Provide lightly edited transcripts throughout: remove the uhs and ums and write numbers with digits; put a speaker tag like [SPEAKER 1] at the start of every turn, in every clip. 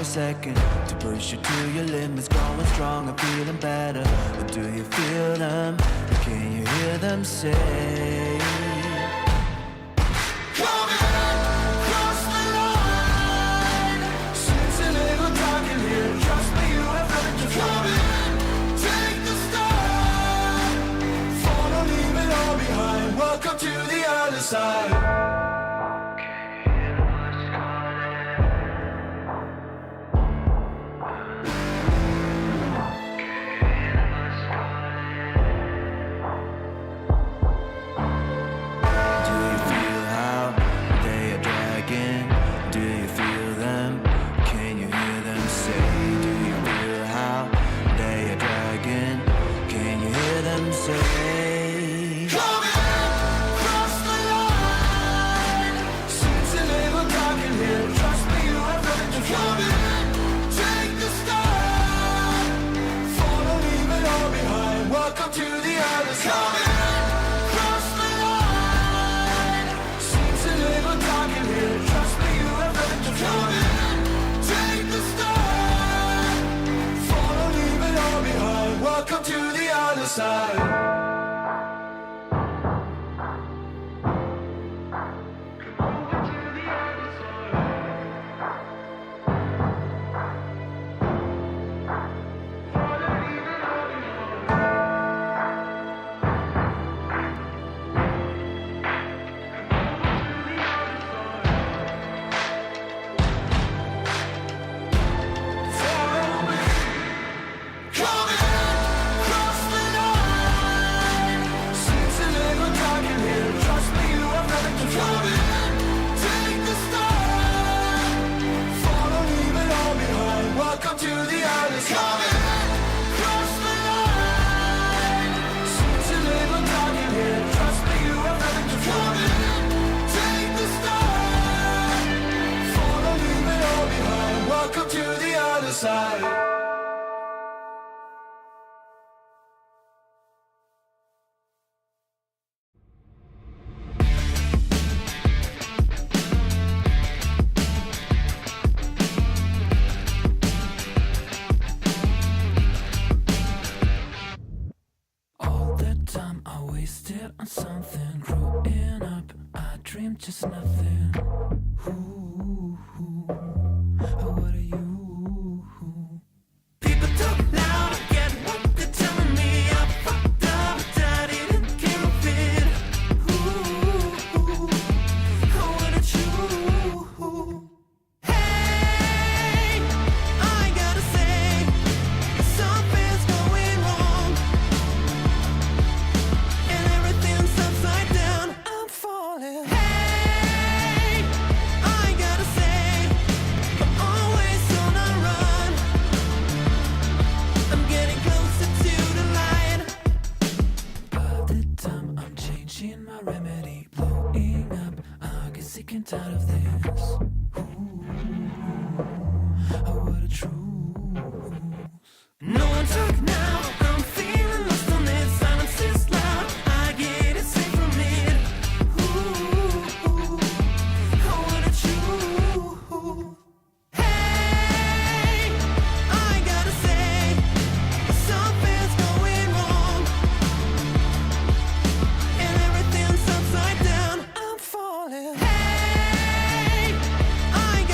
[SPEAKER 1] second to push you to your limits, going strong and feeling better. But do you feel them? Can you hear them say?
[SPEAKER 2] Welcome to the other side. Welcome to the other side.
[SPEAKER 1] On something, growing up, I dreamed just nothing. Ooh, what are you? People talk loud, I get what they're telling me. I fucked up, but I didn't give a bit. Ooh, what are you? Hey, I gotta say, something's going wrong. Upside down, I'm falling. Hey, I gotta say, I'm always on a run. I'm getting closer to the light. By the time I'm changing my remedy, blowing up, I get sick and tired of this. Ooh, what a truth. No one talk now, I'm feeling lost on this. Silence is loud, I get it safe from it. Ooh, what a truth. Hey, I gotta say, something's going wrong. And everything's upside down, I'm falling. Hey, I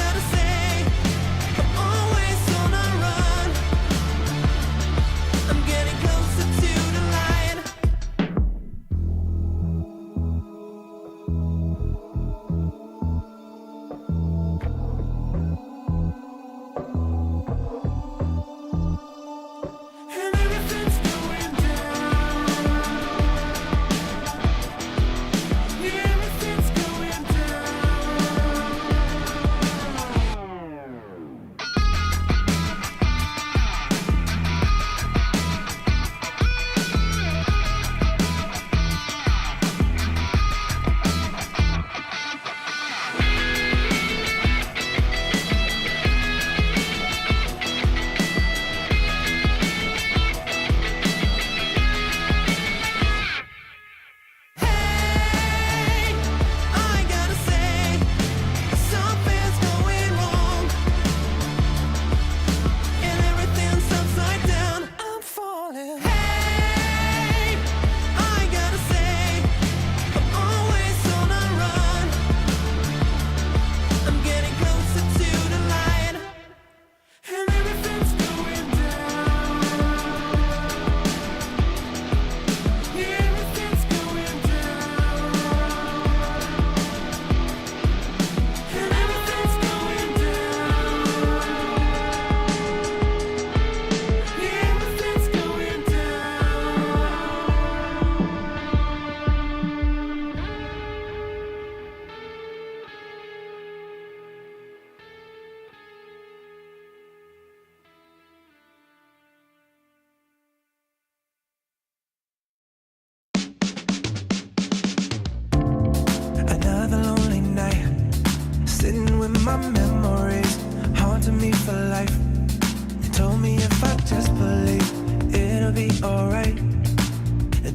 [SPEAKER 1] gonna be alright.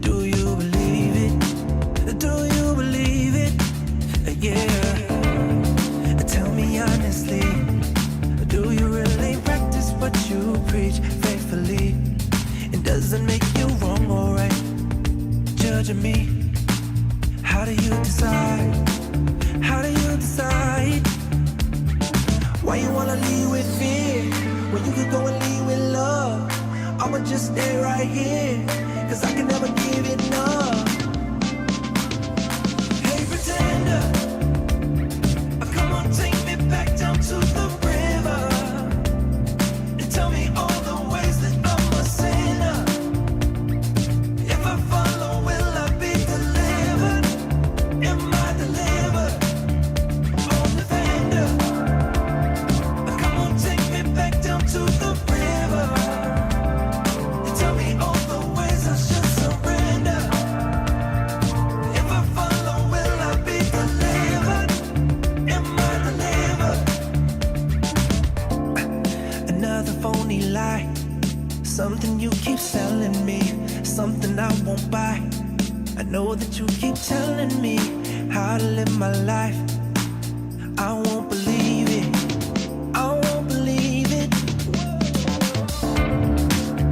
[SPEAKER 1] Do you believe it? Do you believe it? Yeah. Tell me honestly, do you really practice what you preach faithfully? It doesn't make you wrong or right. Judging me, how do you decide? How do you decide? Why you wanna lead with fear when you could go and lead with love? I'ma just stay right here, cause I can never give it enough. Hey pretender, come on, take me back down to the river and tell me all the ways that I'm a sinner. If I follow, will I be delivered? Am I delivered? Oh, defender, come on, take me back down to the river and tell me all the ways I should surrender. If I follow, will I be delivered? Am I delivered? Another phony lie, something you keep selling me, something I won't buy. I know that you keep telling me how to live my life. I won't believe it, I won't believe it.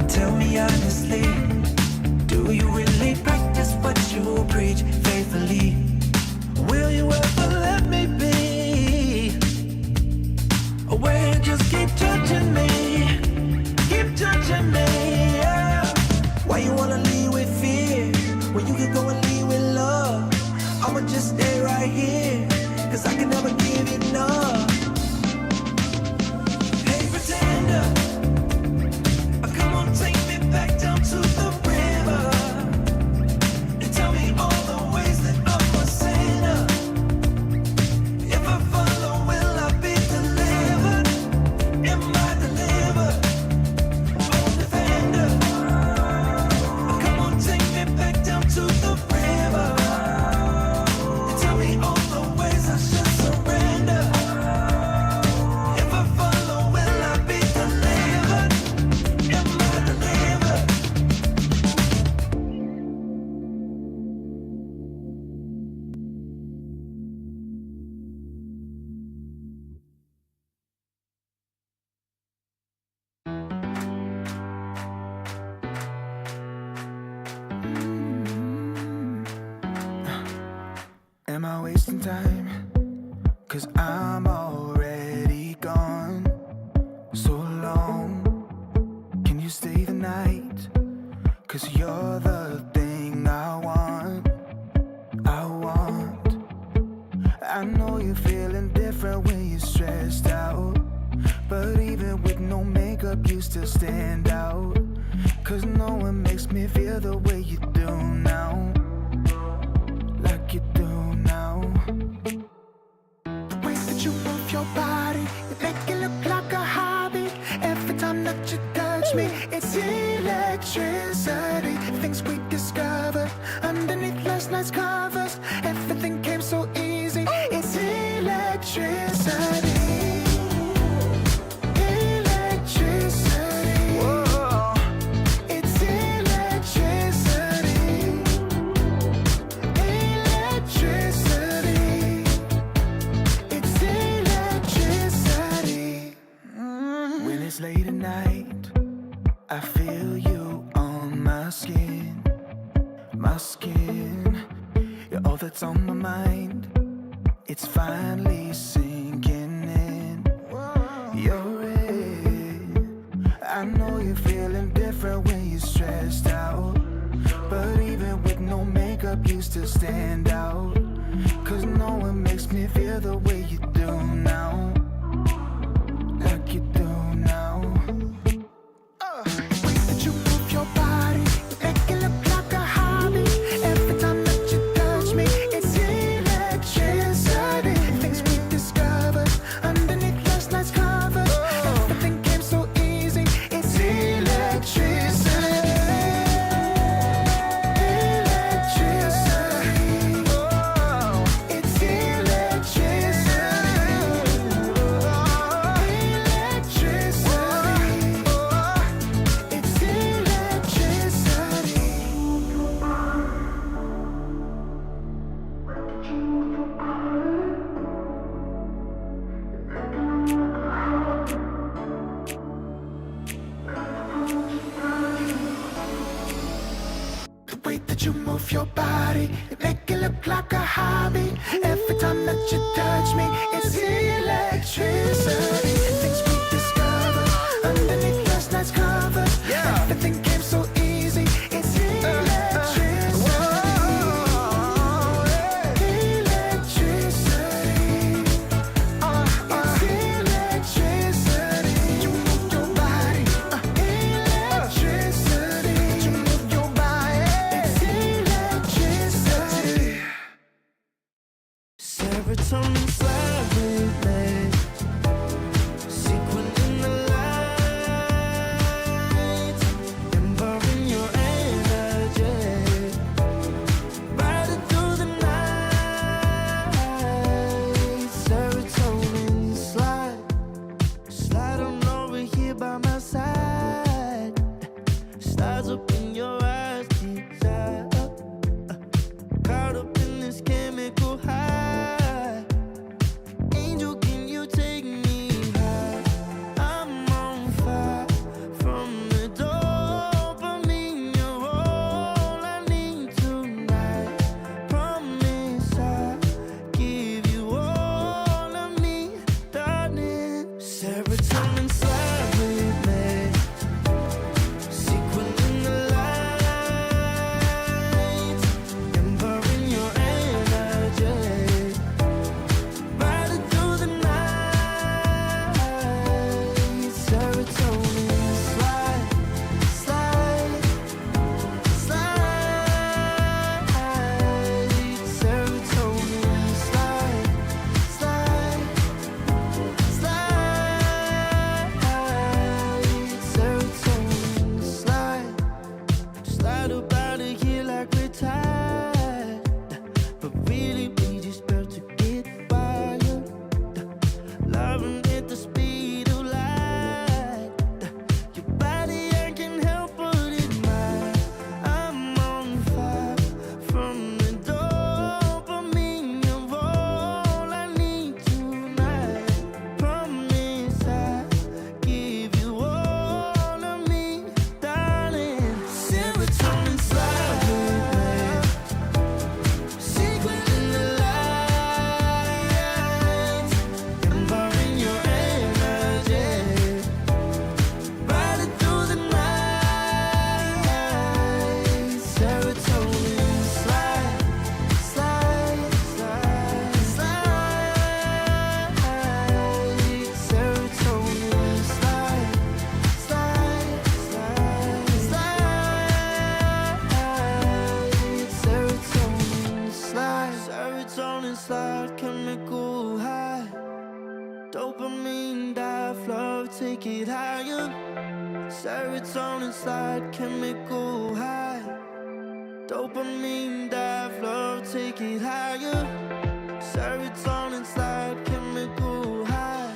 [SPEAKER 1] Tell me honestly, do you really practice what you preach faithfully? Will you ever let me be? Or will you just keep judging me? Keep judging me, yeah. Why you wanna lead with fear when you could go and lead with love? I'ma just stay right here, cause I can never give it enough. Hey pretender, come on, take me back down to the river and tell me all the ways that I'm a sinner. If I follow, will I be delivered? Am I delivered? Oh, defender, come on, take me back down to the river and tell me all the ways I should surrender. If I follow, will I be delivered? Am I delivered?
[SPEAKER 3] Am I wasting time? Cause I'm already gone. So long, can you stay the night? Cause you're the thing I want. I want. I know you're feeling different when you're stressed out, but even with no makeup you still stand out. Cause no one makes me feel the way you do now, like you do now. The way that you move your body, you make it look like a hobby. Every time that you touch me, it's electricity. Things we discovered underneath last night's covers. Everything came so easy. It's electricity. Electricity. Whoa. It's electricity. Electricity. It's electricity. When it's late at night, I feel you on my skin. My skin. You're all that's on my mind. It's finally sinking in. You're it. I know you're feeling different when you're stressed out, but even with no makeup you still stand out. Cause no one makes me feel the way you do now, like you do now. The way that you move your body, you make it look like a hobby. Every time that you touch me, it's electricity. Things we discovered underneath last night's covers. Everything came so easy. It's electricity. Electricity. It's electricity. that you move your body, you make it look like a hobby. Every time that you touch me, it's electricity. Things we discovered underneath last night's covers. Everything came so easy. It's electricity. Electricity. It's electricity. You move your body. Electricity. You move your body. It's electricity.
[SPEAKER 1] Serotonin slide with me, sequin in the light, embarking your energy, riding through the night. Serotonin slide on over here by my side, slides up in your eyes, desire, caught up in this chemical high. Angel, can you take me high? I'm on fire from the dopamine. You're all I need tonight. Promise I'll give you all of me, darling. Serotonin slide with me, sequin in the light, embarking your energy, riding through the night. Serotonin slide, slide, slide. Serotonin slide, slide, slide. Serotonin slide, slide up out of here like we're tired, but really we just about to get wired. Loving at the speed of light, your body I can help but admire. I'm on fire from the dopamine. You're all I need tonight. Promise I'll give you all of me, darling. Serotonin slide with me, sequin in the light, embarking your energy, riding through the night. Serotonin slide, slide, slide, slide. Serotonin slide, slide, slide, slide. Serotonin slide, serotonin slide, chemical high. Dopamine dive, love, take it higher. Serotonin slide, chemical high. Dopamine dive, love, take it higher. Serotonin slide, chemical high.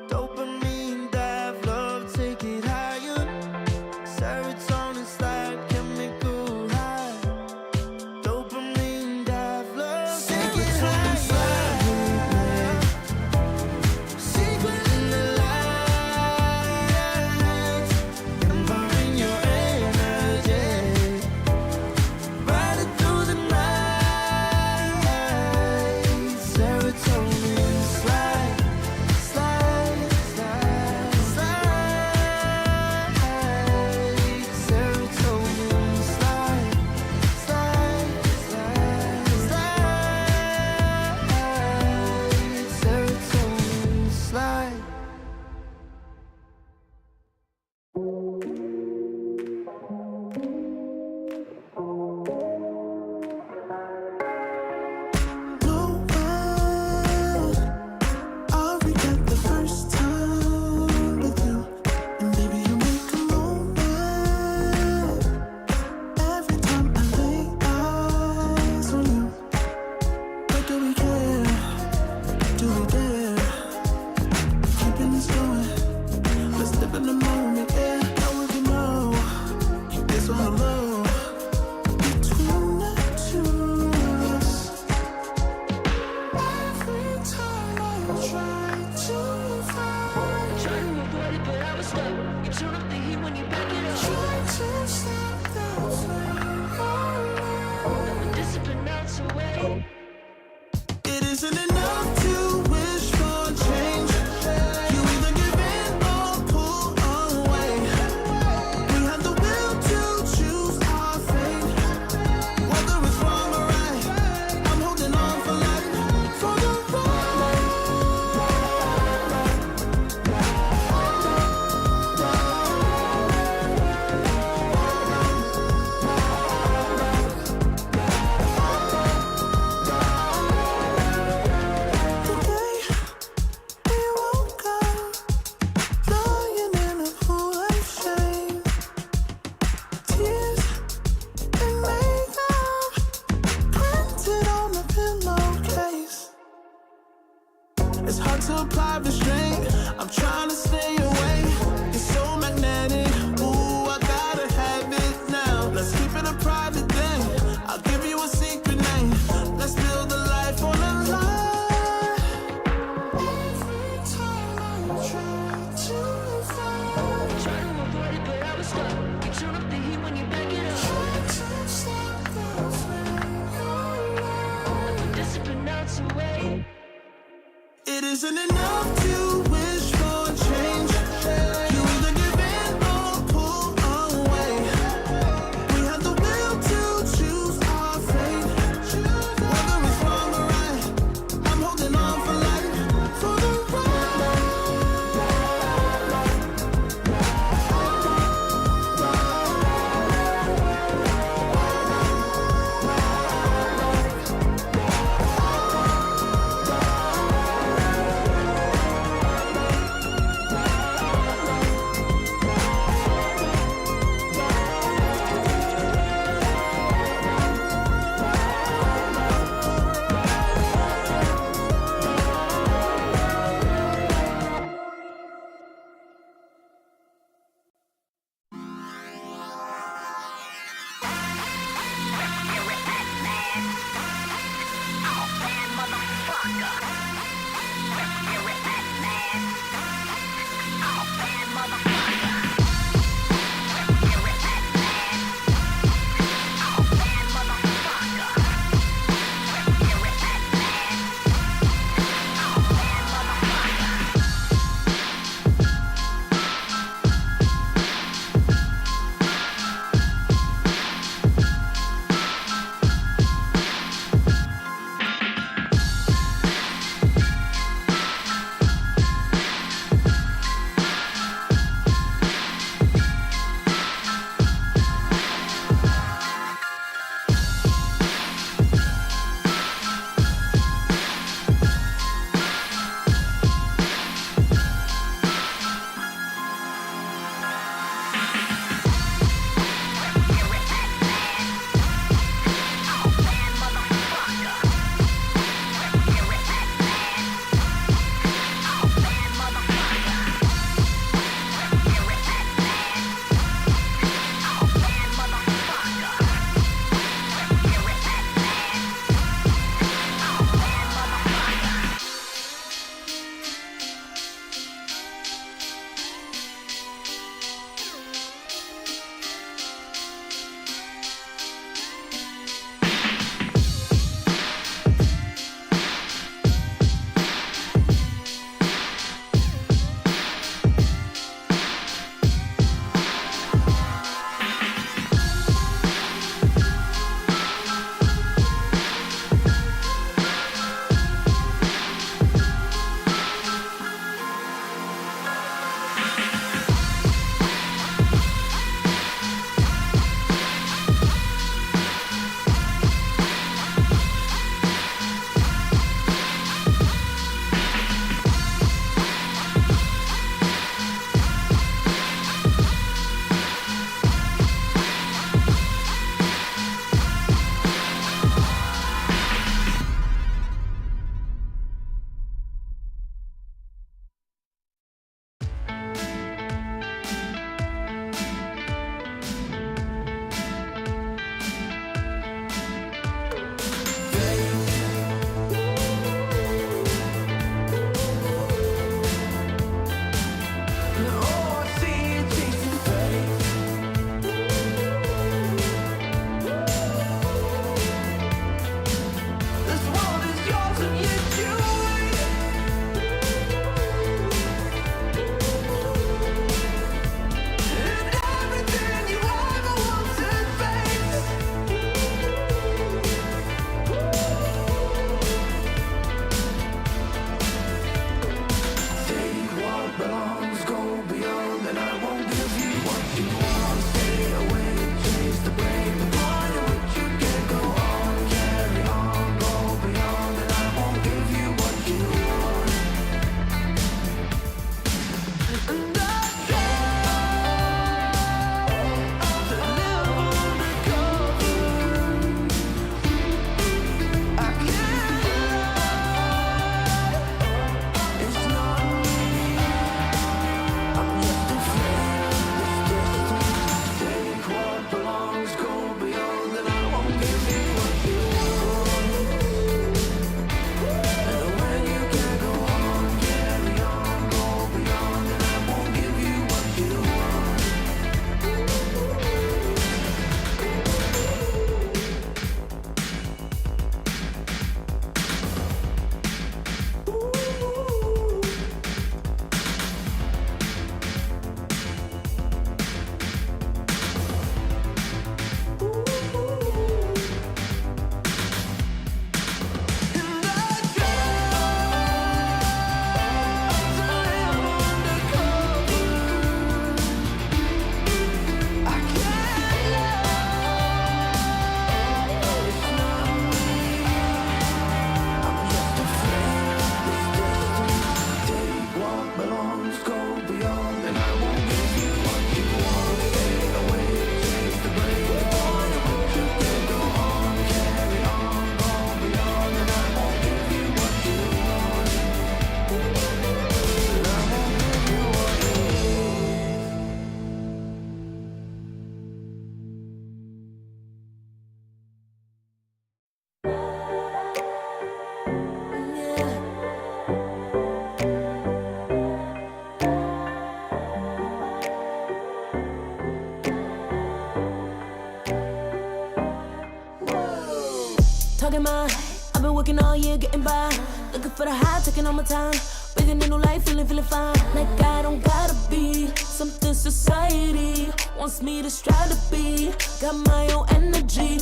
[SPEAKER 1] Dopamine dive, love, take it higher. Serotonin slide, chemical high. Dopamine dive, love, take it higher. Sequin in the light, embarking your energy, riding through the night.
[SPEAKER 3] isn't enough to wish for change. You either give in or pull away. We have the will to choose our fate. Whether it's wrong or right, I'm holding on for life, for the ride. Today we woke up, lying in a pool of shame. Tears and makeup printed on the pillowcase. It's hard to apply restraint. I'm trying to stay away. It's so magnetic. Ooh, I gotta have it now. Let's keep it a private thing. I'll give you a secret name. Let's build a life on a lie. Every time I try to find,
[SPEAKER 4] Try to avoid it, but I was stuck. You turn up the heat when you back it up.
[SPEAKER 3] try to stop the flame your light.
[SPEAKER 4] Discipline melts away.
[SPEAKER 3] It isn't enough to wish for change. You either give in or pull away. We have the will to choose our fate. Whether it's wrong or right, I'm holding on for life, for the ride.
[SPEAKER 5] yeah, getting by. Looking for the high, taking all my time. Breathing in new life, feeling fine. Like I don't gotta be something society wants me to strive to be. Got my own energy.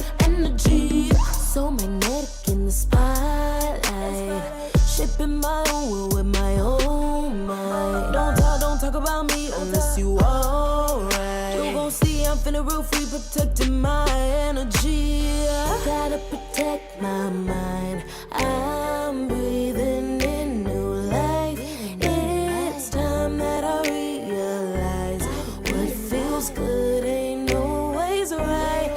[SPEAKER 5] So magnetic in the spotlight. Shaping my own world with my own mind. Don't talk about me unless you alright. You gon' see I'm feeling real free, protecting my energy. I gotta protect my mind. I'm breathing in new life. It's time that I realize what feels good ain't always right.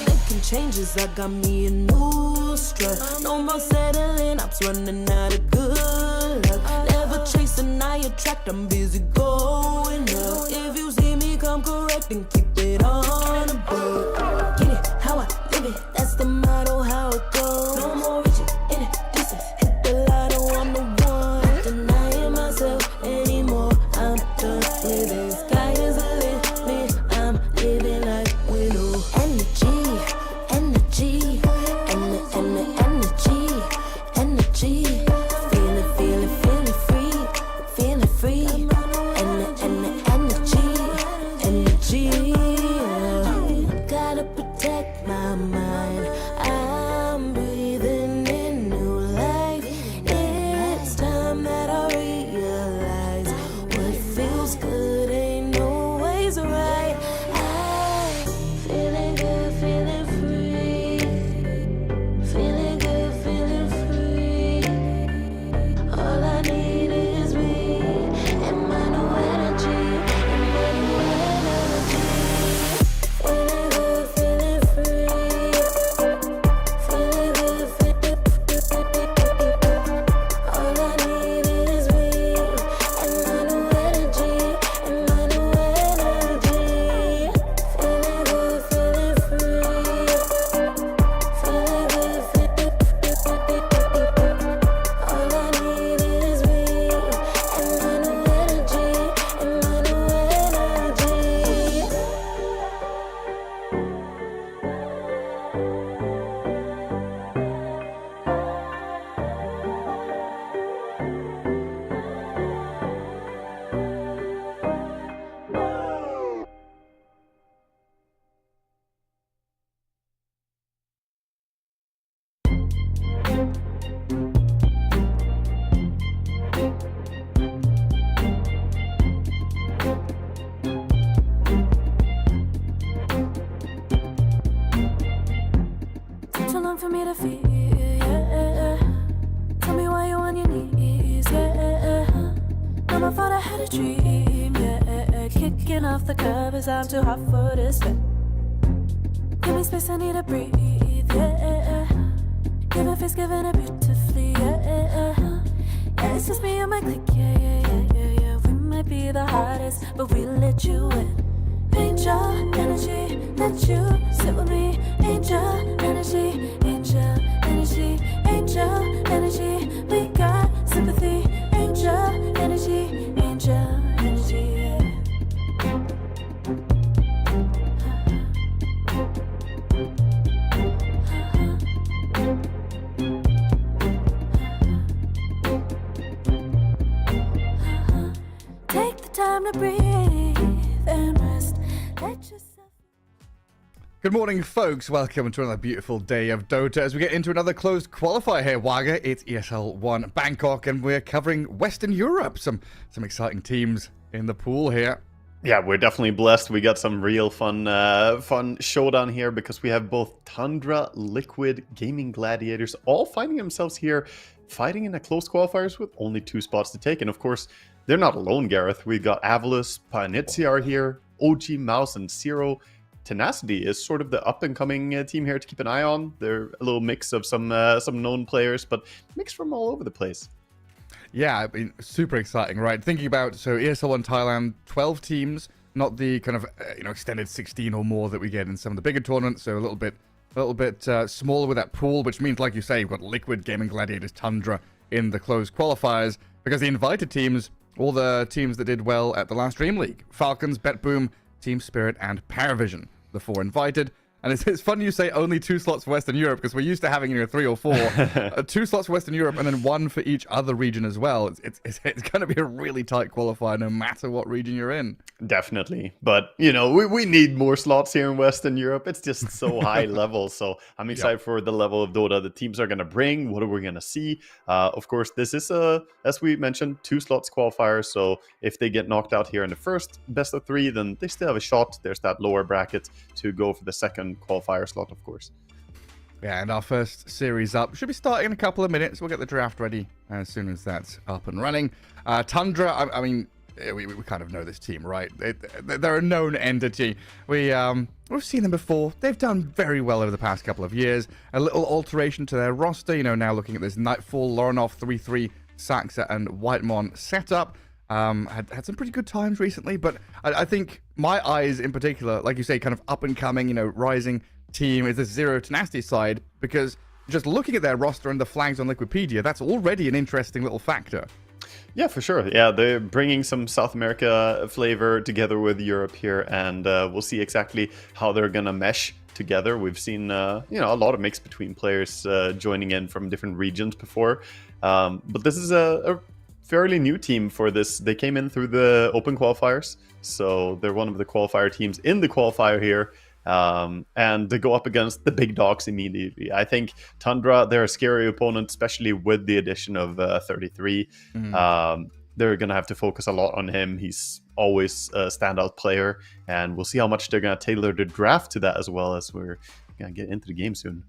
[SPEAKER 5] Making changes, I got me a new strut. No more settling, I'm running out of good luck. Never chasing, I attract, I'm busy going up. If you see me come correct, then keep it on the book. Get it, how I live it, that's the motto, how it goes. No more reaching in the distance, hit the lotto, I'm the one. Not denying myself anymore, I'm done with this. Sky is a limit, I'm living like widow. Energy, energy, energy. Feeling free. Energy. Gotta protect my mind. I'm breathing in new life. It's time that I realize what feels good ain't always right. I'm feeling good, feeling free. Feeling good, feeling free. All I need is me and my new energy. Feeling good, feeling free. Feeling good, feeling free. All I need is me and my new energy. Feeling good, feeling free. Feeling good, feeling all I need is me and my new energy. Took too long for me to feel, yeah. Tell me why you on your knees, yeah. Not my fault I had a dream, yeah. Kicking off the covers, I'm too hot for this bed. Give me space, I need to breathe, yeah. Giving face, giving it beautifully, yeah. Yeah, it's just me and my clique, yeah. We might be the hottest, but we let you in. Angel energy, let you sit with me. Angel energy, angel energy, angel energy. We got sympathy. Angel energy, angel energy. Take the time to breathe and rest. Let yourself.
[SPEAKER 6] Good morning, folks. Welcome to another beautiful day of Dota as we get into another closed qualifier here, Wagga. It's ESL One Bangkok, and we're covering Western Europe. Some exciting teams in the pool here.
[SPEAKER 7] Yeah, we're definitely blessed. We got some real fun showdown here because we have both Tundra, Liquid, Gaming Gladiators all finding themselves here fighting in the closed qualifiers with only 2 spots to take. And of course, they're not alone, Gareth. We got Avalus, Panitzi are here, OG, Mouse, and Zero. Tenacity is sort of the up-and-coming team here to keep an eye on. They're a little mix of some known players, but mixed from all over the place.
[SPEAKER 6] Yeah, I mean, super exciting, right? Thinking about, so ESL One Thailand, 12 teams, not the kind of, extended 16 or more that we get in some of the bigger tournaments, so a little bit smaller with that pool, which means, like you say, you've got Liquid, Gaming Gladiators, Tundra in the closed qualifiers, because the invited teams, all the teams that did well at the last Dream League, Falcons, BetBoom, Team Spirit, and Paravision, the 4 invited. And it's fun you say only 2 slots for Western Europe, because we're used to having 3 or 4. 2 slots for Western Europe and then 1 for each other region as well. It's going to be a really tight qualifier no matter what region you're in.
[SPEAKER 7] Definitely. But, we need more slots here in Western Europe. It's just so high level. So I'm excited for the level of Dota the teams are going to bring. What are we going to see? Of course, this is, as we mentioned, 2 slots qualifier. So if they get knocked out here in the first best of 3, then they still have a shot. There's that lower bracket to go for the second qualifier slot, of course.
[SPEAKER 6] Yeah, and our first series up should be starting in a couple of minutes. We'll get the draft ready as soon as that's up and running. Tundra, I mean, we kind of know this team, right? They're a known entity. We've seen them before. They've done very well over the past couple of years. A little alteration to their roster, now looking at this Nightfall, Lorinov 3-3, Saxa, and Whitemon setup. Had some pretty good times recently, but I think my eyes in particular, like you say, kind of up and coming, rising team is this Zero Tenacity side, because just looking at their roster and the flags on Liquipedia, that's already an interesting little factor.
[SPEAKER 7] Yeah, for sure. Yeah, they're bringing some South America flavor together with Europe here, and we'll see exactly how they're going to mesh together. We've seen, a lot of mix between players joining in from different regions before, but this is a fairly new team for this. They came in through the open qualifiers, so they're one of the qualifier teams in the qualifier here. And they go up against the big dogs immediately. I think Tundra, they're a scary opponent, especially with the addition of 33. They're going to have to focus a lot on him. He's always a standout player, and we'll see how much they're going to tailor the draft to that as well, as we're going to get into the game soon.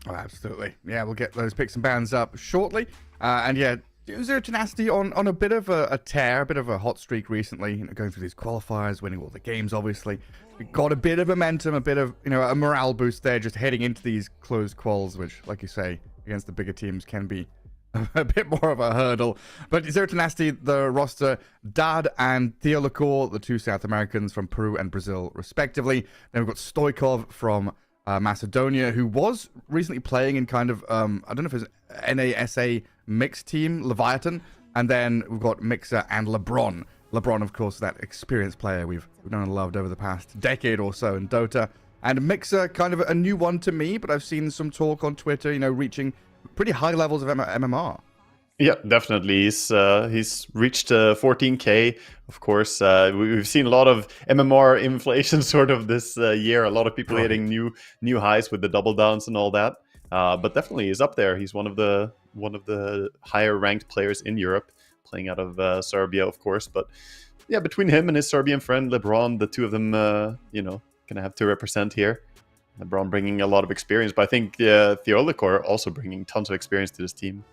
[SPEAKER 6] Oh, absolutely. Yeah, we'll get those picks and bans up shortly. And yeah, Zero Tenacity on a bit of a tear, a bit of a hot streak recently, going through these qualifiers, winning all the games, obviously. We got a bit of momentum, a bit of, a morale boost there, just heading into these closed quals, which, like you say, against the bigger teams can be a bit more of a hurdle. But Zero Tenacity, the roster, Dad and Theolacor, the 2 South Americans from Peru and Brazil, respectively. Then we've got Stoikov from Macedonia, who was recently playing in kind of, I don't know if it's NASA mixed team, Leviathan. And then we've got Mixer and LeBron. LeBron, of course, that experienced player we've known and loved over the past decade or so in Dota. And Mixer, kind of a new one to me, but I've seen some talk on Twitter, reaching pretty high levels of MMR.
[SPEAKER 7] Yeah, definitely. He's reached 14K, of course. We've seen a lot of MMR inflation sort of this year. A lot of people hitting new highs with the double downs and all that. But definitely he's up there. He's one of the higher ranked players in Europe, playing out of Serbia, of course. But yeah, between him and his Serbian friend LeBron, the two of them, gonna have to represent here. LeBron bringing a lot of experience, but I think Theolacor also bringing tons of experience to this team.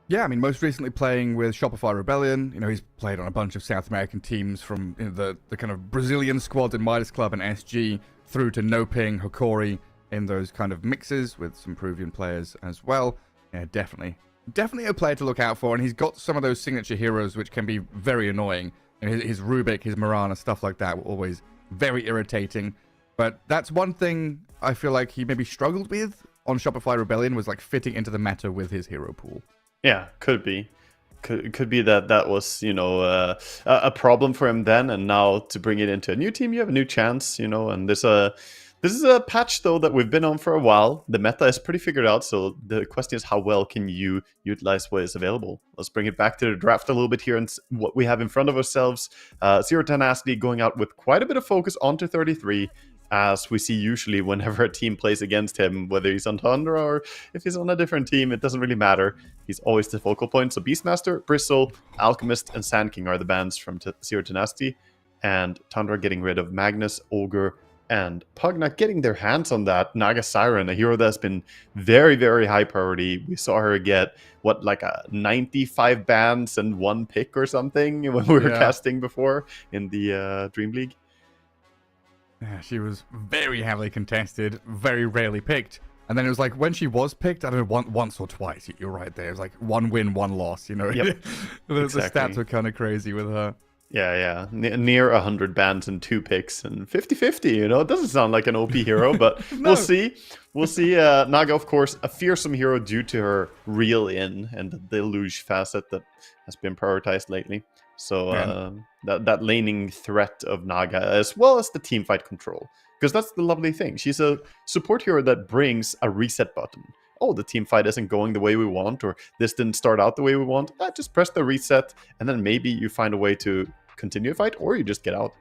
[SPEAKER 6] Yeah, I mean, most recently playing with Shopify Rebellion. He's played on a bunch of South American teams, from the kind of Brazilian squads in Midas Club and SG through to No Ping, Hokori in those kind of mixes with some Peruvian players as well. Yeah, definitely a player to look out for, and he's got some of those signature heroes which can be very annoying. His Rubik, his Mirana, stuff like that were always very irritating. But that's one thing I feel like he maybe struggled with on Shopify Rebellion, was like fitting into the meta with his hero pool. Yeah,
[SPEAKER 7] could be. Could be that was, a problem for him then, and now to bring it into a new team, you have a new chance, and this is a patch, though, that we've been on for a while. The meta is pretty figured out, so the question is, how well can you utilize what is available? Let's bring it back to the draft a little bit here and what we have in front of ourselves. Zero Tenacity going out with quite a bit of focus onto 33, as we see usually whenever a team plays against him, whether he's on Tundra or if he's on a different team, it doesn't really matter. He's always the focal point. So Beastmaster, Bristle, Alchemist, and Sand King are the bans from Zero Tenacity, and Tundra getting rid of Magnus, Ogre, and Pugna, getting their hands on that Naga Siren, a hero that's been very, very high priority. We saw her get, like a 95 bans and 1 pick or something when we were casting before in the Dream League.
[SPEAKER 6] Yeah, she was very heavily contested, very rarely picked. And then it was like, when she was picked, I don't know, once or twice, you're right there. It was like 1 win, 1 loss, Yep. The stats were kind of crazy with her.
[SPEAKER 7] Yeah. Near 100 bans and 2 picks and 50-50, It doesn't sound like an OP hero, but no. We'll see. Naga, of course, a fearsome hero due to her reel in and the deluge facet that has been prioritized lately. So that laning threat of Naga, as well as the teamfight control. Because that's the lovely thing. She's a support hero that brings a reset button. Oh, the team fight isn't going the way we want, or this didn't start out the way we want. Just press the reset, and then maybe you find a way to continue a fight, or you just get out.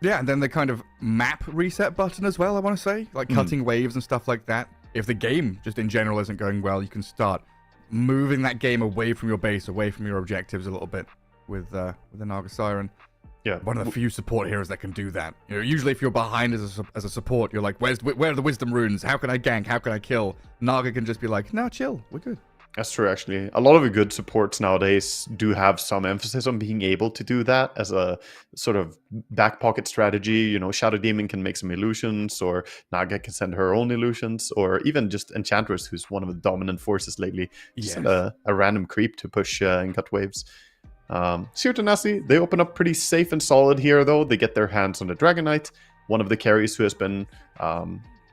[SPEAKER 6] Yeah, and then the kind of map reset button as well, I want to say. Like cutting waves and stuff like that. If the game just in general isn't going well, you can start moving that game away from your base, away from your objectives a little bit with the Naga Siren.
[SPEAKER 7] Yeah,
[SPEAKER 6] one of the few support heroes that can do that. You know, usually if you're behind as a support, you're like, where are the wisdom runes? How can I gank? How can I kill? Naga can just be like, no, chill, we're good.
[SPEAKER 7] That's true, actually. A lot of the good supports nowadays do have some emphasis on being able to do that as a sort of back pocket strategy. You know, Shadow Demon can make some illusions, or Naga can send her own illusions, or even just Enchantress, who's one of the dominant forces lately. Just send a random creep to push and cut waves. Seer Tenacity, they open up pretty safe and solid here, though. They get their hands on the Dragon Knight, one of the carries who has been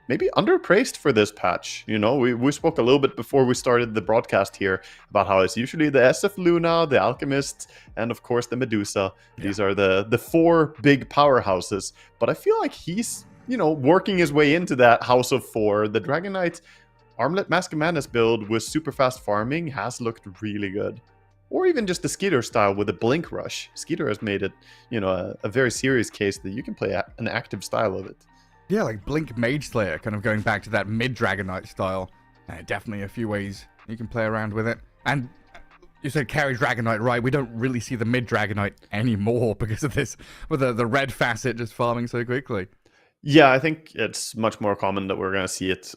[SPEAKER 7] maybe underpraised for this patch. You know, we spoke a little bit before we started the broadcast here about how it's usually the SF Luna, the Alchemist, and of course the Medusa. Yeah. These are the four big powerhouses, but I feel like he's, you know, working his way into that house of four. The Dragon Knight Armlet Mask of Madness build with super fast farming has looked really good. Or even just the Skeeter style with a Blink Rush. Skeeter has made it, you know, a very serious case that you can play an active style of it.
[SPEAKER 6] Yeah, like Blink Mage Slayer, kind of going back to that mid-Dragon Knight style. Definitely a few ways you can play around with it. And you said carry Dragon Knight, right? We don't really see the mid-Dragon Knight anymore because of this, with the red facet just farming so quickly.
[SPEAKER 7] Yeah, I think it's much more common that we're going to see it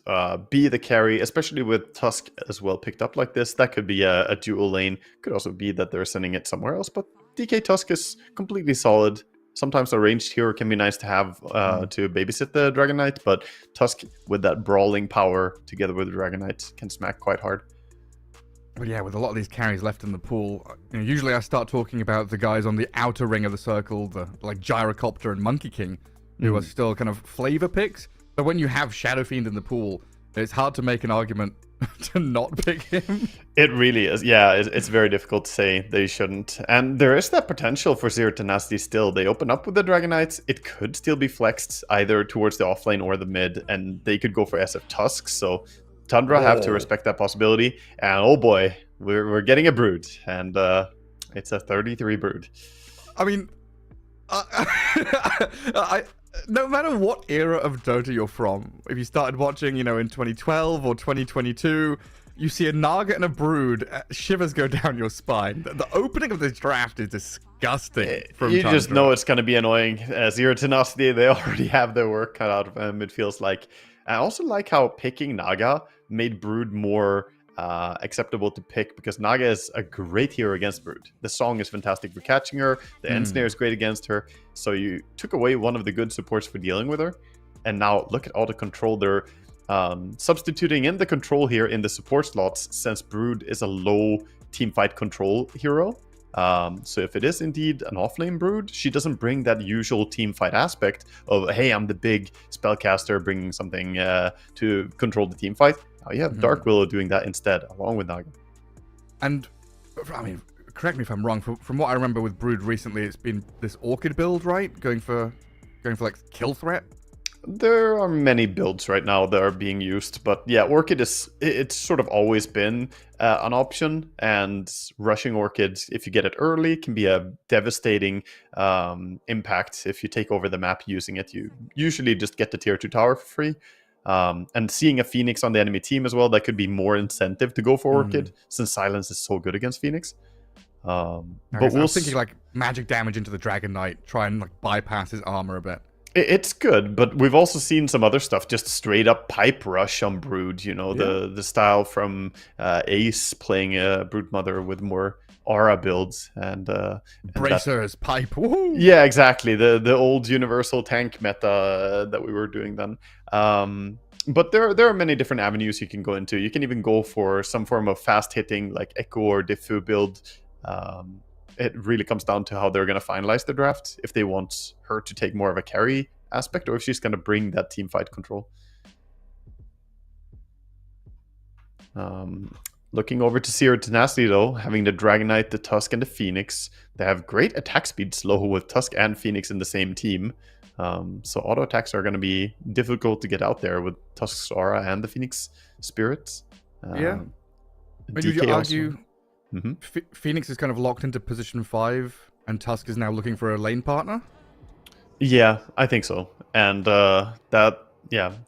[SPEAKER 7] be the carry, especially with Tusk as well picked up like this. That could be a dual lane. Could also be that they're sending it somewhere else, but DK Tusk is completely solid. Sometimes a ranged hero can be nice to have to babysit the Dragon Knight, but Tusk with that brawling power together with the Dragon Knight can smack quite hard.
[SPEAKER 6] But yeah, with a lot of these carries left in the pool, you know, usually I start talking about the guys on the outer ring of the circle, the like Gyrocopter and Monkey King, who are still kind of flavor picks. But when you have Shadow Fiend in the pool, it's hard to make an argument to not pick him.
[SPEAKER 7] It really is. Yeah, it's very difficult to say they shouldn't. And there is that potential for Zero Tenacity still. They open up with the Dragon Knights. It could still be flexed either towards the offlane or the mid, and they could go for SF Tusks. So Tundra have to respect that possibility. And oh boy, we're getting a Brood. And it's a 33 Brood.
[SPEAKER 6] I mean, no matter what era of Dota you're from, if you started watching, you know, in 2012 or 2022, you see a Naga and a Brood, shivers go down your spine. The opening of this draft is disgusting.
[SPEAKER 7] You just know it's going to be annoying. Zero Tenacity, they already have their work cut out of them, it feels like. I also like how picking Naga made Brood more acceptable to pick, because Naga is a great hero against Brood. The song is fantastic for catching her. The end snare is great against her. So you took away one of the good supports for dealing with her. And now look at all the control they're substituting in the control here in the support slots, since Brood is a low teamfight control hero. So if it is indeed an offlane Brood, she doesn't bring that usual teamfight aspect of, hey, I'm the big spellcaster bringing something to control the teamfight. Now you have Dark Willow doing that instead, along with Naga.
[SPEAKER 6] And, I mean, correct me if I'm wrong, from what I remember with Brood recently, it's been this Orchid build, right? Going for like kill threat?
[SPEAKER 7] There are many builds right now that are being used, but yeah, Orchid it's sort of always been an option, and rushing Orchid, if you get it early, can be a devastating impact. If you take over the map using it, you usually just get the tier 2 tower for free. And seeing a Phoenix on the enemy team as well, that could be more incentive to go for Orchid, since Silence is so good against Phoenix. But
[SPEAKER 6] I was thinking like magic damage into the Dragon Knight, try and like bypass his armor a bit.
[SPEAKER 7] It's good, but we've also seen some other stuff, just straight up pipe rush on Brood, you know, the style from Ace playing a Brood Mother with more aura builds and
[SPEAKER 6] Bracers, pipe, woohoo!
[SPEAKER 7] Yeah, exactly, the old universal tank meta that we were doing then. But there are many different avenues you can go into. You can even go for some form of fast hitting like Echo or Diffu build. It really comes down to how they're going to finalize the draft, if they want her to take more of a carry aspect, or if she's going to bring that team fight control. Looking over to Zero Tenacity, though, having the Dragon Knight, the Tusk, and the Phoenix. They have great attack speed slow with Tusk and Phoenix in the same team. So auto attacks are going to be difficult to get out there with Tusk's Aura and the Phoenix Spirits.
[SPEAKER 6] Yeah. Would you argue Phoenix is kind of locked into position 5 and Tusk is now looking for a lane partner?
[SPEAKER 7] Yeah, I think so. And that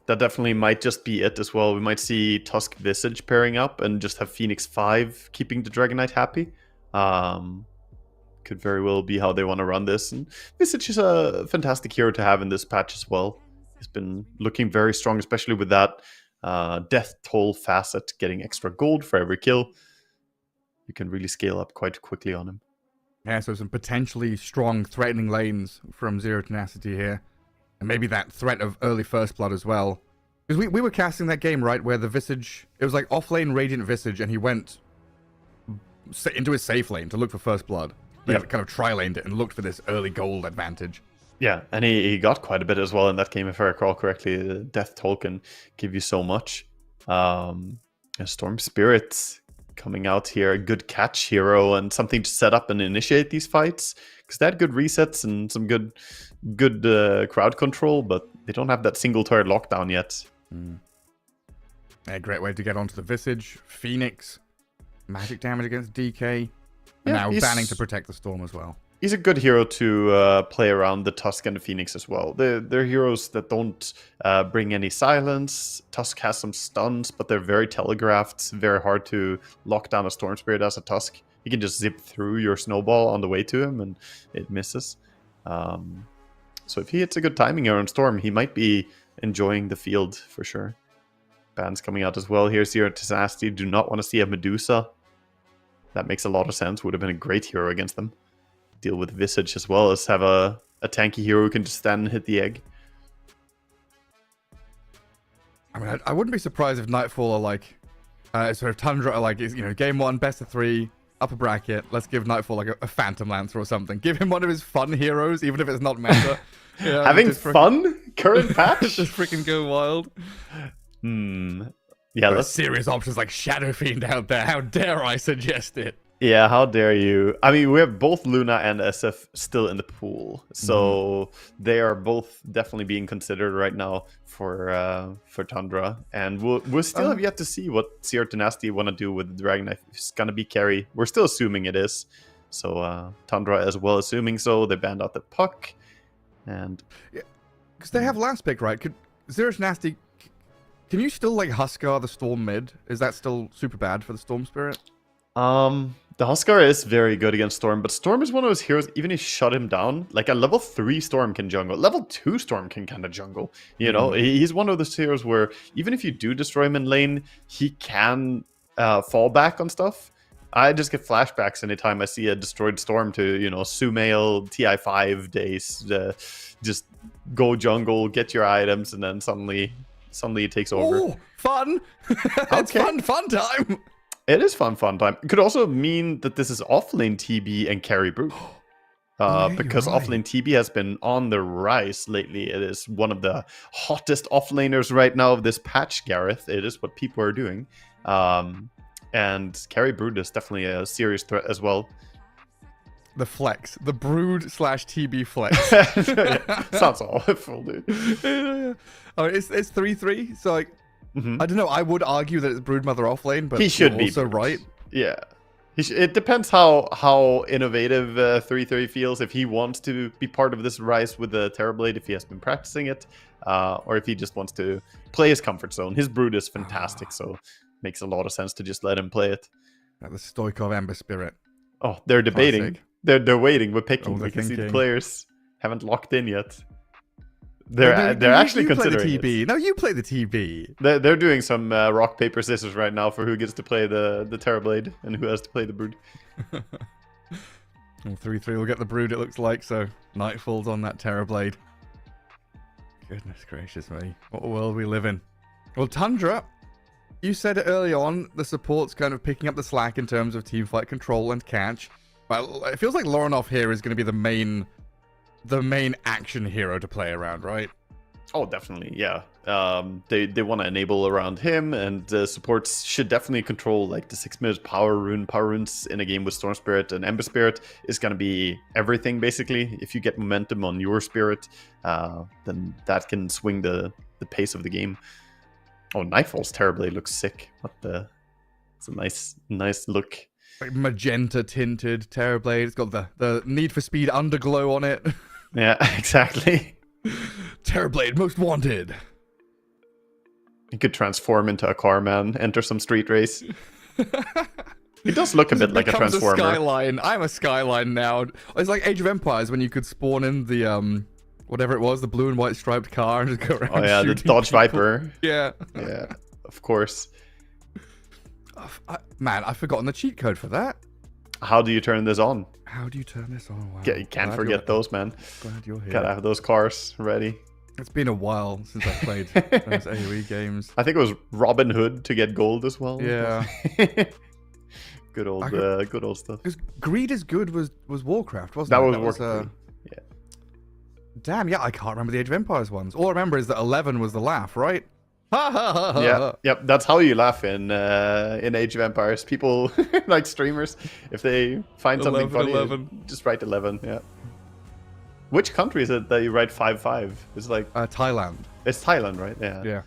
[SPEAKER 7] definitely might just be it as well. We might see Tusk Visage pairing up and just have Phoenix 5 keeping the Dragon Knight happy. Could very well be how they want to run this. And Visage is a fantastic hero to have in this patch as well. He's been looking very strong, especially with that death toll facet, getting extra gold for every kill. You can really scale up quite quickly on him.
[SPEAKER 6] Yeah, so some potentially strong, threatening lanes from Zero Tenacity here. And maybe that threat of early First Blood as well. Because we were casting that game, right, where the Visage... It was like off-lane Radiant Visage, and he went into his safe lane to look for First Blood. He kind of tri-laned it and looked for this early gold advantage.
[SPEAKER 7] Yeah, and he got quite a bit as well in that game, if I recall correctly. The Death Toll can give you so much. Storm Spirits coming out here, a good catch hero and something to set up and initiate these fights. Because they had good resets and some good crowd control, but they don't have that single turret lockdown yet.
[SPEAKER 6] A great way to get onto the Visage. Phoenix, magic damage against DK, and now banning to protect the Storm as well.
[SPEAKER 7] He's a good hero to play around the Tusk and the Phoenix as well. They're heroes that don't bring any silence. Tusk has some stuns, but they're very telegraphed. It's very hard to lock down a Storm Spirit as a Tusk. You can just zip through your snowball on the way to him, and it misses. So if he hits a good timing here on Storm, he might be enjoying the field for sure. Bans coming out as well. Here's Zero Tenacity. Do not want to see a Medusa. That makes a lot of sense. Would have been a great hero against them. Deal with Visage as well as have a tanky hero who can just stand and hit the egg.
[SPEAKER 6] I mean, I wouldn't be surprised if Nightfall are like, sort of Tundra are like, game 1, best of 3, upper bracket. Let's give Nightfall like a Phantom Lancer or something. Give him one of his fun heroes, even if it's not meta.
[SPEAKER 7] Having fun? Current patch?
[SPEAKER 6] Just freaking go wild.
[SPEAKER 7] Yeah,
[SPEAKER 6] there's serious options like Shadow Fiend out there. How dare I suggest it?
[SPEAKER 7] Yeah, how dare you? I mean, we have both Luna and SF still in the pool, so they are both definitely being considered right now for Tundra, and we'll still have yet to see what Zero Tenacity want to do with the Dragon Knife. It's gonna be carry. We're still assuming it is. So Tundra as well, assuming so. They banned out the puck, and
[SPEAKER 6] because they have last pick, right? Could Zero Tenacity? Can you still like Huskar the Storm mid? Is that still super bad for the Storm Spirit?
[SPEAKER 7] The Huskar is very good against Storm, but Storm is one of those heroes, even if you shut him down, like a level 3 Storm can jungle. Level 2 Storm can kind of jungle. You know, he's one of those heroes where even if you do destroy him in lane, he can fall back on stuff. I just get flashbacks anytime I see a destroyed Storm to, Sumail, TI5 days. Just go jungle, get your items, and then suddenly it takes over.
[SPEAKER 6] Oh, fun! It's fun time!
[SPEAKER 7] It is fun time. It could also mean that this is offlane TB and carry Brood. Because offlane TB has been on the rise lately. It is one of the hottest offlaners right now of this patch, Gareth. It is what people are doing. And carry Brood is definitely a serious threat as well.
[SPEAKER 6] The flex. The Brood/TB flex.
[SPEAKER 7] Sounds awful, dude.
[SPEAKER 6] It's 3-3, so like... I don't know. I would argue that it's Broodmother offlane, but
[SPEAKER 7] he should be
[SPEAKER 6] also right.
[SPEAKER 7] Yeah, it depends how innovative 3-3 feels. If he wants to be part of this rise with the Terrorblade, if he has been practicing it, or if he just wants to play his comfort zone. His Brood is fantastic, so makes a lot of sense to just let him play it.
[SPEAKER 6] The Stoikov Ember Spirit.
[SPEAKER 7] Oh, they're debating.
[SPEAKER 6] Classic.
[SPEAKER 7] They're waiting. We're picking. We can see the players haven't locked in yet. They're actually considering
[SPEAKER 6] the TB.
[SPEAKER 7] it.
[SPEAKER 6] No, you play the TB.
[SPEAKER 7] They're doing some rock, paper, scissors right now for who gets to play the Terrorblade and who has to play the Brood.
[SPEAKER 6] 3-3 will get the Brood, it looks like, so Nightfall's on that Terrorblade. Goodness gracious me. What a world we live in. Well, Tundra, you said it early on, the support's kind of picking up the slack in terms of teamfight control and catch. But it feels like Lorinov here is going to be the main action hero to play around, right?
[SPEAKER 7] Oh, definitely, yeah. They want to enable around him, and supports should definitely control like the 6-minute power rune. Power runes in a game with Storm Spirit and Ember Spirit is going to be everything basically. If you get momentum on your Spirit, then that can swing the pace of the game. Oh, Nightfall's Terrorblade looks sick. What the? It's a nice look.
[SPEAKER 6] Like magenta tinted Terrorblade. It's got the Need for Speed underglow on it.
[SPEAKER 7] Yeah, exactly.
[SPEAKER 6] Terrorblade most wanted.
[SPEAKER 7] He could transform into a car man, enter some street race. He does look a bit like a transformer.
[SPEAKER 6] Skyline. I'm a Skyline now. It's like Age of Empires when you could spawn in the whatever it was, the blue and white striped car and just go around.
[SPEAKER 7] Oh yeah, the Dodge
[SPEAKER 6] people.
[SPEAKER 7] Viper.
[SPEAKER 6] Yeah.
[SPEAKER 7] Yeah, of course.
[SPEAKER 6] Man, I've forgotten the cheat code for that.
[SPEAKER 7] How do you turn this on?
[SPEAKER 6] How do you turn this on? Wow.
[SPEAKER 7] You can't forget those, man.
[SPEAKER 6] Glad you're here.
[SPEAKER 7] Gotta have those cars ready.
[SPEAKER 6] It's been a while since I played those AoE games.
[SPEAKER 7] I think it was Robin Hood to get gold as well.
[SPEAKER 6] Yeah.
[SPEAKER 7] Good old stuff.
[SPEAKER 6] Because Greed is Good was Warcraft, wasn't
[SPEAKER 7] That
[SPEAKER 6] it?
[SPEAKER 7] was Warcraft. Yeah.
[SPEAKER 6] Damn, yeah, I can't remember the Age of Empires ones. All I remember is that 11 was the laugh, right? Ha ha ha ha.
[SPEAKER 7] Yeah, yep. That's how you laugh in Age of Empires. People like streamers, if they find something
[SPEAKER 6] 11,
[SPEAKER 7] funny,
[SPEAKER 6] 11.
[SPEAKER 7] just write 11. Yeah. Which country is it that you write 5-5? It's like
[SPEAKER 6] Thailand.
[SPEAKER 7] It's Thailand, right? Yeah.
[SPEAKER 6] Yeah.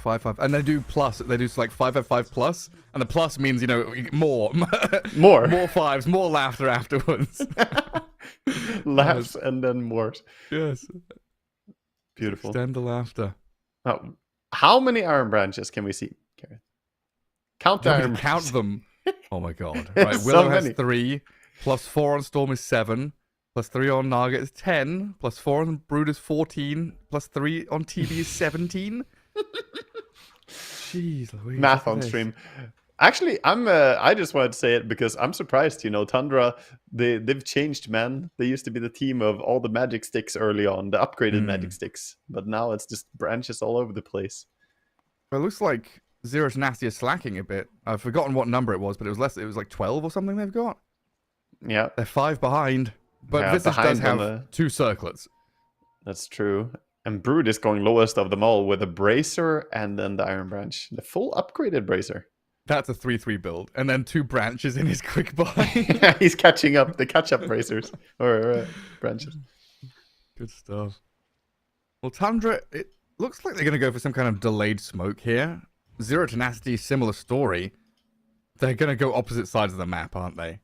[SPEAKER 6] 5-5, and they do plus. They do like 5-5 plus, and the plus means more, more fives, more laughter afterwards.
[SPEAKER 7] Laughs and then more.
[SPEAKER 6] Yes.
[SPEAKER 7] Beautiful.
[SPEAKER 6] Extend the laughter.
[SPEAKER 7] Oh, how many iron branches can we see, Gareth? Count the iron.
[SPEAKER 6] Count them. Oh my god! Right,
[SPEAKER 7] So
[SPEAKER 6] Willow has
[SPEAKER 7] many.
[SPEAKER 6] 3, plus 4 on Storm is 7, plus 3 on Naga is 10, plus 4 on Brood is 14, plus 3 on TB is 17. Jeez Louise.
[SPEAKER 7] Math
[SPEAKER 6] look at
[SPEAKER 7] on
[SPEAKER 6] this.
[SPEAKER 7] stream. Actually, I just wanted to say it because I'm surprised. Tundra, they've changed, man. They used to be the team of all the magic sticks early on, the upgraded magic sticks, but now it's just branches all over the place.
[SPEAKER 6] It looks like Zero to Nasty is slacking a bit. I've forgotten what number it was, but it was less. It was like 12 or something they've got.
[SPEAKER 7] Yeah,
[SPEAKER 6] They're 5 behind, but
[SPEAKER 7] Yeah,
[SPEAKER 6] Visage does
[SPEAKER 7] behind
[SPEAKER 6] have
[SPEAKER 7] on the-
[SPEAKER 6] 2 circlets.
[SPEAKER 7] that's true. And Brood is going lowest of them all with a bracer and then the iron branch, the full upgraded bracer.
[SPEAKER 6] That's a 3-3 build, and then 2 branches in his quick buy.
[SPEAKER 7] Yeah, he's catching up. The catch-up bracers or branches.
[SPEAKER 6] Good stuff. Well, Tundra, it looks like they're going to go for some kind of delayed smoke here. Zero Tenacity, similar story. They're going to go opposite sides of the map, aren't they?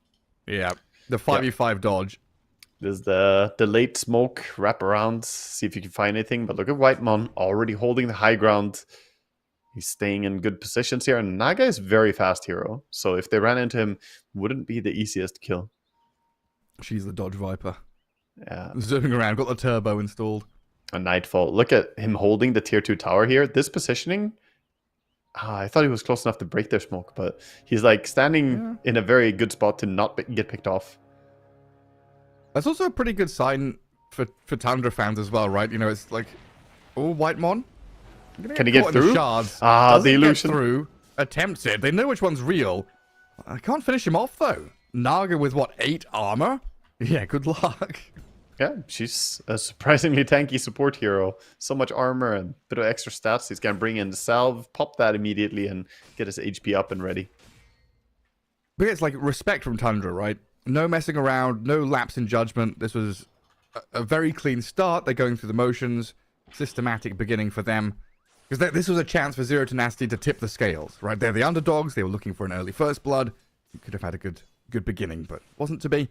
[SPEAKER 6] Yeah. The 5v5 dodge.
[SPEAKER 7] There's the late smoke wrap around, see if you can find anything. But look at Whitemon already holding the high ground. He's staying in good positions here. And Naga is very fast hero. So if they ran into him, wouldn't be the easiest kill.
[SPEAKER 6] She's the Dodge Viper.
[SPEAKER 7] Yeah.
[SPEAKER 6] Zooming around, got the turbo installed.
[SPEAKER 7] A Nightfall. Look at him holding the tier 2 tower here. This positioning, I thought he was close enough to break their smoke. But he's like standing in a very good spot to not get picked off.
[SPEAKER 6] That's also a pretty good sign for Tundra fans as well, right? It's like, oh, Whitemon.
[SPEAKER 7] Can he get through?
[SPEAKER 6] Shards.
[SPEAKER 7] The
[SPEAKER 6] Doesn't get
[SPEAKER 7] illusion.
[SPEAKER 6] through. Attempts it. They know which one's real. I can't finish him off, though. Naga with, 8 armor? Yeah, good luck.
[SPEAKER 7] Yeah, she's a surprisingly tanky support hero. So much armor and a bit of extra stats. He's going to bring in the salve, pop that immediately, and get his HP up and ready.
[SPEAKER 6] But it's like respect from Tundra, right? No messing around, no lapse in judgment. This was a very clean start. They're going through the motions. Systematic beginning for them. Because this was a chance for Zero Tenacity to tip the scales, right? They're the underdogs. They were looking for an early first blood. You could have had a good beginning, but wasn't to be.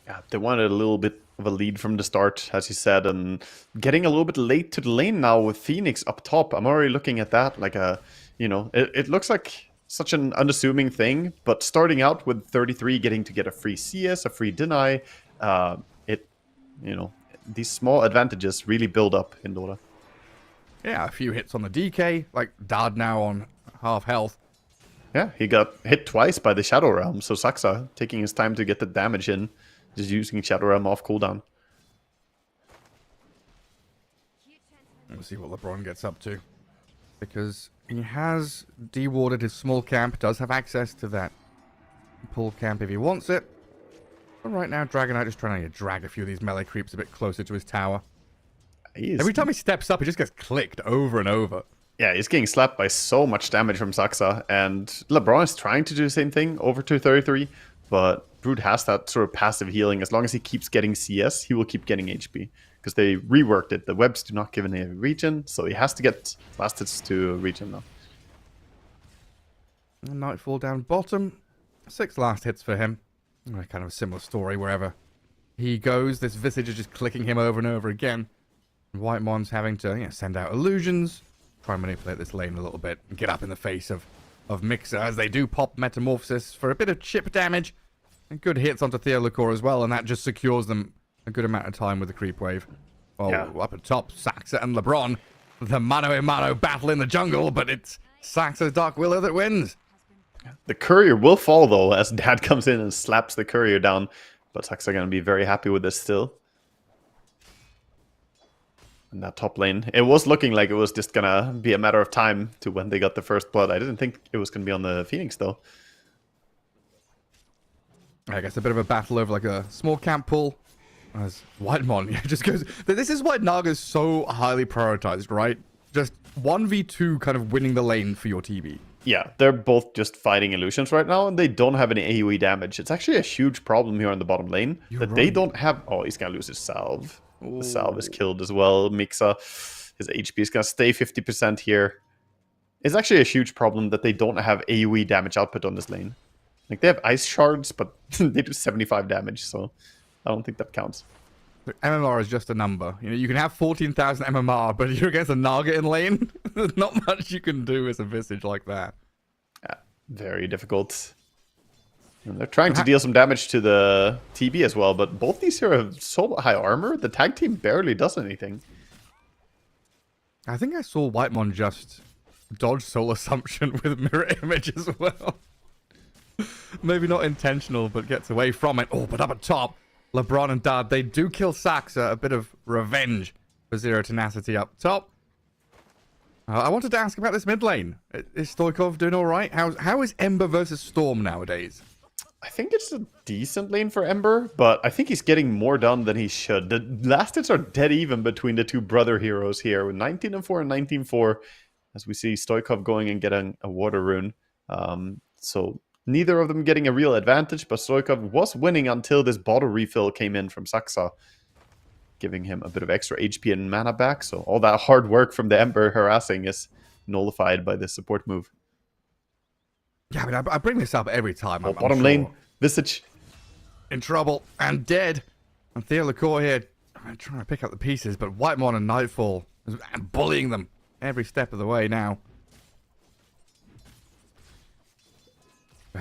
[SPEAKER 7] Yeah, they wanted a little bit of a lead from the start, as you said, and getting a little bit late to the lane now with Phoenix up top. I'm already looking at that like it looks like such an unassuming thing, but starting out with 33, getting to get a free CS, a free deny, these small advantages really build up in Dota.
[SPEAKER 6] Yeah, a few hits on the DK, like Dad now on half health.
[SPEAKER 7] Yeah, he got hit twice by the Shadow Realm, so Saksa taking his time to get the damage in, just using Shadow Realm off cooldown.
[SPEAKER 6] We'll see what LeBron gets up to. Because he has dewarded his small camp, does have access to that pull camp if he wants it. But right now, Dragonite is trying to drag a few of these melee creeps a bit closer to his tower. Every time he steps up, he just gets clicked over and over.
[SPEAKER 7] Yeah, he's getting slapped by so much damage from Saxa, and LeBron is trying to do the same thing over 233, but Brood has that sort of passive healing. As long as he keeps getting CS, he will keep getting HP, because they reworked it. The webs do not give an AoE regen, so he has to get last hits to regen now.
[SPEAKER 6] Nightfall down bottom. 6 last hits for him. Kind of a similar story wherever he goes. This Visage is just clicking him over and over again. Whitemon's having to send out illusions, try and manipulate this lane a little bit, and get up in the face of Mixer, as they do pop Metamorphosis for a bit of chip damage. And good hits onto Theolacor as well, and that just secures them a good amount of time with the creep wave. Oh, up at top, Saxa and LeBron. The mano-a-mano battle in the jungle, but it's Saxa's Dark Willow that wins.
[SPEAKER 7] The courier will fall, though, as Dad comes in and slaps the courier down. But Saxa going to be very happy with this still. In that top lane. It was looking like it was just going to be a matter of time to when they got the first blood. I didn't think it was going to be on the Phoenix, though.
[SPEAKER 6] I guess a bit of a battle over like a small camp pull. As Whitemon just goes... This is why Naga's so highly prioritized, right? Just 1v2 kind of winning the lane for your TB.
[SPEAKER 7] Yeah, they're both just fighting illusions right now, and they don't have any AoE damage. It's actually a huge problem here on the bottom lane. They don't have... Oh, he's going to lose his salve. Ooh. The salve is killed as well. Mixa, his HP is going to stay 50% here. It's actually a huge problem that they don't have AoE damage output on this lane. Like, they have ice shards, but they do 75 damage, so I don't think that counts.
[SPEAKER 6] MMR is just a number. You can have 14,000 MMR, but you're against a Naga in lane. There's not much you can do as a Visage like that.
[SPEAKER 7] Yeah, very difficult. And they're trying to deal some damage to the TB as well, but both these here have so high armor, the tag team barely does anything.
[SPEAKER 6] I think I saw Whitemon just dodge Soul Assumption with Mirror Image as well. Maybe not intentional, but gets away from it. Oh, but up at top, LeBron and Dad, they do kill Saxa. A bit of revenge for Zero Tenacity up top. I wanted to ask about this mid lane. Is Stoikov doing all right? How is Ember versus Storm nowadays?
[SPEAKER 7] I think it's a decent lane for Ember, but I think he's getting more done than he should. The last hits are dead even between the two brother heroes here, with 19-4 and 19-4, as we see Stoikov going and getting a water rune. So neither of them getting a real advantage, but Stoikov was winning until this bottle refill came in from Saxa, giving him a bit of extra HP and mana back. So all that hard work from the Ember harassing is nullified by this support move.
[SPEAKER 6] Yeah, I mean, I bring this up every time.
[SPEAKER 7] Oh, bottom lane, Visage.
[SPEAKER 6] In trouble and dead. And Theolacor here trying to pick up the pieces, but Whitemon and Nightfall and bullying them every step of the way now.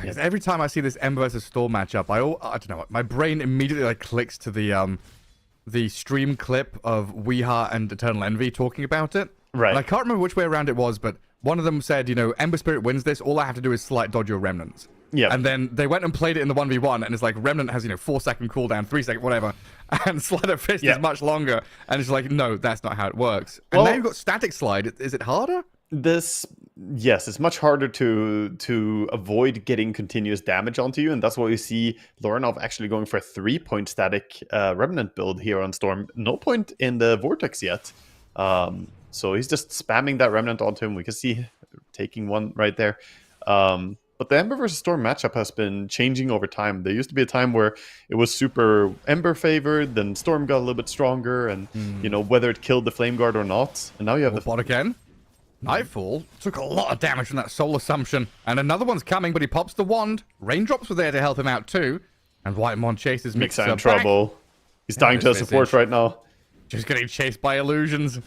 [SPEAKER 6] Yes. Every time I see this Ember versus Storm matchup, I don't know what, my brain immediately like clicks to the stream clip of Weeha and Eternal Envy talking about it.
[SPEAKER 7] Right.
[SPEAKER 6] And I can't remember which way around it was, but one of them said, Ember Spirit wins this. All I have to do is slight dodge your Remnants.
[SPEAKER 7] Yeah.
[SPEAKER 6] And then they went and played it in the 1v1, and it's like Remnant has 4-second cooldown, 3-second, whatever, and Sleight of Fist is much longer. And it's like, no, that's not how it works. And now you've got Static Slide. Is it harder?
[SPEAKER 7] Yes, it's much harder to avoid getting continuous damage onto you, and that's why you see Loranov actually going for a 3-point static Remnant build here on Storm. No point in the Vortex yet. So he's just spamming that Remnant onto him. We can see taking one right there. But the Ember versus Storm matchup has been changing over time. There used to be a time where it was super Ember favored, then Storm got a little bit stronger, and whether it killed the Flame Guard or not. And now you have the
[SPEAKER 6] bot again. Nightfall took a lot of damage from that Soul Assumption, and another one's coming, but he pops the wand. Raindrops were there to help him out too, and Whitemon chases Mixa
[SPEAKER 7] in trouble. He's dying to support right now.
[SPEAKER 6] Just getting chased by illusions.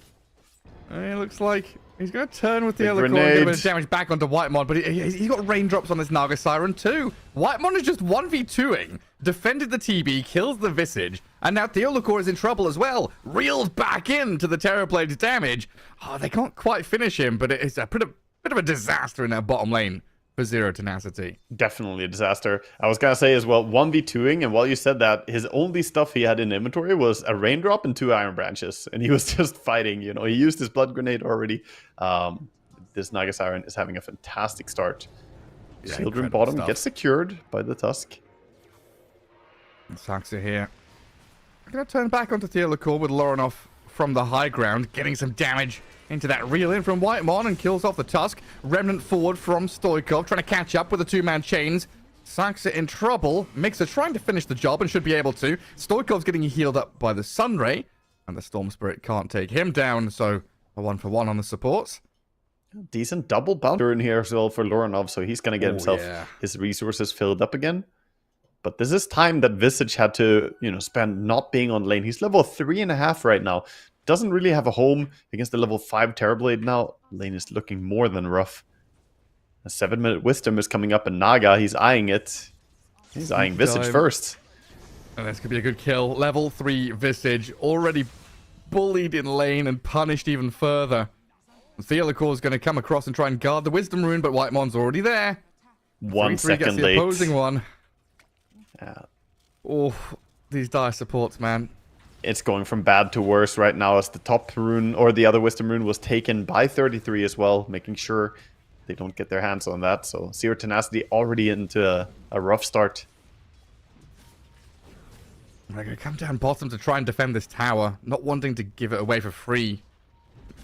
[SPEAKER 6] It looks like he's going to turn with the Theolacor and get a bit of damage back onto Whitemon, but he's got raindrops on this Naga Siren too. Whitemon is just 1v2ing, defended the TB, kills the Visage, and now Theolacor is in trouble as well. Reels back into the Terrorplade's damage. Oh, they can't quite finish him, but it's a bit of a disaster in that bottom lane for Zero Tenacity.
[SPEAKER 7] Definitely a disaster. I was going to say as well, 1v2ing, and while you said that, his only stuff he had in inventory was a Raindrop and 2 Iron Branches, and he was just fighting, He used his Blood Grenade already. This Naga Siren is having a fantastic start. Yeah, Children bottom gets secured by the Tusk.
[SPEAKER 6] Saxa here. I'm going to turn back onto Theolacor with Loranov from the high ground, getting some damage into that reel in from Whitemon and kills off the Tusk. Remnant forward from Stoikov, trying to catch up with the two-man chains. Saxa in trouble. Mixer trying to finish the job and should be able to. Stoikov's getting healed up by the Sunray, and the Storm Spirit can't take him down, so a 1-for-1 on the supports.
[SPEAKER 7] Decent double bouncer in here as well for Loranov, so he's going to get himself his resources filled up again. But this is time that Visage had to, spend not being on lane. He's level 3.5 right now. Doesn't really have a home against the level 5 Terrorblade now. Lane is looking more than rough. A 7-minute Wisdom is coming up, and Naga, he's eyeing it. He's eyeing Visage first.
[SPEAKER 6] And this could be a good kill. Level 3 Visage, already bullied in lane and punished even further. Theolacor is going to come across and try and guard the Wisdom Rune, but Whitemon's already there.
[SPEAKER 7] 1 second
[SPEAKER 6] gets the
[SPEAKER 7] late.
[SPEAKER 6] Opposing one.
[SPEAKER 7] Yeah.
[SPEAKER 6] Oh, these dire supports, man.
[SPEAKER 7] It's going from bad to worse right now as the top rune, or the other Wisdom Rune, was taken by 33 as well, making sure they don't get their hands on that. So Zero Tenacity already into a rough start.
[SPEAKER 6] They're going to come down bottom to try and defend this tower, not wanting to give it away for free.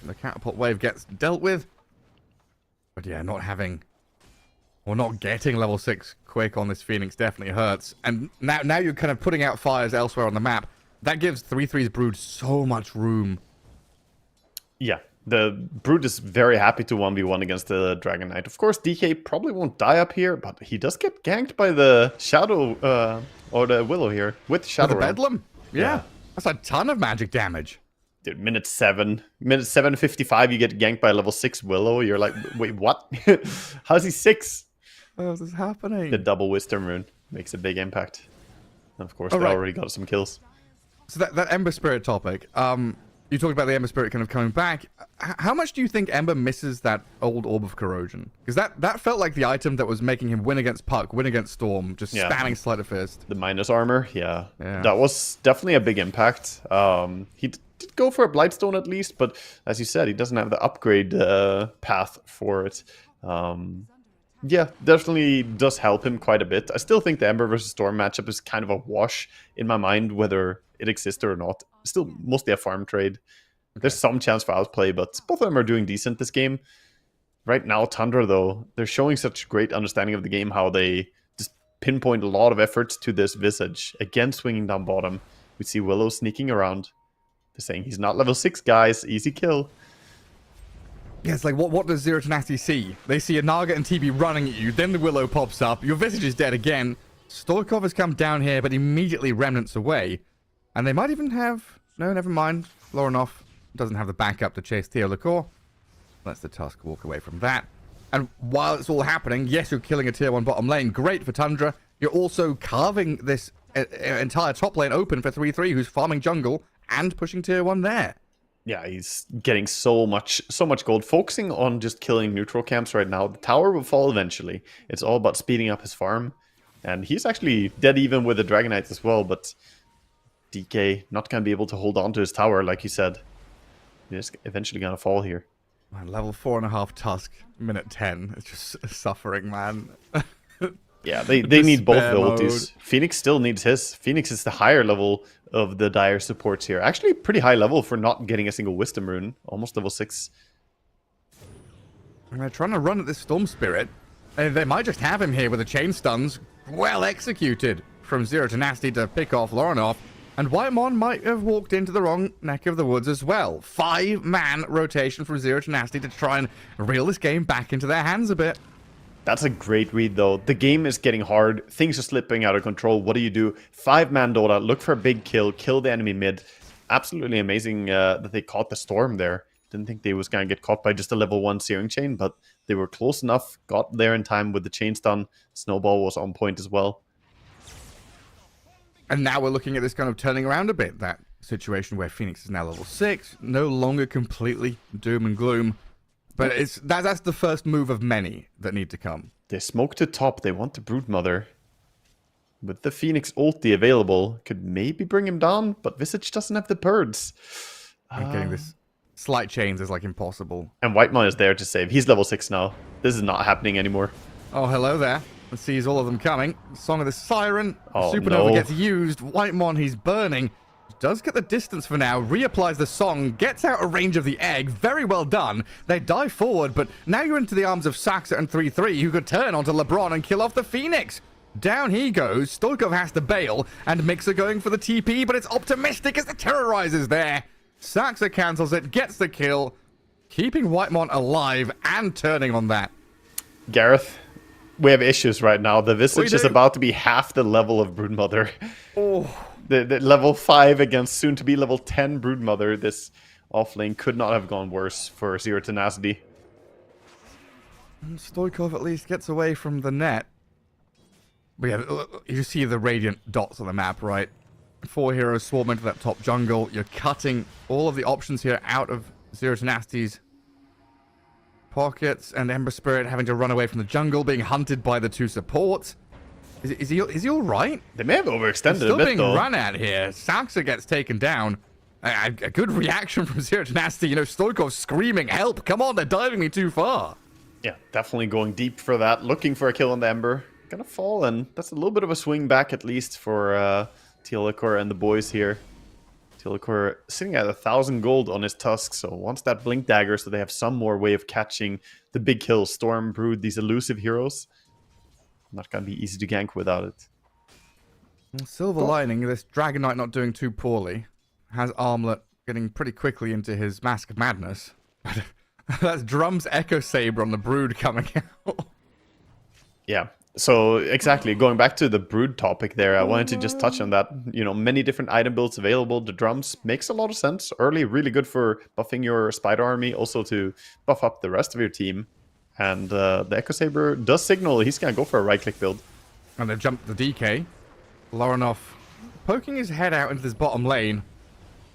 [SPEAKER 6] The catapult wave gets dealt with. But yeah, not getting level 6 quick on this Phoenix definitely hurts. And now you're kind of putting out fires elsewhere on the map. That gives 3-3's Brood so much room.
[SPEAKER 7] Yeah, the Brood is very happy to 1v1 against the Dragon Knight. Of course, DK probably won't die up here, but he does get ganked by the Shadow, or the Willow here, with Shadow.
[SPEAKER 6] The Bedlam? Yeah. That's a ton of magic damage.
[SPEAKER 7] Dude, minute 7:55, you get ganked by a level 6 Willow. You're like, wait, what? How's he 6?
[SPEAKER 6] How's this happening?
[SPEAKER 7] The double Wisdom Rune makes a big impact. And of course, they already got some kills.
[SPEAKER 6] So that Ember Spirit topic, you talked about the Ember Spirit kind of coming back. How much do you think Ember misses that old Orb of Corrosion? Because that felt like the item that was making him win against Puck, win against Storm, just spamming Sleight of Fist.
[SPEAKER 7] The minus armor, yeah. That was definitely a big impact. He did go for a Blightstone at least, but as you said, he doesn't have the upgrade path for it. Yeah, definitely does help him quite a bit. I still think the Ember versus Storm matchup is kind of a wash in my mind, whether it existed or not. Still mostly a farm trade. Okay. There's some chance for outplay, but both of them are doing decent this game. Right now, Tundra, though, they're showing such great understanding of the game, how they just pinpoint a lot of efforts to this Visage. Again, swinging down bottom. We see Willow sneaking around. They're saying he's not level 6, guys. Easy kill.
[SPEAKER 6] Yeah, it's like, what does Zero Tenacity see? They see a Naga and TB running at you, then the Willow pops up, your Visage is dead again. Stoikov has come down here, but immediately Remnants away. And they might even have... No, never mind. Loranov doesn't have the backup to chase Theolacor. Lets the Tusk walk away from that. And while it's all happening, yes, you're killing a tier 1 bottom lane. Great for Tundra. You're also carving this entire top lane open for 3-3, who's farming jungle and pushing tier 1 there.
[SPEAKER 7] Yeah, he's getting so much gold, focusing on just killing neutral camps right now. The tower will fall eventually. It's all about speeding up his farm. And he's actually dead even with the Dragon Knights as well, but DK not going to be able to hold on to his tower, like you said. He's eventually going to fall here.
[SPEAKER 6] Man, level 4.5 Tusk, minute 10. It's just suffering, man.
[SPEAKER 7] Yeah, they need both the ultis. Phoenix still needs his. Phoenix is the higher level of the dire supports here. Actually, pretty high level for not getting a single Wisdom Rune. Almost level 6.
[SPEAKER 6] And they're trying to run at this Storm Spirit. And they might just have him here with the chain stuns. Well executed from Zero Tenacity to pick off Loranov. And Whitemon might have walked into the wrong neck of the woods as well. 5-man rotation from Zero Tenacity to try and reel this game back into their hands a bit.
[SPEAKER 7] That's a great read, though. The game is getting hard. Things are slipping out of control. What do? 5-man Dota. Look for a big kill. Kill the enemy mid. Absolutely amazing that they caught the Storm there. Didn't think they was going to get caught by just a level 1 Searing Chain, but they were close enough. Got there in time with the chain stun. Snowball was on point as well.
[SPEAKER 6] And now we're looking at this kind of turning around a bit. That situation where Phoenix is now level 6. No longer completely doom and gloom. But that's the first move of many that need to come.
[SPEAKER 7] They smoke to top. They want the Broodmother. With the Phoenix ulti available, could maybe bring him down, but Visage doesn't have the birds.
[SPEAKER 6] And getting this slight chains is like impossible.
[SPEAKER 7] And Whitemon is there to save. He's level 6 now. This is not happening anymore.
[SPEAKER 6] Oh, hello there. Let's sees all of them coming. Song of the Siren.
[SPEAKER 7] Oh,
[SPEAKER 6] Supernova gets used. Whitemon, he's burning. does get the distance for now, reapplies the song, gets out of range of the egg. Very well done. They dive forward, but now you're into the arms of Saxa and 3-3, who could turn onto LeBron and kill off the Phoenix. Down he goes. Stoikov has to bail, and Mixer going for the TP, but it's optimistic as the Terrorizer's there. Saxa cancels it, gets the kill, keeping Whitemon alive and turning on that.
[SPEAKER 7] Gareth, we have issues right now. The Visage is about to be half the level of Broodmother.
[SPEAKER 6] Oh.
[SPEAKER 7] The level 5 against soon-to-be level 10 Broodmother. This offlane could not have gone worse for Zero Tenacity.
[SPEAKER 6] And Stoikov at least gets away from the net. But yeah, you see the radiant dots on the map, right? 4 heroes swarm into that top jungle. You're cutting all of the options here out of Zero Tenacity's pockets, and Ember Spirit having to run away from the jungle, being hunted by the 2 supports. Is he all right?
[SPEAKER 7] They may have overextended
[SPEAKER 6] Still
[SPEAKER 7] a bit,
[SPEAKER 6] being
[SPEAKER 7] though.
[SPEAKER 6] run at here. Saxa gets taken down. A good reaction from Zero Tenacity. You know, Stoikov screaming, help, come on, they're diving me too far.
[SPEAKER 7] Yeah, definitely going deep for that. Looking for a kill on the Ember. Gonna fall, and that's a little bit of a swing back, at least, for Teal'c and the boys here. Teal'c sitting at 1,000 gold on his tusk, so wants that Blink Dagger so they have some more way of catching the big kills. Storm, Brood, these elusive heroes. Not gonna be easy to gank without it.
[SPEAKER 6] Silver lining, this Dragon Knight not doing too poorly. Has Armlet getting pretty quickly into his Mask of Madness. That's Drum's Echo Saber on the Brood coming out.
[SPEAKER 7] Yeah, so exactly, going back to the Brood topic there, I wanted to just touch on that. You know, many different item builds available. The drums makes a lot of sense. Early, really good for buffing your Spider Army, also to buff up the rest of your team. And the Echo Saber does signal he's going to go for a right-click build.
[SPEAKER 6] And they jump the DK. Lorinov poking his head out into this bottom lane.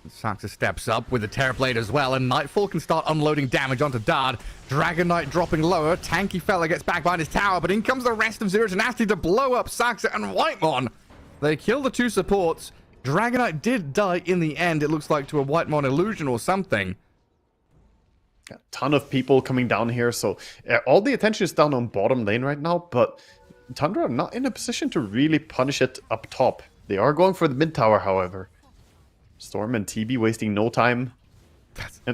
[SPEAKER 6] Saxa steps up with the Terrorblade as well, and Nightfall can start unloading damage onto Dard. Dragon Knight dropping lower. Tanky fella gets back behind his tower, but in comes the rest of Zero Tenacity to blow up Saxa and Whitemon. They kill the 2 supports. Dragon Knight did die in the end, it looks like, to a Whitemon illusion or something.
[SPEAKER 7] A ton of people coming down here, so all the attention is down on bottom lane right now, but Tundra are not in a position to really punish it up top. They are going for the mid tower, however. Storm and TB wasting no time.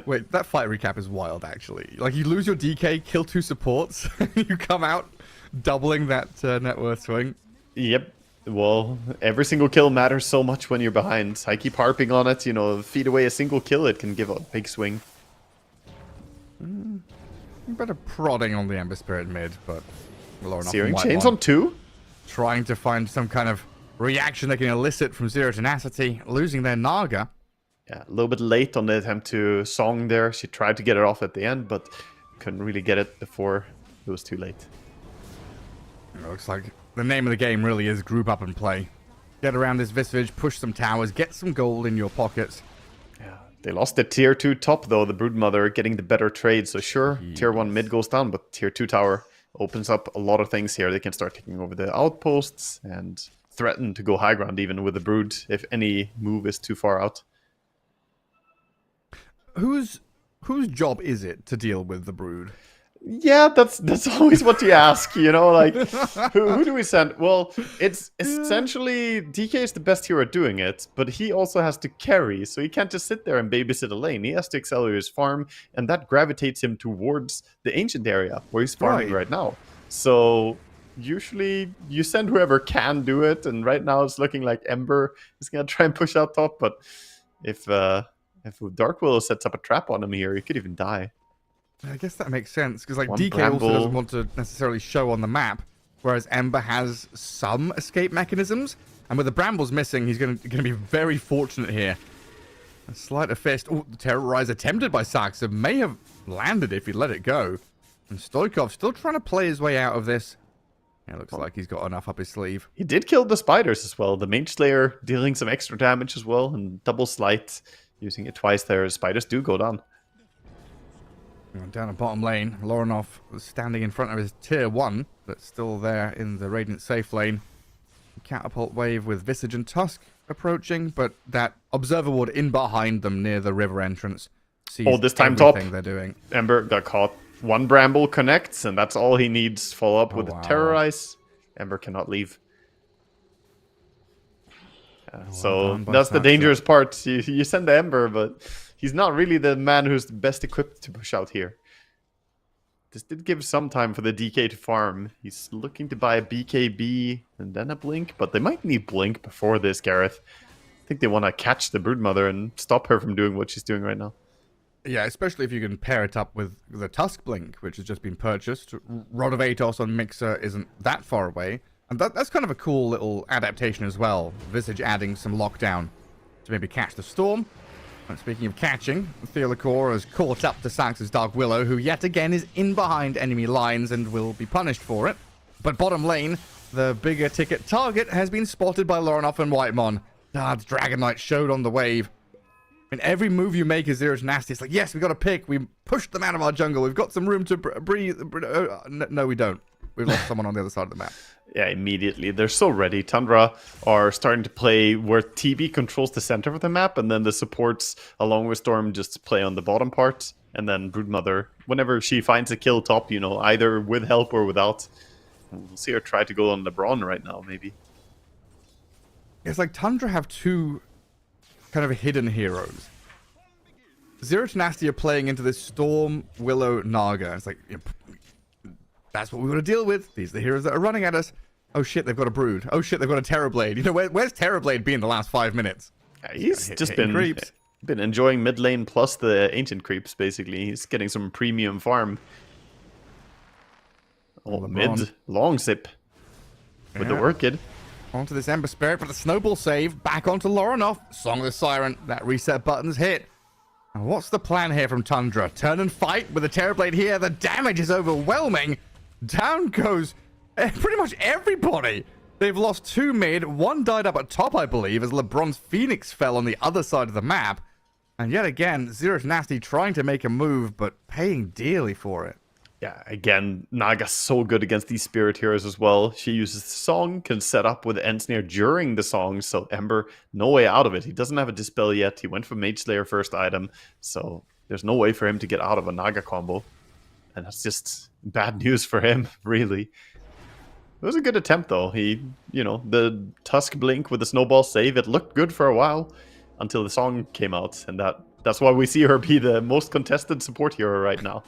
[SPEAKER 6] Wait, that fight recap is wild, actually. Like, you lose your DK, kill 2 supports, you come out doubling that net worth swing.
[SPEAKER 7] Yep. Well, every single kill matters so much when you're behind. I keep harping on it, you know, feed away a single kill, it can give a big swing.
[SPEAKER 6] Better prodding on the Ember Spirit mid, but
[SPEAKER 7] Searing Chains on 2?
[SPEAKER 6] Trying to find some kind of reaction they can elicit from Zero Tenacity, losing their Naga.
[SPEAKER 7] Yeah, a little bit late on the attempt to song there. She tried to get it off at the end, but couldn't really get it before it was too late.
[SPEAKER 6] It looks like the name of the game really is group up and play. Get around this Visage, push some towers, get some gold in your pockets.
[SPEAKER 7] Yeah, they lost the tier 2 top though, the Broodmother getting the better trade. So sure, tier 1 mid goes down, but tier 2 tower opens up a lot of things here. They can start taking over the outposts and threaten to go high ground even with the Brood if any move is too far out.
[SPEAKER 6] Whose job is it to deal with the Brood?
[SPEAKER 7] Yeah, that's always what you ask, you know, like, who do we send? Well, it's essentially, DK is the best hero at doing it, but he also has to carry, so he can't just sit there and babysit a lane. He has to accelerate his farm, and that gravitates him towards the Ancient area, where he's farming right now. So, usually, you send whoever can do it, and right now it's looking like Ember is going to try and push out top, but if Dark Willow sets up a trap on him here, he could even die.
[SPEAKER 6] I guess that makes sense, because like
[SPEAKER 7] One
[SPEAKER 6] DK
[SPEAKER 7] bramble.
[SPEAKER 6] also doesn't want to necessarily show on the map, whereas Ember has some escape mechanisms, and with the brambles missing, he's going to be very fortunate here. A sleight of fist. Oh, the Terrorizer attempted by Saxa may have landed if he let it go. And Stoikov still trying to play his way out of this. It looks like he's got enough up his sleeve.
[SPEAKER 7] He did kill the spiders as well. The Mage Slayer dealing some extra damage as well, and double sleight, using it twice there. Spiders do go down.
[SPEAKER 6] Down the bottom lane, Lorinov standing in front of his tier 1, that's still there in the Radiant safe lane. Catapult wave with Visage and Tusk approaching, but that Observer Ward in behind them near the river entrance sees
[SPEAKER 7] this time top.
[SPEAKER 6] everything they're doing.
[SPEAKER 7] Ember got caught. One Bramble connects, and that's all he needs. Follow up with the Terrorize. Ember cannot leave. So
[SPEAKER 6] done by
[SPEAKER 7] that's the
[SPEAKER 6] Saxa.
[SPEAKER 7] dangerous part. You send the Ember, but he's not really the man who's best equipped to push out here. This did give some time for the DK to farm. He's looking to buy a BKB and then a Blink, but they might need Blink before this, Gareth. I think they want to catch the Broodmother and stop her from doing what she's doing right now.
[SPEAKER 6] Yeah, especially if you can pair it up with the Tusk Blink, which has just been purchased. Rod of Atos on Mixer isn't that far away. And that's kind of a cool little adaptation as well. Visage adding some lockdown to maybe catch the Storm. And speaking of catching, Theolacor has caught up to Sax's Dark Willow, who yet again is in behind enemy lines and will be punished for it. But bottom lane, the bigger ticket target has been spotted by Lorenoff and Whitemon. The Dragon Knight showed on the wave. And every move you make is Zero to Nasty. It's like, yes, we got to pick. We pushed them out of our jungle. We've got some room to breathe. No, we don't. We've lost someone on the other side of the map.
[SPEAKER 7] Yeah, immediately. They're so ready. Tundra are starting to play where TB controls the center of the map, and then the supports, along with Storm, just play on the bottom part. And then Broodmother, whenever she finds a kill top, you know, either with help or without. We'll see her try to go on LeBron right now, maybe.
[SPEAKER 6] It's like Tundra have two kind of hidden heroes. Zero to Nasty are playing into this Storm, Willow, Naga. It's like, you know, that's what we got to deal with. These are the heroes that are running at us. Oh shit, they've got a Brood. Oh shit, they've got a Terrorblade. You know, where's Terrorblade been the last 5 minutes?
[SPEAKER 7] Yeah, he's just
[SPEAKER 6] creeps.
[SPEAKER 7] been enjoying mid lane plus the ancient creeps, basically. He's getting some premium farm. Oh,
[SPEAKER 6] LeBron.
[SPEAKER 7] mid. Long zip. With the Orchid.
[SPEAKER 6] Onto this Ember Spirit for the snowball save. Back onto Lorenoff. Song of the Siren. That reset button's hit. And what's the plan here from Tundra? Turn and fight with the Terrorblade here. The damage is overwhelming. Down goes pretty much everybody. They've lost 2 mid. 1 died up at top, I believe, as LeBron's Phoenix fell on the other side of the map. And yet again, Zero to Nasty trying to make a move, but paying dearly for it.
[SPEAKER 7] Yeah, again, Naga's so good against these spirit heroes as well. She uses the song, can set up with Ensnare during the song, so Ember, no way out of it. He doesn't have a Dispel yet. He went for Mage Slayer first item, so there's no way for him to get out of a Naga combo. And that's just bad news for him, really. It was a good attempt, though. He, you know, the Tusk Blink with the Snowball save, it looked good for a while until the song came out, and that's why we see her be the most contested support hero right now.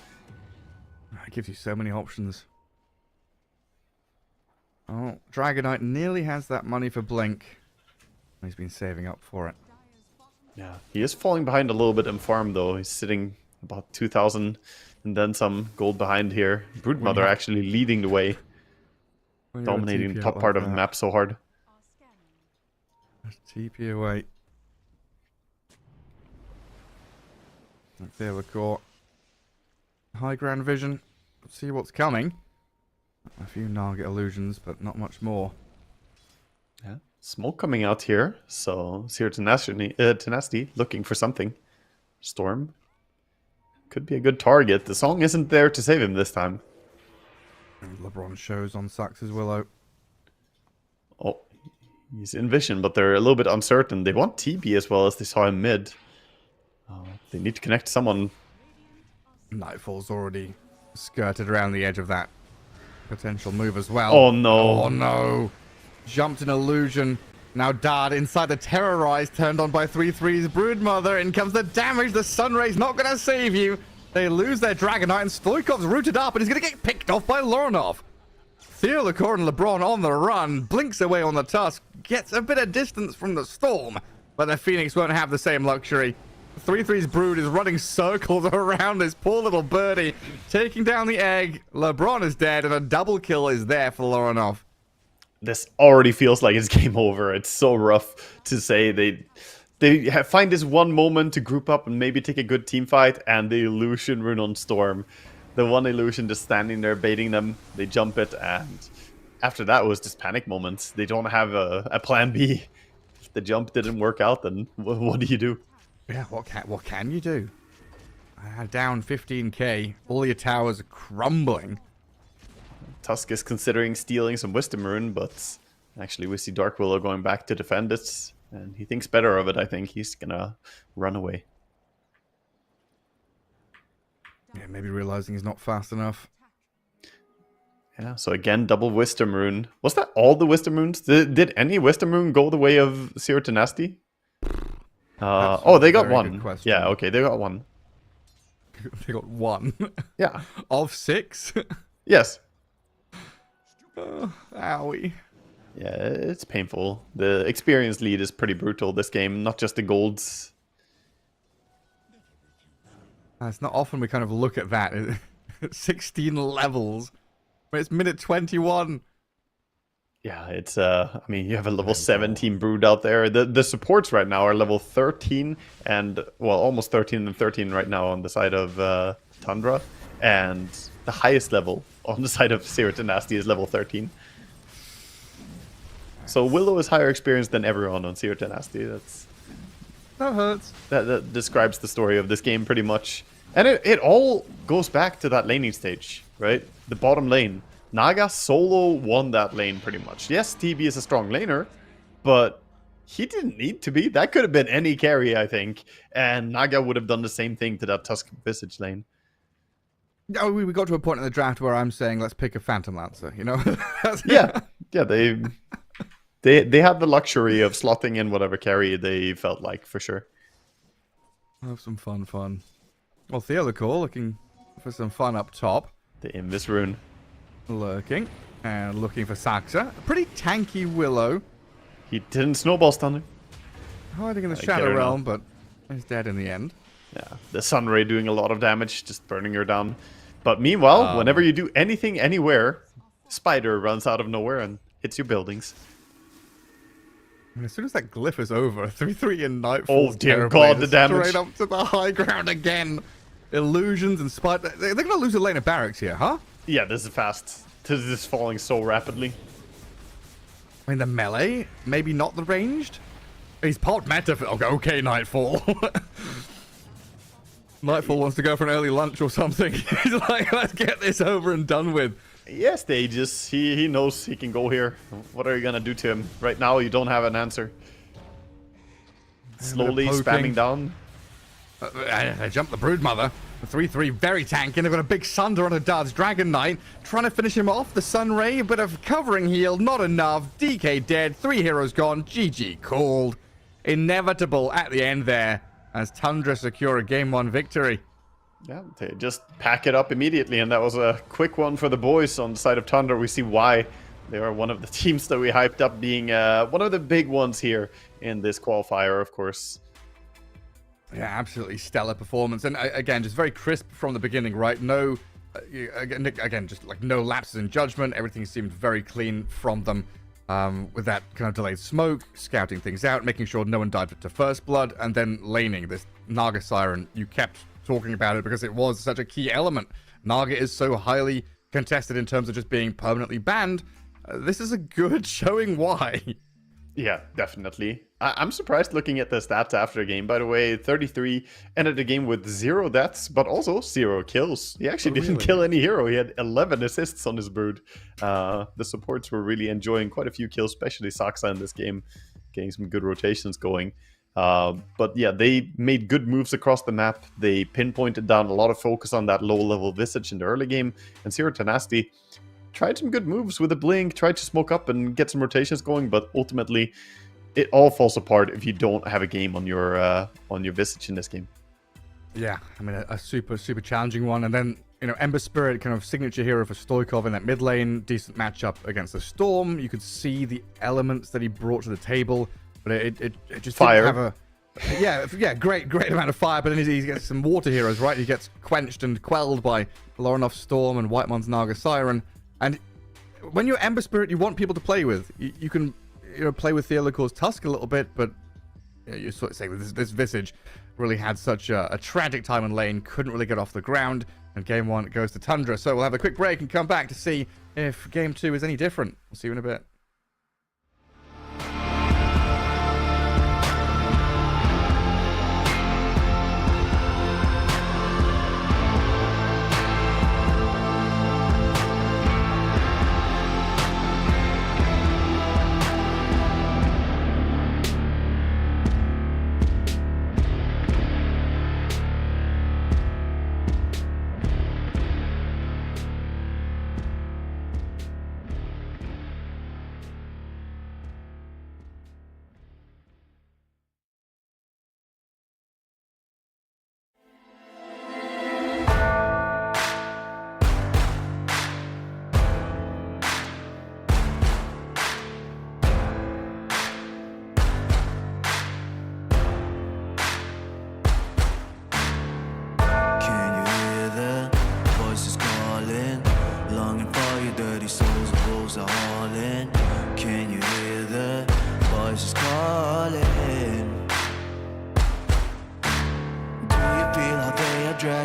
[SPEAKER 6] It gives you so many options. Oh, Dragon Knight nearly has that money for Blink. He's been saving up for it.
[SPEAKER 7] Yeah, he is falling behind a little bit in farm, though. He's sitting about 2,000 and then some gold behind here. Broodmother actually leading the way, dominating the top part of the map so hard.
[SPEAKER 6] Just TP away. There we go. High ground vision. See what's coming. A few Naga illusions, but not much more.
[SPEAKER 7] Yeah, smoke coming out here. So Zero Tenacity looking for something. Storm could be a good target. The song isn't there to save him this time.
[SPEAKER 6] And LeBron shows on Sax's Willow.
[SPEAKER 7] Oh, he's in vision, but they're a little bit uncertain. They want TB as well as they saw him mid. They need to connect to someone.
[SPEAKER 6] Nightfall's already skirted around the edge of that potential move as well.
[SPEAKER 7] Oh no.
[SPEAKER 6] Oh no. Jumped an illusion. Now Dard inside the Terrorize, turned on by 3-3's Broodmother. In comes the damage. The Sunray's not going to save you. They lose their Dragon Knight, and Stoikov's rooted up, and he's going to get picked off by Lorenoff. Theolacor and LeBron on the run. Blinks away on the Tusk. Gets a bit of distance from the Storm, but the Phoenix won't have the same luxury. 3-3's Brood is running circles around this poor little birdie, taking down the egg. LeBron is dead, and a double kill is there for Lorenoff.
[SPEAKER 7] This already feels like it's game over. It's so rough to say. They find this one moment to group up and maybe take a good team fight, and the illusion rune on Storm. The one illusion just standing there baiting them. They jump it, and after that was just panic moments. They don't have a plan B. If the jump didn't work out, then what do you do?
[SPEAKER 6] Yeah, what can you do? Down 15k. All your towers are crumbling.
[SPEAKER 7] Tusk is considering stealing some Wisdom Rune, but actually we see Dark Willow going back to defend it, and he thinks better of it. I think he's gonna run away.
[SPEAKER 6] Yeah, maybe realizing he's not fast enough.
[SPEAKER 7] Yeah, so again, double Wisdom Rune. Was that all the Wisdom Runes? Did any Wisdom Rune go the way of Zero Tenacity? They got
[SPEAKER 6] very
[SPEAKER 7] one.
[SPEAKER 6] good question.
[SPEAKER 7] Yeah, okay, they got one.
[SPEAKER 6] They got 1.
[SPEAKER 7] Yeah.
[SPEAKER 6] Of 6?
[SPEAKER 7] Yes.
[SPEAKER 6] Owie.
[SPEAKER 7] Yeah, it's painful. The experience lead is pretty brutal this game, not just the golds.
[SPEAKER 6] It's not often we kind of look at that. 16 levels. But it's minute 21.
[SPEAKER 7] Yeah, it's I mean, you have a level 17 brood out there. The supports right now are level 13 and well, almost 13 and 13 right now on the side of Tundra, and the highest level on the side of Zero Tenacity is level 13. So Willow is higher experienced than everyone on Zero Tenacity.
[SPEAKER 6] That hurts.
[SPEAKER 7] That describes the story of this game pretty much. And it all goes back to that laning stage, right? The bottom lane. Naga solo won that lane pretty much. Yes, TB is a strong laner, but he didn't need to be. That could have been any carry, I think. And Naga would have done the same thing to that Tusk Visage lane.
[SPEAKER 6] Oh, we got to a point in the draft where I'm saying, let's pick a Phantom Lancer, you know?
[SPEAKER 7] Yeah, they had the luxury of slotting in whatever carry they felt like, for sure.
[SPEAKER 6] Have some fun. Well, Theolical looking for some fun up top.
[SPEAKER 7] The Invis rune.
[SPEAKER 6] Lurking and looking for Saxa. A pretty tanky Willow.
[SPEAKER 7] He didn't snowball stun her.
[SPEAKER 6] Hiding in the
[SPEAKER 7] I
[SPEAKER 6] Shadow
[SPEAKER 7] get her
[SPEAKER 6] Realm, but he's dead in the end.
[SPEAKER 7] Yeah, the Sunray doing a lot of damage, just burning her down. But meanwhile, whenever you do anything anywhere, Spider runs out of nowhere and hits your buildings.
[SPEAKER 6] And as soon as that glyph is over, 3-3 in Nightfall.
[SPEAKER 7] Oh dear God, the damage.
[SPEAKER 6] Straight up to the high ground again. Illusions and Spider. They're going to lose a lane of barracks here, huh?
[SPEAKER 7] Yeah, this is fast. This is falling so rapidly.
[SPEAKER 6] I mean, the melee, maybe not the ranged. He's popped meta. Okay, Nightfall. Nightfall wants to go for an early lunch or something. He's like, let's get this over and done with.
[SPEAKER 7] Yeah, Stages. He knows he can go here. What are you gonna do to him? Right now, you don't have an answer. Slowly spamming down.
[SPEAKER 6] They jump the Broodmother. The 3-3 very tanky. They've got a big Sunder on a Dart's Dragon Knight. Trying to finish him off. The Sunray, a bit of covering heal. Not enough. DK dead. 3 heroes gone. GG called. Inevitable at the end there as Tundra secure a Game 1 victory.
[SPEAKER 7] Yeah, they just pack it up immediately, and that was a quick one for the boys on the side of Tundra. We see why they are one of the teams that we hyped up being one of the big ones here in this qualifier, of course.
[SPEAKER 6] Yeah, absolutely stellar performance. And again, just very crisp from the beginning, right? No, again, just like no lapses in judgment. Everything seemed very clean from them. With that kind of delayed smoke, scouting things out, making sure no one died to first blood, and then laning this Naga Siren. You kept talking about it because it was such a key element. Naga is so highly contested in terms of just being permanently banned. This is a good showing why.
[SPEAKER 7] Yeah, definitely. I'm surprised looking at the stats after the game. By the way, 33 ended the game with 0 deaths, but also 0 kills. He actually didn't kill any hero. He had 11 assists on his brood. The supports were really enjoying quite a few kills, especially Saxa in this game, getting some good rotations going. But yeah, they made good moves across the map. They pinpointed down a lot of focus on that low-level Visage in the early game. And Zero Tenacity tried some good moves with a blink, tried to smoke up and get some rotations going, but ultimately it all falls apart if you don't have a game on your Visage in this game.
[SPEAKER 6] Yeah, I mean, a super challenging one. And then, you know, Ember Spirit, kind of signature hero for Stoikov in that mid lane, decent matchup against the Storm. You could see the elements that he brought to the table, but it just
[SPEAKER 7] fire.
[SPEAKER 6] Didn't have a... Yeah, great amount of fire, but then he gets some water heroes, right? He gets quenched and quelled by Loronoff's Storm and Whitemon's Naga Siren. And when you're Ember Spirit, you want people to play with. You can, you know, play with Theolical's Tusk a little bit, but you know, you sort of say with this Visage really had such a tragic time in lane, couldn't really get off the ground, and Game 1 goes to Tundra. So we'll have a quick break and come back to see if Game 2 is any different. We'll see you in a bit.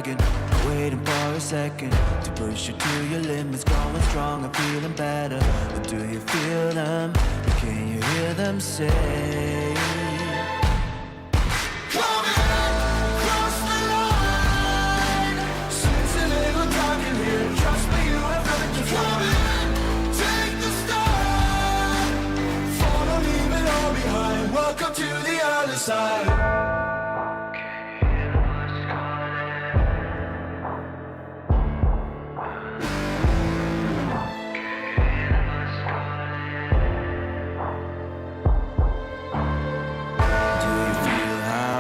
[SPEAKER 3] dragon, waiting for a second to push you to your limits, going strong and feeling better. But do you feel them? Can you hear them say?
[SPEAKER 2] Welcome to the other side.
[SPEAKER 3] Do you feel how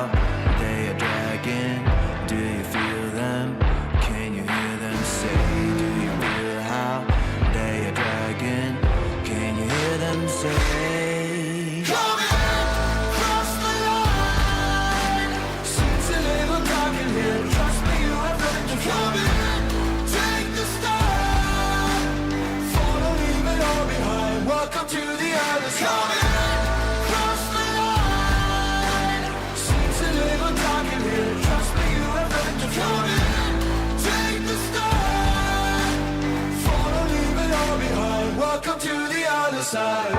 [SPEAKER 3] they are dragging? Do you feel them? Can you hear them say? Do you feel how they are dragging? Can you hear them say?
[SPEAKER 2] Welcome to the other side. Cross the line. Seems a little dark in here. Trust me, you have nothing to fear. Take the start. Follow, leave it all behind. Welcome to the other side.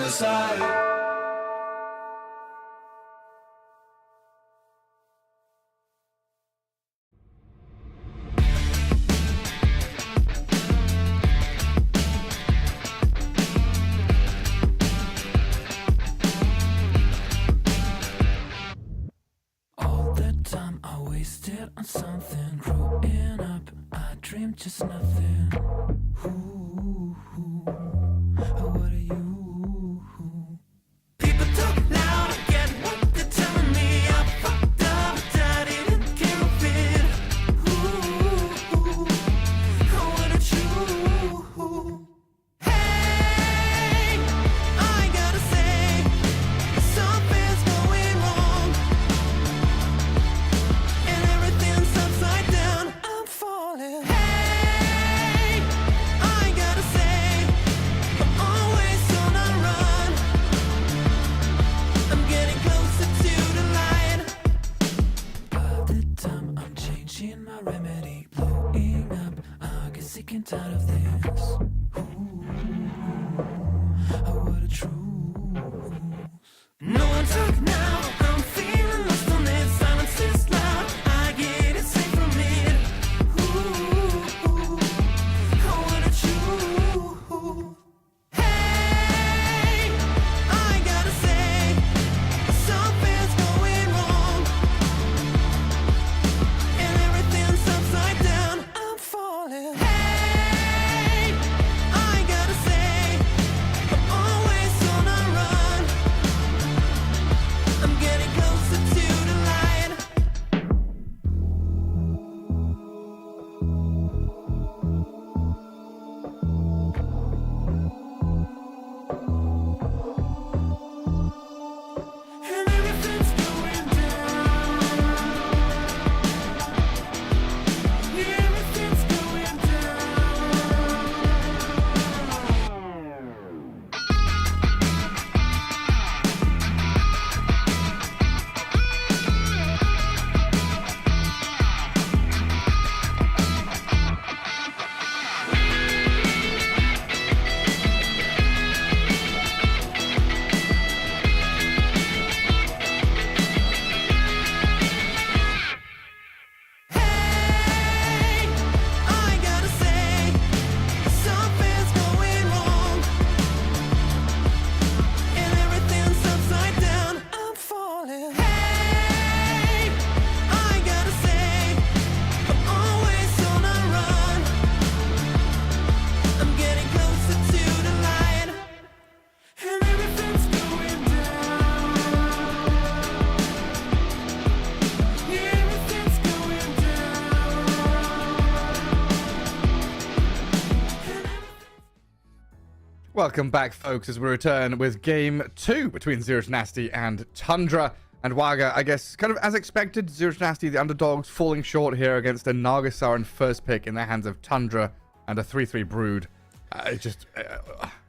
[SPEAKER 2] Side.
[SPEAKER 1] All the time I wasted on something. Growing up, I dreamed just nothing. Ooh, what are you? People talk loud, I get what they're telling me. I fucked up, I didn't care of it. Ooh, what a true. Hey, I gotta say, something's going wrong, and everything's upside down. I'm falling. Hey, I gotta say, I'm always on a run. I'm getting closer to the light. By the time I'm changing my remedy, blowing up, I get sick and tired of this. Ooh, what a truth. No one talk now, I'm feeling lost on it. Silence is loud, I get it safe from it. Ooh, what a truth. Hey, I gotta say, something's going wrong, and everything's upside down. I'm falling. Hey,
[SPEAKER 6] Welcome back, folks, as we return with Game 2 between Zero to Nasty and Tundra. And Waga, I guess, kind of as expected, Zero to Nasty, the underdogs, falling short here against a Nagasaran first pick in the hands of Tundra and a 3-3 Brood. It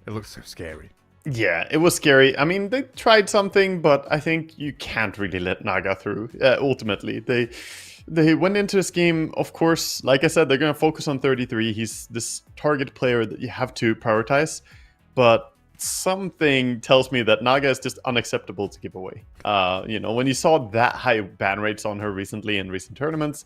[SPEAKER 6] looks so scary.
[SPEAKER 7] Yeah, it was scary. I mean, they tried something, but I think you can't really let Naga through, ultimately. They went into this game, of course, like I said, they're going to focus on 33. He's this target player that you have to prioritize. But something tells me that Naga is just unacceptable to give away. When you saw that high ban rates on her recently in recent tournaments,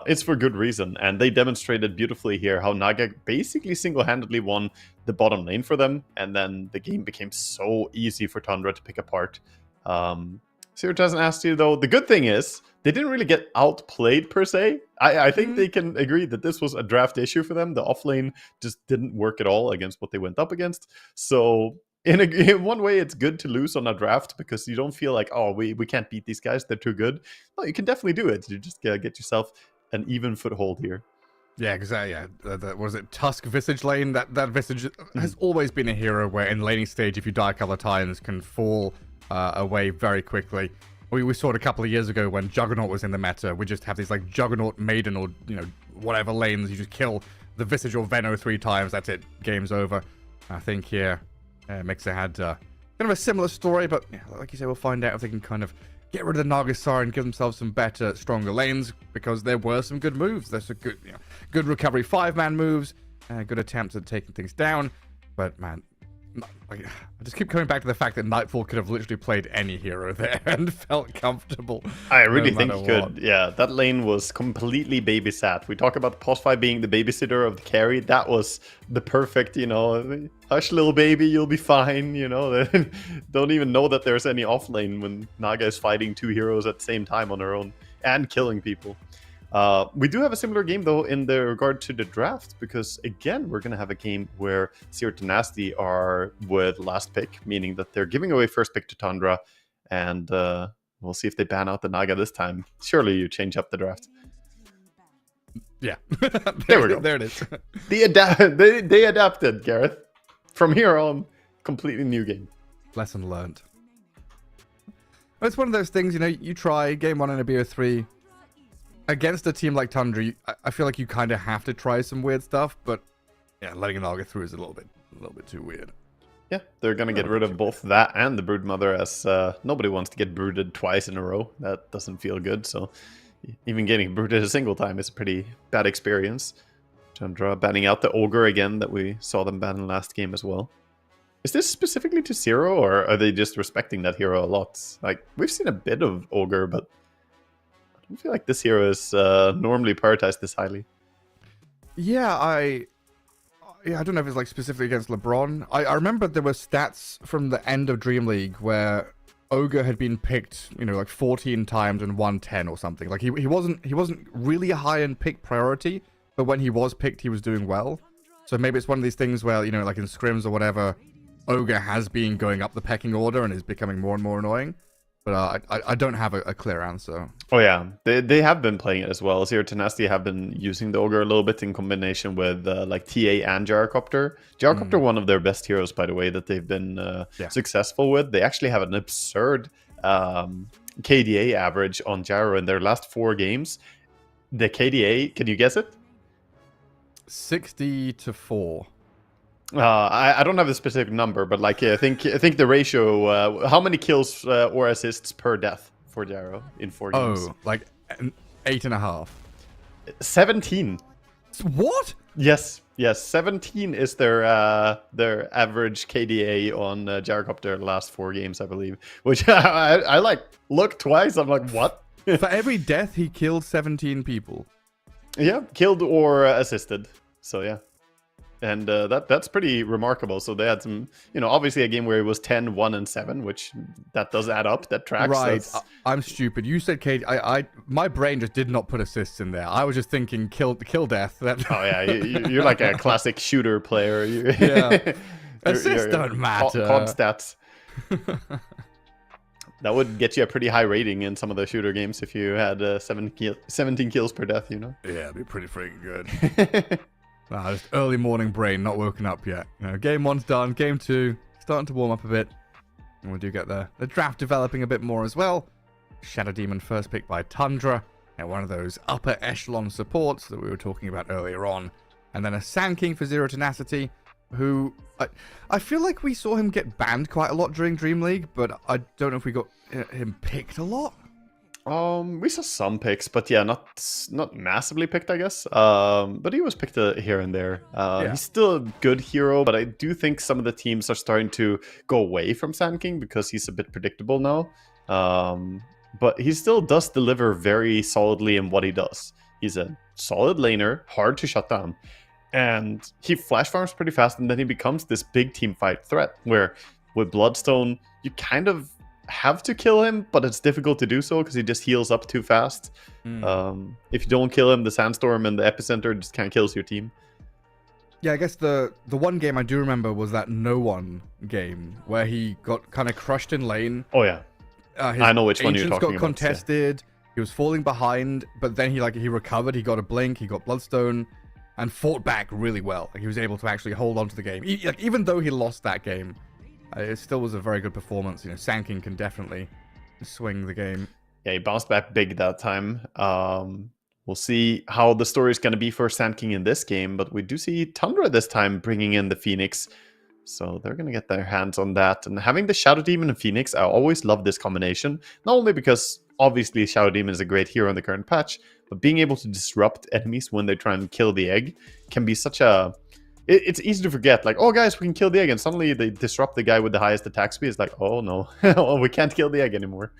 [SPEAKER 7] it's for good reason. And they demonstrated beautifully here how Naga basically single-handedly won the bottom lane for them. And then the game became so easy for Tundra to pick apart. Zero doesn't ask you, though. The good thing is, they didn't really get outplayed, per se. I think they can agree that this was a draft issue for them. The offlane just didn't work at all against what they went up against. So, in one way, it's good to lose on a draft because you don't feel like, oh, we can't beat these guys. They're too good. No, you can definitely do it. You just get yourself an even foothold here.
[SPEAKER 6] Yeah, because, what was it, Tusk Visage lane? That Visage has always been a hero where in laning stage, if you die a couple of times, can fall away very quickly. We saw it a couple of years ago when Juggernaut was in the meta. We just have these like Juggernaut, Maiden, or whatever lanes. You just kill the Visage or Veno 3 times. That's it. Game's over. I think here Mixer had kind of a similar story, but like you say, we'll find out if they can kind of get rid of the Nagasar and give themselves some better, stronger lanes because there were some good moves. There's a good recovery 5-man moves, good attempts at taking things down, but man. I just keep coming back to the fact that Nightfall could have literally played any hero there and felt comfortable.
[SPEAKER 7] I really think he could. Yeah, that lane was completely babysat. We talk about the post fight being the babysitter of the carry. That was the perfect, hush little baby, you'll be fine. Don't even know that there's any off lane when Naga is fighting 2 heroes at the same time on her own and killing people. We do have a similar game, though, in the regard to the draft, because, again, we're going to have a game where Zero to Nasty are with last pick, meaning that they're giving away first pick to Tundra, and we'll see if they ban out the Naga this time. Surely you change up the draft.
[SPEAKER 6] Yeah.
[SPEAKER 7] There we go.
[SPEAKER 6] There it is.
[SPEAKER 7] They adapted, Gareth. From here on, completely new game.
[SPEAKER 6] Lesson learned. It's one of those things, you try game 1 in a BO3. Against a team like Tundra, I feel like you kind of have to try some weird stuff, but yeah, letting an Naga through is a little bit too weird.
[SPEAKER 7] Yeah, they're going to get rid of both that and the Brood Mother, as nobody wants to get brooded twice in a row. That doesn't feel good, so even getting brooded a single time is a pretty bad experience. Tundra banning out the Ogre again, that we saw them ban in last game as well. Is this specifically to Zero, or are they just respecting that hero a lot? Like, we've seen a bit of Ogre, but I feel like this hero is normally prioritized this highly.
[SPEAKER 6] Yeah, I don't know if it's like specifically against LeBron. I remember there were stats from the end of Dream League where Ogre had been picked, like 14 times and won 10 or something. Like he wasn't really a high end pick priority, but when he was picked, he was doing well. So maybe it's one of these things where like in scrims or whatever, Ogre has been going up the pecking order and is becoming more and more annoying. But I don't have a clear answer.
[SPEAKER 7] Oh yeah, they have been playing it as well. Zero to Nasty have been using the Ogre a little bit in combination with like TA and Gyrocopter. Gyrocopter, one of their best heroes, by the way, that they've been successful with. They actually have an absurd KDA average on Gyro in their last 4 games. The KDA, can you guess it?
[SPEAKER 6] 60-4.
[SPEAKER 7] I don't have a specific number, but like I think the ratio. How many kills or assists per death for Gyro in 4 games?
[SPEAKER 6] Oh, like 8.5.
[SPEAKER 7] 17.
[SPEAKER 6] What?
[SPEAKER 7] Yes. 17 is their average KDA on Gyrocopter the last 4 games, I believe. Which I like looked twice. I'm like, what?
[SPEAKER 6] For every death, he killed 17 people.
[SPEAKER 7] Yeah, killed or assisted. So yeah. And that's pretty remarkable. So they had some, obviously a game where it was 10, 1, and 7, which that does add up. That tracks.
[SPEAKER 6] Right. I'm stupid. You said KD. My brain just did not put assists in there. I was just thinking kill death.
[SPEAKER 7] Oh yeah, you're like a classic shooter player.
[SPEAKER 6] Yeah. Assists don't matter.
[SPEAKER 7] COD stats. That would get you a pretty high rating in some of the shooter games if you had 17 kills per death.
[SPEAKER 6] Yeah, it'd be pretty freaking good. Just early morning brain, not woken up yet. Game 1's done. Game 2, starting to warm up a bit. And we do get the draft developing a bit more as well. Shadow Demon first pick by Tundra. And one of those upper echelon supports that we were talking about earlier on. And then a Sand King for Zero Tenacity, who... I feel like we saw him get banned quite a lot during Dream League, but I don't know if we got him picked a lot.
[SPEAKER 7] We saw some picks, but yeah, not massively picked, I guess. But he was picked here and there. He's still a good hero, but I do think some of the teams are starting to go away from Sand King because he's a bit predictable now. But he still does deliver very solidly in what he does. He's a solid laner, hard to shut down. And he flash farms pretty fast, and then he becomes this big team fight threat, where with Bloodstone, you kind of have to kill him, but it's difficult to do so because he just heals up too fast. If you don't kill him, the Sandstorm and the Epicenter just kind of kills your team.
[SPEAKER 6] Yeah, I guess the one game I do remember was that No One game, where he got kind of crushed in lane.
[SPEAKER 7] Oh, yeah. I know which one you're talking
[SPEAKER 6] got contested. Yeah. He was falling behind, but then he recovered. He got a blink. He got Bloodstone, and fought back really well. He was able to actually hold on to the game. Even though he lost that game, it still was a very good performance. Sand King can definitely swing the game.
[SPEAKER 7] Yeah, he bounced back big that time. We'll see how the story is going to be for Sand King in this game, but we do see Tundra this time bringing in the Phoenix. So they're going to get their hands on that. And having the Shadow Demon and Phoenix, I always love this combination. Not only because, obviously, Shadow Demon is a great hero in the current patch, but being able to disrupt enemies when they try and kill the egg can be such a... It's easy to forget, like, oh, guys, we can kill the egg, and suddenly they disrupt the guy with the highest attack speed. It's like, oh, no. Oh, we can't kill the egg anymore.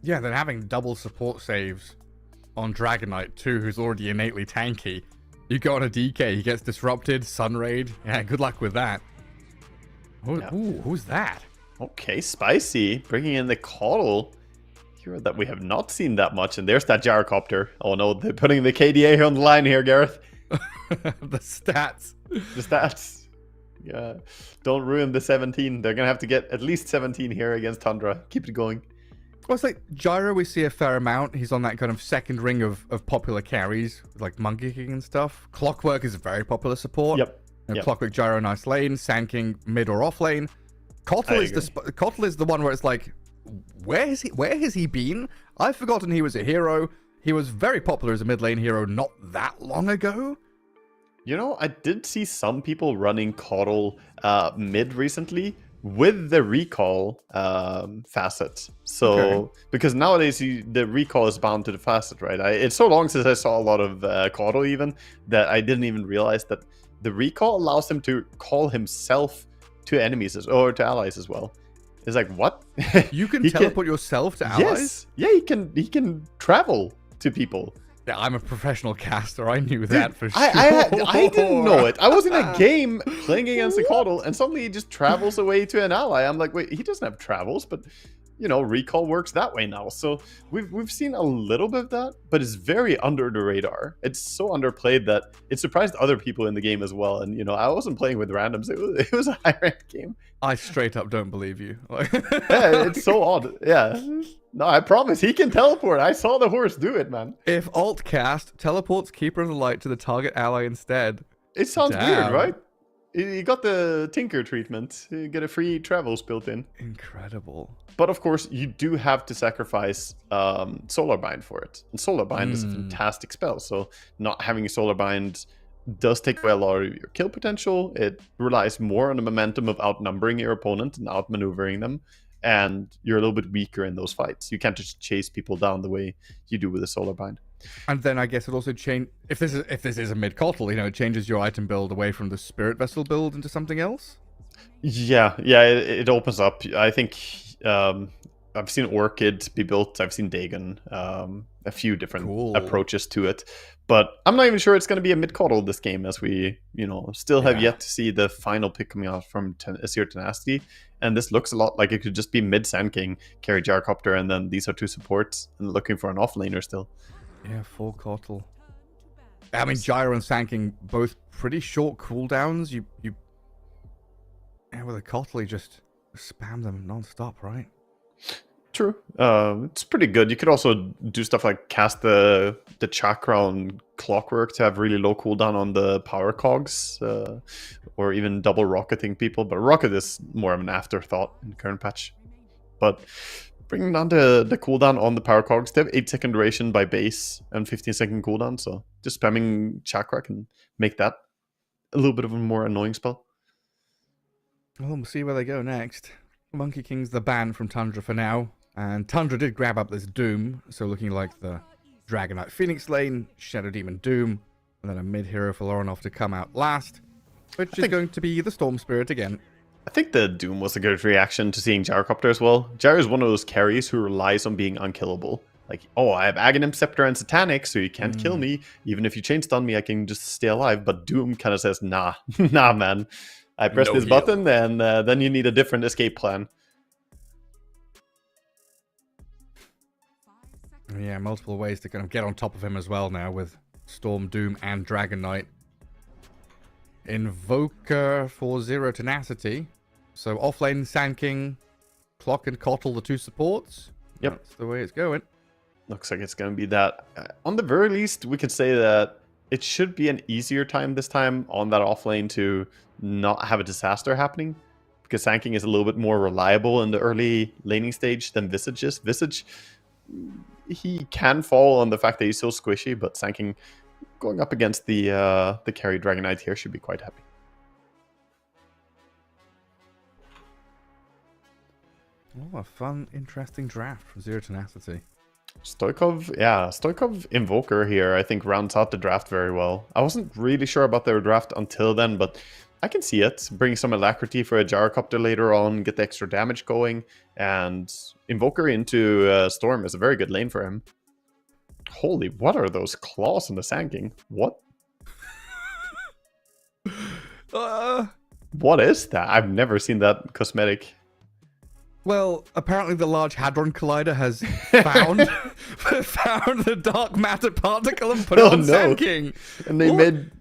[SPEAKER 6] Yeah, then having double support saves on Dragon Knight, too, who's already innately tanky. You go on a DK, he gets disrupted, Sun Raid. Yeah, good luck with that. Ooh, who's that?
[SPEAKER 7] Okay, spicy. Bringing in the Coddle. Hero that we have not seen that much. And there's that Gyrocopter. Oh no, they're putting the KDA on the line here, Gareth.
[SPEAKER 6] The stats.
[SPEAKER 7] The stats. Yeah. Don't ruin the 17. They're going to have to get at least 17 here against Tundra. Keep it going.
[SPEAKER 6] Well, it's like Gyro, we see a fair amount. He's on that kind of second ring of popular carries, like Monkey King and stuff. Clockwork is a very popular support.
[SPEAKER 7] Yep.
[SPEAKER 6] Clockwork, Gyro, nice lane. Sand King, mid or off lane. Kotl is the one where it's like, where has he been? I've forgotten he was a hero. He was very popular as a mid lane hero not that long ago.
[SPEAKER 7] I did see some people running Coddle mid recently with the recall facet. So, because nowadays the recall is bound to the facet, right? It's so long since I saw a lot of Coddle even, that I didn't even realize that the recall allows him to call himself to enemies or to allies as well. It's like, what?
[SPEAKER 6] You can teleport yourself to allies?
[SPEAKER 7] Yes. Yeah, he can travel to people.
[SPEAKER 6] Yeah, I'm a professional caster. I knew that for sure.
[SPEAKER 7] I didn't know it. I was in a game playing against a Coddle, and suddenly he just travels away to an ally. I'm like, wait, he doesn't have travels, but recall works that way now. So we've seen a little bit of that, but it's very under the radar. It's so underplayed that it surprised other people in the game as well. And I wasn't playing with randoms. It was a high ranked game.
[SPEAKER 6] I straight up don't believe you.
[SPEAKER 7] Yeah, it's so odd. Yeah. No, I promise he can teleport. I saw the horse do it, man.
[SPEAKER 6] If alt cast teleports Keeper of the Light to the target ally instead.
[SPEAKER 7] It sounds weird, right? You got the Tinker treatment. You get a free travels built in.
[SPEAKER 6] Incredible.
[SPEAKER 7] But of course, you do have to sacrifice Solar Bind for it. And Solar Bind is a fantastic spell. So not having a Solar Bind does take away a lot of your kill potential. It relies more on the momentum of outnumbering your opponent and outmaneuvering them. And you're a little bit weaker in those fights. You can't just chase people down the way you do with a Solar Bind.
[SPEAKER 6] And then I guess it also change if this is a mid Kotl, it changes your item build away from the Spirit Vessel build into something else.
[SPEAKER 7] Yeah, it opens up. I think I've seen Orchid be built. I've seen Dagon. A few different approaches to it, but I'm not even sure it's going to be a mid Kotl this game, as we still have yet to see the final pick coming out from Zero Tenacity. And this looks a lot like it could just be mid Sand King, carry Gyrocopter, and then these are two supports and looking for an offlaner still.
[SPEAKER 6] Yeah, full Kotl. I mean, Gyro and Sand King both pretty short cooldowns. You with a Kotl, you just spam them non-stop, right?
[SPEAKER 7] True. It's pretty good. You could also do stuff like cast the chakra on clockwork to have really low cooldown on the power cogs, or even double rocketing people. But rocket is more of an afterthought in the current patch. But bringing down the cooldown on the power cogs, they have 8-second duration by base and 15-second cooldown. So just spamming chakra can make that a little bit of a more annoying spell.
[SPEAKER 6] Well, we'll see where they go next. Monkey King's the ban from Tundra for now. And Tundra did grab up this Doom, so looking like the Dragon Knight Phoenix lane, Shadow Demon Doom, and then a mid-hero for Loranov to come out last, which is going to be the Storm Spirit again.
[SPEAKER 7] I think the Doom was a good reaction to seeing Gyrocopter as well. Gyro is one of those carries who relies on being unkillable. Like, oh, I have Aghanim Scepter and Satanic, so you can't kill me. Even if you chain stun me, I can just stay alive. But Doom kind of says, nah, nah, man. I press this button, and then you need a different escape plan.
[SPEAKER 6] Yeah, multiple ways to kind of get on top of him as well now with Storm, Doom, and Dragon Knight. Invoker for 0 tenacity. So offlane, Sand King, Clock, and Kotl, the 2 supports.
[SPEAKER 7] Yep.
[SPEAKER 6] That's the way it's going.
[SPEAKER 7] Looks like it's going to be that. On the very least, we could say that it should be an easier time this time on that offlane to not have a disaster happening. Because Sand King is a little bit more reliable in the early laning stage than Visage is. Visage, he can fall on the fact that he's so squishy, but Sand King going up against the carry Dragon Knight here should be quite happy.
[SPEAKER 6] Oh, a fun, interesting draft from 0 tenacity.
[SPEAKER 7] Stoikov Invoker here I think rounds out the draft very well. I wasn't really sure about their draft until then, but I can see it. Bring some alacrity for a Gyrocopter later on, get the extra damage going, and Invoker into Storm is a very good lane for him. Holy, what are those claws on the Sand King? What? What is that? I've never seen that cosmetic.
[SPEAKER 6] Well, apparently the Large Hadron Collider has found found the dark matter particle and put it on Sand King.
[SPEAKER 7] And they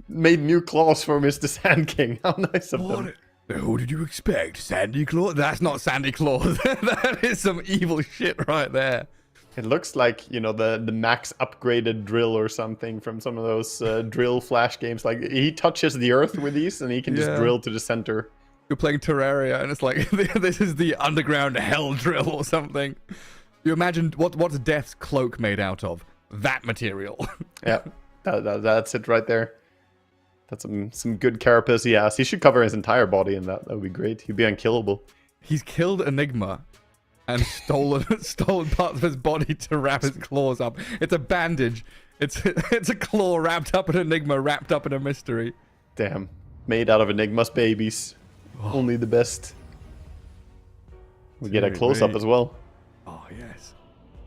[SPEAKER 7] made new claws for Mr. Sand King. How nice of them.
[SPEAKER 6] Who did you expect? Sandy Claw? That's not Sandy Claw. That is some evil shit right there.
[SPEAKER 7] It looks like, you know, the max upgraded drill or something from some of those drill flash games. Like, he touches the earth with these and he can just drill to the center.
[SPEAKER 6] You're playing Terraria and it's like, this is the underground hell drill or something. You imagine what's Death's cloak made out of? That material.
[SPEAKER 7] Yeah, that's it right there. That's some good carapace he has. He should cover his entire body in that. That would be great. He'd be unkillable.
[SPEAKER 6] He's killed Enigma and stolen parts of his body to wrap his claws up. It's a bandage. It's a claw wrapped up in Enigma, wrapped up in a mystery.
[SPEAKER 7] Damn. Made out of Enigma's babies. Only the best. We get a close-up as well.
[SPEAKER 6] Oh, yes.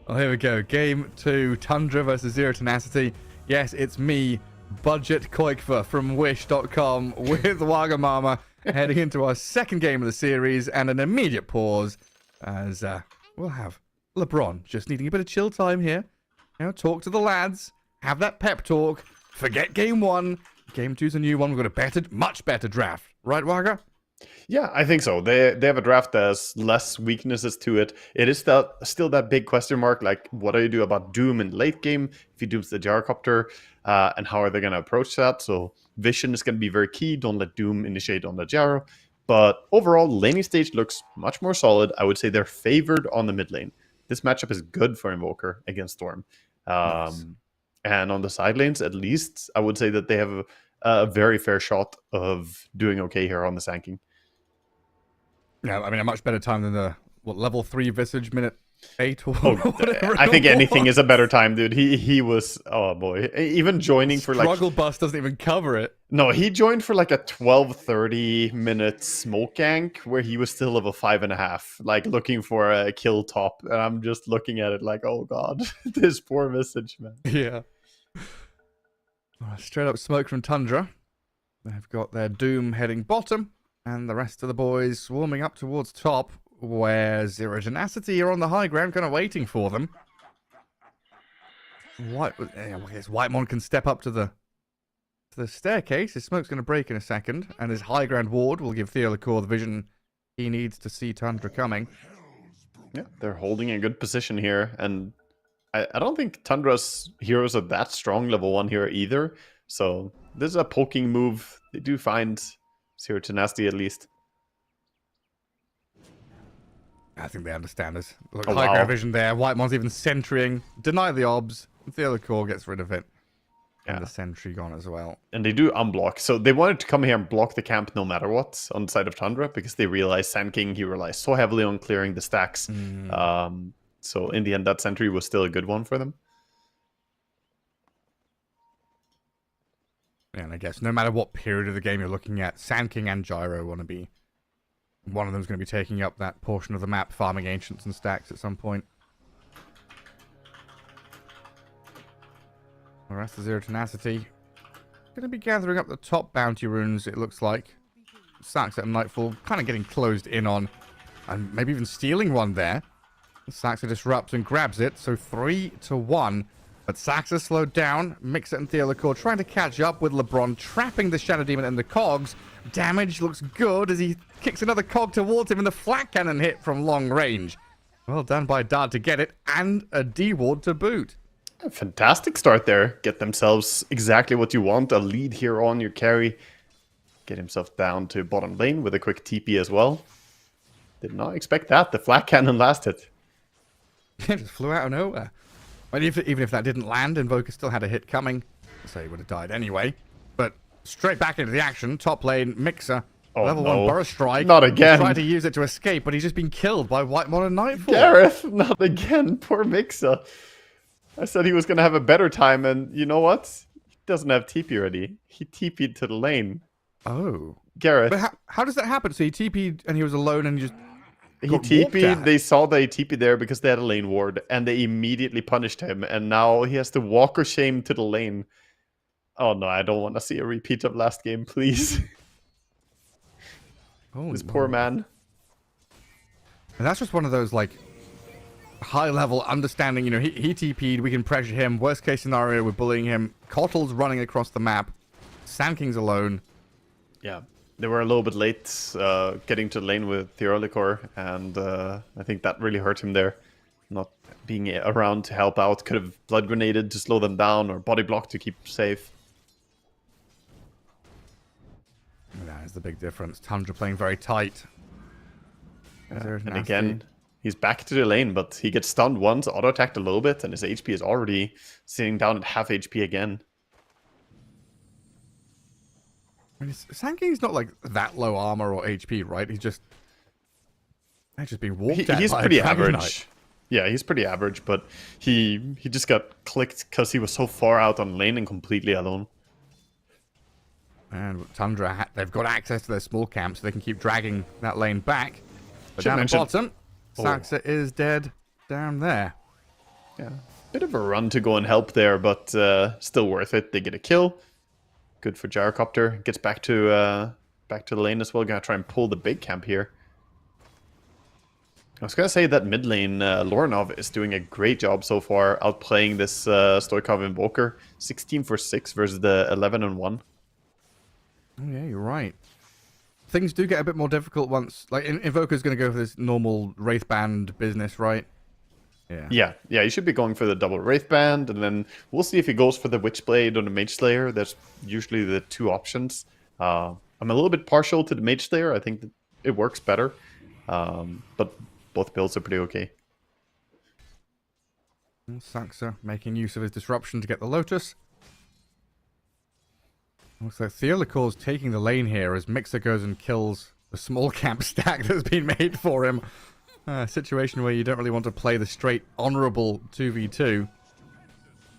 [SPEAKER 6] Oh, here we go. Game 2, Tundra versus 0 tenacity. Yes, it's me, Budget Koikva from Wish.com with Wagamama heading into our second game of the series and an immediate pause as we'll have LeBron just needing a bit of chill time here. You know, talk to the lads, have that pep talk, forget game 1. Game 2's a new one. We've got a much better draft. Right, Waga?
[SPEAKER 7] Yeah, I think so. They have a draft that has less weaknesses to it. It is still that big question mark, like what do you do about Doom in late game if he dooms the Gyrocopter, and how are they going to approach that? So Vision is going to be very key. Don't let Doom initiate on the Gyro. But overall, laning stage looks much more solid. I would say they're favored on the mid lane. This matchup is good for Invoker against Storm. Nice. And on the side lanes, at least, I would say that they have a very fair shot of doing okay here on the Sand King.
[SPEAKER 6] Yeah, I mean, a much better time than the level 3 Visage minute 8 or whatever.
[SPEAKER 7] I think anything is a better time, dude. He was, oh boy, even joining for like
[SPEAKER 6] Struggle Bus doesn't even cover it.
[SPEAKER 7] No, he joined for like a 12-30 minute smoke gank where he was still level 5.5, like looking for a kill top, and I'm just looking at it like, oh god, this poor Visage, man.
[SPEAKER 6] Yeah. Straight up smoke from Tundra. They've got their Doom heading bottom. And the rest of the boys swarming up towards top, where 0 tenacity are on the high ground, kind of waiting for them. Whitemon can step up to the staircase. His smoke's going to break in a second, and his high ground ward will give Theolacore the vision he needs to see Tundra coming.
[SPEAKER 7] Yeah, they're holding a good position here, and I don't think Tundra's heroes are that strong level 1 here either. So this is a poking move. They do find Zero Tenacity at least.
[SPEAKER 6] I think they understand this. Look,
[SPEAKER 7] Oh,
[SPEAKER 6] high
[SPEAKER 7] wow.
[SPEAKER 6] ground vision there. Whitemon's even sentrying. Deny the obs. The other core gets rid of it.
[SPEAKER 7] Yeah.
[SPEAKER 6] And the sentry gone as well.
[SPEAKER 7] And they do unblock. So they wanted to come here and block the camp no matter what on the side of Tundra, because they realized Sand King, he relies so heavily on clearing the stacks. So in the end, that sentry was still a good one for them.
[SPEAKER 6] And I guess no matter what period of the game you're looking at, Sand King and Gyro want to be... One of them's going to be taking up that portion of the map, farming ancients and stacks at some point. The rest of Zero Tenacity going to be gathering up the top bounty runes, it looks like. Saxa and Nightfall kind of getting closed in on, and maybe even stealing one there. Saxa disrupts and grabs it, so 3-1. But Saxa slowed down. Mixer and Theolicore trying to catch up with LeBron, trapping the Shadow Demon in the cogs. Damage looks good as he kicks another cog towards him, and the flat cannon hit from long range. Well done by Dart to get it, and a D-ward to boot.
[SPEAKER 7] A fantastic start there. Get themselves exactly what you want. A lead here on your carry. Get himself down to bottom lane with a quick TP as well. Did not expect that. The flat cannon lasted.
[SPEAKER 6] It just flew out of nowhere. But even if that didn't land, Invoker still had a hit coming. So he would have died anyway. But straight back into the action. Top lane, Mixer.
[SPEAKER 7] Oh,
[SPEAKER 6] Level
[SPEAKER 7] no.
[SPEAKER 6] 1 Burst Strike.
[SPEAKER 7] Not again.
[SPEAKER 6] He tried to use it to escape, but he's just been killed by Whitemon and Nightfall.
[SPEAKER 7] Gareth, not again. Poor Mixer. I said he was going to have a better time, and you know what? He doesn't have TP ready. He TP'd to the lane.
[SPEAKER 6] Oh.
[SPEAKER 7] Gareth.
[SPEAKER 6] But how does that happen? So he TP'd and he was alone and he just...
[SPEAKER 7] He
[SPEAKER 6] got walked
[SPEAKER 7] TP'd,
[SPEAKER 6] at.
[SPEAKER 7] they saw that he TP'd there because they had a lane ward, and they immediately punished him, and now he has to walk of shame to the lane. Oh no, I don't want to see a repeat of last game, please.
[SPEAKER 6] Oh,
[SPEAKER 7] This
[SPEAKER 6] no.
[SPEAKER 7] poor man.
[SPEAKER 6] And that's just one of those, like, high-level understanding, you know, he TP'd, we can pressure him. Worst case scenario, we're bullying him. Kotl's running across the map. Sand King's alone.
[SPEAKER 7] Yeah, they were a little bit late getting to the lane with Theolicore, and I think that really hurt him there. Not being around to help out. Could have blood grenaded to slow them down, or body block to keep safe.
[SPEAKER 6] That is the big difference. Tundra playing very tight.
[SPEAKER 7] And again, he's back to the lane, but he gets stunned once, auto-attacked a little bit, and his HP is already sitting down at half HP again.
[SPEAKER 6] I mean, Sand King's not, like, that low armor or HP, right? He's just being walked at
[SPEAKER 7] He's
[SPEAKER 6] by a
[SPEAKER 7] pretty
[SPEAKER 6] Dragon
[SPEAKER 7] average.
[SPEAKER 6] Knight.
[SPEAKER 7] Yeah, he's pretty average, but he just got clicked because he was so far out on lane and completely alone.
[SPEAKER 6] And Tundra, they've got access to their small camp, so they can keep dragging that lane back. But
[SPEAKER 7] Should
[SPEAKER 6] down the
[SPEAKER 7] mention-
[SPEAKER 6] bottom, Saxa is dead down there.
[SPEAKER 7] Yeah, bit of a run to go and help there, but still worth it. They get a kill. Good for Gyrocopter. Gets back to the lane as well. Gonna try and pull the big camp here. I was gonna say that mid lane, Lorinov is doing a great job so far, outplaying this Stoikov Invoker. 16 for 6 versus the 11 and 1.
[SPEAKER 6] Oh, yeah, you're right. Things do get a bit more difficult once... Like, Invoker's going to go for this normal Wraith Band business, right? Yeah.
[SPEAKER 7] Yeah, he should be going for the double Wraith Band, and then we'll see if he goes for the Witchblade or the Mage Slayer. That's usually the two options. I'm a little bit partial to the Mage Slayer. I think that it works better. But both builds are pretty okay.
[SPEAKER 6] Saxa making use of his disruption to get the Lotus. Looks like Theolicore's taking the lane here as Mixer goes and kills the small camp stack that's been made for him. A situation where you don't really want to play the straight honorable 2v2.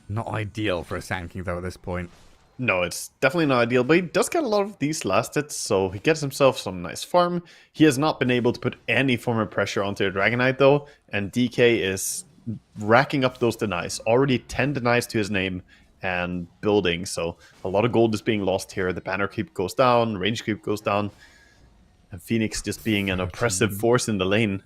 [SPEAKER 6] Not ideal for a Sand King, though, at this point.
[SPEAKER 7] No, it's definitely not ideal, but he does get a lot of these last hits, so he gets himself some nice farm. He has not been able to put any form of pressure onto a Dragon Knight, though, and DK is racking up those denies. Already 10 denies to his name and building, so a lot of gold is being lost here. The banner creep goes down, range creep goes down, and Phoenix just being an oppressive force in the lane.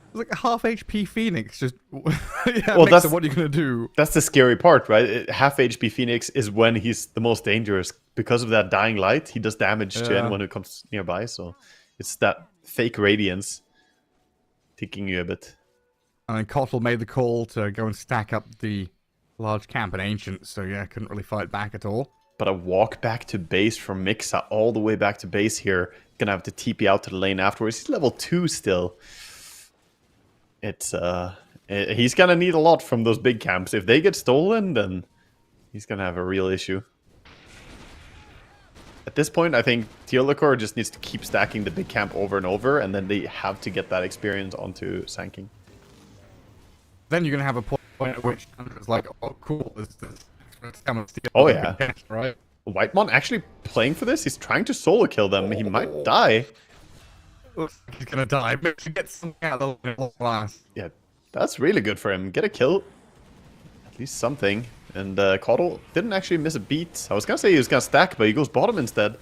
[SPEAKER 6] It's like a half HP Phoenix, just... yeah,
[SPEAKER 7] Well,
[SPEAKER 6] Mixer, what are you going to do?
[SPEAKER 7] That's the scary part, right? Half HP Phoenix is when he's the most dangerous. Because of that dying light, he does damage to anyone who comes nearby, so it's that fake radiance. ticking you a bit.
[SPEAKER 6] And then Kotl made the call to go and stack up the large camp and Ancient, so yeah, couldn't really fight back at all.
[SPEAKER 7] But a walk back to base from Mixa, all the way back to base here. Gonna have to TP out to the lane afterwards. He's level 2 still. It's he's gonna need a lot from those big camps. If they get stolen, then he's gonna have a real issue. At this point, I think Teolakor just needs to keep stacking the big camp over and over, and then they have to get that experience onto Sanking.
[SPEAKER 6] Then you're gonna have a point at which it's like, oh cool, this come and steal.
[SPEAKER 7] Oh yeah,
[SPEAKER 6] catch, right?
[SPEAKER 7] Whitemon actually playing for this. He's trying to solo kill them. He might die.
[SPEAKER 6] Looks like he's gonna die. Maybe he gets something out of the last.
[SPEAKER 7] Yeah, that's really good for him. Get a kill, at least something. And Kotl didn't actually miss a beat. I was gonna say he was gonna stack, but he goes bottom instead.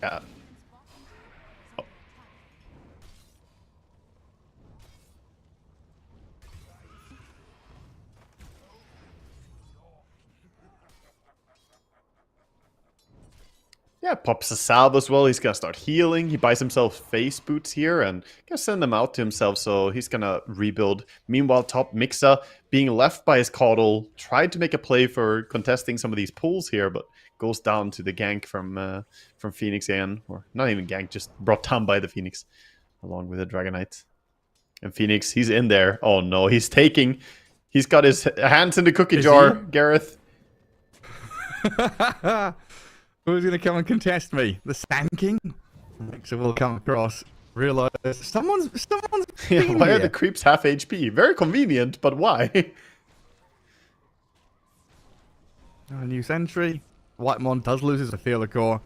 [SPEAKER 7] Yeah. Oh. Yeah, pops a salve as well. He's gonna start healing. He buys himself face boots here and gonna send them out to himself, so he's gonna rebuild. Meanwhile, top Mixa being left by his Kotl, tried to make a play for contesting some of these pulls here, but goes down to the gank from Phoenix again. Or not even gank, just brought down by the Phoenix, along with the Dragonite. And Phoenix, he's in there. Oh no, he's got his hands in the cookie jar, Gareth.
[SPEAKER 6] Who's going to come and contest me? The Sanking? So we'll come across, realize someone's
[SPEAKER 7] Yeah, why are the creeps half HP? Very convenient, but why?
[SPEAKER 6] A new sentry. Whitemon does lose his Teolakor.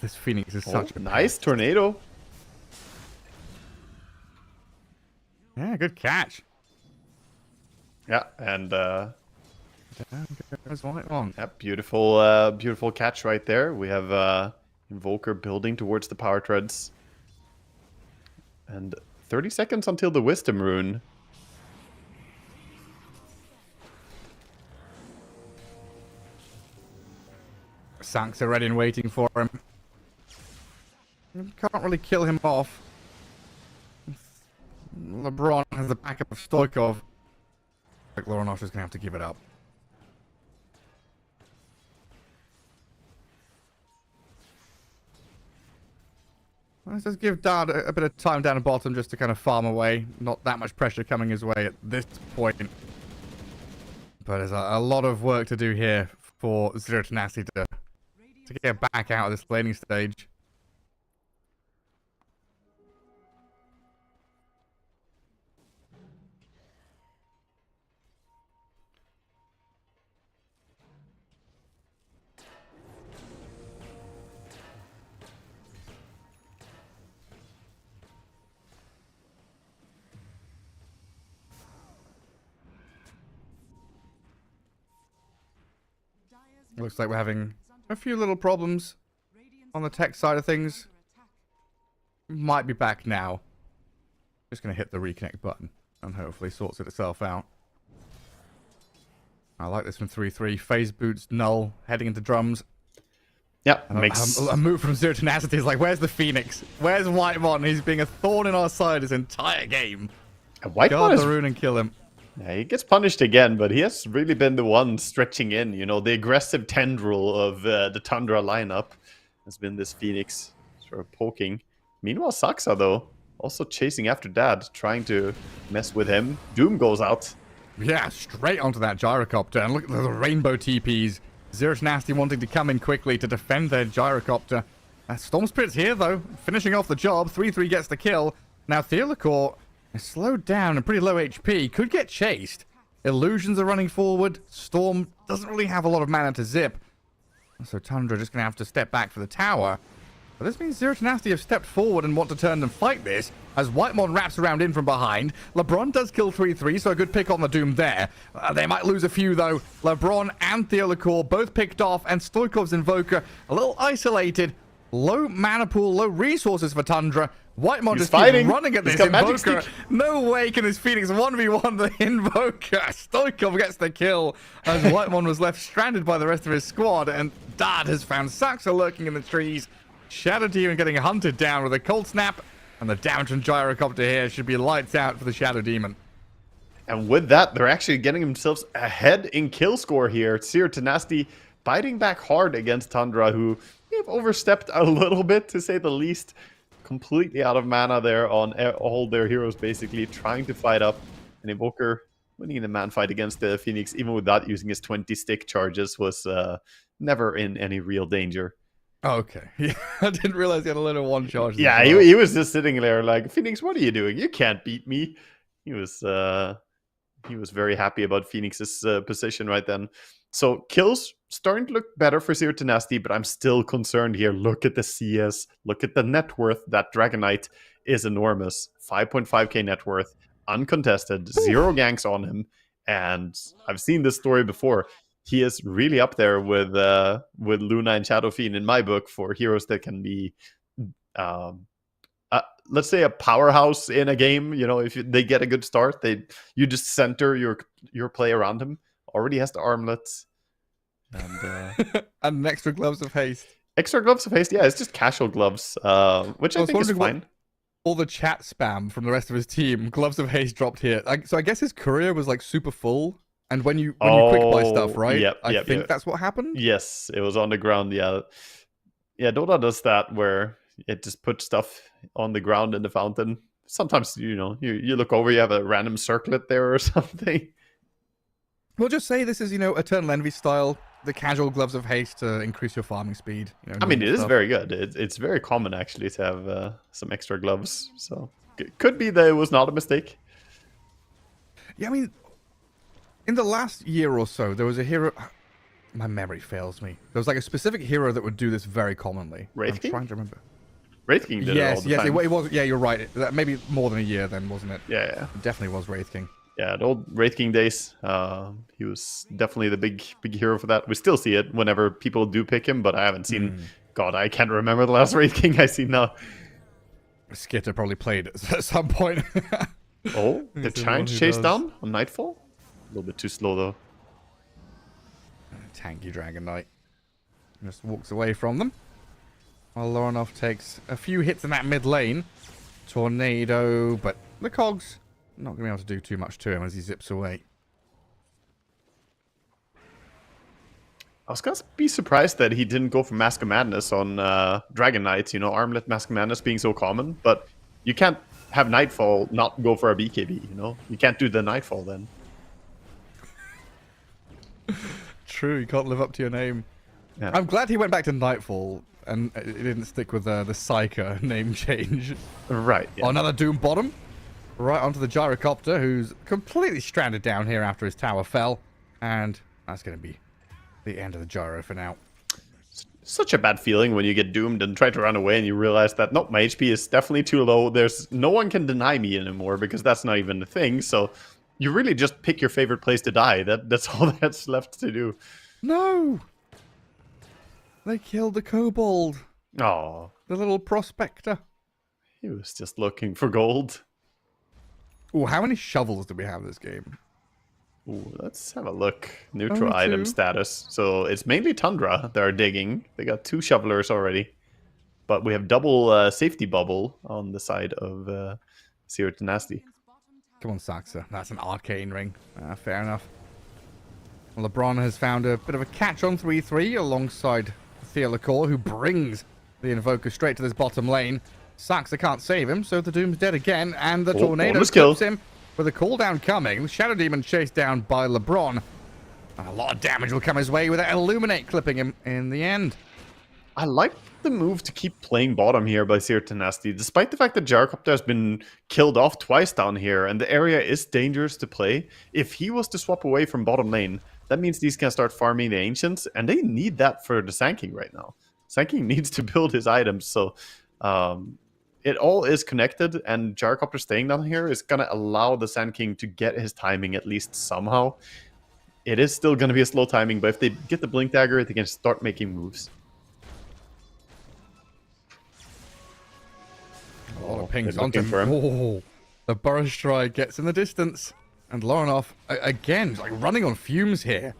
[SPEAKER 6] This Phoenix is such a
[SPEAKER 7] nice tornado.
[SPEAKER 6] Yeah, good catch.
[SPEAKER 7] Yeah, and
[SPEAKER 6] There's Whitemon.
[SPEAKER 7] yeah, beautiful catch right there. We have Invoker building towards the power treads. And 30 seconds until the Wisdom Rune.
[SPEAKER 6] Sanks are ready and waiting for him. Can't really kill him off. LeBron has the backup of Stoikov. Like Loronosh is going to have to give it up. Let's just give Dad a bit of time down the bottom just to kind of farm away. Not that much pressure coming his way at this point. But there's a lot of work to do here for Zero Tenacity to get back out of this laning stage. Looks like we're having a few little problems on the tech side of things. Might be back now. Just going to hit the reconnect button and hopefully sorts it itself out. I like this from 3-3. Phase boots, null, heading into drums.
[SPEAKER 7] Yep,
[SPEAKER 6] A move from Zero Tenacity is like, where's the Phoenix? Where's Whitemon? He's being a thorn in our side this entire game. Guard the rune and kill him.
[SPEAKER 7] Yeah, he gets punished again, but he has really been the one stretching in. You know, the aggressive tendril of the Tundra lineup has been this Phoenix sort of poking. Meanwhile, Saksa, though, also chasing after Dad, trying to mess with him. Doom goes out.
[SPEAKER 6] Yeah, straight onto that gyrocopter. And look at the rainbow TPs. Zero Nasty wanting to come in quickly to defend their gyrocopter. Storm Spirit's here, though, finishing off the job. 3-3 gets the kill. Now, Teolakor is slowed down and pretty low HP. Could get chased. Illusions are running forward. Storm doesn't really have a lot of mana to zip. So Tundra just going to have to step back for the tower. But this means Zero Tenacity have stepped forward and want to turn and fight this, as Whitemon wraps around in from behind. LeBron does kill 3-3, so a good pick on the Doom there. They might lose a few, though. LeBron and Teolakor both picked off, and Stoikov's Invoker a little isolated. Low mana pool, low resources for Tundra. Whitemon
[SPEAKER 7] He's
[SPEAKER 6] just
[SPEAKER 7] fighting.
[SPEAKER 6] keeps running at
[SPEAKER 7] He's
[SPEAKER 6] this
[SPEAKER 7] got magic
[SPEAKER 6] Invoker.
[SPEAKER 7] stick.
[SPEAKER 6] No way can this Phoenix 1v1 the Invoker. Stoikov gets the kill as Whitemon was left stranded by the rest of his squad, and Dad has found Saxa lurking in the trees. Shadow Demon getting hunted down with a cold snap, and the damage from Gyrocopter here should be lights out for the Shadow Demon.
[SPEAKER 7] And with that, they're actually getting themselves ahead in kill score here. Seer Tenacity biting back hard against Tundra, who may have overstepped a little bit, to say the least. Completely out of mana there on all their heroes, basically trying to fight up. And Invoker winning in a man fight against the Phoenix, even without using his 20 stick charges, was never in any real danger.
[SPEAKER 6] Okay. I didn't realize he had a little one charge.
[SPEAKER 7] Yeah,
[SPEAKER 6] as well.
[SPEAKER 7] he was just sitting there like, Phoenix, what are you doing? You can't beat me. He was very happy about Phoenix's position right then. So kills starting to look better for Seer Tenacity, but I'm still concerned here. Look at the CS. Look at the net worth. That Dragon Knight is enormous. 5.5k net worth, uncontested, 0 ganks on him. And I've seen this story before. He is really up there with Luna and Shadow Fiend in my book for heroes that can be, let's say, a powerhouse in a game. You know, if they get a good start, you just center your play around him. Already has the armlets. And
[SPEAKER 6] and extra gloves of haste.
[SPEAKER 7] Extra gloves of haste, yeah, it's just casual gloves, which I think is fine.
[SPEAKER 6] All the chat spam from the rest of his team, gloves of haste dropped here. So I guess his courier was like super full, and when you quick buy stuff, right?
[SPEAKER 7] Yep,
[SPEAKER 6] I think that's what happened.
[SPEAKER 7] Yes, it was on the ground. Yeah, Dota does that where it just puts stuff on the ground in the fountain. Sometimes you look over, you have a random circlet there or something.
[SPEAKER 6] We'll just say this is, Eternal Envy style, the casual gloves of haste to increase your farming speed.
[SPEAKER 7] I mean, it is very good. It's very common, actually, to have some extra gloves. So, it could be that it was not a mistake.
[SPEAKER 6] Yeah, I mean, in the last year or so, there was a hero... My memory fails me. There was like a specific hero that would do this very commonly.
[SPEAKER 7] Wraith
[SPEAKER 6] I'm
[SPEAKER 7] King?
[SPEAKER 6] trying to remember.
[SPEAKER 7] Wraith King did it all the time.
[SPEAKER 6] It was. Yeah, you're right. Maybe more than a year then, wasn't it?
[SPEAKER 7] Yeah.
[SPEAKER 6] It definitely was Wraith King.
[SPEAKER 7] Yeah, the old Wraith King days. He was definitely the big hero for that. We still see it whenever people do pick him, but I haven't seen... God, I can't remember the last Wraith King I see now.
[SPEAKER 6] Skitter probably played at some point.
[SPEAKER 7] Oh, the giant chase down on Nightfall? A little bit too slow, though.
[SPEAKER 6] Tanky Dragon Knight. Just walks away from them. While Loranov takes a few hits in that mid lane. Tornado, but the cogs not going to be able to do too much to him as he zips away.
[SPEAKER 7] I was going to be surprised that he didn't go for Mask of Madness on Dragon Knights, Armlet Mask of Madness being so common, but you can't have Nightfall not go for a BKB, You can't do the Nightfall then.
[SPEAKER 6] True, you can't live up to your name.
[SPEAKER 7] Yeah.
[SPEAKER 6] I'm glad he went back to Nightfall and it didn't stick with the Psyker name change.
[SPEAKER 7] Right. Yeah.
[SPEAKER 6] Oh, another Doom bottom. Right onto the Gyrocopter, who's completely stranded down here after his tower fell. And that's going to be the end of the Gyro for now.
[SPEAKER 7] Such a bad feeling when you get doomed and try to run away and you realize that, nope, my HP is definitely too low. There's no one can deny me anymore because that's not even a thing. So you really just pick your favorite place to die. That's all that's left to do.
[SPEAKER 6] No! They killed the Kobold.
[SPEAKER 7] Oh,
[SPEAKER 6] The little prospector.
[SPEAKER 7] he was just looking for gold.
[SPEAKER 6] Oh, how many shovels do we have in this game?
[SPEAKER 7] Ooh, let's have a look. Neutral
[SPEAKER 6] Only
[SPEAKER 7] item
[SPEAKER 6] 2.
[SPEAKER 7] status. So it's mainly Tundra that are digging. They got 2 shovelers already. But we have double safety bubble on the side of Seer Tenacity.
[SPEAKER 6] Come on, Saxa. That's an arcane ring. Fair enough. Well, LeBron has found a bit of a catch on 3-3 alongside Theolacor, who brings the Invoker straight to this bottom lane. Saxa can't save him, so the Doom's dead again, and the Tornado kills him with a cooldown coming. Shadow Demon chased down by LeBron. A lot of damage will come his way with that Illuminate clipping him in the end.
[SPEAKER 7] I like the move to keep playing bottom here by Seer Tenacity, despite the fact that Gyrocopter has been killed off twice down here, and the area is dangerous to play. If he was to swap away from bottom lane, that means these can start farming the Ancients, and they need that for the Sand King right now. Sand King needs to build his items, so it all is connected, and Gyrocopter staying down here is going to allow the Sand King to get his timing at least somehow. It is still going to be a slow timing, but if they get the Blink Dagger, they can start making moves.
[SPEAKER 6] A lot of
[SPEAKER 7] they're
[SPEAKER 6] pings
[SPEAKER 7] looking
[SPEAKER 6] onto
[SPEAKER 7] for him.
[SPEAKER 6] Oh, the Burrow Stride gets in the distance. And Lorinov, again, like running on fumes here.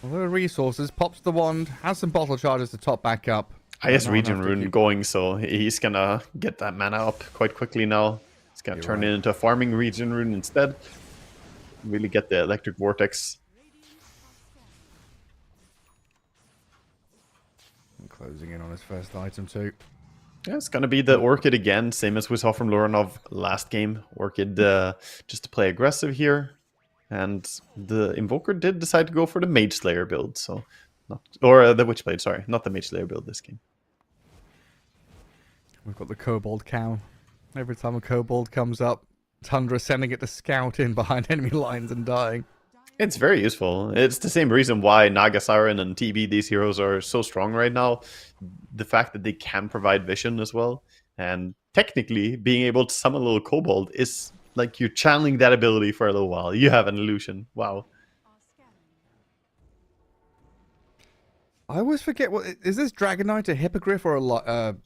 [SPEAKER 6] Although resources, pops the wand, has some bottle charges to top back up.
[SPEAKER 7] I guess
[SPEAKER 6] Not
[SPEAKER 7] Regen
[SPEAKER 6] enough to
[SPEAKER 7] Rune
[SPEAKER 6] keep-
[SPEAKER 7] going, so he's gonna get that mana up quite quickly now. He's gonna turn it into a farming Regen Rune instead. Really get the Electric Vortex.
[SPEAKER 6] And closing in on his first item too.
[SPEAKER 7] Yeah, it's gonna be the Orchid again, same as we saw from Lorinov last game. Orchid just to play aggressive here. And the Invoker did decide to go for the Mage Slayer build, so the Witchblade, sorry, not the Mage Slayer build this game.
[SPEAKER 6] We've got the Kobold Cow. Every time a Kobold comes up, Tundra sending it to scout in behind enemy lines and dying.
[SPEAKER 7] It's very useful. It's the same reason why Naga Siren and TB, these heroes, are so strong right now. The fact that they can provide vision as well. And technically, being able to summon a little Kobold is like you're channeling that ability for a little while. You have an illusion. Wow.
[SPEAKER 6] I always forget, what is this Dragonite, a Hippogriff, or a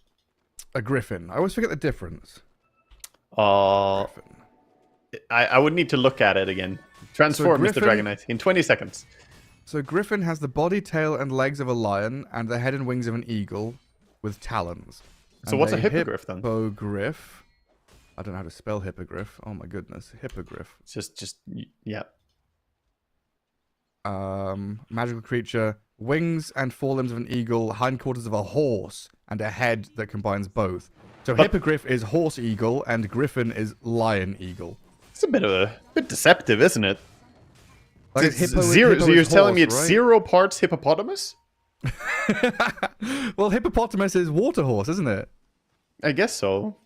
[SPEAKER 6] Griffin? I always forget the difference.
[SPEAKER 7] I would need to look at it again. Transform, Mr.
[SPEAKER 6] Griffin-
[SPEAKER 7] Dragonite, in 20 seconds.
[SPEAKER 6] So Griffin has the body, tail, and legs of a lion, and the head and wings of an eagle with talons.
[SPEAKER 7] So
[SPEAKER 6] And
[SPEAKER 7] what's a Hippogriff then?
[SPEAKER 6] Hippogriff. I don't know how to spell Hippogriff. Oh my goodness, Hippogriff.
[SPEAKER 7] It's just yeah.
[SPEAKER 6] Magical creature, wings and forelimbs of an eagle, hindquarters of a horse, and a head that combines both. So Hippogriff is horse eagle, and Griffin is lion eagle.
[SPEAKER 7] It's a bit deceptive, isn't it?
[SPEAKER 6] Like
[SPEAKER 7] It's
[SPEAKER 6] hippo is-
[SPEAKER 7] zero.
[SPEAKER 6] hippo
[SPEAKER 7] So you're
[SPEAKER 6] is
[SPEAKER 7] telling me
[SPEAKER 6] horse,
[SPEAKER 7] it's
[SPEAKER 6] right?
[SPEAKER 7] 0 parts hippopotamus?
[SPEAKER 6] Well, hippopotamus is water horse, isn't it?
[SPEAKER 7] I guess so.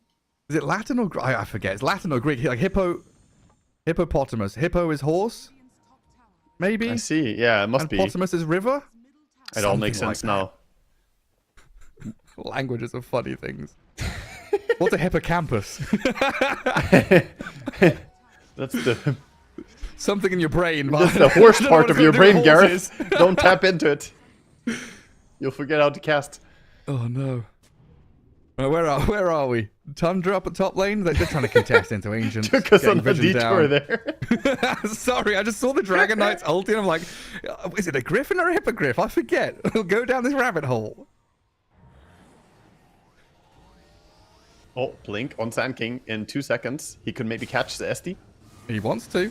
[SPEAKER 6] Is it Latin or I forget. It's Latin or Greek. Like hippopotamus. Hippo is horse. Maybe.
[SPEAKER 7] I see. Yeah, it must
[SPEAKER 6] And
[SPEAKER 7] be.
[SPEAKER 6] potamus is river.
[SPEAKER 7] It all makes
[SPEAKER 6] Something
[SPEAKER 7] sense
[SPEAKER 6] like
[SPEAKER 7] now.
[SPEAKER 6] Languages are funny things. What's a hippocampus?
[SPEAKER 7] That's the
[SPEAKER 6] Something in your brain.
[SPEAKER 7] that's the horse
[SPEAKER 6] I don't know
[SPEAKER 7] part
[SPEAKER 6] what
[SPEAKER 7] of
[SPEAKER 6] it's
[SPEAKER 7] your
[SPEAKER 6] got to do
[SPEAKER 7] brain,
[SPEAKER 6] with
[SPEAKER 7] Gareth.
[SPEAKER 6] horses.
[SPEAKER 7] Don't tap into it. You'll forget how to cast.
[SPEAKER 6] Oh no. Where are we? Tundra up at top lane? They're trying to contest into ancient.
[SPEAKER 7] Took us
[SPEAKER 6] getting
[SPEAKER 7] on a
[SPEAKER 6] vision
[SPEAKER 7] detour
[SPEAKER 6] down.
[SPEAKER 7] there.
[SPEAKER 6] Sorry, I just saw the Dragon Knight's ulti and I'm like, is it a griffin or a hippogriff? I forget. We'll go down this rabbit hole.
[SPEAKER 7] Oh, Blink on Sand King in 2 seconds. He could maybe catch the SD.
[SPEAKER 6] He wants to.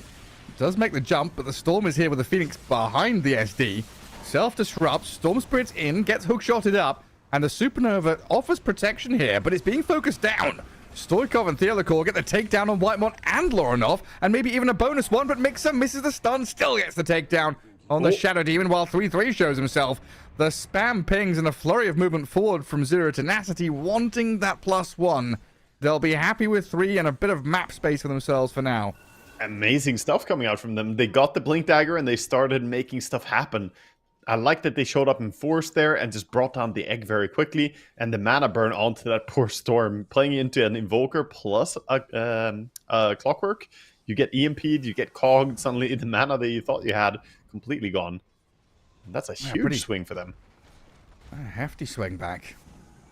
[SPEAKER 6] Does make the jump, but the Storm is here with the Phoenix behind the SD. Self-disrupts, Storm Spirit's in, gets hook-shotted up, and the Supernova offers protection here, but it's being focused down. Stoikov and Theolokor get the takedown on Whitemon and Lorinov, and maybe even a bonus one, but Mixer misses the stun, still gets the takedown on the Shadow Demon, while 3-3 shows himself. The spam pings and a flurry of movement forward from Zero Tenacity, wanting that +1. They'll be happy with 3 and a bit of map space for themselves for now.
[SPEAKER 7] Amazing stuff coming out from them. They got the Blink Dagger and they started making stuff happen. I like that they showed up in force there and just brought down the egg very quickly. And the mana burn onto that poor Storm, playing into an Invoker plus a Clockwork. You get EMP'd, you get cogged, suddenly the mana that you thought you had completely gone. And that's a huge
[SPEAKER 6] pretty-
[SPEAKER 7] swing for them.
[SPEAKER 6] A hefty swing back.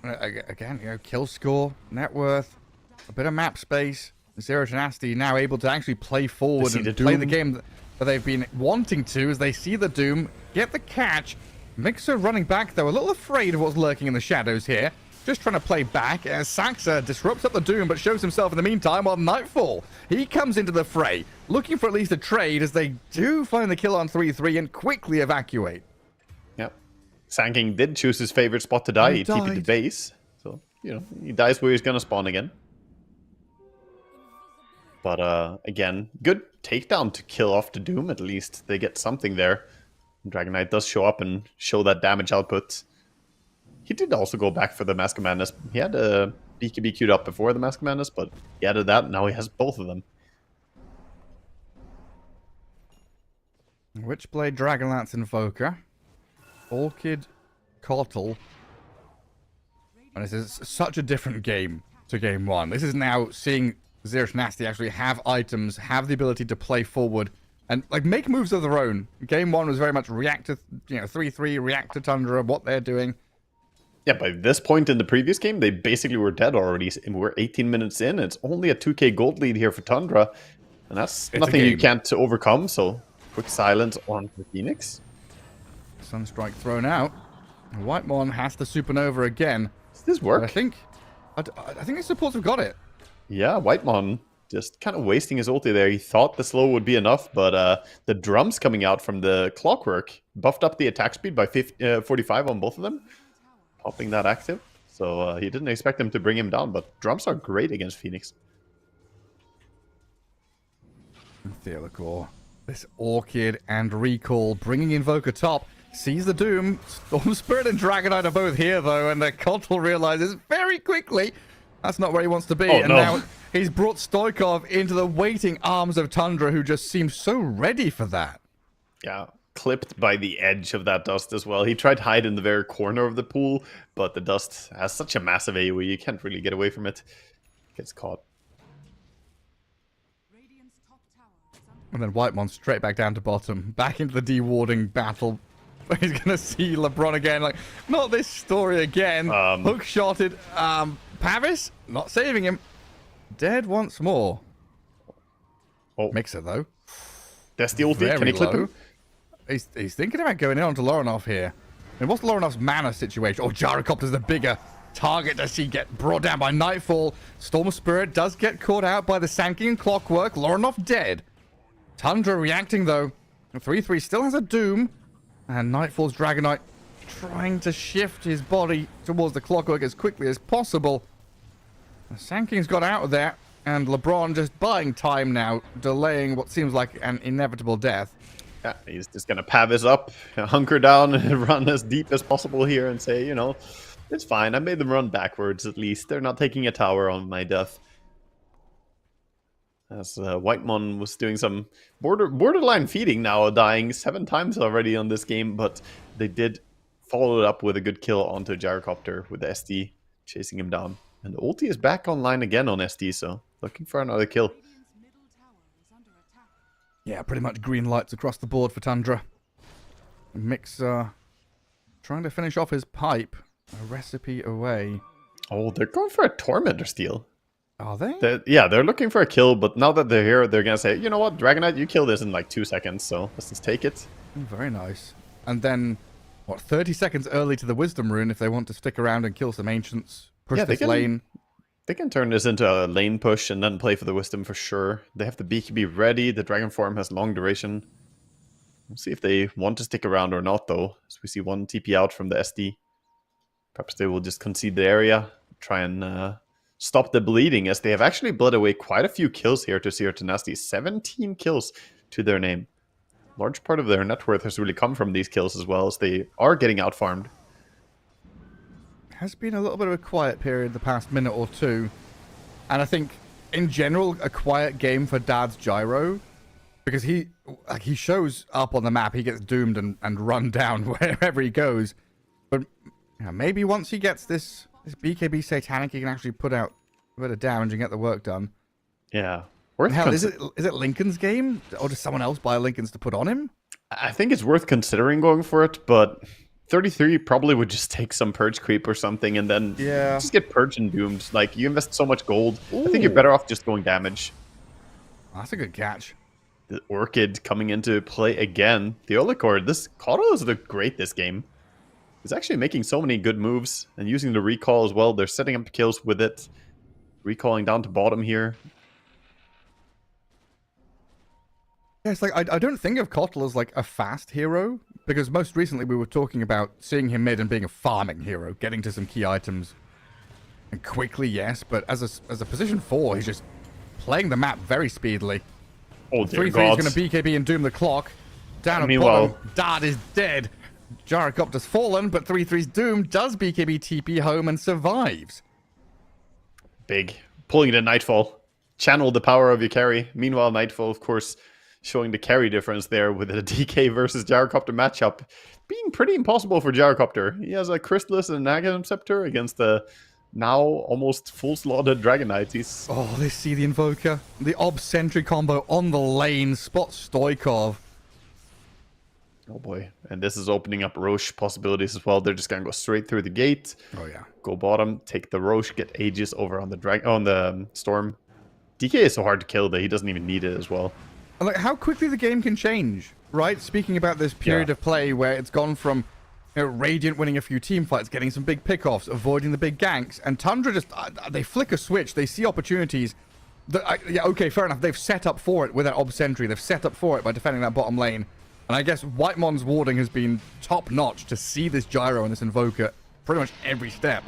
[SPEAKER 6] Again, kill score, net worth, a bit of map space. Zero Tenacity now able to actually play forward
[SPEAKER 7] see
[SPEAKER 6] and
[SPEAKER 7] the
[SPEAKER 6] play the
[SPEAKER 7] Doom.
[SPEAKER 6] game that they've been wanting to as they see the Doom, get the catch. Mixer running back, though, a little afraid of what's lurking in the shadows here. Just trying to play back as Saxa disrupts up the Doom, but shows himself in the meantime on Nightfall. He comes into the fray, looking for at least a trade as they do find the kill on 3-3 and quickly evacuate.
[SPEAKER 7] Yep. Sand King did choose his favorite spot to die.
[SPEAKER 6] He
[SPEAKER 7] He TP'd the
[SPEAKER 6] died.
[SPEAKER 7] base. So, he dies where he's going to spawn again. But again, good takedown to kill off the Doom at least. They get something there. Dragon Knight does show up and show that damage output. He did also go back for the Mask of Madness. He had a BKB queued up before the Mask of Madness, but he added that. Now he has both of them.
[SPEAKER 6] Witchblade, Dragonlance, Invoker, Orchid, Cottle. And this is such a different game to game one. This is now seeing Zero Tenacity actually have items, have the ability to play forward, and like make moves of their own. Game one was very much react to, 3-3, react to Tundra, what they're doing.
[SPEAKER 7] Yeah, by this point in the previous game, they basically were dead already. And we're 18 minutes in. It's only a 2k gold lead here for Tundra. And that's
[SPEAKER 6] It's a
[SPEAKER 7] nothing you
[SPEAKER 6] game.
[SPEAKER 7] can't overcome. So, quick silence on the Phoenix.
[SPEAKER 6] Sunstrike thrown out. Whitemon has the supernova again.
[SPEAKER 7] Does this
[SPEAKER 6] But
[SPEAKER 7] work?
[SPEAKER 6] I think the supports have got it.
[SPEAKER 7] Yeah, Whitemon just kind of wasting his ulti there. He thought the slow would be enough, but the drums coming out from the clockwork buffed up the attack speed by 45 on both of them. Popping that active. So he didn't expect them to bring him down, but drums are great against Phoenix.
[SPEAKER 6] Theodore, this Orchid and Recall bringing Invoker top. Sees the Doom. Storm Spirit and Dragonite are both here, though, and the Kotal realizes very quickly that's not where he wants to be.
[SPEAKER 7] Oh,
[SPEAKER 6] and
[SPEAKER 7] no.
[SPEAKER 6] now he's brought Stoikov into the waiting arms of Tundra, who just seems so ready for that.
[SPEAKER 7] Yeah, clipped by the edge of that dust as well. He tried to hide in the very corner of the pool, but the dust has such a massive AoE, you can't really get away from it. Gets caught.
[SPEAKER 6] And then Whitemon straight back down to bottom, back into the dewarding battle. He's going to see LeBron again, like, not this story again. Hook-shotted. Pavis, not saving him. Dead once more.
[SPEAKER 7] Oh,
[SPEAKER 6] Mixer, though.
[SPEAKER 7] that's the ulti.
[SPEAKER 6] Very
[SPEAKER 7] Can he clip
[SPEAKER 6] low.
[SPEAKER 7] him?
[SPEAKER 6] He's thinking about going in onto Lorinov here. And what's Lorinov's mana situation? Oh, Gyrocopter's the bigger target. Does he get brought down by Nightfall? Storm Spirit does get caught out by the Sanking and Clockwork. Lorinov dead. Tundra reacting, though. 3-3 still has a Doom. And Nightfall's Dragonite trying to shift his body towards the Clockwork as quickly as possible. Sanking's got out of there. And LeBron just buying time now, delaying what seems like an inevitable death.
[SPEAKER 7] Yeah, he's just going to Pavis up, hunker down, and run as deep as possible here and say, you know, it's fine. I made them run backwards at least. They're not taking a tower on my death. As Whitemon was doing some borderline feeding now, dying 7 times already on this game, but they did follow it up with a good kill onto Gyrocopter with SD chasing him down. And the ulti is back online again on SD, so looking for another kill.
[SPEAKER 6] Yeah, pretty much green lights across the board for Tundra. Mixer trying to finish off his pipe. A recipe away.
[SPEAKER 7] Oh, they're going for a Tormentor steal.
[SPEAKER 6] Are they?
[SPEAKER 7] They're looking for a kill, but now that they're here, they're going to say, you know what, Dragonite, you kill this in like 2 seconds, so let's just take it.
[SPEAKER 6] Very nice. And then, what, 30 seconds early to the Wisdom Rune if they want to stick around and kill some Ancients. Push this lane.
[SPEAKER 7] They can turn this into a lane push and then play for the Wisdom for sure. They have the BKB ready, the Dragon Form has long duration. We'll see if they want to stick around or not, though, as we see one TP out from the SD. Perhaps they will just concede the area, try and stop the bleeding, as they have actually bled away quite a few kills here to Seer Tenacity. 17 kills to their name. Large part of their net worth has really come from these kills as well, as they are getting out-farmed.
[SPEAKER 6] Has been a little bit of a quiet period the past minute or two. And I think, in general, a quiet game for Dad's Gyro. Because he shows up on the map, he gets doomed and run down wherever he goes. But maybe once he gets this BKB Satanic, he can actually put out a bit of damage and get the work done.
[SPEAKER 7] Yeah.
[SPEAKER 6] Hell, is it Lincoln's game? Or does someone else buy Lincoln's to put on him?
[SPEAKER 7] I think it's worth considering going for it, but 33 probably would just take some purge creep or something and then just get purged and doomed. Like, you invest so much gold. Ooh. I think you're better off just going damage.
[SPEAKER 6] That's a good catch.
[SPEAKER 7] The Orchid coming into play again. The Olicord, this Kotal has looked great this game. He's actually making so many good moves and using the recall as well. They're setting up kills with it. Recalling down to bottom here.
[SPEAKER 6] Yeah, it's like, I don't think of Kotal as like a fast hero, because most recently we were talking about seeing him mid and being a farming hero, getting to some key items. And quickly, yes, but as a position 4, he's just playing the map very speedily.
[SPEAKER 7] Oh, dear
[SPEAKER 6] 3-3
[SPEAKER 7] God.
[SPEAKER 6] is going to BKB and doom the clock. Down at
[SPEAKER 7] Meanwhile,
[SPEAKER 6] bottom, Dad is dead. Gyrocopter's fallen, but 3-3's doom does BKB TP home and survives.
[SPEAKER 7] Big. Pulling it at Nightfall. Channel the power of your carry. Meanwhile, Nightfall, of course, showing the carry difference there with a DK versus Gyrocopter matchup. Being pretty impossible for Gyrocopter. He has a Chrysalis and an Aghanim Scepter against the now almost full-slotted Dragonite.
[SPEAKER 6] Oh, they see the Invoker. The Ob Sentry combo on the lane. Spot Stoikov.
[SPEAKER 7] Oh boy. And this is opening up Roche possibilities as well. They're just going to go straight through the gate.
[SPEAKER 6] Oh, yeah.
[SPEAKER 7] Go bottom, take the Roche, get Aegis over on the Storm. DK is so hard to kill that he doesn't even need it as well.
[SPEAKER 6] And like how quickly the game can change, right? Speaking about this period of play where it's gone from Radiant winning a few team fights, getting some big pickoffs, avoiding the big ganks, and Tundra just they flick a switch, they see opportunities. Yeah, okay, fair enough. They've set up for it with that Ob Sentry. They've set up for it by defending that bottom lane. And I guess Whitemon's warding has been top-notch to see this Gyro and this Invoker pretty much every step.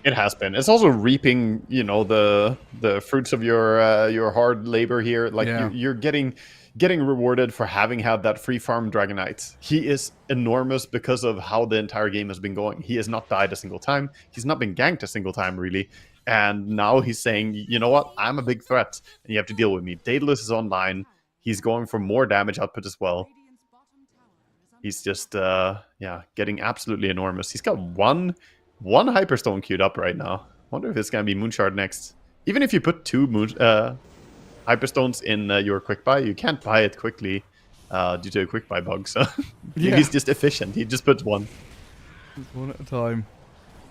[SPEAKER 7] It has been. It's also reaping, you know, the fruits of your hard labor here. Like you're getting rewarded for having had that free farm Dragonite. He is enormous because of how the entire game has been going. He has not died a single time. He's not been ganked a single time, really. And now he's saying, you know what? I'm a big threat, and you have to deal with me. Daedalus is online. He's going for more damage output as well. He's just, getting absolutely enormous. He's got one Hyperstone queued up right now. Wonder if it's going to be Moonshard next. Even if you put two Hyperstones in your quick buy, you can't buy it quickly due to a quick buy bug. So he's just efficient. He just puts one.
[SPEAKER 6] One at a time.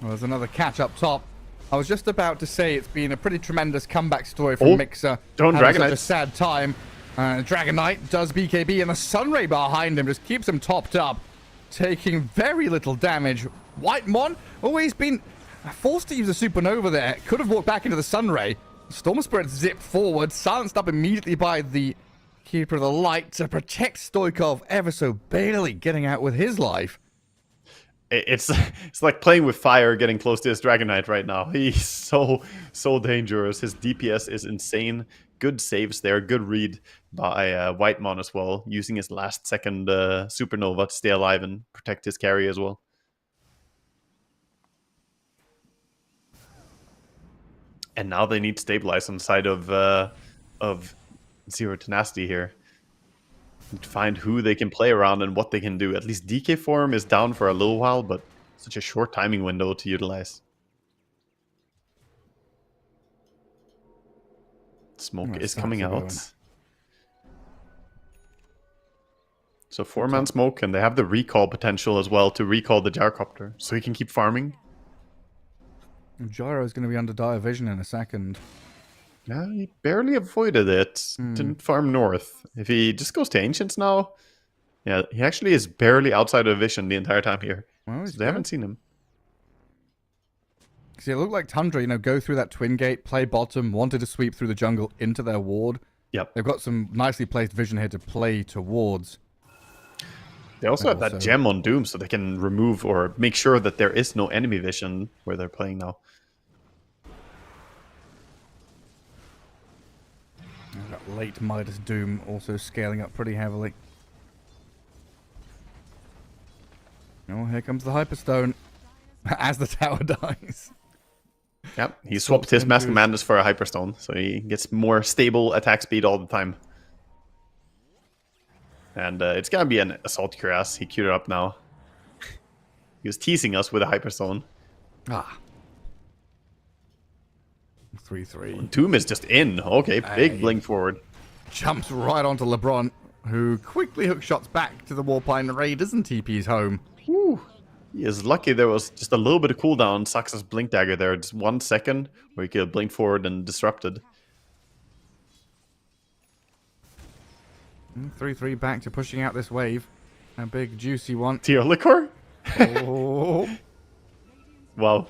[SPEAKER 6] Well, there's another catch up top. I was just about to say it's been a pretty tremendous comeback story from Mixer.
[SPEAKER 7] Don't Dragonite.
[SPEAKER 6] Such a sad time. Dragonite does BKB, and the Sunray behind him just keeps him topped up, taking very little damage. Whitemon always been forced to use a Supernova there. Could have walked back into the Sunray. Storm Spirit zipped forward, silenced up immediately by the Keeper of the Light to protect Stoikov ever so barely getting out with his life.
[SPEAKER 7] It's like playing with fire, getting close to his Dragonite right now. He's so dangerous. His DPS is insane. Good saves there. Good read by Whitemon as well, using his last second Supernova to stay alive and protect his carry as well. And now they need to stabilize on the side of Zero Tenacity here. To find who they can play around and what they can do. At least DK form is down for a little while, but such a short timing window to utilize. Smoke is coming out. So 4-man smoke, and they have the recall potential as well to recall the Gyrocopter, so he can keep farming.
[SPEAKER 6] Gyro is going to be under dire vision in a second.
[SPEAKER 7] Yeah, he barely avoided it. Didn't farm north. If he just goes to Ancients now, yeah, he actually is barely outside of vision the entire time here.
[SPEAKER 6] Well,
[SPEAKER 7] so they haven't seen him.
[SPEAKER 6] See, it looked like Tundra, go through that twin gate, play bottom, wanted to sweep through the jungle into their ward.
[SPEAKER 7] Yep.
[SPEAKER 6] They've got some nicely placed vision here to play towards.
[SPEAKER 7] They also have that gem on Doom, so they can remove or make sure that there is no enemy vision where they're playing now.
[SPEAKER 6] That late Midas Doom also scaling up pretty heavily. Oh, here comes the Hyperstone as the tower dies.
[SPEAKER 7] Yep, he swapped his Mask of Madness for a Hyperstone, so he gets more stable attack speed all the time. And it's gonna be an Assault Cuirass. He queued it up now. He was teasing us with a Hyperstone.
[SPEAKER 6] 3-3.
[SPEAKER 7] Tomb is just in. Okay, big blink forward.
[SPEAKER 6] Jumps right onto LeBron, who quickly hook shots back to the Warpine. Ray doesn't TP's home.
[SPEAKER 7] Whew. He is lucky there was just a little bit of cooldown. Sax's Blink Dagger there. Just 1 second where he could blink forward and disrupted.
[SPEAKER 6] 3-3 back to pushing out this wave. A big juicy one.
[SPEAKER 7] Tear Liquor?
[SPEAKER 6] Oh.
[SPEAKER 7] Wow.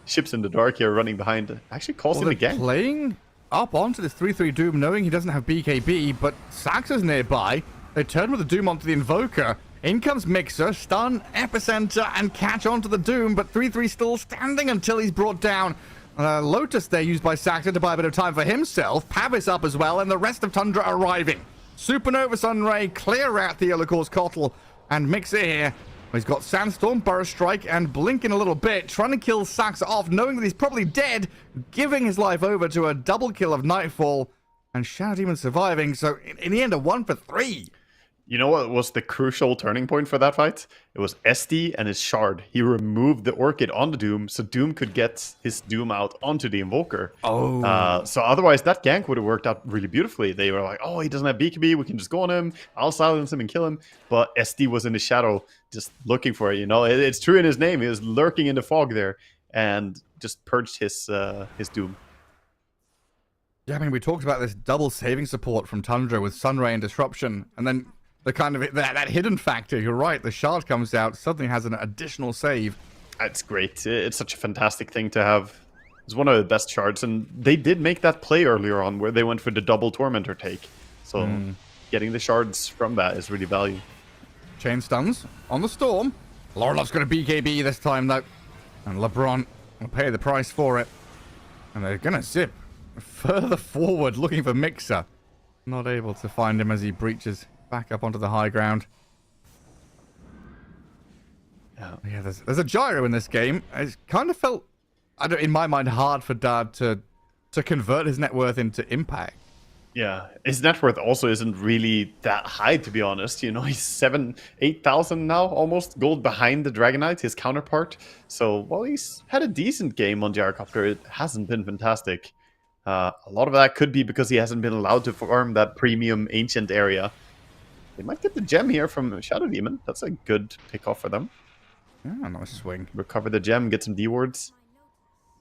[SPEAKER 7] Ships in the dark here running behind. Actually causing the gang.
[SPEAKER 6] Playing up onto this 3-3 Doom, knowing he doesn't have BKB, but Sax is nearby. They turn with the Doom onto the Invoker. In comes Mixer, stun, Epicenter, and catch onto the Doom, but 3-3 still standing until he's brought down. Lotus there used by Saxon to buy a bit of time for himself. Pavis up as well, and the rest of Tundra arriving. Supernova Sunray, clear out Theolicor's Kotl, and Mixer here. He's got Sandstorm, Burrow Strike, and Blink in a little bit, trying to kill Sax off, knowing that he's probably dead, giving his life over to a double kill of Nightfall, and Shadow Demon surviving, so in the end, a 1 for 3.
[SPEAKER 7] You know what was the crucial turning point for that fight? It was SD and his shard. He removed the Orchid on the Doom, so Doom could get his Doom out onto the Invoker.
[SPEAKER 6] Oh.
[SPEAKER 7] So otherwise, that gank would have worked out really beautifully. They were like, oh, he doesn't have BKB, we can just go on him, I'll silence him and kill him. But SD was in the shadow, just looking for it, you know? It's true in his name, he was lurking in the fog there, and just purged his Doom.
[SPEAKER 6] Yeah, I mean, we talked about this double saving support from Tundra with Sunray and Disruption, and then the kind of that hidden factor. You're right. The shard comes out, suddenly has an additional save.
[SPEAKER 7] It's great. It's such a fantastic thing to have. It's one of the best shards, and they did make that play earlier on where they went for the double Tormentor take. So getting the shards from that is really value.
[SPEAKER 6] Chain stuns on the Storm. Lorloff's going to BKB this time, though. And LeBron will pay the price for it. And they're going to zip further forward looking for Mixer. Not able to find him as he breaches back up onto the high ground. Yeah, there's a gyro in this game. It's kind of felt, in my mind, hard for Dad to convert his net worth into impact.
[SPEAKER 7] Yeah, his net worth also isn't really that high, to be honest. You know, he's 8,000 now, almost gold behind the Dragonite, his counterpart. So, while he's had a decent game on Gyrocopter, it hasn't been fantastic. A lot of that could be because he hasn't been allowed to farm that premium ancient area. They might get the gem here from Shadow Demon. That's a good pick-off for them.
[SPEAKER 6] Yeah, nice swing.
[SPEAKER 7] Recover the gem, get some D-wards.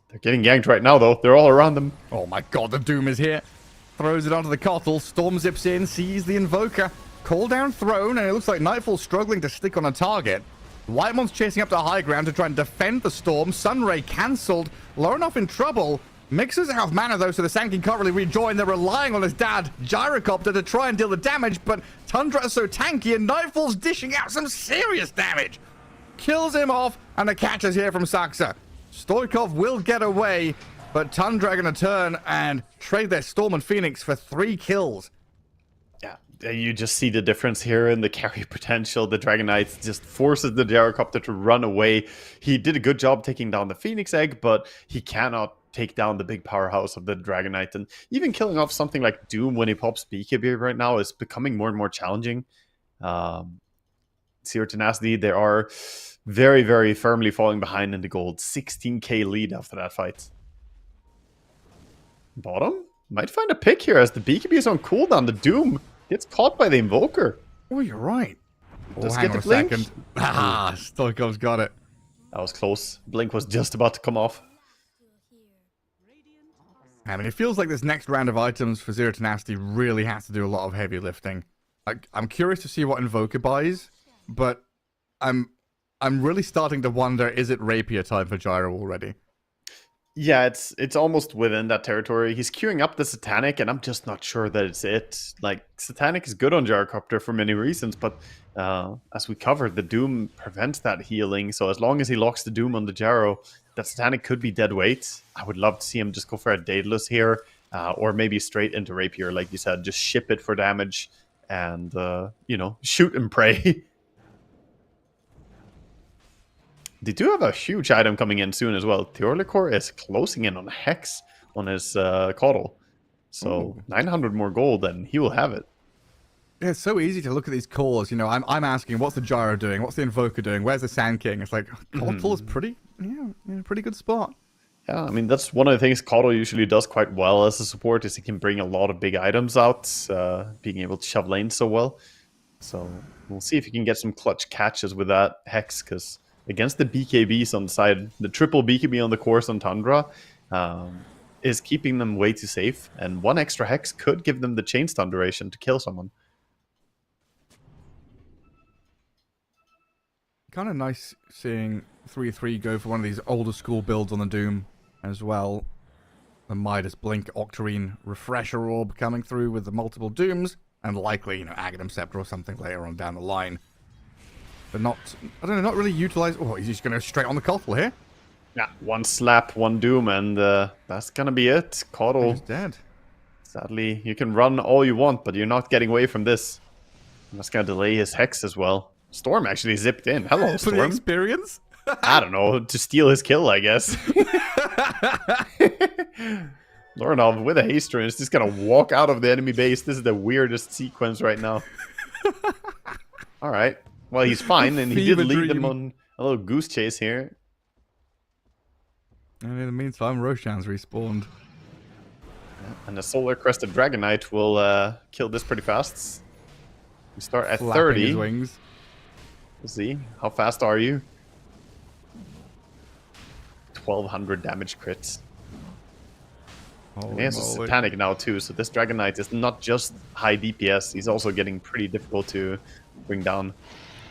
[SPEAKER 7] They're getting ganked right now, though. They're all around them.
[SPEAKER 6] Oh my god, the Doom is here. Throws it onto the Kotl. Storm zips in, sees the Invoker. Call down Throne, and it looks like Nightfall's struggling to stick on a target. Whitemon's chasing up to high ground to try and defend the Storm. Sunray cancelled. Lornoff in trouble. Mixer's out of mana, though, so the Sankin can't really rejoin. They're relying on his dad, Gyrocopter, to try and deal the damage, but Tundra is so tanky, and Nightfall's dishing out some serious damage. Kills him off, and the catch is here from Saxa. Stoikov will get away, but Tundra are going to turn and trade their Storm and Phoenix for 3 kills.
[SPEAKER 7] Yeah, you just see the difference here in the carry potential. The Dragonite just forces the Gyrocopter to run away. He did a good job taking down the Phoenix Egg, but he cannot take down the big powerhouse of the Dragonite. And even killing off something like Doom when he pops BKB right now is becoming more and more challenging. Zero Tenacity, they are very, very firmly falling behind in the gold. 16k lead after that fight. Bottom? Might find a pick here as the BKB is on cooldown. The Doom gets caught by the Invoker.
[SPEAKER 6] Oh, you're right.
[SPEAKER 7] Does
[SPEAKER 6] hang
[SPEAKER 7] get
[SPEAKER 6] on
[SPEAKER 7] the
[SPEAKER 6] a
[SPEAKER 7] blink?
[SPEAKER 6] second. Ah, Stoikov's got it.
[SPEAKER 7] That was close. Blink was just about to come off.
[SPEAKER 6] I mean, it feels like this next round of items for Zero Tenacity really has to do a lot of heavy lifting. I'm curious to see what Invoker buys, but I'm really starting to wonder, is it Rapier time for Gyro already?
[SPEAKER 7] Yeah, it's almost within that territory. He's queuing up the Satanic, and I'm just not sure that it's it. Like, Satanic is good on Gyrocopter for many reasons, but as we covered, the Doom prevents that healing, so as long as he locks the Doom on the Gyro, that Satanic could be dead weight. I would love to see him just go for a Daedalus here, or maybe straight into Rapier, like you said. Just ship it for damage, and, you know, shoot and pray. They do have a huge item coming in soon as well. Theorlicor is closing in on Hex on his Coddle. So 900 more gold and he will have it.
[SPEAKER 6] Yeah, it's so easy to look at these cores. You know, I'm asking, what's the Gyro doing? What's the Invoker doing? Where's the Sand King? It's like, Coddle is pretty, in a pretty good spot.
[SPEAKER 7] Yeah, I mean, that's one of the things Coddle usually does quite well as a support, is he can bring a lot of big items out, being able to shove lanes so well. So we'll see if he can get some clutch catches with that Hex, because against the BKBs on the side, the triple BKB on the course on Tundra is keeping them way too safe. And one extra Hex could give them the chain stun duration to kill someone.
[SPEAKER 6] Kind of nice seeing 3-3 go for one of these older school builds on the Doom as well. The Midas Blink Octarine Refresher Orb coming through with the multiple Dooms, and likely, you know, Aghanim Scepter or something later on down the line. But not, I don't know, not really utilized. Oh, he's just going to straight on the Coddle here.
[SPEAKER 7] Yeah, one slap, one Doom, and that's going to be it. Coddle.
[SPEAKER 6] He's dead.
[SPEAKER 7] Sadly, you can run all you want, but you're not getting away from this. That's going to delay his Hex as well. Storm actually zipped in. Hello,
[SPEAKER 6] For the
[SPEAKER 7] Storm.
[SPEAKER 6] experience?
[SPEAKER 7] I don't know, to steal his kill, I guess. Lorinov with a haste turn is just going to walk out of the enemy base. This is the weirdest sequence right now. All right. Well, he's fine, and he did
[SPEAKER 6] Fever
[SPEAKER 7] lead them
[SPEAKER 6] dream.
[SPEAKER 7] on a little goose chase here.
[SPEAKER 6] And in the meantime, Roshan's respawned.
[SPEAKER 7] And the Solar Crested Dragon Knight will kill this pretty fast. We start at
[SPEAKER 6] Flapping
[SPEAKER 7] 30.
[SPEAKER 6] his wings.
[SPEAKER 7] We'll see. How fast are you? 1200 damage crits. And he has a Satanic now too, so this Dragon Knight is not just high DPS, he's also getting pretty difficult to bring down.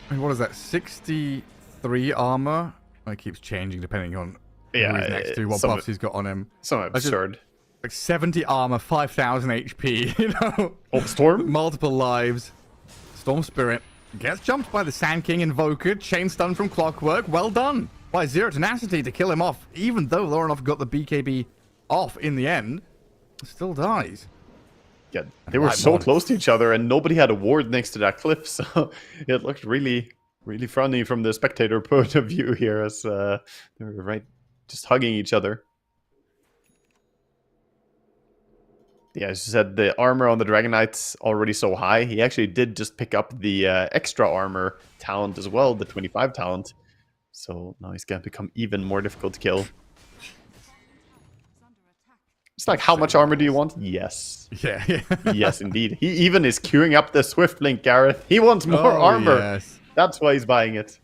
[SPEAKER 6] What is that? 63 armor? It keeps changing depending on who he's next to, what buffs he's got on him.
[SPEAKER 7] Some absurd.
[SPEAKER 6] Like 70 armor, 5000 HP, you know?
[SPEAKER 7] Oh, Storm?
[SPEAKER 6] Multiple lives. Storm Spirit gets jumped by the Sand King Invoker, chain stun from Clockwork. Well done by Zero Tenacity to kill him off, even though Lorinov got the BKB off in the end. Still dies.
[SPEAKER 7] Yeah, they were so close to each other, and nobody had a ward next to that cliff, so it looked really, really funny from the spectator point of view here, as they were right, just hugging each other. Yeah, as you said, the armor on the Dragon Knight's already so high. He actually did just pick up the extra armor talent as well, the 25 talent. So now he's going to become even more difficult to kill. It's like, how much armor do you want? Yes.
[SPEAKER 6] Yeah.
[SPEAKER 7] Yes, indeed. He even is queuing up the Swift Link, Gareth. He wants more armor.
[SPEAKER 6] Yes.
[SPEAKER 7] That's why he's buying it.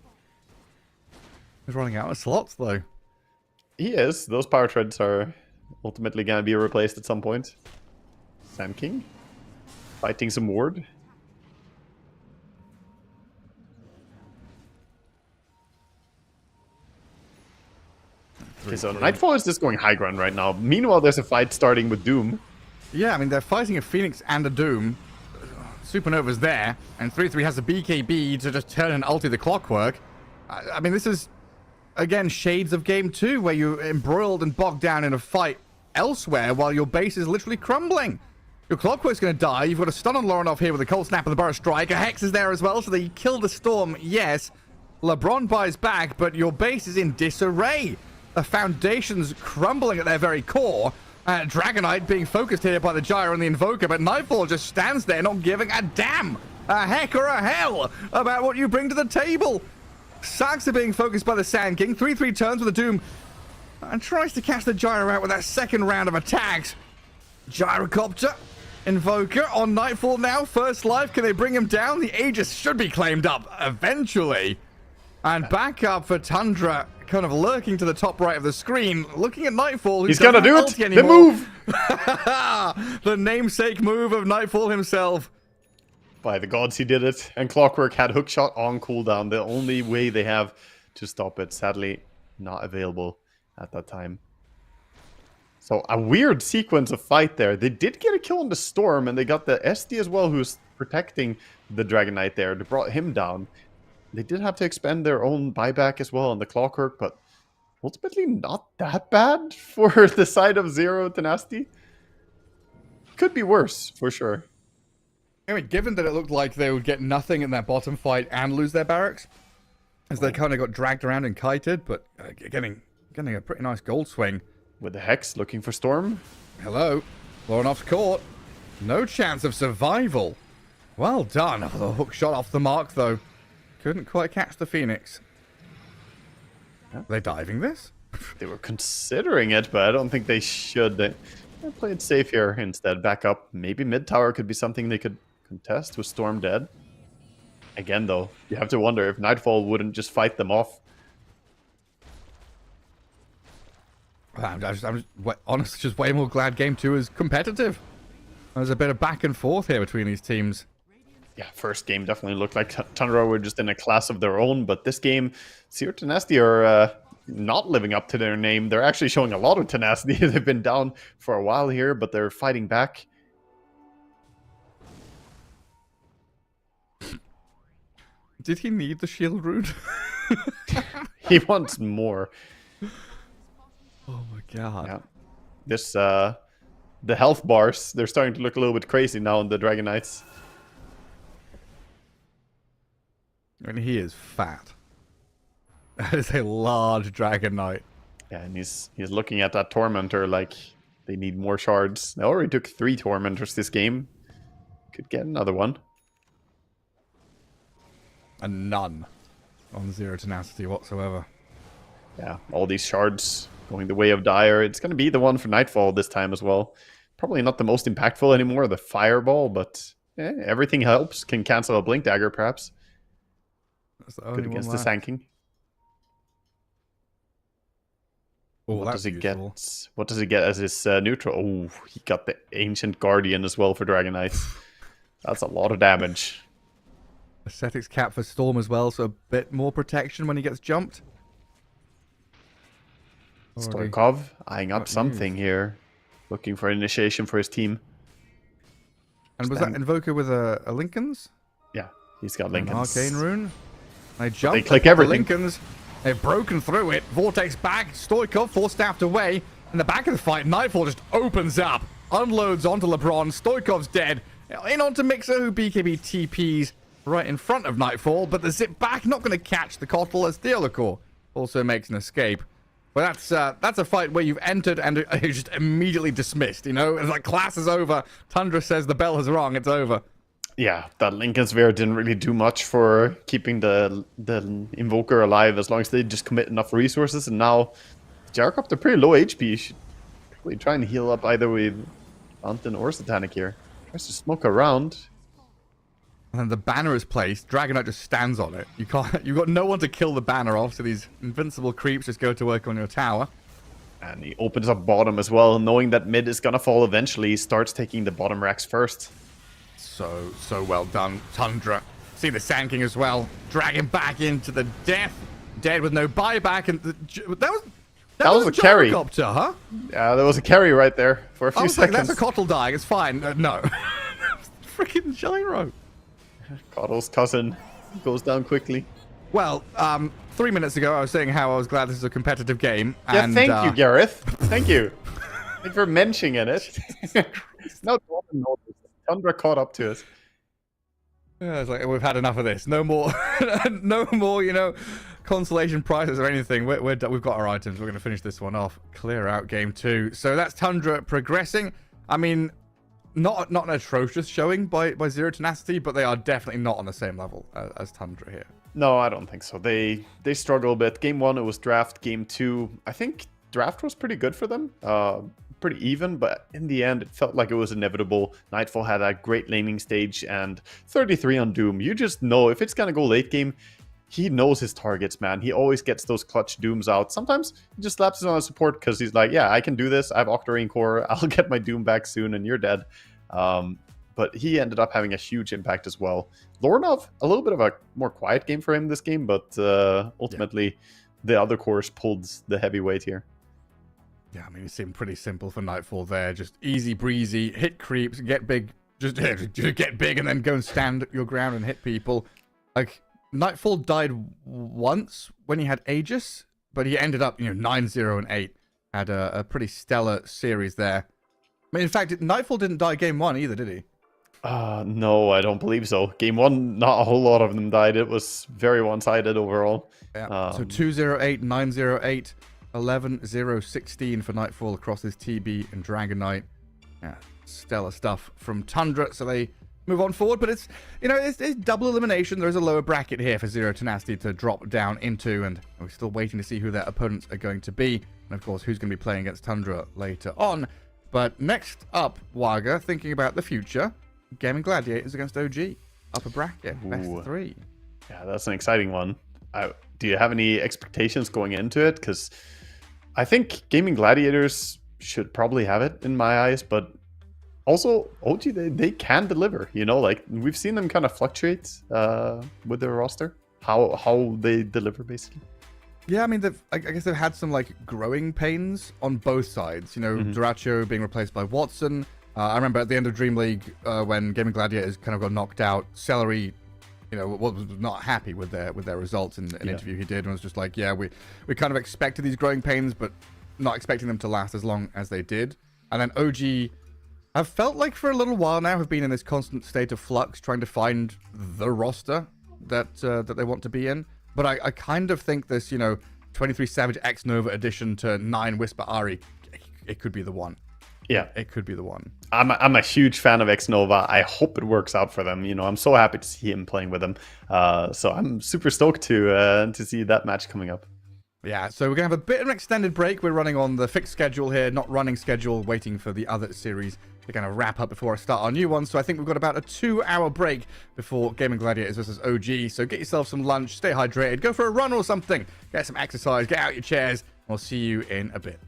[SPEAKER 6] He's running out of slots, though.
[SPEAKER 7] He is. Those power treads are ultimately going to be replaced at some point. Sand King fighting some ward. Okay, so Nightfall is just going high ground right now. Meanwhile, there's a fight starting with Doom.
[SPEAKER 6] Yeah, I mean, they're fighting a Phoenix and a Doom. Supernova's there, and 3-3 has a BKB to just turn and ulti the Clockwork. I mean, this is, again, shades of Game 2, where you're embroiled and bogged down in a fight elsewhere while your base is literally crumbling. Your Clockwork's going to die. You've got a stun on Lorinov here with a Cold Snap of the Burrow Strike. A Hex is there as well, so they kill the Storm, yes. LeBron buys back, but your base is in disarray. The foundation's crumbling at their very core. Dragonite being focused here by the Gyro and the Invoker, but Nightfall just stands there not giving a damn, a heck or a hell about what you bring to the table. Saxa being focused by the Sand King. 3-3 turns with the Doom and tries to catch the Gyro out with that second round of attacks. Gyrocopter, Invoker on Nightfall now. First life, can they bring him down? The Aegis should be claimed up eventually. And back up for Tundra, kind of lurking to the top right of the screen, looking at Nightfall.
[SPEAKER 7] He's gonna do it! The move!
[SPEAKER 6] The namesake move of Nightfall himself.
[SPEAKER 7] By the gods, he did it. And Clockwork had Hookshot on cooldown. The only way they have to stop it. Sadly, not available at that time. So a weird sequence of fight there. They did get a kill on the Storm, and they got the SD as well, who's protecting the Dragon Knight there. They brought him down. They did have to expend their own buyback as well on the Clockwork, but ultimately not that bad for the side of Zero Tenacity. Could be worse, for sure.
[SPEAKER 6] I mean, given that it looked like they would get nothing in that bottom fight and lose their barracks, as they kind of got dragged around and kited, but getting a pretty nice gold swing.
[SPEAKER 7] With the Hex looking for Storm.
[SPEAKER 6] Hello. Lorinov's caught. No chance of survival. Well done. Oh, the hook shot off the mark, though. Couldn't quite catch the Phoenix. Are they diving this?
[SPEAKER 7] They were considering it, but I don't think they should. They play it safe here instead. Back up. Maybe mid tower could be something they could contest with Storm dead. Again, though, you have to wonder if Nightfall wouldn't just fight them off.
[SPEAKER 6] I'm honestly just way more glad Game 2 is competitive. There's a bit of back and forth here between these teams.
[SPEAKER 7] Yeah, first game definitely looked like Tundra were just in a class of their own, but this game, Zero Tenacity are not living up to their name. They're actually showing a lot of tenacity. They've been down for a while here, but they're fighting back.
[SPEAKER 6] Did he need the shield rune?
[SPEAKER 7] He wants more.
[SPEAKER 6] Oh my god.
[SPEAKER 7] Yeah. This, the health bars, they're starting to look a little bit crazy now on the Dragon Knights.
[SPEAKER 6] I mean, he is fat. That is a large Dragon Knight.
[SPEAKER 7] Yeah, and he's looking at that Tormentor like they need more shards. They already took 3 Tormentors this game. Could get another one.
[SPEAKER 6] and none on Zero Tenacity whatsoever.
[SPEAKER 7] Yeah, all these shards going the way of Dire. It's going to be the one for Nightfall this time as well. Probably not the most impactful anymore, the Fireball, but everything helps. Can cancel a Blink Dagger, perhaps.
[SPEAKER 6] That's the only
[SPEAKER 7] Good
[SPEAKER 6] one
[SPEAKER 7] against the
[SPEAKER 6] left.
[SPEAKER 7] Sanking.
[SPEAKER 6] Oh,
[SPEAKER 7] What
[SPEAKER 6] that's
[SPEAKER 7] does he
[SPEAKER 6] useful.
[SPEAKER 7] get? What does he get as his neutral? Oh, he got the Ancient Guardian as well for Dragon Knights. That's a lot of damage.
[SPEAKER 6] Ascetics cap for Storm as well, so a bit more protection when he gets jumped. Already
[SPEAKER 7] Storkov eyeing up
[SPEAKER 6] got
[SPEAKER 7] something
[SPEAKER 6] used.
[SPEAKER 7] here. Looking for initiation for his team.
[SPEAKER 6] And was that Invoker with a Lincoln's?
[SPEAKER 7] Yeah, he's got
[SPEAKER 6] An
[SPEAKER 7] Lincoln's.
[SPEAKER 6] Arcane Rune? They jump.
[SPEAKER 7] They click
[SPEAKER 6] got the
[SPEAKER 7] everything.
[SPEAKER 6] Lincolns. They've broken through it. Vortex back. Stoikov force-staffed away. In the back of the fight, Nightfall just opens up. Unloads onto LeBron. Stoikov's dead. In onto Mixer, who BKB TPs right in front of Nightfall. But the zip back, not going to catch the Kotl as Theolacor also makes an escape. But that's a fight where you've entered and you're just immediately dismissed, you know? It's like class is over. Tundra says the bell has rung. It's over.
[SPEAKER 7] Yeah, that Lincoln Sphere didn't really do much for keeping the Invoker alive as long as they just commit enough resources. And now, Jarkop, they're pretty low HP. Should probably try and heal up either with Fountain or Satanic here. Tries to smoke around.
[SPEAKER 6] And then the banner is placed. Dragonite just stands on it. You've got no one to kill the banner off, so these invincible creeps just go to work on your tower.
[SPEAKER 7] And he opens up bottom as well, knowing that mid is gonna fall eventually. He starts taking the bottom racks first.
[SPEAKER 6] So well done, Tundra. See the Sanking as well. Dragging back into the death. Dead with no buyback. And that was
[SPEAKER 7] a carry.
[SPEAKER 6] Gyrocopter, huh?
[SPEAKER 7] Yeah, there was a carry right there for a few
[SPEAKER 6] I was like,
[SPEAKER 7] seconds.
[SPEAKER 6] that's a Kotl dying. It's fine. No. Freaking Gyro.
[SPEAKER 7] Kotl's cousin goes down quickly.
[SPEAKER 6] Well, 3 minutes ago, I was saying how I was glad this is a competitive game.
[SPEAKER 7] Yeah,
[SPEAKER 6] and,
[SPEAKER 7] thank you, Gareth. Thank you. Thank you for mentioning it. No, Tundra caught up to us.
[SPEAKER 6] Yeah, it's like we've had enough of this. No more, no more. You know, consolation prizes or anything. We've got our items. We're going to finish this one off. Clear out game 2. So that's Tundra progressing. I mean, not an atrocious showing by Zero Tenacity, but they are definitely not on the same level as Tundra here.
[SPEAKER 7] No, I don't think so. They struggle a bit. Game 1, it was draft. Game 2, I think draft was pretty good for them. Pretty even, but in the end, it felt like it was inevitable. Nightfall had that great laning stage and 33 on Doom. You just know if it's going to go late game, he knows his targets, man. He always gets those clutch Dooms out. Sometimes he just slaps it on his support because he's like, yeah, I can do this. I have Octarine Core. I'll get my Doom back soon and you're dead. But he ended up having a huge impact as well. Lornov, a little bit of a more quiet game for him this game, but ultimately the other cores pulled the heavy weight here.
[SPEAKER 6] Yeah, I mean, it seemed pretty simple for Nightfall there. Just easy breezy, hit creeps, get big, just get big and then go and stand your ground and hit people. Like, Nightfall died once when he had Aegis, but he ended up, 9-0 and 8. Had a pretty stellar series there. I mean, in fact, Nightfall didn't die game 1 either, did he?
[SPEAKER 7] No, I don't believe so. Game 1, not a whole lot of them died. It was very one-sided overall.
[SPEAKER 6] Yeah. So 2-0-8, 9-0-8. 11-0-16 for Nightfall across his TB and Dragon Knight. Yeah, stellar stuff from Tundra. So they move on forward, but it's double elimination. There is a lower bracket here for Zero Tenacity to drop down into, and we're still waiting to see who their opponents are going to be, and of course who's going to be playing against Tundra later on. But next up, Waga, thinking about the future, Gaming Gladiators against OG, upper bracket, best of 3.
[SPEAKER 7] Yeah, that's an exciting one. Do you have any expectations going into it? Because I think Gaming Gladiators should probably have it in my eyes, but also OG, they can deliver, like we've seen them kind of fluctuate with their roster, how they deliver basically.
[SPEAKER 6] Yeah, I mean, I guess they've had some like growing pains on both sides. Duracho being replaced by Watson. I remember at the end of Dream League when Gaming Gladiators kind of got knocked out, Celery was not happy with their results in an interview he did, and was just like, yeah, we kind of expected these growing pains, but not expecting them to last as long as they did. And then OG, I've felt like for a little while now, have been in this constant state of flux, trying to find the roster that they want to be in. But I kind of think this, 23 Savage X Nova addition to 9 Whisper Ari, it could be the one.
[SPEAKER 7] Yeah.
[SPEAKER 6] it could be the one.
[SPEAKER 7] I'm a huge fan of Xnova. I hope it works out for them. You know, I'm so happy to see him playing with them. So I'm super stoked to see that match coming up.
[SPEAKER 6] Yeah, so we're going to have a bit of an extended break. We're running on the fixed schedule here, not running schedule, waiting for the other series to kind of wrap up before I start our new one. So I think we've got about a 2-hour break before Gaming Gladiators versus OG. So get yourself some lunch, stay hydrated, go for a run or something, get some exercise, get out your chairs. I'll see you in a bit.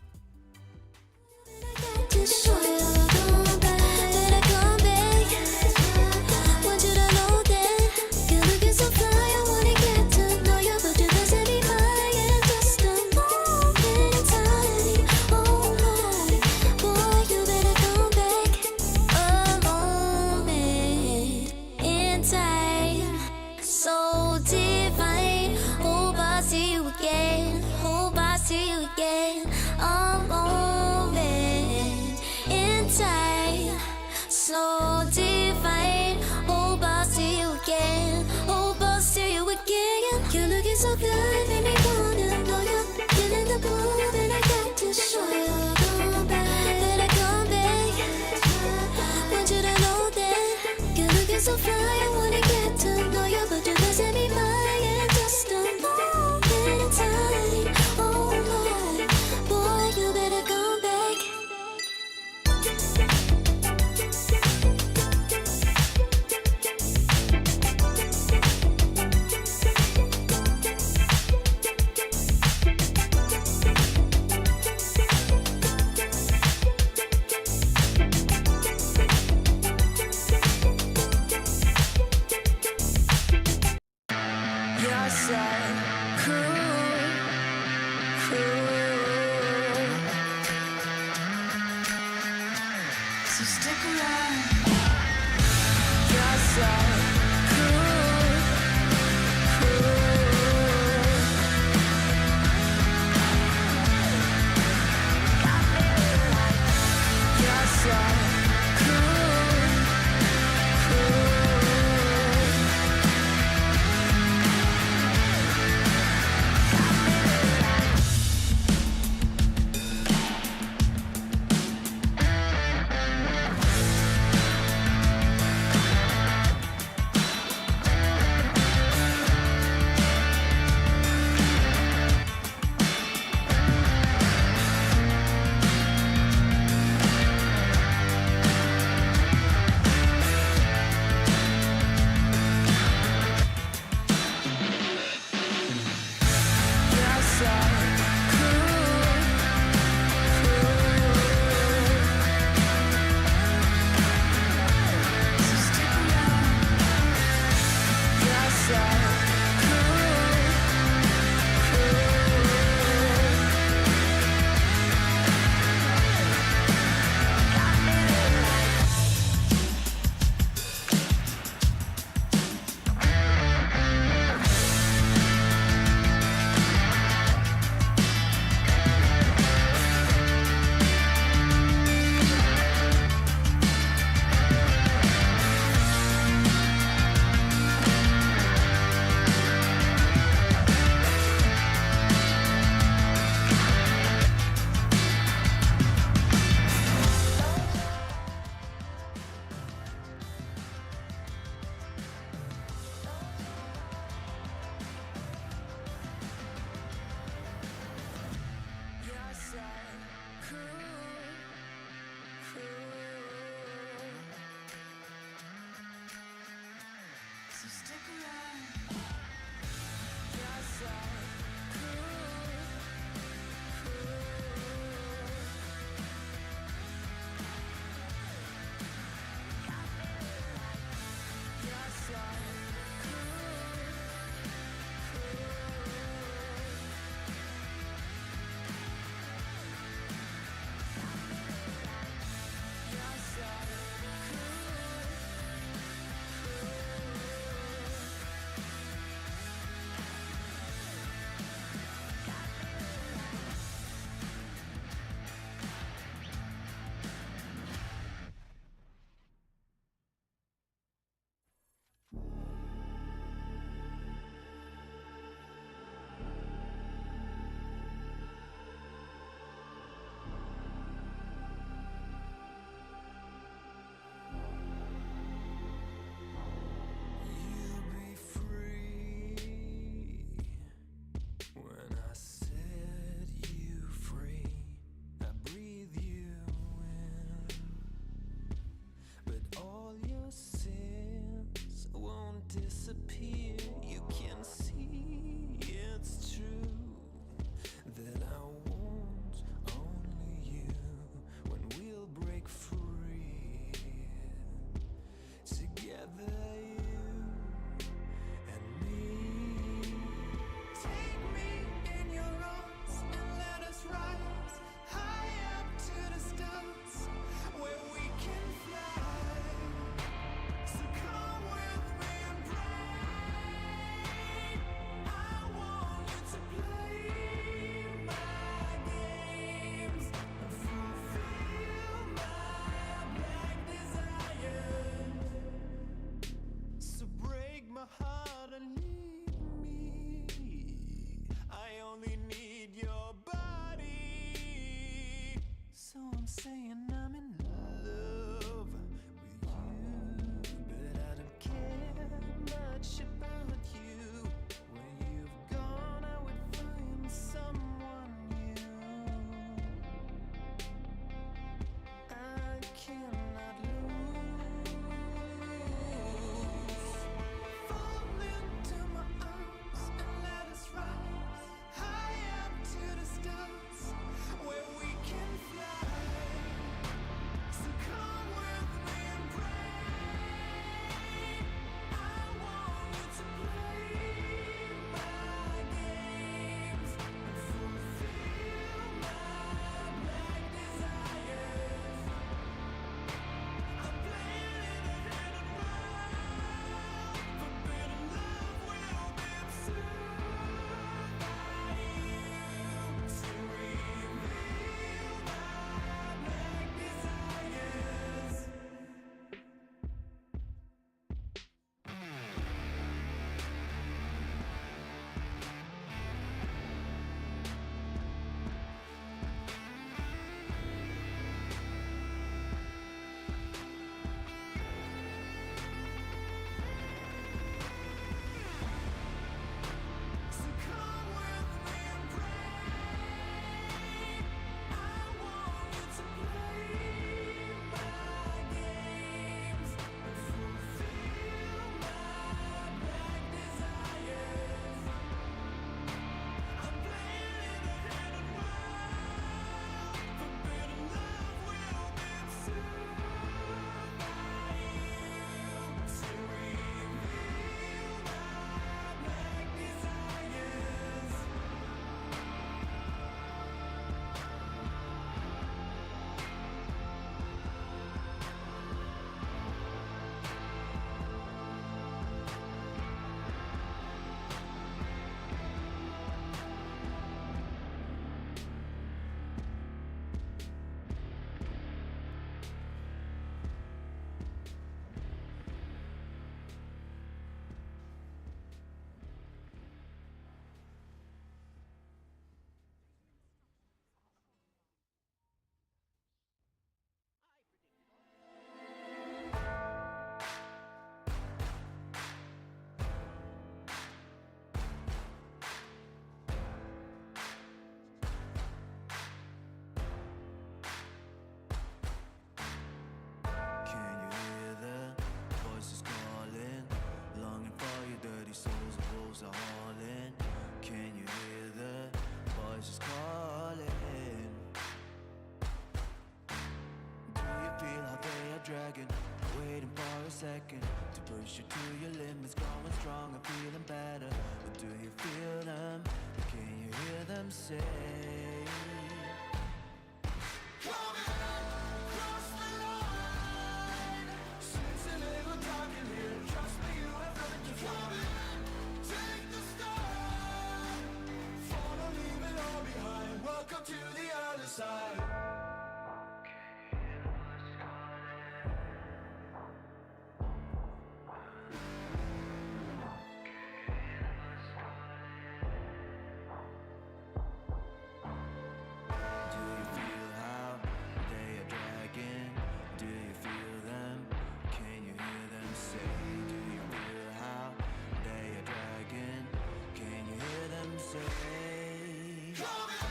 [SPEAKER 5] So good, make me wanna know you. Get in the mood and I got to show you. Come back, better come back. Want you to know that you're looking so fly. I wanna get to know you, but you doesn't be mine. And just a moment in time. Oh Lord, boy, you better come back.
[SPEAKER 2] So stick around. Yes,
[SPEAKER 3] wolves are hauling. Can you hear the voices calling? Do you feel how they are dragging, waiting for a second to push you to your limits, going strong and feeling better? Or do you feel them? Can you hear them say?
[SPEAKER 2] Trust me, you have nothing to come in. Take the start. Follow, leave it all behind. Welcome to the other side.
[SPEAKER 3] Do you feel how they are dragging? Do you feel them? Can you hear them say? Do you feel how they are dragging? Can you hear them say?
[SPEAKER 2] Come in,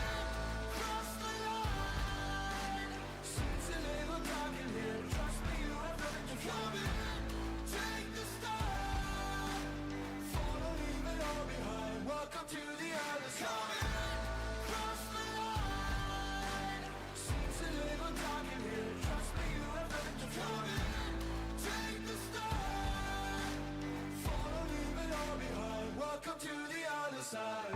[SPEAKER 2] cross the line. Since a little time in here, trust me, you have nothing to come in. Take the start. Follow, leave it all behind. Welcome to the other side. Come in, cross the line. Since a little time in here, trust me, you have nothing to come in. Take the start. Follow, leave it all behind. Welcome to the other side.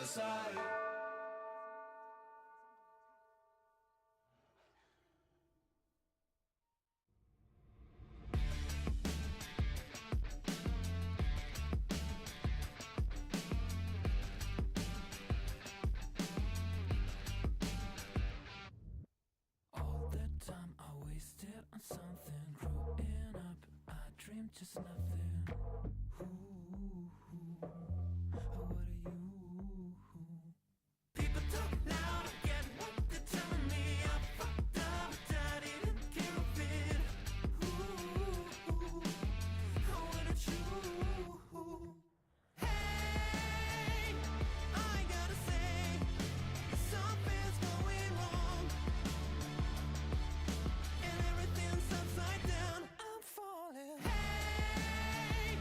[SPEAKER 2] Side.
[SPEAKER 1] All the time I wasted on something. Growing up, I dreamed just nothing. Ooh, what are you? People talk loud and get what they're telling me. I fucked up, but I didn't care of it. Ooh, how wouldn't you? Hey, I gotta say, something's going wrong, and everything's upside down. I'm falling. Hey,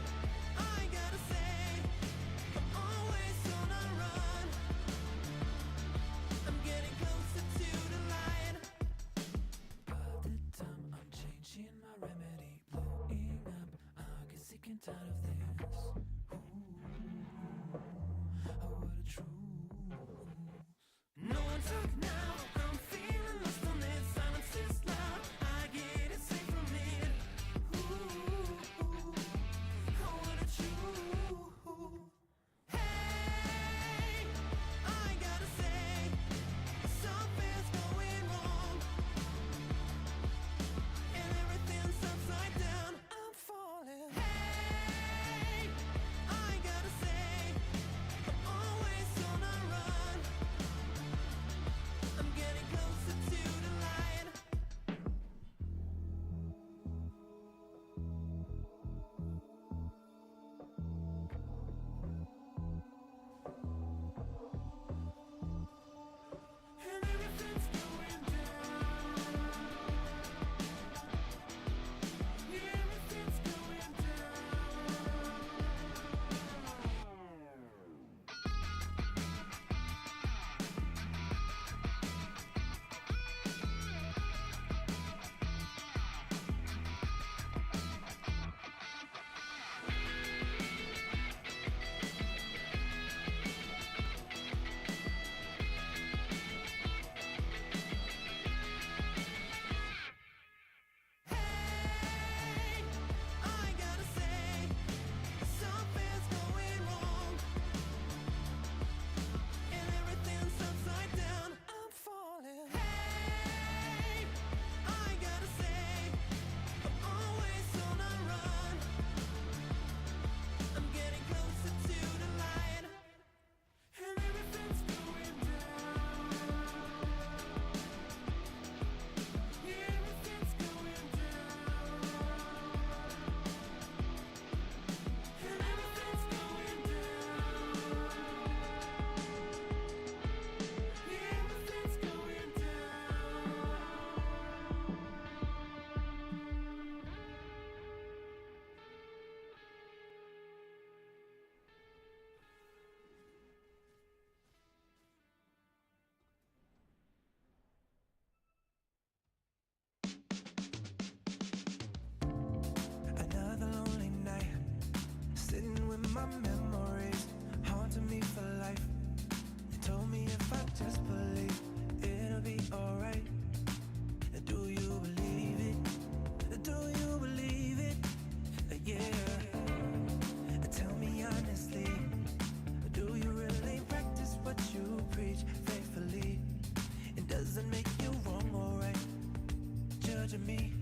[SPEAKER 1] judging me?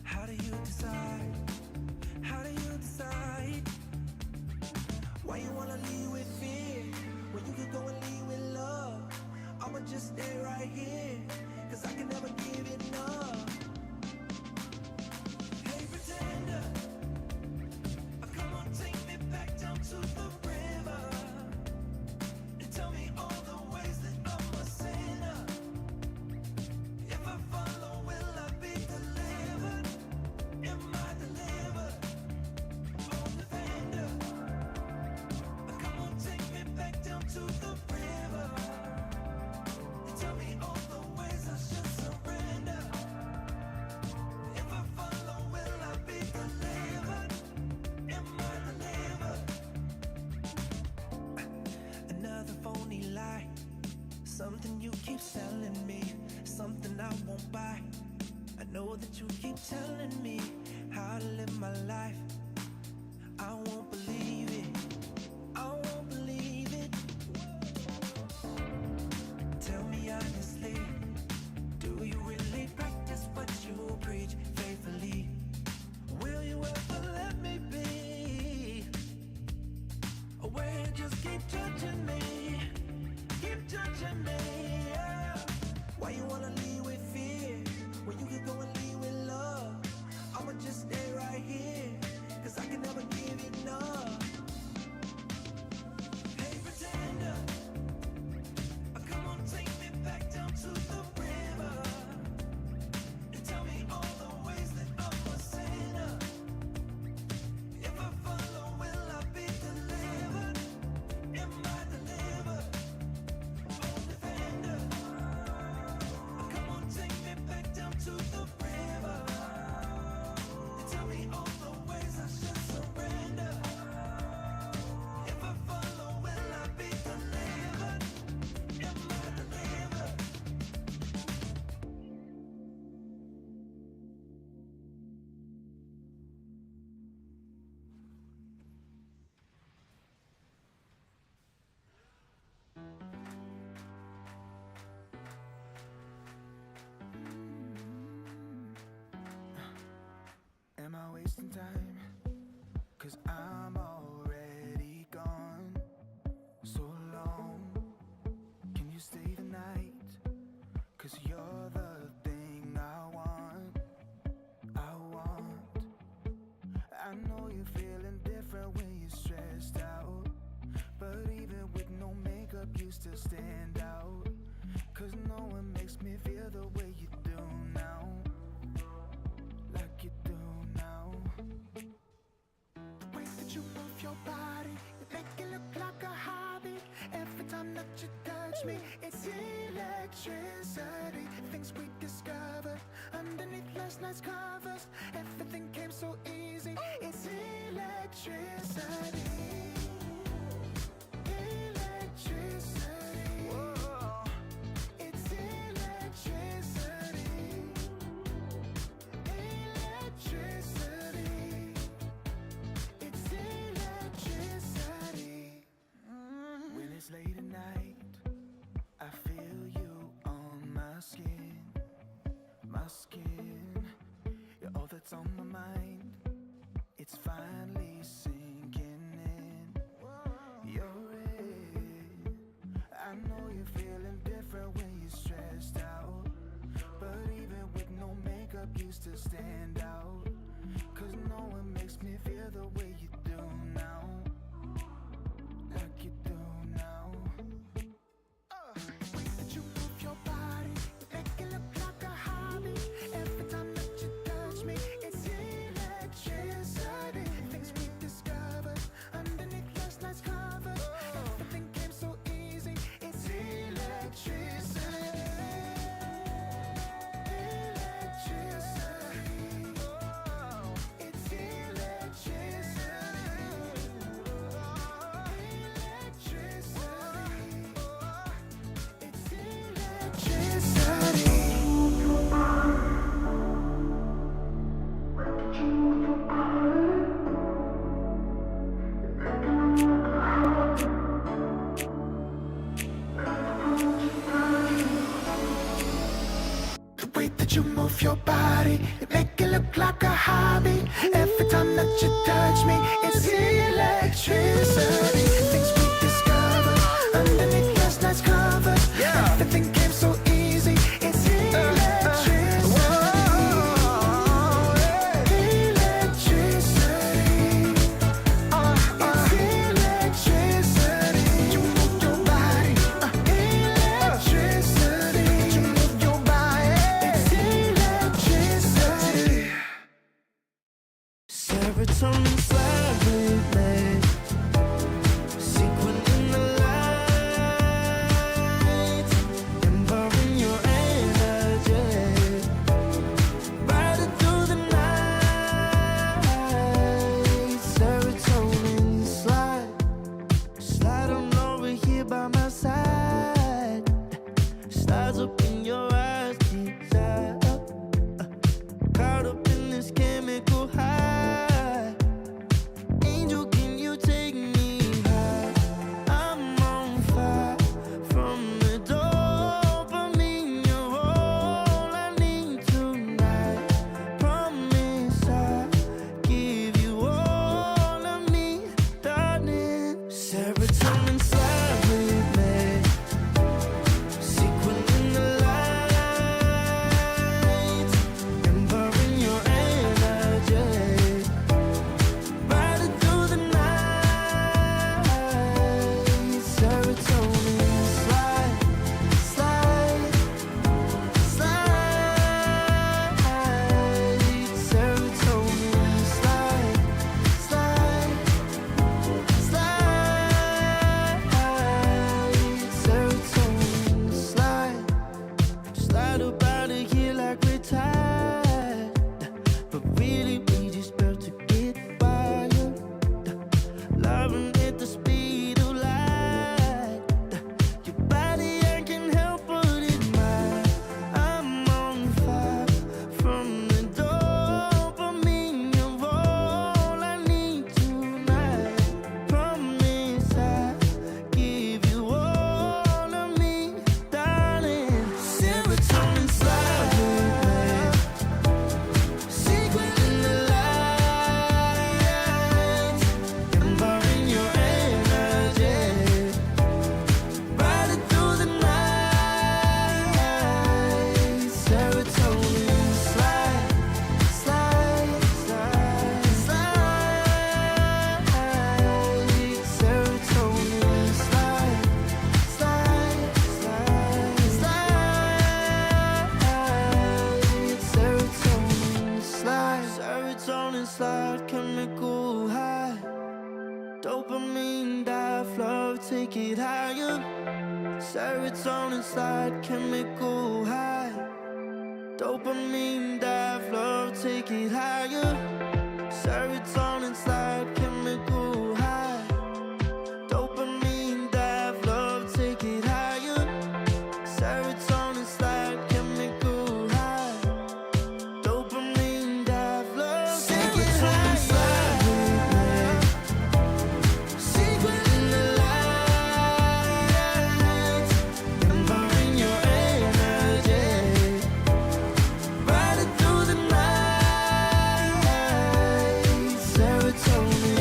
[SPEAKER 1] How do you decide? How do you decide? Why you wanna lead with fear when you could go and lead with love? I'ma just stay right here, cause I can never give enough. Hey pretender, come on, take me back down to the river and tell me all the ways that I'm a sinner. If I follow, will I be delivered? Am I delivered? Oh, defender, come on, take me back down to the river and tell me all the ways I should surrender. If I follow, will I be delivered? Am I delivered? Another phony lie, something you keep selling me, something I won't buy. I know that you keep telling me how to live my life. I won't believe it, I won't believe it. Tell me honestly, do you really practice what you preach faithfully? Will you ever let me be? Or will you just keep judging me? Keep judging me, yeah. Why you wanna lead with fear when you could go and lead with love? I'ma just stay right here, cause I can never give enough. Hey pretender, come on, take me back down to the river and tell me all the ways that I'm a sinner. If I follow, will I be delivered? Am I delivered? Oh, defender, come on, take me back down to the river and tell me all the ways I should surrender. If I follow, will I be delivered? Am I delivered?
[SPEAKER 3] Am I wasting time? Cause I'm already gone. So long, can you stay the night? Cause you're the thing I want. I want. I know you're feeling different when you're stressed out, but even with no makeup you still stand out. Cause no one makes me feel the way you do now, like you do now. The way that you move your body, you make it look like a hobby. Every time that you touch me, it's electricity. Things we discovered underneath last night's covers. Everything came so easy. It's electricity. Electricity. Whoa. It's electricity. Electricity. It's electricity. When it's late at night, I feel you on my skin. My skin. You're all that's on my mind. It's finally sinking in. You're it. I know you're feeling different when you're stressed out, but even with no makeup you still stand out. Cause no one makes me feel the way you do now, like you do now. The way that you move your body, you make it look like a hobby. Every time that you touch me, it's electricity. Things we discovered underneath last night's covers. Everything came so easy. It's electricity. Electricity. Oh, it's electricity. way that you move your body, it make it look like a hobby. Every time that you touch me, it's electricity. Things we discovered underneath last night's covers. Everything came so easy. It's electricity.
[SPEAKER 2] Serotonin slide with me, sequin in the light, empowering your energy, riding through the night. Serotonin slide, slide on over here by my side, slides up in your eyes, deep up, caught up in this chemical high. Serotonin slide, chemical high, dopamine dive, flow, take it higher. Serotonin slide, chemical high, dopamine dive, flow, take it higher. Serotonin slide, chemical high, dopamine dive, flow, take it higher. Serotonin slide, chemical high, dopamine dive, flow, take it higher. Secret in the light, empowering your energy, riding through the night. Serotonin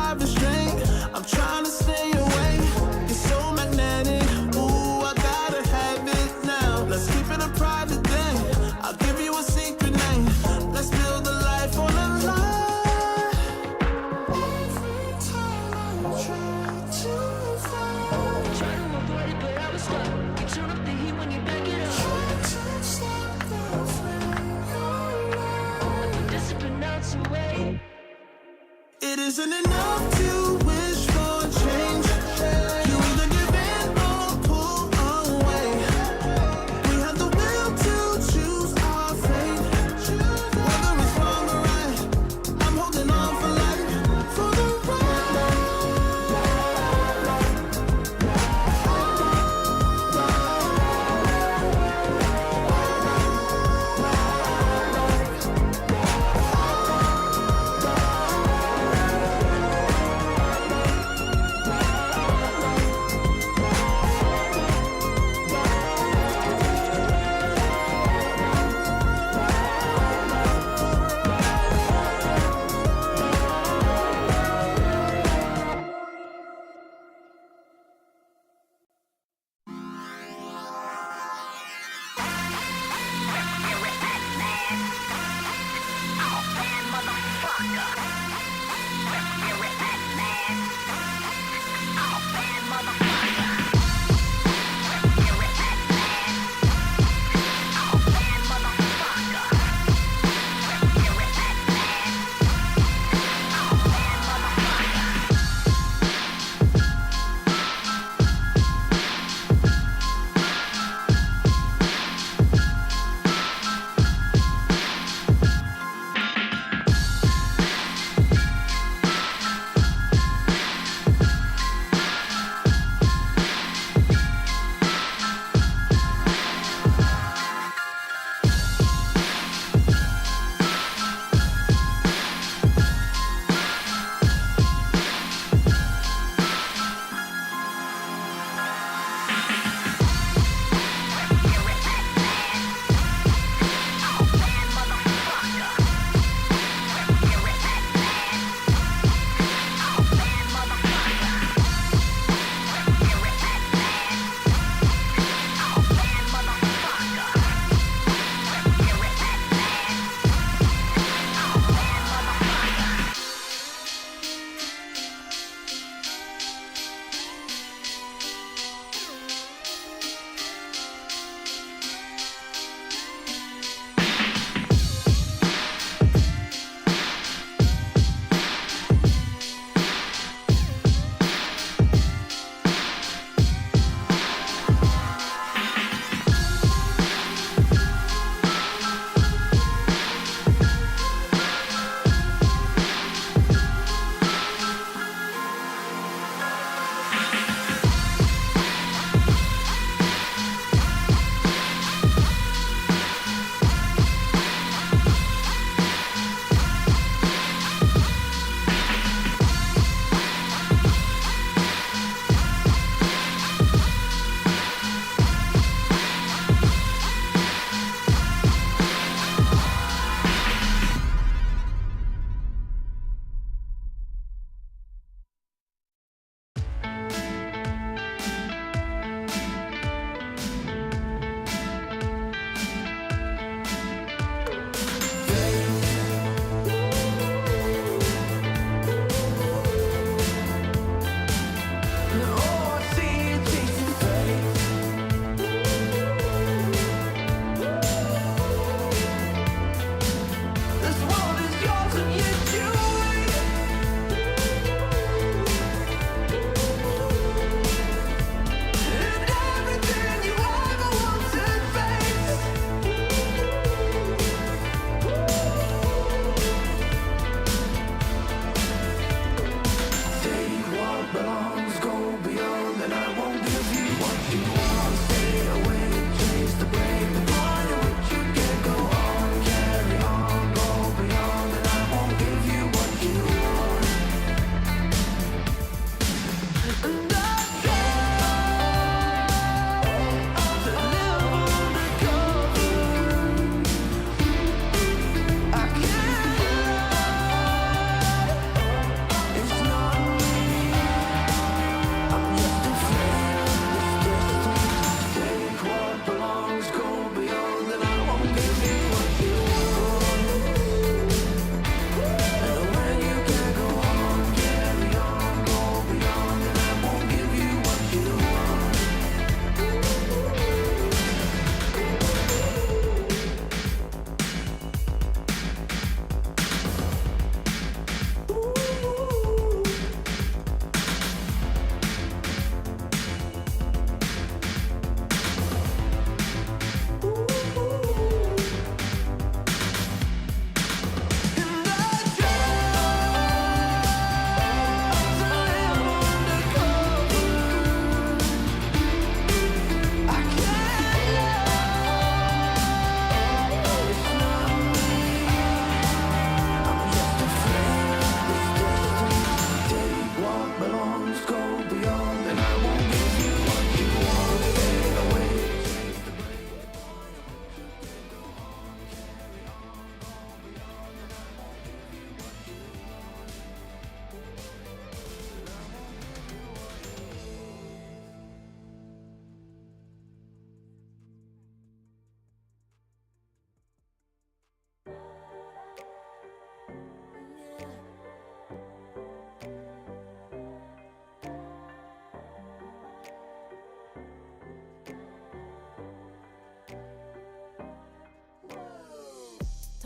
[SPEAKER 2] have restraint. I'm trying to stay away. You're so magnetic. Ooh, I gotta have it now. Let's keep it a private thing. I'll give you a secret name. Let's build a life on a lie. Every time I try to fight,
[SPEAKER 4] Try to avoid it, but I was stuck. You turn up the heat when you back it up.
[SPEAKER 2] try to stop the flame.
[SPEAKER 4] Like a discipline melts away.
[SPEAKER 2] It isn't enough to wish for change. You either give in or pull away. We have the will to choose our fate. Whether it's wrong or right, I'm holding on for life, for the ride.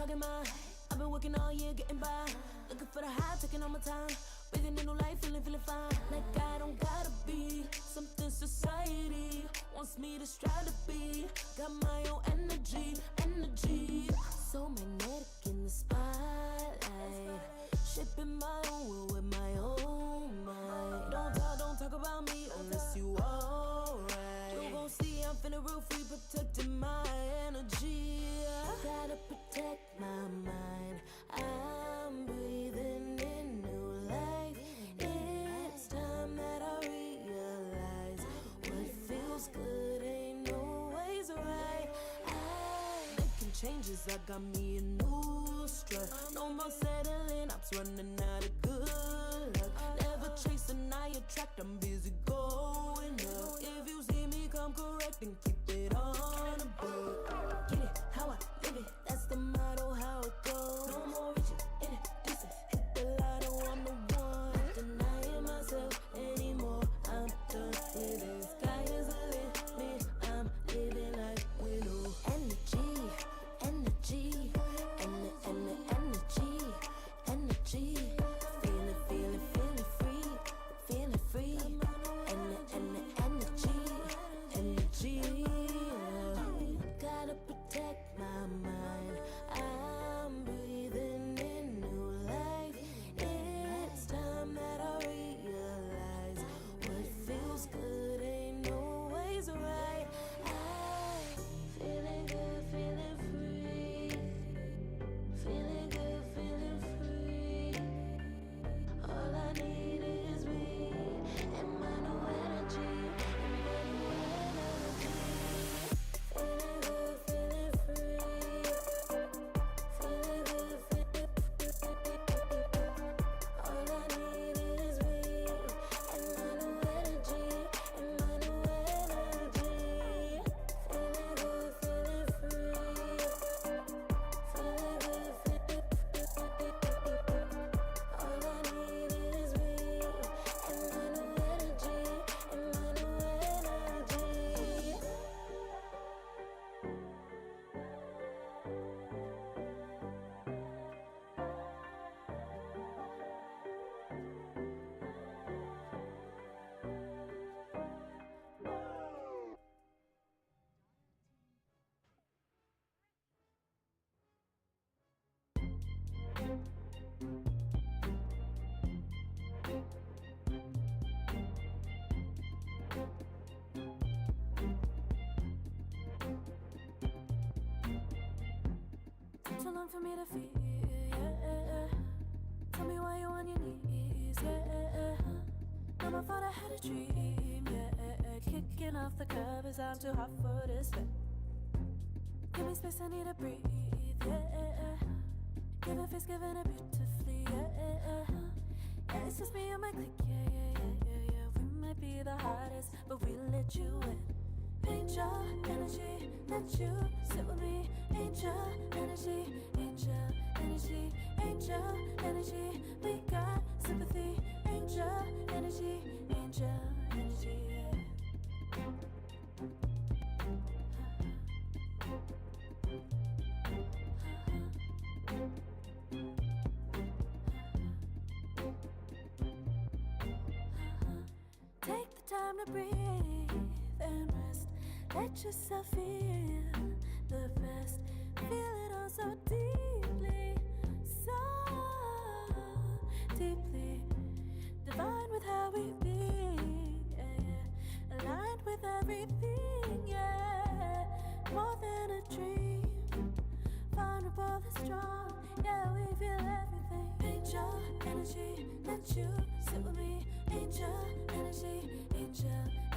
[SPEAKER 5] talking my. I've been working all year, getting by. Looking for the high, taking all my time. Breathing in new life, feeling fine. Like I don't gotta be something society wants me to strive to be. Got my own energy. So magnetic in the spotlight. Shaping my own world with my own mind. Don't talk about me unless you alright. You gon' see I'm finna real free, protecting my energy. Gotta protect my mind. I'm breathing in new life. It's time that I realize what feels good ain't always right. Making changes, I got me a new strut. No more settling, I'm running out of good luck. Never chasing, I attract, I'm busy going up. If you see me come correct, then keep it on the book. Get it, how I live it, that's the motto, how it goes. No more reaching, introducing, hit the lotto, I'm the one. Not denying myself anymore, I'm done with it. Sky is the limit, I'm living like willow. Energy, feeling free. Energy. Gotta protect my mind. I'm breathing in new life. It's time that I realize what feels good ain't always right. I'm feeling good, feeling free. Feeling good, feeling free. All I need is me and my new energy. Feeling good, feeling free. Feeling good, feeling free. All I need is me and my new energy. And my new energy. Feeling good, feeling free. Feeling good, feeling free. All I need is me and my new energy. And my new energy. Took too long for me to feel, yeah. Tell me why you're on your knees, yeah. Now I thought I had a dream, yeah. Kicking off the covers, I'm too hot for this bed. Give me space, I need to breathe, yeah. Giving face, giving it beautifully, yeah. Yeah, it's just me and my clique, yeah. We might be the hottest, but we let you in. Angel energy, let you sit with me. Angel energy, angel energy, angel energy. We got sympathy. Angel energy, angel energy. Take the time to breathe and rest. Let yourself feel the best. Feel it all so deeply, so deeply. Divine with how we be, yeah. Aligned with everything, yeah. More than a dream, vulnerable and strong, yeah. We feel everything. Angel energy, let you sit with me. Angel energy, angel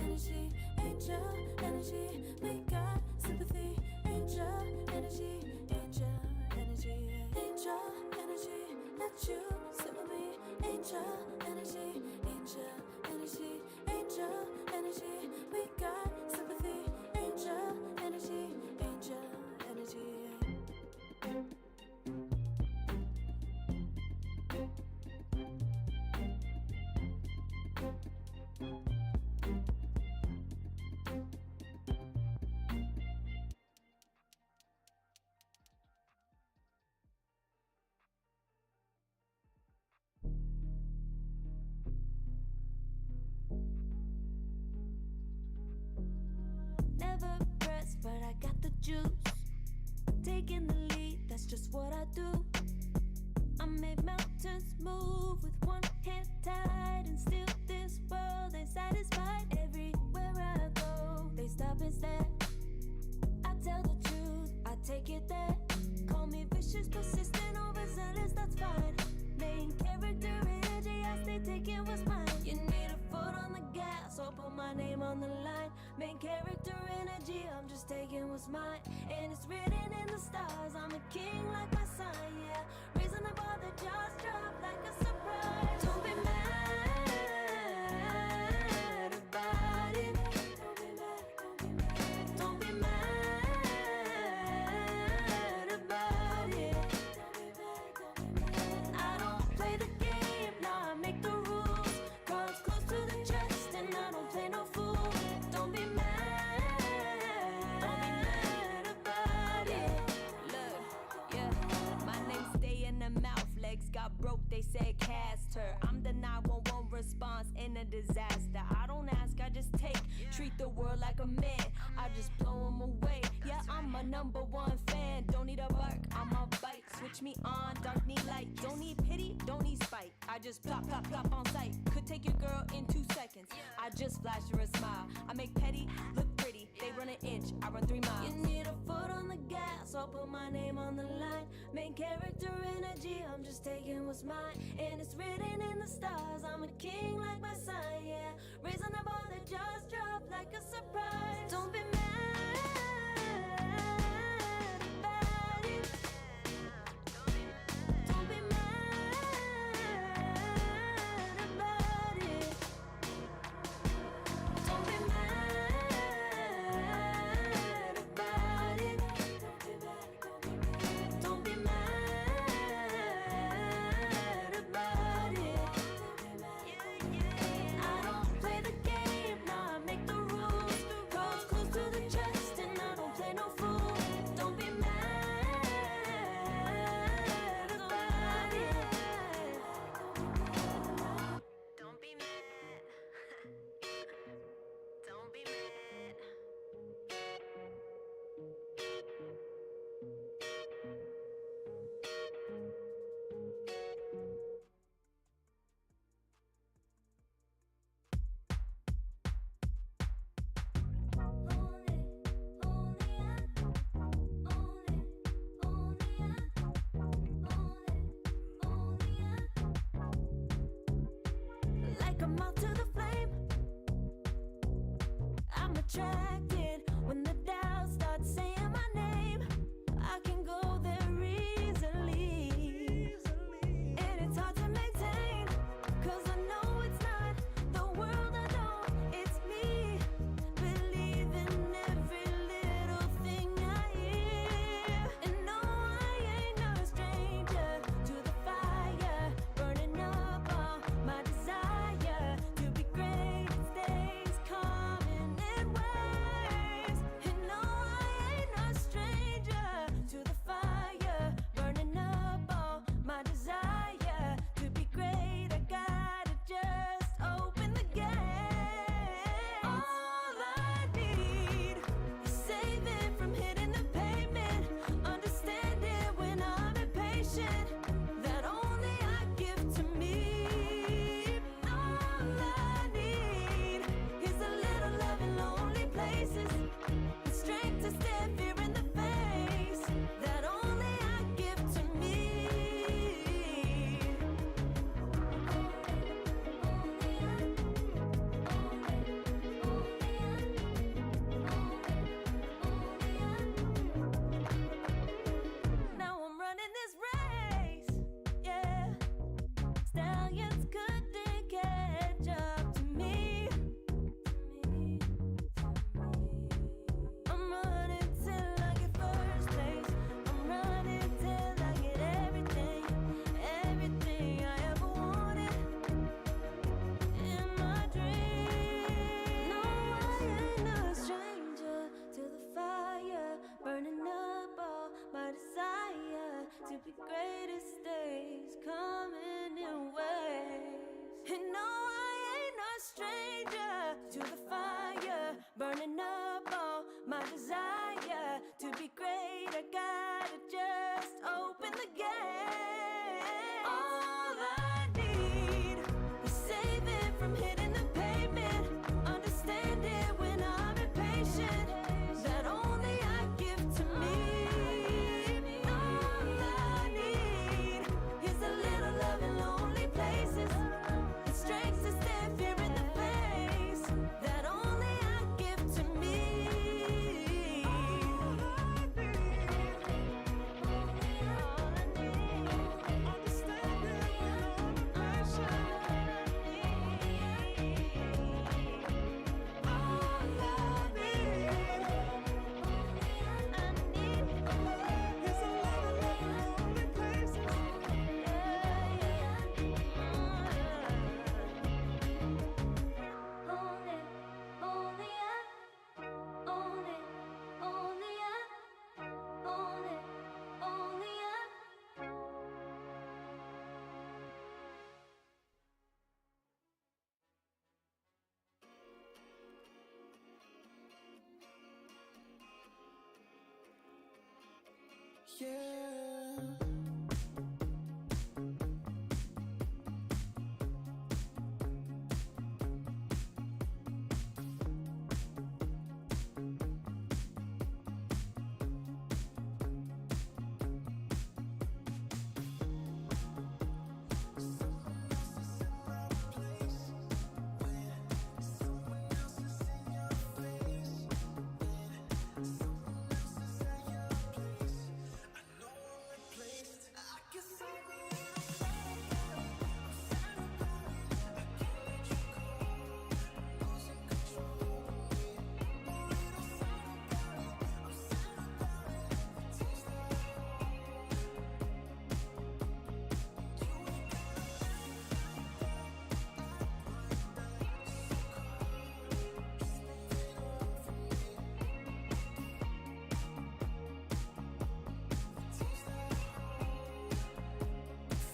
[SPEAKER 5] energy, angel energy. We got sympathy. Angel energy, angel energy, angel energy. Let you sit with me. Angel energy, angel energy, angel energy. We got sympathy. Angel energy, angel energy. never pressed, but I got the juice. Taking the lead, that's just what I do. I make mountains move with one hand tied, and still this world ain't satisfied. Everywhere I go, they stop and stare. I tell the truth, I take it there. Call me vicious, persistent, overzealous, that's fine. Main character energy, I stay taking what's mine. You need a foot on the gas, or put my name on the line. Main character energy, I'm just taking what's mine. And it's written in the stars, I'm a king like my sign, yeah. Raising the bar, the jaws drop like a surprise. Don't be mad about it. Don't be mad, don't be mad. Don't be mad about it. Don't be mad, don't be mad. I don't play the game, now I make the rules. Cards close to the chest, and I don't play no fool. Don't be mad about it. Look, yeah, my name stay in the mouth. Legs got broke, they said cast her. I'm the 911 response in a disaster. I don't ask, I just take. Treat the world like a man, I just blow them away. Yeah, I'm a #1 fan. Don't need a bark, I'm a bite. Switch me on, dark need light. Don't need pity, don't need spite. I just plop, plop, plop on sight. Could take your girl in 2 seconds. I just flash her a smile. I make petty look pretty. They run an inch, I run 3 miles. You need a foot on the gas, I'll put my name on the line. Main character energy, I'm just taking what's mine. And it's written in the stars, I'm a king like my sign, yeah. Raising the bar, the jaws drop like a surprise. Don't be mad about it. Don't be mad about it. Don't be mad about it. Don't be mad about it. I don't play the game, now I make the rules. Cards close to the chest, and I don't play no fool. Don't be mad about it. Don't be mad. Don't be mad. Like a moth to the flame, I'm attracted when the doubts start saying my name. I can go there easily, and it's hard to maintain, 'cause I know it's not the world I know, it's me. Believe in every little thing I hear, and no, I ain't no stranger to the fire, burning up all my desire to be great. It stays coming in waves, and no, I ain't no stranger to the fire, burning up all my desire to be great. I gotta just open the gate. All I need is saving from hitting the pavement, understanding when I'm impatient, that only I give to me. All I need is a little love in lonely places, the strength to stare fear in the face, that only I give to me. Now I'm running this race, yeah. Stallions couldn't catch up to me. I'm running till I get first place. I'm running till I get everything, everything I ever wanted in my dream. No, I ain't no stranger to the fire, burning up all my desire to be greatest days coming in waves. And no, I ain't no stranger to the fire, burning up all my desire to be great. I gotta just open the gate. All I need is save it from hitting the pavement. Understand it when I'm impatient. That only I give to me. All I need is a little love in lonely places. The strength to stand fear in the face. That only I give to me.
[SPEAKER 3] Yeah.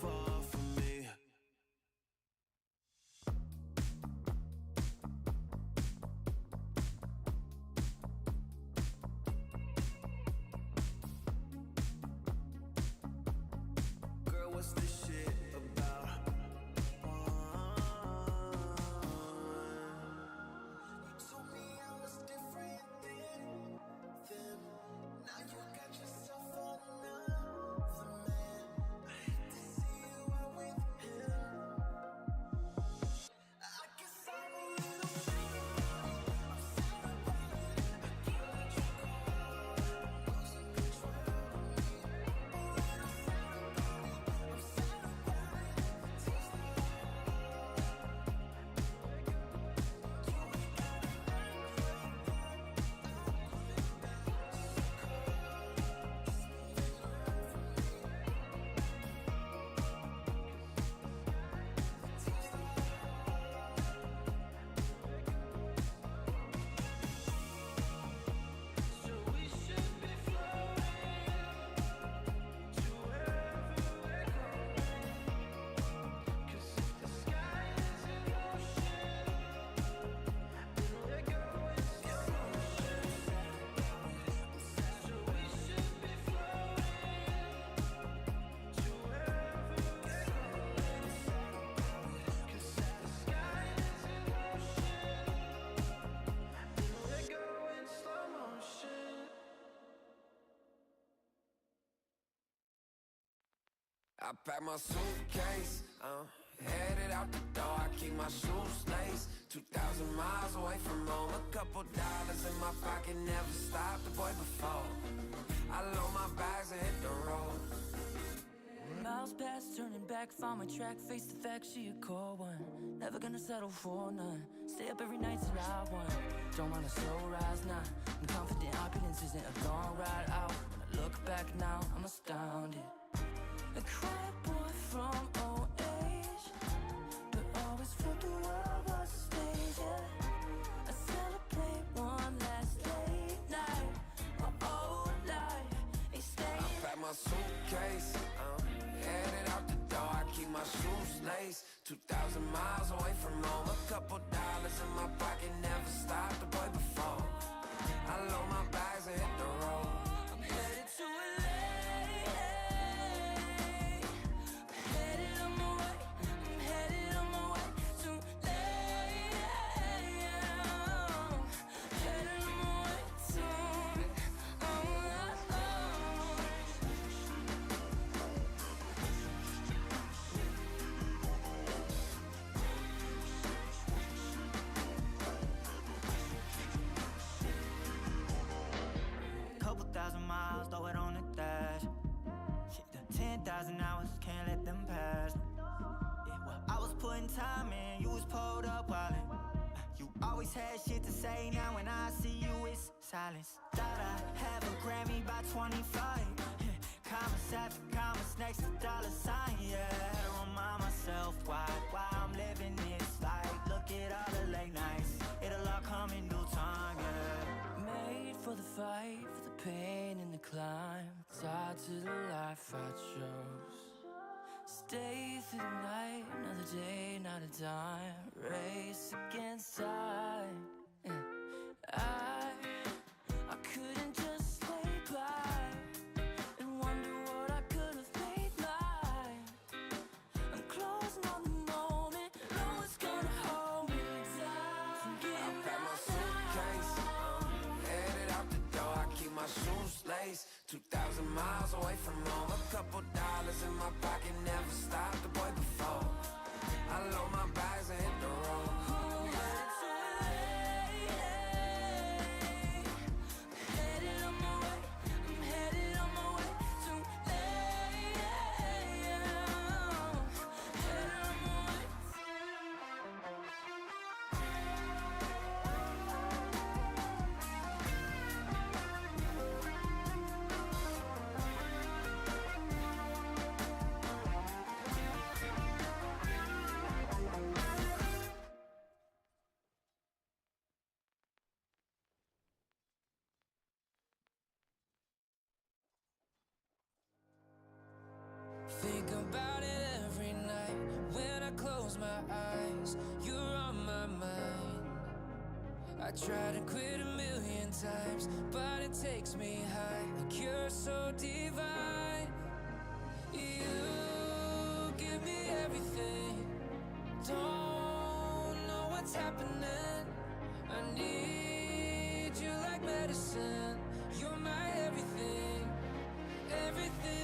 [SPEAKER 3] Far from me. Girl, what's this shit about? You told me I was different than them. Now you got yourself another man. I hate to see you out with him. I guess I'm a little sad about it. I'm sad about it. I can't let you go. I'm losing control of me. A little sad about it. I'm sad about it. The taste of it. You ain't gotta act like that. I pack my suitcase, headed out the door. I keep my shoes laced. 2,000 miles away from home. A couple dollars in my pocket, never stopped the boy before. I load my bags and hit the road.
[SPEAKER 1] Miles past, turning back, found my track, face the fact she a cold one. Never gonna settle for none. Stay up every night till I won. Don't want a slow rise now. I'm confident opulence isn't a long ride out. When I look back now, I'm astounded. A quiet boy from old age, but always felt the world was a stage, yeah. I celebrate one last late night. My old life ain't staying.
[SPEAKER 3] I pack my suitcase, headed out the door. I keep my shoes laced. 2,000 miles away from home. A couple dollars in my pocket, never stopped the boy before. I
[SPEAKER 1] I load my bags and hit the road. I'm headed to LA. I'm headed on my way. I'm headed on my way to LA. Headed on my way to
[SPEAKER 3] Couple thousand miles, throw it on the dash. Shit, the 10,000 hours, can't let them pass. Yeah, well, I was putting time in, you was pulled up wildin'. You always had shit to say, now when I see you, it's silence. Thought I'd have a Grammy by 25. Commas after commas next to dollar sign, yeah. Had to remind myself why I'm living this life. Look at all the late nights, it'll all come in due time, yeah.
[SPEAKER 1] made for the fight, for the pain and the climb. Tied to the life I chose. Stay through the night, another day, not a dime. Race against time. Yeah. I couldn't just lay by and wonder what I could have made mine. I'm closing on the moment, no one's gonna hold me down. I pack my suitcase, headed out the door. I keep my shoes laced. 2,000 miles away from home. A couple dollars in my pocket, never stopped the boy before. I load my bags and hit the road. Think about it every night when I close my eyes. You're on my mind. I try to quit a million times, but it takes me high. Like you're so divine. You give me everything. Don't know what's happening. I need you like medicine. You're my everything, everything.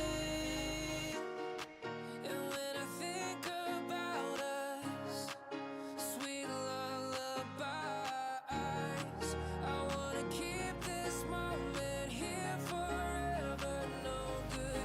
[SPEAKER 1] Good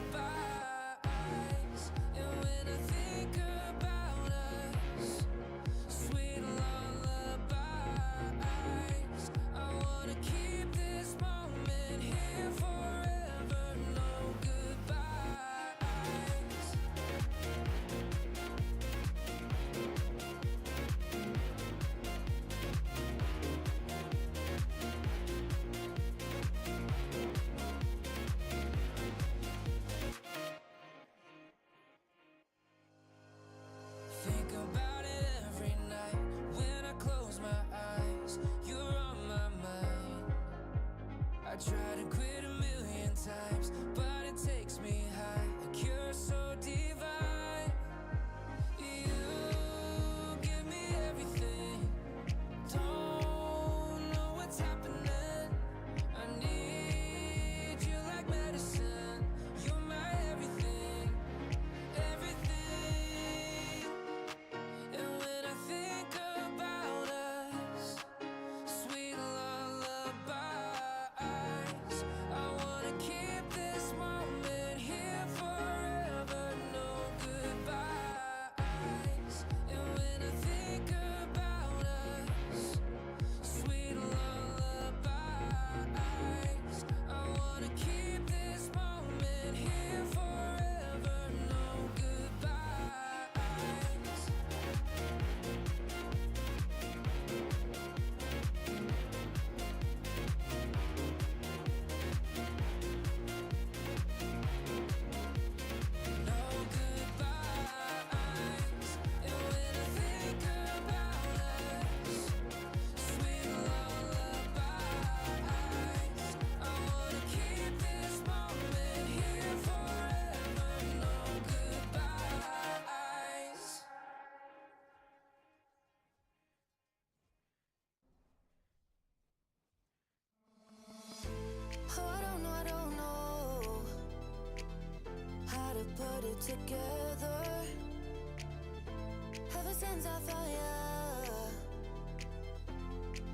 [SPEAKER 5] together. Ever since I found you,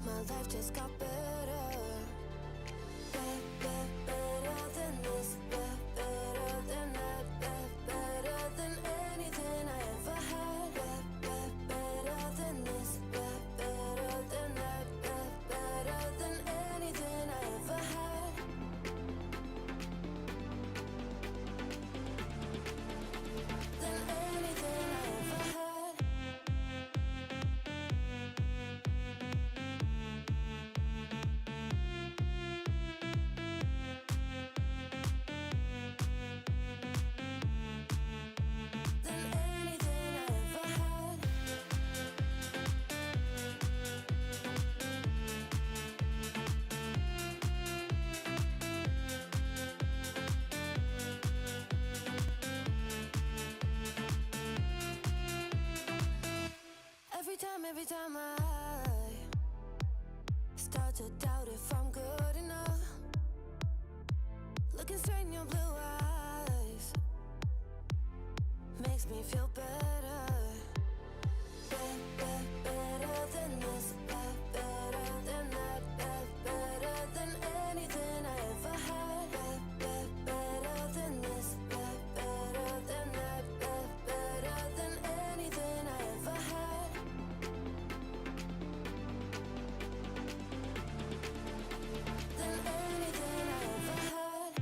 [SPEAKER 5] my life just got better. Better than this, better than that, better than anything I ever had. Better than this, better than that, better than anything I ever had. Than anything I ever had. Than anything I ever had. Every time I start to doubt if I'm good enough, looking straight in your blue eyes makes me feel better. Better than this, better than that, better than anything I ever had. Better than this, better than that, better than anything I ever had. Than anything I ever had.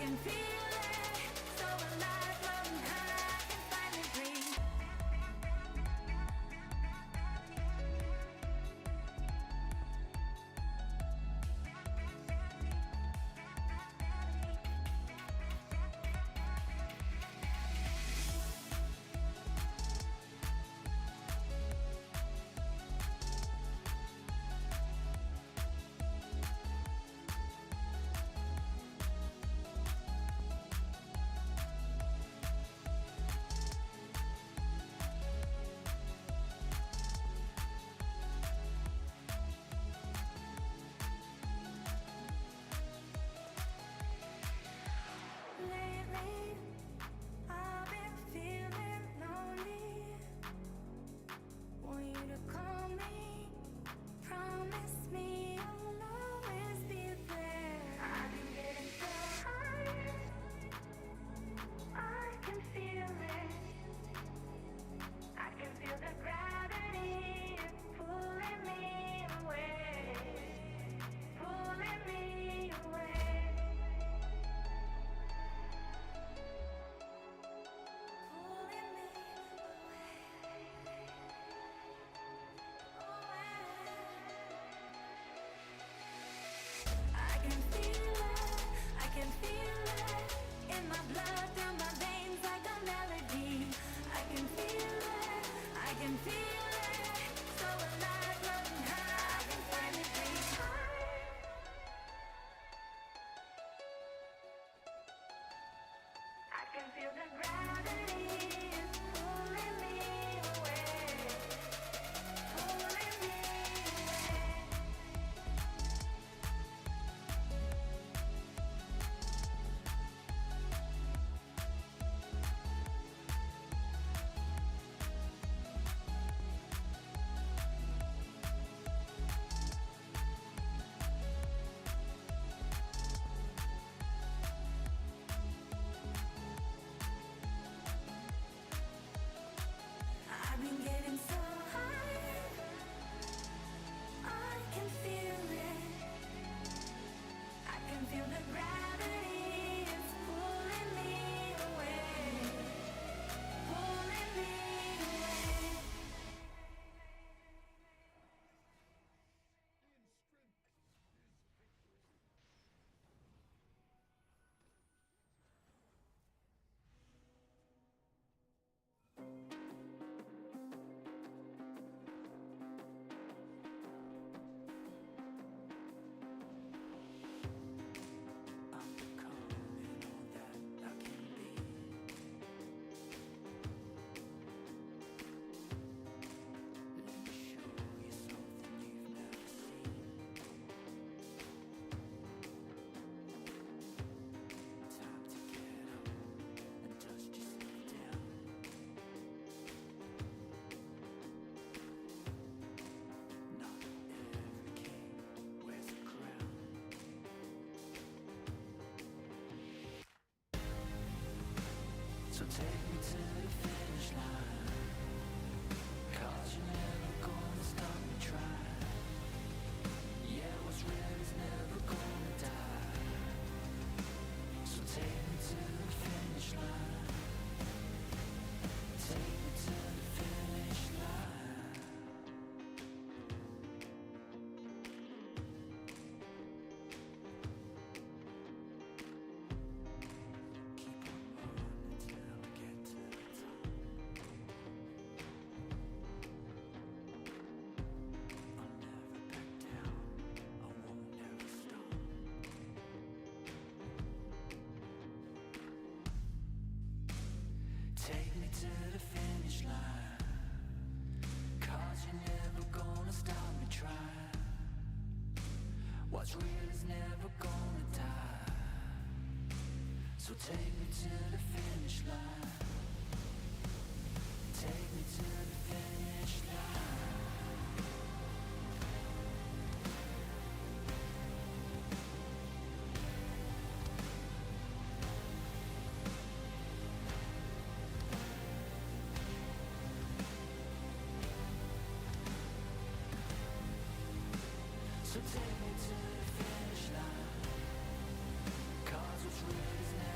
[SPEAKER 5] can feel it, so alive, floating high, I can finally breathe. Lately, I've been feeling lonely. Want you to call me, promise me you'll always be there. I've been getting so high, I can feel it. I can feel the gravity is pulling me away, pulling me away. Pulling me I can feel it in my blood, through my veins like a melody. I can feel it, so alive, floating high, I can finally breathe. I can feel the gravity is pulling me away, pulling me away. I've been getting so high, I can feel it. I can feel the gravity is pulling me away, pulling me away. I'm becoming all that I can be. Let me show you something you've never seen. Time to get up and dust yourself down. Not every king wears a crown. So take me to the finish line, 'cause you're never gonna stop me trying. Yeah, what's real is never gonna die. So take me to the finish line. Take me to the finish line. Keep on running till I get to the top. I'll never back down, I won't ever stop. Take me to the finish line, 'cause you're never gonna stop me trying. What's real is never gonna die. So take me to the finish line. Take me to the finish line. So take me to the finish line, 'cause what's real is never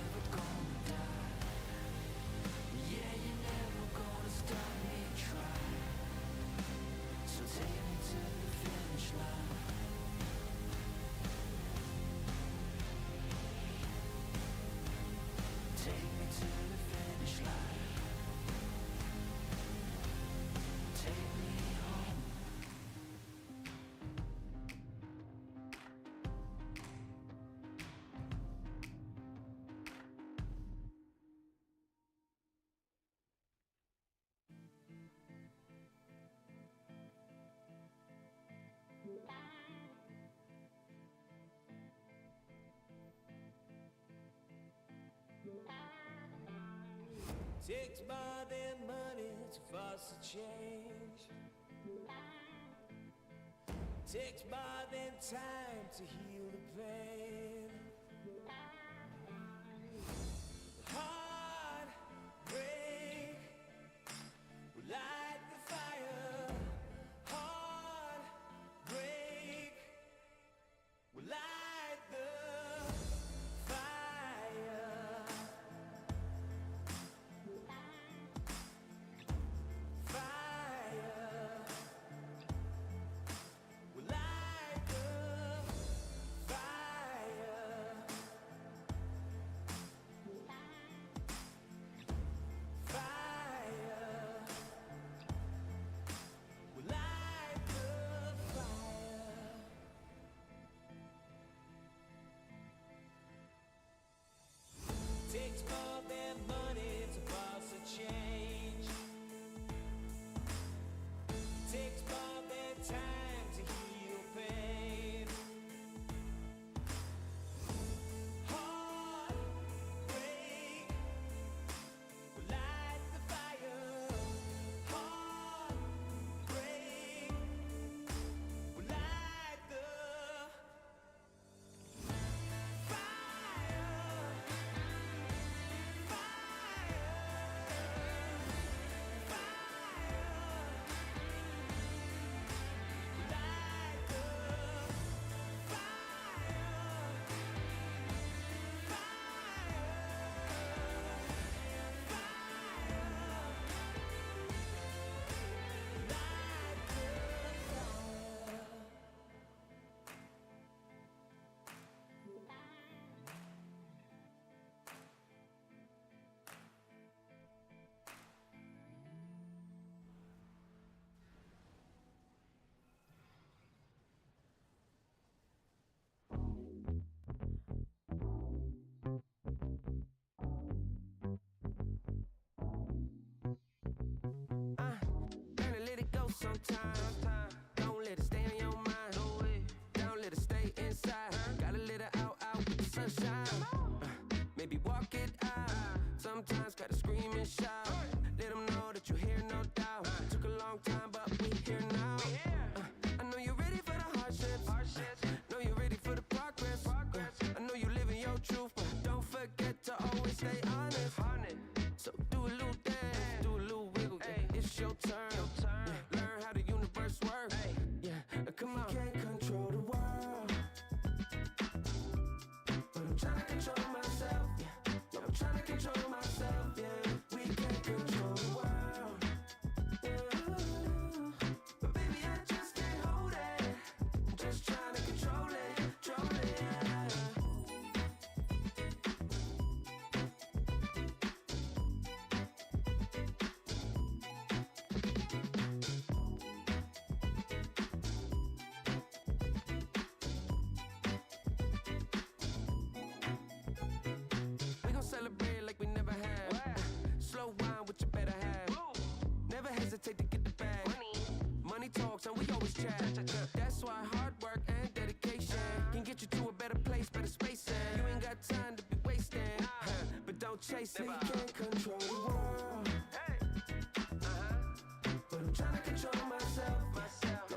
[SPEAKER 2] Takes more than money to force a change. Takes more than time to heal the pain. Heartbreak will light the fire. Heartbreak will light the fire. Fire will light the fire. Fire will light the fire. Takes more than money to force a change. Takes more than time to heal pain. Heartbreak will light the fire. Heartbreak will light the fire.
[SPEAKER 8] Learn to let it go sometimes. Don't let it stay on your mind. Don't let it stay inside. Gotta let it out with the sunshine. Maybe walk it out. Sometimes gotta scream and shout. Let them know that you're here, no doubt. Took a long time, but we here now. I know you're ready for the hardships. Know you're ready for the progress. I know you living your truth, but don't forget to always stay honest. So do a little dance, do a little wiggle. Yeah, it's your turn. Yeah, learn how the universe works. Yeah, come on. Can't control the world, but I'm trying to control myself. Yeah, I'm trying to control myself. Yeah, we can't control the world. Yeah, but baby, I just can't hold it. I'm just trying to control it, control it. Yeah. We gon' celebrate like we never have. Slow wine with your better half. Never hesitate to get the bag. Money talks and we always chat. That's why hard work and dedication can get you to a better place, better space. You ain't got time to be wasting, but don't chase it. We can't control the world, but I'm trying to control myself.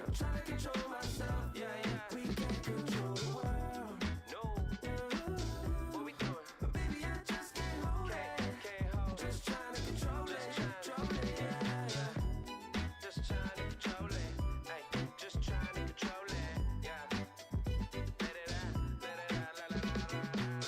[SPEAKER 8] I'm trying to control myself. Yeah. We can't control the world. What we doing? But baby, I just can't hold it. I'm just trying to control it, control it. Yeah. Just trying to control it. Hey, just trying to control it. Yeah. Let it out, let it out, la la la la la.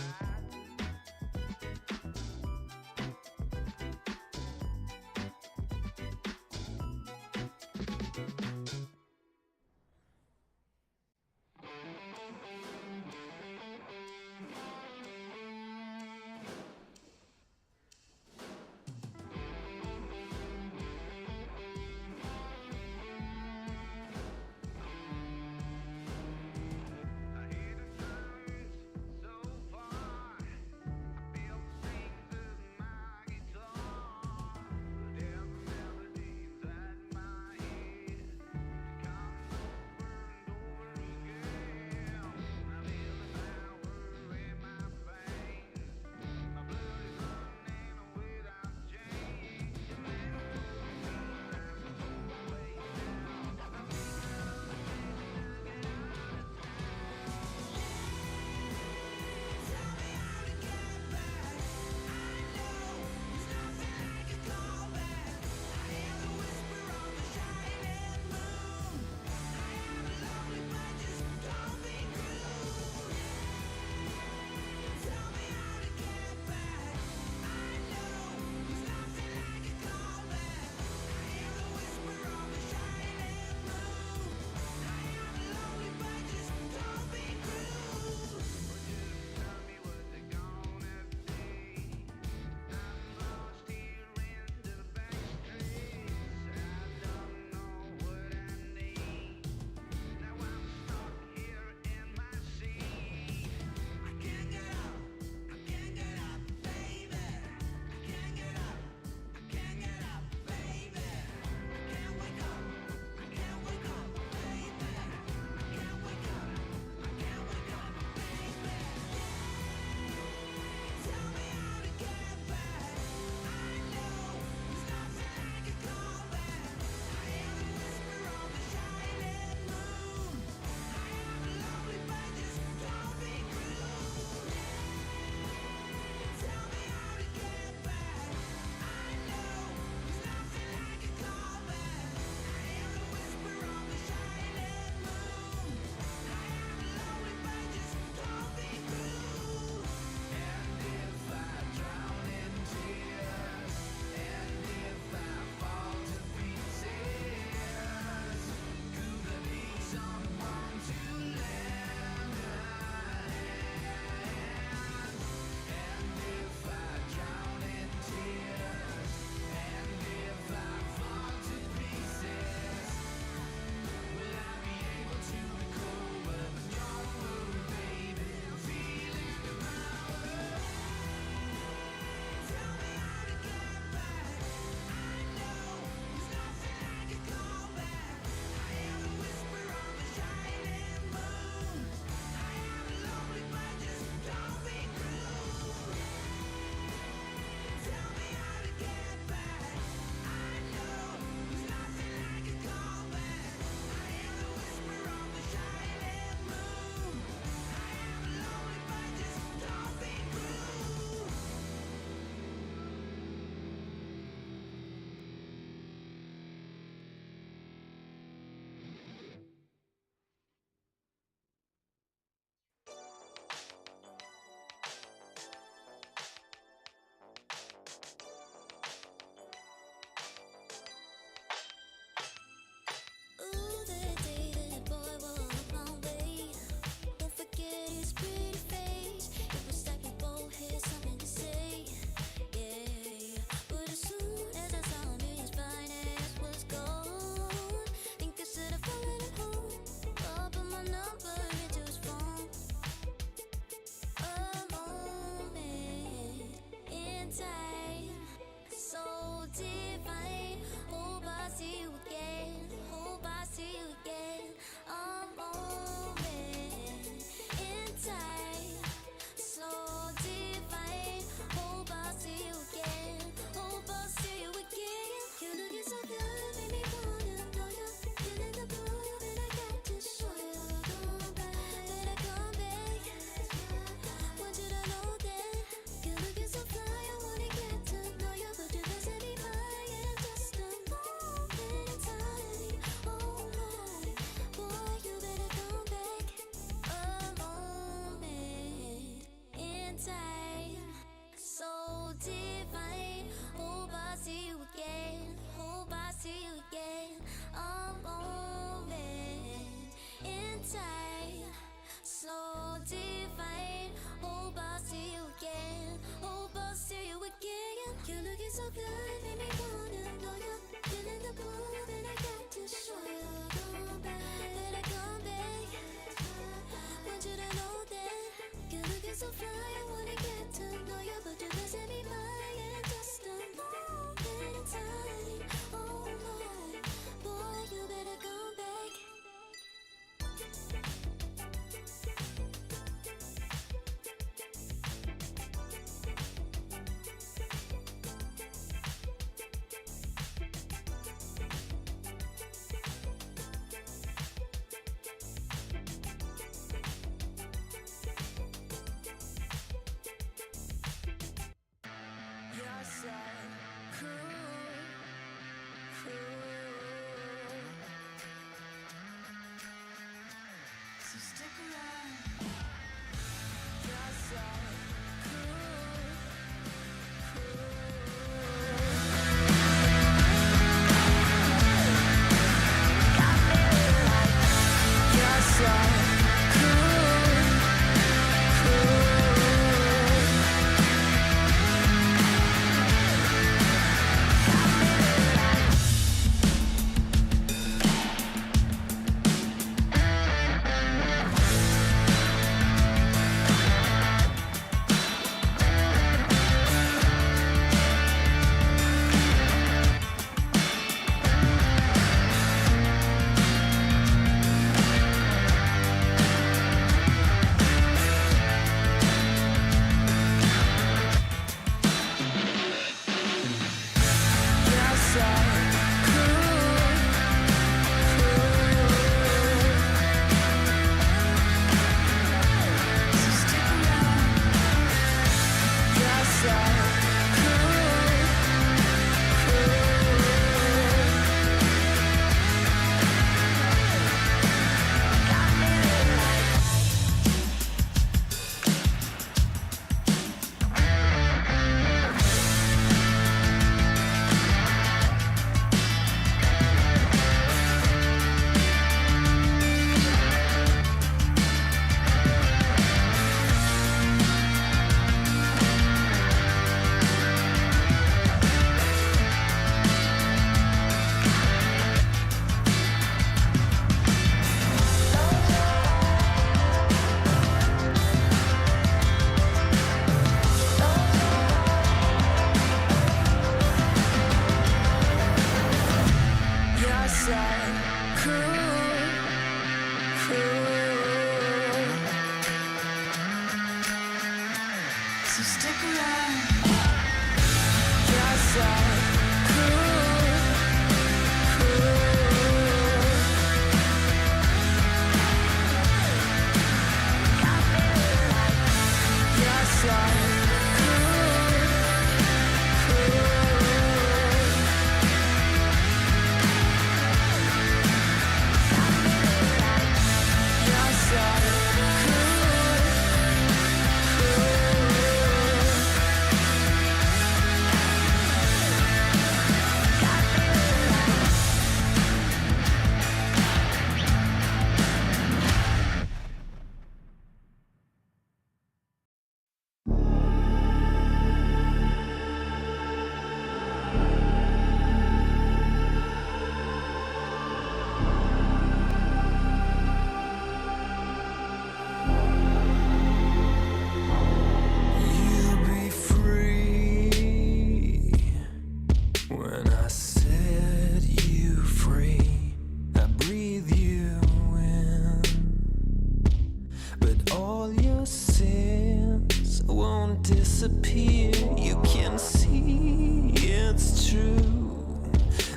[SPEAKER 1] disappear. You can see it's true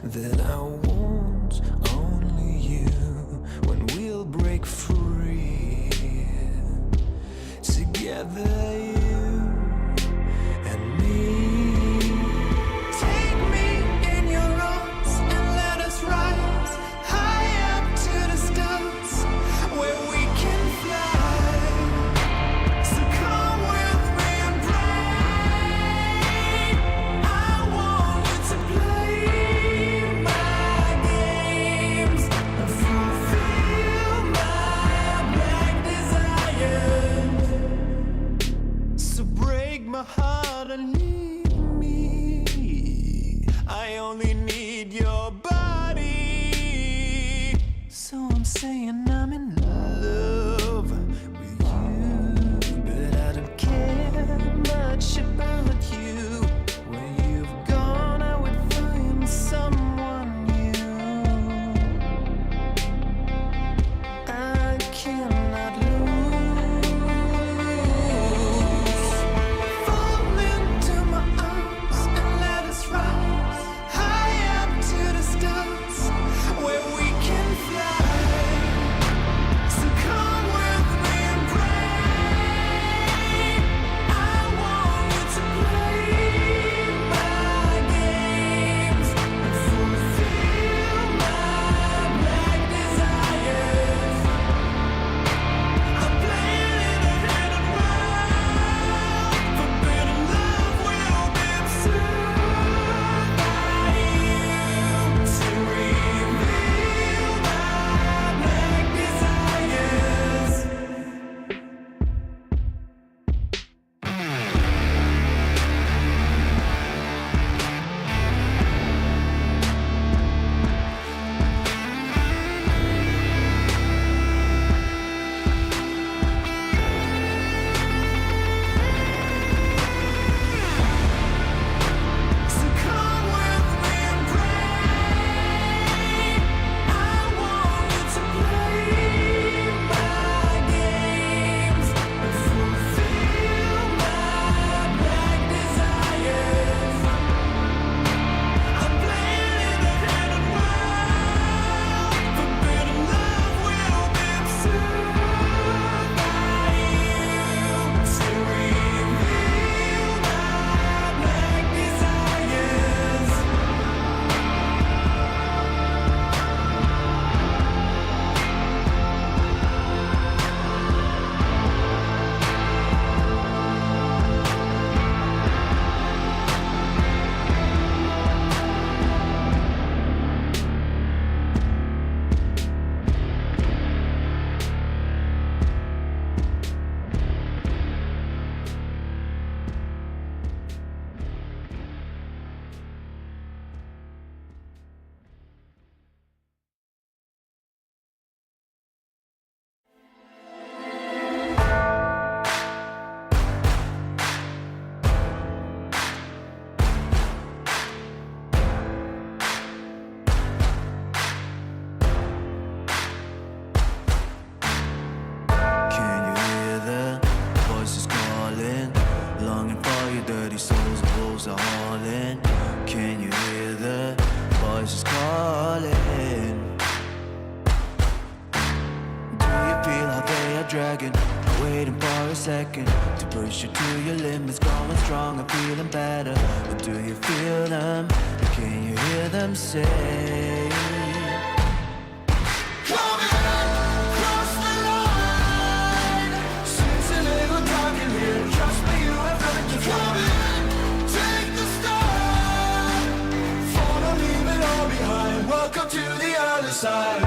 [SPEAKER 1] that I want only you when we'll break free together, you and me. Take me in your arms and let us rise high up to the stars where we can fly. So come with me and pray. I want you to play my games and fulfill my black desires. So break my heart and leave me. I only need your body. So I'm saying I'm in love with you, but I don't care much about you. When you've gone, I would find someone new. I cannot lose. Fall into my arms and let us rise high up to the stars where we can fly.
[SPEAKER 3] souls are hauling. Can you hear the voices calling? Do you feel how they are dragging, waiting for a second to push you to your limits, going strong and feeling better? Or do you feel them? Can you hear them say?
[SPEAKER 2] Cross the line. Seems a little dark in here. Trust me, you have nothing to fight. Take the start. Follow, leave it all behind. Welcome to the other side.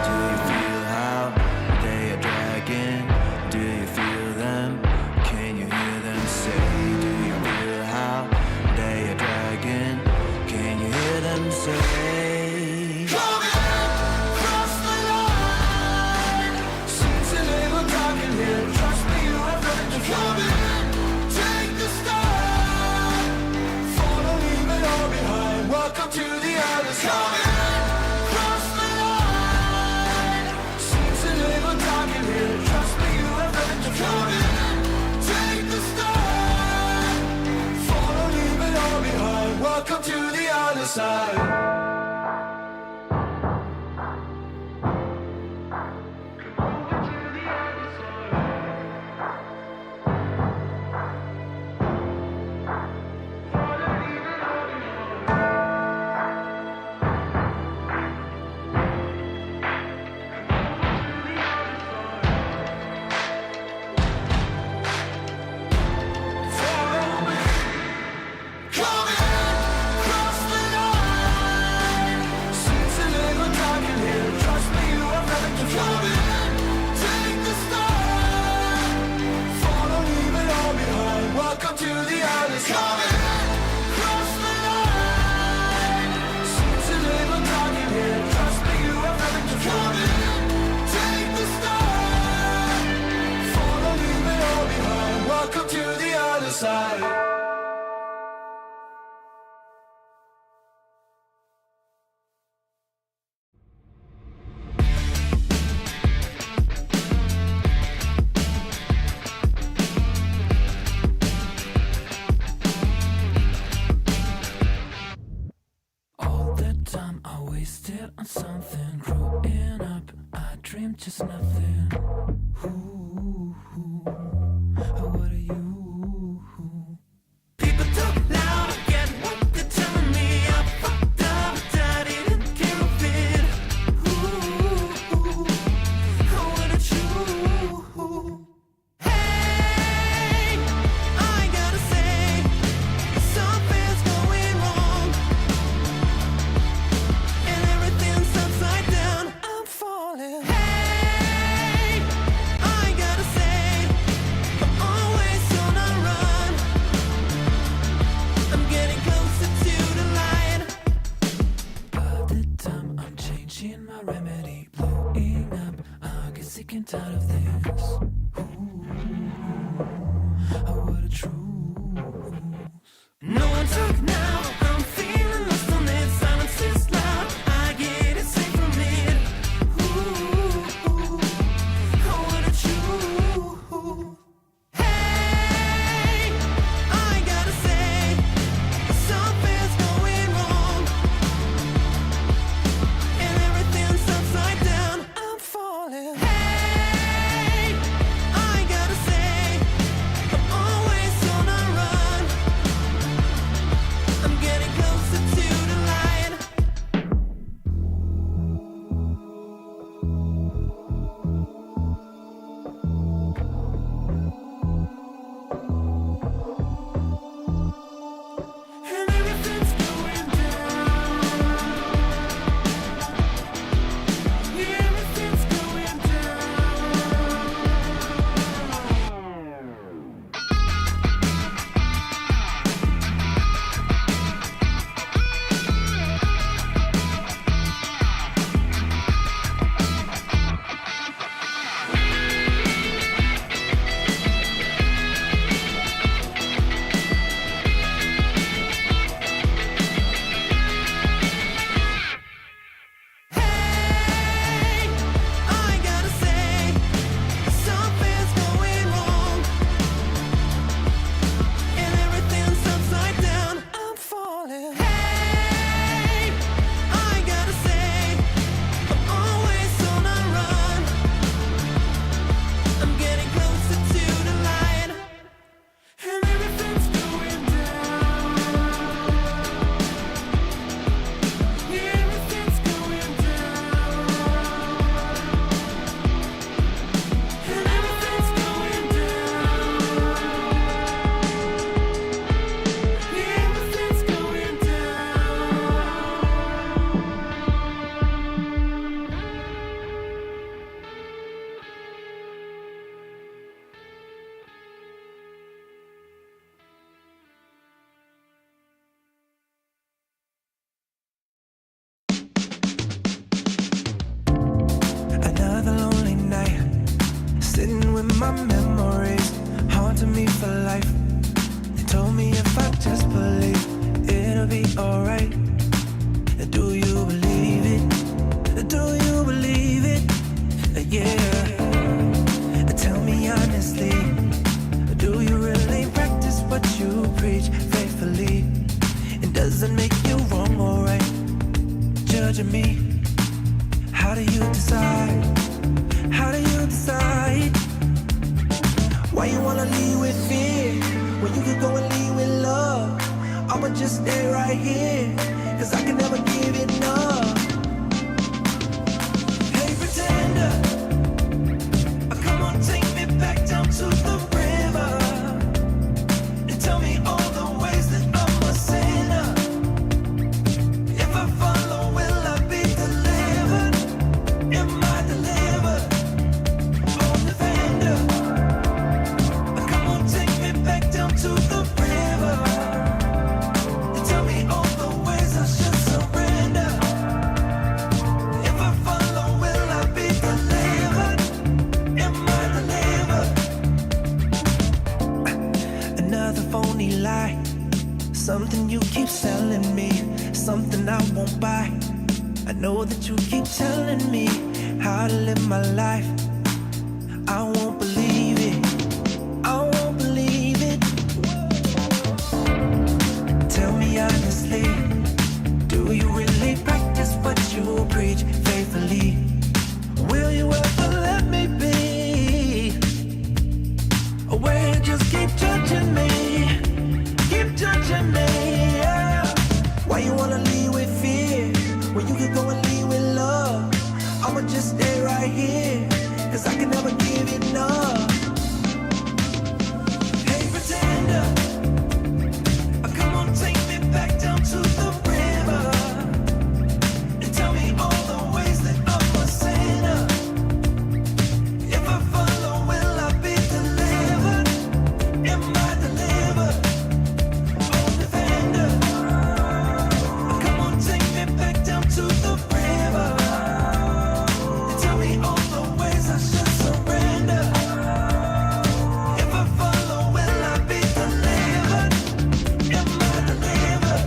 [SPEAKER 3] Do you feel how they are dragging? Do you feel them? Can you hear them say? Do you feel how they are dragging? Can you hear them say?
[SPEAKER 2] Cross the line. Seems a little dark in here. Trust me, you have nothing to fight. Take the start. Follow, leave it all behind. Welcome to the other side. Cross the line. Seems a little dark in here. Trust me, you have nothing to fight. Take the start. Follow, leave it all behind. Welcome to the other side. Cross the line. Seems a little dark in here. Trust me, you have nothing to fight. Take the start. Follow, leave it all behind. Welcome to the other side. Cross the line. Seems a little dark in here. Trust me, you have nothing to fight. Take the start. Follow, leave it all behind. Welcome to the other side.
[SPEAKER 1] All the time I wasted on something. Growing up, I dreamed just nothing. Ooh, what are you? People talk loud, I get what they're telling me. I fucked up, but I didn't care a bit. Ooh, what are you? Hey, I gotta say, something's going wrong. And everything's upside down. I'm falling. Hey, I gotta say.
[SPEAKER 3] alright? Do you believe it? Do you believe it? Yeah. Tell me honestly, do you really practice what you preach faithfully? And does it make you wrong or right? Judging me, how do you decide? How do you decide? Why you wanna lead with fear when you could go and lead with love? I'ma just stay right here, cause I can never give enough. Hey pretender, come on, take me back down to the river and tell me all the ways that I'm a sinner. If I follow, will I be delivered? Am I delivered? Oh, defender, come on, take me back down to the river and tell me all the ways I should surrender. If I follow, will I be delivered? Am I delivered? Another phony lie, something you keep selling me, something I won't buy. I know that you keep telling me how to live my life. I won't believe it, I won't believe it. Tell me honestly, do you really practice what you preach faithfully? Will you ever let me be? Or will you just keep judging me? Keep judging me, yeah. Why you wanna lead with fear when you could go and lead with love? I'ma just stay right here, cause I can never give enough. Hey pretender, come on, take me back down to the river and tell me all the ways that I'm a sinner. If I follow, will I be delivered? Am I delivered? Oh, defender, come on, take me back down to the river and tell me all the ways I should surrender. If I follow, will I be delivered? Am I delivered?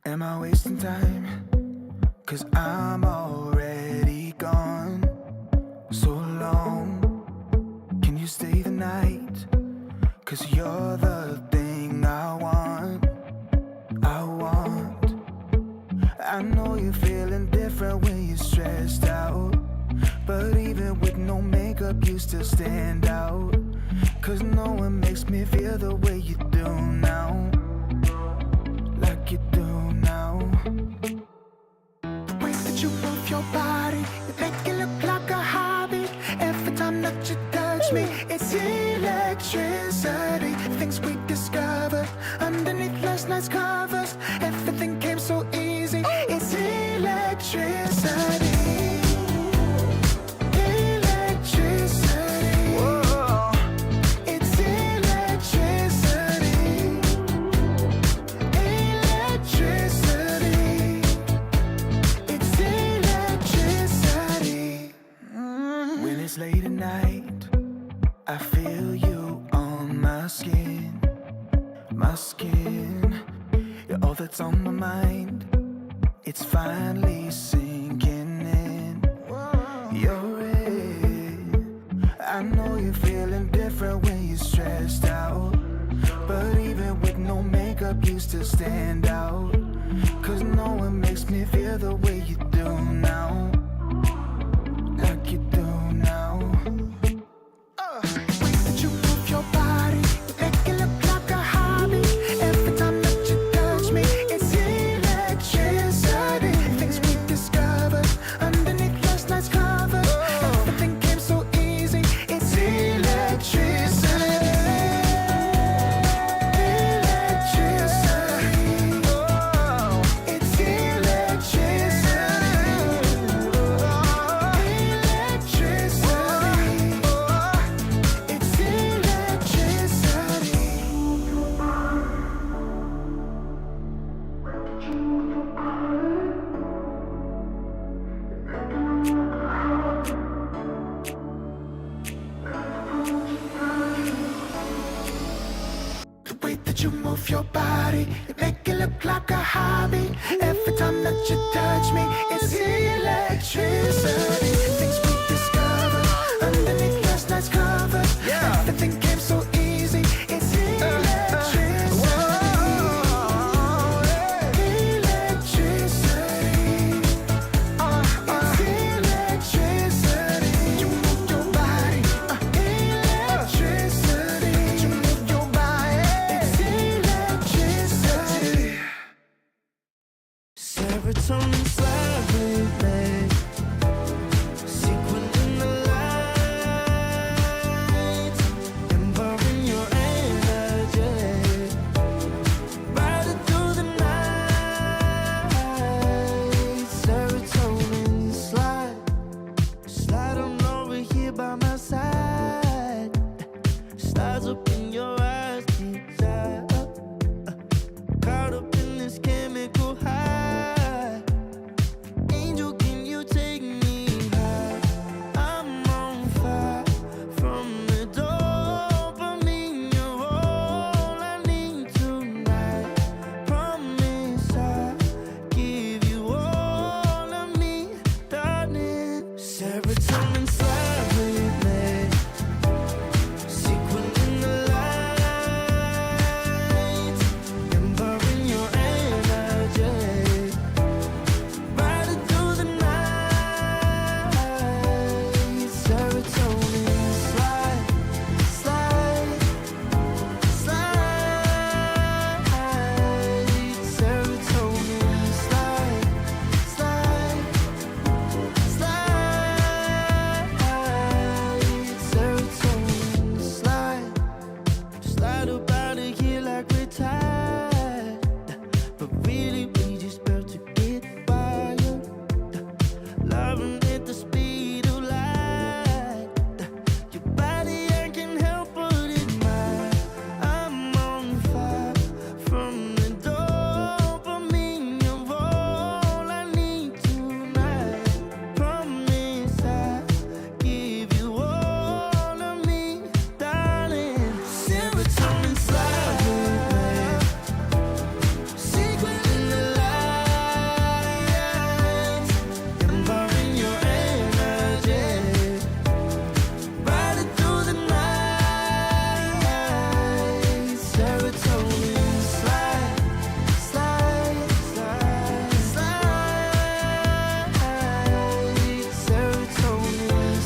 [SPEAKER 3] Am I wasting time? Cause I'm already gone. So long, can you stay the night? Cause you're the thing I want. I want. I know you're feeling different when you're stressed out, but even with no makeup you still stand out. Cause no one makes me feel the way you do now, like you do now. The way that you move your body, you make it look like a hobby. Every time that you touch me, it's electricity. Things we discovered underneath last night's covers. Everything came so easy. It's electricity. Electricity. Whoa. It's electricity. Electricity. It's electricity. When it's late at night, I feel you on my skin. My skin. You're all that's on my mind. It's finally sinking in. You're it. I know you're feeling different when you're stressed out, but even with no makeup you still stand out. Cause no one makes me feel the way you do now, like you do now. The way that you move your body, you make it look like a hobby. Every time that you touch me, it's electricity. Things we discovered underneath last night's covers. Everything came so easy. It's electricity. Electricity. Oh, it's electricity. you move your body, you make it look like a hobby. Every time that you touch me, it's electricity. Things we discovered underneath last night's covers. Everything came so easy. It's electricity. Electricity. It's electricity. You move your body. Electricity. You move your body. It's electricity.
[SPEAKER 2] Serotonin slightly late, sequin in the light, empowering your energy, riding through the night. Serotonin slide on over here by my side, slides up in your eyes, desire, caught up in this chemical high. Angel, can you take me high? I'm on fire from the dopamine. You're all I need tonight. Promise I'll give you all of me, darling. Serotonin slightly late, sequin in the light, empowering your energy, riding through the night. Serotonin slide. Serotonin slide. Serotonin slide up out of here like we're tired, but really we just about to get wild. Loving at the speed of light. Your body, I can help but admire. I'm on fire from the dopamine. You're all I need tonight. Promise I'll give you all of me, darling. Serotonin slightly late, sequin in the light, empowering your energy, riding through the night. Serotonin slide. Serotonin slide. Serotonin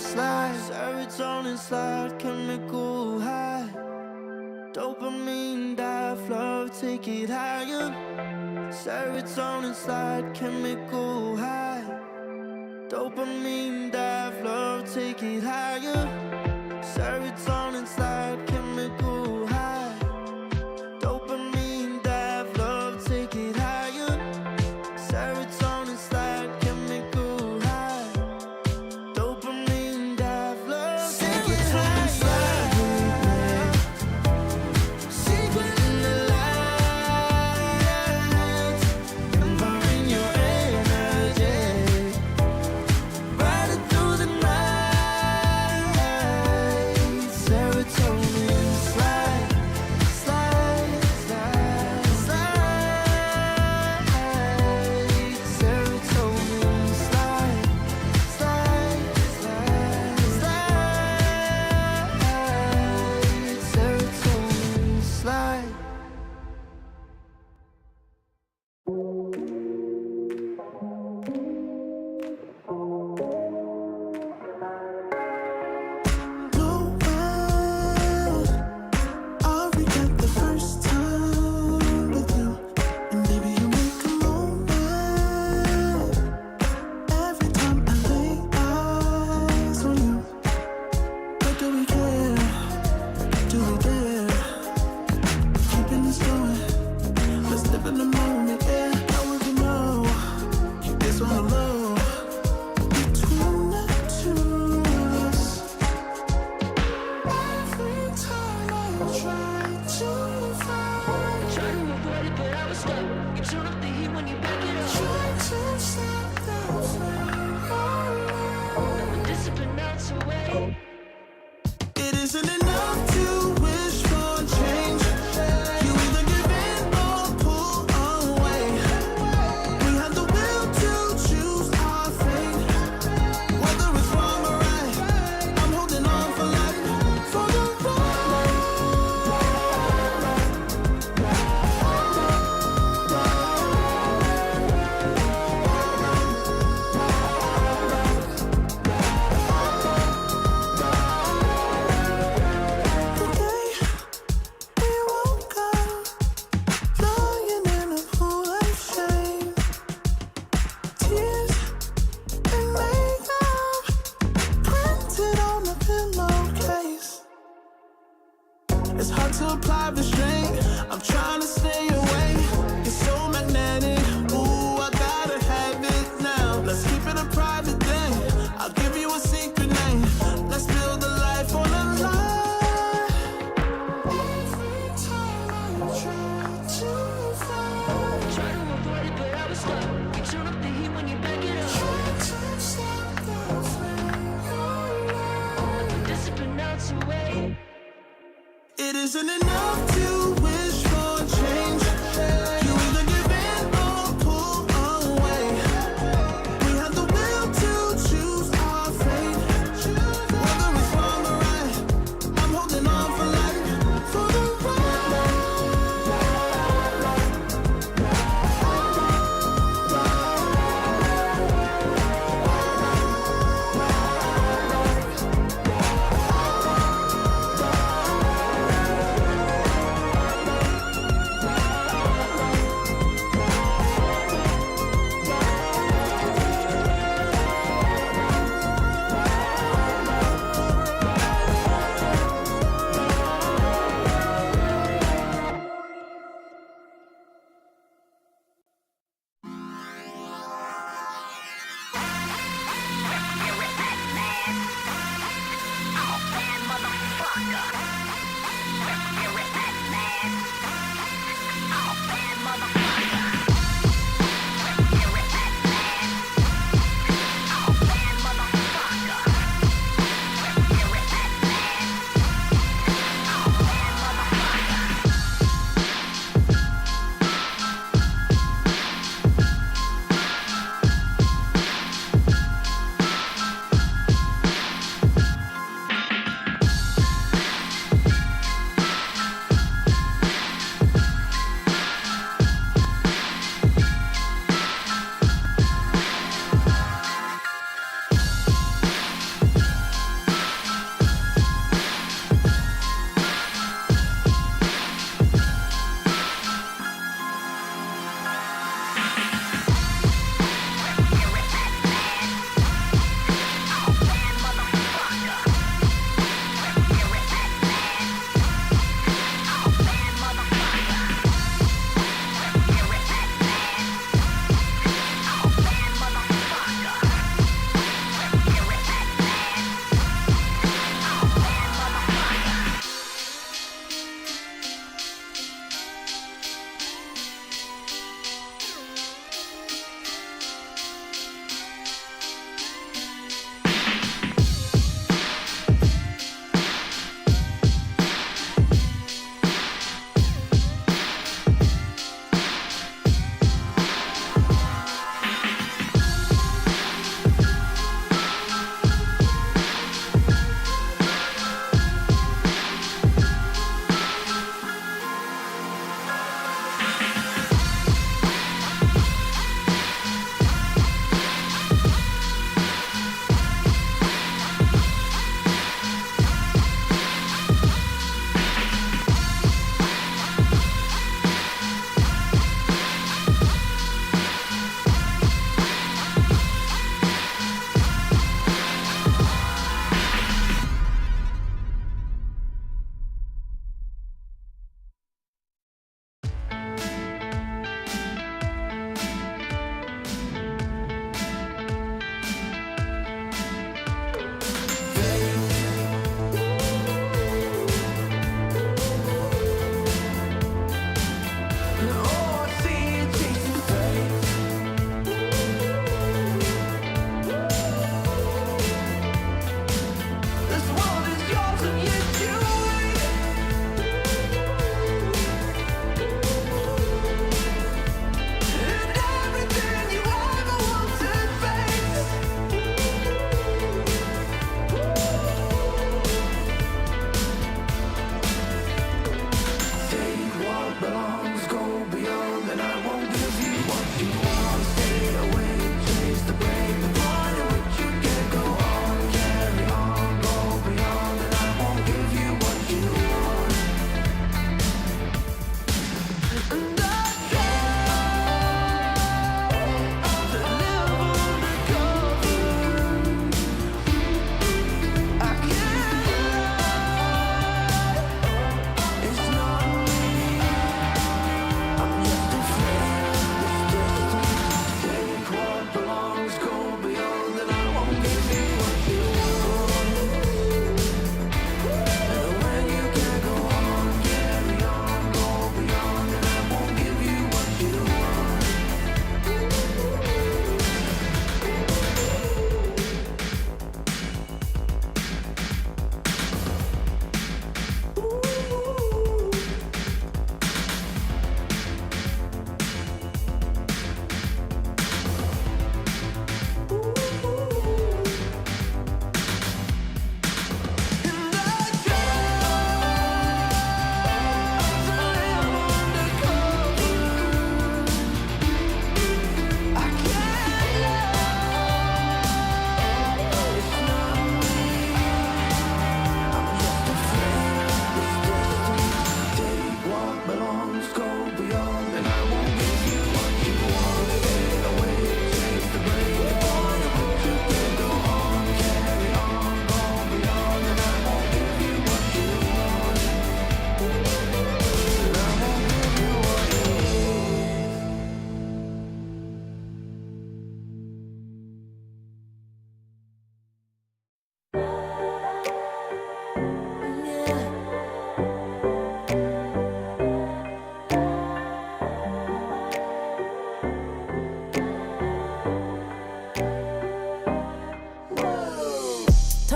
[SPEAKER 2] slide. Serotonin slide, chemical high. Dopamine dive, love, take it higher. Serotonin slide, chemical high. Dopamine dive, love, take it higher. Serotonin slide, chemical high. Dopamine dive, love, take it higher. Serotonin slide, chemical high. Dopamine dive, love, take it higher. Sequin in the light, empowering your energy, riding through the night. Serotonin slide. isn't enough to wish for change. You either give in or pull away. We have the will to choose our fate. Whether it's wrong or right, I'm holding on for life. For the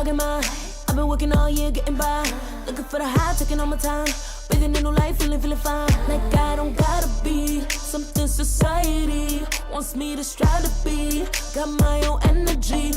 [SPEAKER 5] talking mine. I've been working all year, getting by. Looking for the high, taking all my time. Breathing in new life, feeling fine. Like I don't gotta be something society wants me to strive to be. Got my own energy.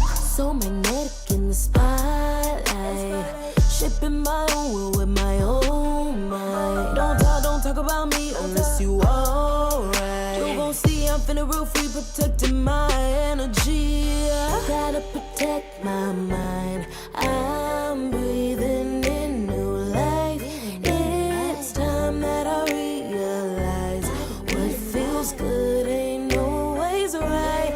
[SPEAKER 5] So magnetic in the spotlight. Shaping my own will with my own mind. Don't talk about me unless you alright. You gon' see I'm feeling real free, protecting my energy. Gotta protect my mind. I'm breathing in new life. It's time that I realize what feels good ain't always right.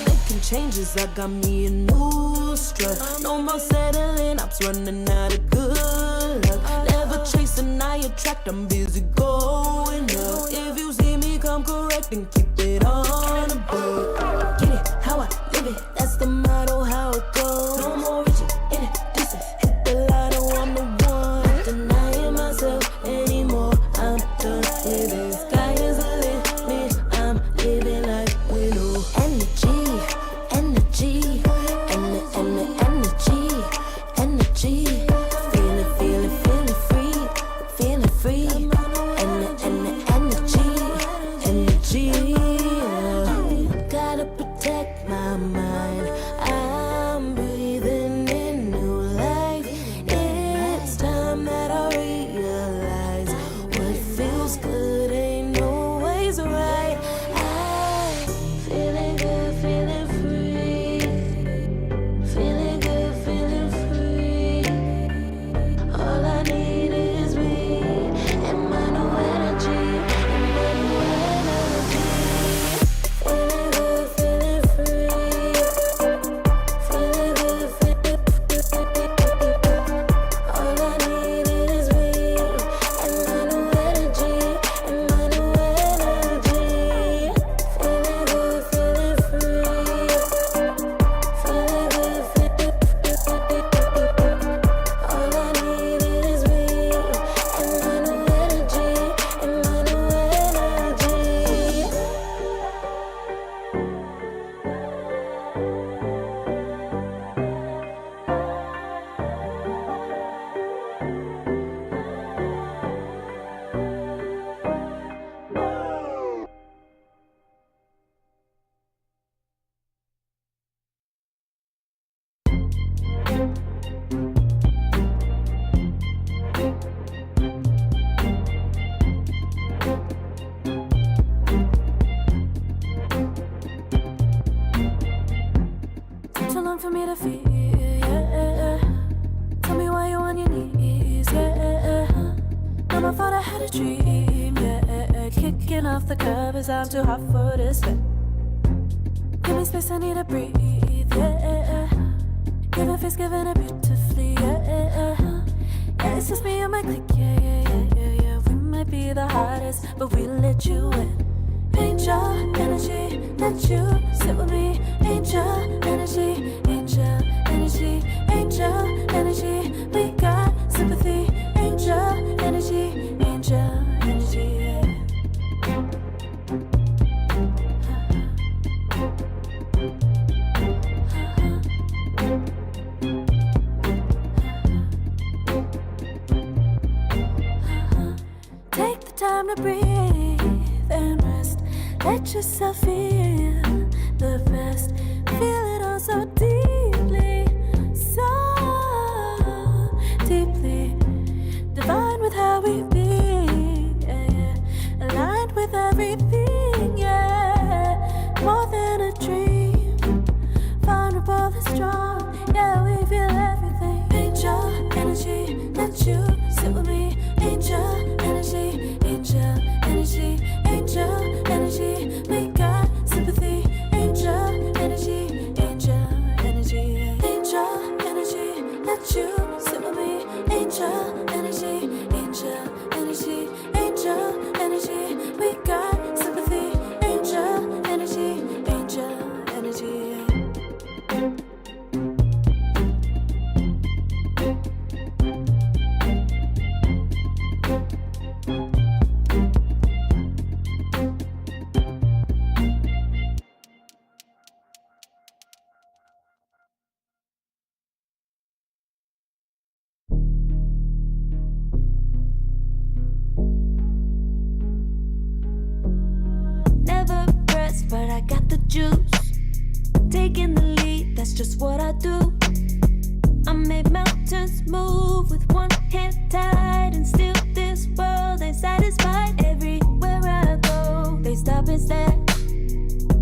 [SPEAKER 5] Making changes, I got me a new strut. No more settling, I'm running out of good luck. Never chasing, I attract, I'm busy going up. If you see me, come correct and keep it on the book. Get it, how I live it, that's the motto, how it goes. No more reaching in the distance, hit the lotto, I'm the one. Not denying myself anymore, I'm done with it. Sky is the limit, I'm living like widow. Energy, feeling free. Energy. Gotta protect my mind. I'm breathing in new life. It's time that I realize what feels good ain't always right. I'm feeling good, feeling free. Feeling good, feeling free. All I need is me and my new energy. Feeling good, feeling free. Feeling good, feeling free. All I need is me and my new energy. And my new energy. Feeling good, feeling free. Feeling good, feeling free. All I need is me and my new energy. And my new energy.
[SPEAKER 9] Took too long for me to feel, yeah. Tell me why you on your knees, yeah. Mama thought I had a dream, yeah. Kicking off the covers, I'm too hot for this bed. Give me space, I need to breathe, yeah. Giving face, giving it beautifully, yeah. Yeah, it's just me and my clique, yeah. We might be the hottest, but we let you in. Angel energy, let you sit with me. Angel energy, angel energy, angel energy. We got sympathy. Angel energy, angel energy. Yeah. Take the time to breathe and rest. Let yourself feel the best. Feel it all so deeply, so deeply. Divine with how we be, yeah. Aligned with everything, yeah. More than a dream, vulnerable and strong, yeah. We feel everything. Angel energy, let you sit with me. Angel energy, angel energy, angel energy. We got sympathy. Angel energy, angel energy, angel energy. Let you sit with me. Angel energy, angel energy, angel energy. We got sympathy. Angel energy, angel energy.
[SPEAKER 5] juice. Taking the lead, that's just what I do. I make mountains move with one hand tied, and still this world ain't satisfied. Everywhere I go, they stop and stare.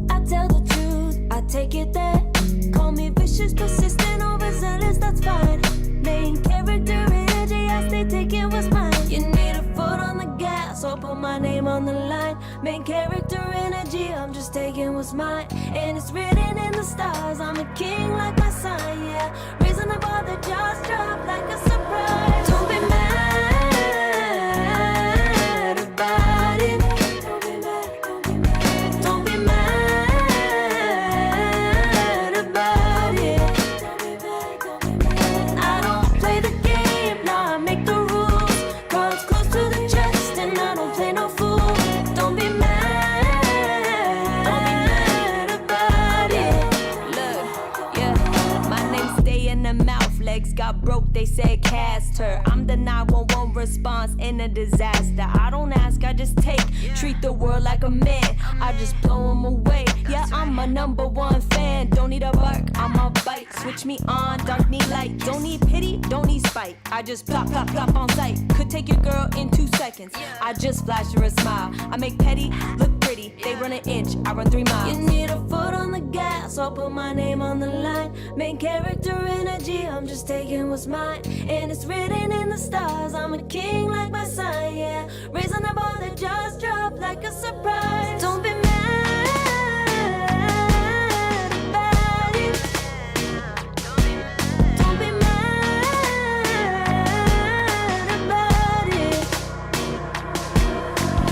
[SPEAKER 5] I tell the truth, I take it there. Call me vicious, persistent, overzealous, that's fine. Main character energy, I stay taking what's mine. You need a foot on the gas, or put my name on the line. Main character energy, I'm just taking what's mine. And it's written in the stars, I'm a king like my sign, yeah. Reason the bar, the jaws drop like a surprise. Don't be mad about it. Don't be mad, don't be mad. Don't be mad about it. Don't be mad, don't be mad. I don't play the game, nah, I make the rules. Cards close to the chest, and I don't play no fool. Don't be mad about it. Look, yeah, my name stay in the mouth. Legs got broke, they said cast her. I'm the 911 response in a disaster. I don't ask, I just take. Treat the world like a man, I just blow them away. Yeah, I'm a #1 fan. Don't need a bark, I'm a bite. Switch me on, dark need light. Don't need pity, don't need spite. I just plop, plop, plop on sight. Could take your girl in 2 seconds. I just flash her a smile. I make petty look pretty. They run an inch, I run 3 miles. You need a foot on the gas, I'll put my name on the line. Main character energy, I'm just taking what's mine. And it's written in the stars, I'm a king like my sign, yeah. Raising the bar, the jaws drop like a surprise. Don't be mad about it. Don't be mad about it.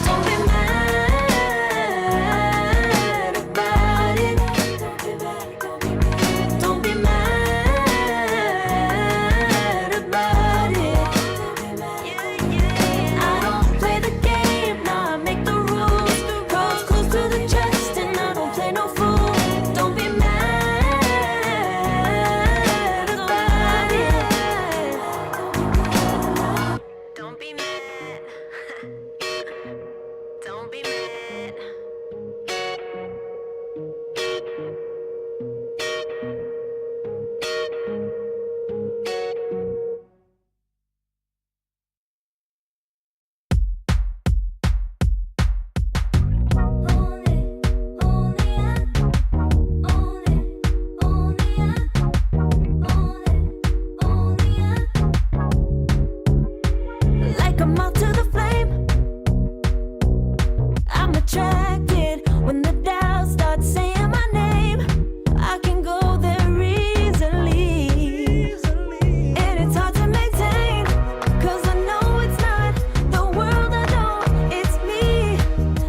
[SPEAKER 5] Don't be mad about it. Don't be mad about it. I don't play the game, nah, I make the rules. Cards close to the chest, and I don't play no fool. Don't be mad about it. Don't be mad. Don't be mad. Like a moth to the flame, I'm attracted when the doubts start saying my name. I can go there easily, and it's hard to maintain, 'cause I know it's not the world I know, it's me.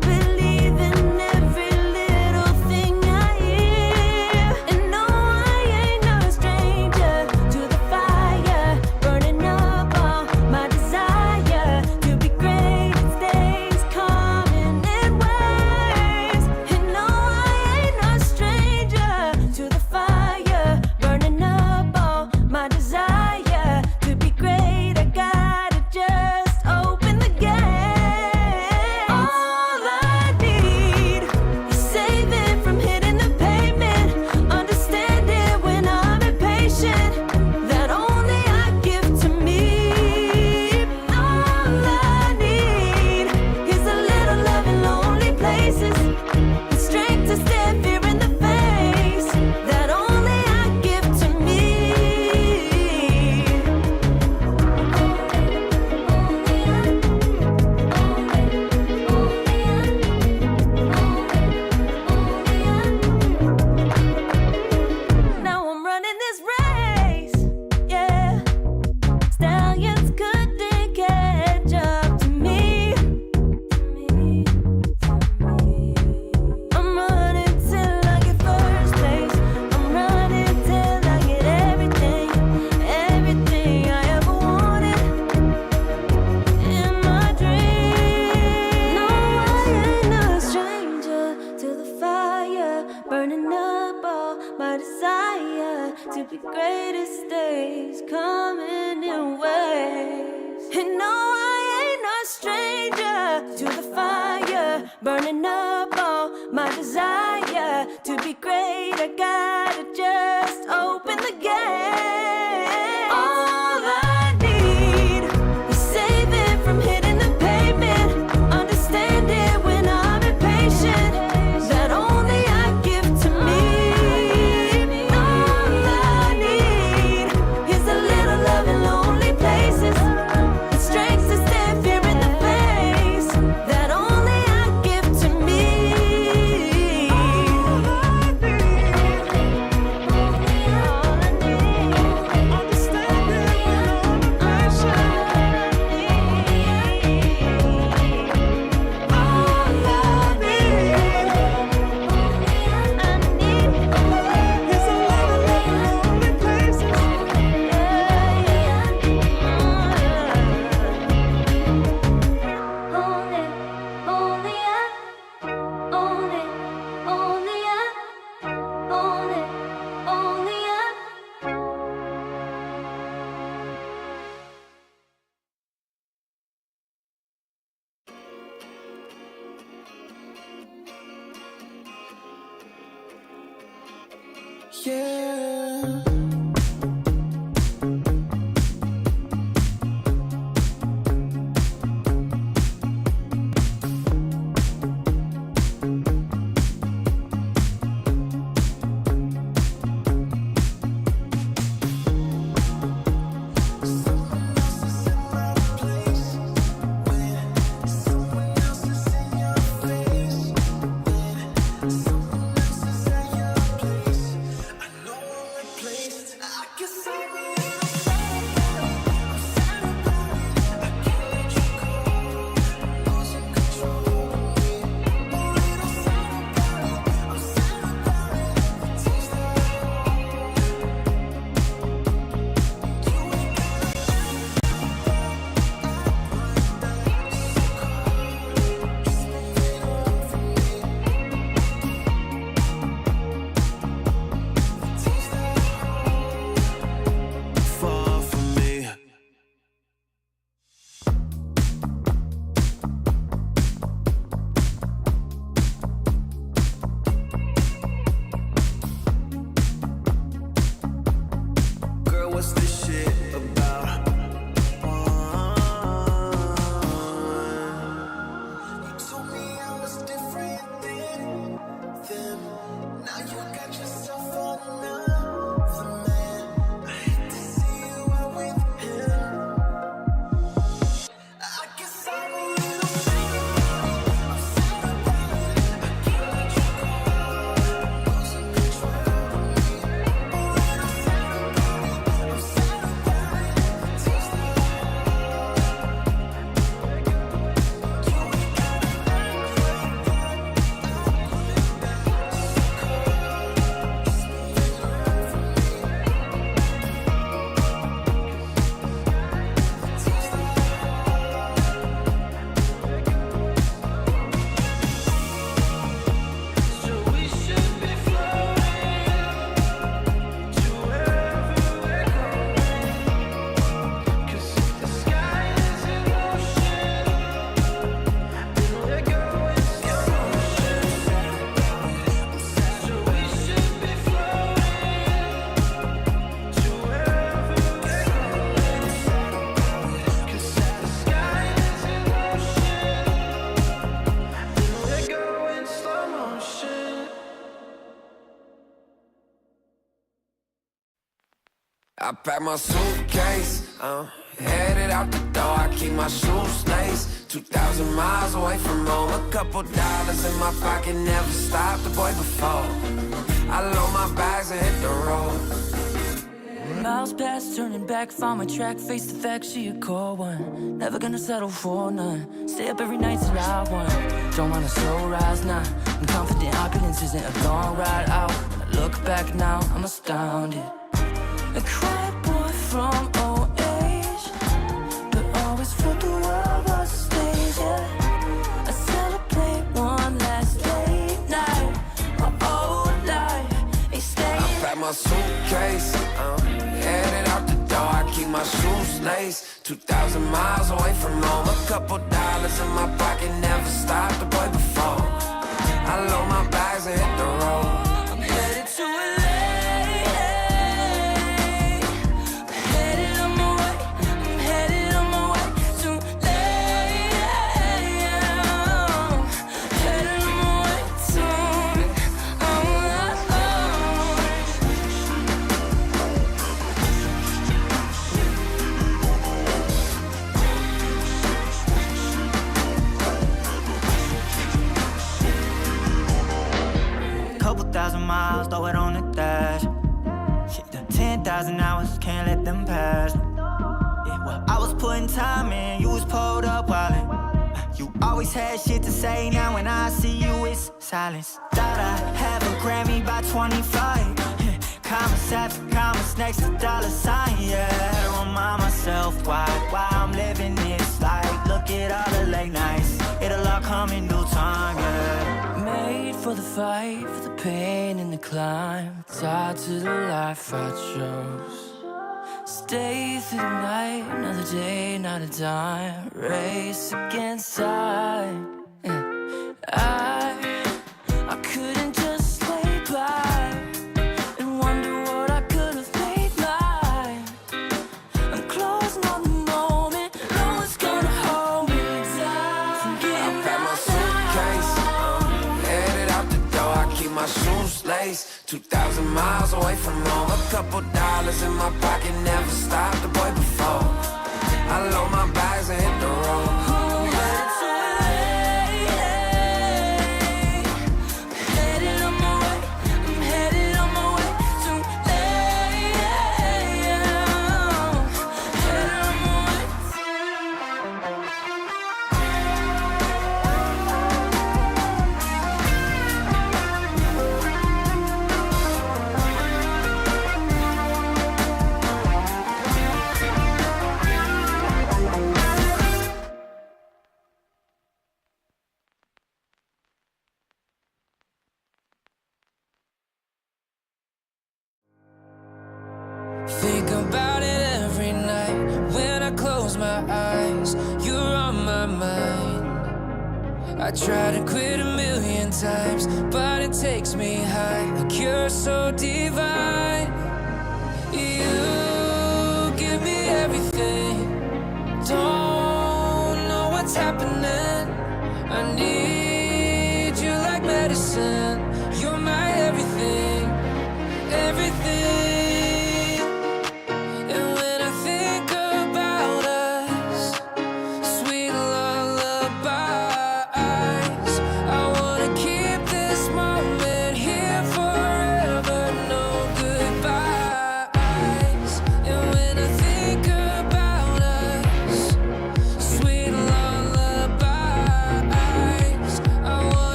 [SPEAKER 5] Believe in every little thing I hear, and no, I ain't no stranger to the fire, burning up all my desire to be great. It stays coming in waves, and no, I ain't no stranger to the fire, burning up all my desire to be great. I gotta just open the gate. All I need is saving from hitting the pavement, understanding when I'm impatient, that only I give to me. All I need is a little love in lonely places, the strength to stare fear in the face, that only I give to me. Now I'm running this race, yeah. Stallions couldn't catch up to me. I'm running till I get first place. I'm running till I get everything, everything I ever wanted in my dream. No, I ain't no stranger to the fire, burning up all my desire to be greatest days coming in waves. And no, I ain't no stranger to the fire, burning up all my desire To be great, I gotta just open the gate. All I need is saving from hitting the pavement. Understand it when I'm impatient. That only I give to me. All I need is a little love in lonely places. The strength to stand fear in the face. That only I give to me.
[SPEAKER 3] Yeah. Far from me. Girl, what's this shit about? You told me I was different than them. Now you got yourself another man. I hate to see you out with him. I guess I'm a little sad about it. I can't let you go. Losing control of me. A little sad about it. I'm sad about it. Taste the You ain't gotta act like that. So we should be floating to wherever we're going. 'Cause if the sky is in motion, then we're going slow motion. So we should be floating to wherever we're going. 'Cause if the sky is in motion, then we're going slow motion.
[SPEAKER 8] I pack my suitcase, headed out the door. I keep my shoes laced. 2,000 miles away from home. A couple dollars in my pocket, never stopped the boy before. I load my bags and hit the road.
[SPEAKER 1] Miles past, turning back, found my track, face the fact she a cold one. Never gonna settle for none. Stay up every night till I won. Don't want a slow rise now. I'm confident opulence isn't a long ride out. When I look back now, I'm astounded. A quiet boy from old age, but always felt the world was a stage, yeah. I celebrate one last late night, my whole life, they stay.
[SPEAKER 8] I pack my suitcase, headed out the door. I keep my shoes laced. 2,000 miles away from home. A couple dollars in my pocket, never stopped the boy before. I load my bags and hit the road.
[SPEAKER 3] miles, throw it on the dash. Shit, the 10,000 hours, can't let them pass. Yeah, well, I was putting time in, you was pulled up wildin'. You always had shit to say, now when I see you, it's silence. Thought I have a Grammy by 25. Commas after commas next to dollar sign, yeah. Remind myself why I'm living this life. Look at all the late nights, it'll all come in due time, yeah.
[SPEAKER 1] Made for the fight, for the pain and the climb. Tied to the life I chose. Stay through the night, another day, not a dime. Race against time. I couldn't just lay by and wonder what I could have made mine. I'm closing on the moment, no one's gonna hold me down.
[SPEAKER 8] I pack my suitcase, headed out the door, I keep my shoes laced. 2,000 miles away from home, a couple dollars in my pocket, never stopped the boy before. I load my bags and hit the road.
[SPEAKER 1] Think about it every night when I close my eyes. You're on my mind. I try to quit a million times, but it takes me high. Like you're so divine. You give me everything. Don't know what's happening. I need you like medicine. You're my everything, everything.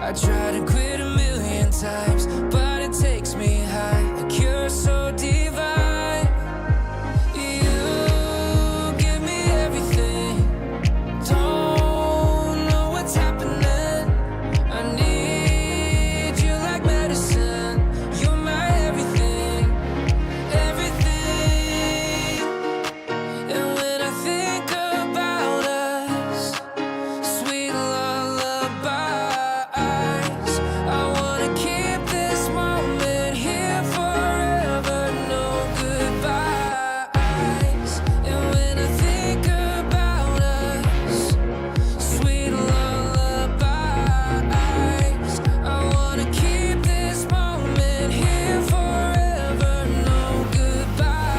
[SPEAKER 1] I try to quit a million times, but it takes me high. Like you're so divine. You give me everything. Don't know what's happening. I need you like medicine. You're my everything, everything. And when I think about us, sweet lullabies, I wanna keep this moment here forever, no goodbyes. And when I think about us, sweet lullabies, I wanna keep this moment here forever, no goodbyes.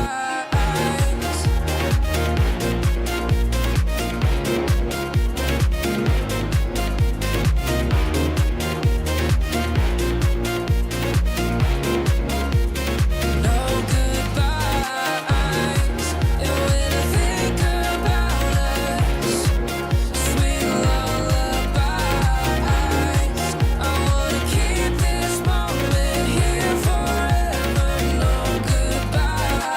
[SPEAKER 1] No goodbyes. And when I think about us, sweet lullabies, I wanna keep this moment here forever. No goodbyes.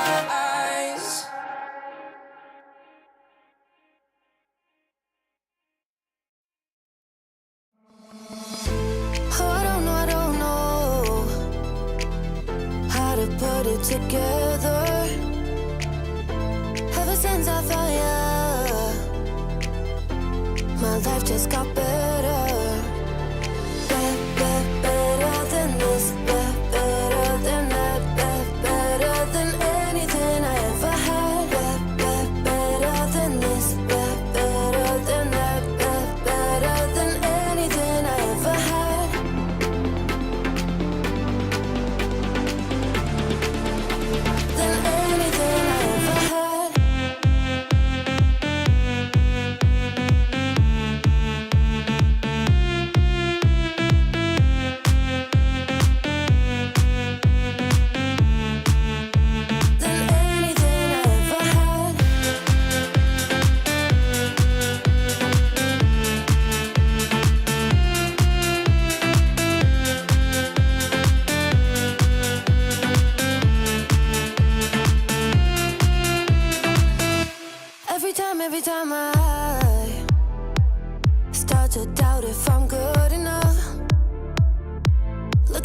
[SPEAKER 9] Oh, I don't know how to put it together. Ever since I found you, my life just got better. Better than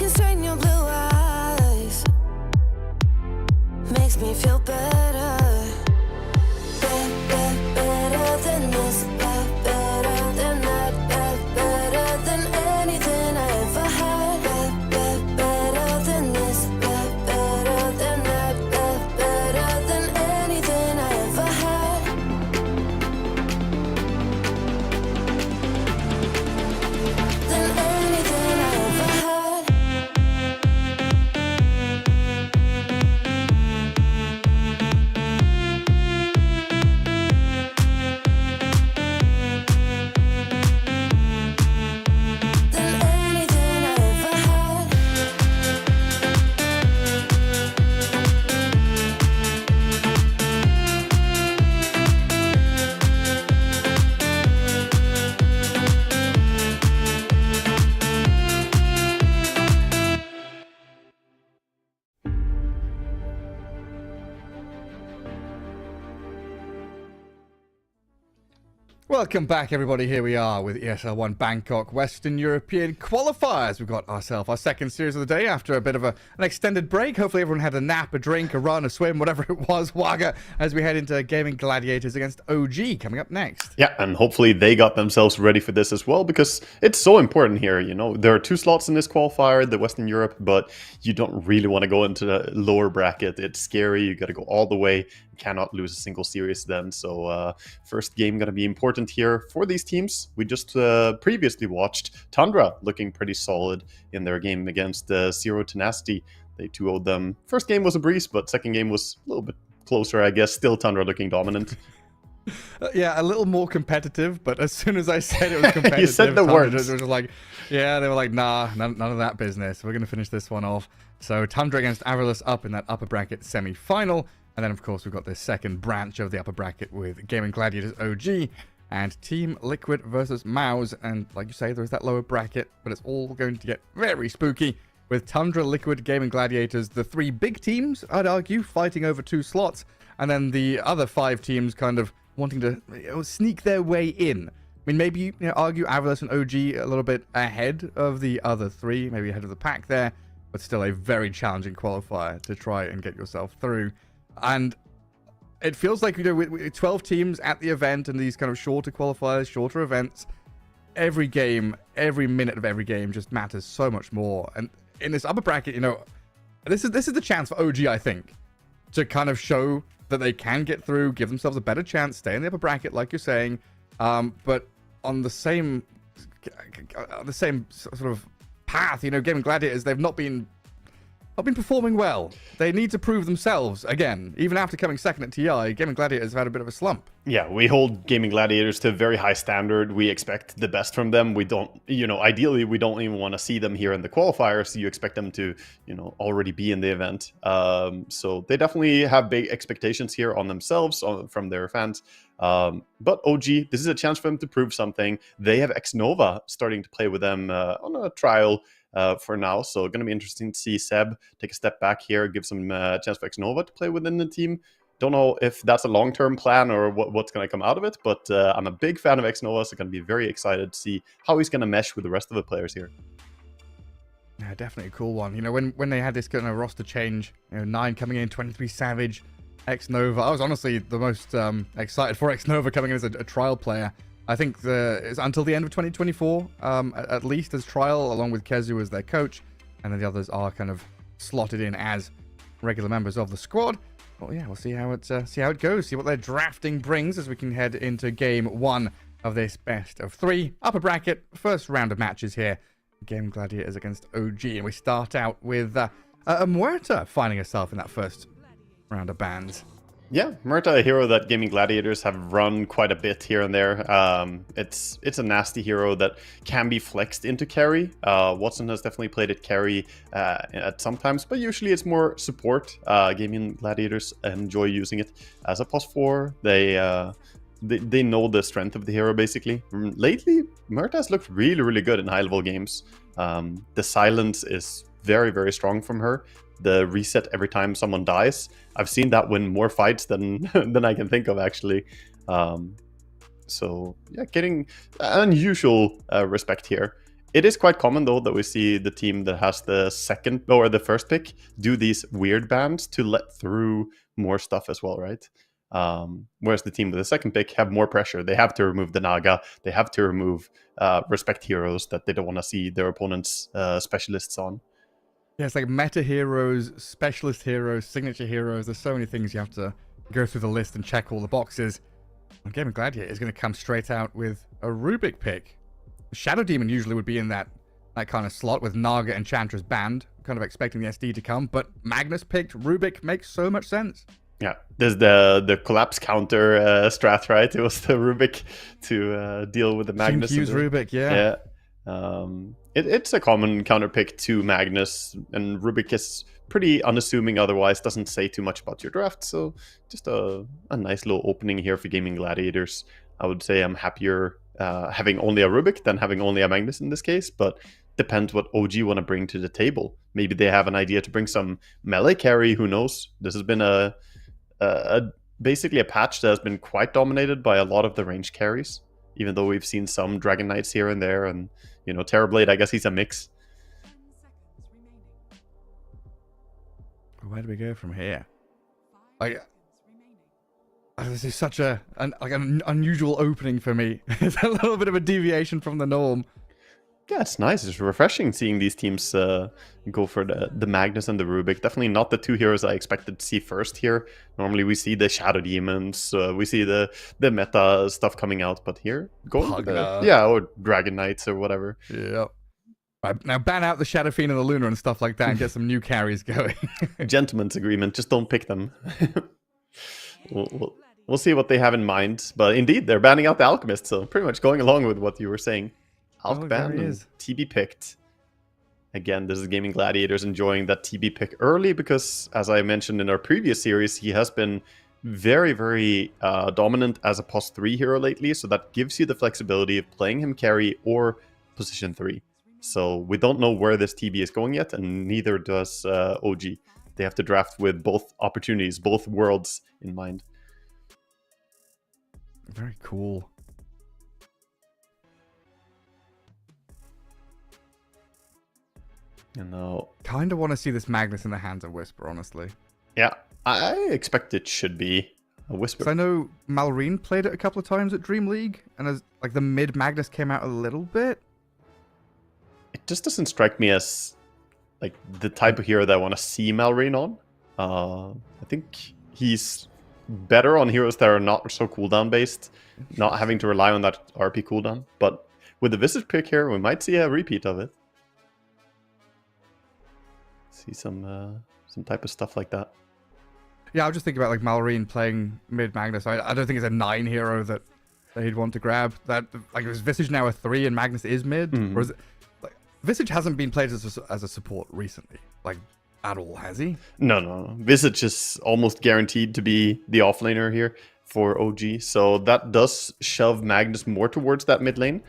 [SPEAKER 9] can strain your blue eyes. Makes me feel better. Better than this. Better than that. Better than anything I ever had. Better than this. Better than that. Better than anything I ever had. Than anything I ever had. Than anything I ever had.
[SPEAKER 6] Welcome back, everybody. Here we are with ESL One Bangkok Western European Qualifiers. We've got ourselves our second series of the day after a bit of an extended break. Hopefully everyone had a nap, a drink, a run, a swim, whatever it was, Wagga, as we head into Gaming Gladiators against OG coming up next.
[SPEAKER 7] Yeah, and hopefully they got themselves ready for this as well, because it's so important here. You know, there are 2 slots in this qualifier, the Western Europe, but you don't really want to go into the lower bracket. It's scary. You got to go all the way. You cannot lose a single series then. So first game going to be important here for these teams. We just previously watched Tundra looking pretty solid in their game against Zero Tenacity. They 2-0'd them. First game was a breeze, but second game was a little bit closer, I guess. Still Tundra looking dominant.
[SPEAKER 6] Yeah, a little more competitive, but as soon as I said it was competitive,
[SPEAKER 7] You said the
[SPEAKER 6] Tundra
[SPEAKER 7] words.
[SPEAKER 6] just was like, yeah, they were like, nah, none of that business. We're going to finish this one off. So Tundra against Averlus up in that upper bracket semi-final. And then, of course, we've got this second branch of the upper bracket with Gaming Gladiators OG and Team Liquid versus Mouse. And like you say, there's that lower bracket, but it's all going to get very spooky with Tundra, Liquid, Gaming Gladiators, the 3 big teams, I'd argue, fighting over 2 slots. And then the other 5 teams kind of wanting to sneak their way in. I mean, maybe argue Averlus and OG a little bit ahead of the other 3, maybe ahead of the pack there, but still a very challenging qualifier to try and get yourself through. And it feels like, with 12 teams at the event and these kind of shorter qualifiers, shorter events, every game, every minute of every game just matters so much more. And in this upper bracket, this is the chance for OG, I think, to kind of show that they can get through, give themselves a better chance, stay in the upper bracket, like you're saying, but on the same sort of path. Gaming Gladiators, they've not been performing well. They need to prove themselves again. Even after coming second at TI, Gaming Gladiators have had a bit of a slump.
[SPEAKER 7] Yeah, we hold Gaming Gladiators to a very high standard. We expect the best from them. We don't, ideally, we don't even want to see them here in the qualifiers. So you expect them to, already be in the event. So they definitely have big expectations here on themselves, from their fans. But OG, this is a chance for them to prove something. They have Xnova starting to play with them on a trial for now. So going to be interesting to see Seb take a step back here, give some chance for Xnova to play within the team. Don't know if that's a long-term plan or what's going to come out of it, but I'm a big fan of Xnova, so going to be very excited to see how he's going to mesh with the rest of the players here.
[SPEAKER 6] Yeah, definitely a cool one. When they had this kind of roster change, 9 coming in, 23 Savage, Xnova. I was honestly the most excited for Xnova coming in as a trial player. I think it's until the end of 2024, at least as trial, along with Kezu as their coach, and then the others are kind of slotted in as regular members of the squad. Well, yeah, we'll see how it goes, see what their drafting brings as we can head into game 1 of this best of 3 upper bracket first round of matches here. Game Gladiators against OG, and we start out with Muerta finding herself in that first round of bans.
[SPEAKER 7] Yeah, Muerta, a hero that Gaming Gladiators have run quite a bit here and there. It's a nasty hero that can be flexed into carry. Watson has definitely played it carry at some times, but usually it's more support. Gaming Gladiators enjoy using it as a +4. They know the strength of the hero, basically. Lately, Muerta has looked really, really good in high-level games. The silence is very, very strong from her. The reset every time someone dies. I've seen that win more fights than I can think of, actually. So, yeah, getting unusual respect here. It is quite common though that we see the team that has the second or the first pick do these weird bans to let through more stuff as well, right? Whereas the team with the second pick have more pressure. They have to remove the Naga. They have to remove respect heroes that they don't want to see their opponents' specialists on.
[SPEAKER 6] Yeah, it's like meta heroes, specialist heroes, signature heroes. There's so many things you have to go through the list and check all the boxes. And Gaming Gladiator is going to come straight out with a Rubik pick. Shadow Demon usually would be in that kind of slot with Naga and Chantra's banned. Kind of expecting the SD to come, but Magnus picked Rubik makes so much sense.
[SPEAKER 7] Yeah, there's the collapse counter strat, right? It was the Rubik to deal with the Magnus.
[SPEAKER 6] Use Rubik, yeah.
[SPEAKER 7] It's a common counter pick to Magnus, and Rubik is pretty unassuming otherwise, doesn't say too much about your draft, so just a nice little opening here for Gaming Gladiators. I would say I'm happier having only a Rubik than having only a Magnus in this case, but depends what OG want to bring to the table. Maybe they have an idea to bring some melee carry, who knows? This has been basically a patch that has been quite dominated by a lot of the range carries, even though we've seen some Dragon Knights here and there, and Terrorblade, I guess he's a mix.
[SPEAKER 6] Where do we go from here? This is such an unusual opening for me. It's a little bit of a deviation from the norm.
[SPEAKER 7] Yeah, it's nice. It's refreshing seeing these teams go for the Magnus and the Rubik. Definitely not the two heroes I expected to see first here. Normally we see the Shadow Demons, we see the meta stuff coming out, but here, going or Dragon Knights or whatever.
[SPEAKER 6] Yeah. Right, now ban out the Shadow Fiend and the Lunar and stuff like that and get some new carries going.
[SPEAKER 7] Gentleman's agreement, just don't pick them. We'll see what they have in mind. But indeed, they're banning out the Alchemist, so pretty much going along with what you were saying. Alch ban and TB picked. Again, this is Gaming Gladiators enjoying that TB pick early because, as I mentioned in our previous series, he has been very, very dominant as a pos 3 hero lately, so that gives you the flexibility of playing him carry or position 3. So we don't know where this TB is going yet, and neither does OG. They have to draft with both opportunities, both worlds in mind.
[SPEAKER 6] Very cool. Kind of want to see this Magnus in the hands of Whisper, honestly.
[SPEAKER 7] Yeah, I expect it should be a Whisper.
[SPEAKER 6] I know Malrine played it a couple of times at Dream League, and as the mid Magnus came out a little bit.
[SPEAKER 7] It just doesn't strike me as the type of hero that I want to see Malrine on. I think he's better on heroes that are not so cooldown based, not having to rely on that RP cooldown. But with the Visage pick here, we might see a repeat of it. See some type of stuff like that.
[SPEAKER 6] Yeah, I was just thinking about Malrine playing mid Magnus. I don't think it's a 9 hero that he'd want to grab. That is Visage now a 3 and Magnus is mid, or is it? Visage hasn't been played as a support recently, at all, has he? No.
[SPEAKER 7] Visage is almost guaranteed to be the offlaner here for OG, so that does shove Magnus more towards that mid lane.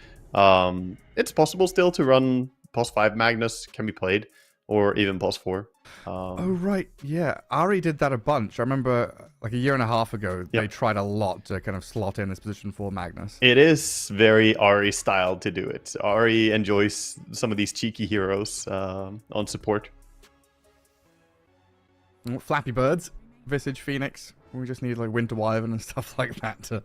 [SPEAKER 7] It's possible still to run pos 5 Magnus, can be played, or even pos 4.
[SPEAKER 6] Oh, right, yeah. Ari did that a bunch. I remember a year and a half ago, they tried a lot to kind of slot in this position for Magnus.
[SPEAKER 7] It is very Ari style to do it. Ari enjoys some of these cheeky heroes on support.
[SPEAKER 6] Flappy Birds, Visage Phoenix. We just need Winter Wyvern and stuff like that to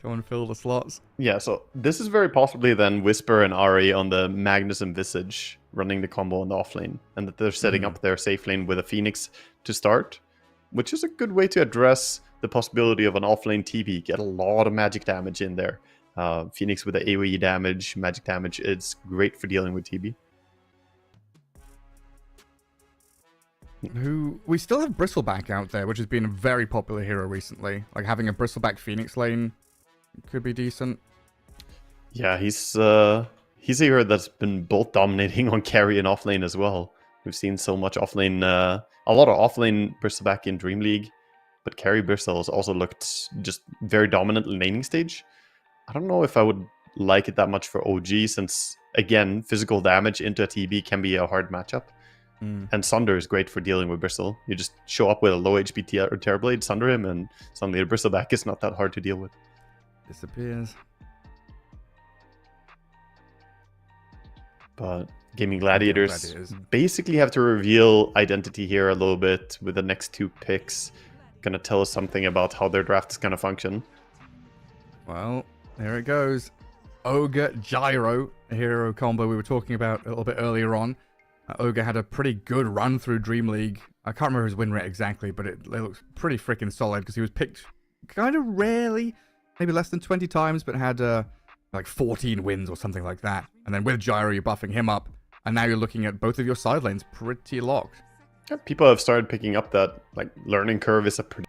[SPEAKER 6] go and fill the slots.
[SPEAKER 7] Yeah, so this is very possibly then Whisper and Ari on the Magnus and Visage running the combo on the offlane, and that they're setting up their safe lane with a Phoenix to start, which is a good way to address the possibility of an offlane TP. Get a lot of magic damage in there. Phoenix with the AoE damage, magic damage, it's great for dealing with TB.
[SPEAKER 6] We still have Bristleback out there, which has been a very popular hero recently. Having a Bristleback Phoenix lane could be decent.
[SPEAKER 7] Yeah, he's a hero that's been both dominating on carry and offlane as well. We've seen so much offlane, a lot of offlane Bristleback in Dream League, but carry Bristle has also looked just very dominant in laning stage. I don't know if I would like it that much for OG, since again, physical damage into a TB can be a hard matchup. And Sunder is great for dealing with Bristle. You just show up with a low HP Terrorblade, Sunder him, and suddenly the Bristleback is not that hard to deal with.
[SPEAKER 6] Disappears.
[SPEAKER 7] But Gaming Gladiators
[SPEAKER 6] Gladiators.
[SPEAKER 7] basically have to reveal identity here a little bit with the next 2 picks. Gonna tell us something about how their draft is gonna function.
[SPEAKER 6] Well, here it goes. Ogre Gyro, a hero combo we were talking about a little bit earlier on. Ogre had a pretty good run through Dream League. I can't remember his win rate exactly, but it looks pretty freaking solid because he was picked kind of rarely, maybe less than 20 times, but had like 14 wins or something like that. And then with Gyro, you're buffing him up, and now you're looking at both of your side lanes pretty locked.
[SPEAKER 7] Yeah, people have started picking up that like learning curve is a pretty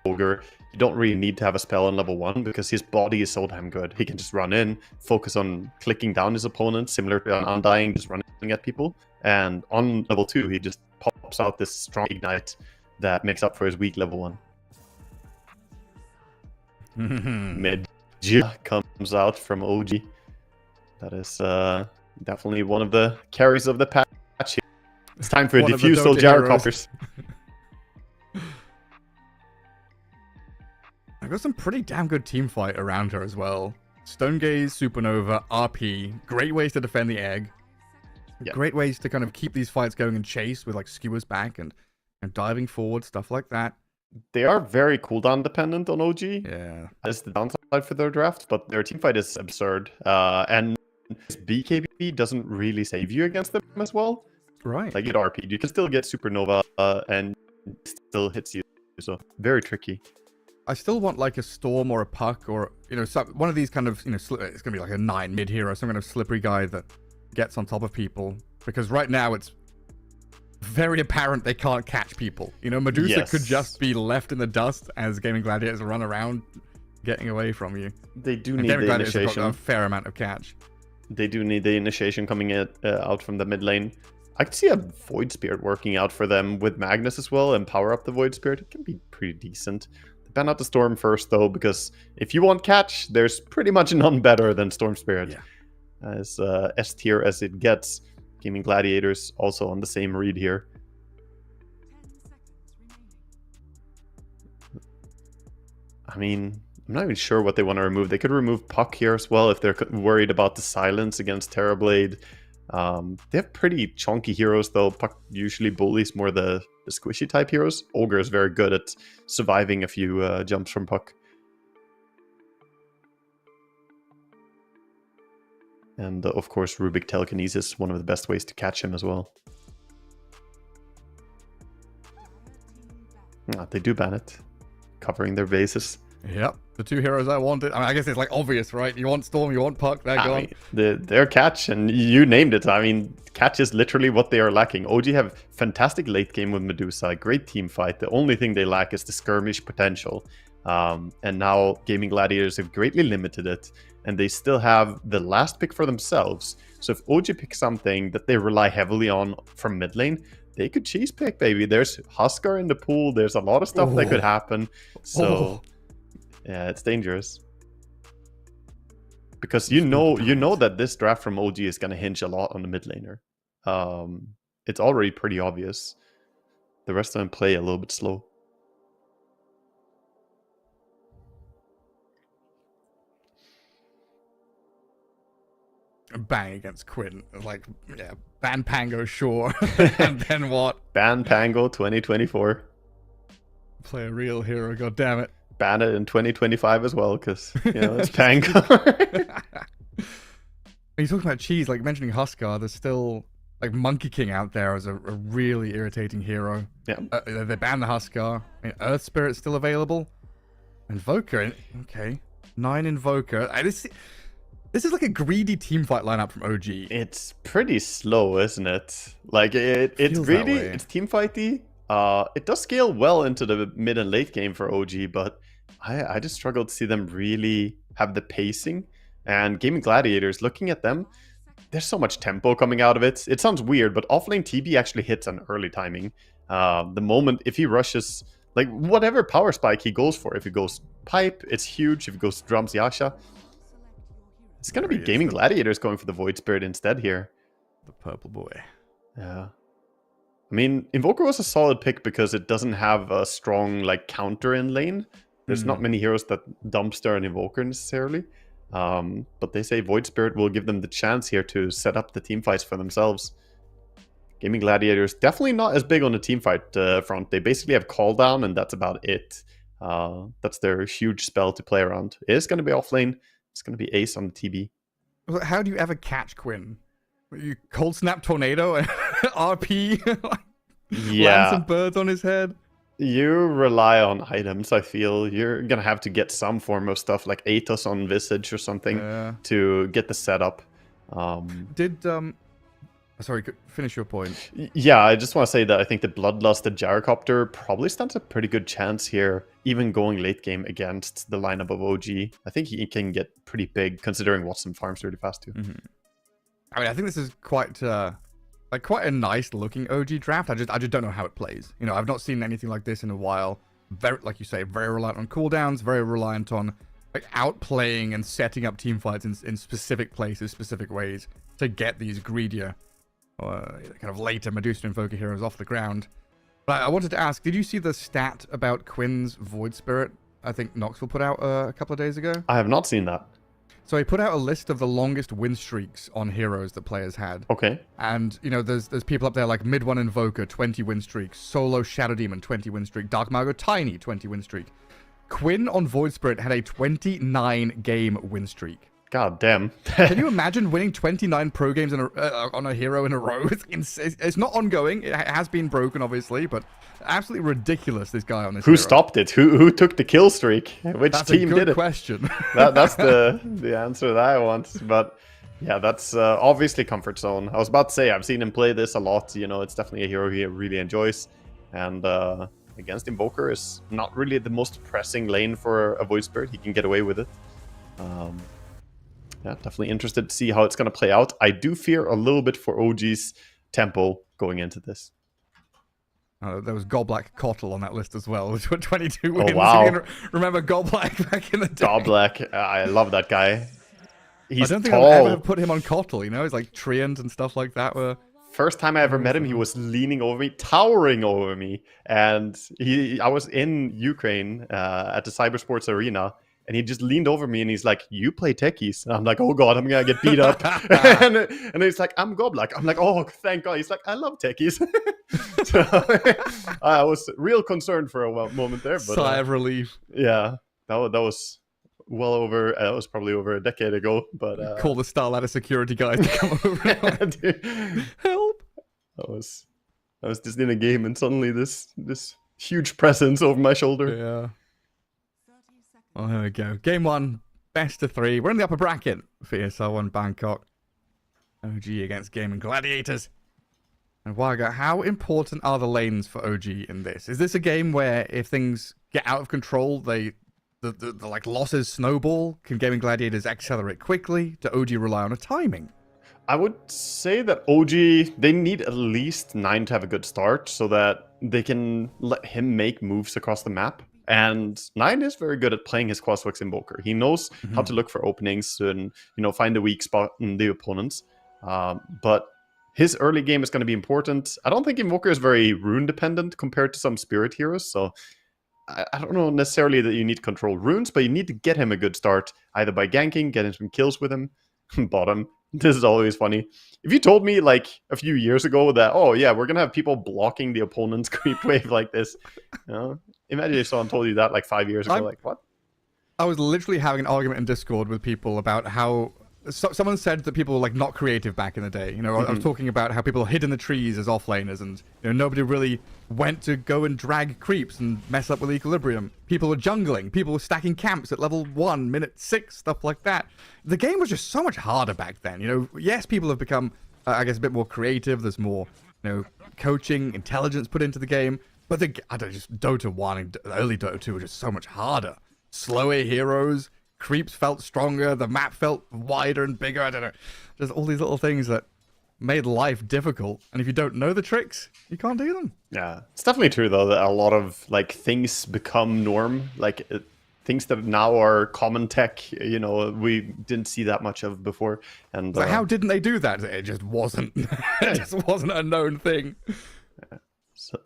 [SPEAKER 7] Ogre. You don't really need to have a spell on level 1 because his body is so damn good. He can just run in, focus on clicking down his opponent, similar to an Undying, just running at people. And on level 2, he just pops out this strong ignite that makes up for his weak level 1. Mid-G comes out from OG. That is definitely one of the carries of the patch here. It's time for diffusal gyrocoppers.
[SPEAKER 6] I got some pretty damn good team fight around her as well. Stone Gaze, Supernova, RP, great ways to defend the egg.
[SPEAKER 7] Yep.
[SPEAKER 6] Great ways to kind of keep these fights going and chase with like skewers back and diving forward, stuff like that.
[SPEAKER 7] They are very cooldown dependent on OG.
[SPEAKER 6] Yeah.
[SPEAKER 7] That's the downside for their draft, but their team fight is absurd. And BKB doesn't really save you against them as well.
[SPEAKER 6] Right.
[SPEAKER 7] Like, get RP'd. You can still get Supernova and it still hits you. So, very tricky.
[SPEAKER 6] I still want like a Storm or a Puck or, you know, one of these kind of, you know, it's going to be like a 9 mid hero, some kind of slippery guy that gets on top of people. Because right now it's very apparent they can't catch people. You know, Medusa could just be left in the dust as Gaming Gladiators run around getting away from you.
[SPEAKER 7] They do
[SPEAKER 6] and
[SPEAKER 7] need
[SPEAKER 6] Gaming
[SPEAKER 7] the
[SPEAKER 6] Gladiators have
[SPEAKER 7] initiation.
[SPEAKER 6] got a fair amount of catch.
[SPEAKER 7] They do need the initiation coming out from the mid lane. I could see a Void Spirit working out for them with Magnus as well and power up the Void Spirit. It can be pretty decent. Ban out the Storm first, though, because if you want catch, there's pretty much none better than Storm Spirit.
[SPEAKER 6] Yeah.
[SPEAKER 7] As S tier as it gets. Gaming Gladiators also on the same read here. I mean, I'm not even sure what they want to remove. They could remove Puck here as well if they're worried about the silence against Terrorblade. They have pretty chunky heroes, though. Puck usually bullies more the squishy type heroes. Ogre is very good at surviving a few jumps from Puck. And of course, Rubik Telekinesis, one of the best ways to catch him as well. They do ban it, covering their bases.
[SPEAKER 6] Yep, the 2 heroes I wanted. I mean, I guess it's like obvious, right? You want Storm, you want Puck, they're gone.
[SPEAKER 7] Their catch, and you named it. I mean, catch is literally what they are lacking. OG have fantastic late game with Medusa, great team fight. The only thing they lack is the skirmish potential. And now Gaming Gladiators have greatly limited it, and they still have the last pick for themselves. So if OG picks something that they rely heavily on from mid lane, they could cheese pick, baby. There's Huskar in the pool. There's a lot of stuff that could happen. So... yeah, it's dangerous. Because you know that this draft from OG is going to hinge a lot on the mid laner. It's already pretty obvious. The rest of them play a little bit slow.
[SPEAKER 6] Bang against Quinn. Like, yeah, ban Pango, sure. And then what?
[SPEAKER 7] Ban Pango 2024.
[SPEAKER 6] Play a real hero, goddammit.
[SPEAKER 7] Ban it in 2025 as well, because, you know, it's Pango.
[SPEAKER 6] You're talking about cheese, like mentioning Huskar, there's still, like, Monkey King out there as a really irritating hero.
[SPEAKER 7] Yeah.
[SPEAKER 6] They banned the Huskar. I mean, Earth Spirit's still available. Invoker, okay. 9 Invoker. This is like a greedy teamfight lineup from OG.
[SPEAKER 7] It's pretty slow, isn't it? Like, it's greedy, it's teamfighty. It does scale well into the mid and late game for OG, but I just struggle to see them really have the pacing. And Gaming Gladiators, looking at them, there's so much tempo coming out of it. It sounds weird, but offlane TB actually hits on early timing. The moment, if he rushes, like whatever power spike he goes for, if he goes pipe, it's huge. If he goes drums Yasha, it's going to be Gaming Gladiators going for the Void Spirit instead here.
[SPEAKER 6] The purple boy.
[SPEAKER 7] Yeah. I mean, Invoker was a solid pick because it doesn't have a strong like counter in lane. There's not many heroes that dumpster an Invoker necessarily. But they say Void Spirit will give them the chance here to set up the team fights for themselves. Gaming Gladiators definitely not as big on the team fight front. They basically have Call Down, and that's about it. That's their huge spell to play around. It is going to be off lane. It's going to be Ace on the TB.
[SPEAKER 6] How do you ever catch Quinn? You Cold Snap Tornado and RP? Land some birds on his head?
[SPEAKER 7] You rely on items, I feel. You're going to have to get some form of stuff like Atos on Visage or something to get the setup.
[SPEAKER 6] Sorry, finish your point.
[SPEAKER 7] Yeah, I just want to say that I think the Bloodlusted Gyrocopter probably stands a pretty good chance here, even going late game against the lineup of OG. I think he can get pretty big, considering Watson farms really fast too.
[SPEAKER 6] Mm-hmm. I mean, I think this is quite a nice looking OG draft. I just don't know how it plays. You know, I've not seen anything like this in a while. Very, like you say, very reliant on cooldowns, very reliant on like outplaying and setting up team fights in specific places, specific ways to get these greedier, kind of later Medusa Invoker heroes off the ground. But I wanted to ask, did you see the stat about Quinn's Void Spirit? I think Knoxville put out a couple of days ago.
[SPEAKER 7] I have not seen that.
[SPEAKER 6] So he put out a list of the longest win streaks on heroes that players had.
[SPEAKER 7] Okay.
[SPEAKER 6] And, you know, there's people up there like Mid One Invoker, 20 win streak. Solo Shadow Demon, 20 win streak. Dark Margo Tiny, 20 win streak. Quinn on Void Spirit had a 29 game win streak.
[SPEAKER 7] God damn.
[SPEAKER 6] Can you imagine winning 29 pro games on a hero in a row? It's not ongoing. It has been broken, obviously, but absolutely ridiculous, this guy on this
[SPEAKER 7] Who
[SPEAKER 6] hero.
[SPEAKER 7] stopped it? Who took the kill streak? Which
[SPEAKER 6] That's
[SPEAKER 7] team
[SPEAKER 6] a good
[SPEAKER 7] did it?
[SPEAKER 6] question.
[SPEAKER 7] That's the answer that I want. But yeah, that's obviously comfort zone. I was about to say, I've seen him play this a lot. You know, it's definitely a hero he really enjoys. And against Invoker is not really the most pressing lane for a Void Spirit. He can get away with it. Yeah, definitely interested to see how it's going to play out. I do fear a little bit for OG's tempo going into this.
[SPEAKER 6] There was Goblak Kotl on that list as well, which were 22 wins.
[SPEAKER 7] Oh, wow.
[SPEAKER 6] You can remember Goblak back in the day?
[SPEAKER 7] Goblak, I love that guy. He's
[SPEAKER 6] I don't think
[SPEAKER 7] tall.
[SPEAKER 6] I've ever put him on Kotl, you know? He's like Treant and stuff like that.
[SPEAKER 7] First time I ever met him, he was leaning over me, towering over me. And I was in Ukraine at the Cybersports Arena. And he just leaned over me and he's like, "You play techies?" And I'm like, "Oh God, I'm gonna get beat up." and he's like, "I'm Goblak." I'm like, "Oh, thank God." He's like, "I love techies." So I was real concerned for a moment there. But,
[SPEAKER 6] sigh of relief.
[SPEAKER 7] Yeah, that was well over. That was probably over a decade ago. But
[SPEAKER 6] call the Starladder security guys to come over.
[SPEAKER 7] Dude,
[SPEAKER 6] help!
[SPEAKER 7] I was just in a game and suddenly this huge presence over my shoulder.
[SPEAKER 6] Yeah. Oh, there we go. Game 1, best of 3. We're in the upper bracket for ESL One Bangkok. OG against Gaming Gladiators. And Waga, how important are the lanes for OG in this? Is this a game where if things get out of control, the like losses snowball? Can Gaming Gladiators accelerate quickly? Do OG rely on a timing?
[SPEAKER 7] I would say that OG, they need at least 9 to have a good start so that they can let him make moves across the map. And 9 is very good at playing his Quaswex Invoker. He knows how to look for openings and, you know, find the weak spot in the opponents. But his early game is going to be important. I don't think Invoker is very rune dependent compared to some Spirit heroes. So I don't know necessarily that you need to control runes, but you need to get him a good start, either by ganking, getting some kills with him. Bottom. This is always funny. If you told me like a few years ago that, oh yeah, we're going to have people blocking the opponent's creep wave like this, you know, imagine if someone told you that like 5 years ago, like what?
[SPEAKER 6] I was literally having an argument in Discord with people about how someone said that people were like not creative back in the day. You know, I was talking about how people hid in the trees as offlaners, and you know nobody really went to go and drag creeps and mess up with equilibrium. People were jungling. People were stacking camps at level 1, minute 6, stuff like that. The game was just so much harder back then. You know, yes, people have become, I guess, a bit more creative. There's more, you know, coaching, intelligence put into the game. But just Dota 1 and early Dota 2 were just so much harder. Slower heroes, creeps felt stronger, the map felt wider and bigger. I don't know. Just all these little things that made life difficult. And if you don't know the tricks, you can't do them.
[SPEAKER 7] Yeah, it's definitely true though that a lot of like things become norm. Like things that now are common tech, you know, we didn't see that much of before. And
[SPEAKER 6] so how didn't they do that? It just wasn't. It just wasn't a known thing.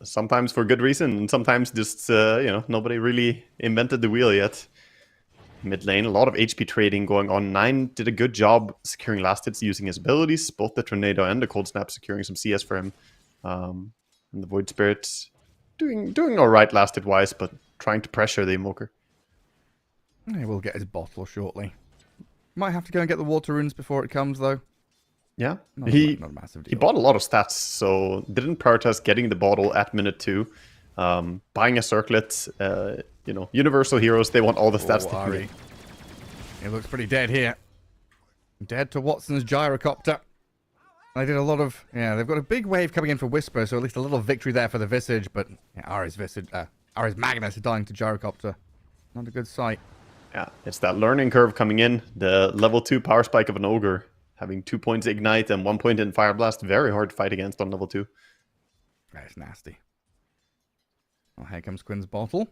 [SPEAKER 7] Sometimes for good reason, and sometimes just, you know, nobody really invented the wheel yet. mid lane. A lot of HP trading going on. 9 did a good job securing last hits using his abilities, both the Tornado and the Cold Snap securing some CS for him. And the Void Spirit doing alright last hit wise, but trying to pressure the Invoker.
[SPEAKER 6] He will get his bottle shortly. Might have to go and get the water runes before it comes, though.
[SPEAKER 7] Yeah,
[SPEAKER 6] Not a massive deal.
[SPEAKER 7] he bought a lot of stats, so didn't prioritize getting the bottle at minute 2. Buying a circlet, you know, Universal Heroes, they want all the stats they can
[SPEAKER 6] Ari.
[SPEAKER 7] get.
[SPEAKER 6] He looks pretty dead here. Dead to Watson's gyrocopter. They did a lot of... Yeah, they've got a big wave coming in for Whisper, so at least a little victory there for the Visage, but yeah, Ari's Magnus dying to gyrocopter. Not a good sight.
[SPEAKER 7] Yeah, it's that learning curve coming in. The level 2 power spike of an Ogre, having 2 points Ignite and 1 point in Fire Blast. Very hard to fight against on level 2.
[SPEAKER 6] That's nasty. Oh, here comes Quinn's bottle.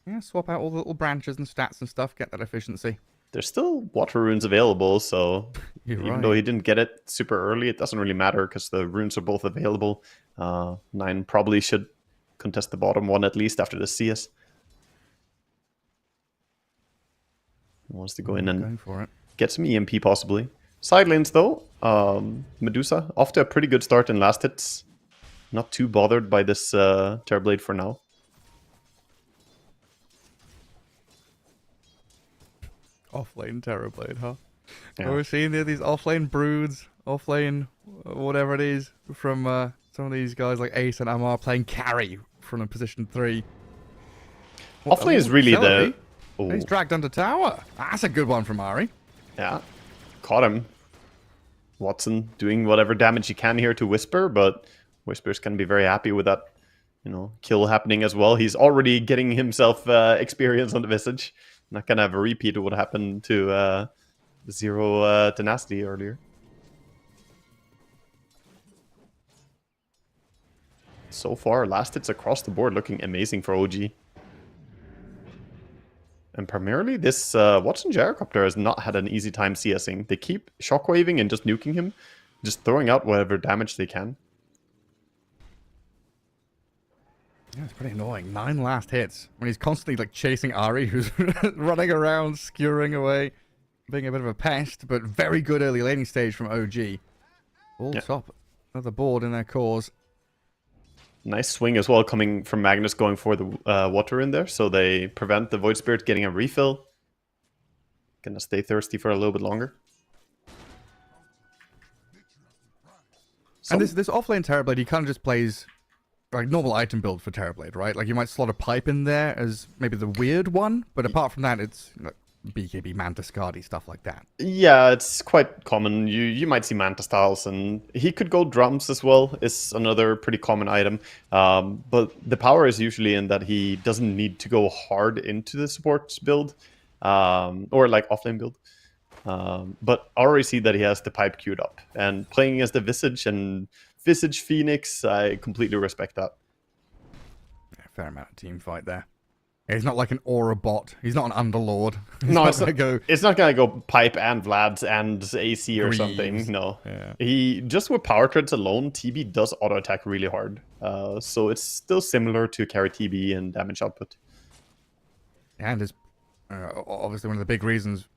[SPEAKER 6] Yeah, swap out all the little branches and stats and stuff, get that efficiency.
[SPEAKER 7] There's still water runes available, so
[SPEAKER 6] You're
[SPEAKER 7] even
[SPEAKER 6] right.
[SPEAKER 7] though he didn't get it super early, it doesn't really matter because the runes are both available. 9 probably should contest the bottom one at least after the CS. He wants to go in and
[SPEAKER 6] Going for it.
[SPEAKER 7] get some EMP possibly. Side lanes though, Medusa off to a pretty good start in last hits. Not too bothered by this Terrorblade for now.
[SPEAKER 6] Offlane Terrorblade, huh?
[SPEAKER 7] Yeah.
[SPEAKER 6] We're seeing there these offlane broods, offlane whatever it is, from some of these guys like Ace and Amar playing carry from a position 3.
[SPEAKER 7] Offlane is really
[SPEAKER 6] Celery.
[SPEAKER 7] the...
[SPEAKER 6] He's dragged under tower. That's a good one from Ari.
[SPEAKER 7] Yeah, caught him. Watson doing whatever damage he can here to Whisper, but Whisper's gonna be very happy with that, you know, kill happening as well. He's already getting himself experience on the Visage. Not gonna have a repeat of what happened to Zero Tenacity earlier. So far, last hits across the board looking amazing for OG. And primarily, this Watson Gyrocopter has not had an easy time CSing. They keep shockwaving and just nuking him, just throwing out whatever damage they can.
[SPEAKER 6] Yeah, it's pretty annoying. 9 last hits when he's constantly like chasing Ari, who's running around, skewering away, being a bit of a pest, but very good early laning stage from OG. All top. Another board in their cause.
[SPEAKER 7] Nice swing as well coming from Magnus going for the water in there, so they prevent the Void Spirit getting a refill. Gonna stay thirsty for a little bit longer.
[SPEAKER 6] And this offlane Terrorblade, he kind of just plays like normal item build for Terrorblade, right? Like you might slot a pipe in there as maybe the weird one, but apart from that, it's like BKB, Manta Scardy, stuff like that.
[SPEAKER 7] Yeah, it's quite common. You might see Manta Styles, and he could go drums as well. Is another pretty common item. But the power is usually in that he doesn't need to go hard into the support build, or like offlane build. But I already see that he has the pipe queued up, and playing as the Visage and Visage Phoenix, I completely respect that.
[SPEAKER 6] Yeah, fair amount of team fight there. Yeah, he's not like an aura bot. He's not an underlord.
[SPEAKER 7] No, it's not gonna go pipe and Vlad's and AC or
[SPEAKER 6] Greaves.
[SPEAKER 7] something. No,
[SPEAKER 6] Yeah.
[SPEAKER 7] he just with power treads alone, TB does auto attack really hard. So it's still similar to carry TB and damage output.
[SPEAKER 6] And is obviously one of the big reasons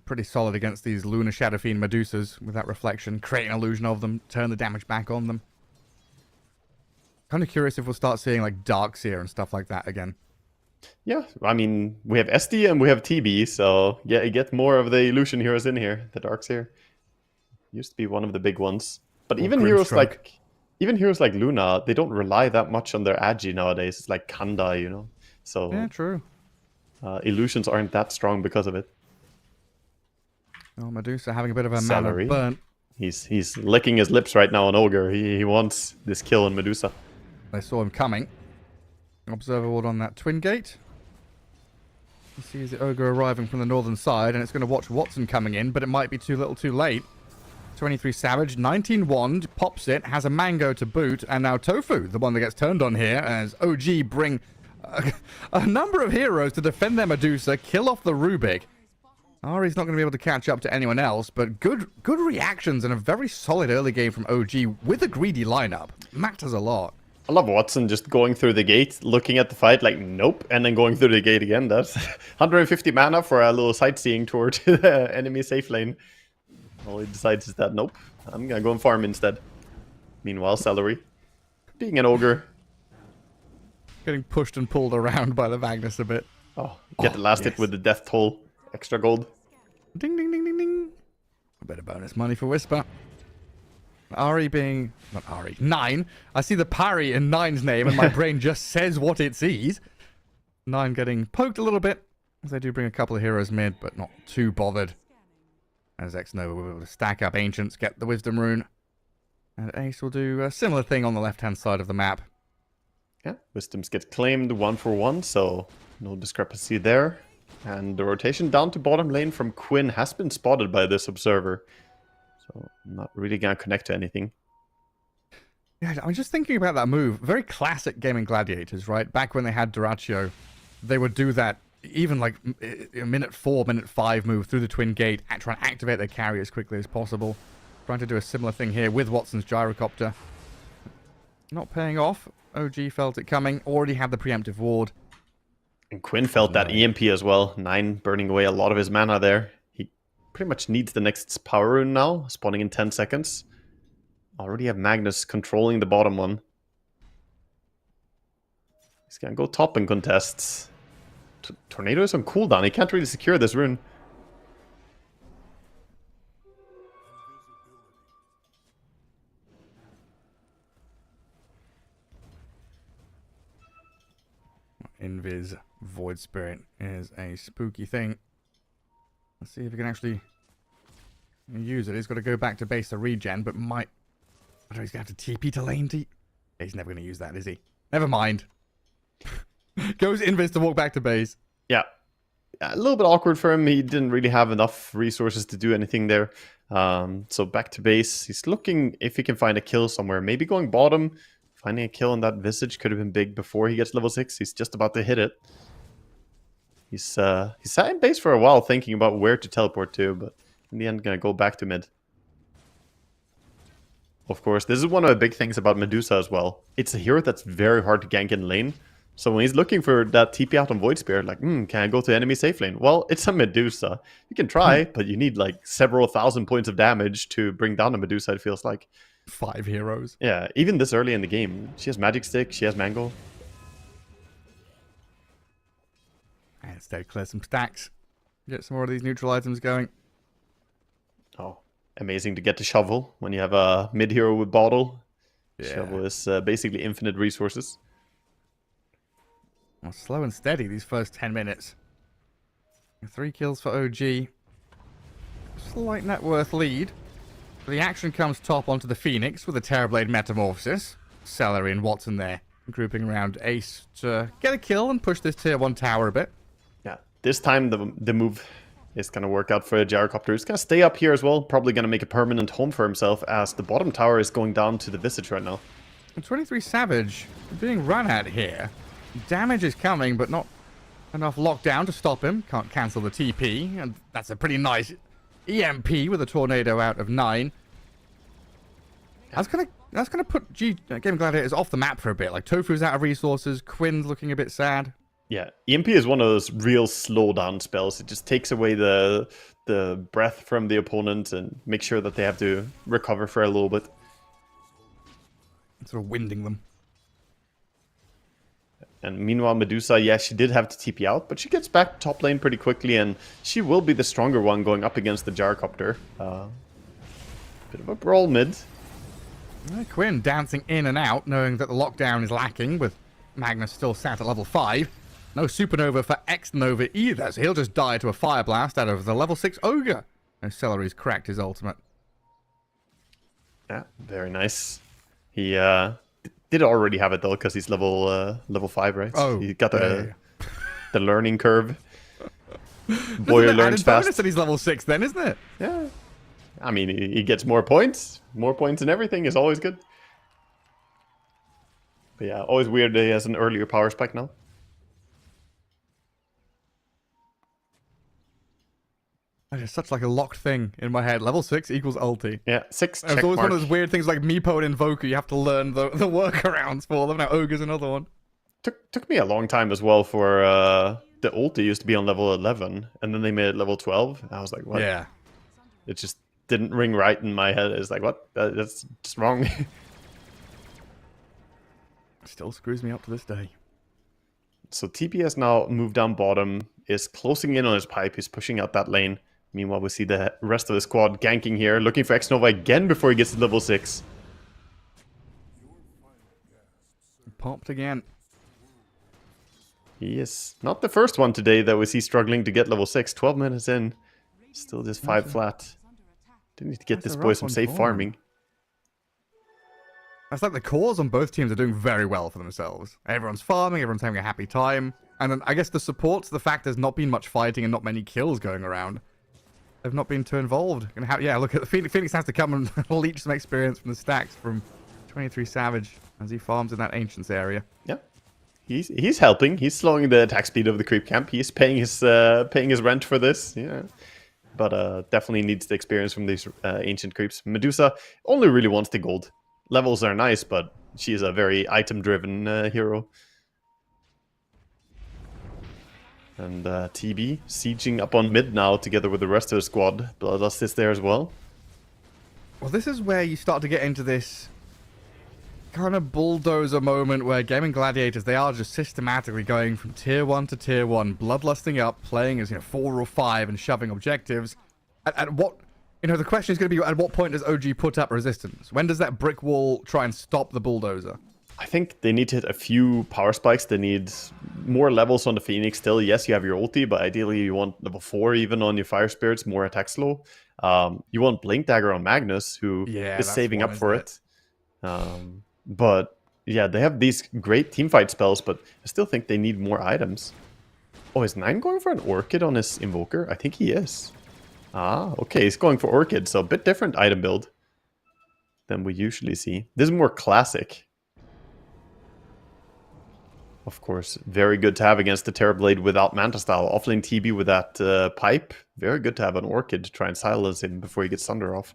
[SPEAKER 6] pretty solid against these Lunar Shadow Fiend Medusas with that reflection, create an illusion of them, turn the damage back on them. Kind of curious if we'll start seeing like Darkseer and stuff like that again.
[SPEAKER 7] Yeah, I mean, we have SD and we have TB, so yeah, you get more of the illusion heroes in here. The Darkseer used to be one of the big ones, but even heroes like Luna, they don't rely that much on their agi nowadays. It's like Kanda, you know. So
[SPEAKER 6] Yeah, true.
[SPEAKER 7] illusions aren't that strong because of it.
[SPEAKER 6] Oh, Medusa having a bit of a
[SPEAKER 7] Salary.
[SPEAKER 6] mana burnt.
[SPEAKER 7] He's licking his lips right now on Ogre. He wants this kill on Medusa.
[SPEAKER 6] They saw him coming. Observer ward on that twin gate. He sees the Ogre arriving from the northern side, and it's going to watch Watson coming in, but it might be too little too late. 23 Savage, 19 Wand, pops it, has a Mango to boot, and now Tofu, the one that gets turned on here, as OG bring a number of heroes to defend their Medusa, kill off the Rubik. Ari's not going to be able to catch up to anyone else, but good reactions and a very solid early game from OG with a greedy lineup. Matters a lot.
[SPEAKER 7] I love Watson just going through the gate, looking at the fight like, nope, and then going through the gate again. That's 150 mana for a little sightseeing tour to the enemy safe lane. All he decides is that, nope, I'm gonna go and farm instead. Meanwhile, Celery, being an ogre.
[SPEAKER 6] Getting pushed and pulled around by the Magnus a bit.
[SPEAKER 7] Oh, get the last hit with the death toll. Extra gold.
[SPEAKER 6] Ding, ding, ding, ding, ding. A bit of bonus money for Whisper. Ari being... Not Ari. 9. I see the parry in 9's name and my brain just says what it sees. 9 getting poked a little bit. As they do bring a couple of heroes mid, but not too bothered. As X-Nova will be able to stack up Ancients, get the Wisdom Rune. And Ace will do a similar thing on the left-hand side of the map.
[SPEAKER 7] Yeah, Wisdoms get claimed 1 for 1, so no discrepancy there. And the rotation down to bottom lane from Quinn has been spotted by this observer. So not really gonna connect to anything.
[SPEAKER 6] Yeah, I'm just thinking about that move. Very classic Gaming Gladiators, right? Back when they had Duraccio, they would do that even like minute 4, minute 5 move through the Twin Gate, try and activate their carry as quickly as possible. Trying to do a similar thing here with Watson's Gyrocopter. Not paying off. OG felt it coming, already had the preemptive ward.
[SPEAKER 7] And Quinn felt that EMP as well. 9 burning away a lot of his mana there. He pretty much needs the next power rune now, spawning in 10 seconds. Already have Magnus controlling the bottom one. He's gonna go top in contests. Tornado is on cooldown, he can't really secure this rune.
[SPEAKER 6] Invis Void Spirit is a spooky thing. Let's see if he can actually use it. He's got to go back to base to regen, but might... I don't know, he's going to have to TP to lane deep. He's never going to use that, is he? Never mind. Goes Invis to walk back to base.
[SPEAKER 7] Yeah. A little bit awkward for him. He didn't really have enough resources to do anything there. So back to base. He's looking if he can find a kill somewhere. Maybe going bottom. Finding a kill on that Visage could have been big before he gets level 6. He's just about to hit it. He's sat in base for a while thinking about where to teleport to, but in the end gonna go back to mid. Of course, this is one of the big things about Medusa as well. It's a hero that's very hard to gank in lane. So when he's looking for that TP out on Void Spirit, like, can I go to enemy safe lane? Well, it's a Medusa. You can try, but you need like several thousand points of damage to bring down a Medusa, it feels like.
[SPEAKER 6] 5 heroes.
[SPEAKER 7] Yeah, even this early in the game. She has Magic Stick, she has Mango.
[SPEAKER 6] And instead clear some stacks. Get some more of these neutral items going.
[SPEAKER 7] Oh, amazing to get the Shovel when you have a mid-hero with Bottle.
[SPEAKER 6] Yeah.
[SPEAKER 7] Shovel is basically infinite resources.
[SPEAKER 6] Well, slow and steady these first 10 minutes. 3 kills for OG. Slight net worth lead. The action comes top onto the Phoenix with a Terrorblade Metamorphosis. Celery and Watson there, grouping around Ace to get a kill and push this tier 1 tower a bit.
[SPEAKER 7] Yeah, this time the move is going to work out for a Gyrocopter. He's going to stay up here as well, probably going to make a permanent home for himself as the bottom tower is going down to the Visage right now.
[SPEAKER 6] 23 Savage being run at here. Damage is coming, but not enough lockdown to stop him. Can't cancel the TP, and that's a pretty nice EMP with a tornado out of 9. That's gonna put Gaming Gladiators off the map for a bit. Like Tofu's out of resources, Quinn's looking a bit sad.
[SPEAKER 7] Yeah, EMP is one of those real slowdown spells. It just takes away the breath from the opponent and makes sure that they have to recover for a little bit.
[SPEAKER 6] Sort of winding them.
[SPEAKER 7] And meanwhile, Medusa, yeah, she did have to TP out, but she gets back top lane pretty quickly, and she will be the stronger one going up against the Gyrocopter. Bit of a brawl mid.
[SPEAKER 6] Quinn dancing in and out, knowing that the lockdown is lacking, with Magnus still sat at level 5. No Supernova for X-Nova either, so he'll just die to a Fire Blast out of the level 6 Ogre. No, Celery's cracked his ultimate.
[SPEAKER 7] Yeah, very nice. He did already have it though, because he's level 5, right?
[SPEAKER 6] Oh,
[SPEAKER 7] he got the
[SPEAKER 6] yeah.
[SPEAKER 7] learning curve. Boy learns fast.
[SPEAKER 6] Bonus that he's level 6 then, isn't it?
[SPEAKER 7] Yeah. I mean, he gets more points. More points and everything is always good. But yeah, always weird that he has an earlier power spike now.
[SPEAKER 6] That is such like a locked thing in my head. Level 6 equals ulti.
[SPEAKER 7] Yeah, 6
[SPEAKER 6] It's
[SPEAKER 7] check
[SPEAKER 6] always
[SPEAKER 7] mark.
[SPEAKER 6] one of those weird things like Meepo and Invoker. You have to learn the workarounds for them. Now Ogre's another one.
[SPEAKER 7] Took me a long time as well for the ulti used to be on level 11, and then they made it level 12. I was like, what?
[SPEAKER 6] Yeah.
[SPEAKER 7] It just didn't ring right in my head. It's like, what? That's just wrong.
[SPEAKER 6] Still screws me up to this day.
[SPEAKER 7] So TP has now moved down bottom, is closing in on his pipe. He's pushing out that lane. Meanwhile, we see the rest of the squad ganking here, looking for X-Nova again before he gets to level 6.
[SPEAKER 6] Popped again.
[SPEAKER 7] He is not the first one today that we see struggling to get level 6. 12 minutes in. Still just 5 flat. Didn't need to get
[SPEAKER 6] That's
[SPEAKER 7] this
[SPEAKER 6] a
[SPEAKER 7] boy
[SPEAKER 6] rough
[SPEAKER 7] some
[SPEAKER 6] one
[SPEAKER 7] safe
[SPEAKER 6] for him.
[SPEAKER 7] farming.
[SPEAKER 6] It's like the cores on both teams are doing very well for themselves. Everyone's farming, everyone's having a happy time. And then I guess the supports the fact there's not been much fighting and not many kills going around. They've not been too involved. And yeah, look at the Phoenix has to come and leech some experience from the stacks from 23 Savage as he farms in that Ancients area.
[SPEAKER 7] Yeah. He's helping. He's slowing the attack speed of the creep camp. He's paying his rent for this. Yeah. But definitely needs the experience from these ancient creeps. Medusa only really wants the gold. Levels are nice, but she is a very item-driven hero. And TB sieging up on mid now together with the rest of the squad. Bloodlust is there as well.
[SPEAKER 6] Well, this is where you start to get into this kind of bulldozer moment where Gaming Gladiators, they are just systematically going from tier 1 to tier 1, bloodlusting up, playing as 4 or 5 and shoving objectives. At what, the question is going to be, at what point does OG put up resistance? When does that brick wall try and stop the bulldozer?
[SPEAKER 7] I think they need to hit a few power spikes. They need more levels on the Phoenix still. Yes, you have your ulti, but ideally you want level 4 even on your Fire Spirits, more attack slow. You want Blink Dagger on Magnus, who is saving up for it. But yeah, they have these great teamfight spells, but I still think they need more items. Oh, is 9 going for an Orchid on his Invoker? I think he is. Ah, okay, he's going for Orchid, so a bit different item build than we usually see. This is more classic. Of course, very good to have against the Terrorblade without Manta Style. Offlane TB with that pipe. Very good to have an Orchid to try and silence him before he gets Thunder off.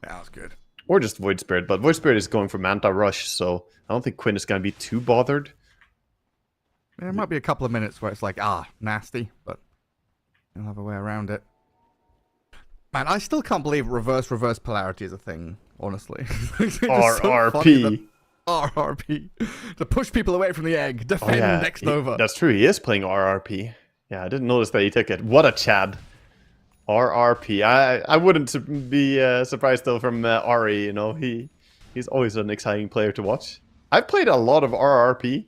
[SPEAKER 6] Yeah, that's good.
[SPEAKER 7] Or just Void Spirit, but Void Spirit is going for Manta Rush, so I don't think Quinn is going to be too bothered.
[SPEAKER 6] There might be a couple of minutes where it's like, nasty, but you'll have a way around it. Man, I still can't believe reverse polarity is a thing, honestly.
[SPEAKER 7] RRP.
[SPEAKER 6] RRP. To push people away from the egg. Defend next over.
[SPEAKER 7] That's true, he is playing RRP. Yeah, I didn't notice that he took it. What a Chad. RRP. I wouldn't be surprised though from Ari, he's always an exciting player to watch. I've played a lot of RRP.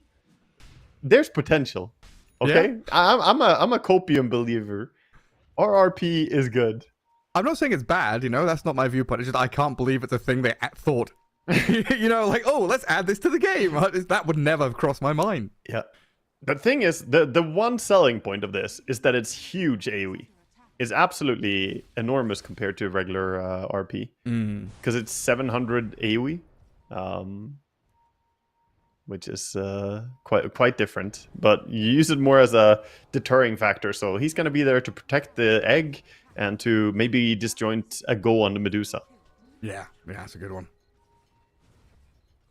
[SPEAKER 7] There's potential. Okay? Yeah. I'm a copium believer. RRP is good.
[SPEAKER 6] I'm not saying it's bad, that's not my viewpoint. It's just I can't believe it's a thing they thought. Let's add this to the game. That would never have crossed my mind.
[SPEAKER 7] Yeah. The thing is, the one selling point of this is that it's huge AoE. It's absolutely enormous compared to regular RP. Because it's 700 AoE. Which is quite different. But you use it more as a deterring factor. So he's going to be there to protect the egg and to maybe disjoint a go on the Medusa.
[SPEAKER 6] Yeah, that's a good one.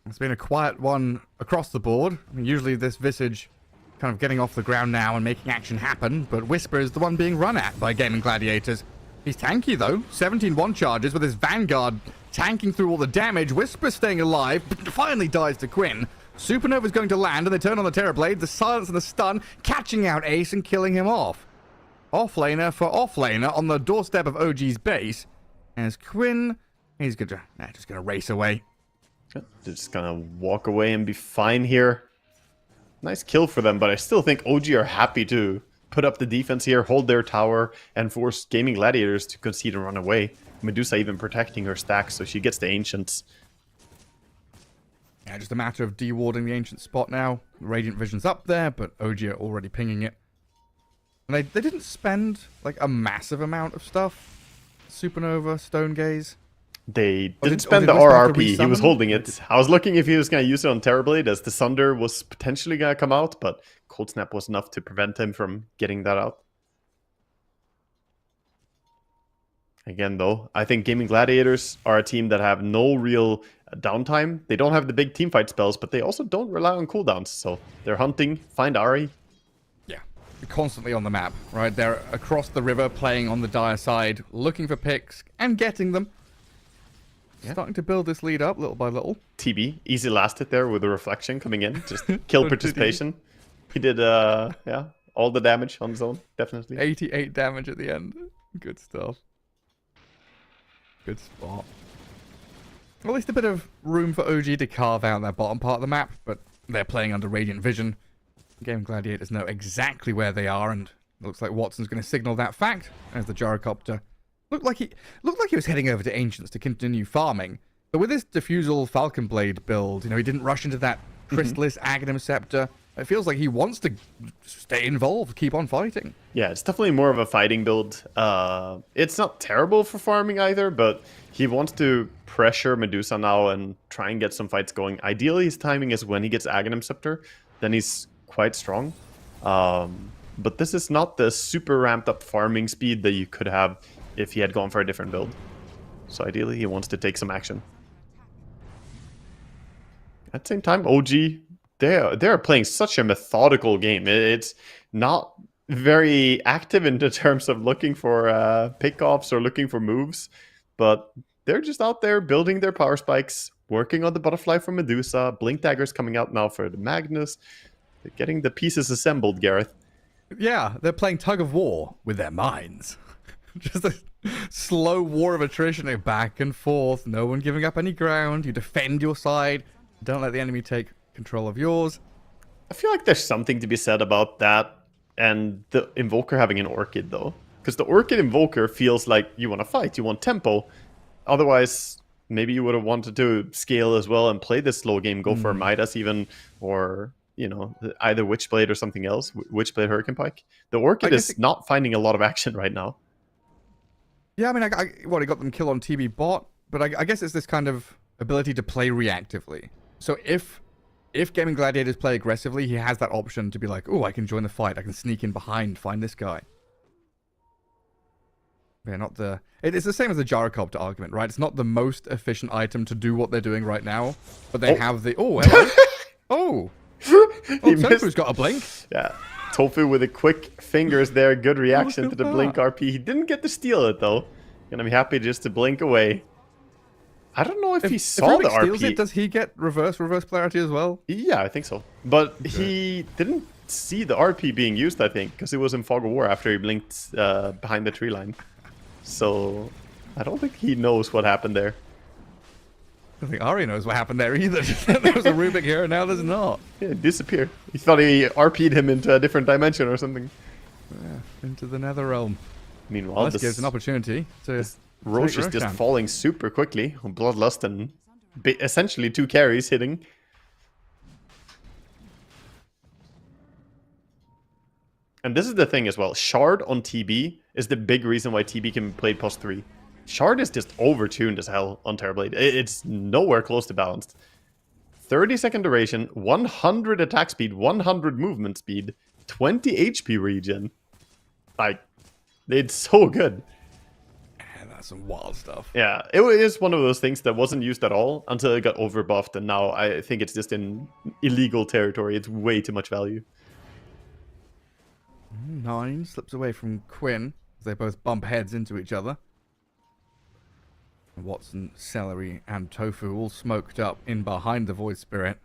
[SPEAKER 6] It's been a quiet one across the board. I mean, usually this Visage kind of getting off the ground now and making action happen, but Whisper is the one being run at by Gaming Gladiators. He's tanky though, 17 one charges with his Vanguard tanking through all the damage. Whisper staying alive, but finally dies to Quinn. Supernova's going to land and they turn on the Terrorblade, the silence and the stun, catching out Ace and killing him off. Offlaner for offlaner on the doorstep of OG's base. As Quinn, he's just gonna race away.
[SPEAKER 7] Just gonna walk away and be fine here. Nice kill for them, but I still think OG are happy to put up the defense here, hold their tower, and force Gaming Gladiators to concede and run away. Medusa even protecting her stack, so she gets the Ancients.
[SPEAKER 6] Yeah, just a matter of dewarding the Ancient spot now. Radiant Vision's up there, but OG are already pinging it. And they didn't spend, like, a massive amount of stuff. Supernova, Stone Gaze.
[SPEAKER 7] They didn't spend the RRP. He was holding it. I was looking if he was going to use it on Terrorblade, as the Sunder was potentially going to come out, but Cold Snap was enough to prevent him from getting that out. Again, though, I think Gaming Gladiators are a team that have no real downtime. They don't have the big teamfight spells, but they also don't rely on cooldowns. So they're hunting, find Ari.
[SPEAKER 6] Yeah, constantly on the map, right? They're across the river, playing on the dire side, looking for picks and getting them. Yeah. Starting to build this lead up little by little.
[SPEAKER 7] TB, easy lasted there with the reflection coming in. Just kill participation. He did, yeah, all the damage on his own, definitely.
[SPEAKER 6] 88 damage at the end. Good stuff. Good spot. At least a bit of room for OG to carve out that bottom part of the map, but they're playing under Radiant Vision. Game Gladiators know exactly where they are, and looks like Watson's going to signal that fact as the gyrocopter looked like he was heading over to Ancients to continue farming. But with this Diffusal Falcon Blade build, you know, he didn't rush into that Chrysalis Aghanim Scepter. It feels like he wants to stay involved, keep on fighting.
[SPEAKER 7] Yeah, it's definitely more of a fighting build. It's not terrible for farming either, but he wants to pressure Medusa now and try and get some fights going. Ideally, his timing is when he gets Aghanim Scepter, then he's quite strong. But this is not the super ramped up farming speed that you could have if he had gone for a different build. So ideally, he wants to take some action. At the same time, OG, they're playing such a methodical game. It's not very active in the terms of looking for pickoffs or looking for moves, but they're just out there building their power spikes, working on the butterfly for Medusa. Blink Dagger's coming out now for the Magnus. They're getting the pieces assembled, Gareth.
[SPEAKER 6] Yeah, they're playing tug of war with their minds. Just a slow war of attrition, back and forth. No one giving up any ground. You defend your side. Don't let the enemy take control of yours.
[SPEAKER 7] I feel like there's something to be said about that and the Invoker having an Orchid, though. Because the Orchid Invoker feels like you want to fight, you want tempo. Otherwise, maybe you would have wanted to scale as well and play this slow game, go for Midas even, or, you know, either Witchblade or something else. Witchblade, Hurricane Pike. The Orchid is not finding a lot of action right now.
[SPEAKER 6] Yeah, I mean, he got them killed on TB bot, but I guess it's this kind of ability to play reactively. So if Gaming Gladiators play aggressively, he has that option to be like, oh, I can join the fight. I can sneak in behind, find this guy. Yeah, not the... It's the same as the gyrocopter argument, right? It's not the most efficient item to do what they're doing right now, but they have the... Oh, hello. Tofu's got a blink.
[SPEAKER 7] Yeah, Tofu with the quick fingers there. Good reaction to the blink RP. He didn't get to steal it, though. Gonna be happy just to blink away. I don't know if he saw the RP.
[SPEAKER 6] Steals it, does he get reverse polarity as well?
[SPEAKER 7] Yeah, I think so. But he didn't see the RP being used, I think, because it was in Fog of War after he blinked behind the tree line. So I don't think he knows what happened there.
[SPEAKER 6] I don't think Ari knows what happened there either. There was a Rubik here, and now there's not.
[SPEAKER 7] Yeah, it disappeared. He thought he RP'd him into a different dimension or something.
[SPEAKER 6] Yeah, into the Nether Realm.
[SPEAKER 7] Meanwhile,
[SPEAKER 6] this gives an opportunity to...
[SPEAKER 7] Roche is just falling super quickly. Bloodlust and essentially 2 carries hitting. And this is the thing as well. Shard on TB is the big reason why TB can be played +3. Shard is just overtuned as hell on Terrorblade. It's nowhere close to balanced. 30-second duration, 100 attack speed, 100 movement speed, 20 HP regen. Like, it's so good.
[SPEAKER 6] Some wild stuff.
[SPEAKER 7] Yeah, it is one of those things that wasn't used at all until it got overbuffed, and now I think it's just in illegal territory. It's way too much value.
[SPEAKER 6] 9 slips away from Quinn as they both bump heads into each other. Watson, Celery, and Tofu all smoked up in behind the Void Spirit.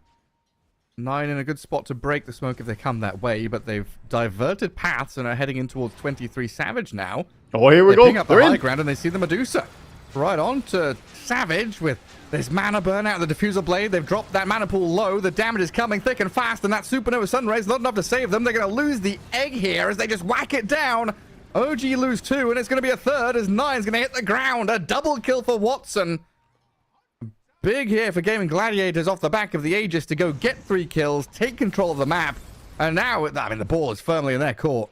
[SPEAKER 6] 9 in a good spot to break the smoke if they come that way, but they've diverted paths and are heading in towards 23 Savage now.
[SPEAKER 7] Oh, here we go.
[SPEAKER 6] They ping up the high ground and they see the Medusa. Right on to Savage with this mana burn out of the Diffusal Blade. They've dropped that mana pool low. The damage is coming thick and fast, and that Supernova Sunray's not enough to save them. They're going to lose the egg here as they just whack it down. OG lose 2, and it's going to be a third as 9's going to hit the ground. A double kill for Watson. Big here for Gaming Gladiators off the back of the Aegis to go get 3 kills, take control of the map, and now, I mean, the ball is firmly in their court.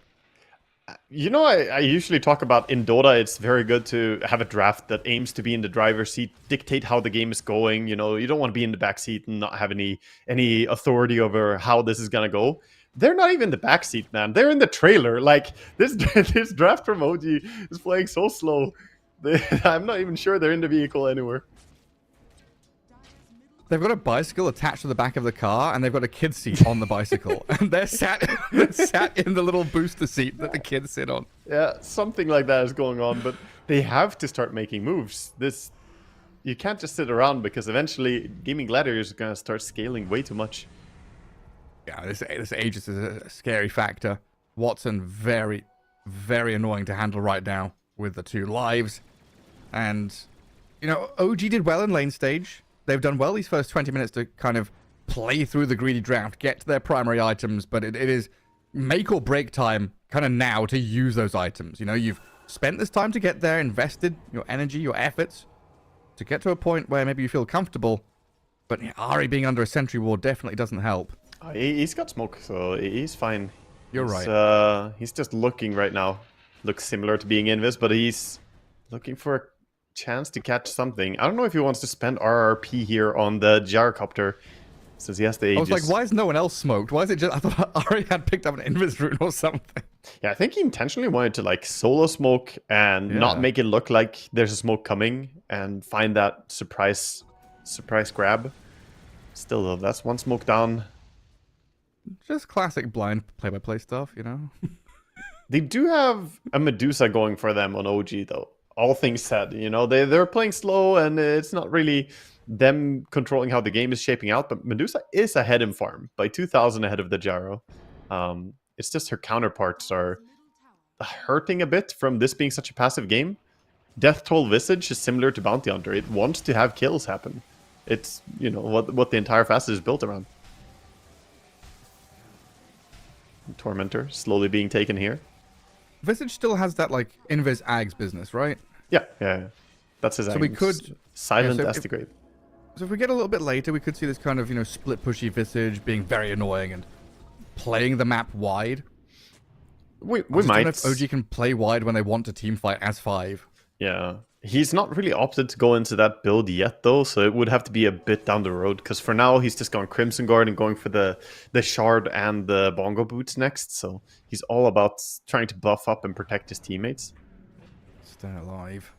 [SPEAKER 7] You know, I usually talk about in Dota, it's very good to have a draft that aims to be in the driver's seat, dictate how the game is going. You know, you don't want to be in the back seat and not have any authority over how this is going to go. They're not even in the back seat, man. They're in the trailer. Like, this draft from OG is playing so slow. I'm not even sure they're in the vehicle anywhere.
[SPEAKER 6] They've got a bicycle attached to the back of the car, and they've got a kid seat on the bicycle. And they're sat in the little booster seat that the kids sit on.
[SPEAKER 7] Yeah, something like that is going on, but they have to start making moves. You can't just sit around, because eventually Gaming Gladiators are going to start scaling way too much.
[SPEAKER 6] Yeah, this Aegis is a scary factor. Watson, very, very annoying to handle right now with the 2 lives. And, you know, OG did well in lane stage. They've done well these first 20 minutes to kind of play through the greedy draft, get to their primary items, but it is make or break time kind of now to use those items. You know, you've spent this time to get there, invested your energy, your efforts, to get to a point where maybe you feel comfortable, but Ari being under a sentry ward definitely doesn't help.
[SPEAKER 7] He's got smoke, so he's fine.
[SPEAKER 6] You're right.
[SPEAKER 7] He's just looking right now. Looks similar to being Invis, but he's looking for a chance to catch something. I don't know if he wants to spend RRP here on the gyrocopter, since he has the Aegis.
[SPEAKER 6] I was like, why is no one else smoked? Why is it just... I thought Ari had picked up an Invis rune or something.
[SPEAKER 7] Yeah, I think he intentionally wanted to like solo smoke and not make it look like there's a smoke coming, and find that surprise grab. Still though, that's 1 smoke down.
[SPEAKER 6] Just classic blind play-by-play stuff, you know?
[SPEAKER 7] They do have a Medusa going for them on OG though. All things said, you know, they're playing slow, and it's not really them controlling how the game is shaping out, but Medusa is ahead in farm by 2,000 ahead of the Gyro. It's just her counterparts are hurting a bit from this being such a passive game. Death Toll Visage is similar to Bounty Hunter. It wants to have kills happen. It's, you know, what the entire facet is built around. Tormentor slowly being taken here.
[SPEAKER 6] Visage still has that, like, Invis Ags business, right?
[SPEAKER 7] Yeah. That's his
[SPEAKER 6] So we could...
[SPEAKER 7] Silent Astigrade.
[SPEAKER 6] So if we get a little bit later, we could see this kind of, you know, split pushy Visage being very annoying and playing the map wide.
[SPEAKER 7] We
[SPEAKER 6] don't
[SPEAKER 7] might.
[SPEAKER 6] know if OG can play wide when they want to team fight as 5.
[SPEAKER 7] Yeah. He's not really opted to go into that build yet, though, so it would have to be a bit down the road, because for now he's just gone Crimson Guard and going for the Shard and the Bongo Boots next, so he's all about trying to buff up and protect his teammates.
[SPEAKER 6] Stay alive.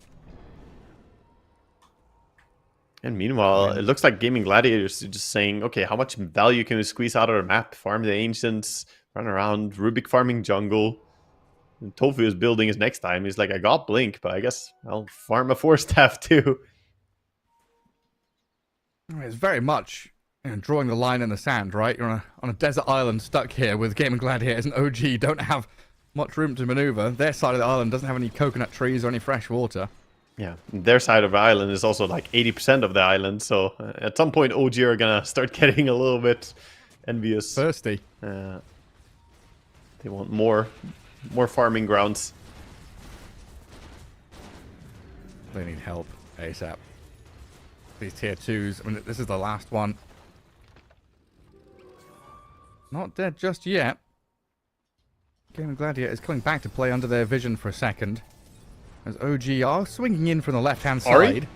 [SPEAKER 7] And meanwhile, it looks like Gaming Gladiators are just saying, okay, how much value can we squeeze out of our map? Farm the Ancients, run around, Rubik farming jungle. And Tofu is building his next time. He's like, I got Blink, but I guess I'll farm a 4-staff too.
[SPEAKER 6] It's very much, you know, drawing the line in the sand, right? You're on a desert island stuck here with Gaming Gladiators and OG don't have much room to maneuver. Their side of the island doesn't have any coconut trees or any fresh water.
[SPEAKER 7] Yeah, their side of the island is also like 80% of the island, so at some point OG are gonna start getting a little bit envious.
[SPEAKER 6] Thirsty.
[SPEAKER 7] They want more farming grounds.
[SPEAKER 6] They need help ASAP. These tier 2s, I mean, this is the last one. Not dead just yet. Gaming Gladiator is coming back to play under their vision for a second. As OG are swinging in from the left-hand side.
[SPEAKER 7] Ari?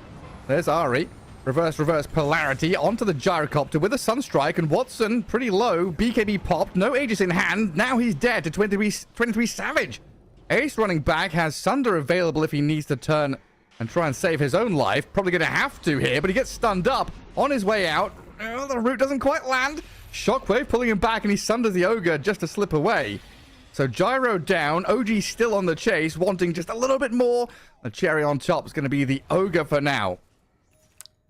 [SPEAKER 6] There's Ari. Reverse polarity onto the gyrocopter with a Sunstrike, and Watson pretty low. BKB popped, no Aegis in hand. Now he's dead to 23 Savage. Ace running back has Sunder available if he needs to turn and try and save his own life. Probably going to have to here, but he gets stunned up on his way out. Oh, the route doesn't quite land. Shockwave pulling him back, and he sunders the Ogre just to slip away. So Gyro down, OG still on the chase, wanting just a little bit more. The cherry on top is going to be the Ogre for now.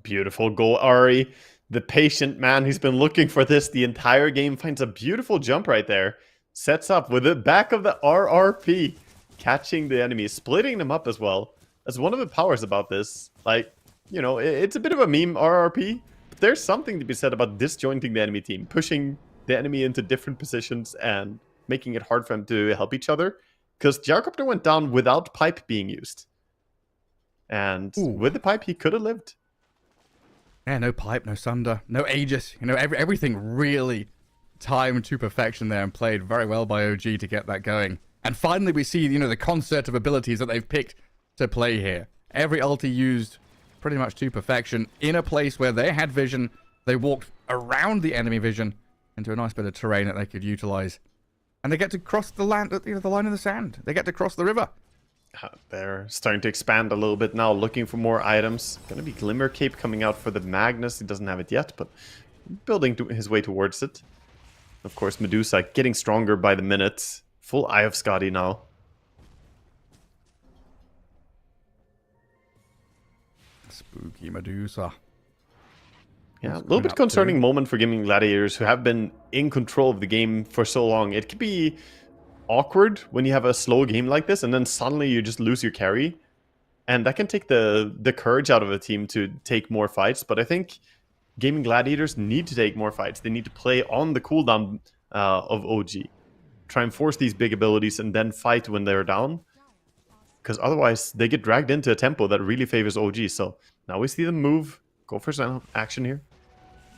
[SPEAKER 7] Beautiful goal, Ari. The patient man who's been looking for this the entire game finds a beautiful jump right there. Sets up with the back of the RRP. Catching the enemy, splitting them up as well. That's one of the powers about this. Like, you know, it's a bit of a meme, RRP. But there's something to be said about disjointing the enemy team. Pushing the enemy into different positions and making it hard for them to help each other. Because Gyrocopter went down without pipe being used. And with the pipe, he could have lived.
[SPEAKER 6] Yeah, no pipe, no Sunder, no Aegis. You know, everything really timed to perfection there and played very well by OG to get that going. And finally we see, you know, the concert of abilities that they've picked to play here. Every ulti used pretty much to perfection in a place where they had vision. They walked around the enemy vision into a nice bit of terrain that they could utilize. And they get to cross the land, you know, the line in the sand. They get to cross the river.
[SPEAKER 7] They're starting to expand a little bit now, looking for more items. Gonna be Glimmer Cape coming out for the Magnus. He doesn't have it yet, but building his way towards it. Of course, Medusa getting stronger by the minute. Full Eye of Skadi now.
[SPEAKER 6] Spooky Medusa.
[SPEAKER 7] Yeah, a little bit concerning moment for Gaming Gladiators, who have been in control of the game for so long. It can be awkward when you have a slow game like this, and then suddenly you just lose your carry. And that can take the courage out of a team to take more fights. But I think Gaming Gladiators need to take more fights. They need to play on the cooldown of OG. Try and force these big abilities and then fight when they're down. Because otherwise, they get dragged into a tempo that really favors OG. So now we see them move. Go for some action here.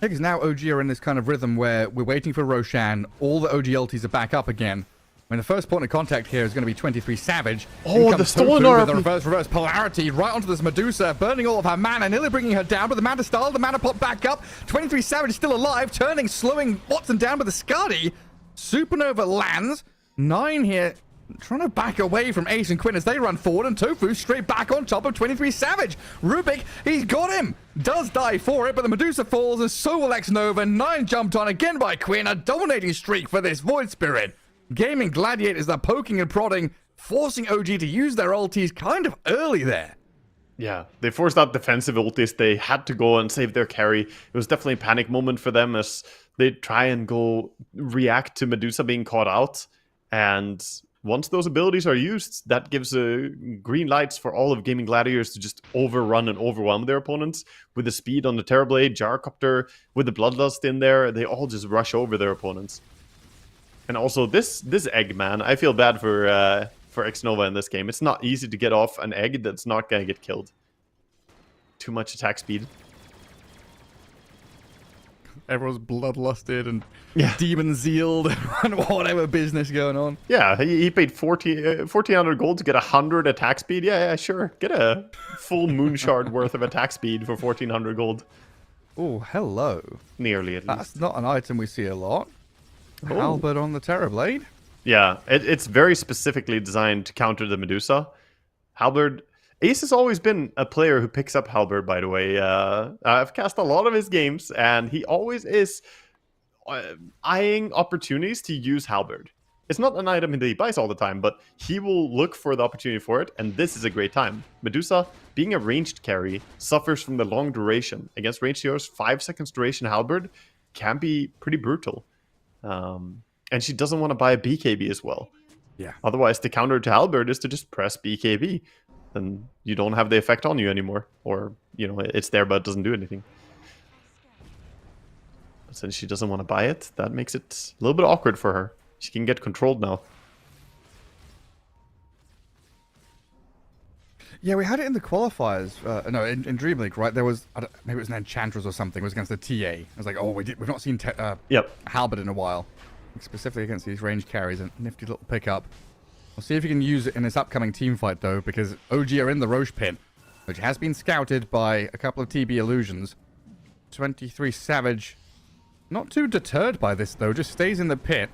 [SPEAKER 6] Because now OG are in this kind of rhythm where we're waiting for Roshan. All the OG ultis are back up again. I mean, the first point of contact here is going to be 23 Savage.
[SPEAKER 7] Oh, the stolen RP.
[SPEAKER 6] With the reverse polarity right onto this Medusa, burning all of her mana, nearly bringing her down. But the mana style, the mana pop back up. 23 Savage still alive, turning, slowing Watson down with the Skadi. Supernova lands. 9 here, trying to back away from Ace and Quinn as they run forward, and Tofu straight back on top of 23 Savage. Rubik, he's got him. Does die for it, but the Medusa falls, and so will X-Nova. 9 jumped on again by Quinn. A dominating streak for this Void Spirit. Gaming Gladiators are poking and prodding, forcing OG to use their ultis kind of early there.
[SPEAKER 7] Yeah, they forced out defensive ultis. They had to go and save their carry. It was definitely a panic moment for them as they try and go react to Medusa being caught out. And once those abilities are used, that gives green lights for all of Gaming Gladiators to just overrun and overwhelm their opponents. With the speed on the Terrorblade, Gyrocopter, with the Bloodlust in there, they all just rush over their opponents. And also this Eggman, I feel bad for X-Nova in this game. It's not easy to get off an egg that's not going to get killed. Too much attack speed.
[SPEAKER 6] Everyone's bloodlusted and demon zealed and whatever business going on.
[SPEAKER 7] Yeah, he paid 1,400 gold to get 100 attack speed. Yeah, sure. Get a full Moonshard worth of attack speed for 1,400 gold.
[SPEAKER 6] Oh, hello.
[SPEAKER 7] Nearly, at least.
[SPEAKER 6] That's not an item we see a lot.
[SPEAKER 7] Oh.
[SPEAKER 6] Halberd on the Terrorblade.
[SPEAKER 7] Yeah, it's very specifically designed to counter the Medusa. Halberd... Ace has always been a player who picks up Halberd, by the way. I've cast a lot of his games, and he always is eyeing opportunities to use Halberd. It's not an item that he buys all the time, but he will look for the opportunity for it, and this is a great time. Medusa, being a ranged carry, suffers from the long duration. Against ranged heroes, 5 seconds duration Halberd can be pretty brutal. And she doesn't want to buy a BKB as well.
[SPEAKER 6] Yeah.
[SPEAKER 7] Otherwise, the counter to Halberd is to just press BKB. Then you don't have the effect on you anymore. Or, you know, it's there but it doesn't do anything. But since she doesn't want to buy it, that makes it a little bit awkward for her. She can get controlled now.
[SPEAKER 6] Yeah, we had it in the qualifiers. No, in Dream League, right? There was, maybe it was an Enchantress or something. It was against the TA. I was like, oh, we've not seen Halberd in a while. Specifically against these range carries. A nifty little pickup. We'll see if he can use it in this upcoming team fight, though, because OG are in the Roche pit, which has been scouted by a couple of TB illusions. 23 Savage, not too deterred by this, though, just stays in the pit.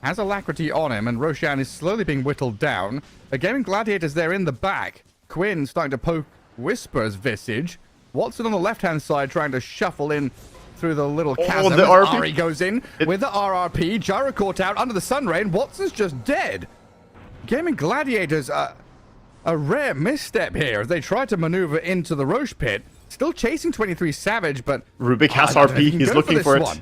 [SPEAKER 6] Has Alacrity on him, and Roshan is slowly being whittled down. Again, Gladiators there in the back. Quinn starting to poke Whisper's visage. Watson on the left-hand side trying to shuffle in through the little chasm.
[SPEAKER 7] The RP.
[SPEAKER 6] Ari goes in with the RRP. Gyro caught out under the sun rain. Watson's just dead. Gaming Gladiators, a rare misstep here as they try to maneuver into the Roche pit. Still chasing 23 Savage, but
[SPEAKER 7] Rubik has RP. He's looking for it.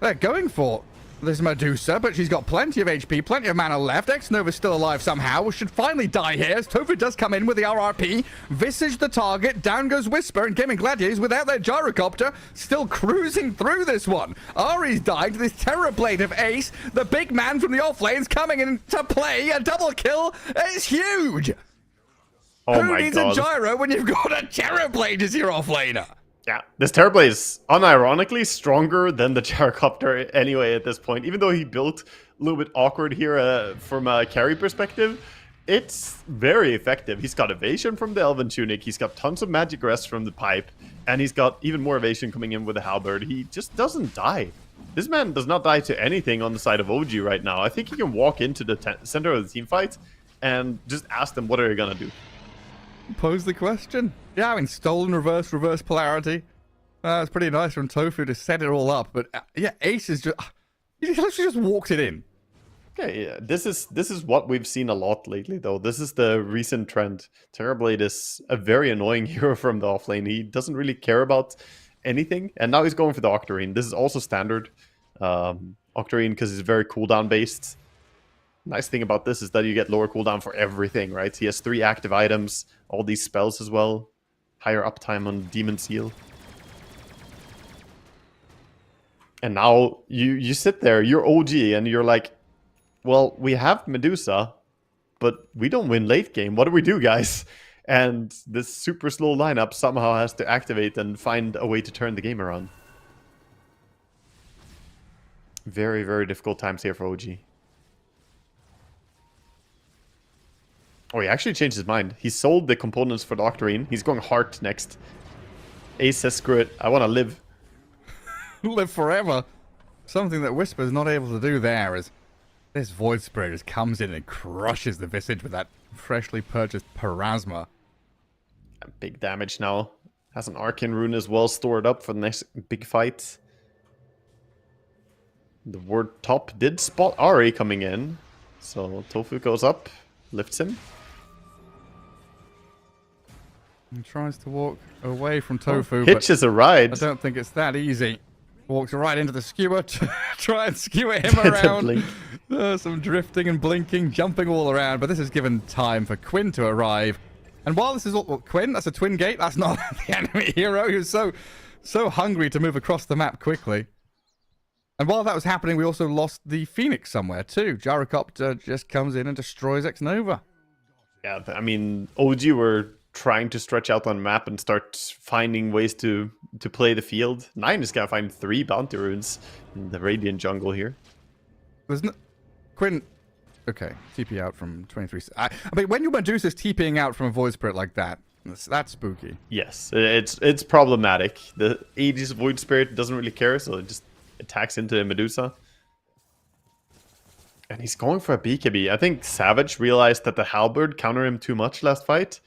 [SPEAKER 6] They're going for this Medusa, but she's got plenty of HP, plenty of mana left. X-Nova's still alive somehow. Should finally die here as Tofu does come in with the RRP. Visage the target. Down goes Whisper, and Gaming Gladiators without their Gyrocopter still cruising through this one. Ari's dying to this Terrorblade of Ace. The big man from the offlane's coming in to play. A double kill. It's huge.
[SPEAKER 7] Oh
[SPEAKER 6] Who
[SPEAKER 7] my
[SPEAKER 6] needs
[SPEAKER 7] God.
[SPEAKER 6] a Gyro when you've got a Terrorblade as your offlaner?
[SPEAKER 7] Yeah, this Terrorblade is unironically stronger than the Gyrocopter anyway at this point. Even though he built a little bit awkward here from a carry perspective, it's very effective. He's got evasion from the Elven Tunic, he's got tons of magic rest from the pipe, and he's got even more evasion coming in with the Halberd. He just doesn't die. This man does not die to anything on the side of OG right now. I think he can walk into the center of the team fight and just ask them what are you gonna do.
[SPEAKER 6] Pose the question. Yeah, I mean, stolen reverse polarity. It's pretty nice from Tofu to set it all up, but yeah, Ace is just he literally just walked it in.
[SPEAKER 7] Okay, yeah, this is what we've seen a lot lately, though. This is the recent trend. Terrorblade is a very annoying hero from the offlane. He doesn't really care about anything, and now he's going for the Octarine. This is also standard Octarine because it's very cooldown based. Nice thing about this is that you get lower cooldown for everything, right? He has 3 active items, all these spells as well. Higher uptime on Demon Seal. And now you sit there, you're OG, and you're like, well, we have Medusa, but we don't win late game. What do we do, guys? And this super slow lineup somehow has to activate and find a way to turn the game around. Very, very difficult times here for OG. Oh, he actually changed his mind. He sold the components for the Octarine. He's going Heart next. Ace says, screw it, I want to live.
[SPEAKER 6] Live forever. Something that Whisper's not able to do there is this Void Spirit just comes in and crushes the Visage with that freshly purchased Parasma.
[SPEAKER 7] Big damage now. Has an Arcane Rune as well stored up for the next big fight. The word top did spot Ari coming in. So Tofu goes up, lifts him.
[SPEAKER 6] He tries to walk away from Tofu,
[SPEAKER 7] Hitches a ride.
[SPEAKER 6] I don't think it's that easy. Walks right into the skewer to try and skewer him around. Some drifting and blinking, jumping all around, but this has given time for Quinn to arrive. And while this is all... Well, Quinn, that's a twin gate. That's not the enemy hero. He was so hungry to move across the map quickly. And while that was happening, we also lost the Phoenix somewhere too. Gyrocopter just comes in and destroys X-Nova.
[SPEAKER 7] Yeah, I mean, OG were trying to stretch out on the map and start finding ways to play the field. 9 just gotta find 3 bounty runes in the Radiant jungle here.
[SPEAKER 6] There's no... Quinn... Okay, TP out from 23... I mean, when your Medusa's TPing out from a Void Spirit like that, that's spooky.
[SPEAKER 7] Yes, it's problematic. The Aegis Void Spirit doesn't really care, so it just attacks into Medusa. And he's going for a BKB. I think Savage realized that the Halberd countered him too much last fight,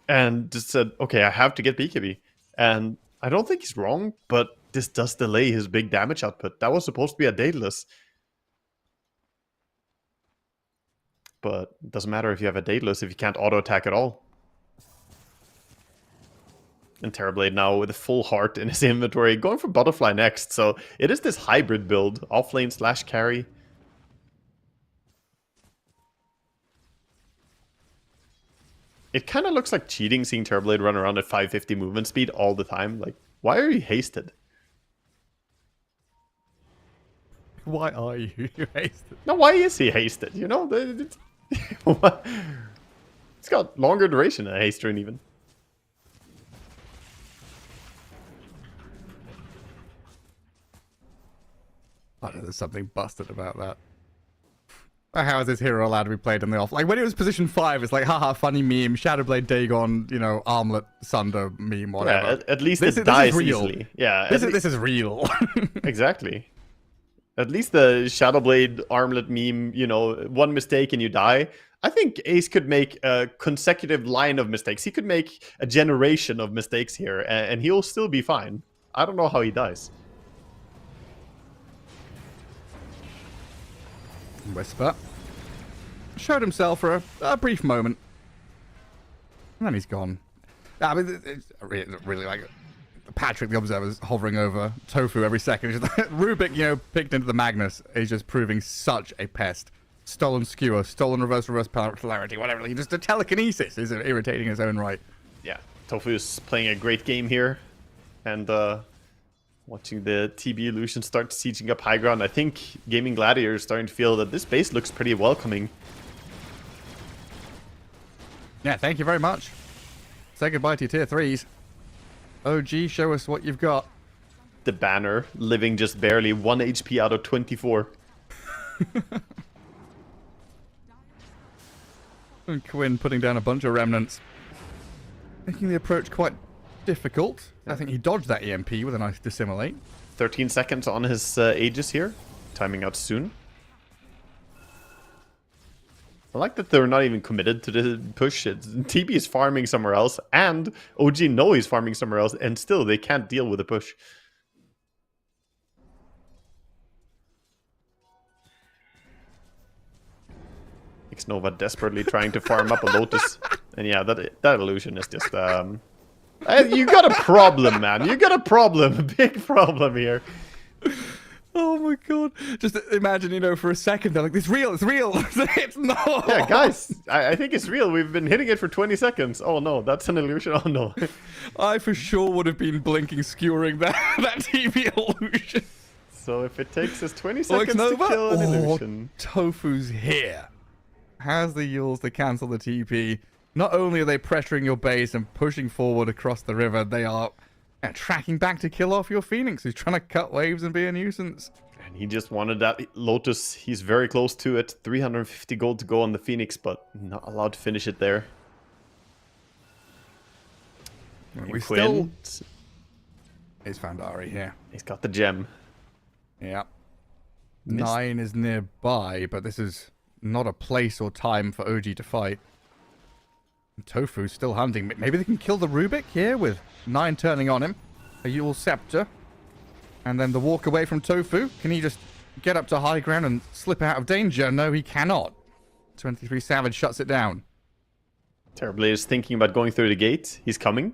[SPEAKER 7] and just said, okay, I have to get BKB. And I don't think he's wrong, but this does delay his big damage output. That was supposed to be a Daedalus. But it doesn't matter if you have a Daedalus if you can't auto-attack at all. And Terrorblade now with a full heart in his inventory, going for Butterfly next. So it is this hybrid build, offlane / carry. It kind of looks like cheating seeing Terrorblade run around at 550 movement speed all the time. Like, why are you hasted?
[SPEAKER 6] Why are you hasted?
[SPEAKER 7] No, why is he hasted? You know, it's got longer duration than a haste rune even.
[SPEAKER 6] I know there's something busted about that. How is this hero allowed to be played in the off? Like, when it was position 5, it's like, haha, funny meme, Shadowblade, Dagon, you know, Armlet, Sunder meme, whatever.
[SPEAKER 7] Yeah, at least
[SPEAKER 6] this
[SPEAKER 7] it dies
[SPEAKER 6] real.
[SPEAKER 7] easily. Yeah,
[SPEAKER 6] this is real.
[SPEAKER 7] Exactly. At least the Shadowblade Armlet meme, you know, one mistake and you die. I think Ace could make a consecutive line of mistakes. He could make a generation of mistakes here, and he'll still be fine. I don't know how he dies.
[SPEAKER 6] Whisper showed himself for a brief moment, and then he's gone. I mean, it's really like Patrick the Observer's hovering over Tofu every second. It's just like, Rubik, you know, picked into the Magnus is just proving such a pest. Stolen skewer, stolen reverse polarity, whatever. Just a telekinesis is irritating in its own right.
[SPEAKER 7] Yeah, Tofu is playing a great game here, and watching the TB Illusion start sieging up high ground. I think Gaming Gladiator is starting to feel that this base looks pretty welcoming.
[SPEAKER 6] Yeah, thank you very much. Say goodbye to your tier 3s. OG, show us what you've got.
[SPEAKER 7] The banner, living just barely 1 HP out of 24.
[SPEAKER 6] And Quinn putting down a bunch of remnants. Making the approach quite difficult. I think he dodged that EMP with a nice dissimulate.
[SPEAKER 7] 13 seconds on his Aegis here. Timing out soon. I like that they're not even committed to the push. TB is farming somewhere else, and OG know he's farming somewhere else, and still they can't deal with the push. Nova desperately trying to farm up a Lotus. And yeah, that illusion is just... you got a problem, man. You got a problem. A big problem here.
[SPEAKER 6] Oh my god. Just imagine, you know, for a second, they're like, it's real, it's real. It's not.
[SPEAKER 7] Yeah, guys, I think it's real. We've been hitting it for 20 seconds. Oh no, that's an illusion. Oh no.
[SPEAKER 6] I for sure would have been blinking, skewering that TV illusion.
[SPEAKER 7] So if it takes us 20 seconds to kill an illusion.
[SPEAKER 6] Tofu's here. Has the Yules to cancel the TP. Not only are they pressuring your base and pushing forward across the river, they are tracking back to kill off your Phoenix, who's trying to cut waves and be a nuisance.
[SPEAKER 7] And he just wanted that Lotus. He's very close to it. 350 gold to go on the Phoenix, but not allowed to finish it there.
[SPEAKER 6] We still... It's found Ari here.
[SPEAKER 7] He's got the gem.
[SPEAKER 6] Yeah. 9 is nearby, but this is not a place or time for OG to fight. Tofu's still hunting. Maybe they can kill the Rubik here with 9 turning on him. A Yule Scepter. And then the walk away from Tofu. Can he just get up to high ground and slip out of danger? No, he cannot. 23 Savage shuts it down.
[SPEAKER 7] Terrorblade is thinking about going through the gate. He's coming.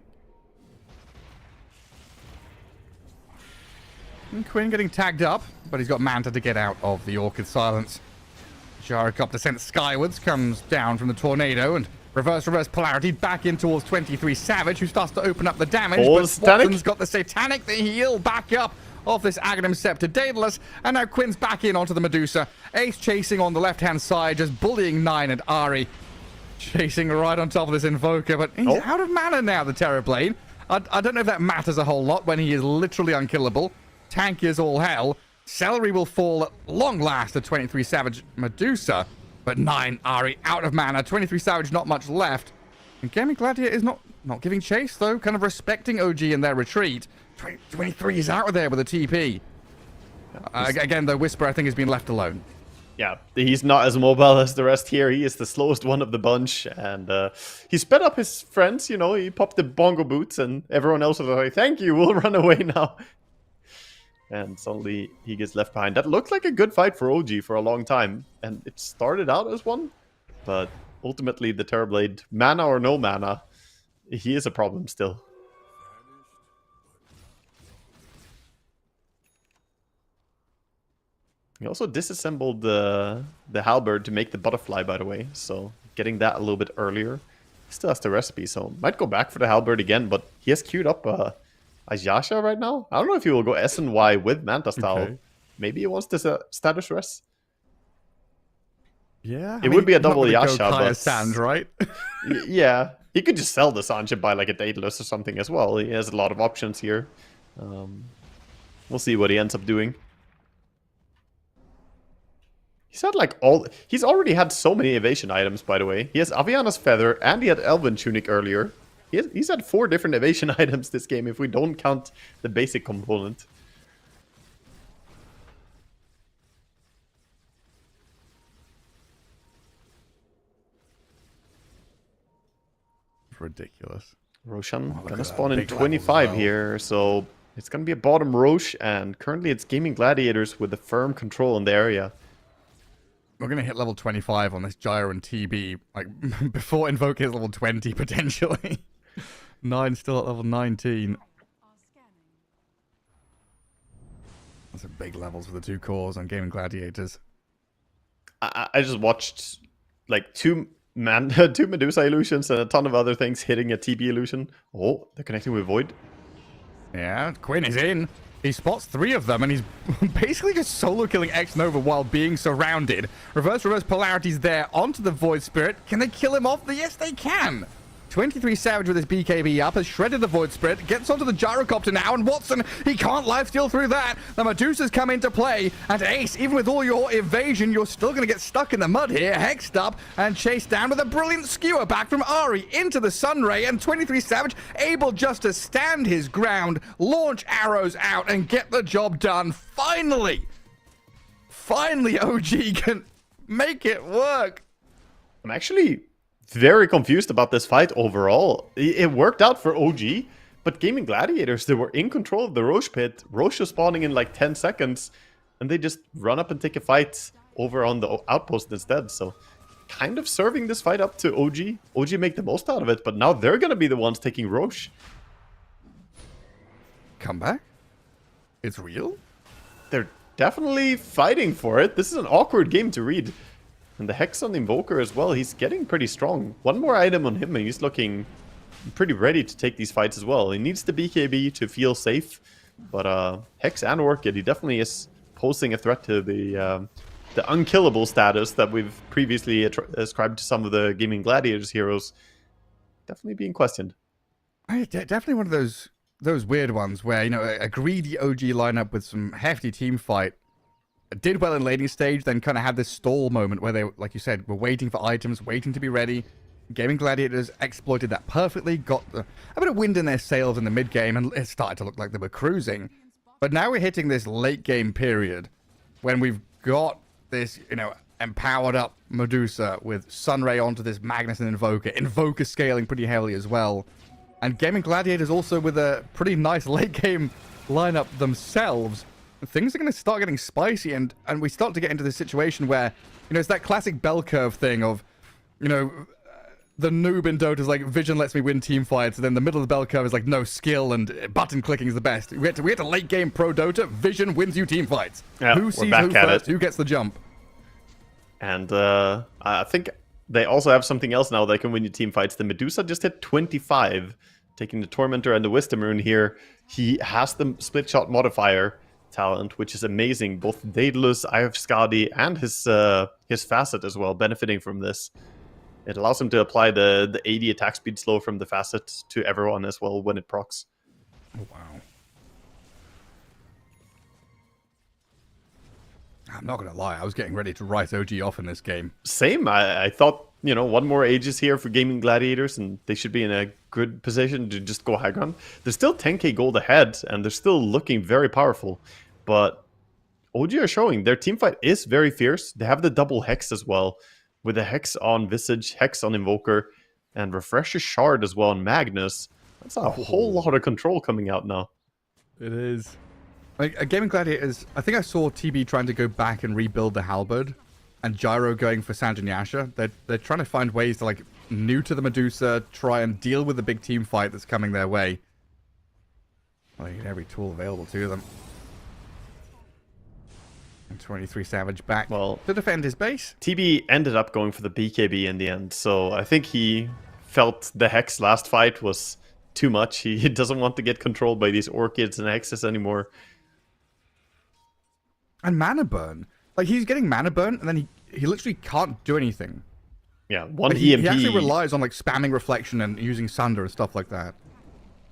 [SPEAKER 6] And Quinn getting tagged up, but he's got Manta to get out of the Orchid Silence. Gyrocopter sent skywards, comes down from the tornado, and reverse polarity back in towards 23 Savage, who starts to open up the damage.
[SPEAKER 7] Oh,
[SPEAKER 6] but
[SPEAKER 7] Satanic.
[SPEAKER 6] Watson's got the Satanic, the heal back up off this Aghanim Scepter Daedalus, and now Quinn's back in onto the Medusa. Ace chasing on the left-hand side, just bullying 9 and Ari. Chasing right on top of this Invoker, but he's out of mana now, the Terrorblade. I don't know if that matters a whole lot when he is literally unkillable. Tank is all hell. Celery will fall at long last to 23 Savage Medusa, but 9 Ari out of mana. 23 Savage not much left. And Gaming Gladiator is not giving chase, though, kind of respecting OG in their retreat. 23 is out of there with a TP. Again, though, Whisper, I think, has been left alone.
[SPEAKER 7] Yeah, he's not as mobile as the rest here. He is the slowest one of the bunch, and he sped up his friends, you know, he popped the bongo boots, and everyone else was like, thank you, we'll run away now. And suddenly he gets left behind. That looked like a good fight for OG for a long time. And it started out as one. But ultimately the Terrorblade, mana or no mana, he is a problem still. He also disassembled the halberd to make the butterfly, by the way. So getting that a little bit earlier. He still has the recipe, so might go back for the halberd again. But he has queued up Ayasha right now? I don't know if he will go S and Y with Manta style. Okay. Maybe he wants this status res.
[SPEAKER 6] Yeah.
[SPEAKER 7] It would be a double Yasha, but...
[SPEAKER 6] Sand, right?
[SPEAKER 7] Yeah. He could just sell the Sanj and buy like a Daedalus or something as well. He has a lot of options here. We'll see what he ends up doing. He's had like he's already had so many evasion items, by the way. He has Aviana's Feather and he had Elven Tunic earlier. He's had 4 different evasion items this game if we don't count the basic component.
[SPEAKER 6] Ridiculous.
[SPEAKER 7] Roshan gonna spawn in 25 here, so it's gonna be a bottom Roche, and currently it's Gaming Gladiators with the firm control in the area.
[SPEAKER 6] We're gonna hit level 25 on this Gyro and TB, like before Invoke hits level 20 potentially. 9 still at level 19. That's a big levels for the 2 cores on Gaming Gladiators.
[SPEAKER 7] I just watched like 2 Medusa illusions and a ton of other things hitting a TB illusion. Oh, they're connecting with Void.
[SPEAKER 6] Yeah, Quinn is in. He spots 3 of them, and he's basically just solo killing X Nova while being surrounded. Reverse polarity's there onto the Void Spirit. Can they kill him off? Yes, they can. 23 Savage with his BKB up has shredded the Void Spirit, gets onto the Gyrocopter now, and Watson, he can't lifesteal through that. The Medusas come into play, and Ace, even with all your evasion, you're still going to get stuck in the mud here, hexed up, and chased down with a brilliant skewer back from Ari into the Sunray, and 23 Savage able just to stand his ground, launch arrows out, and get the job done. Finally! Finally, OG can make it work.
[SPEAKER 7] I'm actually very confused about this fight overall. It worked out for OG, but Gaming Gladiators, they were in control of the Roche pit. Roche was spawning in like 10 seconds, and they just run up and take a fight over on the outpost instead. So kind of serving this fight up to OG. OG make the most out of it, but now they're going to be the ones taking Roche.
[SPEAKER 6] Comeback? It's real?
[SPEAKER 7] They're definitely fighting for it. This is an awkward game to read. And the Hex on Invoker as well, he's getting pretty strong. One more item on him and he's looking pretty ready to take these fights as well. He needs the BKB to feel safe. But Hex and Orchid, he definitely is posing a threat to the unkillable status that we've previously ascribed to some of the Gaming Gladiators heroes. Definitely being questioned.
[SPEAKER 6] Definitely one of those weird ones where, you know, a greedy OG lineup with some hefty team fight did well in laning stage, then kind of had this stall moment where they, like you said, were waiting for items, waiting to be ready. Gaming Gladiators exploited that perfectly, got a bit of wind in their sails in the mid game, and it started to look like they were cruising. But now we're hitting this late game period when we've got this, you know, empowered up Medusa with Sunray onto this Magnus and Invoker scaling pretty heavily as well. And Gaming Gladiators also with a pretty nice late game lineup themselves. Things are going to start getting spicy, and we start to get into this situation where, you know, it's that classic bell curve thing of, you know, the noob in Dota is like, vision lets me win team fights, and then the middle of the bell curve is like, no, skill and button clicking is the best. We get to late game pro Dota, vision wins you team fights.
[SPEAKER 7] Yeah,
[SPEAKER 6] who sees who first, who gets the jump? And
[SPEAKER 7] I think they also have something else now that can win you team fights. The Medusa just hit 25, taking the Tormentor and the Wisdom Rune here. He has the split shot modifier talent, which is amazing. Both Daedalus, Eye of Skadi, and his Facet as well, benefiting from this. It allows him to apply the 80 attack speed slow from the Facet to everyone as well when it procs.
[SPEAKER 6] Oh, wow. I'm not going to lie, I was getting ready to write OG off in this game.
[SPEAKER 7] Same. I thought, you know, one more Aegis here for Gaming Gladiators, and they should be in a good position to just go high ground. They're still 10k gold ahead, and they're still looking very powerful. But OG are showing their teamfight is very fierce. They have the double Hex as well, with a Hex on Visage, Hex on Invoker, and Refresher Shard as well on Magnus. That's a whole lot of control coming out now.
[SPEAKER 6] It is. Like, a Gaming Gladiators, I think I saw TB trying to go back and rebuild the Halberd, and Gyro going for Sanjanyasha. They're trying to find ways to, like, new to the Medusa, try and deal with the big team fight that's coming their way. Well, they get every tool available to them. And 23 Savage back to defend his base.
[SPEAKER 7] TB ended up going for the BKB in the end, so I think he felt the Hex last fight was too much. He doesn't want to get controlled by these Orchids and Hexes anymore.
[SPEAKER 6] And mana burn. Like, he's getting mana burn, and then he literally can't do anything.
[SPEAKER 7] Yeah, one
[SPEAKER 6] like,
[SPEAKER 7] EMP.
[SPEAKER 6] He actually relies on, like, spamming Reflection and using Sunder and stuff like that.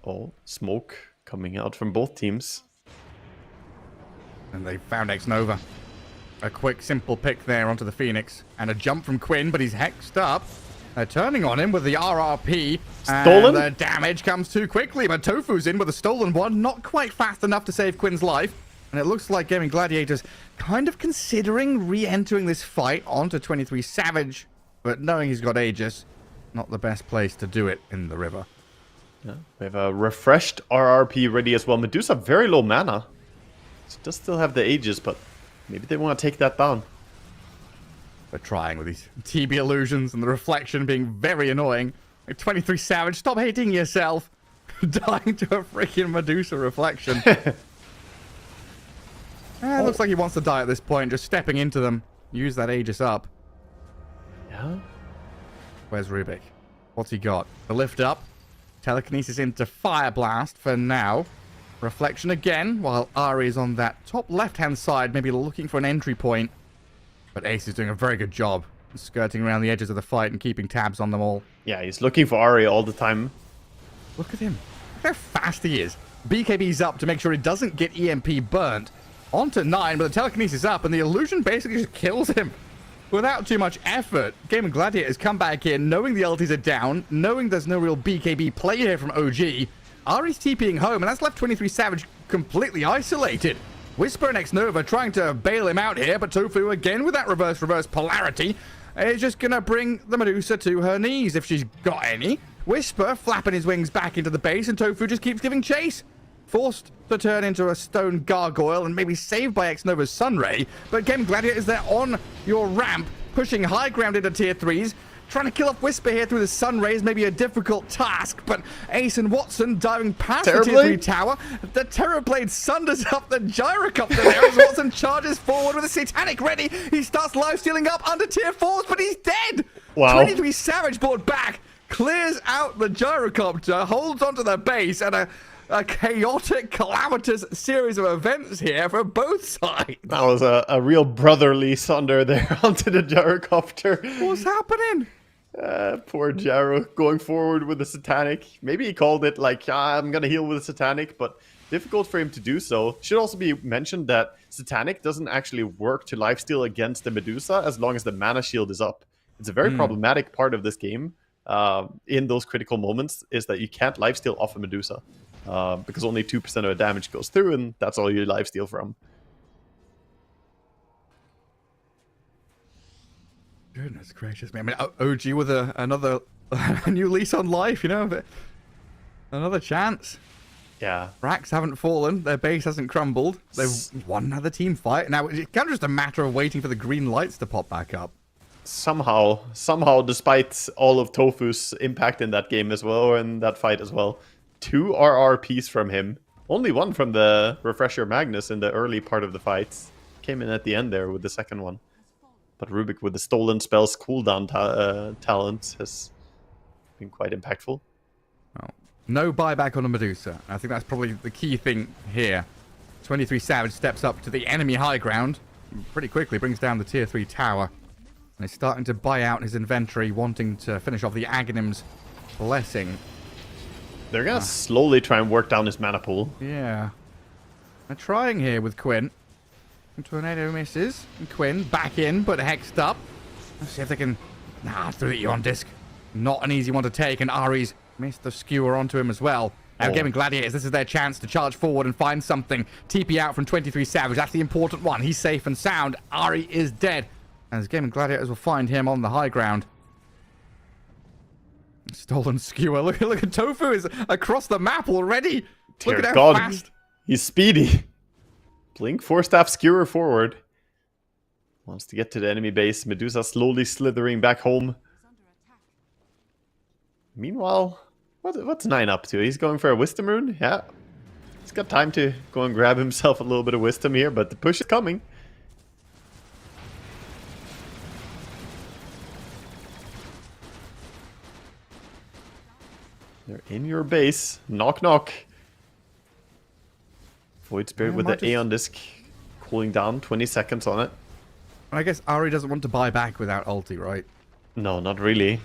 [SPEAKER 7] Oh, smoke coming out from both teams.
[SPEAKER 6] And they found X-Nova. A quick, simple pick there onto the Phoenix. And a jump from Quinn, but he's hexed up. They're turning on him with the RRP.
[SPEAKER 7] Stolen?
[SPEAKER 6] And the damage comes too quickly, but Tofu's in with a stolen one. Not quite fast enough to save Quinn's life. And it looks like Gaming Gladiators kind of considering re-entering this fight onto 23 Savage. But knowing he's got Aegis, not the best place to do it in the river.
[SPEAKER 7] Yeah, we have a refreshed RRP ready as well. Medusa, very low mana. So does still have the Aegis, but maybe they want to take that down.
[SPEAKER 6] They're trying with these TB illusions and the reflection being very annoying. Like 23 Savage, stop hating yourself. Dying to a freaking Medusa reflection. Looks like he wants to die at this point, just stepping into them. Use that Aegis up.
[SPEAKER 7] Yeah.
[SPEAKER 6] Where's Rubik? What's he got? The lift up. Telekinesis into Fire Blast for now. Reflection again, while Ari is on that top left-hand side, maybe looking for an entry point. But Ace is doing a very good job skirting around the edges of the fight and keeping tabs on them all.
[SPEAKER 7] Yeah, he's looking for Ari all the time.
[SPEAKER 6] Look at him. Look how fast he is. BKB's up to make sure he doesn't get EMP burnt. On to 9, but the telekinesis up, and the illusion basically just kills him. Without too much effort, Gaming Gladiators come back in, knowing the ultis are down, knowing there's no real BKB play here from OG. Ari's TPing home, and that's left 23 Savage completely isolated. Whisper and X-Nova trying to bail him out here, but Tofu again with that reverse polarity. is just going to bring the Medusa to her knees, if she's got any. Whisper flapping his wings back into the base, and Tofu just keeps giving chase. Forced to turn into a stone gargoyle and maybe saved by X-Nova's Sunray. But Game Gladiators, they're on your ramp, pushing high ground into tier 3s. Trying to kill off Whisper here through the Sunray is maybe a difficult task, but Ace and Watson diving past the tier 3 tower. The Terrorblade sunders up the gyrocopter there as Watson charges forward with a Satanic ready. He starts life-stealing up under tier 4s, but he's dead.
[SPEAKER 7] Wow.
[SPEAKER 6] 23 Savage brought back, clears out the gyrocopter, holds onto the base, and a chaotic, calamitous series of events here for both sides.
[SPEAKER 7] That was a real brotherly sunder there onto the gyrocopter.
[SPEAKER 6] What's happening?
[SPEAKER 7] Poor Gyro going forward with the Satanic. Maybe he called it like, I'm going to heal with the Satanic, but difficult for him to do so. Should also be mentioned that Satanic doesn't actually work to lifesteal against the Medusa as long as the mana shield is up. It's a very problematic part of this game in those critical moments is that you can't lifesteal off a Medusa because only 2% of the damage goes through, and that's all you lifesteal from.
[SPEAKER 6] Goodness gracious me. I mean, OG with another a new lease on life, you know, but another chance.
[SPEAKER 7] Yeah.
[SPEAKER 6] Rax haven't fallen. Their base hasn't crumbled. They've won another team fight. Now, it's kind of just a matter of waiting for the green lights to pop back up.
[SPEAKER 7] Somehow, despite all of Tofu's impact in that game as well, or in that fight as well, 2 RRPs from him. Only one from the Refresher Magnus in the early part of the fight. Came in at the end there with the second one. But Rubik with the Stolen Spells cooldown talent has been quite impactful.
[SPEAKER 6] Oh. No buyback on a Medusa. I think that's probably the key thing here. 23 Savage steps up to the enemy high ground. Pretty quickly brings down the tier 3 tower. And he's starting to buy out his inventory, wanting to finish off the Aghanim's Blessing.
[SPEAKER 7] They're going to slowly try and work down his mana pool.
[SPEAKER 6] Yeah. They're trying here with Quinn. Tornado misses. And Quinn back in, but hexed up. Let's see if they can... through the Eon Disc. Not an easy one to take, and Ari's missed the skewer onto him as well. Now, Gaming Gladiators, this is their chance to charge forward and find something. TP out from 23 Savage. That's the important one. He's safe and sound. Ari is dead. As Gaming Gladiators will find him on the high ground. Stolen skewer. Look at Tofu is across the map already.
[SPEAKER 7] Dear
[SPEAKER 6] Look at how
[SPEAKER 7] God,
[SPEAKER 6] fast.
[SPEAKER 7] He's speedy. Blink, 4-staff skewer forward. Wants to get to the enemy base. Medusa slowly slithering back home. Meanwhile, what's 9 up to? He's going for a Wisdom Rune? Yeah. He's got time to go and grab himself a little bit of Wisdom here, but the push is coming. They're in your base. Knock, knock. Void Spirit with the Aeon Disc cooling down. 20 seconds on it.
[SPEAKER 6] I guess Ari doesn't want to buy back without ulti, right?
[SPEAKER 7] No, not really.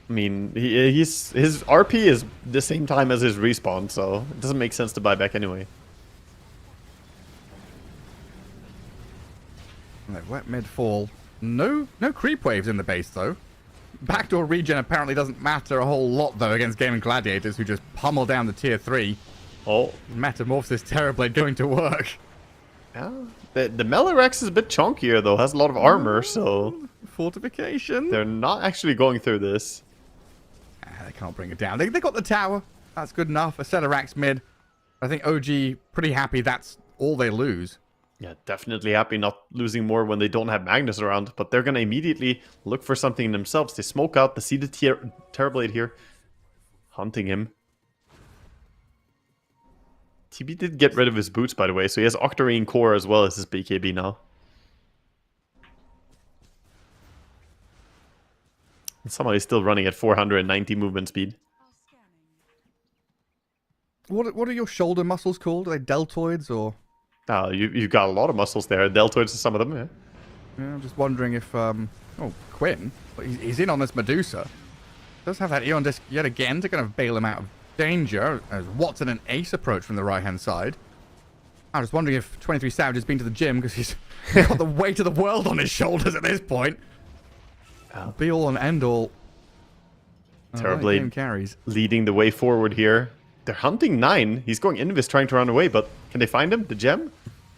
[SPEAKER 7] I mean, his RP is the same time as his respawn, so it doesn't make sense to buy back anyway.
[SPEAKER 6] Right, wet mid-fall. No creep waves in the base, though. Backdoor regen apparently doesn't matter a whole lot, though, against Gaming Gladiators, who just pummel down the tier 3.
[SPEAKER 7] Oh.
[SPEAKER 6] Metamorphosis Terrorblade going to work.
[SPEAKER 7] Yeah. The Melirex is a bit chunkier, though. Has a lot of armor, so...
[SPEAKER 6] Fortification.
[SPEAKER 7] They're not actually going through this.
[SPEAKER 6] They can't bring it down. They got the tower. That's good enough. A set of racks mid. I think OG pretty happy that's all they lose.
[SPEAKER 7] Yeah, definitely happy not losing more when they don't have Magnus around. But they're going to immediately look for something themselves. They smoke out. They see the Terrorblade here. Hunting him. TB did get rid of his boots, by the way. So he has Octarine Core as well as his BKB now. And somehow he's still running at 490 movement speed.
[SPEAKER 6] What are your shoulder muscles called? Are they deltoids or...
[SPEAKER 7] You've got a lot of muscles there. Deltoids are some of them, yeah.
[SPEAKER 6] Yeah, I'm just wondering if... Oh, Quinn. He's in on this Medusa. Does have that Eon Disc yet again to kind of bail him out of danger as Watson and Ace approach from the right-hand side. I'm just wondering if 23 Savage has been to the gym because he's got the weight of the world on his shoulders at this point. Be all and end all.
[SPEAKER 7] Terrorblade
[SPEAKER 6] carries.
[SPEAKER 7] Leading the way forward here. They're hunting 9. He's going Invis trying to run away, but can they find him? The gem?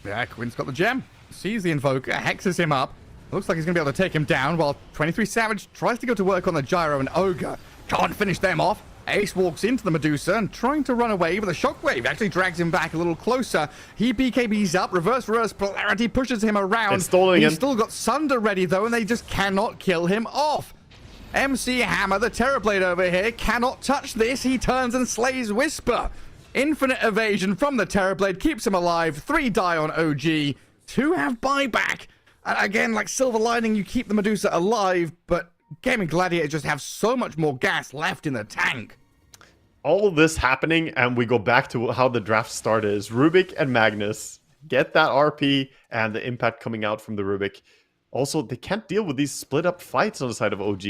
[SPEAKER 6] Yeah, Quinn's got the gem. Sees the Invoker, hexes him up. Looks like he's going to be able to take him down, while 23 Savage tries to go to work on the Gyro, and Ogre can't finish them off. Ace walks into the Medusa and trying to run away with a shockwave. Actually drags him back a little closer. He BKBs up. Reverse polarity pushes him around.
[SPEAKER 7] It's stolen again.
[SPEAKER 6] He's still got Sunder ready, though, and they just cannot kill him off. MC Hammer, the Terrorblade over here, cannot touch this. He turns and slays Whisper. Infinite evasion from the Terrorblade keeps him alive. 3 die on OG. 2 have buyback. And again, like Silver Lining, you keep the Medusa alive, but Gaming Gladiator just have so much more gas left in the tank.
[SPEAKER 7] All of this happening, and we go back to how the draft started. Is Rubik and Magnus get that RP and the impact coming out from the Rubik. Also, they can't deal with these split up fights on the side of OG.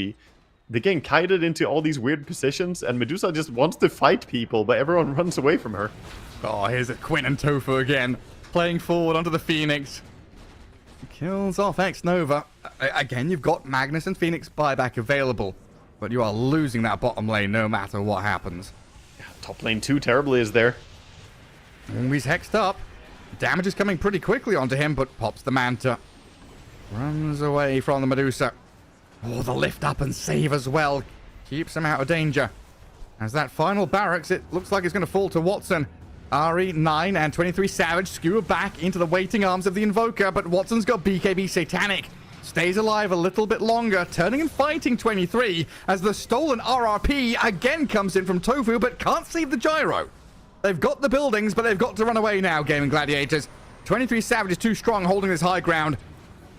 [SPEAKER 7] They're getting kited into all these weird positions, and Medusa just wants to fight people, but everyone runs away from her.
[SPEAKER 6] Oh, here's it, Quinn and Tofu again, playing forward onto the Phoenix. Kills off X-Nova. Again, you've got Magnus and Phoenix buyback available, but you are losing that bottom lane no matter what happens.
[SPEAKER 7] Top lane 2 terribly is there.
[SPEAKER 6] He's hexed up. Damage is coming pretty quickly onto him, but pops the Manta. Runs away from the Medusa. Oh, the lift up and save as well. Keeps him out of danger. As that final barracks, it looks like it's going to fall to Watson. Ari, 9, and 23 Savage skewer back into the waiting arms of the Invoker, but Watson's got BKB Satanic. Stays alive a little bit longer, turning and fighting 23 as the stolen RRP again comes in from Tofu, but can't save the Gyro. They've got the buildings, but they've got to run away now, Gaming Gladiators. 23 Savage is too strong, holding this high ground.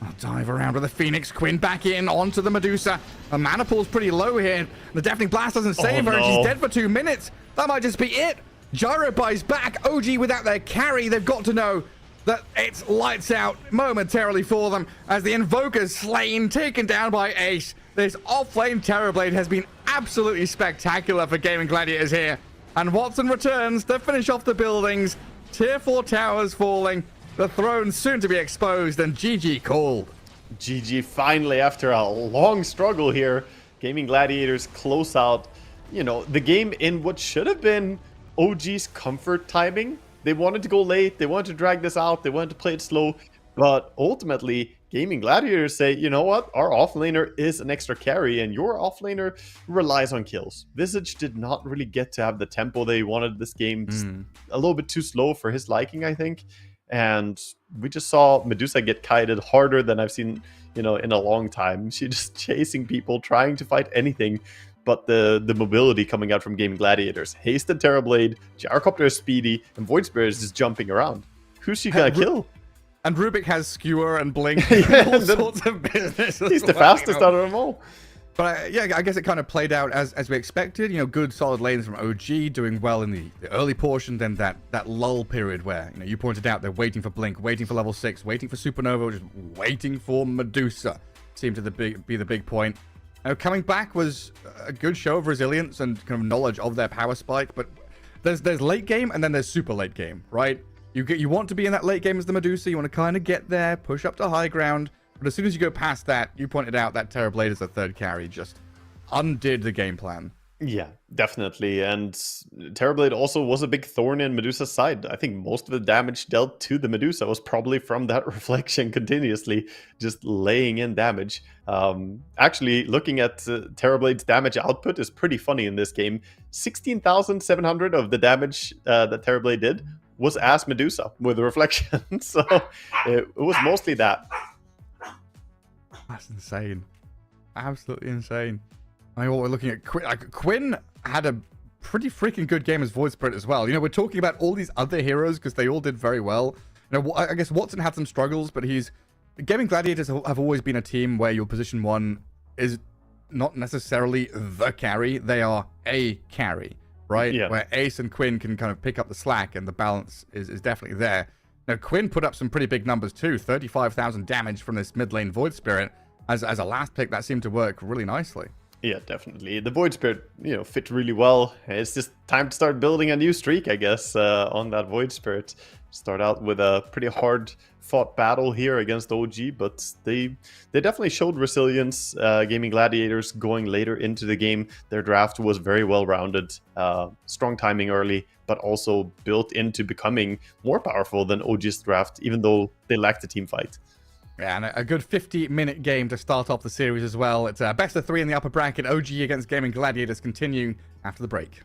[SPEAKER 6] I'll dive around with the Phoenix. Quinn back in onto the Medusa. The mana pool's pretty low here. The Deafening Blast doesn't save her, and she's dead for 2 minutes. That might just be it. Gyro buys back. OG without their carry. They've got to know that it's lights out momentarily for them as the Invoker's slain, taken down by Ace. This off-lane Terrorblade has been absolutely spectacular for Gaming Gladiators here. And Watson returns to finish off the buildings. Tier 4 towers falling. The throne soon to be exposed, and GG called.
[SPEAKER 7] GG finally, after a long struggle here, Gaming Gladiators close out, you know, the game in what should have been OG's comfort timing. They wanted to go late, they wanted to drag this out, they wanted to play it slow, but ultimately, Gaming Gladiators say, you know what, our offlaner is an extra carry, and your offlaner relies on kills. Visage did not really get to have the tempo they wanted this game, just a little bit too slow for his liking, I think. And we just saw Medusa get kited harder than I've seen, you know, in a long time. She's just chasing people, trying to fight anything but the mobility coming out from Gaming Gladiators. Hasted Terrorblade, Gyrocopter is speedy, and Void Spirit is just jumping around. Who's she gonna kill?
[SPEAKER 6] And Rubik has Skewer and Blink,
[SPEAKER 7] Yeah,
[SPEAKER 6] all sorts of business.
[SPEAKER 7] He's the fastest out of them all.
[SPEAKER 6] But yeah, I guess it kind of played out as we expected. You know, good solid lanes from OG, doing well in the early portion. Then that lull period where, you know, you pointed out they're waiting for Blink, waiting for level 6, waiting for Supernova, just waiting for Medusa. Seemed to be the big point. Coming back was a good show of resilience and kind of knowledge of their power spike. But there's late game and then there's super late game, right? You want to be in that late game as the Medusa. You want to kind of get there, push up to high ground. But as soon as you go past that, you pointed out that Terrorblade as a third carry just undid the game plan.
[SPEAKER 7] Yeah, definitely. And Terrorblade also was a big thorn in Medusa's side. I think most of the damage dealt to the Medusa was probably from that reflection continuously, just laying in damage. Actually, looking at Terrorblade's damage output is pretty funny in this game. 16,700 of the damage that Terrorblade did was as Medusa with the reflection. So it was mostly that.
[SPEAKER 6] That's insane. Absolutely insane. I mean, what we're looking at, Quinn had a pretty freaking good game as Void Spirit as well. You know, we're talking about all these other heroes because they all did very well. You know, I guess Watson had some struggles, but Gaming Gladiators have always been a team where your position 1 is not necessarily the carry. They are a carry, right?
[SPEAKER 7] Yeah.
[SPEAKER 6] Where Ace and Quinn can kind of pick up the slack and the balance is definitely there. Now, Quinn put up some pretty big numbers too. 35,000 damage from this mid lane Void Spirit. As a last pick, that seemed to work really nicely.
[SPEAKER 7] Yeah, definitely. The Void Spirit, you know, fit really well. It's just time to start building a new streak, I guess, on that Void Spirit. Start out with a pretty hard-fought battle here against OG, but they definitely showed resilience. Gaming Gladiators going later into the game. Their draft was very well-rounded. Strong timing early, but also built into becoming more powerful than OG's draft, even though they lacked a team fight.
[SPEAKER 6] Yeah, and a good 50-minute game to start off the series as well. It's best of 3 in the upper bracket. OG against Gaming Gladiators continuing after the break.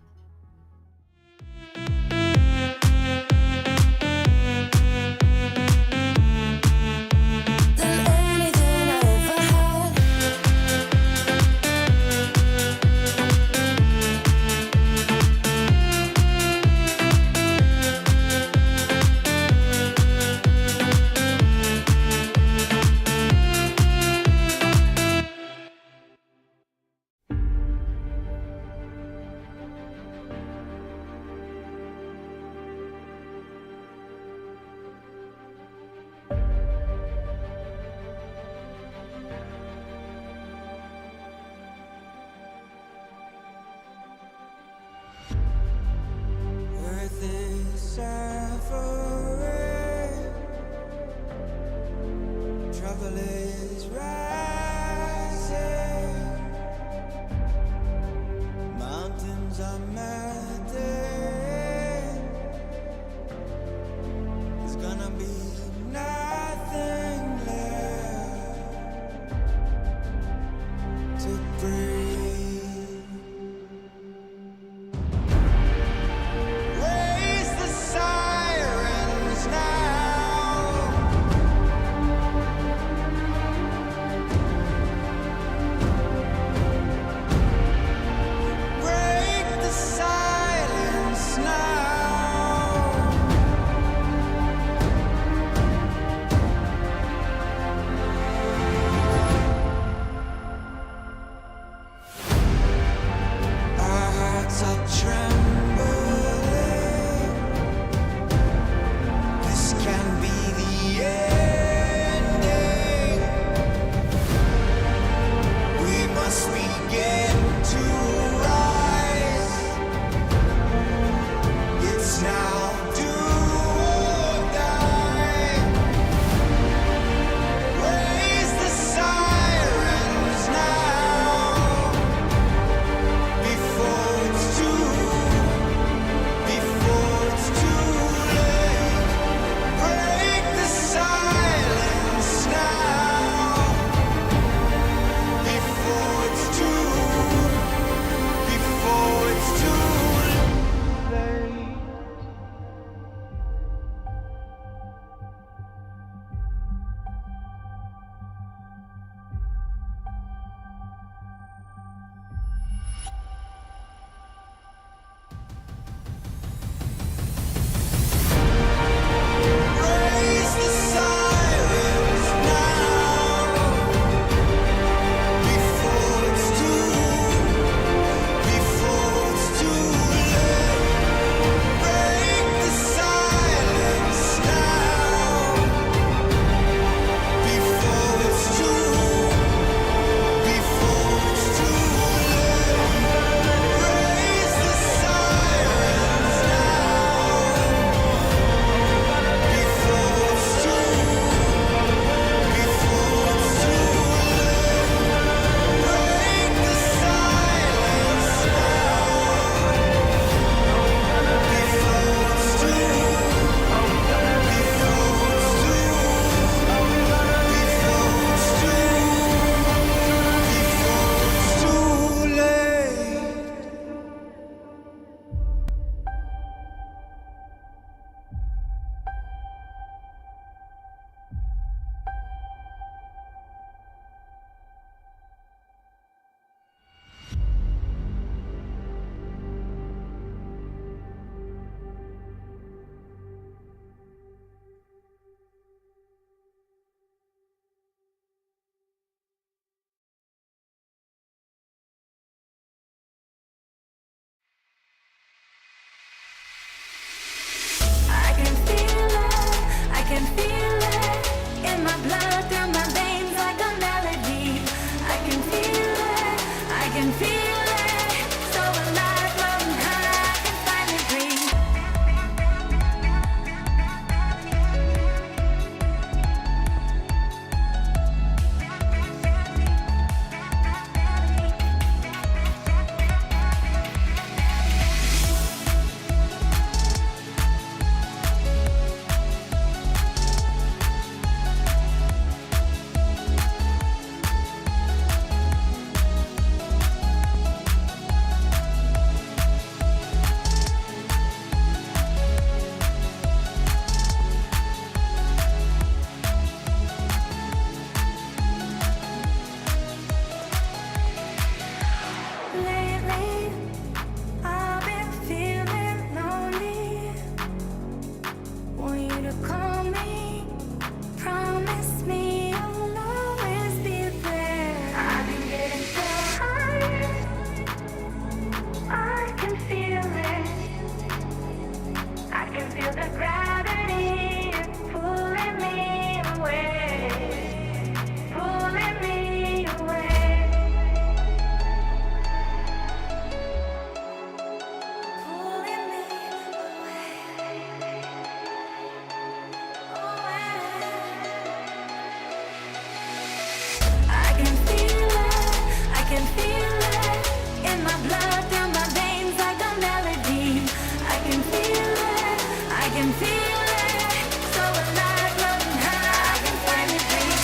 [SPEAKER 9] can feel it in my blood, through my veins like a melody. I can feel it, I can feel it. So alive, floating high, I can finally breathe.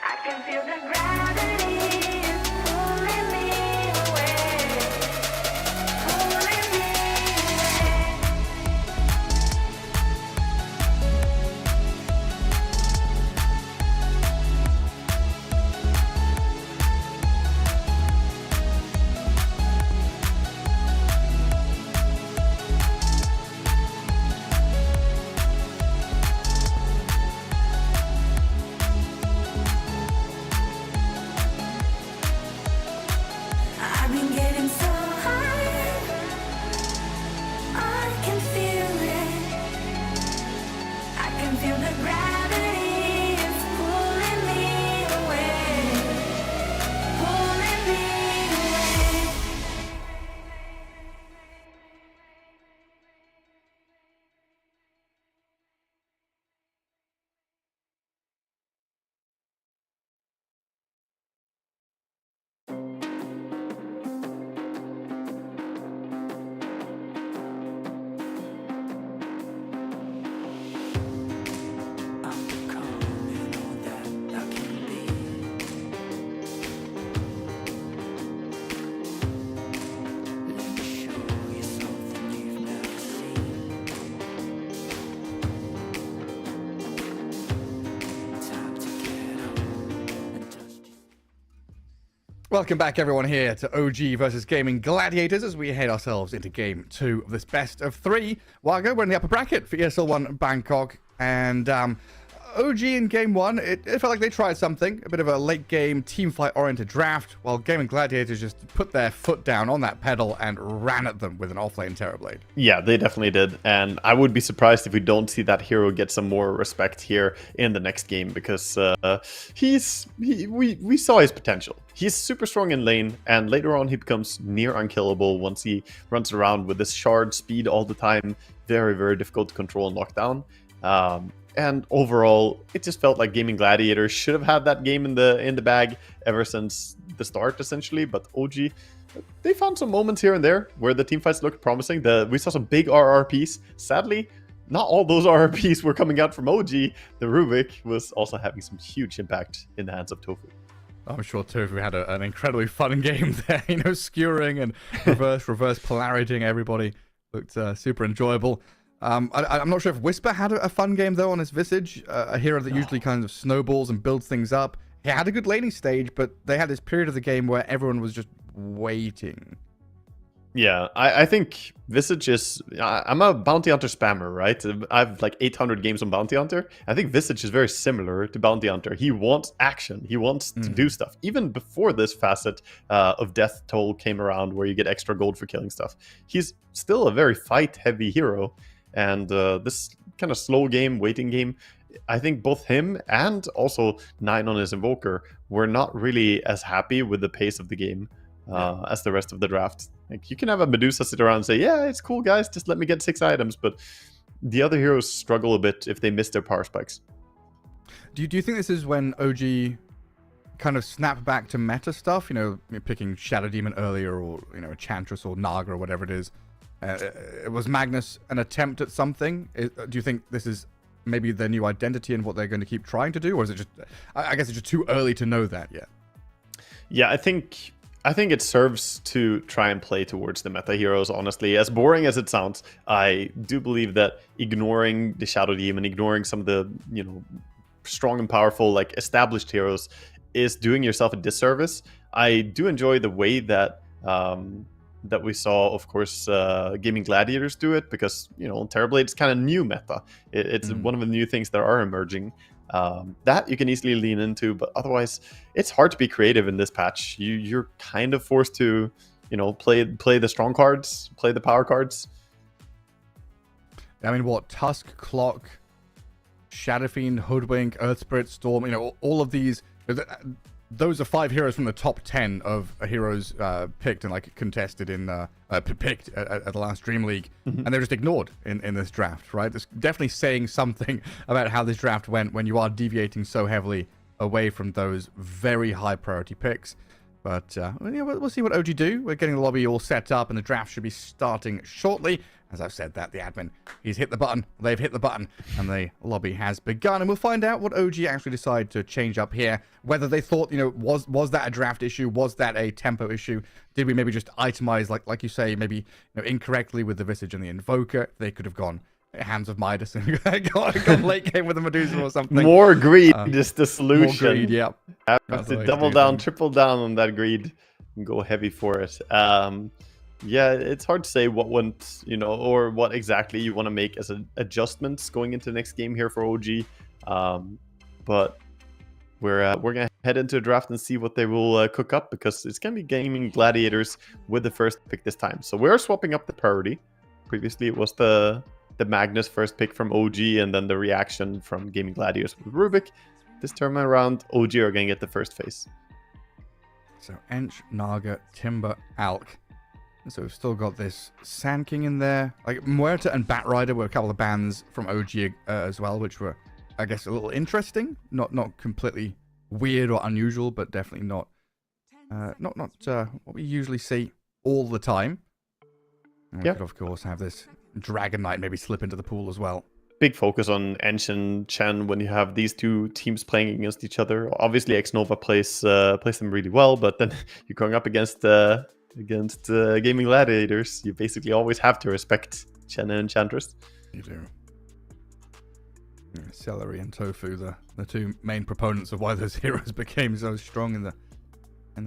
[SPEAKER 9] I can feel the gravity is pulling me away, pulling me away. I've been getting so high, I can feel it. I can feel the gravity is pulling me away, pulling me away.
[SPEAKER 1] I'm becoming all that I can be. Let me show you something you've never seen. Time to get up and dust your
[SPEAKER 6] Welcome back, everyone, here to OG versus Gaming Gladiators as we head ourselves into game 2 of this best of 3. Wago, we're in the upper bracket for ESL One Bangkok, and OG in game 1, it felt like they tried something, a bit of a late game team fight oriented draft, while Gaming Gladiators just put their foot down on that pedal and ran at them with an offlane Terrorblade.
[SPEAKER 7] Yeah, they definitely did. And I would be surprised if we don't see that hero get some more respect here in the next game, because we saw his potential. He's super strong in lane, and later on he becomes near unkillable once he runs around with this shard speed all the time. Very, very difficult to control and lock down. And overall, it just felt like Gaming Gladiators should have had that game in the bag ever since the start, essentially. But OG, they found some moments here and there where the teamfights looked promising. We saw some big RRPs. Sadly, not all those RRPs were coming out from OG. The Rubik was also having some huge impact in the hands of Tofu.
[SPEAKER 6] I'm sure Tofu had an incredibly fun game there, skewering and reverse polaritying everybody. Looked super enjoyable. I'm not sure if Whisper had a fun game, though, on his Visage. A hero that usually kind of snowballs and builds things up. He had a good laning stage, but they had this period of the game where everyone was just waiting.
[SPEAKER 7] Yeah, I think Visage is... I'm a Bounty Hunter spammer, right? I have like 800 games on Bounty Hunter. I think Visage is very similar to Bounty Hunter. He wants action. He wants to do stuff. Even before this facet of Death Toll came around, where you get extra gold for killing stuff, he's still a very fight-heavy hero. And this kind of slow game, waiting game, I think both him and also 9 on his Invoker were not really as happy with the pace of the game as the rest of the draft. Like, you can have a Medusa sit around and say, yeah, it's cool, guys, just let me get 6 items. But the other heroes struggle a bit if they miss their power spikes.
[SPEAKER 6] Do you think this is when OG kind of snapped back to meta stuff? Picking Shadow Demon earlier, or, Enchantress or Naga or whatever it is. Was Magnus an attempt at something? Do you think this is maybe their new identity and what they're going to keep trying to do? Or is it just... I guess it's just too early to know that yet.
[SPEAKER 7] Yeah, I think it serves to try and play towards the meta heroes, honestly. As boring as it sounds, I do believe that ignoring the Shadow Demon, ignoring some of the, strong and powerful, like, established heroes is doing yourself a disservice. I do enjoy the way that that we saw, of course, Gaming Gladiators do it, because, Terrorblade's kind of new meta. It's one of the new things that are emerging. That you can easily lean into, but otherwise, it's hard to be creative in this patch. You're kind of forced to, play the strong cards, play the power cards.
[SPEAKER 6] I mean, what? Tusk, Clock, Shadowfiend, Hoodwink, Earth Spirit, Storm, all of these... those are 5 heroes from the top 10 of heroes picked and like contested in picked at the last Dream League, and they're just ignored in this draft, right? It's definitely saying something about how this draft went when you are deviating so heavily away from those very high priority picks. But we'll see what OG do. We're getting the lobby all set up, and the draft should be starting shortly. As I've said that, the admin, he's hit the button, they've hit the button, and the lobby has begun. And we'll find out what OG actually decide to change up here. Whether they thought, was that a draft issue? Was that a tempo issue? Did we maybe just itemize, like you say, maybe incorrectly with the Visage and the Invoker? They could have gone Hands of Midas and gone late game with the Medusa or something.
[SPEAKER 7] More greed is the solution.
[SPEAKER 6] More greed, yeah.
[SPEAKER 7] Have to double down, triple down on that greed, and go heavy for it. Yeah, it's hard to say what went, or what exactly you want to make as adjustments going into the next game here for OG. But we're gonna head into a draft and see what they will cook up, because it's gonna be Gaming Gladiators with the first pick this time. So we're swapping up the priority. Previously, it was the Magnus first pick from OG, and then the reaction from Gaming Gladiators with Rubik. This time around, OG are gonna get the first phase.
[SPEAKER 6] So Ench, Naga, Timber, Alk. So we've still got this Sand King in there. Like Muerta and Batrider were a couple of bans from OG as well, which were, I guess, a little interesting. Not completely weird or unusual, but definitely not what we usually see all the time. And we could, of course, have this Dragon Knight maybe slip into the pool as well.
[SPEAKER 7] Big focus on Ench and Chen when you have these two teams playing against each other. Obviously, X-Nova plays them really well, but then you're going up against Gaming Gladiators. You basically always have to respect Chen and Enchantress.
[SPEAKER 6] You do. Celery and Tofu, the two main proponents of why those heroes became so strong in the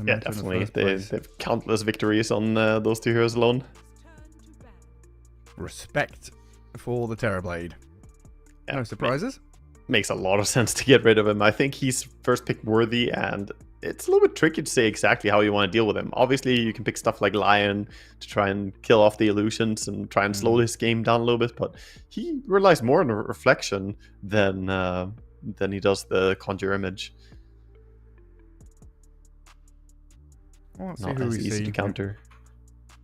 [SPEAKER 7] yeah, definitely. They have countless victories on those two heroes alone.
[SPEAKER 6] Respect for the Terrorblade. Yeah, no surprises.
[SPEAKER 7] Makes a lot of sense to get rid of him. I think he's first pick worthy, and it's a little bit tricky to say exactly how you want to deal with him. Obviously, you can pick stuff like Lion to try and kill off the illusions and try and slow his game down a little bit, but he relies more on reflection than he does the Conjure Image.
[SPEAKER 6] Well, let's
[SPEAKER 7] Not
[SPEAKER 6] see who
[SPEAKER 7] as
[SPEAKER 6] we
[SPEAKER 7] easy
[SPEAKER 6] see
[SPEAKER 7] to counter.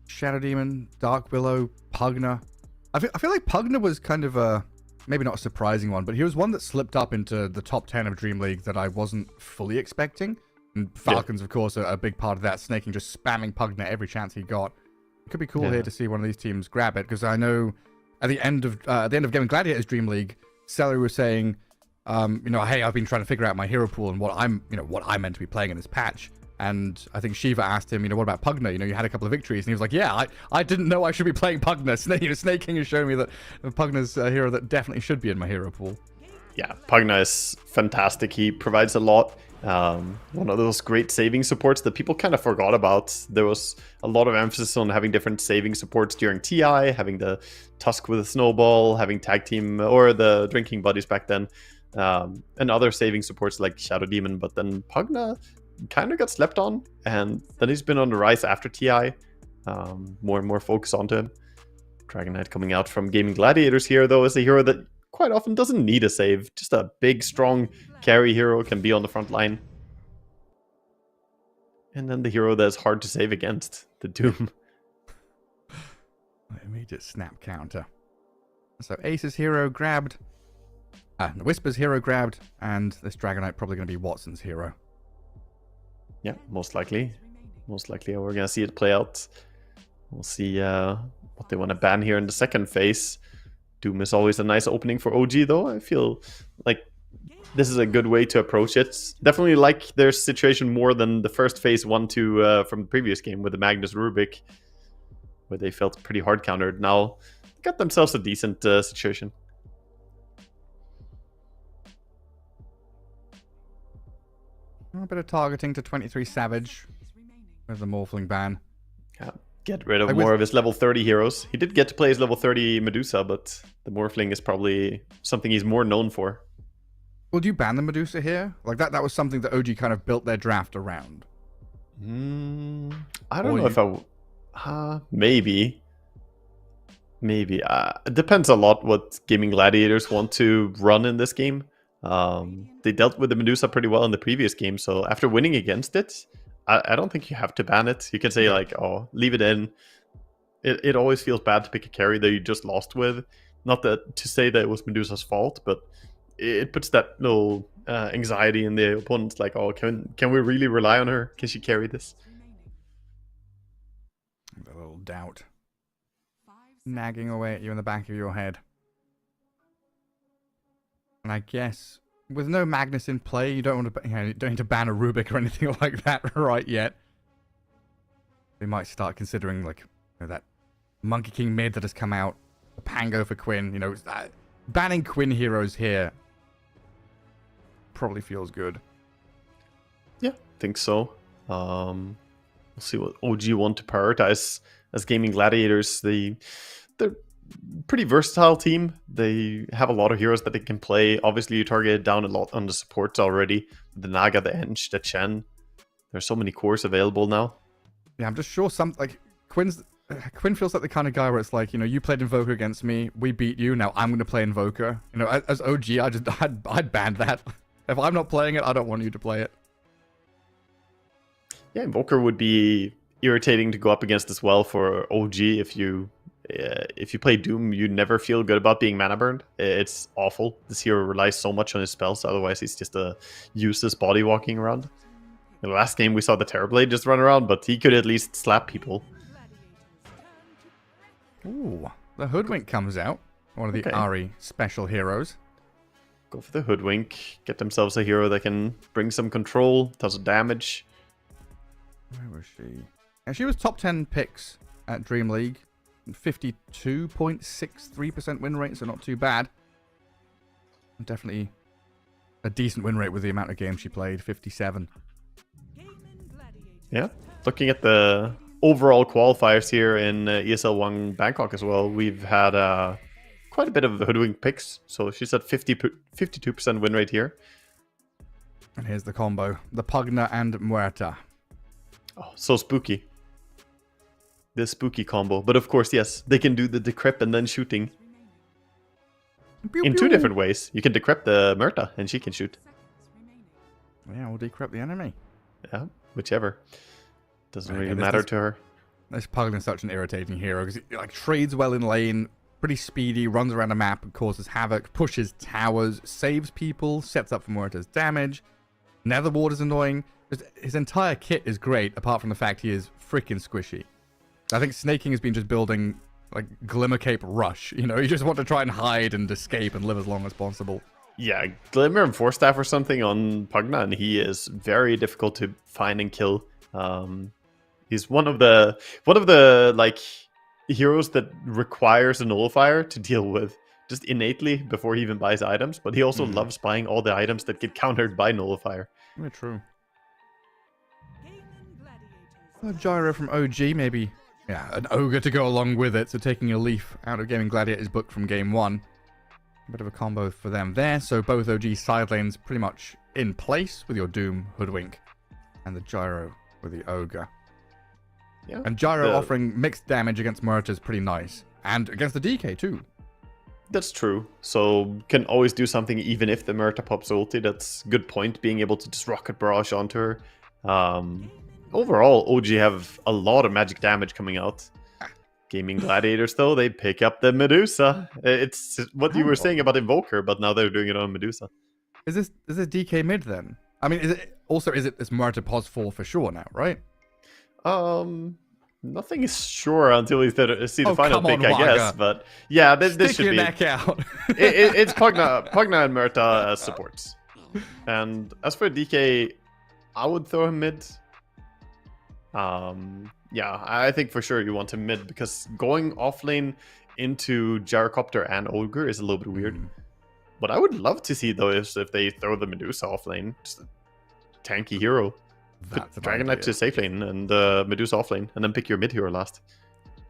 [SPEAKER 6] Shadow Demon, Dark Willow, Pugna. I feel like Pugna was kind of a, maybe not a surprising one, but he was one that slipped up into the top 10 of Dream League that I wasn't fully expecting. And Falcons, of course, are a big part of that. Snaking, just spamming Pugna every chance he got. It could be cool here to see one of these teams grab it, because I know at the end of Gaming Gladiators Dream League, Celery was saying, hey, I've been trying to figure out my hero pool and what I'm meant to be playing in this patch. And I think Shiva asked him, what about Pugna? You had a couple of victories. And he was like, yeah, I didn't know I should be playing Pugna. Snake King has shown me that Pugna's a hero that definitely should be in my hero pool. Yeah,
[SPEAKER 7] Pugna is fantastic. He provides a lot. One of those great saving supports that people kind of forgot about. There was a lot of emphasis on having different saving supports during TI, having the Tusk with a Snowball, having Tag Team or the Drinking Buddies back then, and other saving supports like Shadow Demon. But then Pugna kind of got slept on, and then he's been on the rise after TI. More and more focus onto him. Dragon Knight coming out from Gaming Gladiators here, though, is a hero that quite often doesn't need a save. Just a big, strong carry hero can be on the front line. And then the hero that's hard to save against, the Doom.
[SPEAKER 6] Immediate snap counter. So Ace's hero grabbed, the Whisper's hero grabbed, and this Dragon Knight probably going to be Watson's hero.
[SPEAKER 7] Yeah, most likely. Most likely we're going to see it play out. We'll see what they want to ban here in the second phase. Doom is always a nice opening for OG, though. I feel like this is a good way to approach it. Definitely like their situation more than the first phase 1-2 from the previous game with the Magnus Rubik, where they felt pretty hard countered. Now, got themselves a decent situation.
[SPEAKER 6] A bit of targeting to 23 Savage with the Morphling ban.
[SPEAKER 7] Yeah, get rid of more of his level 30 heroes. He did get to play his level 30 Medusa, but the Morphling is probably something he's more known for.
[SPEAKER 6] Well, do you ban the Medusa here? Like that was something that OG kind of built their draft around.
[SPEAKER 7] I don't know if I... maybe. Maybe. It depends a lot what Gaming Gladiators want to run in this game. They dealt with the Medusa pretty well in the previous game, so after winning against it, I don't think you have to ban it. You can say like, oh, leave it in. It always feels bad to pick a carry that you just lost with. Not that to say that it was Medusa's fault, but it puts that little anxiety in the opponents, like, oh, can we really rely on her? Can she carry this?
[SPEAKER 6] A little doubt nagging away at you in the back of your head. And I guess with no Magnus in play, you don't want to, you don't need to ban a Rubik or anything like that right yet. We might start considering like that Monkey King mid that has come out, a Pango for Quinn. Banning Quinn heroes here probably feels good.
[SPEAKER 7] Yeah, think so. We'll see what OG want to prioritize as gaming gladiators. They're pretty versatile team. They have a lot of heroes that they can play. Obviously, you targeted down a lot on the supports already. The Naga, the Ench, the Chen. There's so many cores available now.
[SPEAKER 6] Yeah, I'm just sure Quinn feels like the kind of guy where it's like, you played Invoker against me, we beat you, now I'm going to play Invoker. As OG, I'd ban that. If I'm not playing it, I don't want you to play it.
[SPEAKER 7] Yeah, Invoker would be irritating to go up against as well for OG. If you play Doom, you never feel good about being mana burned. It's awful. This hero relies so much on his spells, otherwise he's just a useless body walking around. In the last game we saw the Terrorblade just run around, but he could at least slap people.
[SPEAKER 6] Ooh, the Hoodwink comes out. One of the Ari special heroes.
[SPEAKER 7] Go for the Hoodwink. Get themselves a hero that can bring some control, does damage.
[SPEAKER 6] Where was she? Yeah, she was top 10 picks at Dream League. 52.63% win rate, so not too bad. Definitely a decent win rate with the amount of games she played, 57.
[SPEAKER 7] Yeah, looking at the overall qualifiers here in ESL One Bangkok as well, we've had quite a bit of Hoodwink picks. So she's at 52% win rate here.
[SPEAKER 6] And here's the combo. The Pugna and Muerta.
[SPEAKER 7] Oh, so spooky. The spooky combo. But of course, yes, they can do the decrypt and then shooting.
[SPEAKER 6] Pew,
[SPEAKER 7] in
[SPEAKER 6] pew.
[SPEAKER 7] two different ways. You can decrypt the Muerta and she can shoot.
[SPEAKER 6] Yeah, we'll decrypt the enemy.
[SPEAKER 7] Yeah, whichever. Doesn't really
[SPEAKER 6] this
[SPEAKER 7] matter to her.
[SPEAKER 6] This Pugna's such an irritating hero because he trades well in lane, pretty speedy, runs around the map, causes havoc, pushes towers, saves people, sets up for Muerta's damage. Netherward is annoying. His entire kit is great, apart from the fact he is freaking squishy. I think Snaking has been just building like Glimmer Cape Rush. You just want to try and hide and escape and live as long as possible.
[SPEAKER 7] Yeah, Glimmer and Force Staff or something on Pugna, and he is very difficult to find and kill. He's one of the like heroes that requires a nullifier to deal with just innately before he even buys items, but he also loves buying all the items that get countered by nullifier.
[SPEAKER 6] Yeah, true. A gyro from OG, maybe. Yeah, an ogre to go along with it, so taking a leaf out of Gaming Gladiator's book from game 1. A bit of a combo for them there, so both OG side lanes pretty much in place with your Doom, Hoodwink, and the gyro with the ogre.
[SPEAKER 7] Yeah,
[SPEAKER 6] and gyro offering mixed damage against Muerta is pretty nice, and against the DK too.
[SPEAKER 7] That's true, so can always do something even if the Muerta pops ulti. That's a good point, being able to just rocket barrage onto her. Overall, OG have a lot of magic damage coming out. Gaming Gladiators, though, they pick up the Medusa. It's what you were saying about Invoker, but now they're doing it on Medusa.
[SPEAKER 6] Is this DK mid then? I mean, is it this Muerta pos 4 for sure now, right?
[SPEAKER 7] Nothing is sure until we see the final pick, I guess. But yeah, this
[SPEAKER 6] Stick
[SPEAKER 7] should
[SPEAKER 6] your
[SPEAKER 7] be.
[SPEAKER 6] neck out.
[SPEAKER 7] It's Pugna and Muerta as supports. And as for DK, I would throw him mid. Yeah, I think for sure you want him mid because going offlane into Gyrocopter and Ogre is a little bit weird. What I would love to see though is if they throw the Medusa offlane, just a tanky hero. Put Dragon Knight to safe lane and Medusa offlane, and then pick your mid hero last.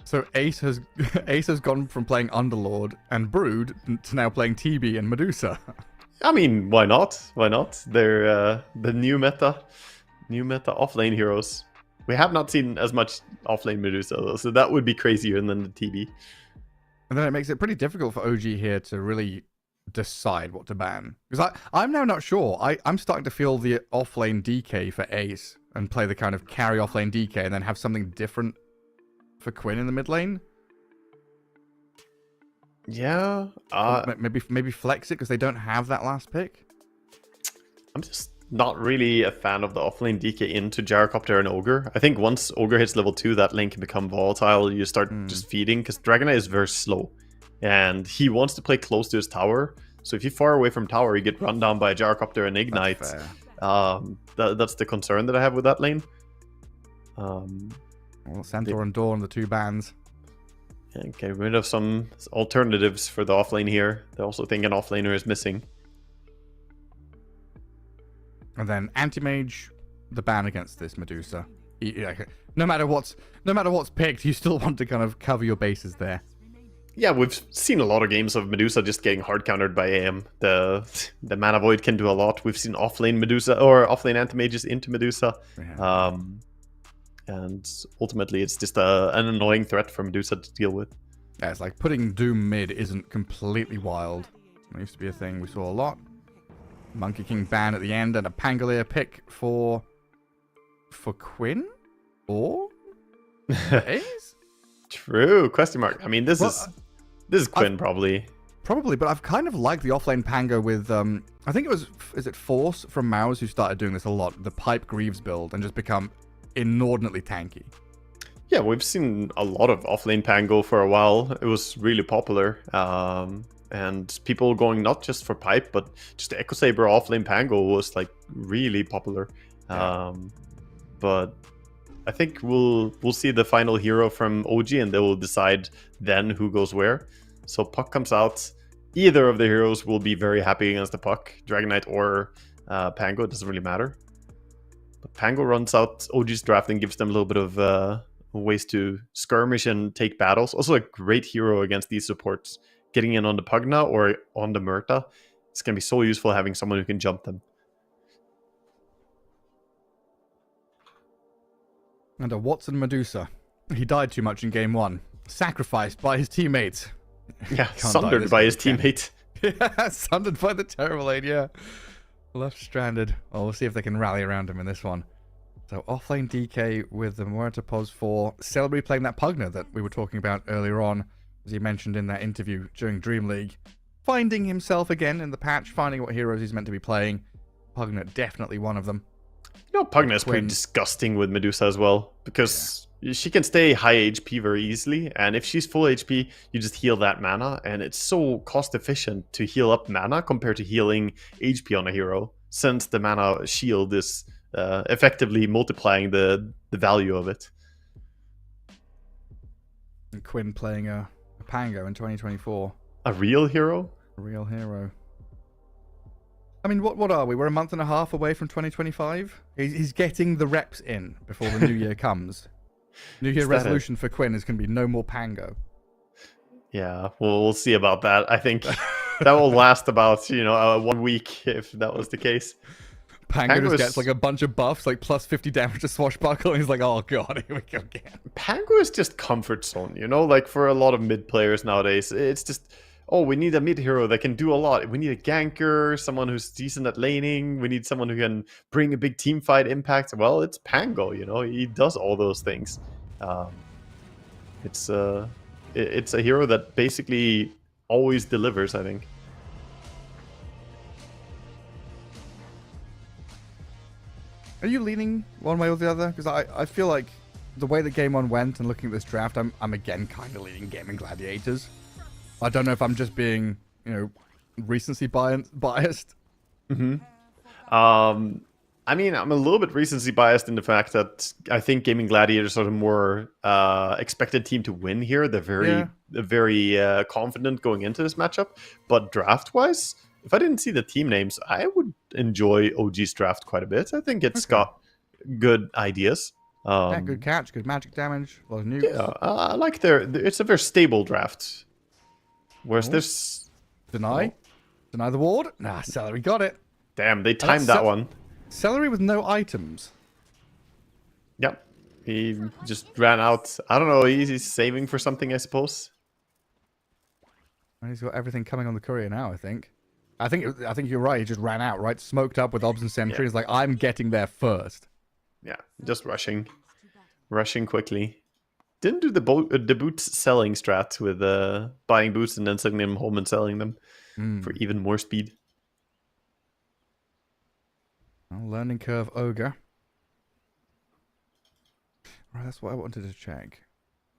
[SPEAKER 6] So Ace has gone from playing Underlord and Brood to now playing TB and Medusa.
[SPEAKER 7] I mean, why not? Why not? They're the new meta offlane heroes. We have not seen as much offlane Medusa though, so that would be crazier than the TB.
[SPEAKER 6] And then it makes it pretty difficult for OG here to really decide what to ban? Because I'm now not sure. I'm starting to feel the offlane DK for Ace and play the kind of carry offlane DK and then have something different for Quinn in the mid lane.
[SPEAKER 7] Yeah.
[SPEAKER 6] Maybe flex it because they don't have that last pick.
[SPEAKER 7] I'm just not really a fan of the offlane DK into Gyrocopter and Ogre. I think once Ogre hits level 2, that lane can become volatile. You start just feeding, because Dragonite is very slow. And he wants to play close to his tower. So if you're far away from tower, you get run down by a Gyrocopter and Ignite. That's the concern that I have with that lane.
[SPEAKER 6] Well, Centaur and Dawn, the 2 bans.
[SPEAKER 7] And get rid of some alternatives for the offlane here. They also think an offlaner is missing.
[SPEAKER 6] And then Anti-Mage, the ban against this Medusa. No matter what's picked, you still want to kind of cover your bases there.
[SPEAKER 7] Yeah, we've seen a lot of games of Medusa just getting hard countered by AM. The Mana Void can do a lot. We've seen offlane Medusa or offlane Anti-Mages into Medusa.
[SPEAKER 6] Yeah.
[SPEAKER 7] And ultimately it's just an annoying threat for Medusa to deal with.
[SPEAKER 6] Yeah, it's like putting Doom mid isn't completely wild. It used to be a thing we saw a lot. Monkey King ban at the end and a Pangolier pick for Quinn or Ace?
[SPEAKER 7] True, question mark. I mean, this is Quinn probably.
[SPEAKER 6] Probably, but I've kind of liked the offlane Pango with I think is it Force from Mouse who started doing this a lot, the Pipe Greaves build, and just become inordinately tanky.
[SPEAKER 7] Yeah, we've seen a lot of offlane Pango for a while. It was really popular. And people going not just for pipe, but just Echo Saber offlane Pango was like really popular.
[SPEAKER 6] Yeah.
[SPEAKER 7] But I think we'll see the final hero from OG, and they will decide then who goes where. So Puck comes out. Either of the heroes will be very happy against the Puck, Dragonite or Pango. It doesn't really matter. But Pango runs out OG's draft and gives them a little bit of ways to skirmish and take battles. Also a great hero against these supports. Getting in on the Pugna or on the Murta, it's going to be so useful having someone who can jump them.
[SPEAKER 6] And a Watson Medusa. He died too much in game 1. Sacrificed by his teammates.
[SPEAKER 7] Yeah, sundered by his teammate.
[SPEAKER 6] Yeah, sundered by the terrible aid, yeah. Left stranded. Oh, we'll see if they can rally around him in this one. So offlane DK with the Muerta Pos 4. Celery playing that Pugna that we were talking about earlier on, as he mentioned in that interview during Dream League. Finding himself again in the patch, finding what heroes he's meant to be playing. Pugna definitely one of them.
[SPEAKER 7] You know, Pugna is pretty disgusting with Medusa as well, because she can stay high HP very easily, and if she's full HP, you just heal that mana, and it's so cost efficient to heal up mana compared to healing HP on a hero, since the mana shield is effectively multiplying the value of it.
[SPEAKER 6] And Quinn playing a Pango in 2024.
[SPEAKER 7] A real hero?
[SPEAKER 6] A real hero. I mean, what are we? We're a month and a half away from 2025. He's getting the reps in before the new year comes. New year resolution for Quinn is going to be no more Pango.
[SPEAKER 7] Yeah, we'll see about that. I think that will last about 1 week if that was the case.
[SPEAKER 6] Pango just gets like a bunch of buffs, like plus 50 damage to Swashbuckle, and he's like, oh god, here we go again.
[SPEAKER 7] Pango is just comfort zone, like for a lot of mid players nowadays. It's just, oh, we need a mid hero that can do a lot. We need a ganker, someone who's decent at laning. We need someone who can bring a big team fight impact. Well, it's Pango, he does all those things. It's a hero that basically always delivers, I think.
[SPEAKER 6] Are you leaning one way or the other? Because I feel like the way that game 1 went and looking at this draft, I'm again kind of leaning Gaming Gladiators. I don't know if I'm just being, recency biased.
[SPEAKER 7] Mm-hmm. I mean, I'm a little bit recency biased in the fact that I think Gaming Gladiators are the more expected team to win here. They're very confident going into this matchup. But draft-wise, if I didn't see the team names, I would enjoy OG's draft quite a bit. I think it's got good ideas.
[SPEAKER 6] Yeah, good catch, good magic damage, a lot of nukes.
[SPEAKER 7] Yeah, I like it's a very stable draft. Whereas there's...
[SPEAKER 6] Deny the ward? Nah, Celery got it.
[SPEAKER 7] Damn, they timed that one.
[SPEAKER 6] Celery with no items.
[SPEAKER 7] Yep. He just ran out. I don't know, he's saving for something, I suppose.
[SPEAKER 6] And he's got everything coming on the courier now, I think. I think you're right. He just ran out, right? Smoked up with obs and sentry. He's like, I'm getting there first.
[SPEAKER 7] Yeah, just rushing quickly. Didn't do the boots selling strat with buying boots and then sending them home and selling them for even more speed.
[SPEAKER 6] Well, learning curve ogre. Right, that's what I wanted to check.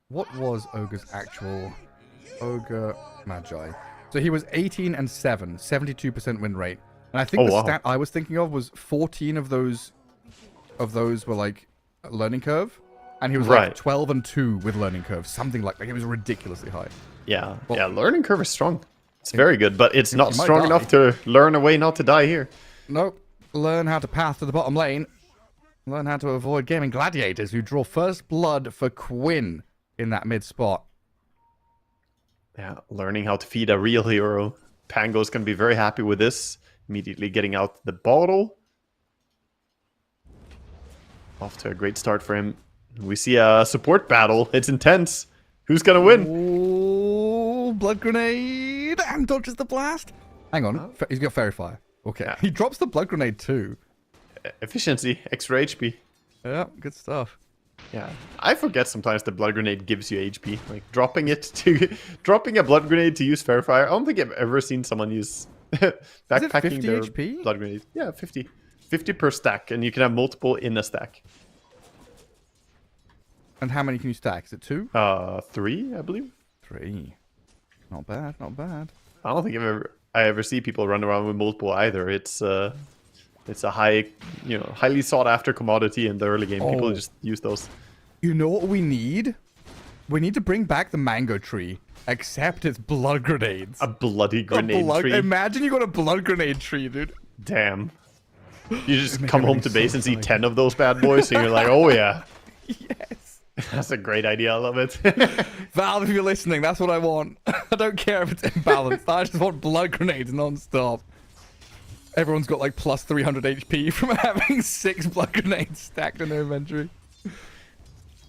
[SPEAKER 6] What was ogre's actual ogre magi? So he was 18 and 7, 72% win rate. And I think the stat I was thinking of was 14 of those were like learning curve. And he was like 12 and 2 with learning curve. Something like that. It was ridiculously high.
[SPEAKER 7] Yeah, well, yeah, learning curve is strong. It's very good, but it's not strong enough to learn a way not to die here.
[SPEAKER 6] Nope. Learn how to path to the bottom lane. Learn how to avoid gaming gladiators who draw first blood for Quinn in that mid spot.
[SPEAKER 7] Yeah, learning how to feed a real hero. Pango's going to be very happy with this. Immediately getting out the bottle. Off to a great start for him. We see a support battle. It's intense. Who's going to win?
[SPEAKER 6] Oh, blood grenade. And dodges the blast. Hang on. He's got fairy fire. Okay. Yeah. He drops the blood grenade too.
[SPEAKER 7] Efficiency. Extra HP.
[SPEAKER 6] Yeah, good stuff.
[SPEAKER 7] Yeah, I forget sometimes the blood grenade gives you HP. Like dropping a blood grenade to use fairy fire. I don't think I've ever seen someone use backpacking their
[SPEAKER 6] HP?
[SPEAKER 7] blood grenade. Yeah, 50 per stack, and you can have multiple in a stack.
[SPEAKER 6] And how many can you stack? Is it 2?
[SPEAKER 7] 3, I believe.
[SPEAKER 6] 3. Not bad, not bad.
[SPEAKER 7] I don't think I ever see people run around with multiple either. It's a highly sought after commodity in the early game. People just use those.
[SPEAKER 6] You know what we need? We need to bring back the mango tree, except it's blood grenades.
[SPEAKER 7] A bloody grenade tree.
[SPEAKER 6] Imagine you got a blood grenade tree, dude.
[SPEAKER 7] Damn. You just come home to base and see 10 of those bad boys, and you're like, oh yeah.
[SPEAKER 6] Yes.
[SPEAKER 7] That's a great idea. I love it.
[SPEAKER 6] Valve, if you're listening, that's what I want. I don't care if it's imbalanced. I just want blood grenades non-stop. Everyone's got like plus 300 HP from having 6 blood grenades stacked in their inventory.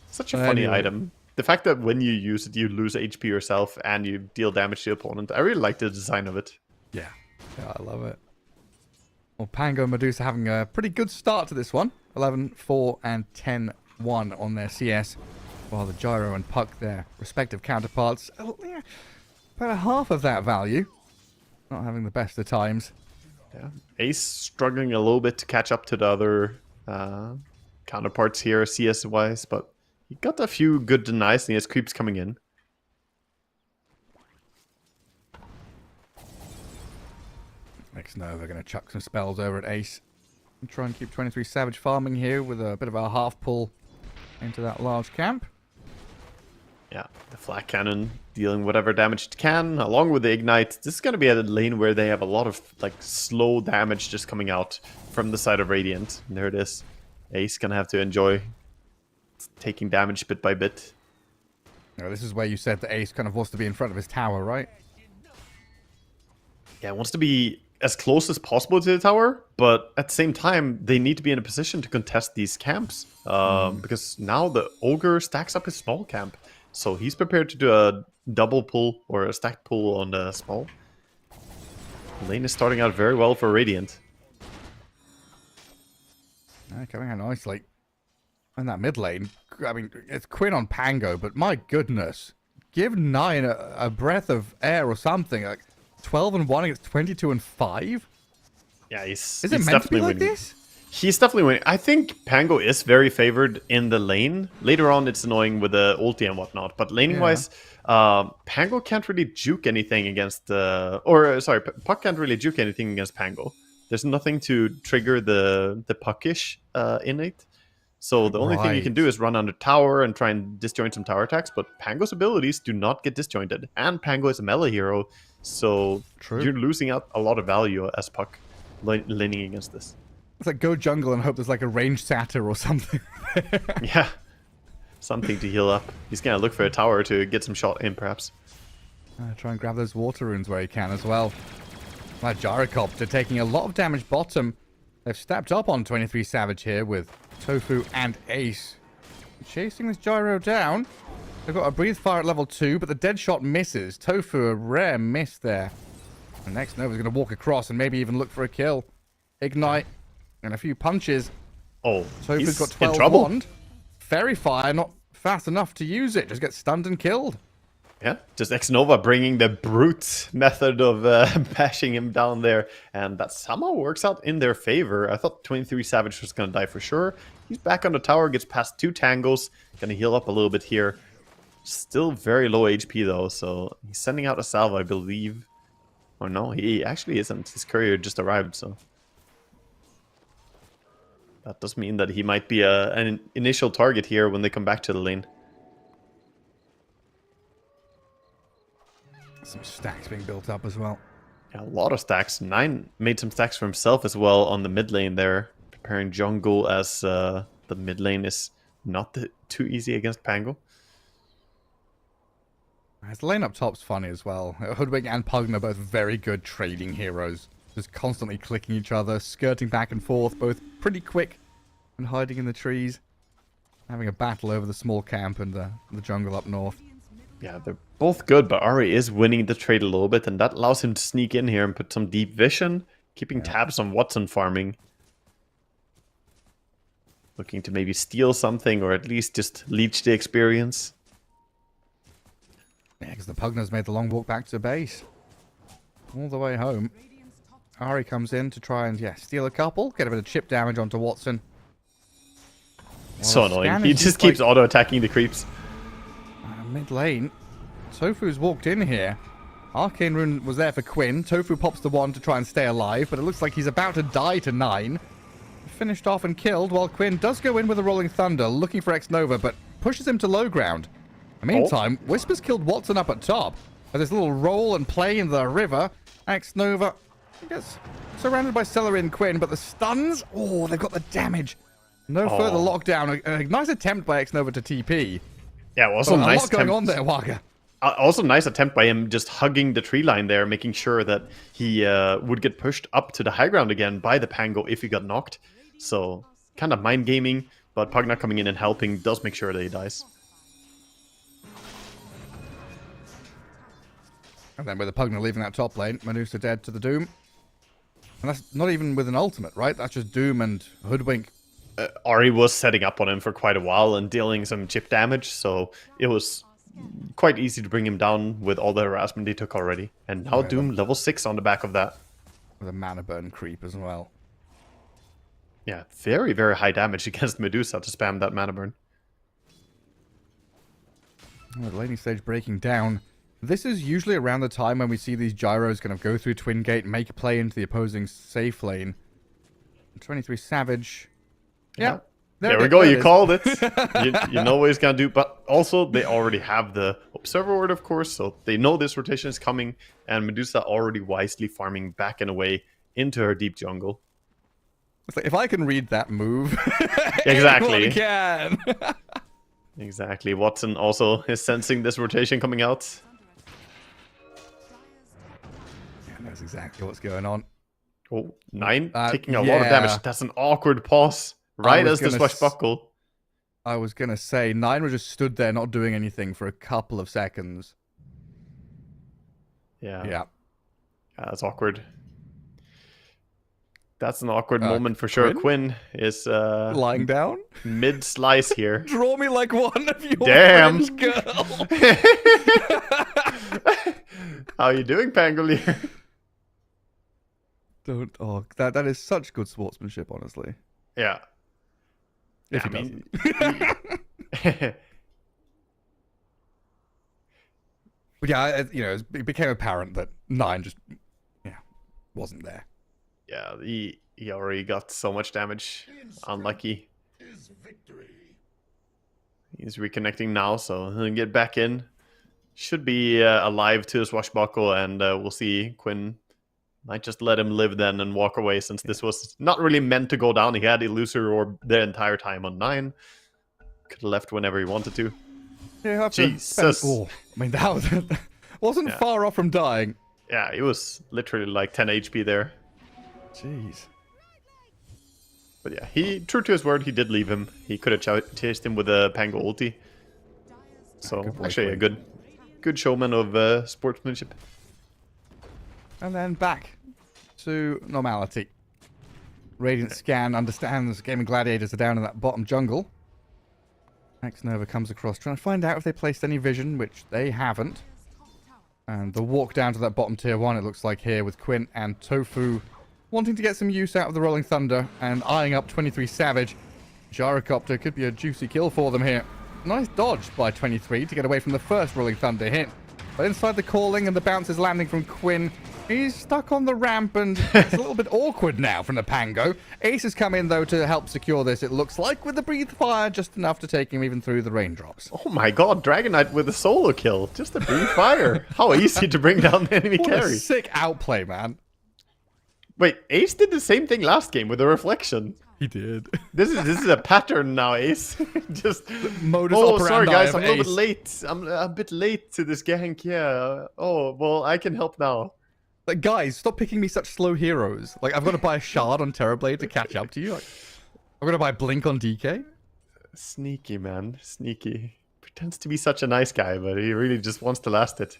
[SPEAKER 7] Such a funny item. The fact that when you use it, you lose HP yourself and you deal damage to the opponent. I really like the design of it.
[SPEAKER 6] Yeah, I love it. Well, Pango and Medusa having a pretty good start to this one. 11, 4, and 10, 1 on their CS. While the Gyro and Puck, their respective counterparts, about half of that value. Not having the best of times.
[SPEAKER 7] Yeah, Ace struggling a little bit to catch up to the other counterparts here, CS-wise, but he got a few good denies and he has creeps coming in.
[SPEAKER 6] Next Nova going to chuck some spells over at Ace. And try and keep 23 Savage farming here with a bit of a half pull into that large camp.
[SPEAKER 7] Yeah, the flak cannon dealing whatever damage it can, along with the ignite. This is going to be a lane where they have a lot of like slow damage just coming out from the side of Radiant. And there it is. Ace going to have to enjoy taking damage bit by bit.
[SPEAKER 6] Now, this is where you said that Ace kind of wants to be in front of his tower, right?
[SPEAKER 7] Yeah, wants to be as close as possible to the tower, but at the same time, they need to be in a position to contest these camps. Because now the Ogre stacks up his small camp. So he's prepared to do a double pull or a stacked pull on the small. The lane is starting out very well for Radiant.
[SPEAKER 6] Coming out nicely. In that mid lane, I mean, it's Quinn on Pango, but my goodness. Give 9 a breath of air or something. Like 12 and 1 against 22 and 5?
[SPEAKER 7] Yeah,
[SPEAKER 6] Is it meant to be like this?
[SPEAKER 7] He's definitely winning. I think Pango is very favored in the lane. Later on, it's annoying with the ulti and whatnot. But laning-wise, Pango can't really juke anything against... Puck can't really juke anything against Pango. There's nothing to trigger the Puckish innate. So the only thing you can do is run under tower and try and disjoint some tower attacks. But Pango's abilities do not get disjointed. And Pango is a melee hero. So you're losing out a lot of value as Puck laning against this.
[SPEAKER 6] It's like go jungle and hope there's like a ranged satyr or something.
[SPEAKER 7] Yeah. Something to heal up. He's going to look for a tower to get some shot in, perhaps.
[SPEAKER 6] Try and grab those water runes where he can as well. My Gyrocopter taking a lot of damage bottom. They've stepped up on 23 Savage here with Tofu and Ace. Chasing this Gyro down. They've got a Breathe Fire at level 2, but the dead shot misses. Tofu, a rare miss there. And next Nova's going to walk across and maybe even look for a kill. Ignite and a few punches.
[SPEAKER 7] Oh,
[SPEAKER 6] Tofu's
[SPEAKER 7] he's
[SPEAKER 6] got
[SPEAKER 7] in
[SPEAKER 6] 12
[SPEAKER 7] trouble.
[SPEAKER 6] wand. Fairy Fire, not fast enough to use it. Just gets stunned and killed.
[SPEAKER 7] Yeah, just Xnova bringing the brute method of bashing him down there. And that somehow works out in their favor. I thought 23 Savage was going to die for sure. He's back on the tower, gets past 2 tangles. Going to heal up a little bit here. Still very low HP though, so he's sending out a salve, I believe. Or no, he actually isn't. His courier just arrived, so... That does mean that he might be an initial target here when they come back to the lane.
[SPEAKER 6] Some stacks being built up as well.
[SPEAKER 7] Yeah, a lot of stacks. 9 made some stacks for himself as well on the mid lane there. Preparing jungle as the mid lane is not too easy against Pango.
[SPEAKER 6] His lane up top's funny as well. Hoodwink and Pugna are both very good trading heroes. Just constantly clicking each other, skirting back and forth, both pretty quick and hiding in the trees. Having a battle over the small camp and the jungle up north.
[SPEAKER 7] Yeah, they're both good, but Ari is winning the trade a little bit, and that allows him to sneak in here and put some deep vision, keeping tabs on Watson farming. Looking to maybe steal something, or at least just leech the experience.
[SPEAKER 6] Yeah, because the Pugna's made the long walk back to base. All the way home. Ari comes in to try and, steal a couple. Get a bit of chip damage onto Watson.
[SPEAKER 7] So annoying. He just keeps auto-attacking the creeps.
[SPEAKER 6] Mid lane. Tofu's walked in here. Arcane Rune was there for Quinn. Tofu pops the wand to try and stay alive, but it looks like he's about to die to 9. Finished off and killed, while Quinn does go in with a Rolling Thunder, looking for Xnova, but pushes him to low ground. In the meantime, Whisper's killed Watson up at top. With this little roll and play in the river, Xnova gets surrounded by Celery and Quinn, but the stuns, they've got the damage. No further lockdown. A nice attempt by Xnova to TP.
[SPEAKER 7] Yeah, also
[SPEAKER 6] but
[SPEAKER 7] nice
[SPEAKER 6] a lot going on there, Waka.
[SPEAKER 7] Also nice attempt by him just hugging the tree line there, making sure that he would get pushed up to the high ground again by the Pango if he got knocked. So, kind of mind gaming, but Pugna coming in and helping does make sure that he dies.
[SPEAKER 6] And then with the Pugna leaving that top lane, Medusa dead to the Doom. And that's not even with an ultimate, right? That's just Doom and Hoodwink.
[SPEAKER 7] Ari was setting up on him for quite a while and dealing some chip damage, so it was quite easy to bring him down with all the harassment he took already. And now Doom level 6 on the back of that.
[SPEAKER 6] With a mana burn creep as well.
[SPEAKER 7] Yeah, very, very high damage against Medusa to spam that mana burn.
[SPEAKER 6] The laning stage breaking down. This is usually around the time when we see these gyros kind of go through Twin Gate, make a play into the opposing safe lane. 23 Savage. Yeah.
[SPEAKER 7] There we go, you called it. you know what he's going to do. But also, they already have the Observer Word, of course, so they know this rotation is coming. And Medusa already wisely farming back and away into her deep jungle.
[SPEAKER 6] It's like, if I can read that move,
[SPEAKER 7] exactly.
[SPEAKER 6] anyone can.
[SPEAKER 7] Exactly. Watson also is sensing this rotation coming out.
[SPEAKER 6] Yeah, knows exactly what's going on.
[SPEAKER 7] Oh, 9 taking a lot of damage. That's an awkward pause. Right as the swashbuckle.
[SPEAKER 6] I was going to say, 9 was just stood there not doing anything for a couple of seconds.
[SPEAKER 7] Yeah. That's awkward. That's an awkward moment for sure.
[SPEAKER 6] Quinn
[SPEAKER 7] is
[SPEAKER 6] lying down
[SPEAKER 7] mid-slice here.
[SPEAKER 6] Draw me like one of your
[SPEAKER 7] Damn.
[SPEAKER 6] friends, girl.
[SPEAKER 7] How you doing, Pangolier?
[SPEAKER 6] Don't. Oh, that is such good sportsmanship, honestly.
[SPEAKER 7] Yeah.
[SPEAKER 6] If he doesn't. But yeah, it became apparent that 9 just, wasn't there.
[SPEAKER 7] Yeah, he already got so much damage. Unlucky. He's reconnecting now, so he'll get back in. Should be alive to a swashbuckle, and we'll see. Quinn might just let him live then and walk away, since this was not really meant to go down. He had Illusory Orb the entire time on 9. Could have left whenever he wanted to.
[SPEAKER 6] Yeah,
[SPEAKER 7] Jesus.
[SPEAKER 6] That wasn't far off from dying.
[SPEAKER 7] Yeah, it was literally like 10 HP there.
[SPEAKER 6] Jeez.
[SPEAKER 7] But yeah, he, true to his word, he did leave him. He could have chased him with a Pango ulti. So, actually a good showman of sportsmanship.
[SPEAKER 6] And then back to normality. Radiant Scan understands Gaming Gladiators are down in that bottom jungle. X Nova comes across, trying to find out if they placed any vision, which they haven't. And the walk down to that bottom tier 1, it looks like here, with Quinn and Tofu wanting to get some use out of the Rolling Thunder and eyeing up 23 Savage. Gyrocopter could be a juicy kill for them here. Nice dodge by 23 to get away from the first Rolling Thunder hit. But inside the calling and the bounces landing from Quinn, he's stuck on the ramp and it's a little bit awkward now from the Pango. Ace has come in, though, to help secure this, it looks like, with the breathe fire, just enough to take him even through the raindrops.
[SPEAKER 7] Oh my god, Dragon Knight with a solo kill. Just a breathe fire. How easy to bring down the enemy
[SPEAKER 6] What
[SPEAKER 7] carry.
[SPEAKER 6] a sick outplay, man.
[SPEAKER 7] Wait, Ace did the same thing last game with a reflection.
[SPEAKER 6] He did.
[SPEAKER 7] This is a pattern now, Ace. Just
[SPEAKER 6] Modus
[SPEAKER 7] oh,
[SPEAKER 6] operandi
[SPEAKER 7] sorry guys,
[SPEAKER 6] of
[SPEAKER 7] I'm a little
[SPEAKER 6] Ace.
[SPEAKER 7] bit late. I'm a bit late to this gank. Yeah. Oh, well, I can help now.
[SPEAKER 6] Like, guys, stop picking me such slow heroes. Like, I've got to buy a shard on Terrorblade to catch up to you. Like, I've got to buy Blink on DK.
[SPEAKER 7] Sneaky, man. Sneaky. Pretends to be such a nice guy, but he really just wants to last it.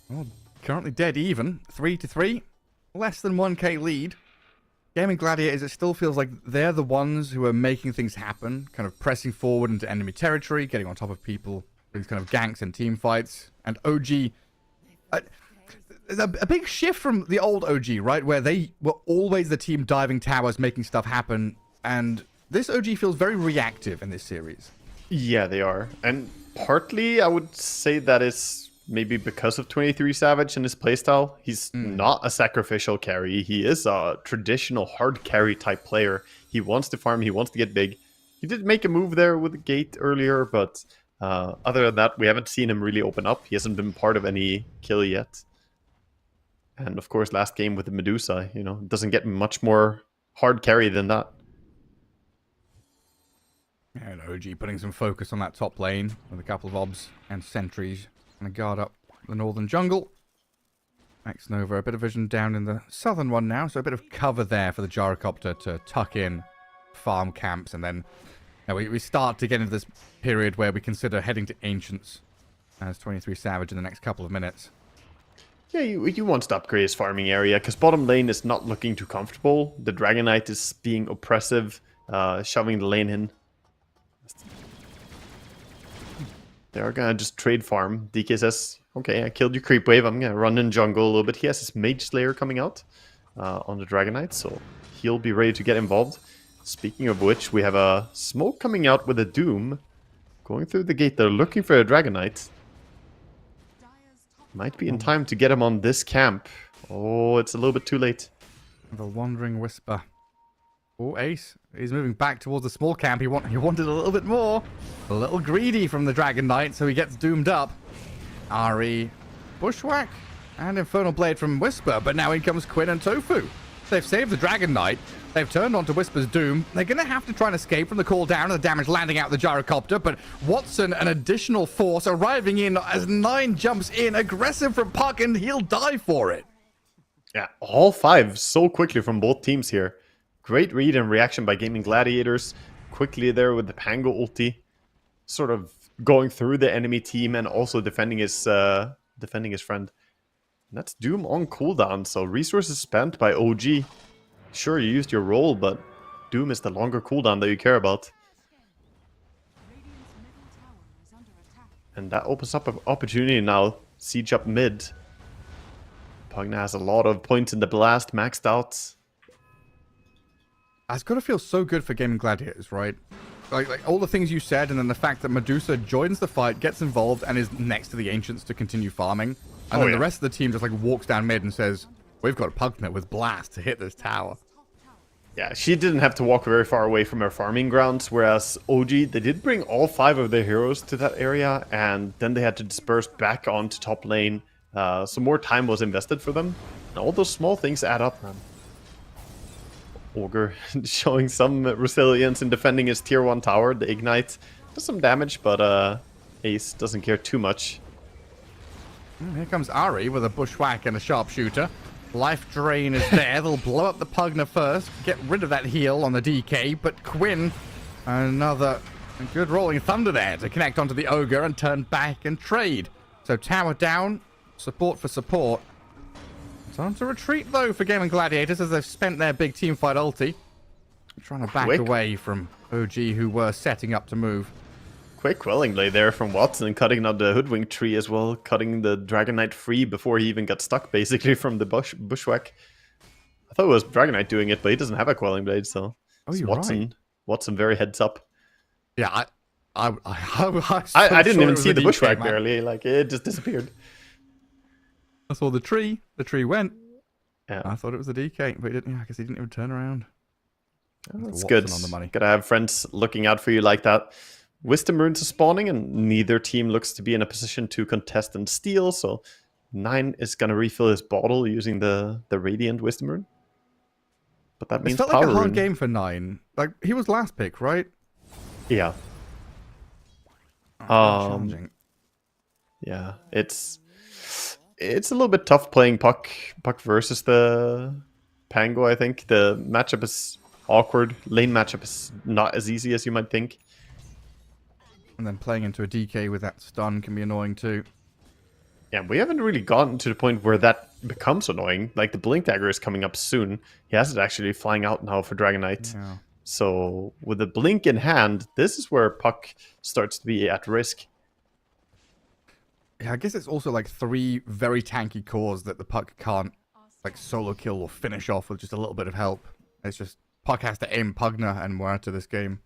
[SPEAKER 6] Well, currently dead even. 3-3. Less than 1k lead. Gaming Gladiators, it still feels like they're the ones who are making things happen, kind of pressing forward into enemy territory, getting on top of people, these kind of ganks and team fights. And OG, there's a big shift from the old OG, right, where they were always the team diving towers, making stuff happen, and this OG feels very reactive in this series.
[SPEAKER 7] Yeah, they are. And partly, I would say that is maybe because of 23 Savage and his playstyle. He's not a sacrificial carry. He is a traditional hard carry type player. He wants to farm. He wants to get big. He did make a move there with the gate earlier, but other than that, we haven't seen him really open up. He hasn't been part of any kill yet. And of course, last game with the Medusa, you know, doesn't get much more hard carry than that.
[SPEAKER 6] And OG putting some focus on that top lane with a couple of obs and sentries and guard up the northern jungle. X Nova, a bit of vision down in the southern one now, so a bit of cover there for the Gyrocopter to tuck in farm camps, and then we start to get into this period where we consider heading to Ancients as 23 Savage in the next couple of minutes.
[SPEAKER 7] Yeah, you want to upgrade his farming area, because bottom lane is not looking too comfortable. The Dragon Knight is being oppressive, shoving the lane in. They are gonna just trade farm. DK says, okay, I killed your creep wave, I'm gonna run in jungle a little bit. He has his Mage Slayer coming out on the Dragon Knight, so he'll be ready to get involved. Speaking of which, we have a smoke coming out with a Doom. Going through the gate, they're looking for a Dragon Knight. Might be in time to get him on this camp. Oh, it's a little bit too late.
[SPEAKER 6] The Wandering Whisper. Oh, Ace. He's moving back towards the small camp. He wanted a little bit more. A little greedy from the Dragon Knight, so he gets doomed up. Ari, Bushwhack, and Infernal Blade from Whisper, but now in comes Quinn and Tofu. They've saved the Dragon Knight. They've turned onto Whisper's Doom. They're going to have to try and escape from the call down and the damage landing out the Gyrocopter, but Watson, an additional force, arriving in as 9 jumps in, aggressive from Puck, and he'll die for it.
[SPEAKER 7] Yeah, all 5 so quickly from both teams here. Great read and reaction by Gaming Gladiators. Quickly there with the Pango ulti. Sort of going through the enemy team and also defending his friend. And that's Doom on cooldown, so resources spent by OG. Sure, you used your roll, but Doom is the longer cooldown that you care about. And that opens up an opportunity now. Siege up mid. Pugna has a lot of points in the blast, maxed out.
[SPEAKER 6] It's got to feel so good for Gaming Gladiators, right? Like all the things you said, and then the fact that Medusa joins the fight, gets involved, and is next to the Ancients to continue farming. And then the rest of the team just like walks down mid and says, we've got Pugna with blast to hit this tower.
[SPEAKER 7] Yeah, she didn't have to walk very far away from her farming grounds, whereas OG, they did bring all 5 of their heroes to that area, and then they had to disperse back onto top lane. So more time was invested for them. And all those small things add up, man. Ogre showing some resilience in defending his tier 1 tower. The Ignite does some damage, but Ace doesn't care too much.
[SPEAKER 6] Here comes Ari with a Bushwhack and a Sharpshooter. Life Drain is there. They'll blow up the Pugna first, get rid of that heal on the DK, but Quinn, another good Rolling Thunder there to connect onto the Ogre and turn back and trade. So tower down, support for support. Time to retreat, though, for Gaming Gladiators as they've spent their big teamfight ulti. Trying to back
[SPEAKER 7] Quick.
[SPEAKER 6] away from OG, who were setting up to move.
[SPEAKER 7] Quick quelling blade there from Watson, cutting out the Hoodwink tree as well, cutting the Dragon Knight free before he even got stuck, basically, from the bushwhack. I thought it was Dragon Knight doing it, but he doesn't have a quelling blade, so...
[SPEAKER 6] Oh, you're
[SPEAKER 7] Watson.
[SPEAKER 6] right.
[SPEAKER 7] Watson very heads up.
[SPEAKER 6] Yeah, I
[SPEAKER 7] didn't even see the bushwhack barely, like, it just disappeared.
[SPEAKER 6] I saw the tree. The tree went.
[SPEAKER 7] Yeah.
[SPEAKER 6] I thought it was a DK, but he didn't. Yeah, I guess he didn't even turn around.
[SPEAKER 7] That's
[SPEAKER 6] Watson
[SPEAKER 7] good.
[SPEAKER 6] on the money.
[SPEAKER 7] Gotta have friends looking out for you like that. Wisdom runes are spawning, and neither team looks to be in a position to contest and steal, so 9 is gonna refill his bottle using the Radiant Wisdom rune. But that means
[SPEAKER 6] It felt
[SPEAKER 7] power
[SPEAKER 6] like a hard
[SPEAKER 7] rune.
[SPEAKER 6] game for 9. Like, he was last pick, right?
[SPEAKER 7] Yeah.
[SPEAKER 6] Challenging.
[SPEAKER 7] Yeah, it's a little bit tough playing Puck versus the Pango, I think. The matchup is awkward. Lane matchup is not as easy as you might think.
[SPEAKER 6] And then playing into a DK with that stun can be annoying too.
[SPEAKER 7] Yeah, we haven't really gotten to the point where that becomes annoying. Like, the Blink Dagger is coming up soon. He has it actually flying out now for Dragon Knight.
[SPEAKER 6] Yeah.
[SPEAKER 7] So, with the Blink in hand, this is where Puck starts to be at risk.
[SPEAKER 6] Yeah, I guess it's also like 3 very tanky cores that the Puck can't like solo kill or finish off with just a little bit of help. It's just Puck has to aim Pugna and we're out of this game.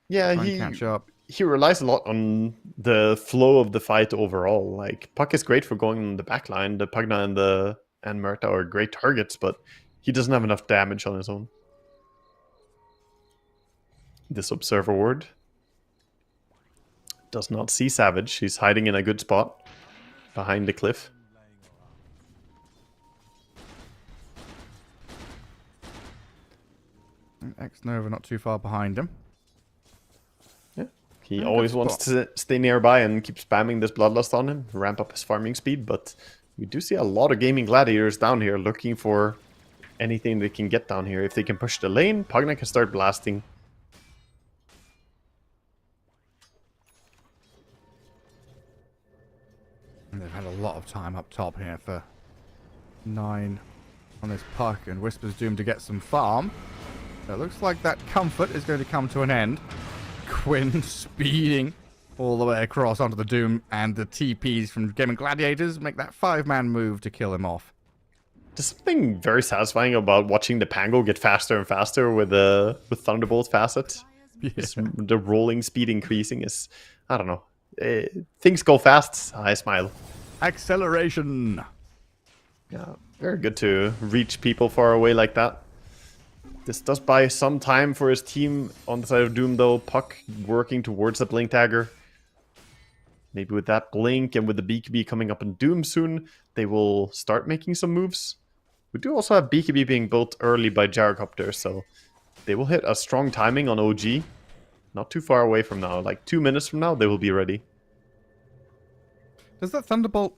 [SPEAKER 7] Yeah,
[SPEAKER 6] Try and catch up.
[SPEAKER 7] he relies a lot on the flow of the fight overall. Like, Puck is great for going in the backline. The Pugna and Murta are great targets, but he doesn't have enough damage on his own. This Observer Ward does not see Savage. He's hiding in a good spot behind the cliff.
[SPEAKER 6] X-Nova not too far behind him.
[SPEAKER 7] Yeah, he
[SPEAKER 6] good
[SPEAKER 7] always wants to stay nearby and keep spamming this Bloodlust on him, ramp up his farming speed, but we do see a lot of Gaming Gladiators down here looking for anything they can get down here. If they can push the lane, Pugna can start blasting.
[SPEAKER 6] And they've had a lot of time up top here for 9 on this Puck, and Whisper's doomed to get some farm. So it looks like that comfort is going to come to an end. Quinn speeding all the way across onto the Doom, and the TPs from Gaming Gladiators make that 5-man move to kill him off.
[SPEAKER 7] There's something very satisfying about watching the Pango get faster and faster with Thunderbolt facet.
[SPEAKER 6] Yeah.
[SPEAKER 7] The rolling speed increasing is, I don't know. Things go fast, I smile.
[SPEAKER 6] Acceleration!
[SPEAKER 7] Yeah, very good to reach people far away like that. This does buy some time for his team on the side of Doom, though. Puck working towards the Blink Dagger. Maybe with that Blink and with the BKB coming up in Doom soon, they will start making some moves. We do also have BKB being built early by Gyrocopter, so they will hit a strong timing on OG. Not too far away from now, like 2 minutes from now, they will be ready.
[SPEAKER 6] Does that Thunderbolt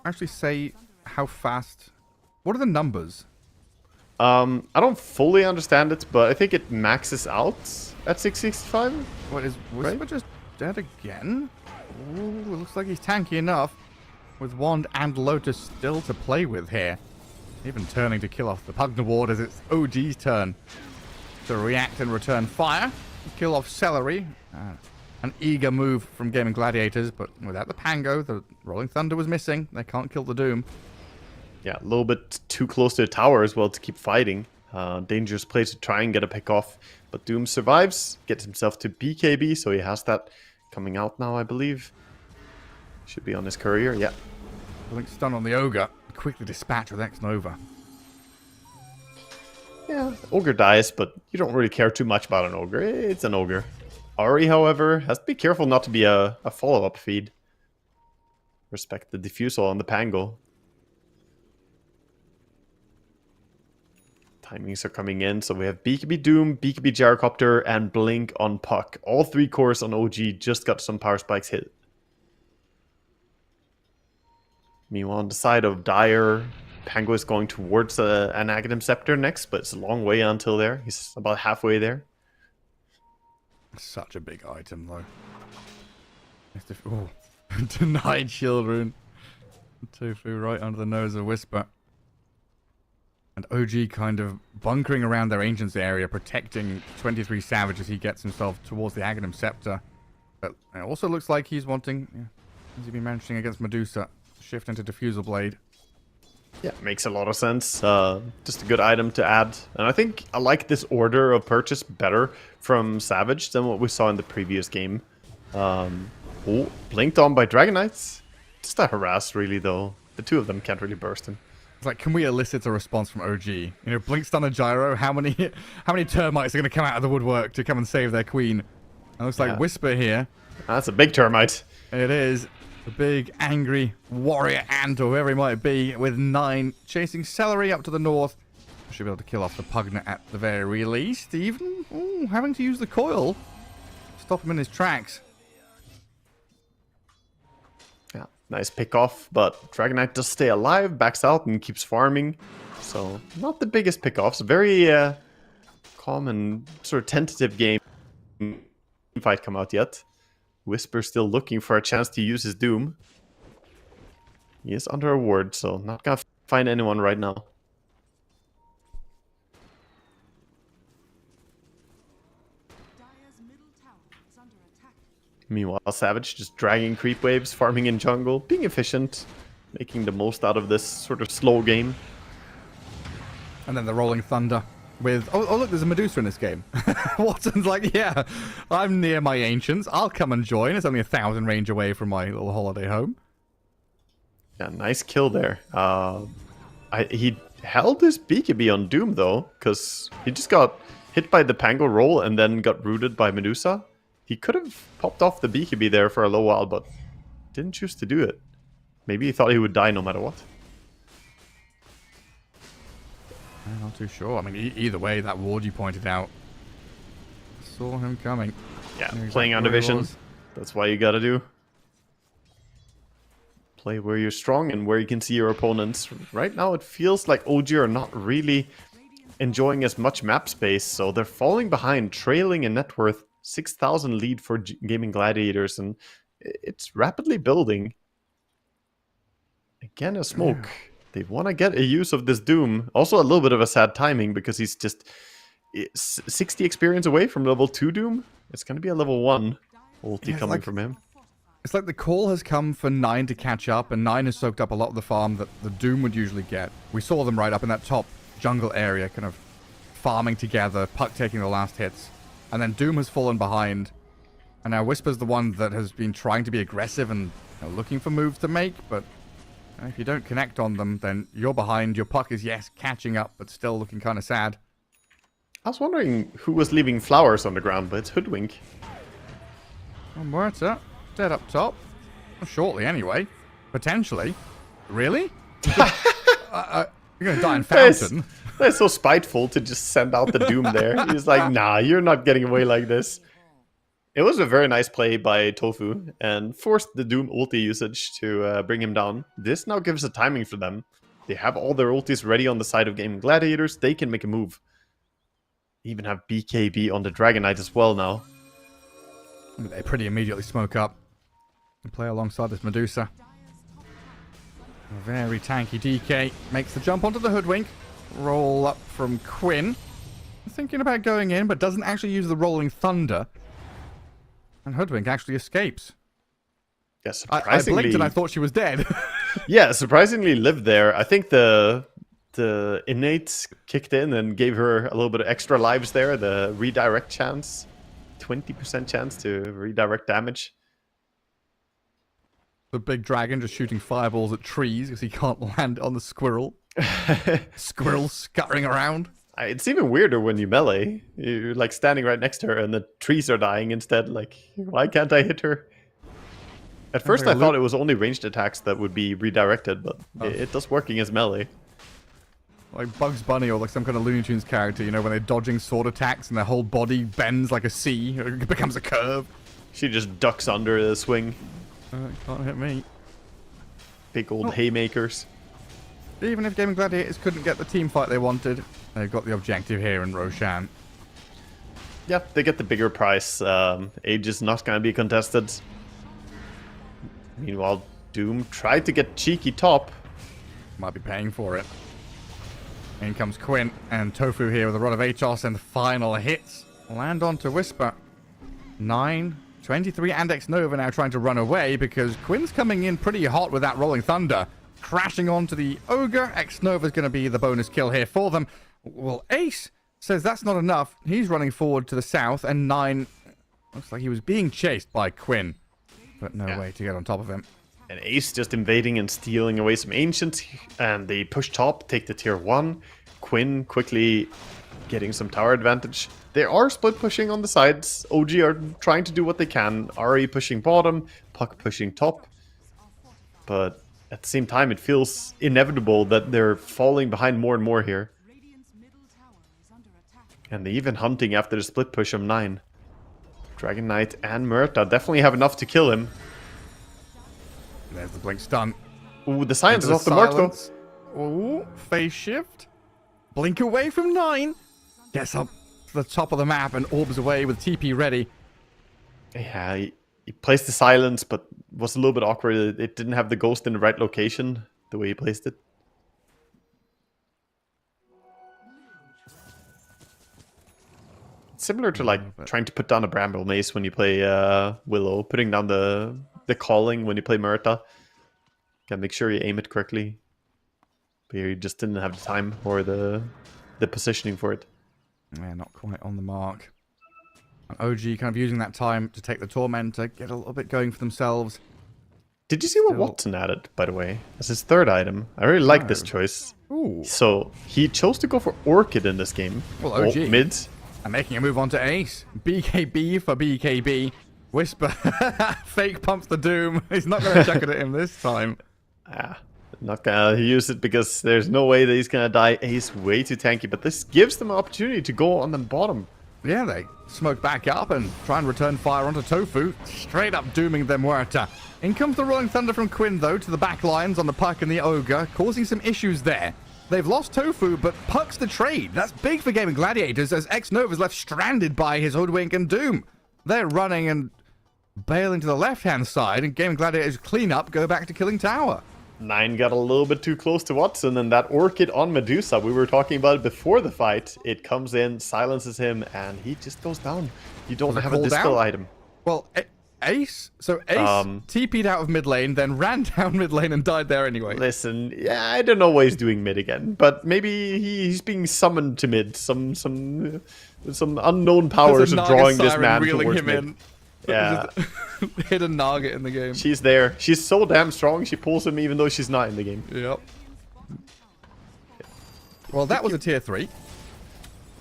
[SPEAKER 6] actually say how fast? What are the numbers?
[SPEAKER 7] I don't fully understand it, but I think it maxes out at 665.
[SPEAKER 6] What is Whisper
[SPEAKER 7] Right?
[SPEAKER 6] just dead again? Ooh, looks like he's tanky enough. With Wand and Lotus still to play with here. Even turning to kill off the Pugna Ward as it's OG's turn to react and return fire. Kill off Celery. An eager move from Gaming Gladiators, but without the Pango, the Rolling Thunder was missing. They can't kill the Doom.
[SPEAKER 7] Yeah, a little bit too close to the tower as well to keep fighting. Dangerous play to try and get a pick off. But Doom survives, gets himself to BKB, so he has that coming out now, I believe. Should be on his courier, yeah.
[SPEAKER 6] Blink stun on the Ogre. Quickly dispatch with X-Nova.
[SPEAKER 7] Yeah, Ogre dies, but you don't really care too much about an Ogre. It's an Ogre. Ahri, however, has to be careful not to be a follow-up feed. Respect the Diffusal on the Pango. Timings are coming in, so we have BKB Doom, BKB Gyrocopter, and Blink on Puck. All 3 cores on OG just got some power spikes hit. Meanwhile, on the side of Dire, Pango is going towards an Aghanim Scepter next, but it's a long way until there. He's about halfway there.
[SPEAKER 6] Such a big item, though. Oh, denied shield rune. Tofu right under the nose of Whisper. And OG kind of bunkering around their Ancients area, protecting 23 Savage as he gets himself towards the Aghanim Scepter. But it also looks like he's wanting, has he been managing against Medusa, shift into Diffusal Blade.
[SPEAKER 7] Yeah, makes a lot of sense. Just a good item to add. And I think I like this order of purchase better from Savage than what we saw in the previous game. Oh, blinked on by Dragon Knights. Just a harass, really, though. The two of them can't really burst him.
[SPEAKER 6] It's like, can we elicit a response from OG? You know, blink stun a gyro. How many termites are going to come out of the woodwork to come and save their queen? It looks like Whisper here.
[SPEAKER 7] That's a big termite.
[SPEAKER 6] It is. The big, angry warrior ant, or whoever he might be, with 9, chasing Celery up to the north. Should be able to kill off the Pugna at the very least. Even having to use the coil. Stop him in his tracks.
[SPEAKER 7] Yeah, nice pick off, but Dragon Knight does stay alive, backs out, and keeps farming. So, not the biggest pick-offs. Very calm and sort of tentative game. Fight come out yet. Whisper still looking for a chance to use his Doom. He is under a ward, so not gonna find anyone right now. Meanwhile, Savage just dragging creep waves, farming in jungle, being efficient, making the most out of this sort of slow game.
[SPEAKER 6] And then the Rolling Thunder with... Oh, look, there's a Medusa in this game. Watson's like, yeah, I'm near my Ancients. I'll come and join. It's only 1,000 range away from my little holiday home.
[SPEAKER 7] Yeah, nice kill there. He held his BKB on Doom, though, because he just got hit by the Pango roll and then got rooted by Medusa. He could have popped off the BKB there for a little while, but didn't choose to do it. Maybe he thought he would die no matter what.
[SPEAKER 6] I'm not too sure. I mean, either way, that ward you pointed out, saw him coming.
[SPEAKER 7] Yeah, playing on division. That's why you gotta do. Play where you're strong and where you can see your opponents. Right now, it feels like OG are not really enjoying as much map space, so they're falling behind, trailing in net worth. 6,000 lead for Gaming Gladiators, and it's rapidly building. Again, a smoke. Yeah. They want to get a use of this Doom. Also a little bit of a sad timing because he's just 60 experience away from level 2 Doom. It's going to be a level 1 ulti coming from him.
[SPEAKER 6] It's like the call has come for 9 to catch up, and 9 has soaked up a lot of the farm that the Doom would usually get. We saw them right up in that top jungle area, kind of farming together, Puck taking the last hits. And then Doom has fallen behind. And now Whisper's the one that has been trying to be aggressive and looking for moves to make. But if you don't connect on them, then you're behind. Your Puck is, yes, catching up, but still looking kind of sad.
[SPEAKER 7] I was wondering who was leaving flowers on the ground, but it's Hoodwink.
[SPEAKER 6] And where it's at? Dead up top. Well, shortly, anyway. Potentially. Really? You're going to die in Fountain.
[SPEAKER 7] They're so spiteful to just send out the Doom there. He's like, nah, you're not getting away like this. It was a very nice play by Tofu and forced the Doom ulti usage to bring him down. This now gives a timing for them. They have all their ultis ready on the side of Gaming Gladiators. They can make a move. Even have BKB on the Dragon Knight as well now.
[SPEAKER 6] They pretty immediately smoke up and play alongside this Medusa. A very tanky DK makes the jump onto the Hoodwink. Roll up from Quinn. Thinking about going in, but doesn't actually use the Rolling Thunder. And Hoodwink actually escapes.
[SPEAKER 7] Yeah, surprisingly...
[SPEAKER 6] I blinked and I thought she was dead.
[SPEAKER 7] Yeah, surprisingly lived there. I think the innate kicked in and gave her a little bit of extra lives there. The redirect chance. 20% chance to redirect damage.
[SPEAKER 6] The big dragon just shooting fireballs at trees because he can't land on the squirrel. Squirrel scuttering around.
[SPEAKER 7] It's even weirder when you melee. You're like standing right next to her and the trees are dying instead. Like, why can't I hit her? At first I thought it was only ranged attacks that would be redirected, but it does work against melee.
[SPEAKER 6] Like Bugs Bunny or like some kind of Looney Tunes character, you know, when they're dodging sword attacks and their whole body bends like a C. It becomes a curve.
[SPEAKER 7] She just ducks under the swing.
[SPEAKER 6] Can't hit me.
[SPEAKER 7] Big old haymakers.
[SPEAKER 6] Even if Gaming Gladiators couldn't get the team fight they wanted, they've got the objective here in Roshan.
[SPEAKER 7] Yeah, they get the bigger prize. Age is not going to be contested. Meanwhile, Doom tried to get cheeky top.
[SPEAKER 6] Might be paying for it. In comes Quinn and Tofu here with a rod of Atos, and the final hits land onto Whisper. 9, 23, and X-Nova now trying to run away because Quinn's coming in pretty hot with that Rolling Thunder. Crashing onto the Ogre. X-Nova's going to be the bonus kill here for them. Well, Ace says that's not enough. He's running forward to the south, and 9 looks like he was being chased by Quinn. But no way to get on top of him.
[SPEAKER 7] And Ace just invading and stealing away some Ancients, and they push top, take the tier 1. Quinn quickly getting some tower advantage. They are split pushing on the sides. OG are trying to do what they can. Ari pushing bottom, Puck pushing top. But at the same time, it feels inevitable that they're falling behind more and more here. And they even hunting after the split push of 9. Dragon Knight and Murta definitely have enough to kill him.
[SPEAKER 6] There's the blink stun.
[SPEAKER 7] Ooh, the silence is off the mark though.
[SPEAKER 6] Ooh, phase shift. Blink away from 9. Gets up to the top of the map and orbs away with TP ready.
[SPEAKER 7] Yeah, he placed the silence, but was a little bit awkward. It didn't have the ghost in the right location, the way he placed it. It's similar to like trying to put down a Bramble Mace when you play Willow, putting down the calling when you play Murta. Gotta make sure you aim it correctly. But here you just didn't have the time or the positioning for it.
[SPEAKER 6] Yeah, not quite on the mark. And OG kind of using that time to take the Tormentor, get a little bit going for themselves.
[SPEAKER 7] Did you see what Watson added, by the way, as his third item? I really like this choice.
[SPEAKER 6] Ooh.
[SPEAKER 7] So he chose to go for Orchid in this game.
[SPEAKER 6] Well, OG.
[SPEAKER 7] Mid.
[SPEAKER 6] And making a move onto Ace. BKB for BKB. Whisper. Fake pumps the Doom. He's not going to chuck it at him this time.
[SPEAKER 7] Not gonna use it because there's no way that he's gonna die. Ace way too tanky, but this gives them an opportunity to go on the bottom.
[SPEAKER 6] Yeah, they smoke back up and try and return fire onto Tofu, straight up dooming their Muerta. In comes the Rolling Thunder from Quinn, though, to the back lines on the Puck and the Ogre, causing some issues there. They've lost Tofu, but Puck's the trade. That's big for Gaming Gladiators, as X-Nova's left stranded by his Hoodwink and Doom. They're running and bailing to the left-hand side, and Gaming Gladiators clean up, go back to killing tower.
[SPEAKER 7] 9 got a little bit too close to Watson, and that Orchid on Medusa, we were talking about it before the fight. It comes in, silences him, and he just goes down. You don't have a dispel item.
[SPEAKER 6] Well, Ace TP'd out of mid lane, then ran down mid lane and died there anyway.
[SPEAKER 7] Listen, yeah, I don't know why he's doing mid again, but maybe he's being summoned to mid. Some unknown powers are drawing this man towards
[SPEAKER 6] him
[SPEAKER 7] mid.
[SPEAKER 6] in.
[SPEAKER 7] Yeah.
[SPEAKER 6] Hidden Naga in the game.
[SPEAKER 7] She's there. She's so damn strong, she pulls him even though she's not in the game.
[SPEAKER 6] Yep. Well, that was a tier 3.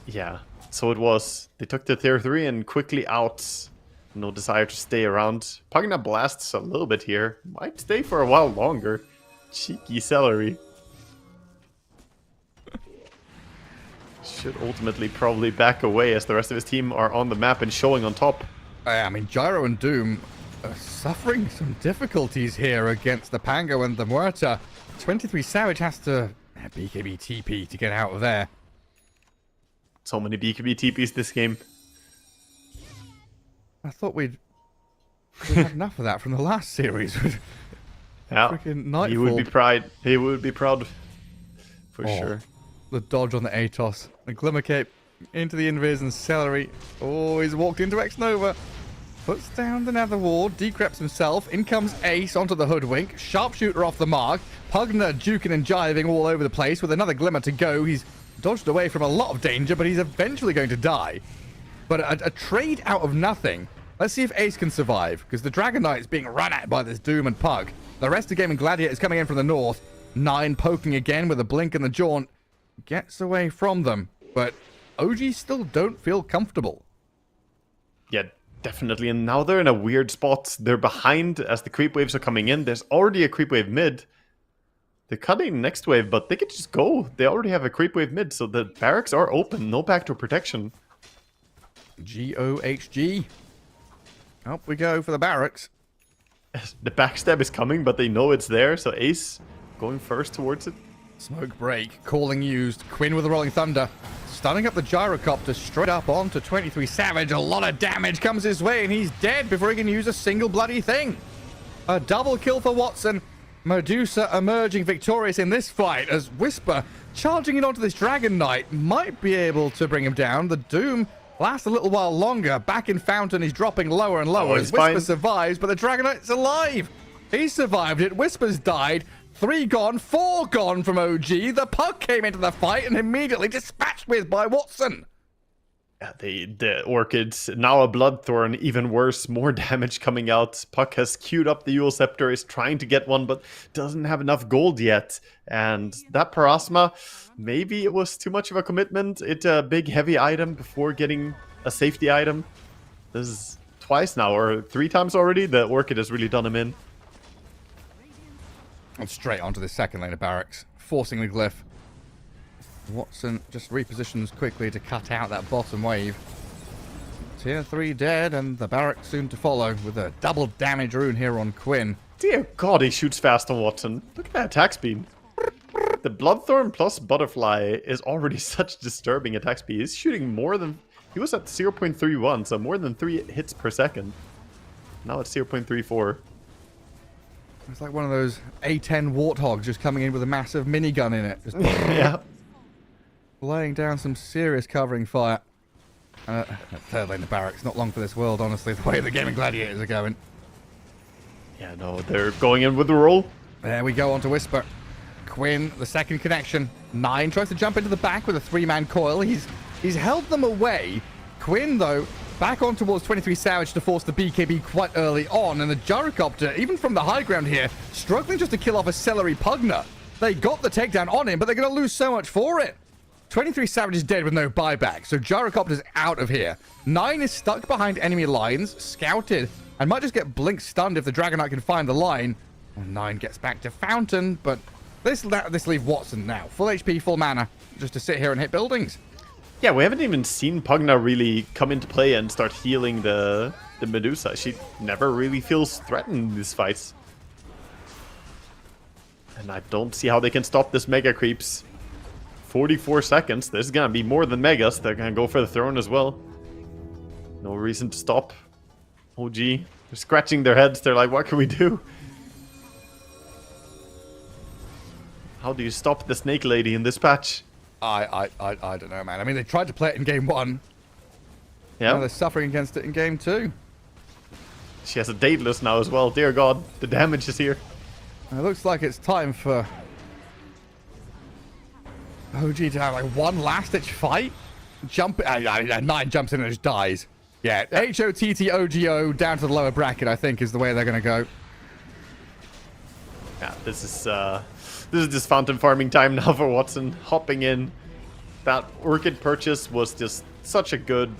[SPEAKER 7] Yeah, so it was. They took the tier 3 and quickly out. No desire to stay around. Pagna blasts a little bit here. Might stay for a while longer. Cheeky celery. Should ultimately probably back away as the rest of his team are on the map and showing on top.
[SPEAKER 6] I mean, Gyro and Doom are suffering some difficulties here against the Pango and the Muerta. 23 Savage has to BKB TP to get out of there.
[SPEAKER 7] So many BKB TPs this game.
[SPEAKER 6] I thought we'd had enough of that from the last series.
[SPEAKER 7] Yeah,
[SPEAKER 6] Freaking Nightfall.
[SPEAKER 7] he would be proud. He would be proud for sure.
[SPEAKER 6] The dodge on the Atos. The Glimmer Cape into the Invis and Celery. Oh, he's walked into X-Nova. Puts down the Nether Ward, decreps himself. In comes Ace onto the Hoodwink. Sharpshooter off the mark. Pugner juking and jiving all over the place with another Glimmer to go. He's dodged away from a lot of danger, but he's eventually going to die. But a trade out of nothing. Let's see if Ace can survive, because the Dragon Knight's being run at by this Doom and Pug. The rest of Gaming Gladiator is coming in from the north. 9 poking again with a blink and the jaunt. Gets away from them, but OG still don't feel comfortable.
[SPEAKER 7] Yeah, definitely. And now they're in a weird spot. They're behind as the creep waves are coming in. There's already a creep wave mid. They're cutting next wave, but they could just go. They already have a creep wave mid, so the barracks are open. No backdoor protection.
[SPEAKER 6] GOHG. Up we go for the barracks.
[SPEAKER 7] The backstab is coming, but they know it's there, so Ace going first towards it.
[SPEAKER 6] Smoke break, calling used. Quinn with the Rolling Thunder. Stunning up the Gyrocopter straight up onto 23 Savage. A lot of damage comes his way, and he's dead before he can use a single bloody thing. A double kill for Watson. Medusa emerging victorious in this fight as Whisper charging in onto this Dragon Knight might be able to bring him down. The Doom lasts a little while longer. Back in Fountain, he's dropping lower and lower as Whisper survives, but the Dragon Knight's alive. He survived it. Whisper's died. 3 gone, 4 gone from OG. The puck came into the fight and immediately dispatched with by Watson.
[SPEAKER 7] Yeah, the Orchids, now a Bloodthorn, even worse, more damage coming out. Puck has queued up the Eul Scepter, is trying to get one, but doesn't have enough gold yet. And that Parasma, maybe it was too much of a commitment. It's a big, heavy item before getting a safety item. This is twice now, or 3 times already. The Orchid has really done him in.
[SPEAKER 6] And straight onto the second lane of barracks, forcing the glyph. Watson just repositions quickly to cut out that bottom wave. Tier 3 dead, and the barracks soon to follow with a double damage rune here on Quinn.
[SPEAKER 7] Dear God, he shoots fast on Watson. Look at that attack speed. The Bloodthorn plus Butterfly is already such disturbing attack speed. He's shooting more than... He was at 0.31, so more than 3 hits per second. Now it's 0.34.
[SPEAKER 6] It's like one of those A10 Warthogs just coming in with a massive minigun in it. Just
[SPEAKER 7] Yeah.
[SPEAKER 6] laying down some serious covering fire. Third lane of barracks, not long for this world, honestly, the way the Gaming Gladiators are going.
[SPEAKER 7] Yeah, no, they're going in with the roll.
[SPEAKER 6] There we go, on to Whisper. Quinn, the second connection. 9 tries to jump into the back with a 3-man coil. He's held them away. Quinn, though, back on towards 23 Savage to force the BKB quite early on. And the Gyrocopter, even from the high ground here, struggling just to kill off a Celery Pugner. They got the takedown on him, but they're going to lose so much for it. 23 Savage is dead with no buyback, so Gyrocopter's out of here. 9 is stuck behind enemy lines, scouted, and might just get blink stunned if the Dragon Knight can find the line. Well, 9 gets back to Fountain, but this leave Watson now. Full HP, full mana, just to sit here and hit buildings.
[SPEAKER 7] Yeah, we haven't even seen Pugna really come into play and start healing the Medusa. She never really feels threatened in these fights. And I don't see how they can stop this Mega Creeps. 44 seconds. This is going to be more than Megas. They're going to go for the throne as well. No reason to stop. OG. They're scratching their heads. They're like, what can we do? How do you stop the Snake Lady in this patch?
[SPEAKER 6] I don't know, man. I mean, they tried to play it in game 1.
[SPEAKER 7] Yeah.
[SPEAKER 6] Now they're suffering against it in game 2.
[SPEAKER 7] She has a Daedalus now as well. Dear God, the damage is here.
[SPEAKER 6] It looks like it's time for OG to have like one last-ditch fight. 9 jumps in and just dies. Yeah, HOTT-OGO down to the lower bracket, I think, is the way they're going to go.
[SPEAKER 7] Yeah, this is just fountain farming time now for Watson. Hopping in. That Orchid purchase was just such a good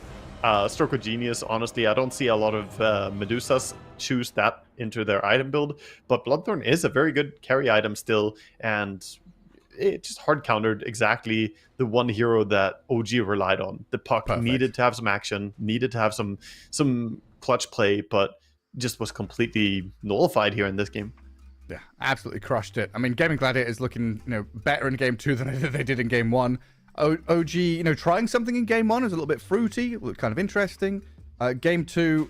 [SPEAKER 7] stroke of genius, honestly. I don't see a lot of Medusas choose that into their item build, but Bloodthorn is a very good carry item still, and it just hard countered exactly the one hero that OG relied on. The puck needed to have some action, needed to have some clutch play, but just was completely nullified here in this game.
[SPEAKER 6] Yeah, absolutely crushed it. I mean, Gaming Gladiator is looking, better in game 2 than they did in game 1. OG, trying something in game 1 was a little bit fruity, looked kind of interesting. Game 2,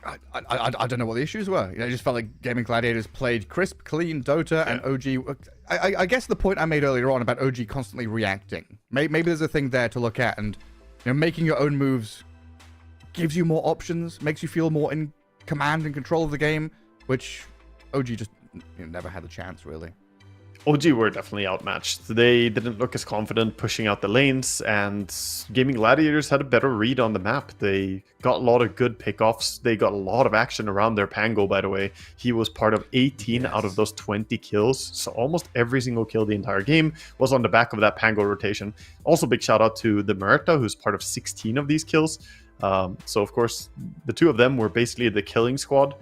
[SPEAKER 6] I don't know what the issues were. It just felt like Gaming Gladiators played crisp, clean Dota, and OG. I guess the point I made earlier on about OG constantly reacting. Maybe there's a thing there to look at, and making your own moves gives you more options, makes you feel more in command and control of the game, which OG just never had the chance, really.
[SPEAKER 7] OG were definitely outmatched. They didn't look as confident pushing out the lanes, and Gaming Gladiators had a better read on the map. They got a lot of good pickoffs. They got a lot of action around their Pango, by the way. He was part of 18 out of those 20 kills, so almost every single kill the entire game was on the back of that Pango rotation. Also, big shout out to the Merta, who's part of 16 of these kills. So, of course, the two of them were basically the killing squad.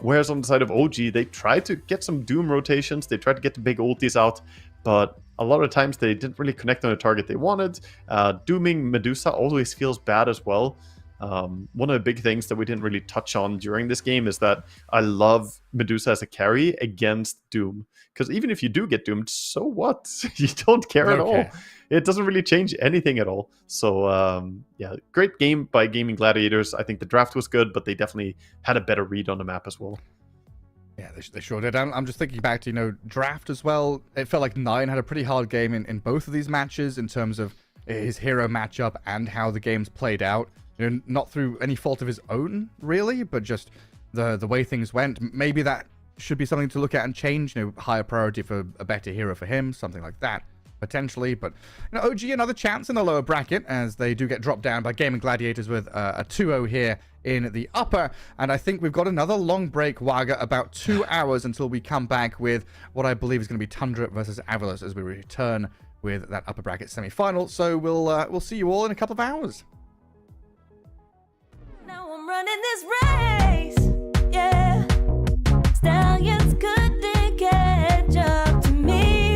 [SPEAKER 7] Whereas on the side of OG, they tried to get some Doom rotations. They tried to get the big ultis out, but a lot of times they didn't really connect on the target they wanted. Dooming Medusa always feels bad as well. One of the big things that we didn't really touch on during this game is that I love Medusa as a carry against Doom. Because even if you do get doomed, so what? You don't care at all. it doesn't really change anything at all. So yeah, great game by Gaming Gladiators. I think the draft was good, but they definitely had a better read on the map as well.
[SPEAKER 6] Yeah, they sure did. I'm just thinking back to, draft as well. It felt like Nine had a pretty hard game in both of these matches in terms of his hero matchup and how the games played out. Not through any fault of his own, really, but just the way things went. Maybe that should be something to look at and change. Higher priority for a better hero for him, something like that, potentially. But OG, another chance in the lower bracket, as they do get dropped down by Gaming Gladiators with a 2-0 here in the upper. And I think we've got another long break, Waga, about 2 hours until we come back with what I believe is going to be Tundra versus Avalos as we return with that upper bracket semi-final. So we'll see you all in a couple of hours.
[SPEAKER 9] Now I'm running this race, yeah. Stallions couldn't catch up to me.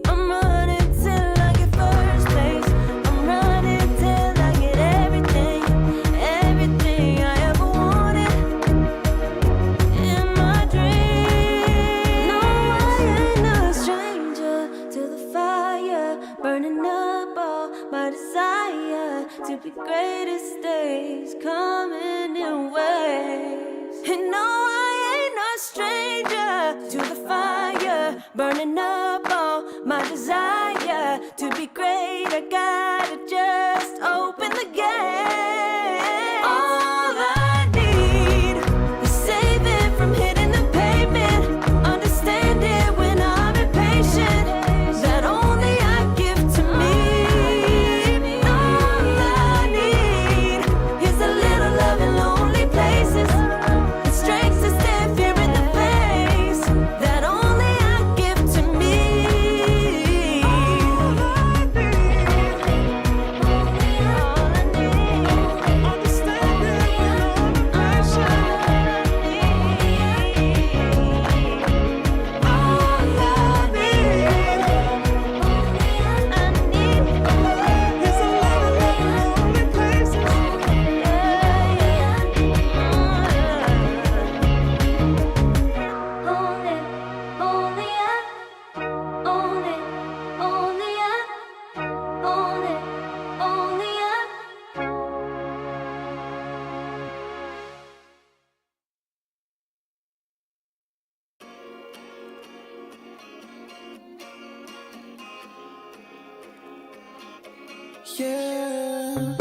[SPEAKER 9] I'm running till I get first place. I'm running till I get everything, everything I ever wanted in my dream. No, I ain't a stranger to the fire, burning up all my desire to be greatest days coming in waves. And no, I ain't no stranger to the fire, burning up all my desire to be great. I gotta just open the gate. All I need is saving from hitting the pavement, understand it when I'm impatient, that only I give to me. All I need is a little love in lonely places, the strength to stare fear in the face, that only I give to me. All I need, understand it when I'm impatient. All I need, is a little love in lonely places.
[SPEAKER 3] Yeah.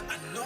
[SPEAKER 2] I know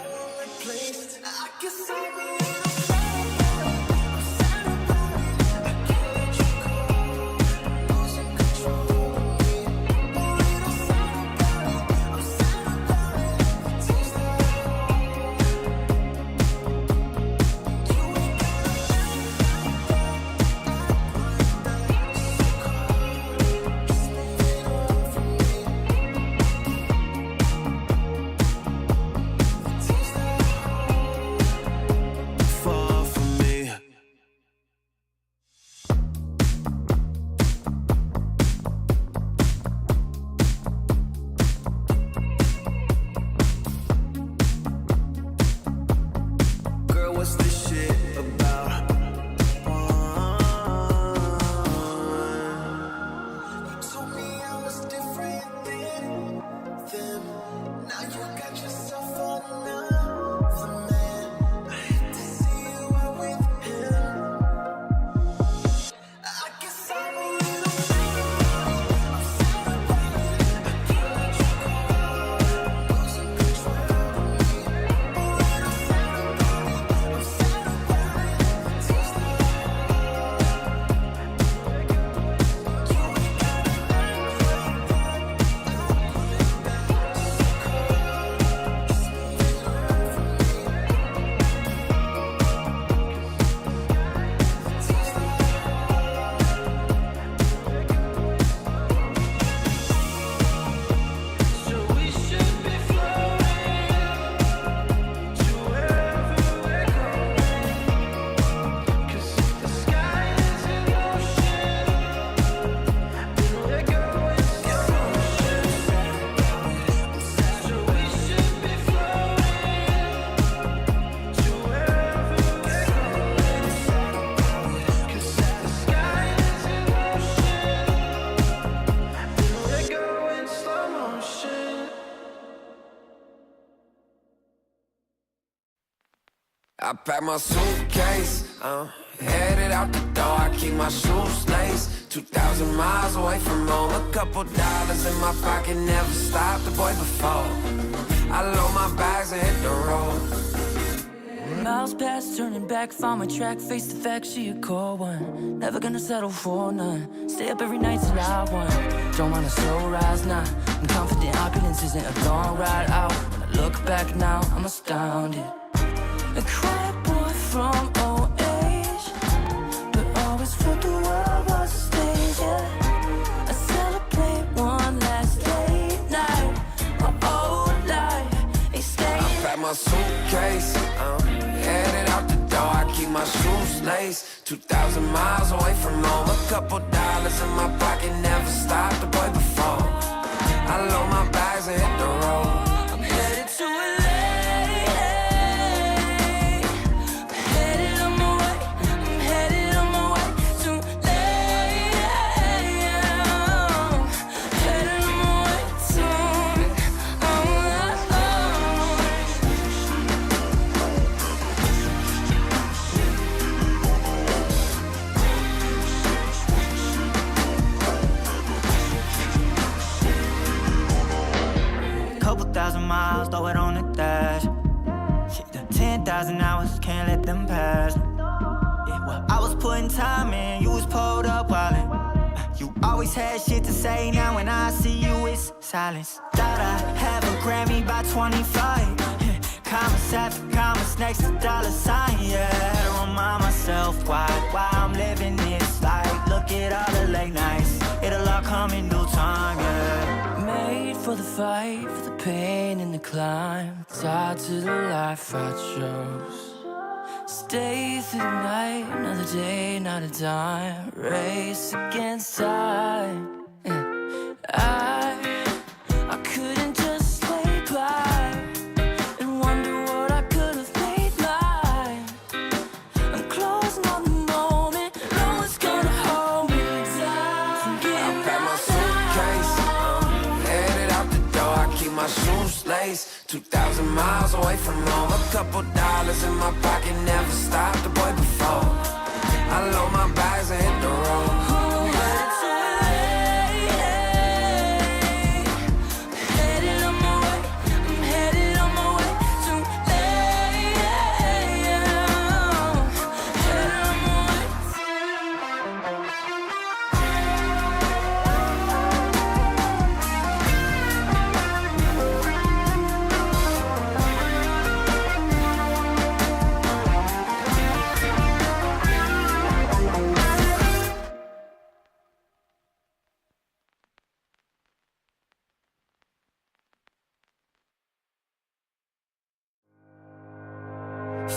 [SPEAKER 2] I pack my suitcase, headed out the door, I keep my shoes laced. 2,000 miles away from home, a couple dollars in my pocket, never stopped the boy before. I load my bags and hit the road.
[SPEAKER 1] Miles past, turning back, found my track, face the fact, she a cold one. Never gonna settle for none. Stay up every night till I won. Don't want a slow rise now. I'm confident opulence isn't a long ride out. When I look back now, I'm astounded. A quiet boy from old age, but always felt the world was a stage, yeah. I celebrate one last day, night, my old life, they stay.
[SPEAKER 2] I pack my suitcase, headed out the door, I keep my shoes laced. 2,000 miles away from home, a couple dollars in my pocket, never stopped the boy before. I load my bags and hit the road.
[SPEAKER 1] I'm headed to LA, I'm headed on my way, I'm headed on my way to LA, headed on my way to,
[SPEAKER 10] Couple thousand miles, throw it on the dash. Shit, 10,000 hours, can't let them pass. Yeah, well, I was putting time in, you was pulled up wildin'. You always had shit to say, now when I see you, it's silence. Thought I'd have a Grammy by 25. Commas after commas next to dollar sign, yeah. Had to remind myself why I'm living this life. Look at all the late nights, it'll all come in due time, yeah.
[SPEAKER 1] made for the fight, for the pain and the climb. Tied to the life I chose. Stay through the night, another day, not a dime. Race against time. I couldn't just lay by and wonder what I could have made mine. I'm closing on the moment, no one's gonna hold me down.
[SPEAKER 2] I pack my suitcase, headed out the door, I keep my shoes laced. 2,000 miles away from home, a couple dollars in my pocket, never stopped the boy before. I load my bags and hit the road.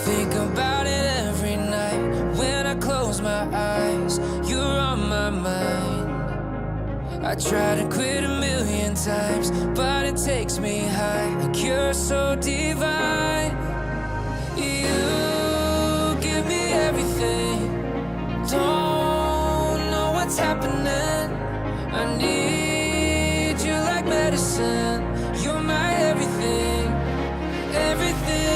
[SPEAKER 1] Think about it every night when I close my eyes. You're on my mind. I try to quit a million times, but it takes me high. Like you're so divine. You give me everything. Don't know what's happening. I need you like medicine. You're my everything, everything.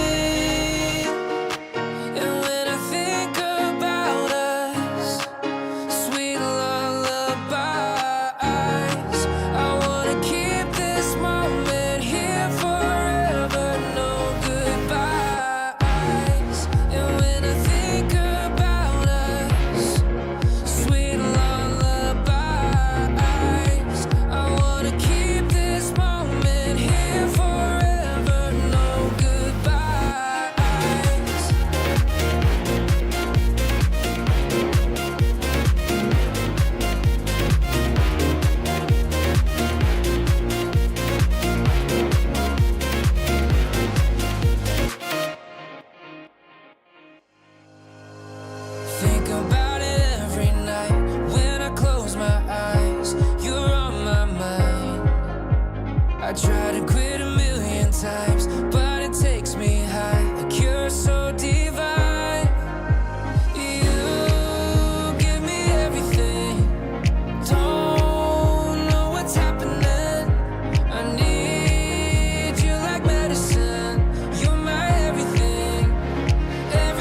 [SPEAKER 1] Think about it every night when I close my eyes. You're on my mind. I try to quit a million times, but it takes me high. Like you're so divine. You give me everything. Don't know what's happening. I need you like medicine. You're my everything, everything.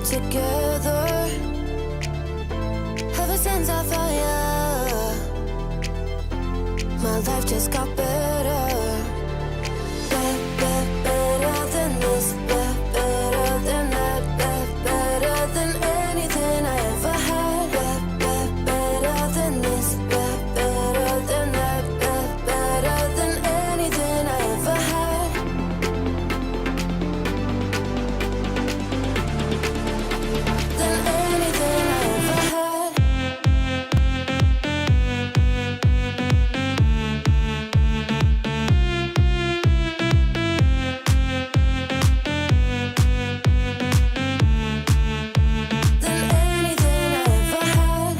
[SPEAKER 9] together. Ever since I found you, my life just got better. Better than this, better than that, better than anything I ever had. Better than this, better than that, better than anything I ever had. Than anything I ever had. Than anything I ever had.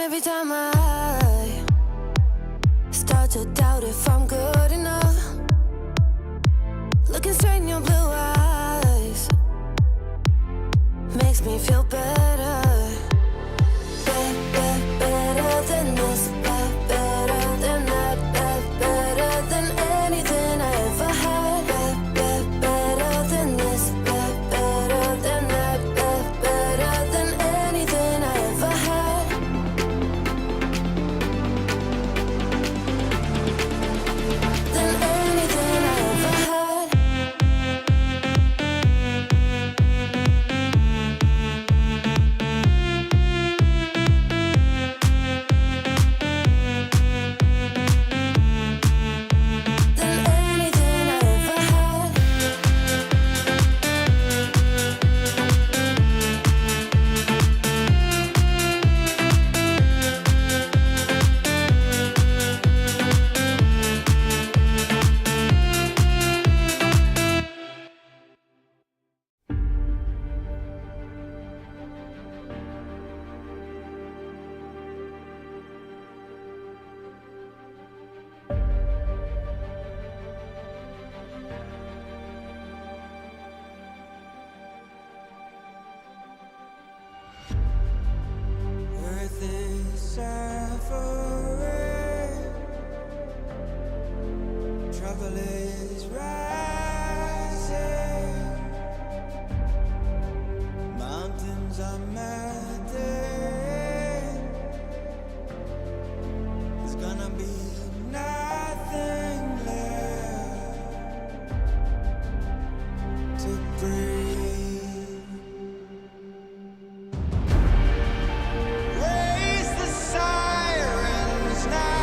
[SPEAKER 9] Every time I start to doubt if I'm good enough, looking straight in your blue eyes makes me feel better. Better than this, better than that, better than anything I ever had. Better than this, better than that, better than anything I ever had. Than anything I ever had. Than anything I ever had.
[SPEAKER 2] Earth is suffering, trouble is rising, mountains are melting, there's gonna be nothing left to breathe. Raise the sirens now.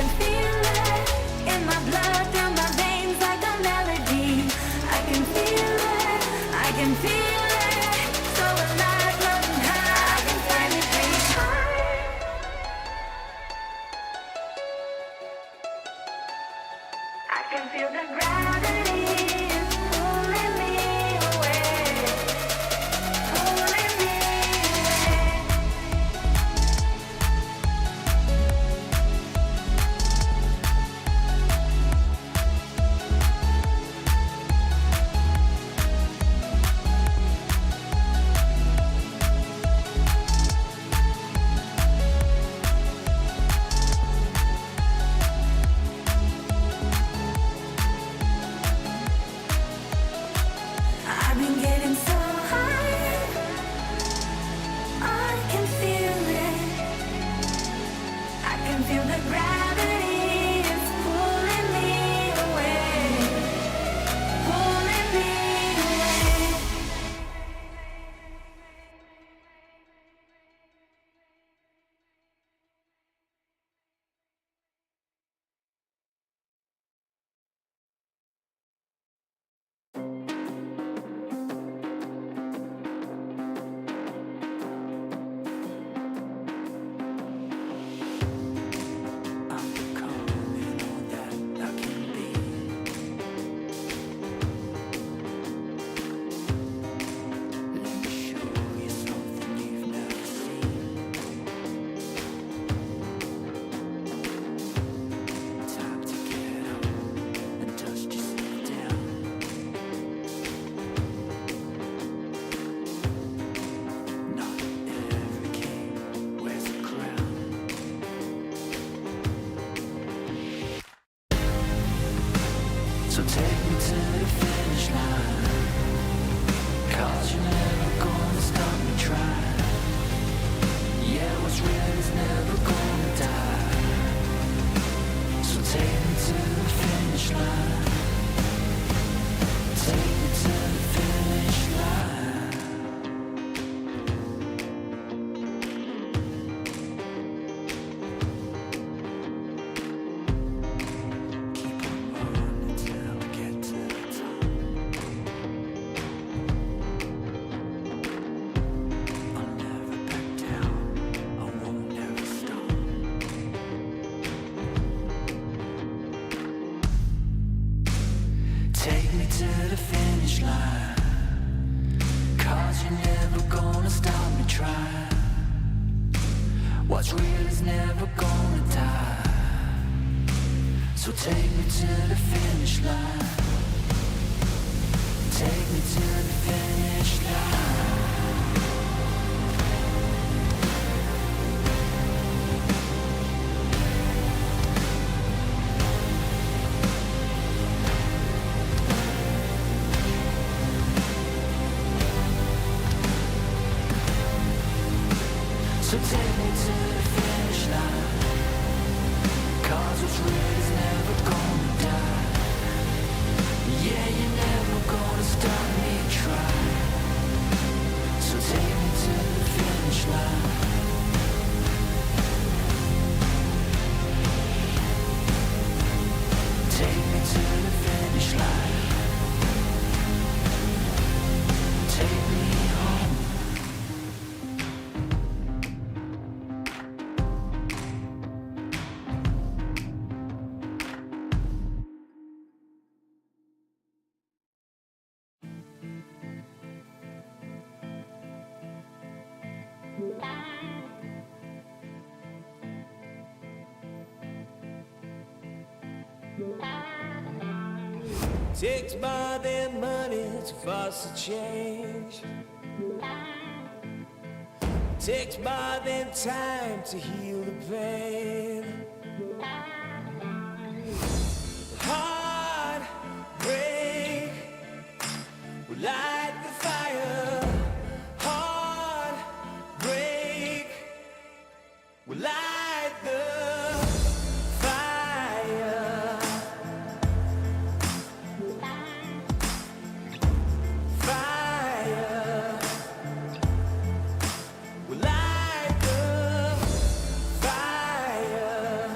[SPEAKER 9] can feel it in my blood, through my veins like a melody. I can feel it, I can feel it. So alive, floating high, I can finally breathe. I can feel the gravity is pulling me away, pulling me away. I've been getting so high, I can feel it. I can feel the gravity is pulling me away, pulling me away. I'm becoming all that I can be. Let me show you something you've never seen. Time to get up and dust yourself down. Not every king wears a crown. So take me to the finish line, 'cause you're never gonna stop me trying. Yeah, what's real is never gonna die. So take me to the finish line. Take me to the finish line. Keep on running till I get to the top. I'll never back down, I won't never stop. Take me to the finish line, 'cause you're never gonna stop me trying. What's real is never gonna die. So take me to the finish line. Take me to the finish line. So take me to the finish line, 'cause what's real is never gonna die. Yeah, you're never gonna stop me trying. So take me to the finish line. Take me to the finish line. Take me home.
[SPEAKER 8] Takes more than money to force a change. Takes more than time to heal the pain. Heartbreak will light the fire. Heartbreak will light the fire. Fire will light the fire.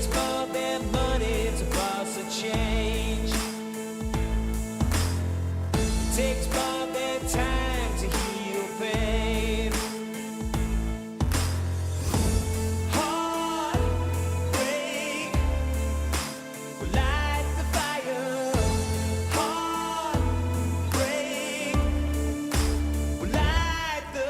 [SPEAKER 8] takes more than money to foster change. It takes more than time to heal pain. Heartbreak will light the fire. Heartbreak will light the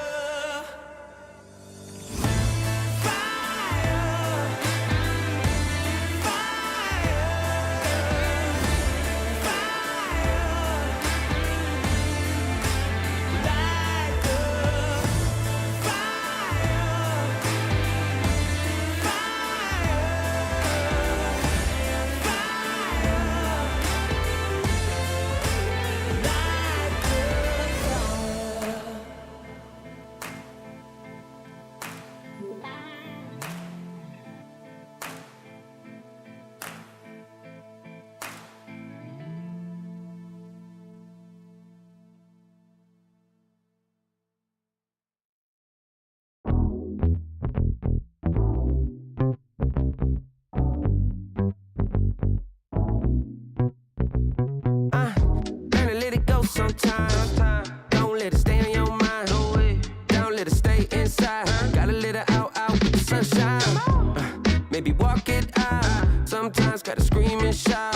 [SPEAKER 8] learn to let it go sometimes. Don't let it stay on your mind. Don't let it stay inside. Gotta let it out with the sunshine. Maybe walk it out. Sometimes gotta scream and shout.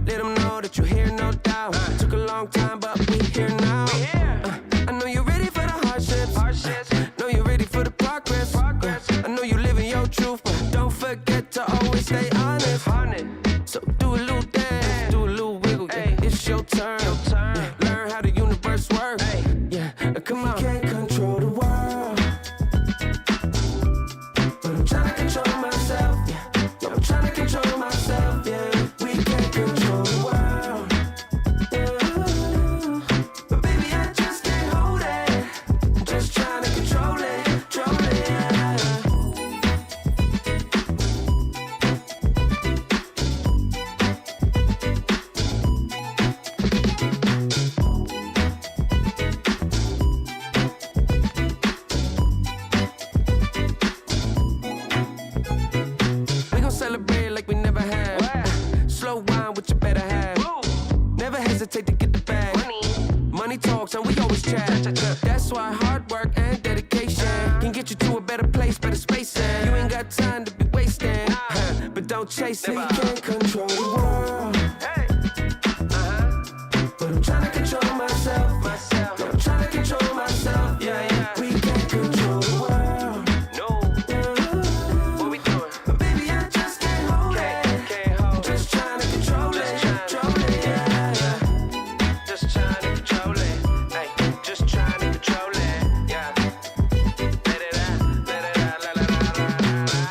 [SPEAKER 8] Let them know that you're here, no doubt. Took a long time, but we here now. I know you're ready for the hardships. Know you're ready for the progress. I know you living your truth, but don't forget to always stay honest. So do a little dance, do a little wiggle, yeah. It's your turn. Yeah. Learn how the universe works. Yeah, come on. Can't control the world, but I'm trying to control myself. Yeah, I'm trying to control myself. Yeah, we can't control the world. Yeah. But baby, I just can't hold it. I'm just trying to control it, yeah. We gon' celebrate like we never have. Slow wine with your better half. Never hesitate to get the bag. Money talks and we always chat. That's why hard work and dedication can get you to a better place, better space. You ain't got time to be wasting. But don't chase it. You can't control the world. But I'm trying to control myself. Yeah, I'm trying to control myself. Yeah. We can't control the world. What we doing? But baby, I just can't hold it. I'm just trying to control it, yeah. Just trying to control it. Hey, just trying to control it, yeah. Let it out, let it out, la la la la la.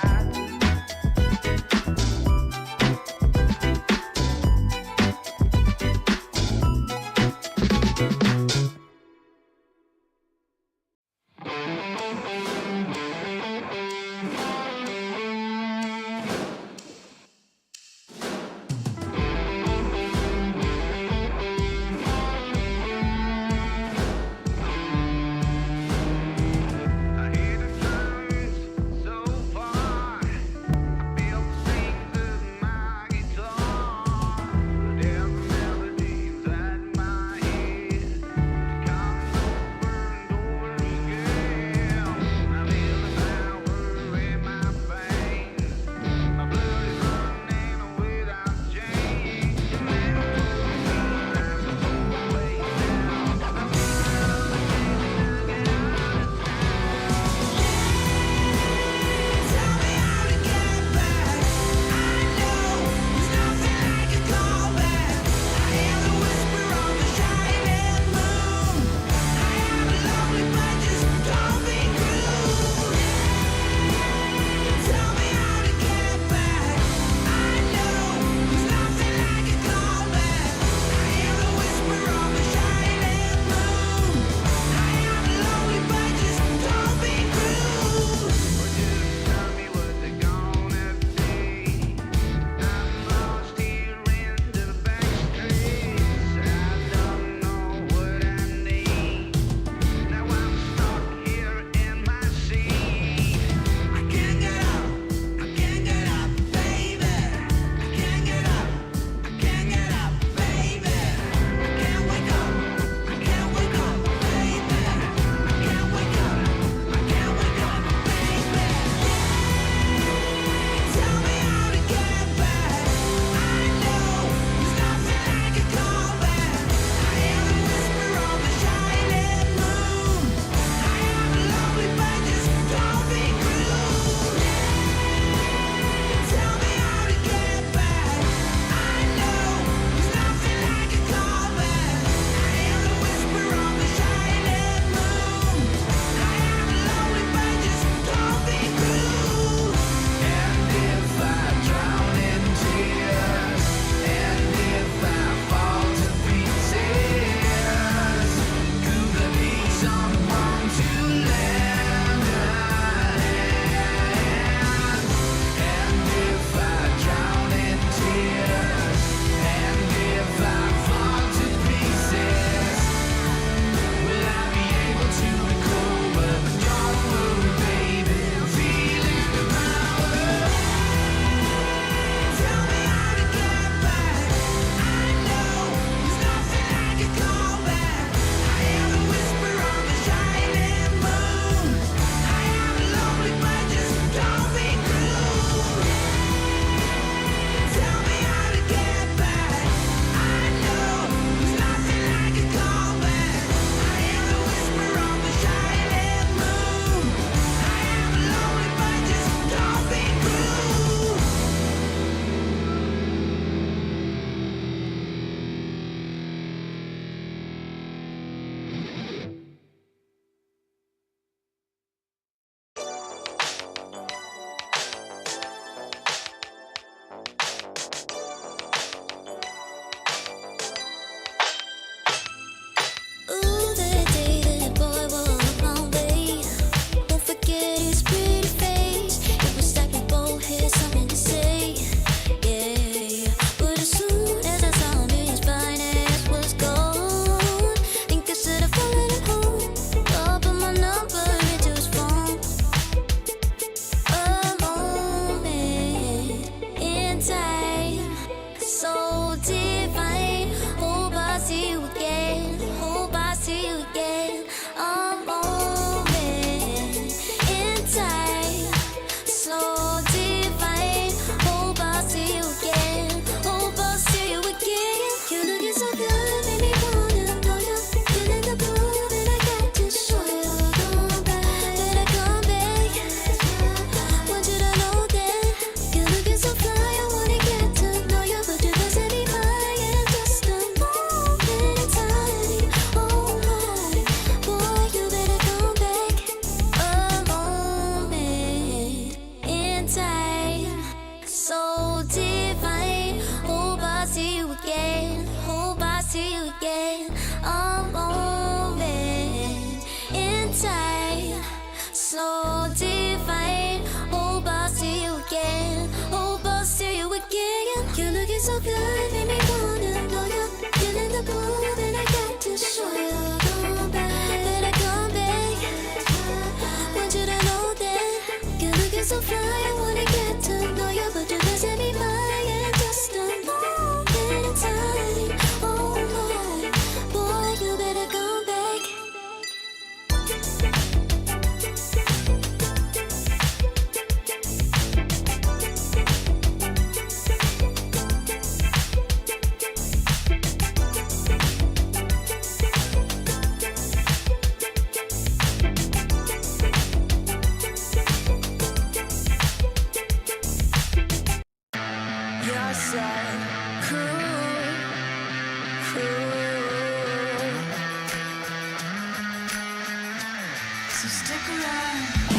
[SPEAKER 2] stick around.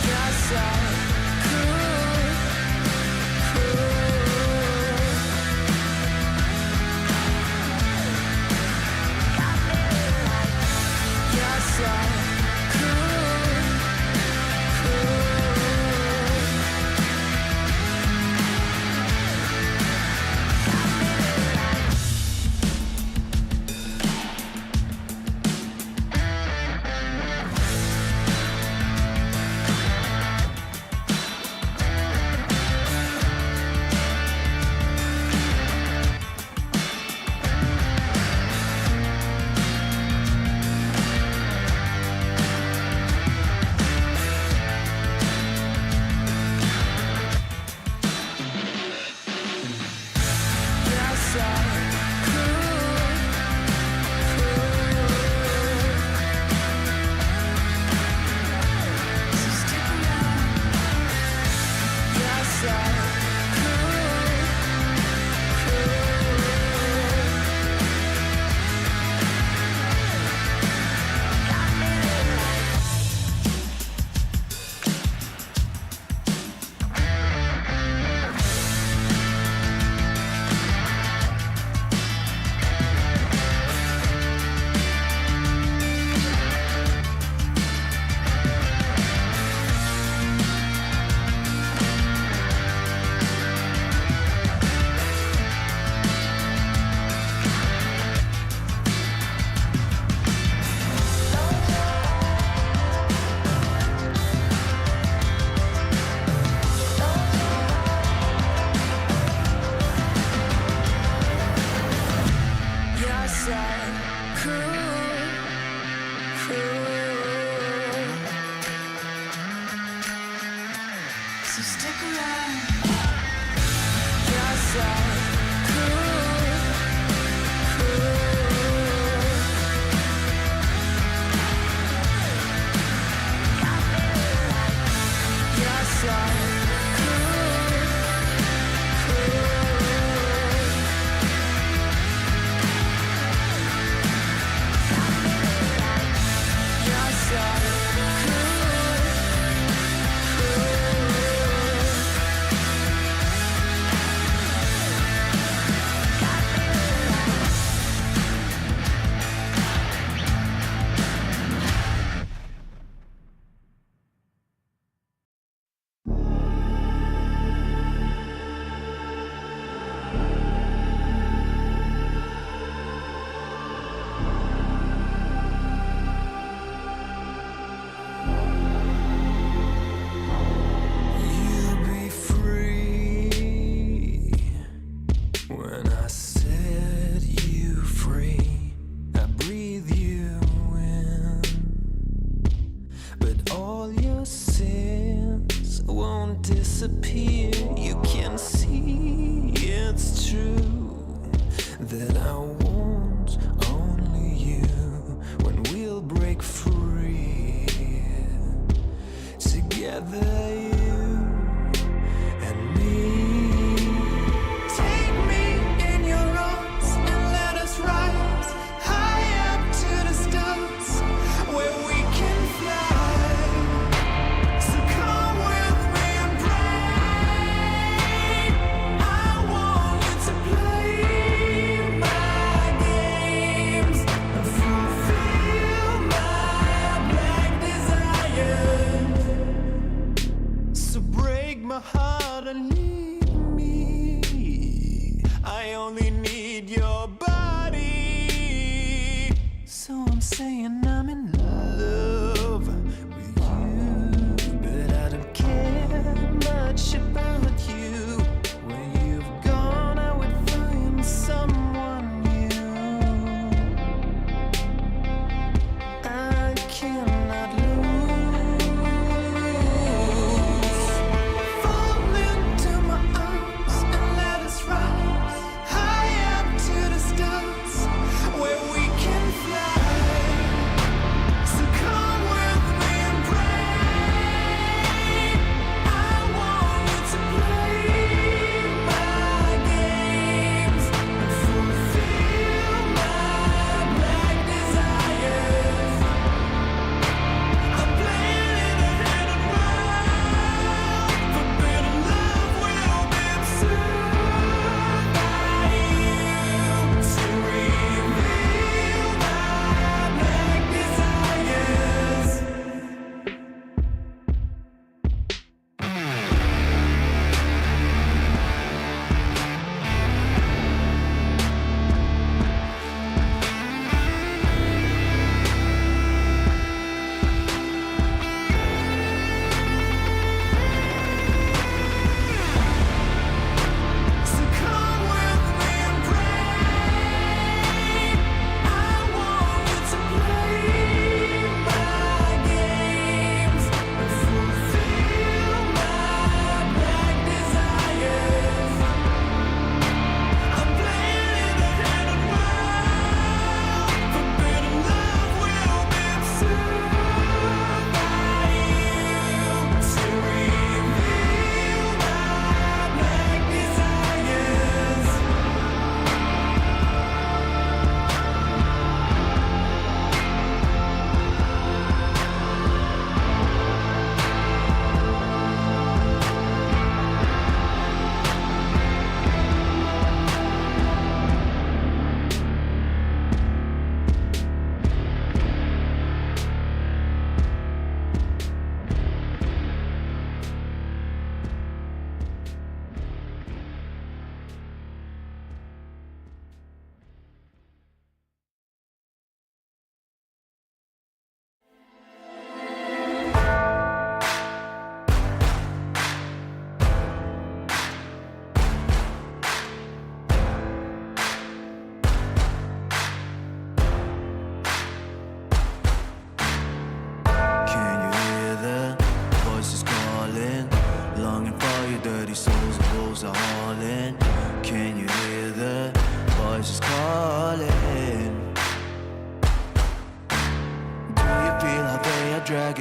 [SPEAKER 2] Yes, I could. Yes, I could. Yes, I could. So stick around. Yes, I Yes, I could. So stick around. Yes, I could. Yes, I Yes, You'll be free. When I set you free, I breathe you in. But all your sins won't disappear. You can see it's true that I want only you when we'll break free. Together, you and me. Take me in your arms and let us rise high up to the stars where we can fly. So come with me and pray. I want you to play my games and fulfill my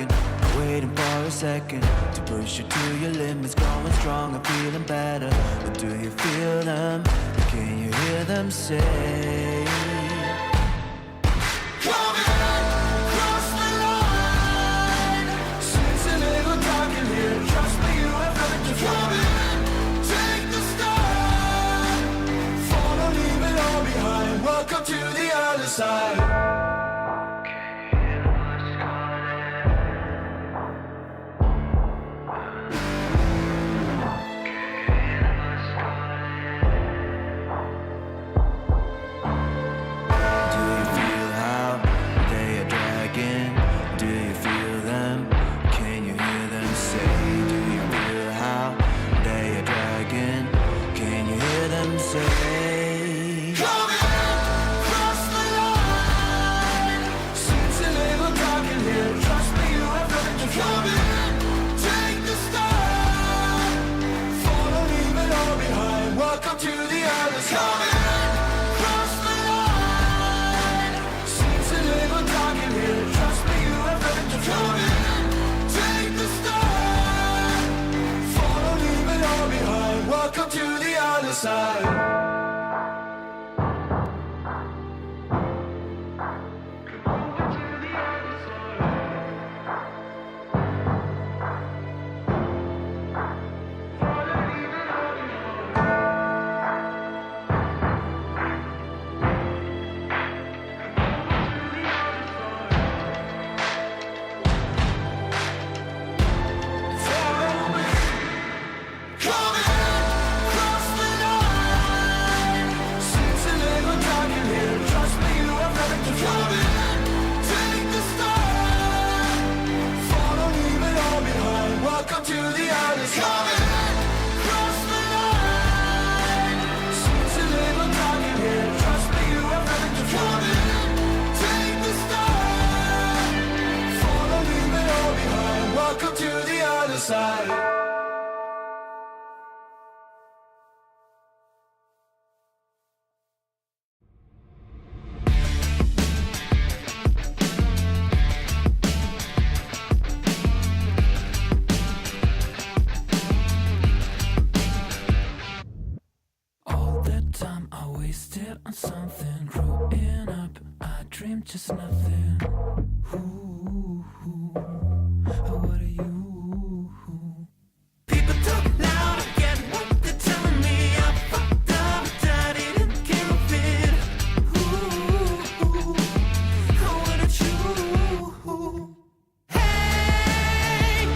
[SPEAKER 3] second, waiting for a second to push you to your limits, going strong and feeling better. But do you feel them? Can you hear them say?
[SPEAKER 2] Come in, cross the line. Since a little dark in here, trust me, you have nothing to come in, take the start. Follow, leave it all behind. Welcome to the other side.
[SPEAKER 1] On something growing up, I dreamed just nothing. Ooh, what are you? People talk loud, I get what they're telling me. I fucked up, I didn't give it. Ooh, what are you? Hey,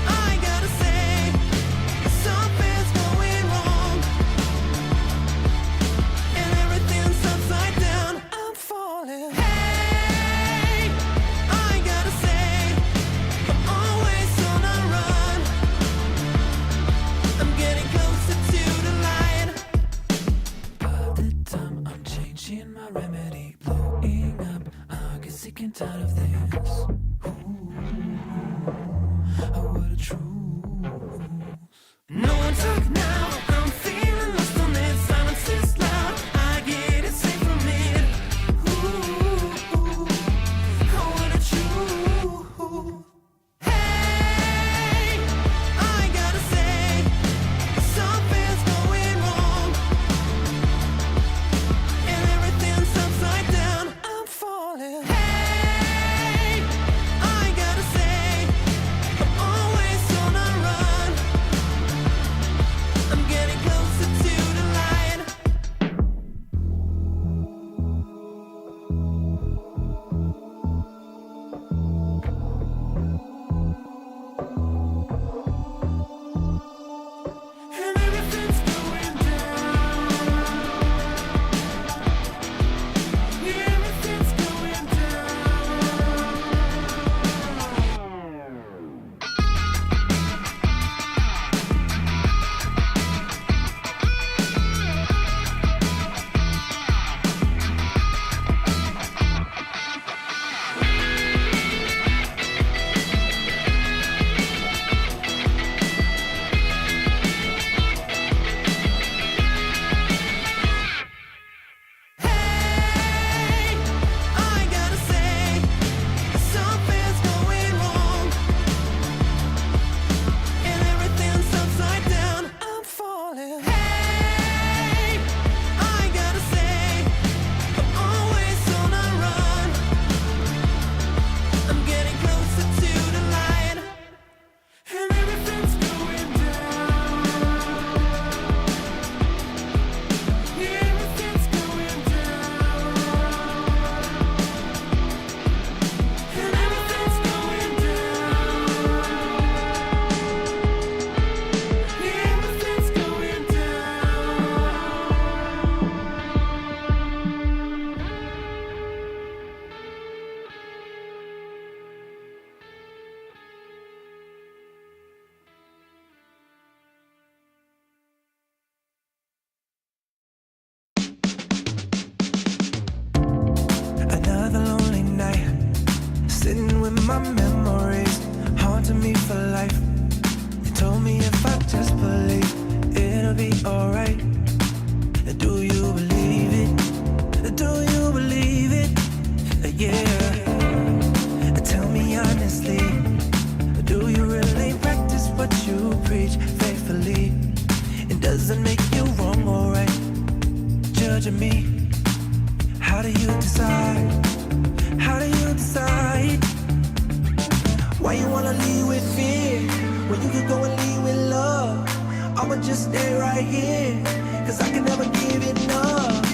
[SPEAKER 1] I gotta say, something's going wrong. Upside down, I'm falling. Hey, I gotta say, I'm always on a run. I'm getting closer to the light. By the time I'm changing my remedy, blowing up, I get sick and tired of this. Ooh, what a truth. No one talk now, I'm feeling lost on this. Silence is loud, I get it safe from it. Ooh, what a truth. Hey, I gotta say, something's going wrong. And everything's upside down, I'm falling. Hey, I gotta say, I'm always on a run.
[SPEAKER 2] Why you wanna lead with fear when you could go and lead with love? I'ma just stay right here, cause I can never give enough.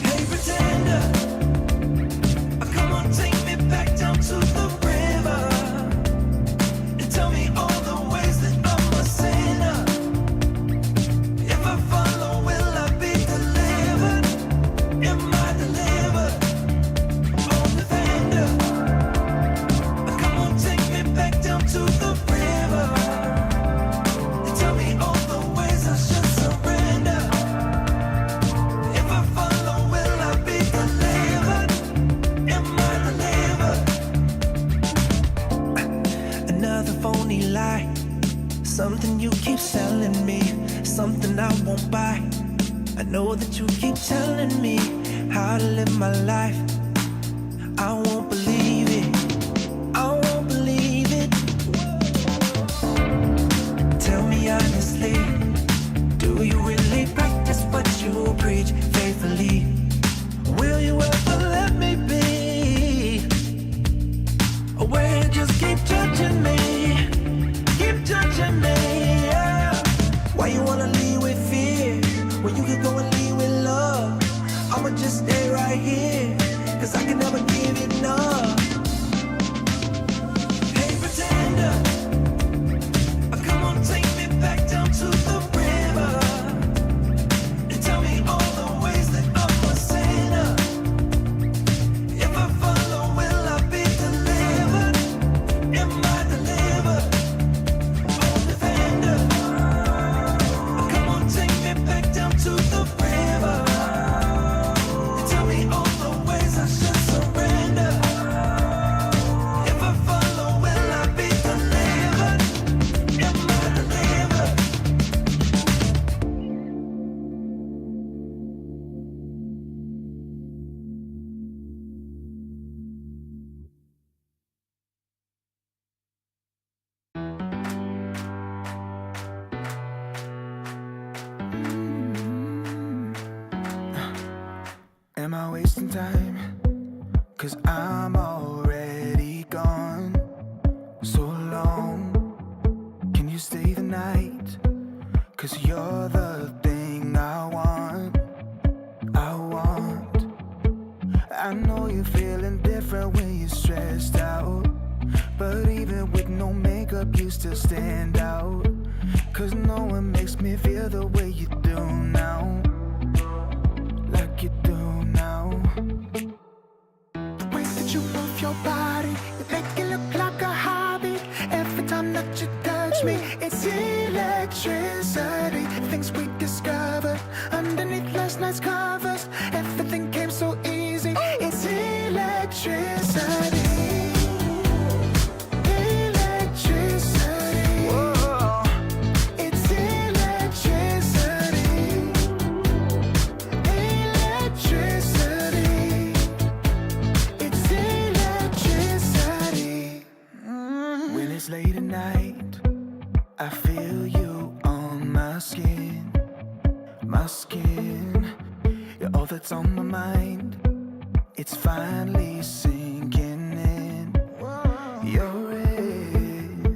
[SPEAKER 2] Hey pretender, come on, take me back down to the river and tell me all the ways that I'm a sinner. If I follow, will I be delivered? Am I delivered? Oh, defender, come on, take me back down to the river and tell me all the ways I should surrender. If I follow, will I be delivered? Am I delivered? Another phony lie, something you keep selling me, something I won't buy. I know that you keep telling me how to live my life. I won't believe it, I won't believe it. Tell me honestly, do you really practice what you preach faithfully? Will you ever let me be? Or will you just keep judging me? Keep judging me, yeah. Why you wanna lead with fear when you could go and lead with love? I'ma just stay right here, cause I can never give enough. Hey pretender, come on, take me back down to the river and tell me all the ways that I'm a sinner. If I follow, will I be delivered? Am I delivered? Oh, defender, come on, take me back down to the river and tell me all the ways I should surrender. If I follow, will I be delivered? Am I delivered?
[SPEAKER 3] Am I wasting time? Cause I'm already gone. So long, can you stay the night? Cause you're the thing I want. I want. I know you're feeling different when you're stressed out, but even with no makeup you still stand out. Cause no one makes me feel the way you do now, like you do now. The way that you move your body, you make it look like a hobby. Every time that you touch me, it's electricity. Things we discovered underneath last night's covers. Everything came so easy. It's electricity. Electricity. Whoa. It's electricity. Electricity. It's electricity. When it's late at night, I feel you on my skin. My skin. You're all that's on my mind. It's finally sinking in. You're it.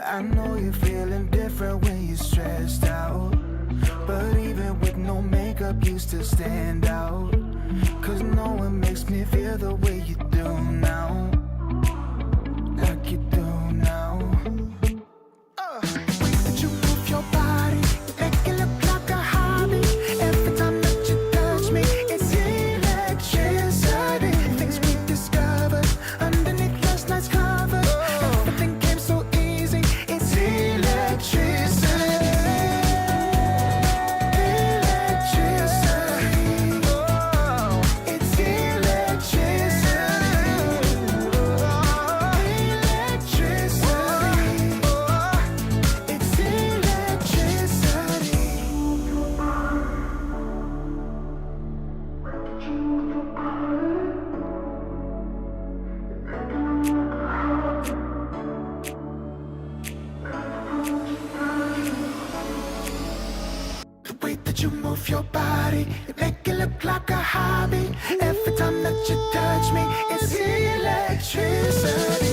[SPEAKER 3] I know you're feeling different when you're stressed out, but even with no makeup you still stand out. Cause no one makes me feel the way you do now, like you do now. The way that you move your body, you make it look like a hobby. Every time that you touch me, it's electricity. Things we discovered underneath last night's covers. Everything came so easy. It's electricity. Electricity. Oh, it's electricity. Electricity. It's electricity. The way that you move your body, you make it look like a hobby. Every time that you touch me, it's electricity.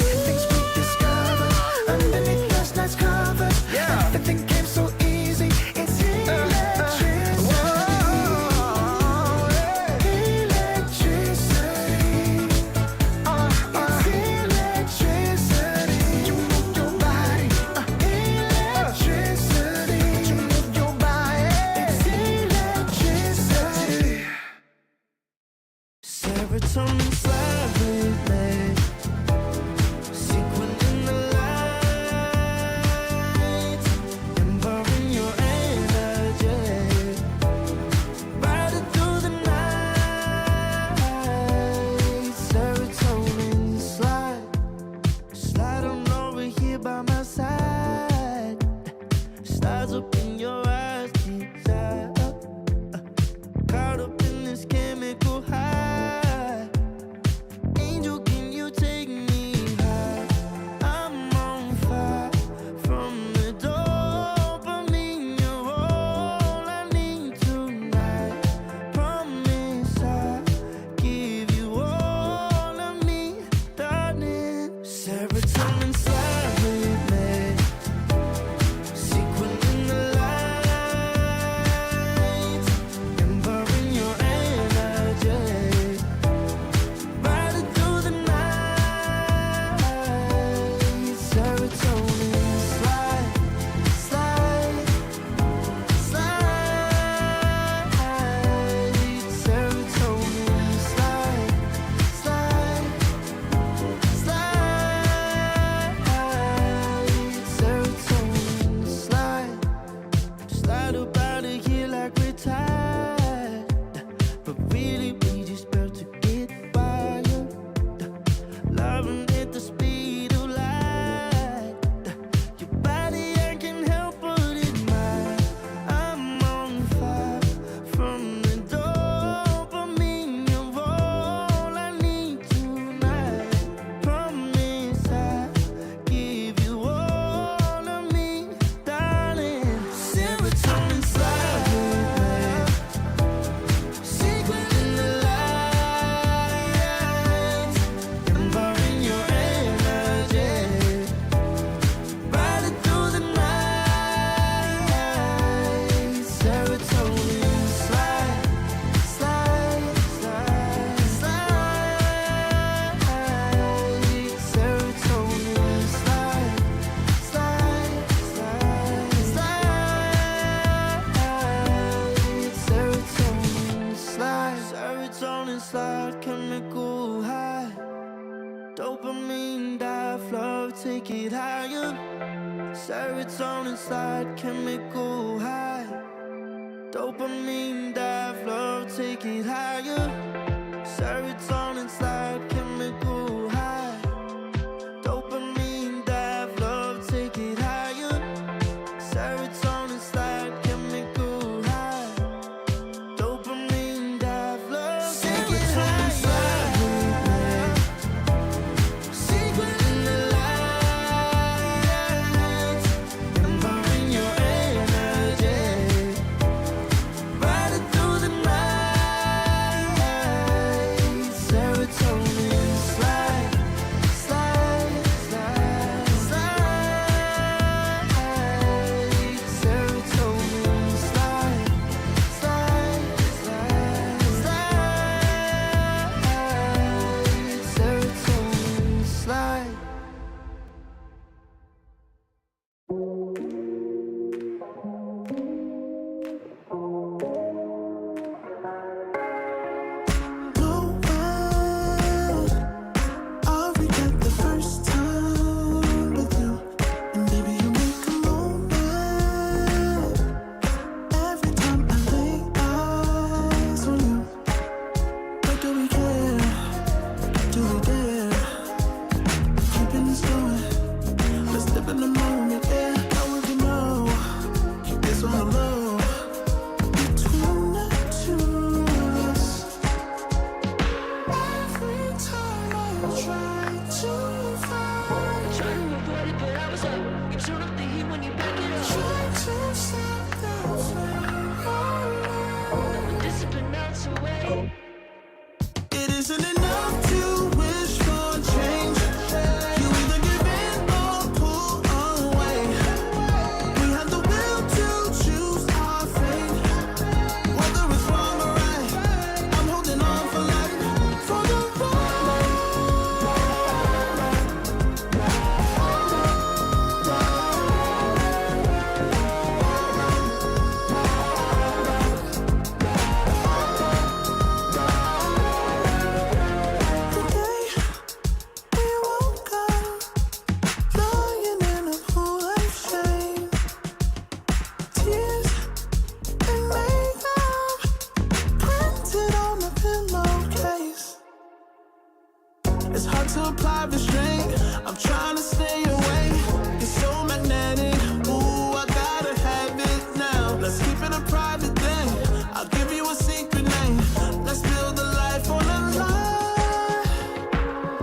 [SPEAKER 2] Serotonin slide with me. Sequin in the light, empowering your energy. Riding through the night. Serotonin slide, slide, slide. Serotonin slide, slide, slide. Serotonin slide. Slide up out of here like we're tired, but really we just about to get wired. Loving at the speed of light. Your body, I can help but admire. I'm on fire from the dopamine. You're all I need tonight. Promise I'll give you all of me, darling. Serotonin slide with me. Secret in the light, empowering your energy. Riding through the night. Serotonin slide, slide, slide, slide. Serotonin slide, slide, slide, slide. Serotonin slide, serotonin slide, chemical high. Dopamine dive, love, take it higher. Serotonin slide, chemical high. Dopamine dive, love, take it higher. Serotonin slide, chemical high. Dopamine dive, love, take it higher. Serotonin slide, chemical high. Dopamine dive, love, take it higher. Secret in the light, empowering your energy. Riding through the night. Serotonin slide, slide, slide, slide. Serotonin slide, slide, slide, slide. Serotonin slide.
[SPEAKER 3] No world, I'll forget the first time with you, and baby you make a moment. Every time I lay eyes on you, but do we care? Do we dare? Keeping this going, let's live in the moment. Yeah, I want to know it's on the low between the two of us. Every time I try to find,
[SPEAKER 4] Try to avoid it, but I was up. You turn up the heat when you back it up.
[SPEAKER 3] try to stop the flame of love.
[SPEAKER 4] The discipline melts away.
[SPEAKER 3] It isn't enough to wish for change. You either give in or pull away. We have the will to choose our fate. Whether it's wrong or right, I'm holding on for life. For the the day we woke up, lying in a pool of shame. Tears and makeup printed on the pillowcase. It's hard to apply restraint. I'm trying to stay away. It's so magnetic. Ooh, I gotta have it now. Let's keep it a private thing. I'll give you a secret name. Let's build a life on a lie.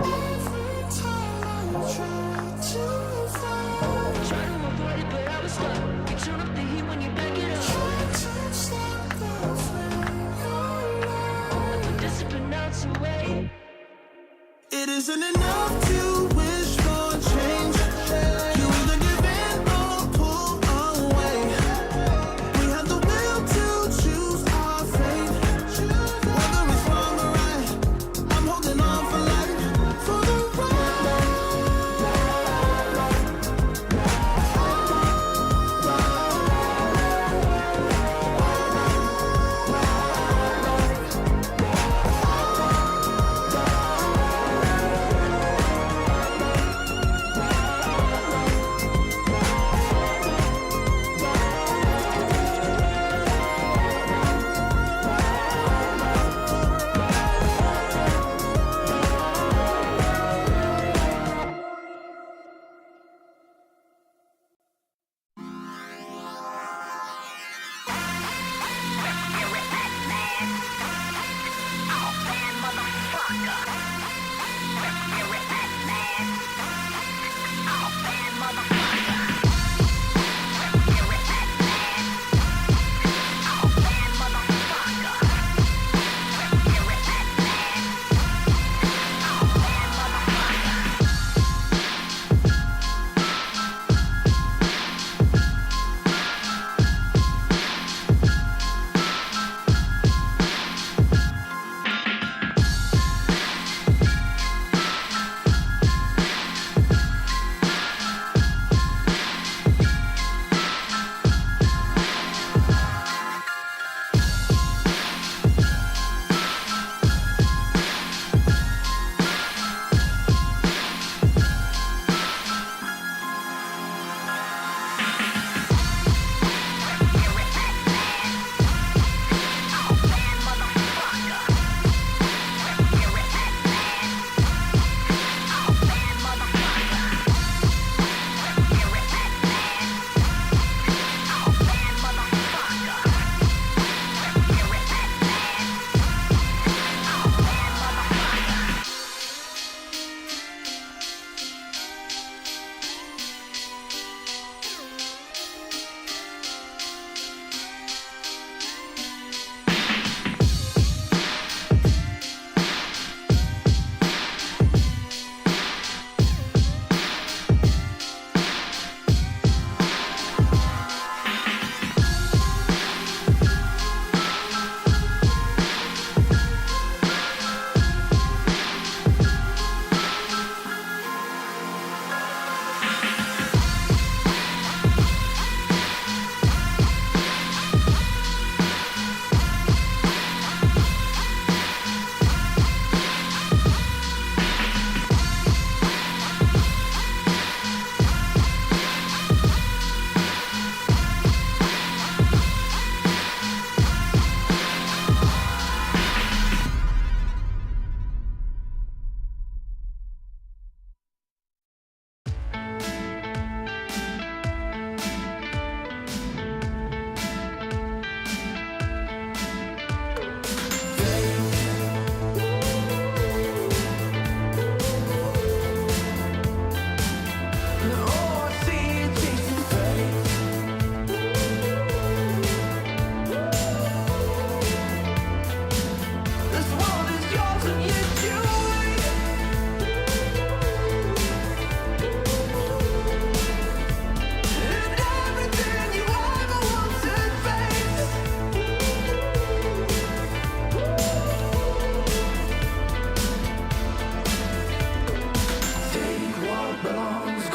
[SPEAKER 3] Every time I try to find,
[SPEAKER 4] Try to avoid it, but I was stuck. You turn up the heat when you back it up.
[SPEAKER 3] try to stop the flame of love.
[SPEAKER 4] The discipline melts away.
[SPEAKER 3] It isn't enough to wish for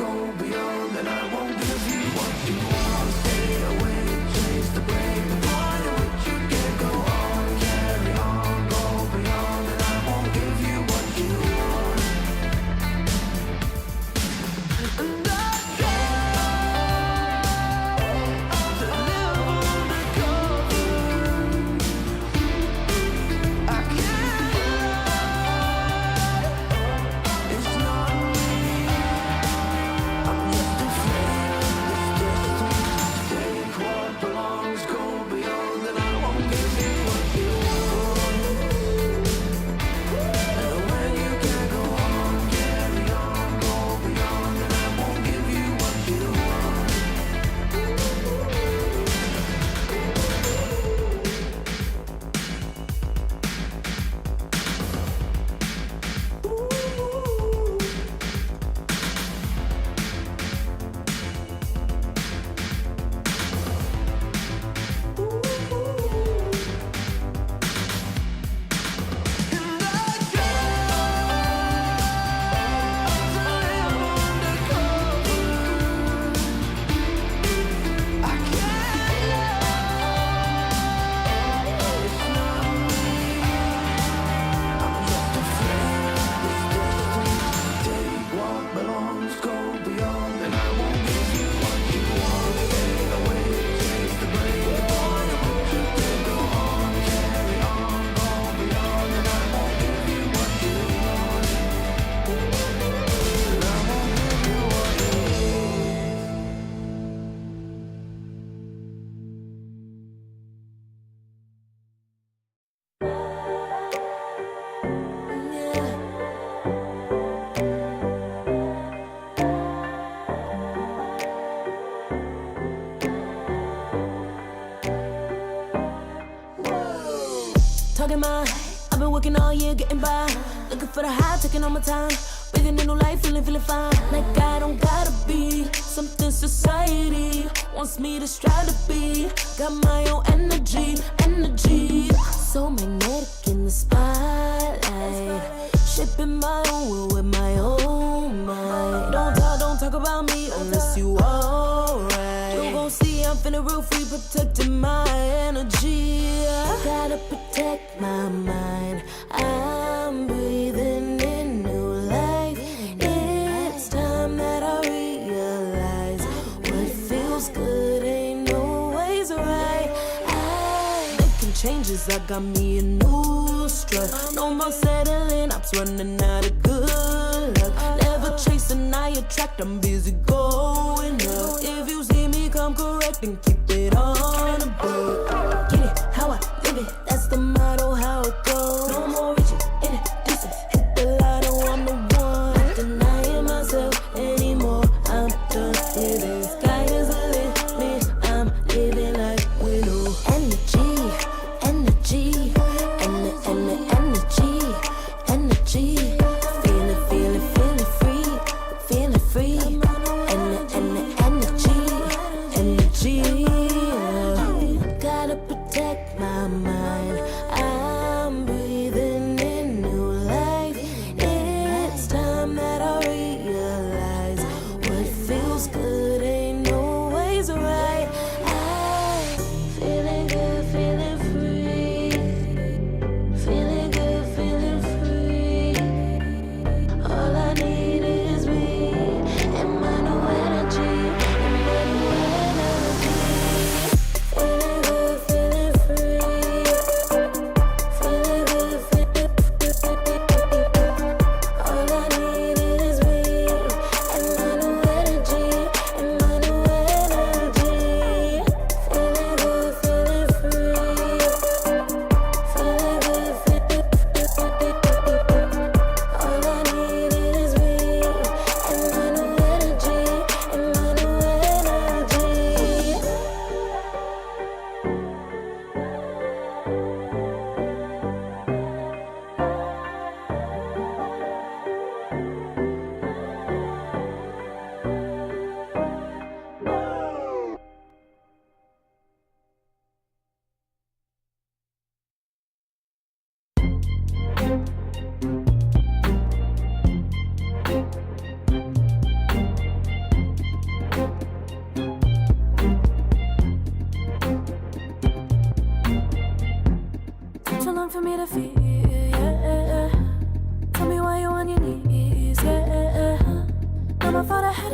[SPEAKER 2] go beyond, and I won't give you what you want. Stay awake, chase the break, the point at which you can't go on. Carry on, go beyond, and I won't give you what you want. And I try to live undercover. I can't. It's not me. I'm just a flame in this distance. Take what belongs, go beyond, and I won't give you what you want. And when you can't go on, carry on, go beyond, and I won't give you what you want.
[SPEAKER 5] Talking mine, I've been working all year getting by. Looking for the high, taking all my time. Breathing in new life, feeling fine. Like I don't gotta be something society wants me to strive to be. Got my own energy. So magnetic in the spotlight. Shaping my own world with my own mind. Don't talk about me unless you alright. You gon' see I'm feeling real free, protecting my energy. I gotta protect my mind. I'm breathing in new life. It's time that I realize what feels good ain't always right. Making changes, I got me a new strut. No more settling, I'm running out of good luck. Never chasing, I attract, I'm busy going up. If you see me, come correct and keep it on the book. Get it, how I live it, that's the motto, how it goes. No more reaching in the distance, hit the lotto, I'm the one. Not denying myself anymore, I'm done with it. Sky is the limit, I'm living like widow. Energy, feeling free. Energy. Gotta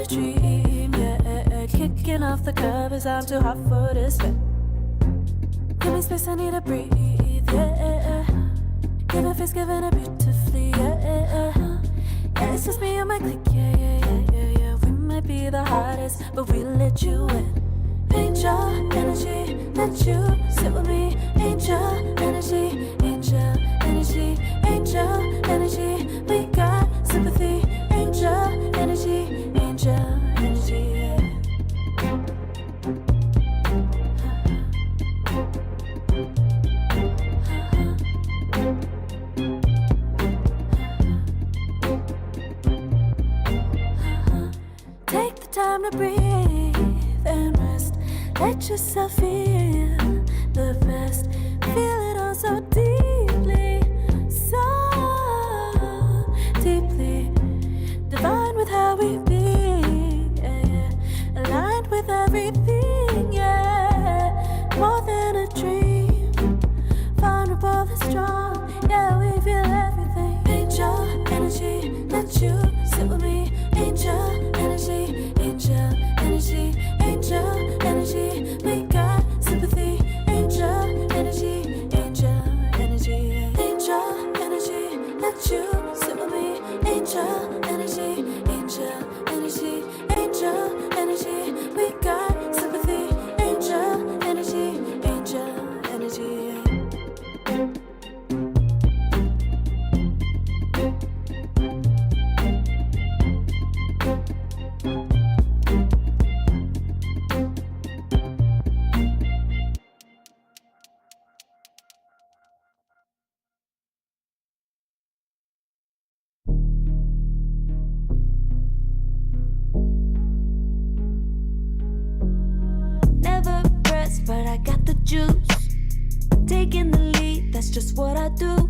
[SPEAKER 9] dream, yeah. Kicking off the covers, I'm too hot for this fit. Give me space, I need to breathe, yeah. Give a face, giving it beautifully, yeah. Yeah, it's just me and my clique, yeah. We might be the hottest, but we let you in. Angel energy, let you sit with me. Angel energy, angel energy, angel energy. We got sympathy. Angel energy, angel energy. Take the time to breathe and rest. Let yourself feel the best. Feel it all so deeply, so deeply. Divine with how we be, yeah. Aligned with everything, yeah. More than a dream, vulnerable and strong, yeah. We feel everything. Angel energy, let you sit with me. Angel energy, angel energy, angel energy. We got sympathy. Angel energy, angel energy, angel energy. Let you sit with me. Angel energy, angel energy, angel energy. We got sympathy. Angel energy, angel energy.
[SPEAKER 5] Never pressed, but I got the juice. Taking the lead, that's just what I do.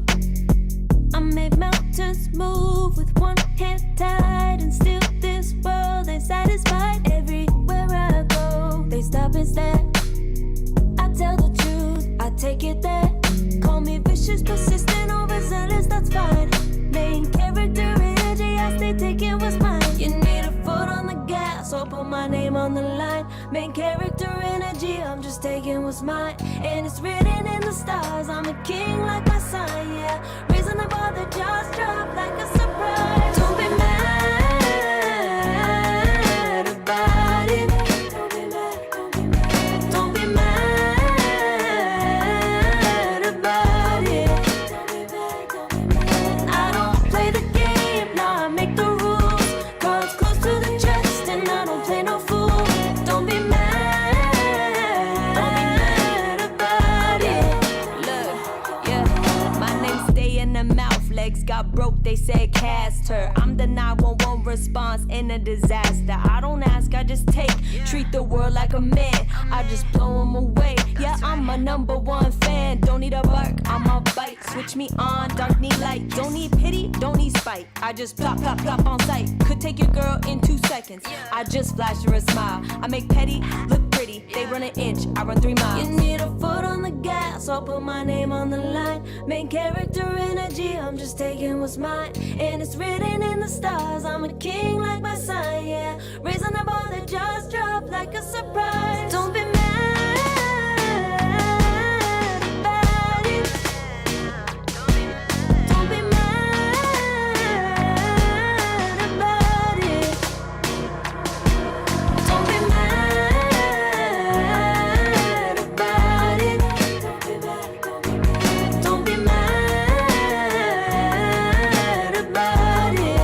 [SPEAKER 5] I make mountains move with one hand tied, and still this world ain't satisfied. Everywhere I go, they stop and stare. I tell the truth, I take it there. Call me vicious, persistent, overzealous, that's fine. Main character energy, I stay taking what's mine. You need a foot on the gas, or put my name on the line. Main character energy, I'm just taking what's mine. And it's written in the stars, I'm a king like my sign, yeah. Raising the bar, the jaws drop like a surprise. Don't be mad about it. Don't be mad, don't be mad. Don't be mad about it. Don't be mad, don't be mad. I don't play the game, now I make the rules. Cards close to the chest, and I don't play no fool. Don't be mad about it. Look, yeah, my name stay in the mouth. Legs got broke, they said cast her. I'm the 911 response in a disaster. I don't ask, I just take. Treat the world like a man, I just blow them away. Yeah, I'm my #1 fan. Don't need a bark, I'm a bite. Switch me on, dark need light. Don't need pity, don't need spite. I just plop, plop, plop on sight. Could take your girl in 2 seconds. I just flash her a smile. I make petty look pretty. They run an inch, I run 3 miles. You need a foot on the gas, I'll put my name on the line. Main character energy, I'm just taking what's mine. And it's written in the stars, I'm a king like my sign, yeah. Raising the bar, the jaws drop like a surprise. Don't be mad about it. Don't be mad about it. Don't be mad about it. Don't be mad about it.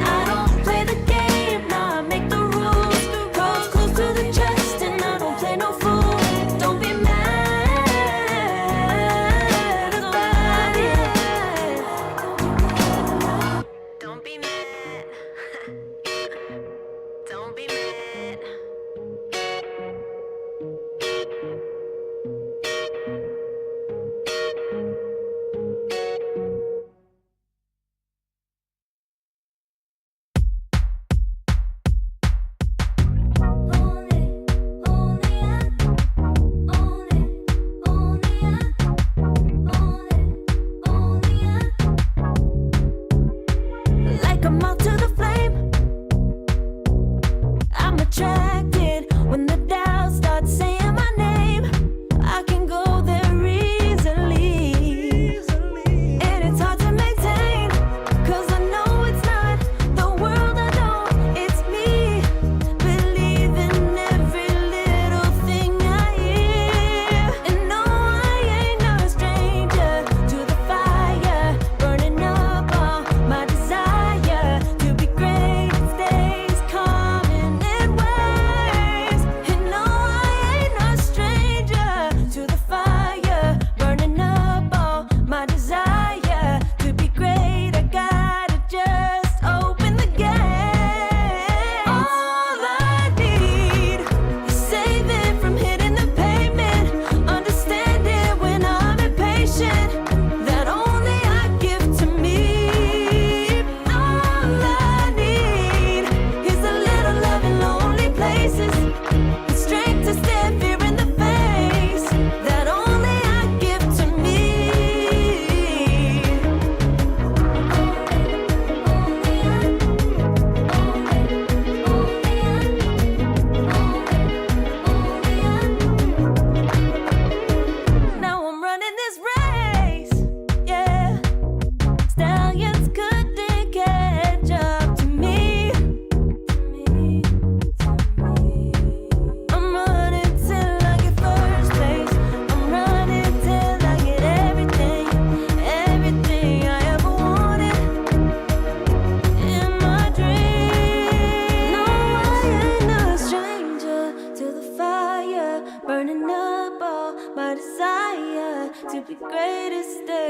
[SPEAKER 5] I don't play the game, now I make the rules.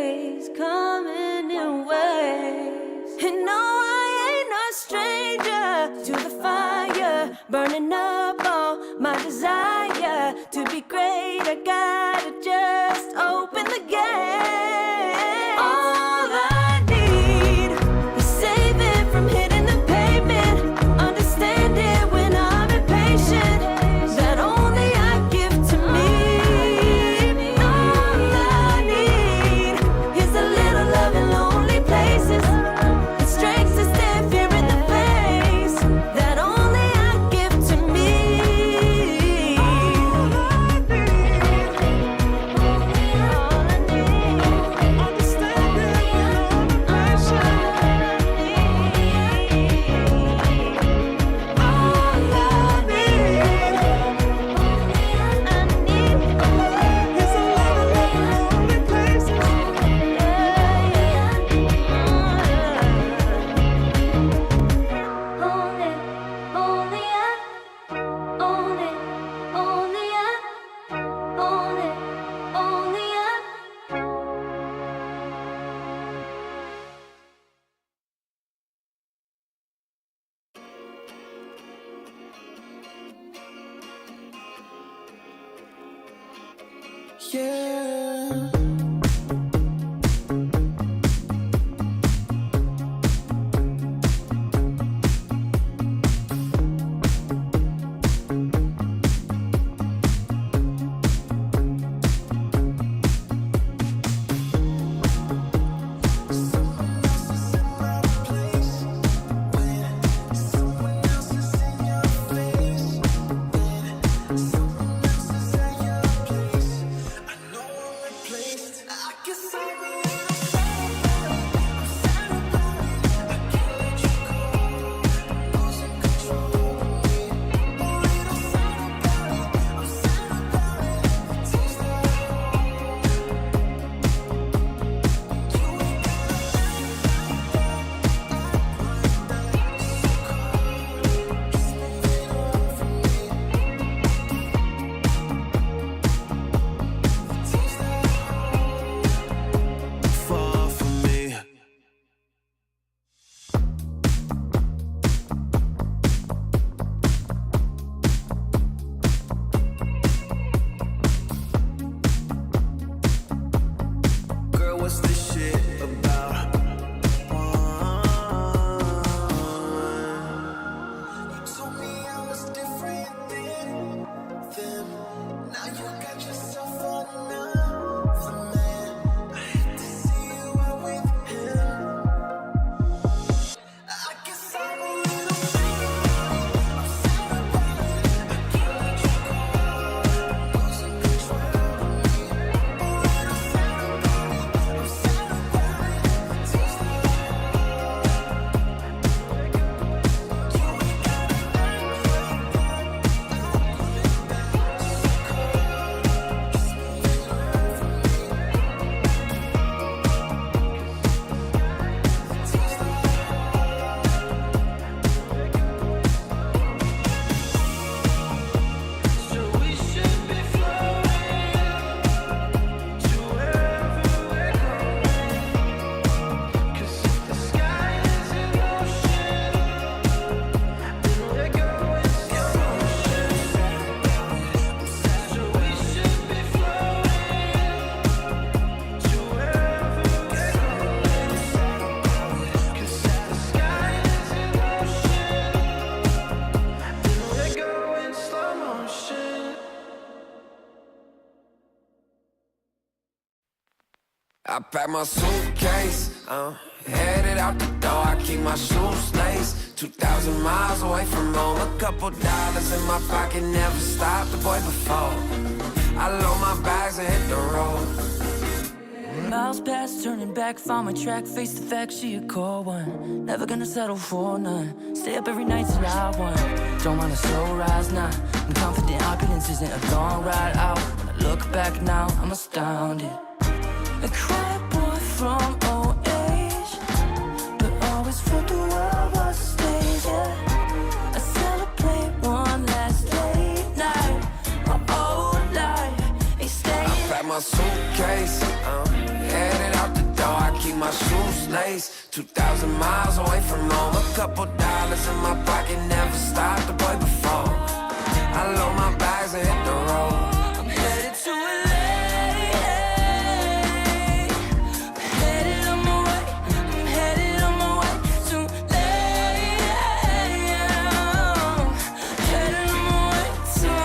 [SPEAKER 9] days coming in waves. And no, I ain't no stranger to the fire, burning up all my desire to be great. I gotta just open the gate. All I need is saving from hitting the pavement, understanding when I'm impatient, that only I give to me. All I need is a little love in lonely places, and strength to stand fear in the face, that only I give to me. All I need, understanding when I'm
[SPEAKER 3] Yeah.
[SPEAKER 11] I pack my suitcase, headed out the door. I keep my shoes laced. 2,000 miles away from home. A couple dollars in my pocket, never stopped the boy before. I load my bags and hit the road.
[SPEAKER 1] Miles past, turning back, found my track, face the fact, she a core one. Never gonna settle for none. Stay up every night till I won. Don't want a slow rise now. I'm confident opulence isn't a long ride out. When I look back now, I'm astounded. A quiet boy from old age, but always felt the world was a stage, yeah. I celebrate one last late night. My old life ain't staying.
[SPEAKER 11] I pack my suitcase, headed out the my shoes laced. 2,000 miles away from home. A couple dollars in my pocket, never stopped the boy before. I load my bags and hit the road.
[SPEAKER 4] I'm headed to LA. Headed on my way. I'm headed on my way to LA. Headed on my way soon.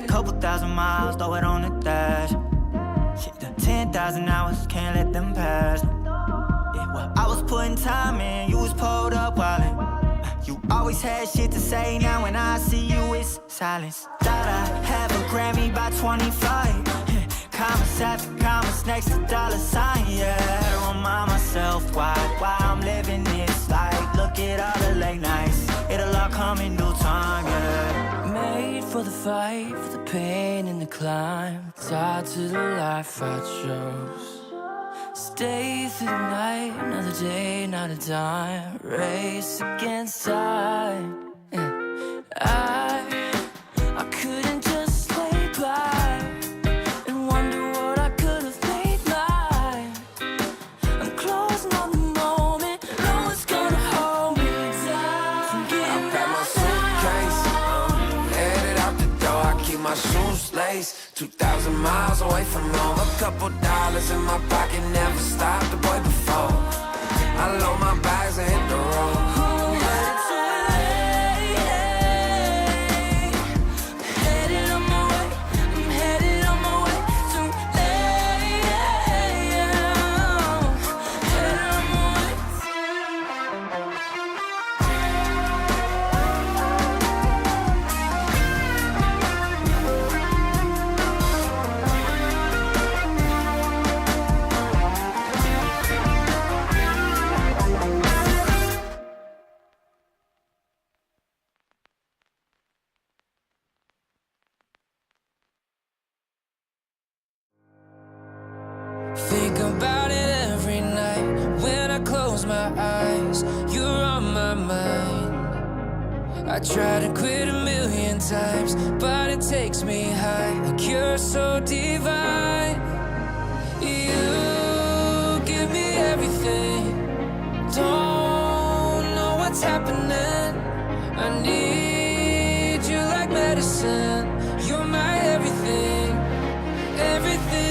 [SPEAKER 10] Couple thousand miles, throw it on the dash. Shit, the 10,000 hours, can't let them pass. Yeah, well, I was putting time in, you was pulled up wildin'. You always had shit to say, now when I see you, it's silence. Thought I have a Grammy by 25. Commas after commas next to dollar sign, yeah. To remind myself why I'm living this life. Look at all the late nights, it'll all come in due time, yeah.
[SPEAKER 4] Made for the fight, for the pain and the climb. Tied to the life I chose. Stay through the night, another day, not a dime. Race against time. I couldn't just lay by and wonder what I could have made mine. I'm closing on the moment, no one's gonna hold me down.
[SPEAKER 11] I pack my suitcase, headed out the door. I keep my shoes laced. 2,000 miles away from home. A couple dollars in my pocket, never stopped the boy before. I load my bags and hit the road.
[SPEAKER 4] Think about it every night when I close my eyes. You're on my mind. I try to quit a million times, but it takes me high. Like you're so divine. You give me everything. Don't know what's happening. I need you like medicine. You're my everything, everything.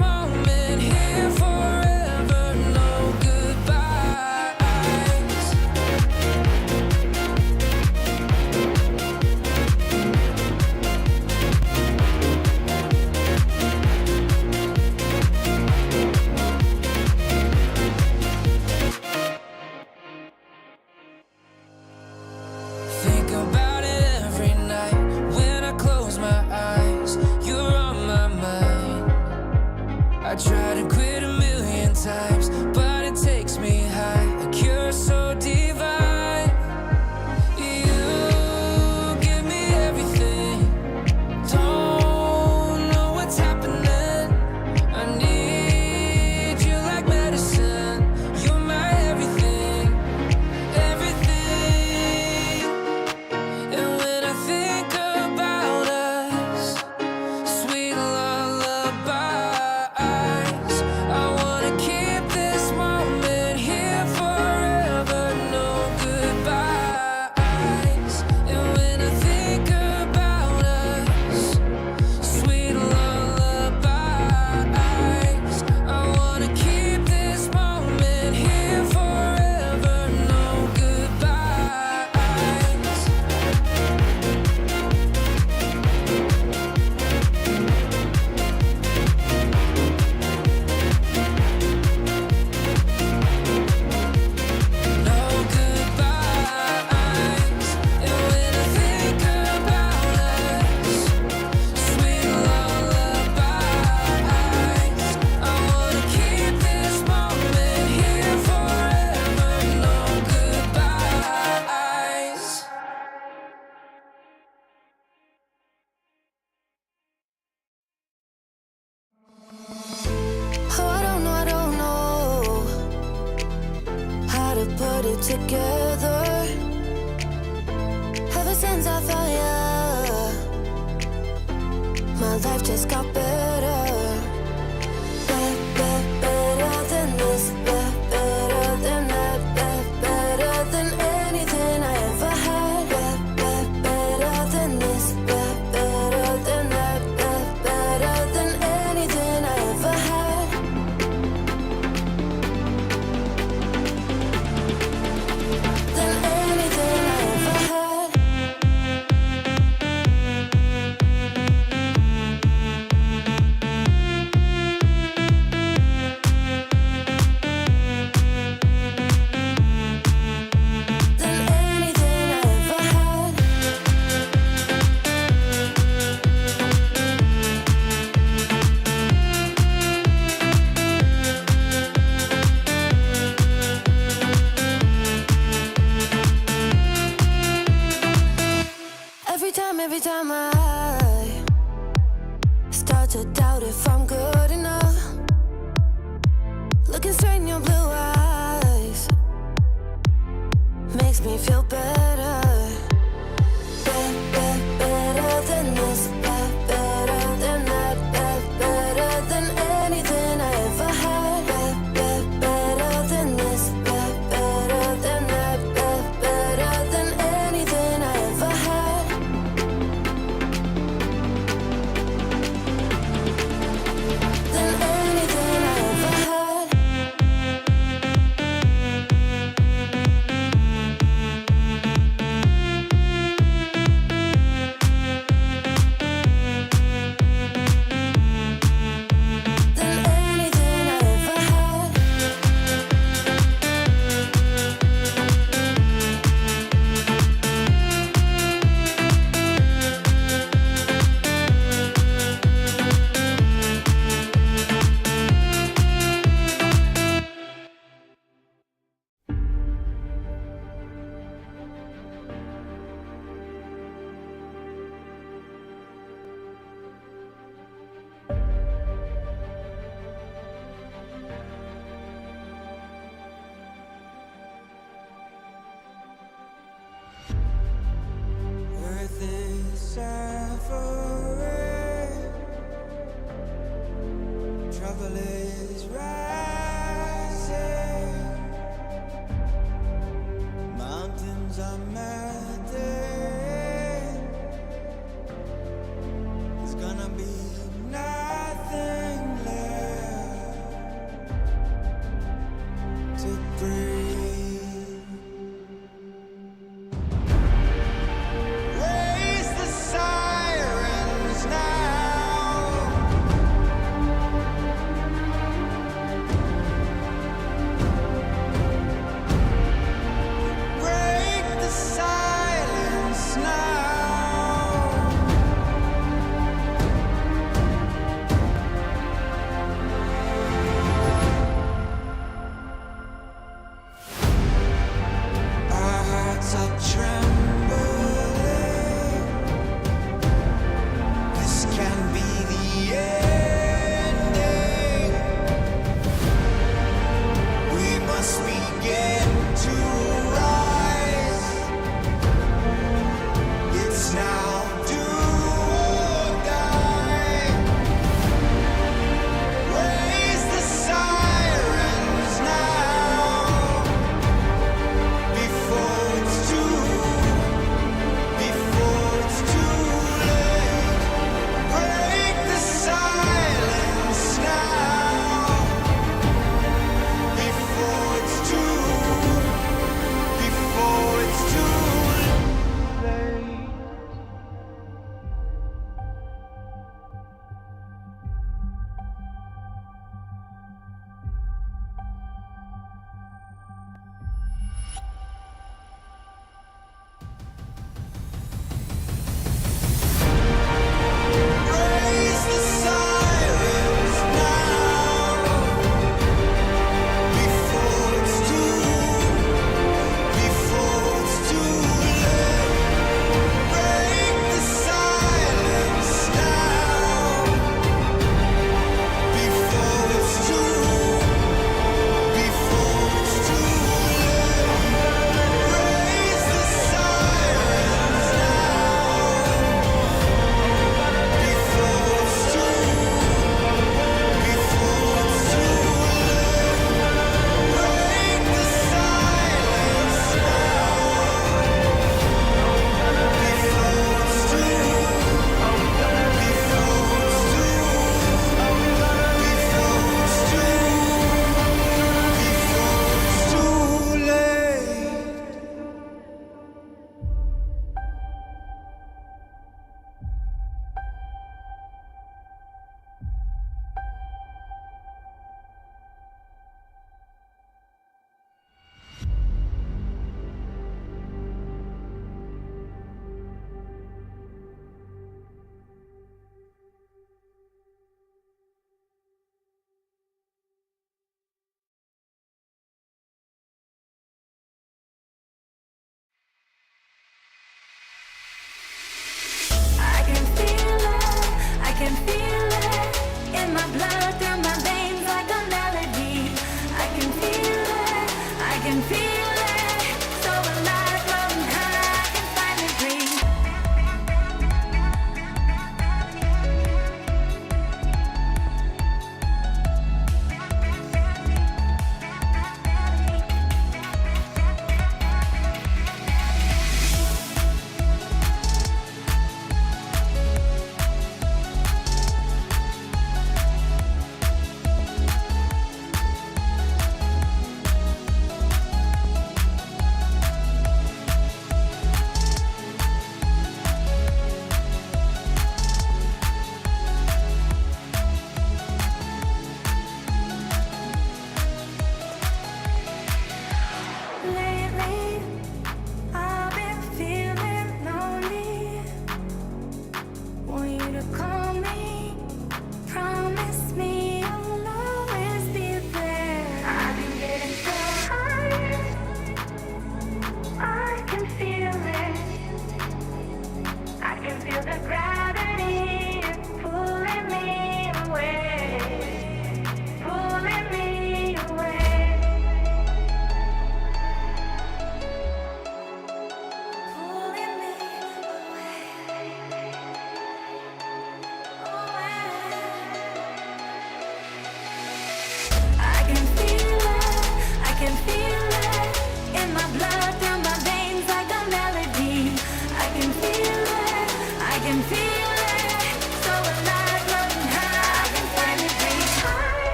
[SPEAKER 4] Moment
[SPEAKER 9] together. Ever since I found you, my life just got better. Better than this, better than that, better than anything I ever had. Better than this, better than that, better than anything I ever had. Than anything I ever had. Than anything I ever had. Every time I start to doubt if I'm good enough, looking straight in your blue eyes makes me feel better. Better than this, better than that, better than anything I ever had. Better than this, better than that, better than anything I ever had. Than anything I ever had. Than anything I ever had.
[SPEAKER 8] Earth is suffering, trouble is rising, mountains are melting, there's gonna be nothing left to breathe. Raise the sirens now. Break the silence now.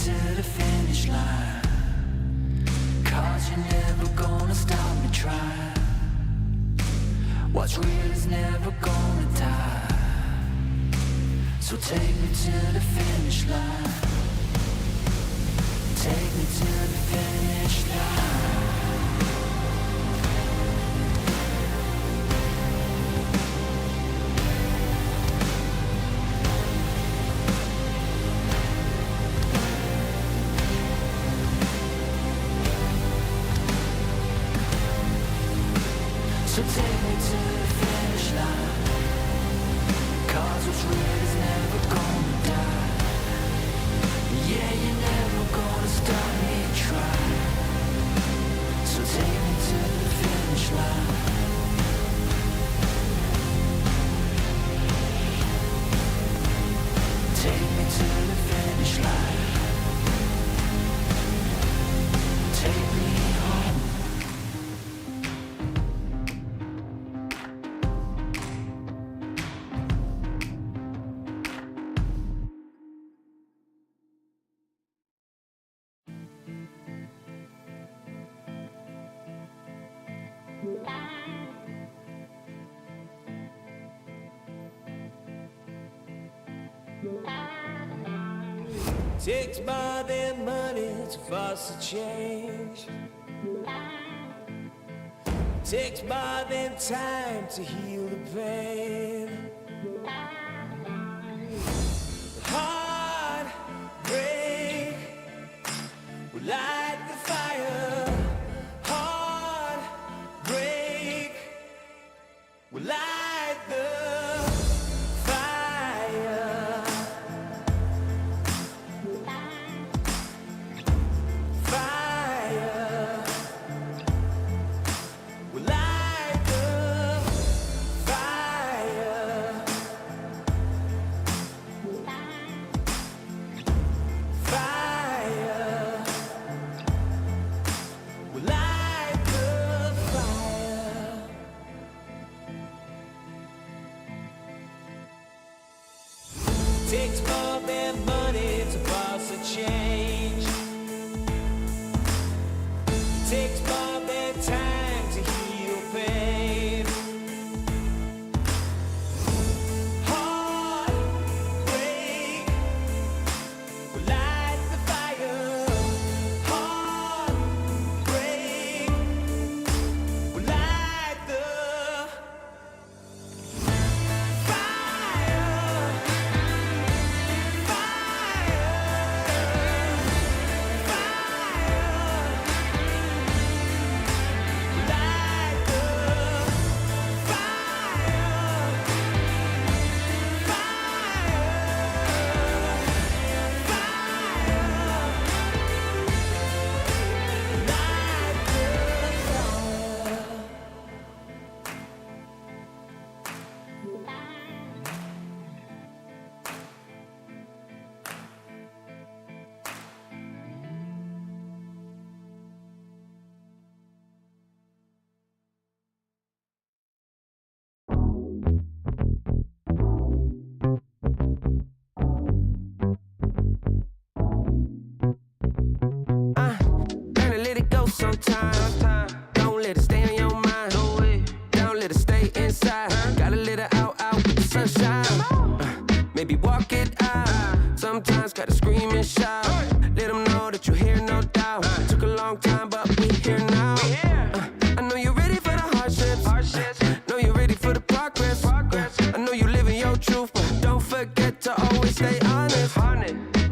[SPEAKER 1] to the finish line. 'Cause you're never gonna stop me trying. What's real is never gonna die. So take me to the finish line. Take me to the finish line. So take me to the finish line. 'Cause what's real is never gonna die. Yeah, you're never gonna stop me trying. So take me to the finish line. Take me to the finish line. Take me home.
[SPEAKER 8] Takes more than money to force a change. Takes more than time to heal the pain. Heartbreak will light the fire. Heartbreak will light the fire. Fire will light the fire. Fire will light the fire. Takes more than money to force a change. Takes more than time to heal pain. Heartbreak will light the fire. Heartbreak will light the fire. Learn to let it go sometime. Don't let it stay on your mind. Don't let it stay inside. Gotta let it out with the sunshine. Maybe walk it out. Sometimes gotta scream and shout. Let them know that you're here, no doubt. Took a long time, but we here now. I know you're ready for the hardships. Know you're ready for the progress. I know you living your truth, but don't forget to always stay honest.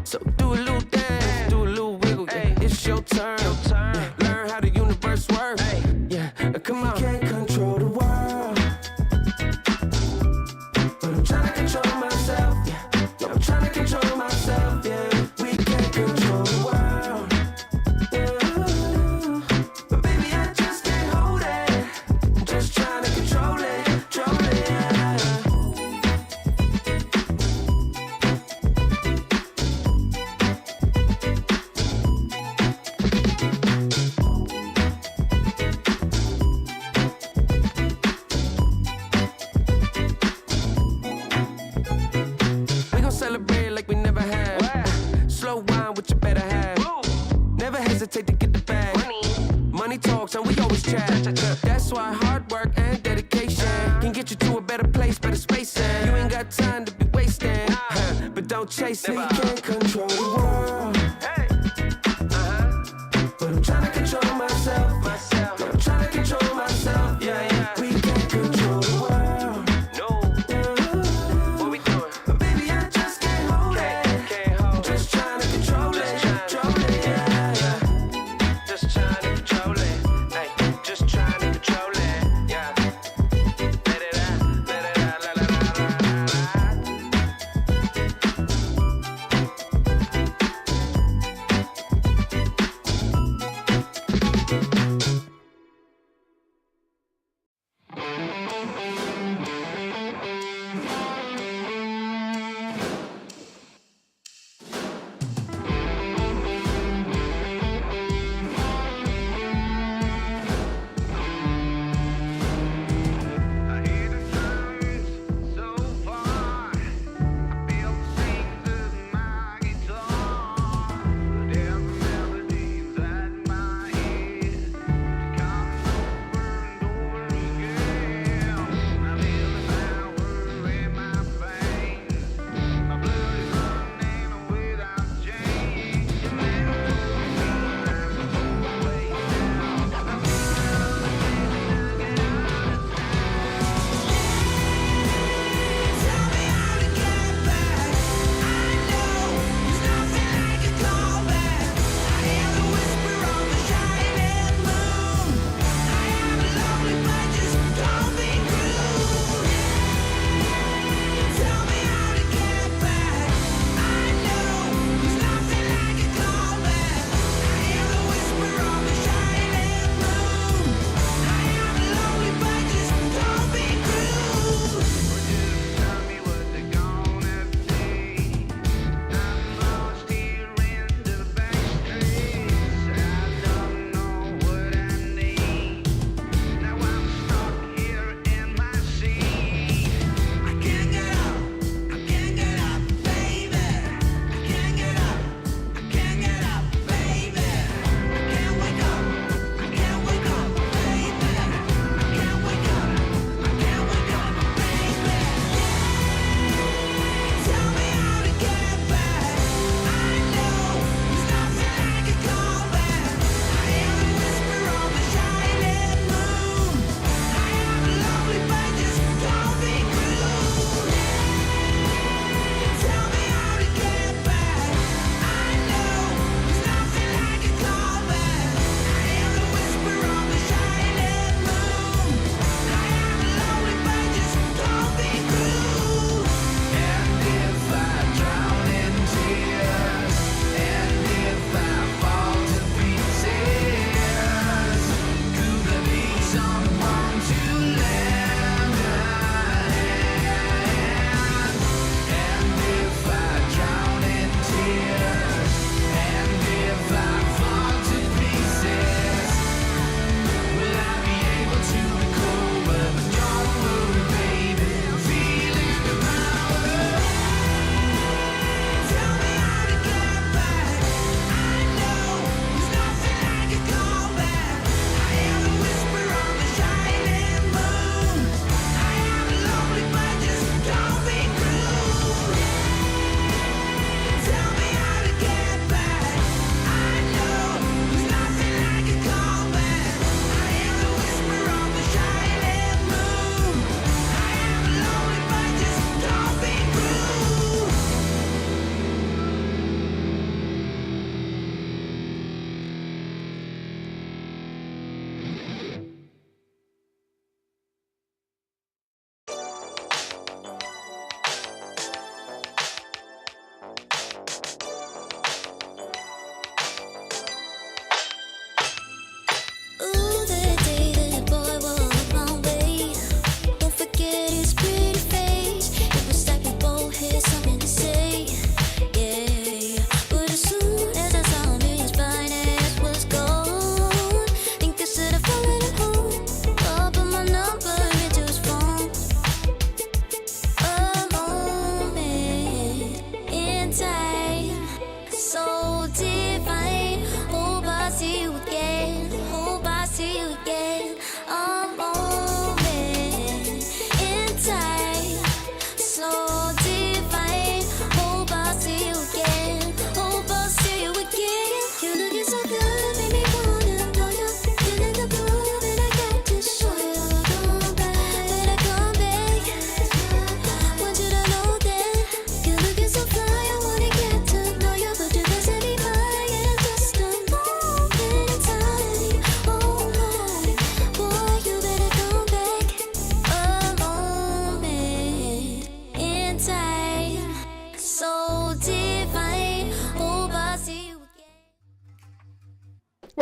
[SPEAKER 8] So do a little dance, do a little wiggle. Yeah, it's your turn. Yeah, learn how the universe works. Yeah, come on. Can't control the world, but I'm trying to control myself. Yeah, I'm trying to control myself. Yeah, we can't control the world, That's why hard work and dedication can get you to a better place, better spacing. You ain't got time to be wasting, but don't chase it. You can't control the world, but I'm trying to control myself. I'm trying to control myself. Yeah. We can't control the world. No. What we doing? But baby, I just can't hold it. I'm just trying to control it. Yeah. Just trying to control it. Hey, just trying to control it. Yeah. Let it out. Let it out. La, la, la, la, la, la.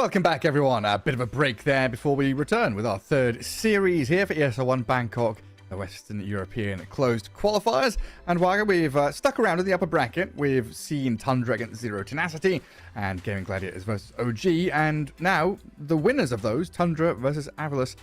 [SPEAKER 6] Welcome back, everyone. A bit of a break there before we return with our third series here for ESL One Bangkok, the Western European closed qualifiers. And while we've stuck around in the upper bracket, we've seen Tundra against Zero Tenacity and Gaming Gladiators versus OG, and now the winners of those, Tundra versus Avalus.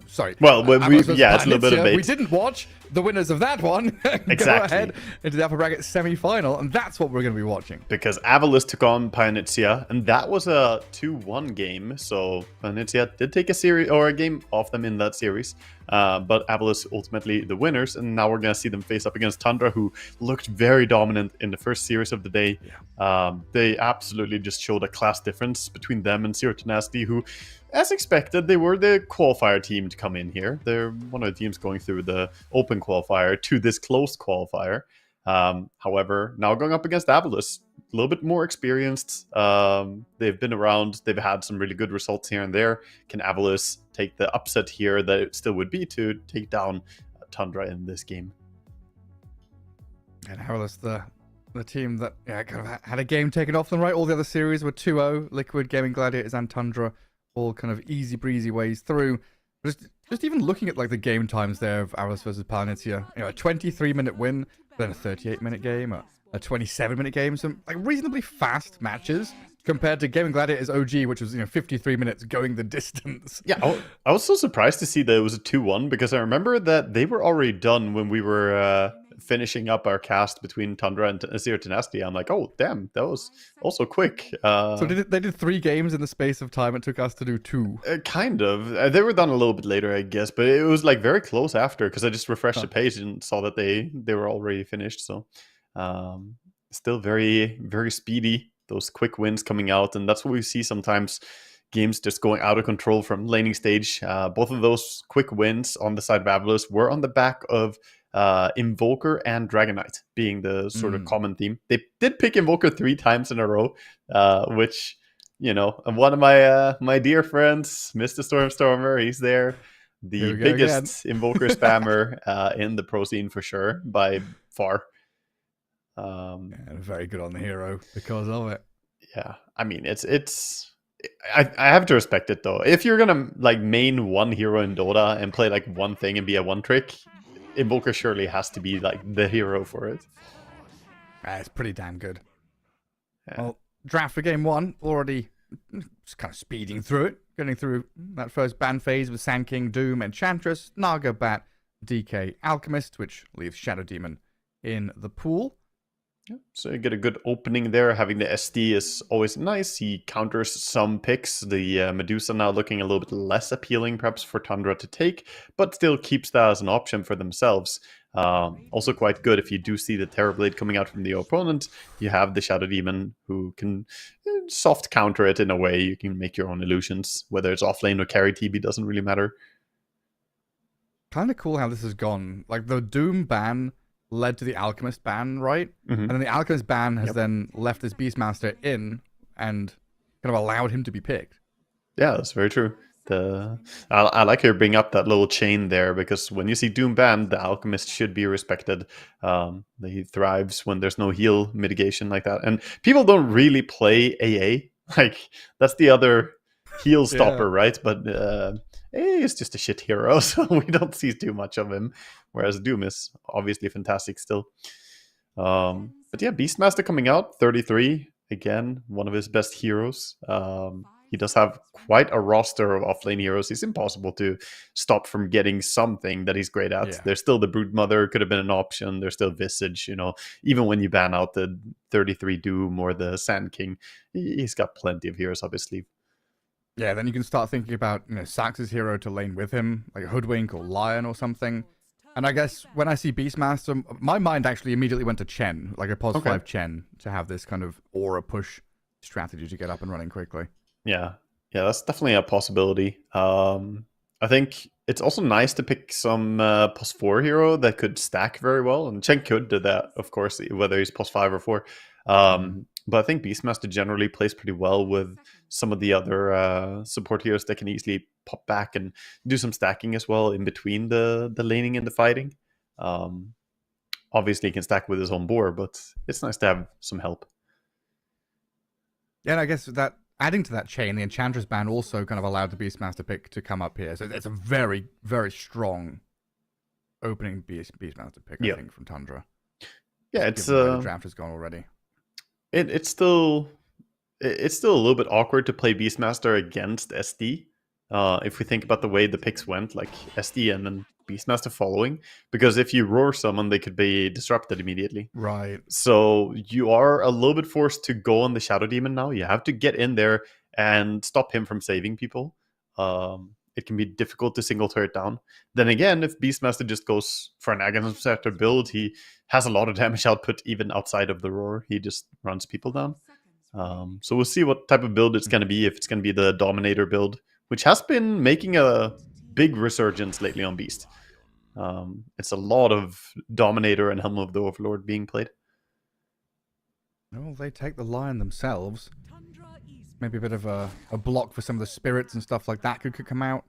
[SPEAKER 6] Sorry.
[SPEAKER 7] Well,
[SPEAKER 6] Avalus versus
[SPEAKER 7] it's a little bit of bait.
[SPEAKER 6] We didn't watch the winners of that one.
[SPEAKER 7] Exactly.
[SPEAKER 6] Go ahead into the upper bracket semi-final, and that's what we're going to be watching.
[SPEAKER 7] Because Avalus took on Pyanitsia, and that was a 2-1 game. So Pyanitsia did take a series or a game off them in that series, but Avalus ultimately the winners. And now we're gonna see them face up against Tundra, who looked very dominant in the first series of the day. Yeah. They absolutely just showed a class difference between them and Zero Tenacity, who, as expected, they were the qualifier team to come in here. They're one of the teams going through the open qualifier to this closed qualifier. However, now going up against Avalus, a little bit more experienced. They've been around. They've had some really good results here and there. Can Avalus take the upset here that it still would be to take down Tundra in this game?
[SPEAKER 6] And Avalus, the team that kind of had a game taken off them, right? All the other series were 2-0. Liquid, Gaming Gladiators, and Tundra, all kind of easy breezy ways through. Just even looking at like the game times there of Avalus versus Pyanitsia, a 23-minute win, then a 38-minute game, a 27-minute game, some like reasonably fast matches compared to Gaming Gladiators OG, which was 53 minutes going the distance.
[SPEAKER 7] Yeah, I was so surprised to see that it was a 2-1 because I remember that they were already done when we were finishing up our cast between Tundra and Zero Tenacity. I'm like, oh damn, that was also quick.
[SPEAKER 6] So they did 3 games in the space of time it took us to do 2.
[SPEAKER 7] Kind of. They were done a little bit later, I guess, but it was like very close after because I just refreshed the page and saw that they were already finished. So still very, very speedy. Those quick wins coming out, and that's what we see sometimes. Games just going out of control from laning stage. Both of those quick wins on the side of Avalus were on the back of Invoker and Dragon Knight being the sort of common theme. They did pick Invoker 3 times in a row, which, one of my dear friends, Mr. Stormer, he's there. The biggest Invoker spammer in the pro scene for sure, by far.
[SPEAKER 6] Very good on the hero because of it.
[SPEAKER 7] Yeah, I mean, I have to respect it though. If you're gonna like main one hero in Dota and play like one thing and be a one trick, Invoker surely has to be like the hero for it.
[SPEAKER 6] It's pretty damn good. Yeah. Well, draft for game 1 already just kind of speeding through it, getting through that first ban phase with Sand King, Doom, Enchantress, Naga, Bat, DK, Alchemist, which leaves Shadow Demon in the pool.
[SPEAKER 7] Yeah, so you get a good opening there. Having the SD is always nice. He counters some picks. The Medusa now looking a little bit less appealing perhaps for Tundra to take, but still keeps that as an option for themselves. Also quite good if you do see the Terrorblade coming out from the opponent. You have the Shadow Demon who can soft counter it in a way. You can make your own illusions. Whether it's offlane or carry TB doesn't really matter.
[SPEAKER 6] Kind of cool how this has gone. Like the Doom ban led to the Alchemist ban, right? And then the Alchemist ban has then left this Beastmaster in and kind of allowed him to be picked. Yeah,
[SPEAKER 7] that's very true. I like you bring up that little chain there, because when you see Doom banned, the Alchemist should be respected. He thrives when there's no heal mitigation like that. And people don't really play AA. Like, that's the other heal stopper, right? But AA is just a shit hero, so we don't see too much of him. Whereas Doom is obviously fantastic still. But yeah, Beastmaster coming out, 33. Again, one of his best heroes. He does have quite a roster of offlane heroes. He's impossible to stop from getting something that he's great at. Yeah. There's still the Broodmother, could have been an option. There's still Visage, even when you ban out the 33 Doom or the Sand King, he's got plenty of heroes up his sleeve.
[SPEAKER 6] Yeah, then you can start thinking about, Sax's hero to lane with him, like Hoodwink or Lion or something. And I guess when I see Beastmaster, my mind actually immediately went to Chen, like a pos 5 Chen, to have this kind of aura push strategy to get up and running quickly.
[SPEAKER 7] Yeah, that's definitely a possibility. I think it's also nice to pick some pos 4 hero that could stack very well, and Chen could do that, of course, whether he's pos 5 or 4. But I think Beastmaster generally plays pretty well with some of the other support heroes that can easily pop back and do some stacking as well in between the laning and the fighting. Obviously, he can stack with his own boar, but it's nice to have some help.
[SPEAKER 6] Yeah, and I guess that adding to that chain, the Enchantress ban also kind of allowed the Beastmaster pick to come up here. So it's a very, very strong opening Beastmaster pick, I think, from Tundra.
[SPEAKER 7] Yeah,
[SPEAKER 6] it's given the way the draft has gone already.
[SPEAKER 7] It's still a little bit awkward to play Beastmaster against SD. If we think about the way the picks went, like SD and then Beastmaster following, because if you roar someone, they could be disrupted immediately.
[SPEAKER 6] Right.
[SPEAKER 7] So you are a little bit forced to go on the Shadow Demon now. You have to get in there and stop him from saving people. It can be difficult to single turret down. Then again, if Beastmaster just goes for an Aghanim Scepter build, he has a lot of damage output even outside of the roar. He just runs people down. So we'll see what type of build it's going to be, if it's going to be the Dominator build, which has been making a big resurgence lately on Beast. It's a lot of Dominator and Helm of the Overlord being played.
[SPEAKER 6] Well, they take the Lion themselves. Maybe a bit of a block for some of the spirits and stuff like that could come out.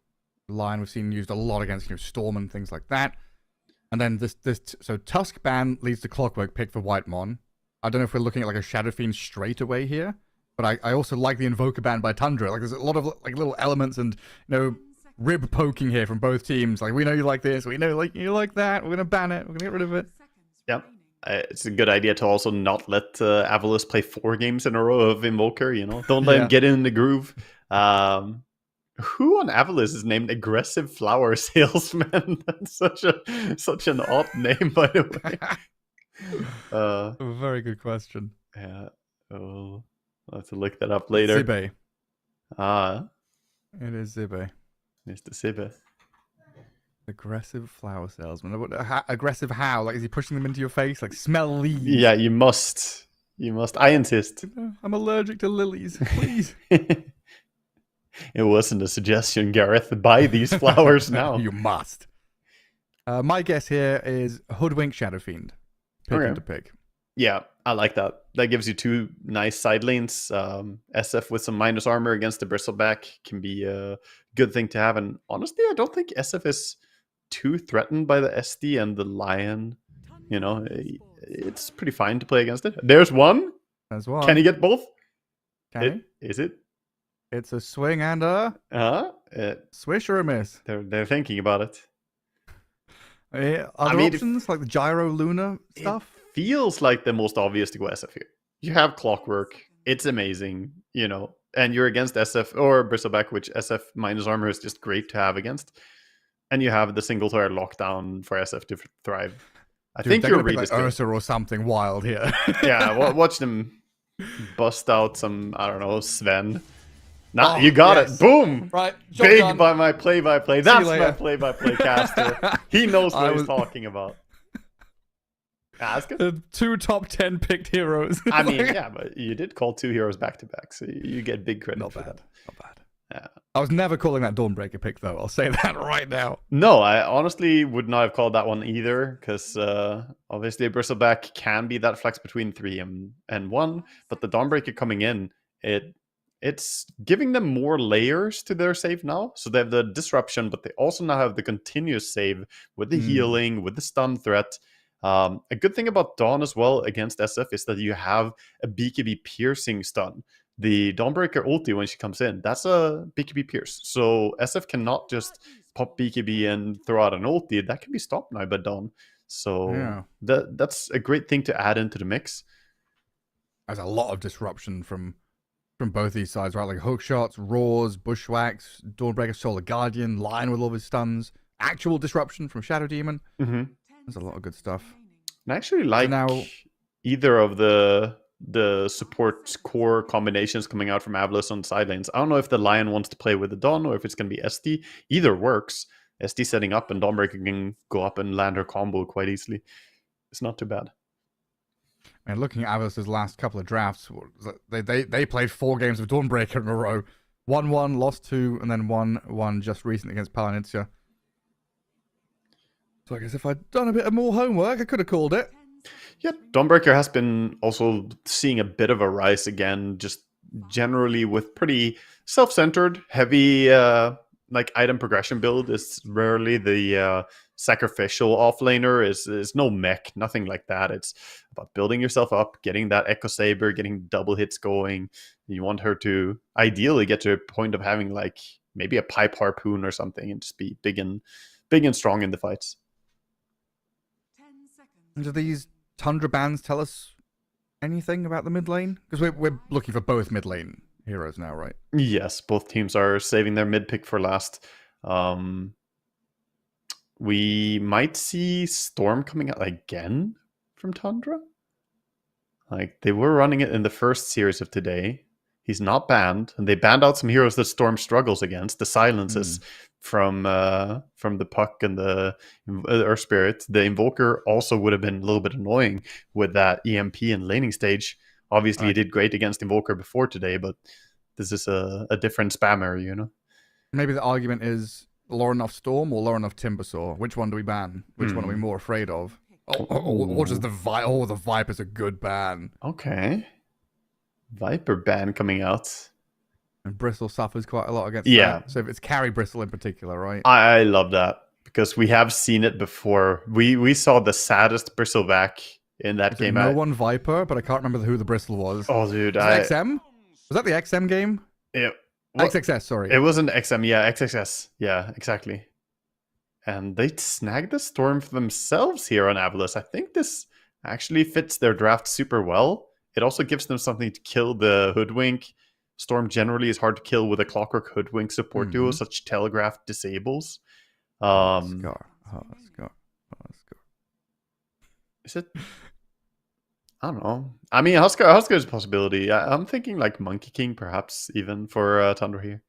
[SPEAKER 6] The Lion we've seen used a lot against Storm and things like that. And then so Tusk ban leads to Clockwork pick for Whitemon. I don't know if we're looking at like a Shadow Fiend straight away here, but I also like the Invoker ban by Tundra. Like there's a lot of like little elements and rib poking here from both teams. Like we know you like this, we know like you like that. We're gonna ban it. We're gonna get rid of it.
[SPEAKER 7] Yep. It's a good idea to also not let Avalus play 4 games in a row of Invoker, Don't let him get in the groove. Who on Avalus is named Aggressive Flower Salesman? That's such an odd name, by the way.
[SPEAKER 6] A very good question.
[SPEAKER 7] Yeah. I'll have to look that up later.
[SPEAKER 6] Zibe. It is Zibe.
[SPEAKER 7] Mr. Zibe.
[SPEAKER 6] Aggressive flower salesman. Aggressive how? Like, is he pushing them into your face? Like, smell leaves.
[SPEAKER 7] Yeah, you must. I insist.
[SPEAKER 6] I'm allergic to lilies. Please.
[SPEAKER 7] It wasn't a suggestion, Gareth. Buy these flowers now.
[SPEAKER 6] You must. My guess here is Hoodwink Shadow Fiend. To pick.
[SPEAKER 7] Yeah, I like that. That gives you 2 nice side lanes. SF with some minus armor against the Bristleback can be a good thing to have. And honestly, I don't think SF is too threatened by the SD and the Lion. It's pretty fine to play against it. There's one.
[SPEAKER 6] There's one.
[SPEAKER 7] Can he get both?
[SPEAKER 6] Can he?
[SPEAKER 7] Is it?
[SPEAKER 6] It's a swing and a swish or a miss.
[SPEAKER 7] They're thinking about it.
[SPEAKER 6] Other options like the Gyro Luna stuff?
[SPEAKER 7] It feels like the most obvious to go SF here. You have Clockwork. It's amazing, and you're against SF or Bristleback, which SF minus armor is just great to have against. And you have the single turret lockdown for SF to thrive. I think you're really
[SPEAKER 6] like Ursa or something wild here.
[SPEAKER 7] Yeah, watch them bust out some, I don't know, Sven. Nah, you got it. Boom!
[SPEAKER 6] Right.
[SPEAKER 7] Big done. By my play-by-play. That's my play-by-play caster. He knows what he's talking about. That's good.
[SPEAKER 6] The 2 top 10 picked heroes.
[SPEAKER 7] I mean, yeah, but you did call 2 heroes back-to-back, so you get big credit for that.
[SPEAKER 6] Not bad.
[SPEAKER 7] Yeah.
[SPEAKER 6] I was never calling that Dawnbreaker pick, though. I'll say that right now.
[SPEAKER 7] No, I honestly would not have called that one either, because obviously a Bristleback can be that flex between 3 and 1, but the Dawnbreaker coming in, it's giving them more layers to their save now. So they have the disruption, but they also now have the continuous save with the healing, with the stun threat. A good thing about Dawn as well against SF is that you have a BKB piercing stun. The Dawnbreaker ulti, when she comes in, that's a BKB pierce. So SF cannot just pop BKB and throw out an ulti. That can be stopped now by Dawn. So that's a great thing to add into the mix.
[SPEAKER 6] There's a lot of disruption from both these sides, right? Like hook shots, roars, bushwhacks, Dawnbreaker, Solar Guardian, Lion with all his stuns, actual disruption from Shadow Demon.
[SPEAKER 7] Mm-hmm.
[SPEAKER 6] There's a lot of good stuff.
[SPEAKER 7] I actually like either of the support core combinations coming out from Avalus on the side lanes. I don't know if the Lion wants to play with the Dawn or if it's going to be SD. Either works. SD setting up and Dawnbreaker can go up and land her combo quite easily. It's not too bad.
[SPEAKER 6] And looking at Avalus' last couple of drafts, they played 4 games of Dawnbreaker in a row. 1-1, lost 2, and then 1-1 just recently against Palanitsia. So I guess if I'd done a bit more homework, I could have called it.
[SPEAKER 7] Yeah, Dawnbreaker has been also seeing a bit of a rise again, just generally with pretty self-centered, heavy like item progression build is rarely the sacrificial offlaner. Is no mech, nothing like that. It's about building yourself up, getting that Echo Saber, getting double hits going. You want her to ideally get to a point of having like maybe a pipe harpoon or something, and just be big and strong in the fights.
[SPEAKER 6] Do these Tundra bans tell us anything about the mid lane? Because we're looking for both mid lane heroes now, right?
[SPEAKER 7] Yes, both teams are saving their mid pick for last. We might see Storm coming out again from Tundra. Like, they were running it in the first series of today. He's not banned, and they banned out some heroes that Storm struggles against. The silences from the Puck and the Earth Spirit. The Invoker also would have been a little bit annoying with that EMP and laning stage. Obviously, he did great against Invoker before today, but this is a different spammer, you know?
[SPEAKER 6] Maybe the argument is Lauren of Storm or Lauren of Timbersaw. Which one do we ban? Which one are we more afraid of? Or just the the Viper's a good ban.
[SPEAKER 7] Okay. Viper ban coming out.
[SPEAKER 6] And Bristle suffers quite a lot against that. So if it's carry Bristle in particular, right?
[SPEAKER 7] I love that, because we have seen it before. We saw the saddest Bristleback in that game.
[SPEAKER 6] No one Viper, but I can't remember who the Bristle was.
[SPEAKER 7] Oh, dude.
[SPEAKER 6] Was it XM? Was that the XM game? XXS, sorry.
[SPEAKER 7] It wasn't XM, yeah, XXS. Yeah, exactly. And they snagged the Storm for themselves here on Avalus. I think this actually fits their draft super well. It also gives them something to kill the Hoodwink. Storm generally is hard to kill with a Clockwork Hoodwink support duo, such Telegraph disables.
[SPEAKER 6] Scar.
[SPEAKER 7] Is it? I don't know. I mean, Huskar is a possibility. I'm thinking like Monkey King, perhaps, even for Tundra here.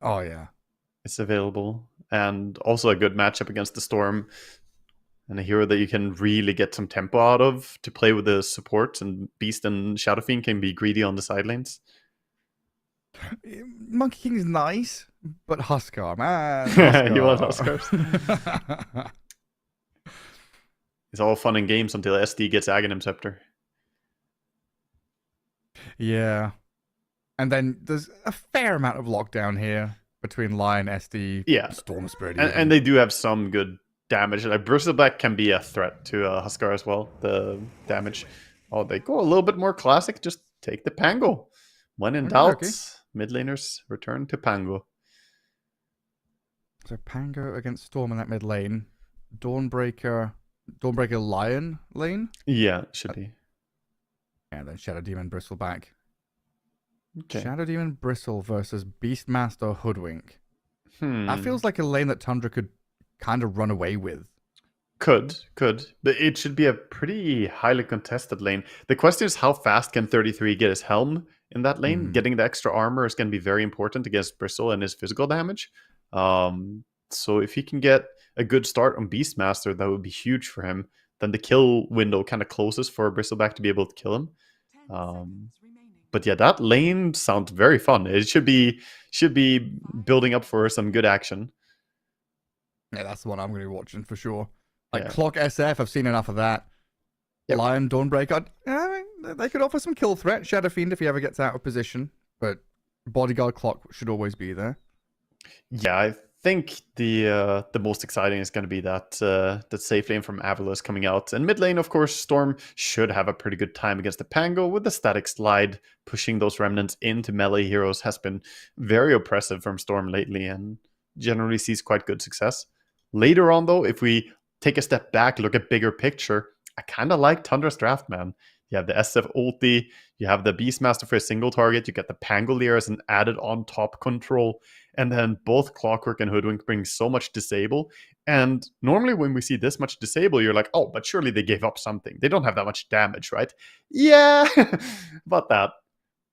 [SPEAKER 6] Oh, yeah.
[SPEAKER 7] It's available. And also a good matchup against the Storm. And a hero that you can really get some tempo out of to play with the supports. And Beast and Shadow Fiend can be greedy on the side lanes.
[SPEAKER 6] Monkey King is nice, but Huskar, man. Huskar.
[SPEAKER 7] You want Huskars? It's all fun and games until SD gets Aghanim Scepter.
[SPEAKER 6] Yeah. And then there's a fair amount of lockdown here between Lion, SD, Storm Spirit.
[SPEAKER 7] And they do have some good damage. Like Bristleback can be a threat to Huskar as well, the damage. Oh, they go a little bit more classic. Just take the Pango. When in doubt, mid laners return to Pango.
[SPEAKER 6] So Pango against Storm in that mid lane. Dawnbreaker Lion lane?
[SPEAKER 7] Yeah, should be.
[SPEAKER 6] And then Shadow Demon Bristleback.
[SPEAKER 7] Okay.
[SPEAKER 6] Shadow Demon Bristle versus Beastmaster Hoodwink. That feels like a lane that Tundra could kind of run away with.
[SPEAKER 7] Could. But it should be a pretty highly contested lane. The question is, how fast can 33 get his helm in that lane? Getting the extra armor is going to be very important against Bristle and his physical damage. So if he can get a good start on Beastmaster, that would be huge for him. Then the kill window kind of closes for Bristleback to be able to kill him. But yeah, that lane sounds very fun. It should be building up for some good action.
[SPEAKER 6] Yeah, that's the one I'm going to be watching for sure. Like Clock SF, I've seen enough of that. Yep. Lion, Dawnbreaker, they could offer some kill threat. Shadow Fiend if he ever gets out of position, but Bodyguard Clock should always be there.
[SPEAKER 7] Yeah, I think the most exciting is going to be that safe lane from Avalus coming out. And mid lane, of course, Storm should have a pretty good time against the Pango with the static slide. Pushing those remnants into melee heroes has been very oppressive from Storm lately and generally sees quite good success. Later on, though, if we take a step back, look at bigger picture, I kind of like Tundra's draft, man. You have the SF ulti, you have the Beastmaster for a single target, you get the Pangolier as an added on top control, and then both Clockwork and Hoodwink bring so much disable. And normally when we see this much disable, you're like, oh, but surely they gave up something. They don't have that much damage, right? Yeah, but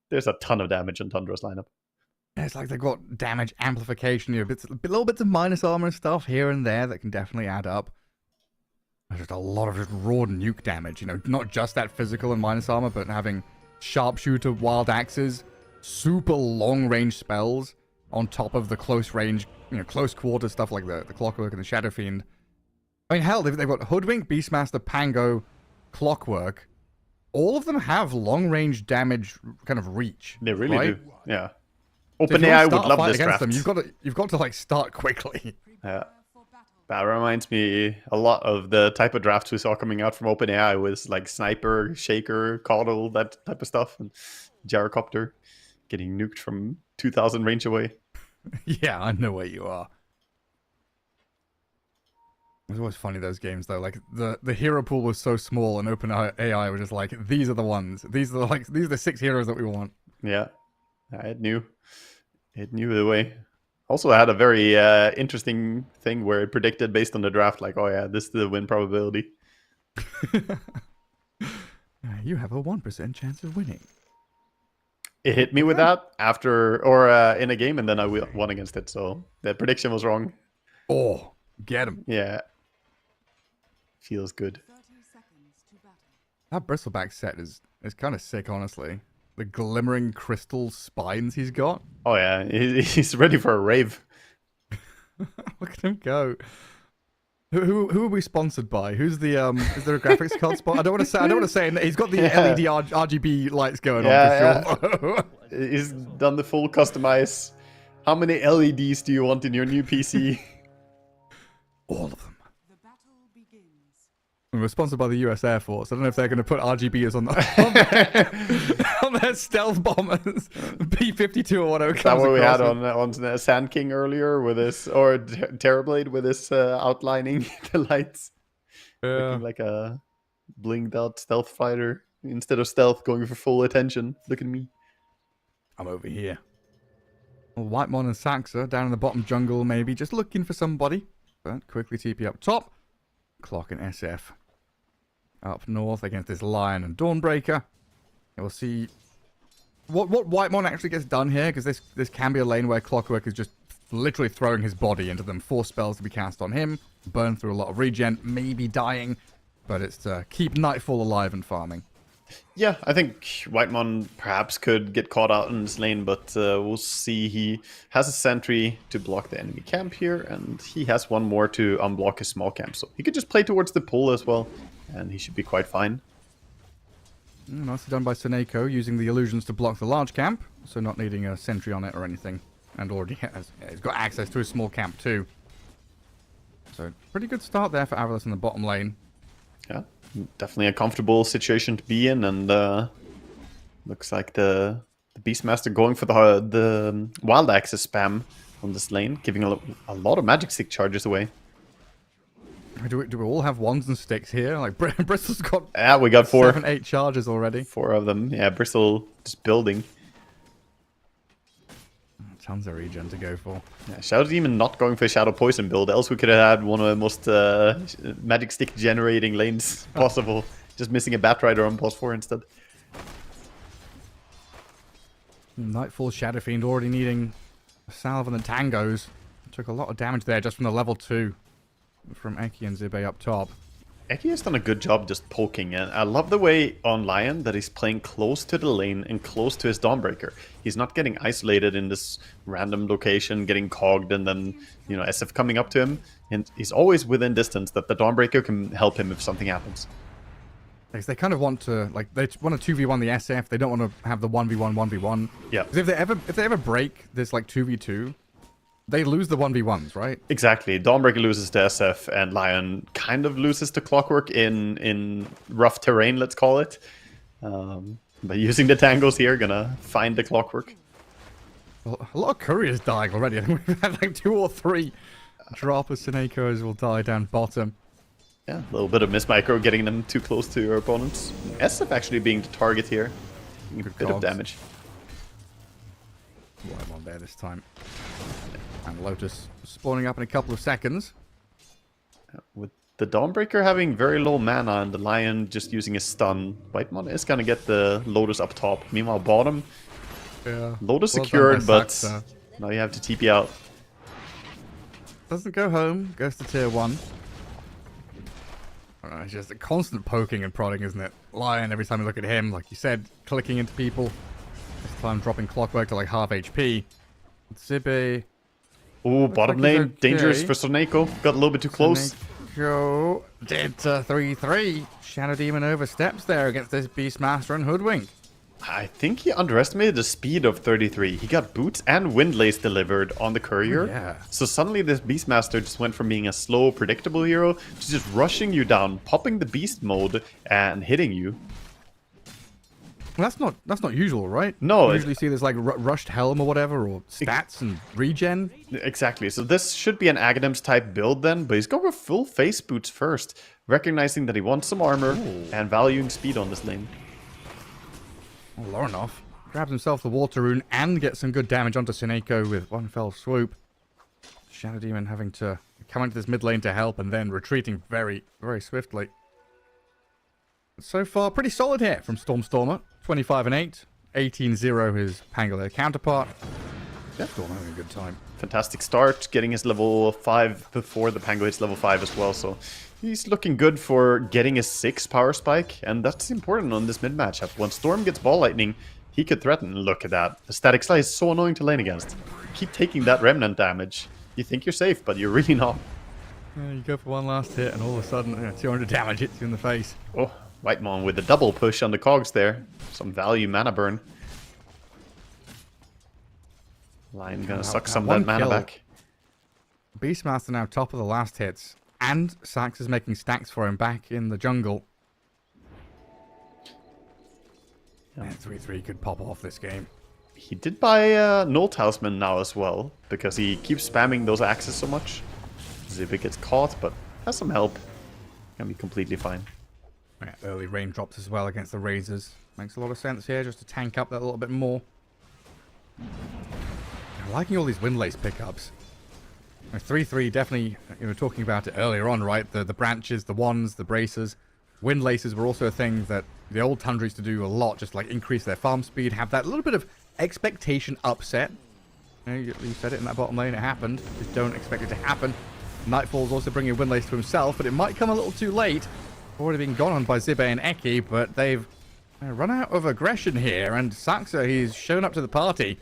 [SPEAKER 7] there's a ton of damage in Tundra's lineup.
[SPEAKER 6] Yeah, it's like they've got damage amplification, little bits of minus armor stuff here and there that can definitely add up. There's just a lot of just raw nuke damage, not just that physical and minus armor, but having sharpshooter, wild axes, super long range spells on top of the close range, close quarter stuff like the Clockwork and the Shadow Fiend. I mean, hell, they've got Hoodwink, Beastmaster, Pango, Clockwork. All of them have long range damage kind of reach.
[SPEAKER 7] They really do, yeah. OpenAI would love this draft.
[SPEAKER 6] Them, you've got to like start quickly.
[SPEAKER 7] Yeah. That reminds me a lot of the type of drafts we saw coming out from OpenAI with like Sniper, Shaker, Caudal, that type of stuff, and Gyrocopter getting nuked from 2,000 range away.
[SPEAKER 6] Yeah, I know where you are. It's always funny, those games though. Like the hero pool was so small, and OpenAI was just like, these are the ones. These are the 6 heroes that we want.
[SPEAKER 7] Yeah, it knew the way. Also had a very interesting thing where it predicted based on the draft, like, oh yeah, this is the win probability.
[SPEAKER 6] You have a 1% chance of winning.
[SPEAKER 7] It hit me with that in a game, and then I won against it. So the prediction was wrong.
[SPEAKER 6] Oh, get him.
[SPEAKER 7] Yeah. Feels good.
[SPEAKER 6] That bristleback set is kind of sick, honestly. The glimmering crystal spines he's got.
[SPEAKER 7] Oh yeah, he's ready for a rave.
[SPEAKER 6] Look at him go. Who are we sponsored by? Who's the is there a graphics card spot? I don't want to say he's got the LED RGB lights going on for sure.
[SPEAKER 7] He's done the full customize. How many LEDs do you want in your new PC?
[SPEAKER 6] All of them. And we're sponsored by the US Air Force. I don't know if they're going to put RGBs on their stealth bombers. P-52 or whatever.
[SPEAKER 7] Is that what we had on Sand King earlier with this, or Terrorblade with this outlining the lights?
[SPEAKER 6] Yeah.
[SPEAKER 7] Looking like a blinged out stealth fighter. Instead of stealth, going for full attention. Look at me.
[SPEAKER 6] I'm over here. Well, Whitemon and Saxa down in the bottom jungle, maybe. Just looking for somebody. But quickly TP up top. Clock and SF. Up north against this Lion and Dawnbreaker. And we'll see what Whitemon actually gets done here, because this can be a lane where Clockwork is just literally throwing his body into them. 4 spells to be cast on him. Burn through a lot of regen. Maybe dying. But it's to keep Nightfall alive and farming.
[SPEAKER 7] Yeah, I think Whitemon perhaps could get caught out in this lane, but we'll see. He has a sentry to block the enemy camp here, and he has one more to unblock his small camp. So he could just play towards the pool as well, and he should be quite fine.
[SPEAKER 6] Nicely done by Seneko, using the illusions to block the large camp, so not needing a sentry on it or anything. And already he's got access to his small camp too. So pretty good start there for Avalos in the bottom lane.
[SPEAKER 7] Yeah, definitely a comfortable situation to be in, and looks like the Beastmaster going for the Wild Axis spam on this lane, giving a lot of magic stick charges away.
[SPEAKER 6] Do we all have wands and sticks here? Like Bristol's got
[SPEAKER 7] we got 4,
[SPEAKER 6] 7, 8 charges already.
[SPEAKER 7] 4 of them. Yeah, Bristol just building.
[SPEAKER 6] Tons of regen to go for.
[SPEAKER 7] Yeah, Shadow Demon not going for a Shadow Poison build, else we could have had one of the most magic stick generating lanes possible. Just missing a Bat Rider on boss 4 instead.
[SPEAKER 6] Nightfall Shadow Fiend already needing a salve and the tangos. Took a lot of damage there just from the level 2 from Eki and Zibe up top.
[SPEAKER 7] Eki has done a good job just poking, and I love the way on Lion that he's playing close to the lane and close to his Dawnbreaker. He's not getting isolated in this random location, getting cogged, and then, you know, SF coming up to him. And he's always within distance that the Dawnbreaker can help him if something happens.
[SPEAKER 6] Because they kind of want to, like, they want to 2v1 the SF. They don't want to have the 1v1, 1v1.
[SPEAKER 7] Yeah.
[SPEAKER 6] Because if they ever break this, like, 2v2, they lose the 1v1s, right?
[SPEAKER 7] Exactly. Dawnbreaker loses to SF, and Lion kind of loses to Clockwork in rough terrain, let's call it. But using the tangos here, gonna find the Clockwork.
[SPEAKER 6] Well, a lot of couriers dying already. I think we've had like 2 or 3 drop of Senekos will die down bottom.
[SPEAKER 7] Yeah, a little bit of mismicro, getting them too close to your opponents. SF actually being the target here. A bit of damage.
[SPEAKER 6] Right on there this time. And Lotus spawning up in a couple of seconds.
[SPEAKER 7] With the Dawnbreaker having very low mana and the Lion just using a stun, Whitemon is gonna get the Lotus up top. Meanwhile, bottom, Lotus secured, but now you have to TP out.
[SPEAKER 6] Doesn't go home, goes to tier 1. It's just a constant poking and prodding, isn't it? Lion, every time you look at him, like you said, clicking into people. This time dropping Clockwork to like half HP. Zibe.
[SPEAKER 7] Ooh, bottom lane, okay. Dangerous for Soneko. Got a little bit too close.
[SPEAKER 6] Soneko did 3-3. Shadow Demon oversteps there against this Beastmaster and Hoodwink.
[SPEAKER 7] I think he underestimated the speed of 33. He got boots and windlace delivered on the courier.
[SPEAKER 6] Yeah.
[SPEAKER 7] So suddenly this Beastmaster just went from being a slow, predictable hero to just rushing you down, popping the beast mode, and hitting you.
[SPEAKER 6] Well, that's not usual, right?
[SPEAKER 7] No,
[SPEAKER 6] You usually see this like rushed helm or whatever, or stats and regen.
[SPEAKER 7] Exactly. So this should be an Aghanims type build then, but he's going with full face boots first, recognizing that he wants some armor and valuing speed on this lane.
[SPEAKER 6] Oh, Lorinov grabs himself the water rune and gets some good damage onto Sineko with one fell swoop. Shadow Demon having to come into this mid lane to help and then retreating very, very swiftly. So far, pretty solid here from Stormstormer. 25-8, 18-0 his Pangolier counterpart. Storm having a good time.
[SPEAKER 7] Fantastic start, getting his level 5 before the Pango hits level 5 as well, so he's looking good for getting a 6 power spike, and that's important on this mid matchup. When Storm gets Ball Lightning, he could threaten. Look at that. The static slide is so annoying to lane against. Keep taking that remnant damage. You think you're safe, but you're really not.
[SPEAKER 6] You go for one last hit and all of a sudden 200 damage hits you in the face.
[SPEAKER 7] Oh, Whitemon with the double push on the cogs there. Some value mana burn. Lion gonna suck some of that mana back.
[SPEAKER 6] Beastmaster now top of the last hits. And Sax is making stacks for him back in the jungle. And 3-3 could pop off this game.
[SPEAKER 7] He did buy Null Talisman now as well, because he keeps spamming those axes so much. Zibik gets caught, but has some help. Can be completely fine.
[SPEAKER 6] Yeah, early raindrops as well against the Razors. Makes a lot of sense here, just to tank up that little bit more. I'm liking all these Windlace pickups. 3-3 definitely, talking about it earlier on, right? The branches, the wands, the bracers. Windlaces were also a thing that the old Tundra used to do a lot, just like increase their farm speed, have that little bit of expectation upset. You said it in that bottom lane, it happened. Just don't expect it to happen. Nightfall's also bringing Windlace to himself, but it might come a little too late. Already been gone on by Zibe and Eki, but they've run out of aggression here, and Saxa, he's shown up to the party,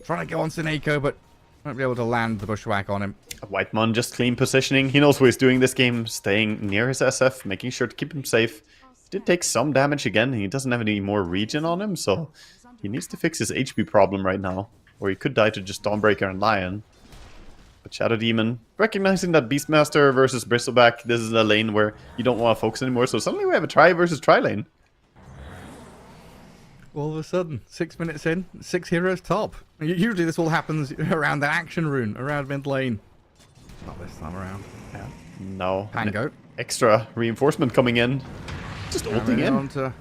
[SPEAKER 6] trying to go on Sineko, but won't be able to land the bushwhack on him.
[SPEAKER 7] Whitemon just clean positioning. He knows what he's doing this game, staying near his SF, making sure to keep him safe. He did take some damage again. He doesn't have any more regen on him, so he needs to fix his HP problem right now, or he could die to just Dawnbreaker and Lion. But Shadow Demon, recognizing that Beastmaster versus Bristleback, this is a lane where you don't want to focus anymore, so suddenly we have a try versus try lane.
[SPEAKER 6] All of a sudden, 6 minutes in, 6 heroes top. Usually this all happens around that action rune, around mid lane. Not this time around.
[SPEAKER 7] Yeah. No.
[SPEAKER 6] Pango.
[SPEAKER 7] Extra reinforcement coming in. Just ulting in.
[SPEAKER 6] Onto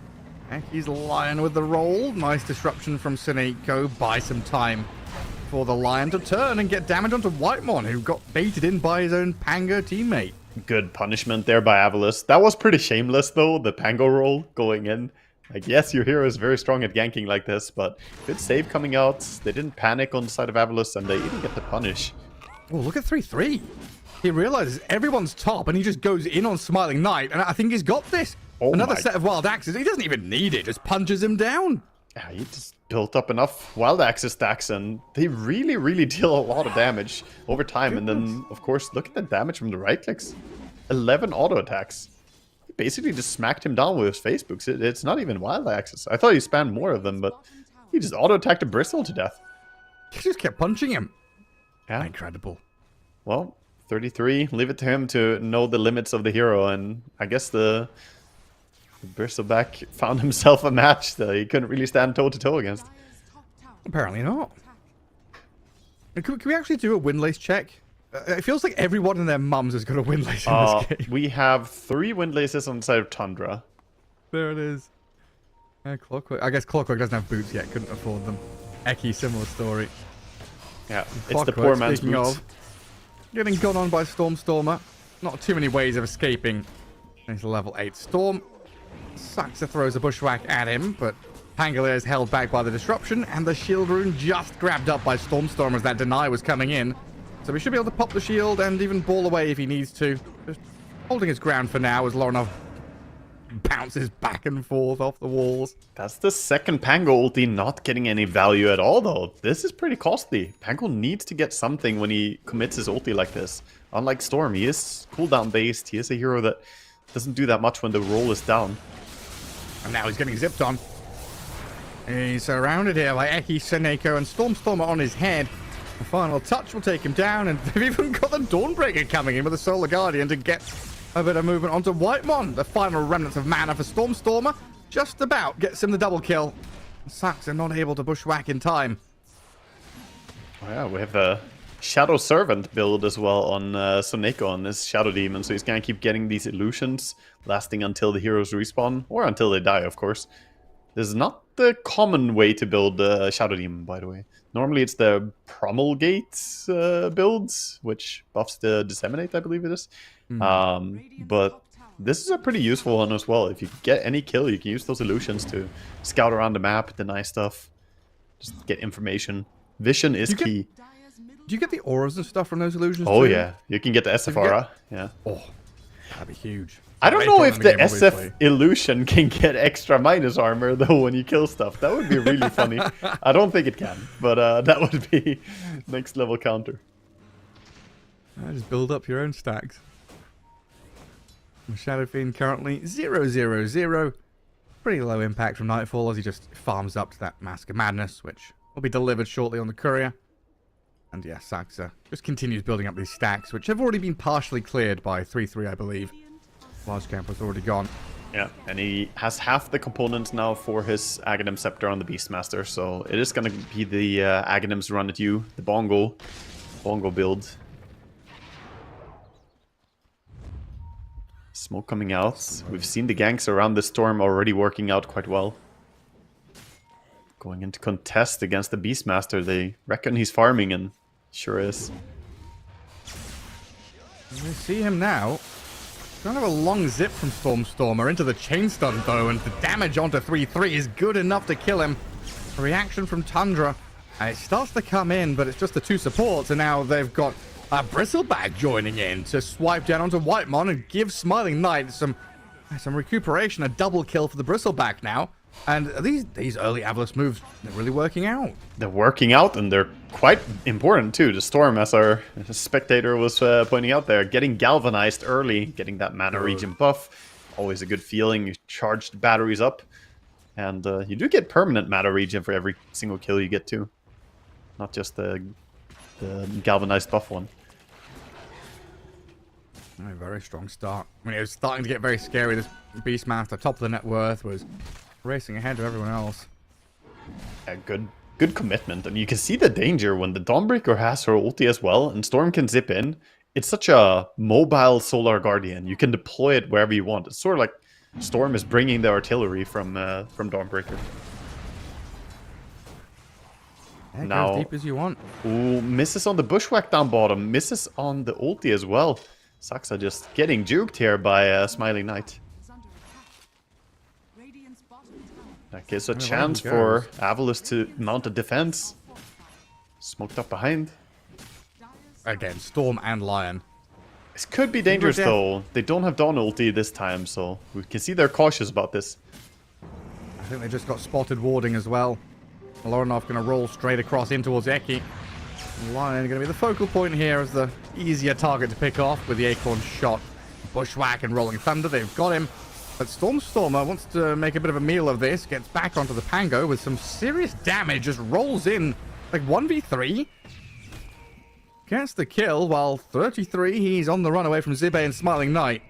[SPEAKER 6] Eki's Lion with the roll. Nice disruption from Sineko. Buy some time for the Lion to turn and get damage onto Whitemon, who got baited in by his own Pango teammate.
[SPEAKER 7] Good punishment there by Avalus. That was pretty shameless though, the Pango roll going in. Like, yes, your hero is very strong at ganking like this, but good save coming out. They didn't panic on the side of Avalus, and they even get the punish.
[SPEAKER 6] Oh, look at 3-3. He realizes everyone's top, and he just goes in on Smiling Knight, and I think he's got this.
[SPEAKER 7] Oh,
[SPEAKER 6] another set of wild axes. He doesn't even need it. Just punches him down.
[SPEAKER 7] Yeah, he just built up enough wild axes stacks, and they really, really deal a lot of damage over time. And then, of course, look at the damage from the right clicks. 11 auto attacks. He basically just smacked him down with his Facebooks. It's not even wild axes. I thought he spammed more of them, but he just auto attacked a Bristle to death.
[SPEAKER 6] He just kept punching him.
[SPEAKER 7] Yeah.
[SPEAKER 6] Incredible.
[SPEAKER 7] Well, 33. Leave it to him to know the limits of the hero, and I guess the Bristleback found himself a match that he couldn't really stand toe-to-toe against.
[SPEAKER 6] Apparently not. Can we actually do a Windlace check? It feels like everyone and their mums has got a Windlace in this game.
[SPEAKER 7] We have 3 Windlaces on the side of Tundra.
[SPEAKER 6] There it is. Clockwork. I guess Clockwork doesn't have boots yet. Couldn't afford them. Eki, similar story.
[SPEAKER 7] Yeah, it's the poor man's boots.
[SPEAKER 6] Getting gone on by Stormstormer. Not too many ways of escaping. He's level 8 Storm. Saxa throws a bushwhack at him, but Pangolier is held back by the disruption, and the shield rune just grabbed up by Stormstormer as that deny was coming in. So we should be able to pop the shield and even ball away if he needs to. Just holding his ground for now as Lorinov bounces back and forth off the walls.
[SPEAKER 7] That's the second Pango ulti not getting any value at all, though. This is pretty costly. Pango needs to get something when he commits his ulti like this. Unlike Storm, he is cooldown based. He is a hero that doesn't do that much when the roll is down.
[SPEAKER 6] And now he's getting zipped on. He's surrounded here by Eki, Seneko, and Stormstormer on his head. The final touch will take him down, and they've even got the Dawnbreaker coming in with the Solar Guardian to get a bit of movement onto Whitemon. The final remnants of mana for Stormstormer just about gets him the double kill. Sucks are not able to bushwhack in time.
[SPEAKER 7] Oh yeah, we have a Shadow Servant build as well on Soneko on this Shadow Demon, so he's gonna keep getting these illusions lasting until the heroes respawn, or until they die, of course. This is not the common way to build Shadow Demon, by the way. Normally it's the Promulgate builds, which buffs the Disseminate, I believe it is. But this is a pretty useful one as well. If you get any kill, you can use those illusions to scout around the map, deny stuff, just get information. Vision is key.
[SPEAKER 6] Do you get the auras and stuff from those illusions
[SPEAKER 7] Oh
[SPEAKER 6] too?
[SPEAKER 7] yeah, you can get the SF aura. Yeah.
[SPEAKER 6] Oh, that'd be huge.
[SPEAKER 7] I don't know if the
[SPEAKER 6] game,
[SPEAKER 7] SF
[SPEAKER 6] obviously.
[SPEAKER 7] illusion can get extra minus armor though when you kill stuff. That would be really funny. I don't think it can, but that would be next level counter.
[SPEAKER 6] Just build up your own stacks. Shadow Fiend currently 0-0-0. Pretty low impact from Nightfall as he just farms up to that Mask of Madness, which will be delivered shortly on the courier. And yeah, Saxa just continues building up these stacks, which have already been partially cleared by 3-3, I believe. Large camp was already gone.
[SPEAKER 7] Yeah, and he has half the components now for his Aghanim Scepter on the Beastmaster, so it is going to be the Aghanims run at you, the Bongo build. Smoke coming out. We've seen the ganks around the storm already working out quite well. Going into contest against the Beastmaster, they reckon he's farming, and sure is.
[SPEAKER 6] We see him now. Kind of a long zip from Stormstormer into the chain stun though, and the damage onto 3-3 is good enough to kill him. A reaction from Tundra. And it starts to come in, but it's just the two supports, and now they've got a Bristleback joining in to swipe down onto Whitemon and give Smiling Knight some recuperation, a double kill for the Bristleback now. And these early Avalos moves, they're really working out.
[SPEAKER 7] They're working out, and they're quite important too. The Storm, as our spectator was pointing out there, getting galvanized early, getting that mana regen buff. Always a good feeling. You charge the batteries up, and you do get permanent mana regen for every single kill you get too. Not just the galvanized buff one.
[SPEAKER 6] A very strong start. I mean, it was starting to get very scary. This Beastmaster, top of the net worth, was racing ahead of everyone else.
[SPEAKER 7] Yeah, good commitment, and you can see the danger when the Dawnbreaker has her ulti as well, and Storm can zip in. It's such a mobile Solar Guardian. You can deploy it wherever you want. It's sort of like Storm is bringing the artillery from Dawnbreaker.
[SPEAKER 6] Yeah,
[SPEAKER 7] now,
[SPEAKER 6] go as deep as you want.
[SPEAKER 7] Ooh, misses on the bushwhack down bottom, misses on the ulti as well. Saxa just getting juked here by Smiling Knight. That gives a chance for Avalos to mount a defense. Smoked up behind.
[SPEAKER 6] Again, Storm and Lion.
[SPEAKER 7] This could be dangerous though. They don't have Dawn ulti this time, so we can see they're cautious about this.
[SPEAKER 6] I think they just got spotted warding as well. Lorinov going to roll straight across in towards Eki. Lion going to be the focal point here as the easier target to pick off with the Acorn shot. Bushwhack and Rolling Thunder, they've got him. But Stormstormer wants to make a bit of a meal of this. Gets back onto the Pango with some serious damage. Just rolls in like 1v3. Gets the kill while 33, he's on the run away from Zibe and Smiling Knight.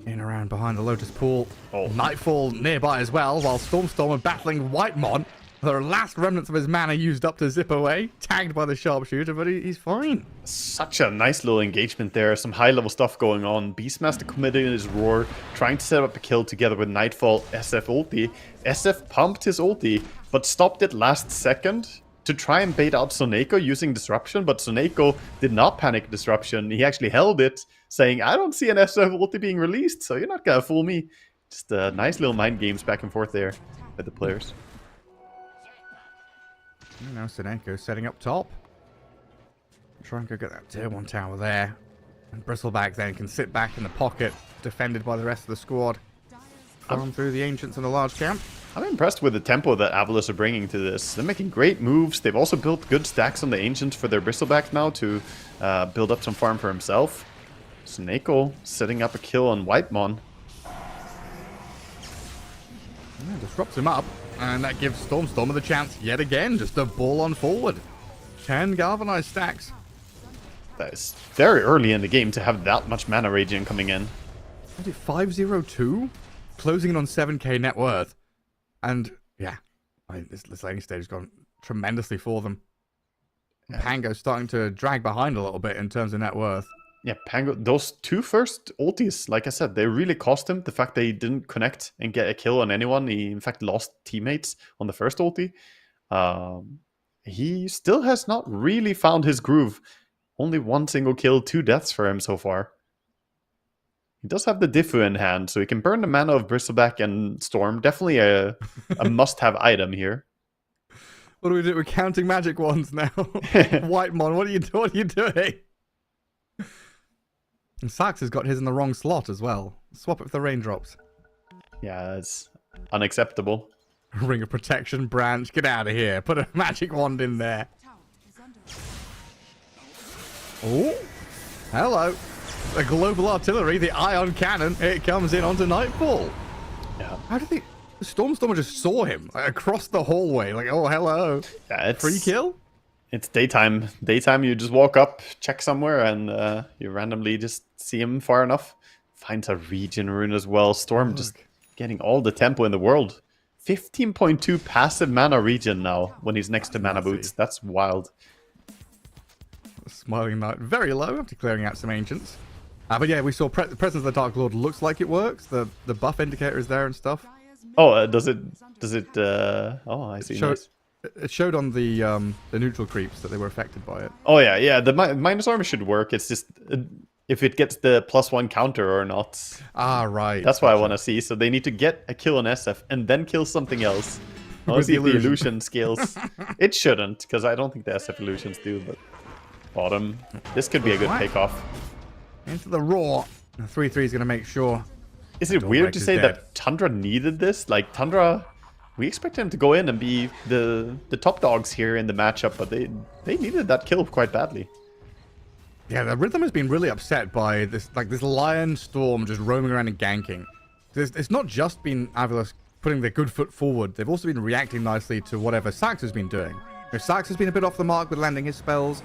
[SPEAKER 6] In around behind the Lotus Pool.
[SPEAKER 7] Oh.
[SPEAKER 6] Nightfall nearby as well, while Stormstormer battling Whitemon. The last remnants of his mana used up to zip away. Tagged by the Sharpshooter, but he's fine.
[SPEAKER 7] Such a nice little engagement there. Some high-level stuff going on. Beastmaster committing his roar, trying to set up a kill together with Nightfall, SF ulti. SF pumped his ulti, but stopped it last second to try and bait out Soneko using Disruption, but Soneko did not panic Disruption. He actually held it, saying, I don't see an SF ulti being released, so you're not gonna fool me. Just nice little mind games back and forth there with the players.
[SPEAKER 6] And now Soneko setting up top. Try and go get that tier 1 tower there. And Bristleback then can sit back in the pocket, defended by the rest of the squad. Farm through the Ancients in the large camp.
[SPEAKER 7] I'm impressed with the tempo that Avalos are bringing to this. They're making great moves. They've also built good stacks on the Ancients for their Bristleback now to build up some farm for himself. Soneko setting up a kill on Whitemon.
[SPEAKER 6] Yeah, disrupts him up, and that gives Stormstormer the chance yet again just to ball on forward. 10 galvanized stacks.
[SPEAKER 7] That is very early in the game to have that much mana regen coming in.
[SPEAKER 6] 502? Closing in on 7k net worth. And, yeah, this laning stage has gone tremendously for them. Yeah. Pango's starting to drag behind a little bit in terms of net worth.
[SPEAKER 7] Yeah, Pango, those two first ultis, like I said, they really cost him. The fact that he didn't connect and get a kill on anyone, he in fact lost teammates on the first ulti. He still has not really found his groove. Only one single kill, 2 deaths for him so far. He does have the Diffu in hand, so he can burn the mana of Bristleback and Storm. Definitely a must-have item here.
[SPEAKER 6] What do we do? We're counting magic wands now. Whitemon, what are you doing? And Sax has got his in the wrong slot as well. Swap it for the raindrops.
[SPEAKER 7] Yeah, it's unacceptable.
[SPEAKER 6] Ring of Protection, branch, get out of here. Put a magic wand in there. Oh, hello. The global artillery, the ion cannon, it comes in onto Nightfall.
[SPEAKER 7] Yeah.
[SPEAKER 6] How did the Stormstormer just saw him across the hallway? Like, oh, hello.
[SPEAKER 7] Yeah, it's
[SPEAKER 6] free kill?
[SPEAKER 7] It's daytime. Daytime, you just walk up, check somewhere, and you randomly just see him far enough. Finds a regen rune as well. Storm just getting all the tempo in the world. 15.2 passive mana regen now when he's next to mana boots. That's wild.
[SPEAKER 6] Smiling Knight, very low after clearing out some ancients. But yeah, we saw Presence of the Dark Lord looks like it works. The buff indicator is there and stuff.
[SPEAKER 7] Oh, does it? Oh, I see. Nice.
[SPEAKER 6] It showed on the neutral creeps that they were affected by it.
[SPEAKER 7] Oh yeah. The minus armor should work. It's just if it gets the +1 counter or not.
[SPEAKER 6] Ah, right.
[SPEAKER 7] That's what I want to see. So they need to get a kill on SF and then kill something else. I want to see if the illusion scales. It shouldn't, because I don't think the SF illusions do. But bottom, this could be a good takeoff.
[SPEAKER 6] Into the roar. 3-3 is going to make sure.
[SPEAKER 7] Is it weird to say that Tundra needed this? Like, Tundra, we expect him to go in and be the top dogs here in the matchup, but they needed that kill quite badly.
[SPEAKER 6] Yeah, the Rhythm has been really upset by this Lion Storm just roaming around and ganking. It's not just been Avilos putting their good foot forward. They've also been reacting nicely to whatever Sax has been doing. Sax has been a bit off the mark with landing his spells.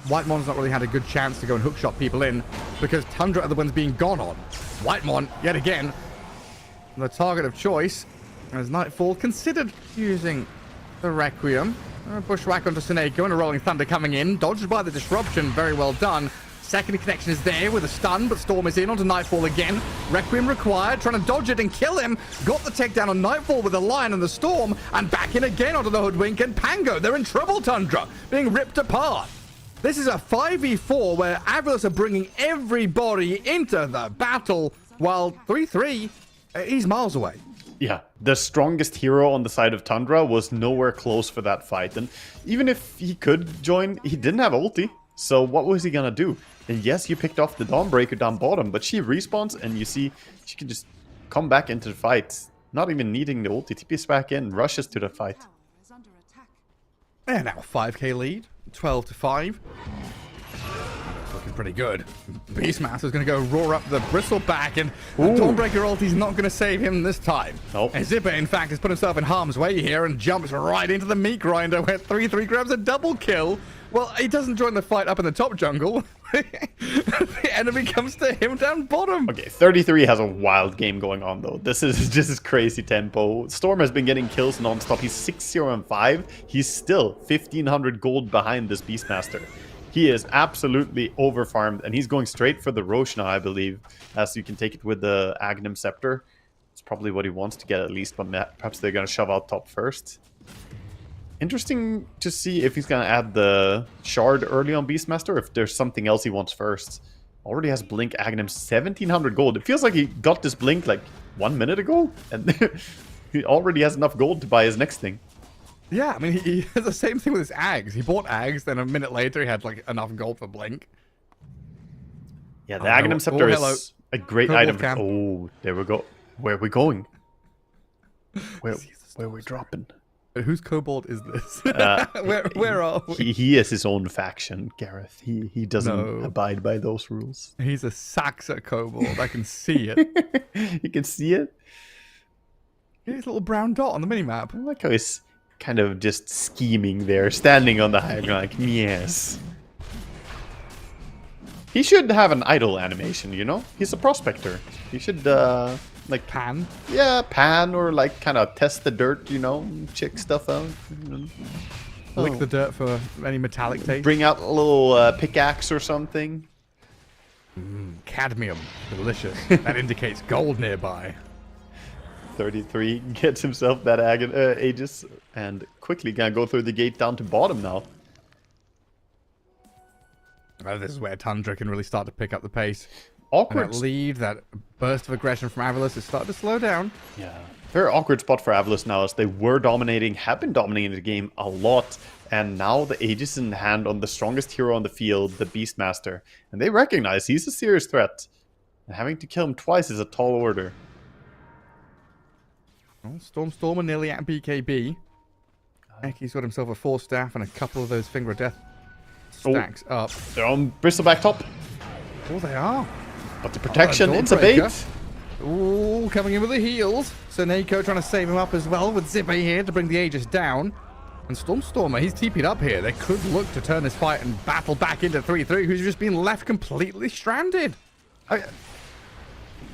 [SPEAKER 6] Whitemon's not really had a good chance to go and hookshot people in because Tundra are the ones being gone on. Whitemon, yet again, the target of choice. As Nightfall considered using the Requiem. Bushwhack onto Seneko and a Rolling Thunder coming in. Dodged by the disruption. Very well done. Second connection is there with a stun, but Storm is in onto Nightfall again. Requiem required, trying to dodge it and kill him. Got the takedown on Nightfall with the Lion and the Storm, and back in again onto the Hoodwink and Pango. They're in trouble, Tundra, being ripped apart. This is a 5v4 where Avilos are bringing everybody into the battle, while 3-3, he's miles away.
[SPEAKER 7] Yeah, the strongest hero on the side of Tundra was nowhere close for that fight. And even if he could join, he didn't have ulti. So what was he gonna do? And yes, you picked off the Dawnbreaker down bottom, but she respawns and you see she can just come back into the fight. Not even needing the ulti. TPs back in, rushes to the fight.
[SPEAKER 6] And now 5k lead, 12-5. Looking pretty good. Beastmaster's going to go roar up the Bristleback, and the Dawnbreaker ulti's not going to save him this time.
[SPEAKER 7] Nope.
[SPEAKER 6] And Zipper, in fact, has put himself in harm's way here and jumps right into the meat grinder where 3-3 grabs a double kill. Well, he doesn't join the fight up in the top jungle. The enemy comes to him down bottom.
[SPEAKER 7] Okay, 33 has a wild game going on, though. This is just crazy tempo. Storm has been getting kills non-stop. He's 6-0-5. He's still 1,500 gold behind this Beastmaster. He is absolutely overfarmed, and he's going straight for the Roche now, I believe, as you can take it with the Aghanim Scepter. It's probably what he wants to get at least, but perhaps they're going to shove out top first. Interesting to see if he's going to add the Shard early on Beastmaster, or if there's something else he wants first. Already has Blink Aghanim, 1,700 gold. It feels like he got this Blink like 1 minute ago, and he already has enough gold to buy his next thing.
[SPEAKER 6] Yeah, I mean, he has the same thing with his Ags. He bought Ags, then a minute later he had like enough gold for Blink.
[SPEAKER 7] Yeah, the Aghanim Scepter is a great item.
[SPEAKER 6] Camp.
[SPEAKER 7] Oh, there we go. Where are we going? Where are we dropping?
[SPEAKER 6] Whose kobold is this? Where are we?
[SPEAKER 7] He is his own faction, Gareth. He doesn't abide by those rules.
[SPEAKER 6] He's a Saxa kobold. I can see it.
[SPEAKER 7] You can see it?
[SPEAKER 6] His little brown dot on the minimap.
[SPEAKER 7] I like how he's kind of just scheming there, standing on the high ground like, yes. He should have an idle animation, you know? He's a prospector. He should, like...
[SPEAKER 6] Pan?
[SPEAKER 7] Yeah, pan or, like, kind of test the dirt, you know? Check stuff out.
[SPEAKER 6] Lick the dirt for any metallic taste.
[SPEAKER 7] Bring out a little pickaxe or something.
[SPEAKER 6] Cadmium. Delicious. That indicates gold nearby.
[SPEAKER 7] 33 gets himself that Aegis and quickly gonna go through the gate down to bottom now.
[SPEAKER 6] Well, this is where Tundra can really start to pick up the pace.
[SPEAKER 7] Awkward.
[SPEAKER 6] And that lead, that burst of aggression from Avalos is starting to slow down.
[SPEAKER 7] Yeah. Very awkward spot for Avalos now as they were dominating, have been dominating the game a lot. And now the Aegis is in hand on the strongest hero on the field, the Beastmaster. And they recognize he's a serious threat. And having to kill him twice is a tall order.
[SPEAKER 6] Well, Stormer nearly at BKB. Eki's got himself a 4-staff and a couple of those Finger of Death stacks up.
[SPEAKER 7] They're on Bristleback top.
[SPEAKER 6] Oh, they are.
[SPEAKER 7] But the protection, it's a bait.
[SPEAKER 6] Ooh, coming in with the heals. So Nako trying to save him up as well with Zippe here to bring the Aegis down. And Stormer, he's TP'd up here. They could look to turn this fight and battle back into 3-3, who's just been left completely stranded.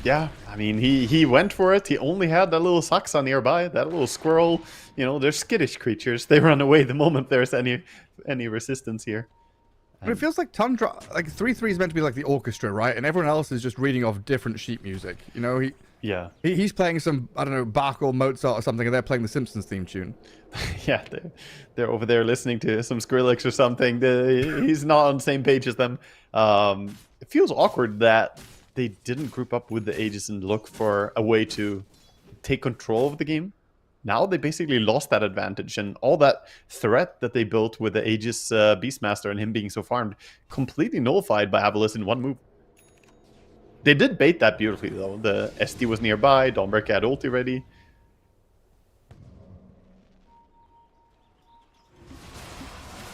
[SPEAKER 7] Yeah, I mean, he went for it. He only had that little Saksa nearby, that little squirrel. You know, they're skittish creatures. They run away the moment there's any resistance here.
[SPEAKER 6] But it feels like Tundra, like 3-3 is meant to be like the orchestra, right? And everyone else is just reading off different sheet music. You know, he's playing some, I don't know, Bach or Mozart or something, and they're playing the Simpsons theme tune.
[SPEAKER 7] Yeah, they're over there listening to some Skrillex or something. He's not on the same page as them. It feels awkward that they didn't group up with the Aegis and look for a way to take control of the game. Now they basically lost that advantage, and all that threat that they built with the Aegis Beastmaster and him being so farmed, completely nullified by Avalos in one move. They did bait that beautifully, though. The SD was nearby, Dawnbreaker had ulti ready.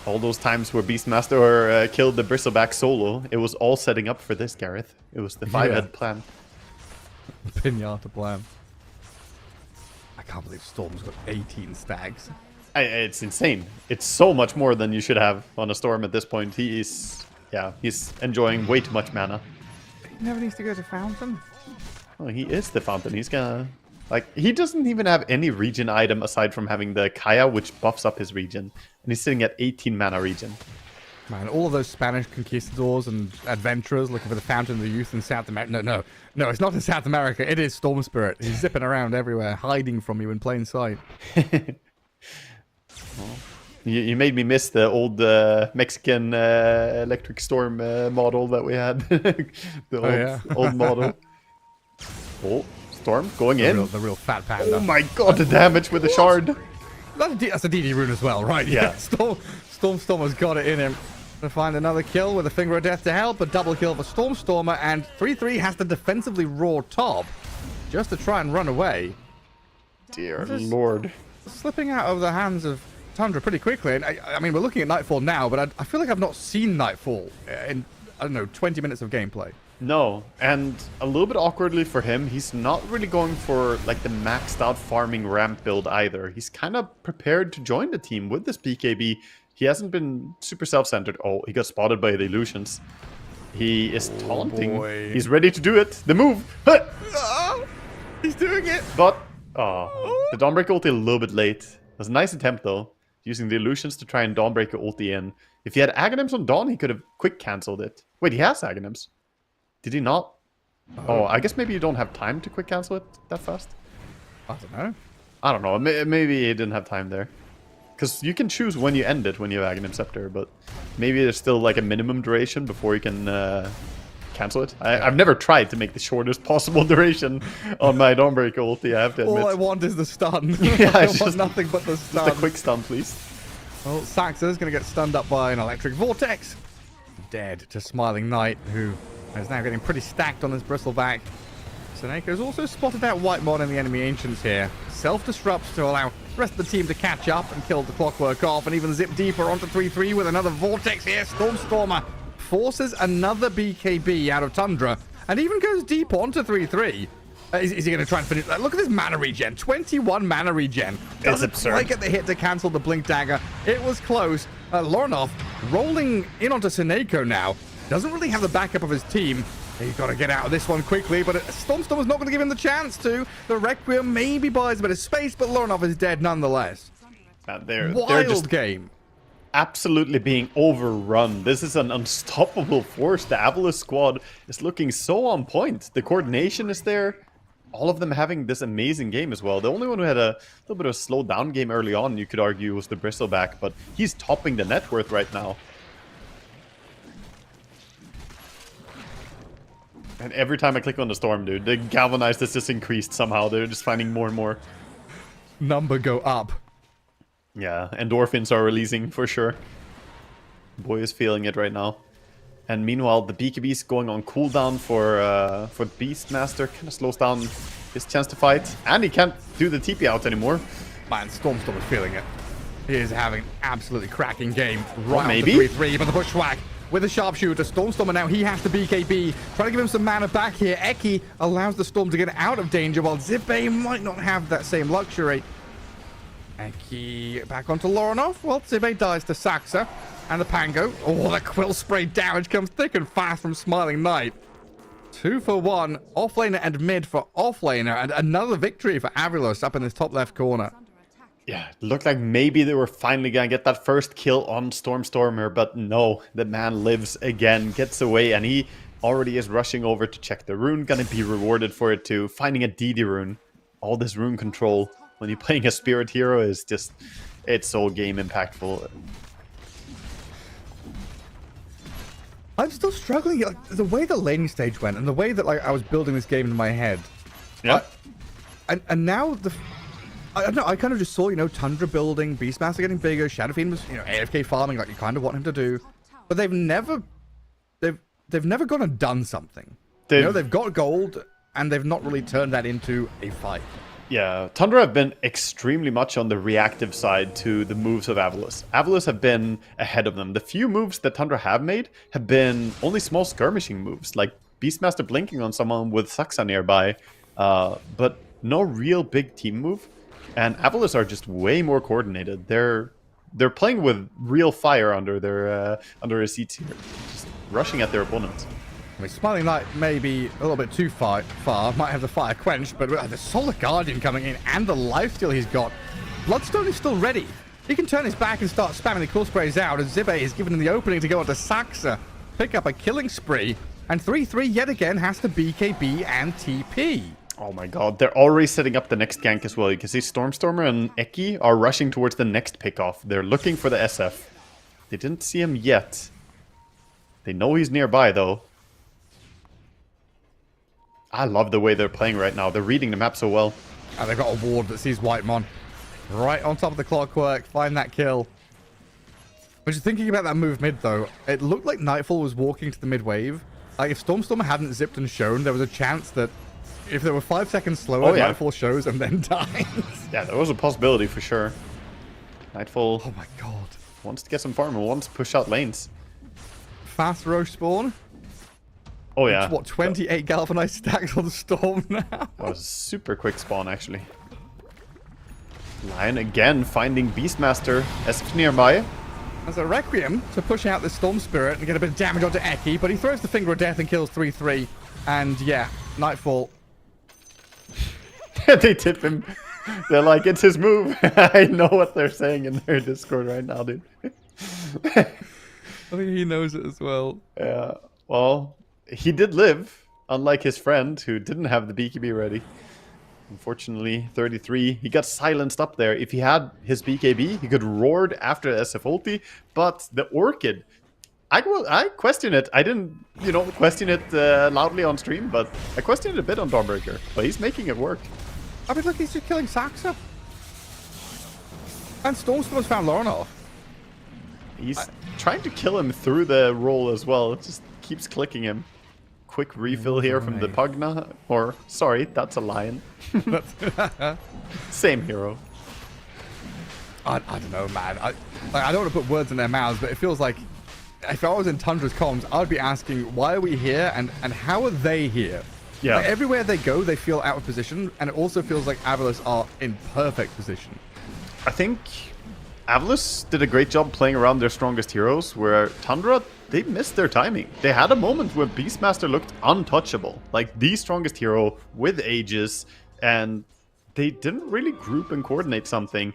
[SPEAKER 7] All those times where Beastmaster killed the Bristleback solo, it was all setting up for this, Gareth. It was the 5-head plan.
[SPEAKER 6] Pinata plan. I can't believe Storm's got 18 stacks.
[SPEAKER 7] It's insane. It's so much more than you should have on a Storm at this point. He's enjoying way too much mana.
[SPEAKER 6] He never needs to go to Fountain.
[SPEAKER 7] Well, he is the Fountain. He's gonna... Like, he doesn't even have any region item aside from having the Kaya, which buffs up his region. And he's sitting at 18 mana region.
[SPEAKER 6] Man, all of those Spanish conquistadors and adventurers looking for the Fountain of the Youth in South America. No, it's not in South America. It is Storm Spirit. He's zipping around everywhere, hiding from you in plain sight.
[SPEAKER 7] Well, you made me miss the old Mexican Electric Storm model that we had. The old model. Oh, Storm going in.
[SPEAKER 6] The real fat panda.
[SPEAKER 7] Oh my god, the damage with the shard.
[SPEAKER 6] That's a DD rune as well, right?
[SPEAKER 7] Yeah.
[SPEAKER 6] Stormer's got it in him to find another kill with a Finger of Death to help. A double kill for Stormer, and 3-3 has to defensively roar top just to try and run away.
[SPEAKER 7] Dear lord.
[SPEAKER 6] Slipping out of the hands of Tundra pretty quickly. And I mean, we're looking at Nightfall now, but I feel like I've not seen Nightfall in, I don't know, 20 minutes of gameplay.
[SPEAKER 7] No, and a little bit awkwardly for him, he's not really going for like the maxed out farming ramp build either. He's kind of prepared to join the team with this BKB. He hasn't been super self-centered. Oh, he got spotted by the illusions. He is taunting.
[SPEAKER 6] Boy.
[SPEAKER 7] He's ready to do it. The move.
[SPEAKER 6] He's doing it.
[SPEAKER 7] But, the Dawnbreaker ulti a little bit late. It was a nice attempt though, using the illusions to try and Dawnbreaker ulti in. If he had Aghanims on Dawn, he could have quick cancelled it. Wait, he has Aghanims. Did he not? Oh, I guess maybe you don't have time to quick cancel it that fast.
[SPEAKER 6] I don't know.
[SPEAKER 7] I don't know. Maybe he didn't have time there. Because you can choose when you end it when you have Aghanim Scepter, but maybe there's still like a minimum duration before you can cancel it. I've never tried to make the shortest possible duration on my Dawnbreaker ulti, I have to admit.
[SPEAKER 6] All I want is the stun.
[SPEAKER 7] Yeah,
[SPEAKER 6] I
[SPEAKER 7] just
[SPEAKER 6] want nothing but the stun.
[SPEAKER 7] Just a quick stun, please.
[SPEAKER 6] Well, Saxa's going to get stunned up by an electric vortex. Dead to Smiling Knight, who is now getting pretty stacked on his bristleback. Seneca's also spotted out Whitemon and the enemy Ancients here. Self-disrupts to allow the rest of the team to catch up and kill the Clockwork off, and even zip deeper onto 3-3 with another vortex here. Stormer forces another BKB out of Tundra, and even goes deep onto 3-3. Is he going to try and finish? Look at this mana regen. 21 mana regen. Doesn't
[SPEAKER 7] absurd.
[SPEAKER 6] quite get the hit to cancel the Blink Dagger. It was close. Lorinov rolling in onto Seneko now. Doesn't really have the backup of his team. He's got to get out of this one quickly, but Stormstorm is not going to give him the chance to. The Requiem maybe buys a bit of space, but Lorinov is dead nonetheless.
[SPEAKER 7] They're
[SPEAKER 6] Wild
[SPEAKER 7] just
[SPEAKER 6] game.
[SPEAKER 7] absolutely being overrun. This is an unstoppable force. The Avalus squad is looking so on point. The coordination is there. All of them having this amazing game as well. The only one who had a little bit of a slow down game early on, you could argue, was the Bristleback, but he's topping the net worth right now. And every time I click on the Storm, dude, the galvanized is just increased somehow. They're just finding more and more.
[SPEAKER 6] Number go up.
[SPEAKER 7] Yeah, endorphins are releasing for sure. Boy is feeling it right now. And meanwhile, the BKB is going on cooldown for Beastmaster. Kind of slows down his chance to fight. And he can't do the TP out anymore.
[SPEAKER 6] Man, Stormstorm is feeling it. He is having an absolutely cracking game. Right
[SPEAKER 7] maybe.
[SPEAKER 6] on to 3-3, but the Bushwhack with a sharpshooter. Stormstormer now, he has to BKB. Trying to give him some mana back here. Eki allows the Storm to get out of danger, while Zippe might not have that same luxury. Eki back onto Lorinov. Well, Zippe dies to Saxa. And the Pango. Oh, the Quill Spray damage comes thick and fast from Smiling Knight. 2 for 1. Offlaner and mid for offlaner. And another victory for Avilos up in this top left corner.
[SPEAKER 7] Yeah, it looked like maybe they were finally going to get that first kill on Stormstormer, but no, the man lives again, gets away, and he already is rushing over to check the rune. Going to be rewarded for it too. Finding a DD rune. All this rune control when you're playing a Spirit Hero is just, it's so game impactful.
[SPEAKER 6] I'm still struggling. Like, the way the laning stage went and the way that I was building this game in my head.
[SPEAKER 7] Yeah.
[SPEAKER 6] And now I don't know, I kind of just saw, Tundra building, Beastmaster getting bigger, Shadow Fiend was, AFK farming like you kind of want him to do. But they've never gone and done something. They've got gold and they've not really turned that into a fight.
[SPEAKER 7] Yeah, Tundra have been extremely much on the reactive side to the moves of Avalus. Avalus have been ahead of them. The few moves that Tundra have made have been only small skirmishing moves, like Beastmaster blinking on someone with Saxa nearby, but no real big team move. And Avalus are just way more coordinated. They're playing with real fire under their seats here, just rushing at their opponents.
[SPEAKER 6] I mean, Smiling Knight may be a little bit too far, might have the fire quenched, but the Solar Guardian coming in and the lifesteal he's got. Bloodstone is still ready. He can turn his back and start spamming the Cool Sprays out, as Zippe is given him the opening to go onto Saxa, pick up a killing spree, and 3-3 yet again has to BKB and TP.
[SPEAKER 7] Oh my god, they're already setting up the next gank as well. You can see Stormstormer and Eki are rushing towards the next pickoff. They're looking for the SF. They didn't see him yet. They know he's nearby though. I love the way they're playing right now. They're reading the map so well.
[SPEAKER 6] And they've got a ward that sees Whitemon right on top of the Clockwork. Find that kill. But just thinking about that move mid though, it looked like Nightfall was walking to the mid wave. Like if Stormstormer hadn't zipped and shown, there was a chance that if they were 5 seconds slower, Nightfall shows and then dies.
[SPEAKER 7] Yeah, there was a possibility for sure. Nightfall.
[SPEAKER 6] Oh my god.
[SPEAKER 7] Wants to get some farm and wants to push out lanes.
[SPEAKER 6] Fast Roche spawn.
[SPEAKER 7] Oh yeah.
[SPEAKER 6] It's, what, 28 galvanized stacks on the Storm now?
[SPEAKER 7] That was a super quick spawn actually. Lion again finding Beastmaster as nearby.
[SPEAKER 6] There's a Requiem to push out the Storm Spirit and get a bit of damage onto Eki, but he throws the Finger of Death and kills 3-3. And yeah, Nightfall.
[SPEAKER 7] They tip him. They're like, it's his move. I know what they're saying in their Discord right now, dude.
[SPEAKER 6] I think he knows it as well.
[SPEAKER 7] Yeah. Well, he did live, unlike his friend who didn't have the BKB ready. Unfortunately, 33. He got silenced up there. If he had his BKB, he could roared after the SF ulti. But the Orchid, I question it. I didn't, question it loudly on stream, but I questioned it a bit on Dawnbreaker. But he's making it work.
[SPEAKER 6] I mean, look, he's just killing Saxa. And Stormstorm's found Lorinov.
[SPEAKER 7] He's trying to kill him through the roll as well. It just keeps clicking him. Quick refill here from the Pugna. Or, sorry, that's a lion. Same hero.
[SPEAKER 6] I don't know, man. I don't want to put words in their mouths, but it feels like if I was in Tundra's comms, I would be asking, why are we here and how are they here?
[SPEAKER 7] Yeah.
[SPEAKER 6] Like, everywhere they go, they feel out of position, and it also feels like Avalus are in perfect position.
[SPEAKER 7] I think Avalus did a great job playing around their strongest heroes, where Tundra, they missed their timing. They had a moment where Beastmaster looked untouchable, like the strongest hero with Aegis, and they didn't really group and coordinate something.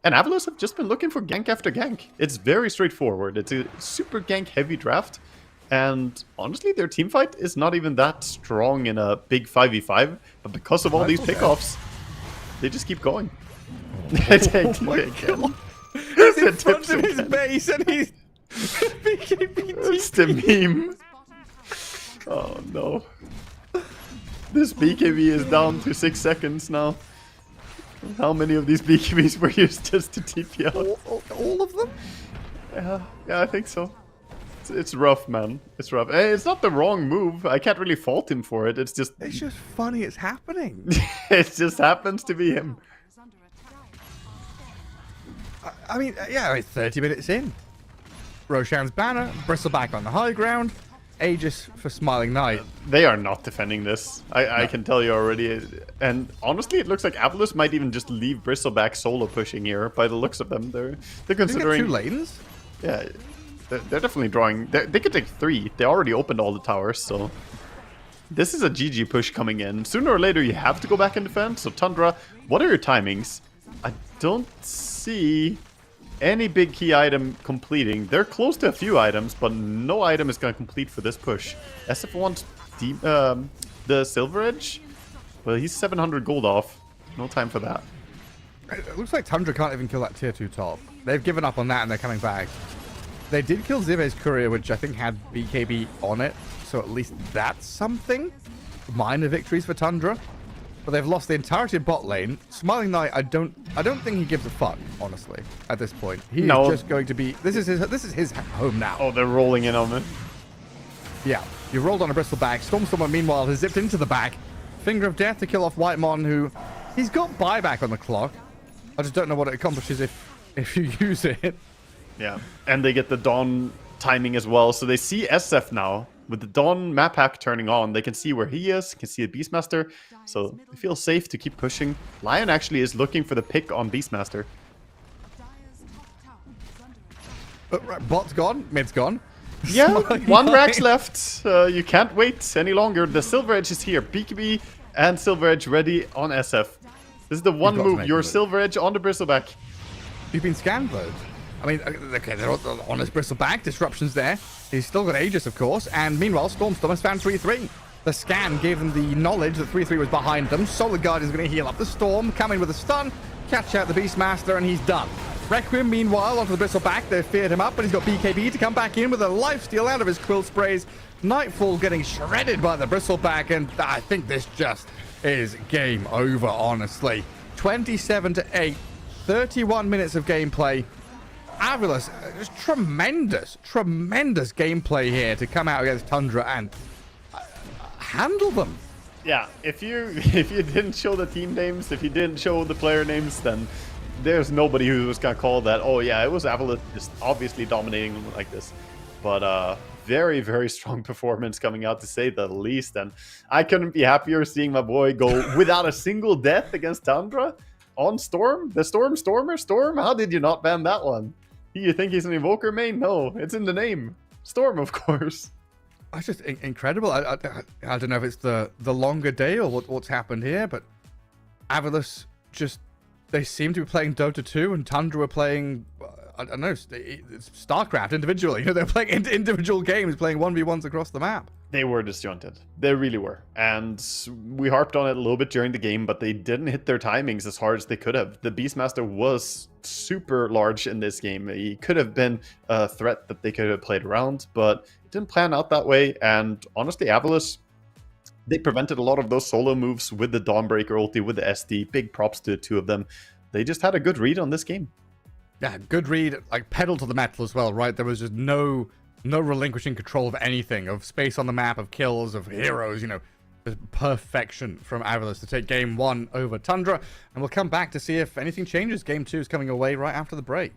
[SPEAKER 7] And Avalus have just been looking for gank after gank. It's very straightforward. It's a super gank heavy draft. And honestly, their team fight is not even that strong in a big 5v5. But because of all these pickoffs, they just keep going.
[SPEAKER 6] Oh my god. He's in front of his base and he's...
[SPEAKER 7] It's the meme. Oh no. This BKB is down to 6 seconds now. How many of these BKBs were used just to TP out?
[SPEAKER 6] All of them?
[SPEAKER 7] Yeah, I think so. It's rough, man. It's rough. It's not the wrong move. I can't really fault him for it. It's just
[SPEAKER 6] funny it's happening.
[SPEAKER 7] It just happens to be him.
[SPEAKER 6] I mean, yeah, it's 30 minutes in. Roshan's banner, Bristleback on the high ground, Aegis for Smiling Knight.
[SPEAKER 7] They are not defending this. I can tell you already. And honestly, it looks like Avalus might even just leave Bristleback solo pushing here. By the looks of them, they're considering
[SPEAKER 6] 2 lanes.
[SPEAKER 7] Yeah, they're definitely drawing. They could take 3. They already opened all the towers, so this is a GG push coming in. Sooner or later, you have to go back and defend. So Tundra, what are your timings? I don't see any big key item completing. They're close to a few items, but no item is going to complete for this push. SF wants the Silver Edge. Well, he's 700 gold off. No time for that.
[SPEAKER 6] It looks like Tundra can't even kill that tier 2 top. They've given up on that and they're coming back. They did kill Zive's courier, which I think had BKB on it, so at least that's something. Minor victories for Tundra. But they've lost the entirety of bot lane. Smiling Knight, I don't think he gives a fuck, honestly, at this point. He is just going to be... This is his home now.
[SPEAKER 7] Oh, they're rolling in on me.
[SPEAKER 6] Yeah, you rolled on a Bristleback. Stormstormer, meanwhile, has zipped into the back. Finger of Death to kill off Whitemon, who... He's got buyback on the clock. I just don't know what it accomplishes if you use it.
[SPEAKER 7] Yeah, and they get the Dawn timing as well. So they see SF now. With the Dawn map hack turning on, they can see where he is, can see the Beastmaster. So they feel safe to keep pushing. Lion actually is looking for the pick on Beastmaster.
[SPEAKER 6] Bot's gone, mid's gone.
[SPEAKER 7] Yeah, 1 Rax left. You can't wait any longer. The Silver Edge is here. BKB and Silver Edge ready on SF. This is the one move. Your Silver Edge on the Bristleback.
[SPEAKER 6] You've been scanned, though. I mean, okay, they're on his Bristleback. Disruption's there. He's still got Aegis, of course. And meanwhile, Stormstorm has found 3-3. The scan gave them the knowledge that 3-3 was behind them. Solar Guardian's going to heal up the Storm, come in with a stun, catch out the Beastmaster, and he's done. Requiem, meanwhile, onto the Bristleback. They've feared him up, but he's got BKB to come back in with a lifesteal out of his Quill Sprays. Nightfall getting shredded by the Bristleback, and I think this just is game over, honestly. 27-8, 31 minutes of gameplay. Avalus, just tremendous gameplay here to come out against Tundra and handle them.
[SPEAKER 7] Yeah, if you didn't show the team names, if you didn't show the player names, then there's nobody who was gonna call that, oh yeah, it was Avalus just obviously dominating them like this. But very, very strong performance coming out, to say the least. And I couldn't be happier seeing my boy go without a single death against Tundra on Storm. The Storm. How did you not ban that one? You think he's an Invoker main? No, it's in the name. Storm, of course.
[SPEAKER 6] That's just incredible. I don't know if it's the longer day or what's happened here, but Avalus just... They seem to be playing Dota 2 and Tundra were playing... I don't know, it's StarCraft individually. You know, they're playing individual games, playing 1v1s across the map.
[SPEAKER 7] They were disjointed. They really were. And we harped on it a little bit during the game, but they didn't hit their timings as hard as they could have. The Beastmaster was super large in this game. He could have been a threat that they could have played around, but it didn't plan out that way. And honestly, Avalus, they prevented a lot of those solo moves with the Dawnbreaker ulti, with the SD. Big props to the two of them. They just had a good read on this game.
[SPEAKER 6] Yeah, good read, like pedal to the metal as well, right? There was just no relinquishing control of anything, of space on the map, of kills, of heroes, you know. Just perfection from Avalus to take game 1 over Tundra. And we'll come back to see if anything changes. Game 2 is coming away right after the break.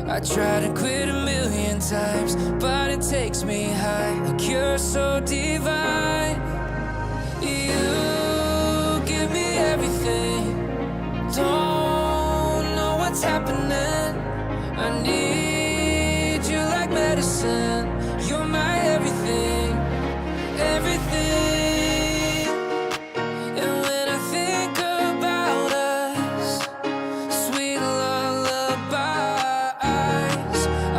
[SPEAKER 4] I try to quit a million times, but it takes me high. A cure so divine. You give me everything. Don't know what's happening. I need you like medicine. You're my everything, everything. And when I think about us, sweet lullabies,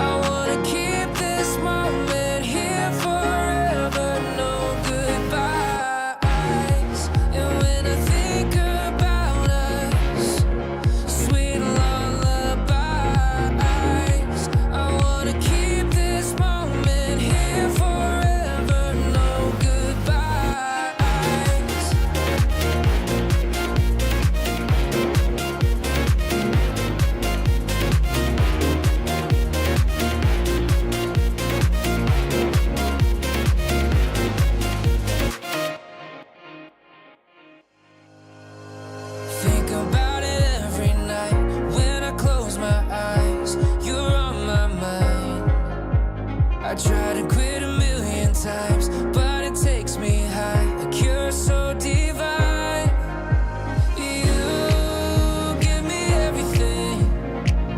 [SPEAKER 4] I wanna keep this moment here forever. No goodbyes. And when I think about us, sweet lullabies, I wanna keep this moment here forever. No goodbyes. Think about it every night when I close my eyes. You're on my mind. I try to quit a million times, but it takes me high. A cure so divine. You give me everything.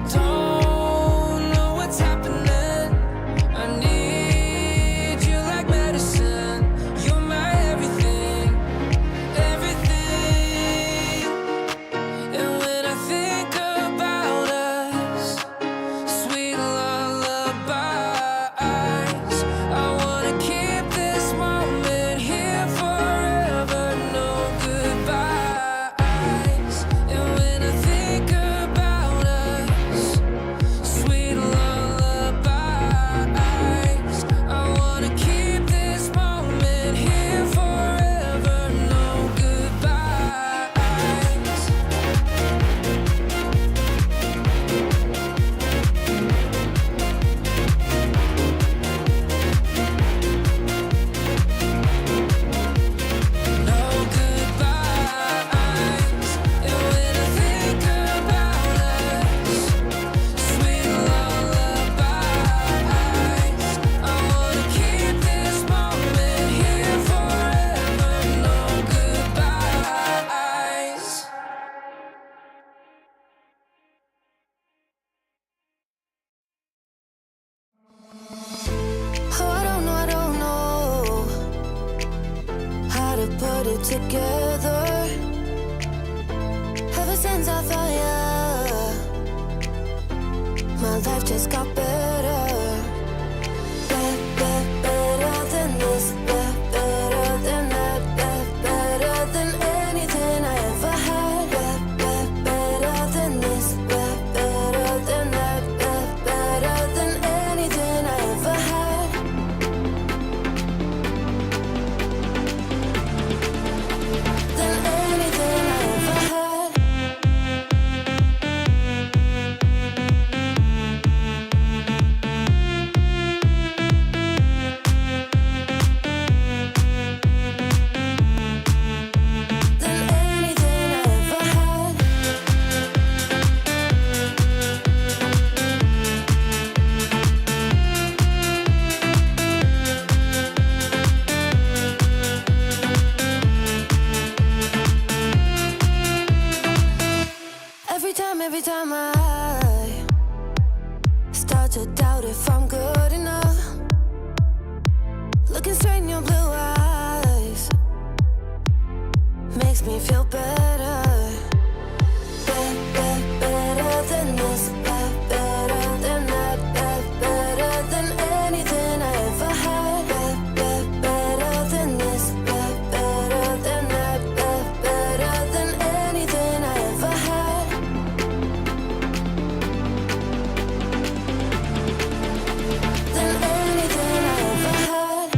[SPEAKER 4] Don't know what's happening. I need you like medicine. You're my everything, everything. And when I think about us, sweet lullabies, I wanna keep this moment here forever. No goodbyes. And when I think about us, sweet lullabies, I wanna keep this moment here forever. No goodbyes. No goodbyes. And when I think about us, sweet lullabies, I wanna keep this moment here forever. No goodbyes.
[SPEAKER 9] Oh, I don't know how to put it together. Ever since I found you, my life just got better. Better than this, better than that, better than anything I ever had. Better than this, better than that, better than anything I ever had. Than anything I ever had. Than anything I ever had. Every time I start to doubt if I'm good enough, looking straight in your blue eyes makes me feel better. Better than this, better than that, better than anything I ever had. Better than this, better than that, better than anything I ever had. Than anything I ever had.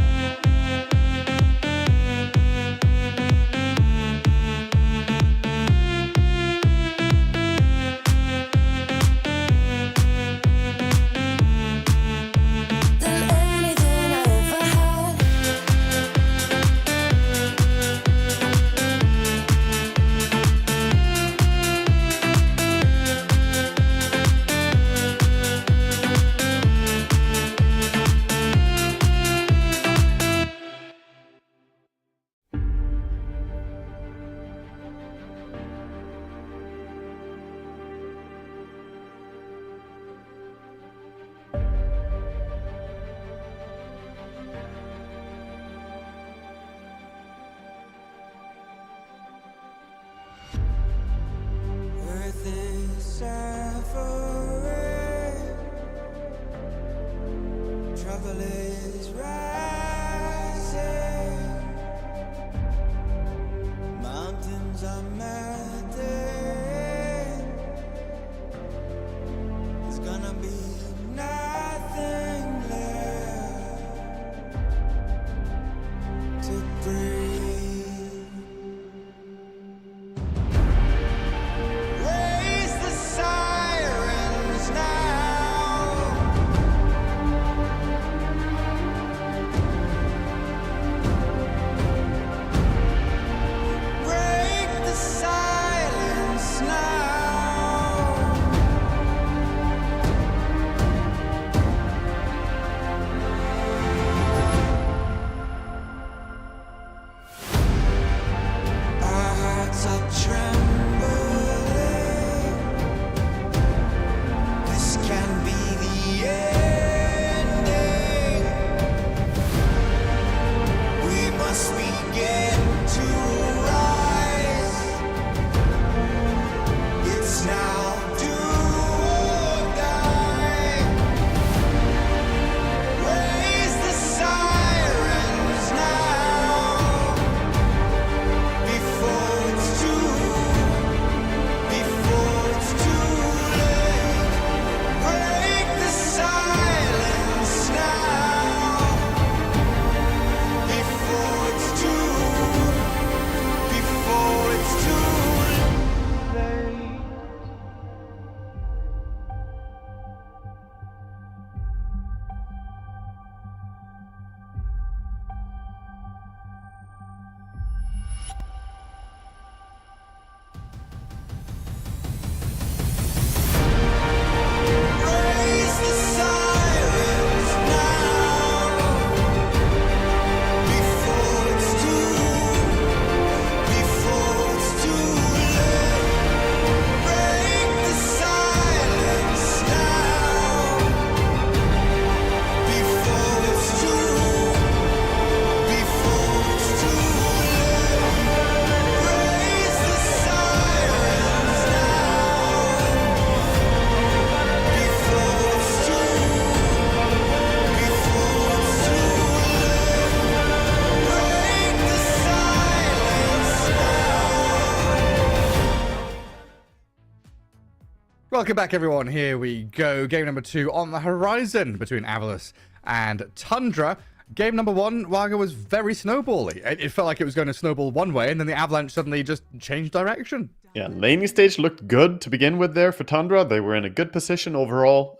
[SPEAKER 6] Welcome back, everyone. Here we go. Game number 2 on the horizon between Avalos and Tundra. Game number 1, Wagga was very snowbally. It felt like it was going to snowball one way, and then the Avalanche suddenly just changed direction.
[SPEAKER 7] Yeah, laning stage looked good to begin with there for Tundra. They were in a good position overall.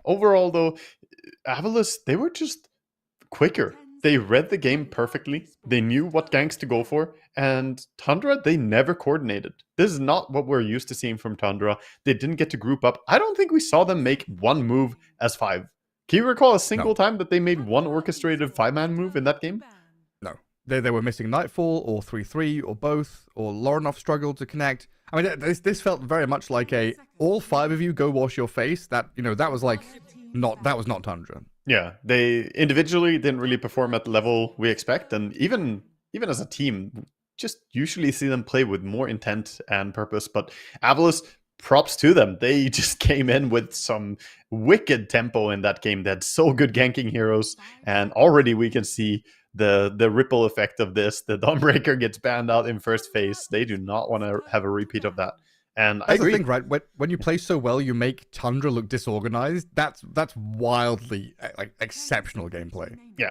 [SPEAKER 7] Overall, though, Avalos, they were just quicker. They read the game perfectly. They knew what ganks to go for. And Tundra, they never coordinated. This is not what we're used to seeing from Tundra. They didn't get to group up. I don't think we saw them make one move as 5. Can you recall a single time that they made one orchestrated 5-man move in that game?
[SPEAKER 6] No. They were missing Nightfall or 3-3 or both, or Lorinov struggled to connect. I mean, this felt very much like all 5 of you go wash your face. That was like that was not Tundra.
[SPEAKER 7] Yeah, they individually didn't really perform at the level we expect, and even as a team, just usually see them play with more intent and purpose. But Avalos, props to them. They just came in with some wicked tempo in that game. They had so good ganking heroes, and already we can see the ripple effect of this. The Dawnbreaker gets banned out in first phase. They do not want to have a repeat of that. And I agree.
[SPEAKER 6] The thing, right? When you play so well, you make Tundra look disorganized. That's wildly exceptional gameplay.
[SPEAKER 7] Yeah,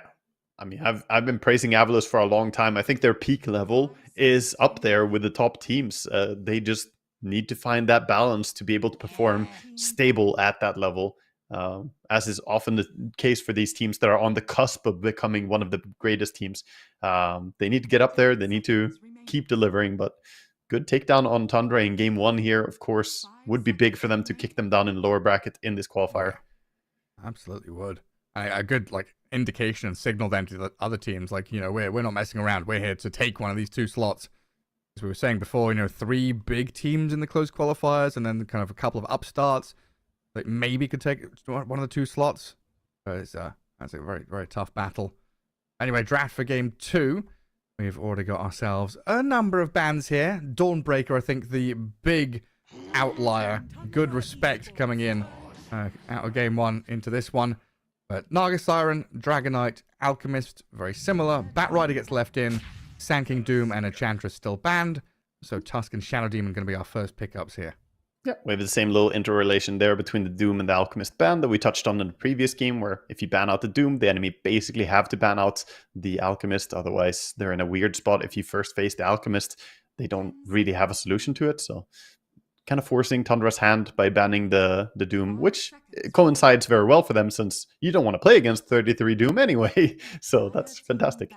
[SPEAKER 7] I mean, I've been praising Avalos for a long time. I think their peak level is up there with the top teams. They just need to find that balance to be able to perform stable at that level, as is often the case for these teams that are on the cusp of becoming one of the greatest teams. They need to get up there. They need to keep delivering, but. Good takedown on Tundra in game 1 here, of course, would be big for them to kick them down in the lower bracket in this qualifier.
[SPEAKER 6] Absolutely would. A good indication and signal then to the other teams, we're not messing around. We're here to take one of these 2 slots. As we were saying before, 3 big teams in the closed qualifiers, and then kind of a couple of upstarts that maybe could take one of the 2 slots. But that's a very, very tough battle. Anyway, draft for game 2. We've already got ourselves a number of bans here. Dawnbreaker, I think, the big outlier. Good respect coming in out of game 1 into this one. But Naga Siren, Dragonite, Alchemist, very similar. Batrider gets left in. Sand King Doom and Enchantress still banned. So Tusk and Shadow Demon going to be our first pickups here.
[SPEAKER 7] Yeah, we have the same little interrelation there between the Doom and the Alchemist ban that we touched on in the previous game, where if you ban out the Doom, the enemy basically have to ban out the Alchemist. Otherwise, they're in a weird spot. If you first face the Alchemist, they don't really have a solution to it. So kind of forcing Tundra's hand by banning the Doom, which coincides very well for them since you don't want to play against 33 Doom anyway. So that's fantastic.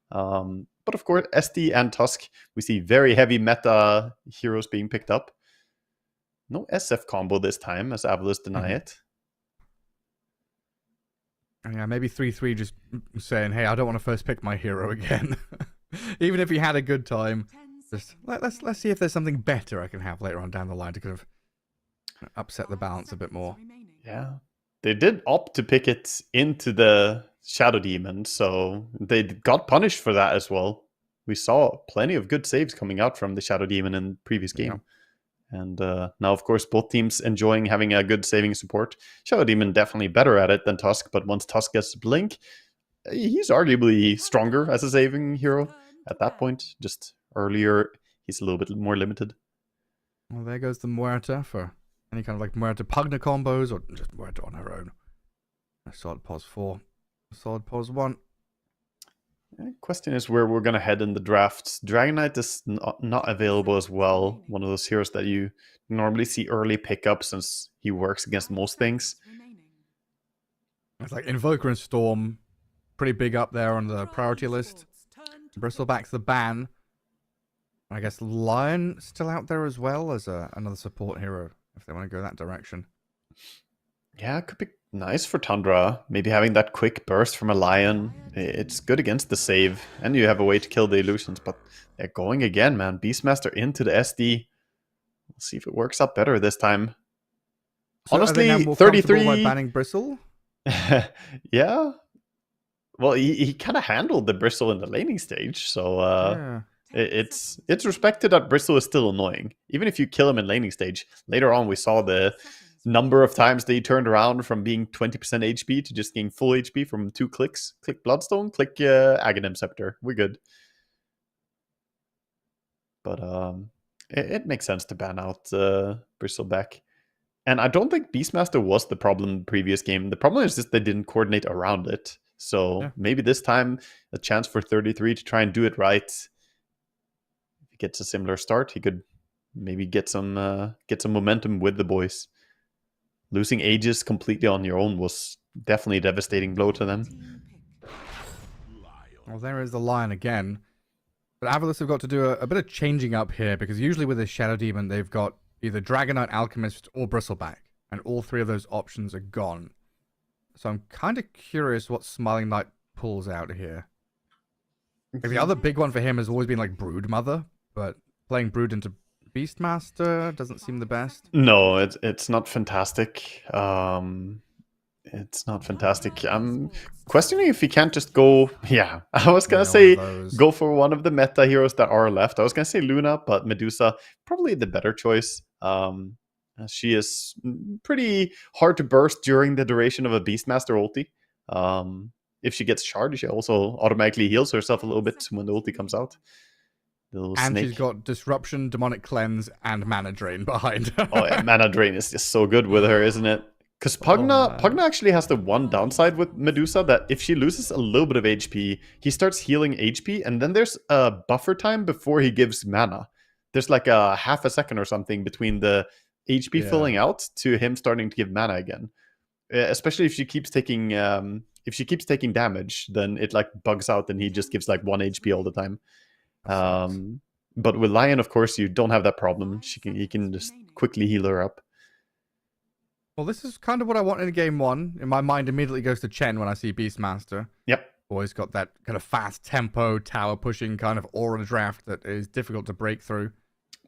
[SPEAKER 7] But of course, SD and Tusk, we see very heavy meta heroes being picked up. No SF combo this time, as Avalos deny it.
[SPEAKER 6] Yeah, maybe 3-3 just saying, hey, I don't want to first pick my hero again. Even if he had a good time. Just let's see if there's something better I can have later on down the line to kind of upset the balance a bit more.
[SPEAKER 7] Yeah. They did opt to pick it into the Shadow Demon, so they got punished for that as well. We saw plenty of good saves coming out from the Shadow Demon in the previous game. Yeah. And now, of course, both teams enjoying having a good saving support. Shadow Demon definitely better at it than Tusk, but once Tusk gets Blink, he's arguably stronger as a saving hero at that point. Just earlier, he's a little bit more limited.
[SPEAKER 6] Well, there goes the Muerta for any kind of Muerta Pugna combos, or just Muerta on her own. A solid pause 4, a solid pause 1.
[SPEAKER 7] Question is where we're going to head in the drafts. Dragonite is not available as well. One of those heroes that you normally see early pickup since he works against most things.
[SPEAKER 6] It's Invoker and Storm, pretty big up there on the priority list. Bristleback's the ban. I guess Lion still out there as well as another support hero if they want to go that direction.
[SPEAKER 7] Yeah, it could be nice for Tundra. Maybe having that quick burst from a Lion. It's good against the save. And you have a way to kill the illusions. But they're going again, man. Beastmaster into the SD. We'll see if it works out better this time.
[SPEAKER 6] So
[SPEAKER 7] honestly,
[SPEAKER 6] are they now more
[SPEAKER 7] 33...
[SPEAKER 6] by banning Bristle?
[SPEAKER 7] Yeah. Well, he kind of handled the Bristle in the laning stage. So
[SPEAKER 6] yeah.
[SPEAKER 7] It's respected that Bristle is still annoying. Even if you kill him in laning stage. Later on, we saw the number of times they turned around from being 20% HP to just getting full HP from 2 clicks. Click Bloodstone, click Aghanim Scepter. We're good. But it makes sense to ban out Bristleback. And I don't think Beastmaster was the problem in the previous game. The problem is just they didn't coordinate around it. So maybe this time a chance for 33 to try and do it right. If he gets a similar start, he could maybe get some momentum with the boys. Losing Aegis completely on your own was definitely a devastating blow to them.
[SPEAKER 6] Well, there is the Lion again. But Avalice have got to do a bit of changing up here, because usually with a Shadow Demon, they've got either Dragonite, Alchemist, or Bristleback. And all three of those options are gone. So I'm kind of curious what Smiling Knight pulls out here. Like, the other big one for him has always been like Broodmother, but playing Brood into Beastmaster doesn't seem the best.
[SPEAKER 7] No, it's not fantastic. It's not fantastic. I'm questioning if he can't just go... Yeah, I was going to say go for one of the meta heroes that are left. I was going to say Luna, but Medusa, probably the better choice. She is pretty hard to burst during the duration of a Beastmaster ulti. If she gets charged, she also automatically heals herself a little bit when the ulti comes out. And snake.
[SPEAKER 6] She's got Disruption, Demonic Cleanse, and Mana Drain behind her.
[SPEAKER 7] Oh, yeah, Mana Drain is just so good with her, isn't it? Because Pugna actually has the one downside with Medusa, that if she loses a little bit of HP, he starts healing HP, and then there's a buffer time before he gives mana. There's like a half a second or something between the HP filling out to him starting to give mana again. Especially if she keeps taking damage, then it like bugs out and he just gives like 1 HP all the time. But with Lion, of course, you don't have that problem. He can just quickly heal her up.
[SPEAKER 6] Well, this is kind of what I want in game one. In my mind, immediately goes to Chen when I see Beastmaster.
[SPEAKER 7] Yep.
[SPEAKER 6] Always got that kind of fast tempo, tower pushing kind of aura draft that is difficult to break through.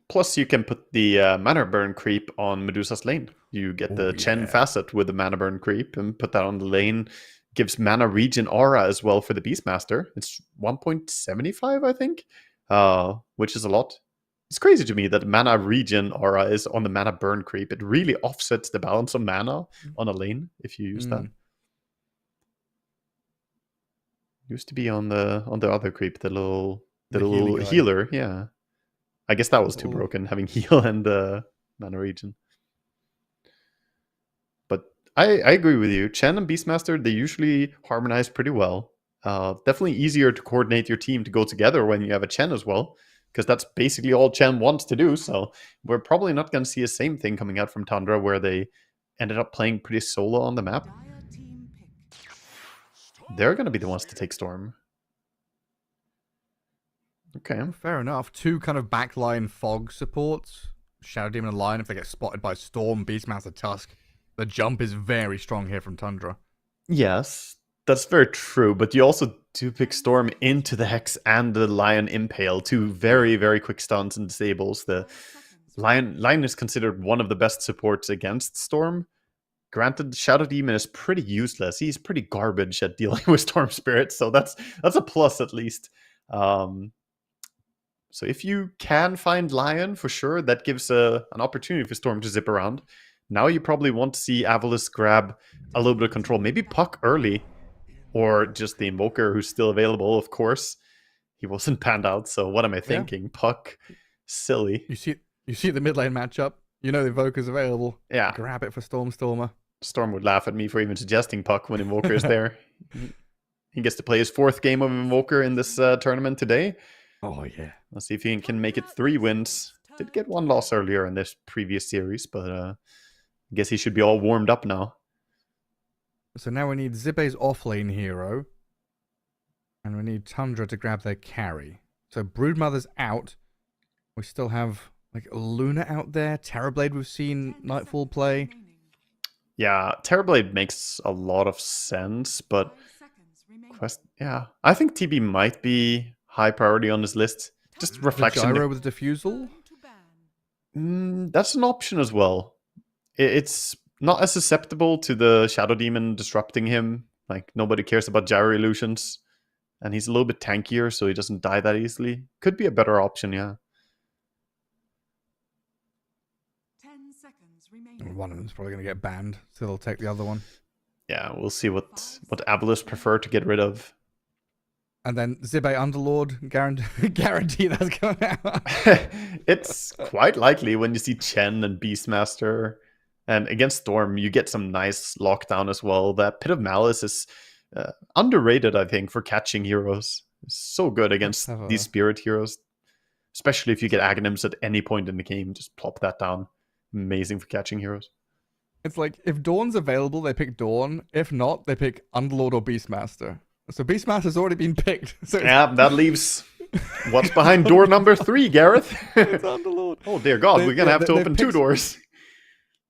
[SPEAKER 7] Plus, you can put the mana burn creep on Medusa's lane. You get the Chen facet with the mana burn creep and put that on the lane. Gives mana regen aura as well for the Beastmaster. It's 1.75, I think, which is a lot. It's crazy to me that mana regen aura is on the mana burn creep. It really offsets the balance of mana on a lane if you use that. Used to be on the other creep, the little healer. Yeah, I guess that was too broken, having heal and mana regen. But I agree with you. Chen and Beastmaster, they usually harmonize pretty well. Definitely easier to coordinate your team to go together when you have a Chen as well, because that's basically all Chen wants to do. So we're probably not going to see the same thing coming out from Tundra, where they ended up playing pretty solo on the map. They're going to be the ones to take Storm. Okay.
[SPEAKER 6] Fair enough. 2 kind of backline fog supports. Shadow Demon and Lion, if they get spotted by Storm, Beastmaster, Tusk. The jump is very strong here from Tundra.
[SPEAKER 7] Yes, that's very true. But you also do pick Storm into the Hex and the Lion Impale. 2 very, very quick stuns and disables. The Lion is considered one of the best supports against Storm. Granted, Shadow Demon is pretty useless. He's pretty garbage at dealing with Storm Spirits, so that's a plus at least. So if you can find Lion, for sure, that gives an opportunity for Storm to zip around. Now you probably want to see Avalice grab a little bit of control. Maybe Puck early, or just the Invoker who's still available, of course. He wasn't panned out, so what am I thinking? Puck, silly.
[SPEAKER 6] You see the mid lane matchup. You know the Invoker's available.
[SPEAKER 7] Yeah.
[SPEAKER 6] Grab it for Stormer.
[SPEAKER 7] Storm would laugh at me for even suggesting Puck when Invoker is there. He gets to play his 4th game of Invoker in this tournament today.
[SPEAKER 6] Oh, yeah.
[SPEAKER 7] Let's see if he can make it 3 wins. Did get 1 loss earlier in this previous series, but I guess he should be all warmed up now.
[SPEAKER 6] So now we need Zibe's offlane hero. And we need Tundra to grab their carry. So Broodmother's out. We still have like Luna out there. Terrorblade we've seen Nightfall play.
[SPEAKER 7] Yeah, Terrorblade makes a lot of sense, but I think TB might be high priority on this list. Just reflection.
[SPEAKER 6] The gyro with Diffusal?
[SPEAKER 7] That's an option as well. It's not as susceptible to the Shadow Demon disrupting him. Like, nobody cares about gyro illusions. And he's a little bit tankier, so he doesn't die that easily. Could be a better option, yeah.
[SPEAKER 6] One of them's probably going to get banned, so they'll take the other one.
[SPEAKER 7] Yeah, we'll see what Avalice prefer to get rid of.
[SPEAKER 6] And then Zibe Underlord, guarantee that's going out.
[SPEAKER 7] It's quite likely when you see Chen and Beastmaster. And against Storm, you get some nice lockdown as well. That Pit of Malice is underrated, I think, for catching heroes. It's so good against these spirit heroes. Especially if you get Aghanims at any point in the game, just plop that down. Amazing for catching heroes.
[SPEAKER 6] It's like, if Dawn's available, they pick Dawn. If not, they pick Underlord or Beastmaster. So Beastmaster's already been picked. So
[SPEAKER 7] yeah, that leaves what's behind door number 3, Gareth.
[SPEAKER 6] It's Underlord.
[SPEAKER 7] Oh, dear God, we're going to have to open 2 doors.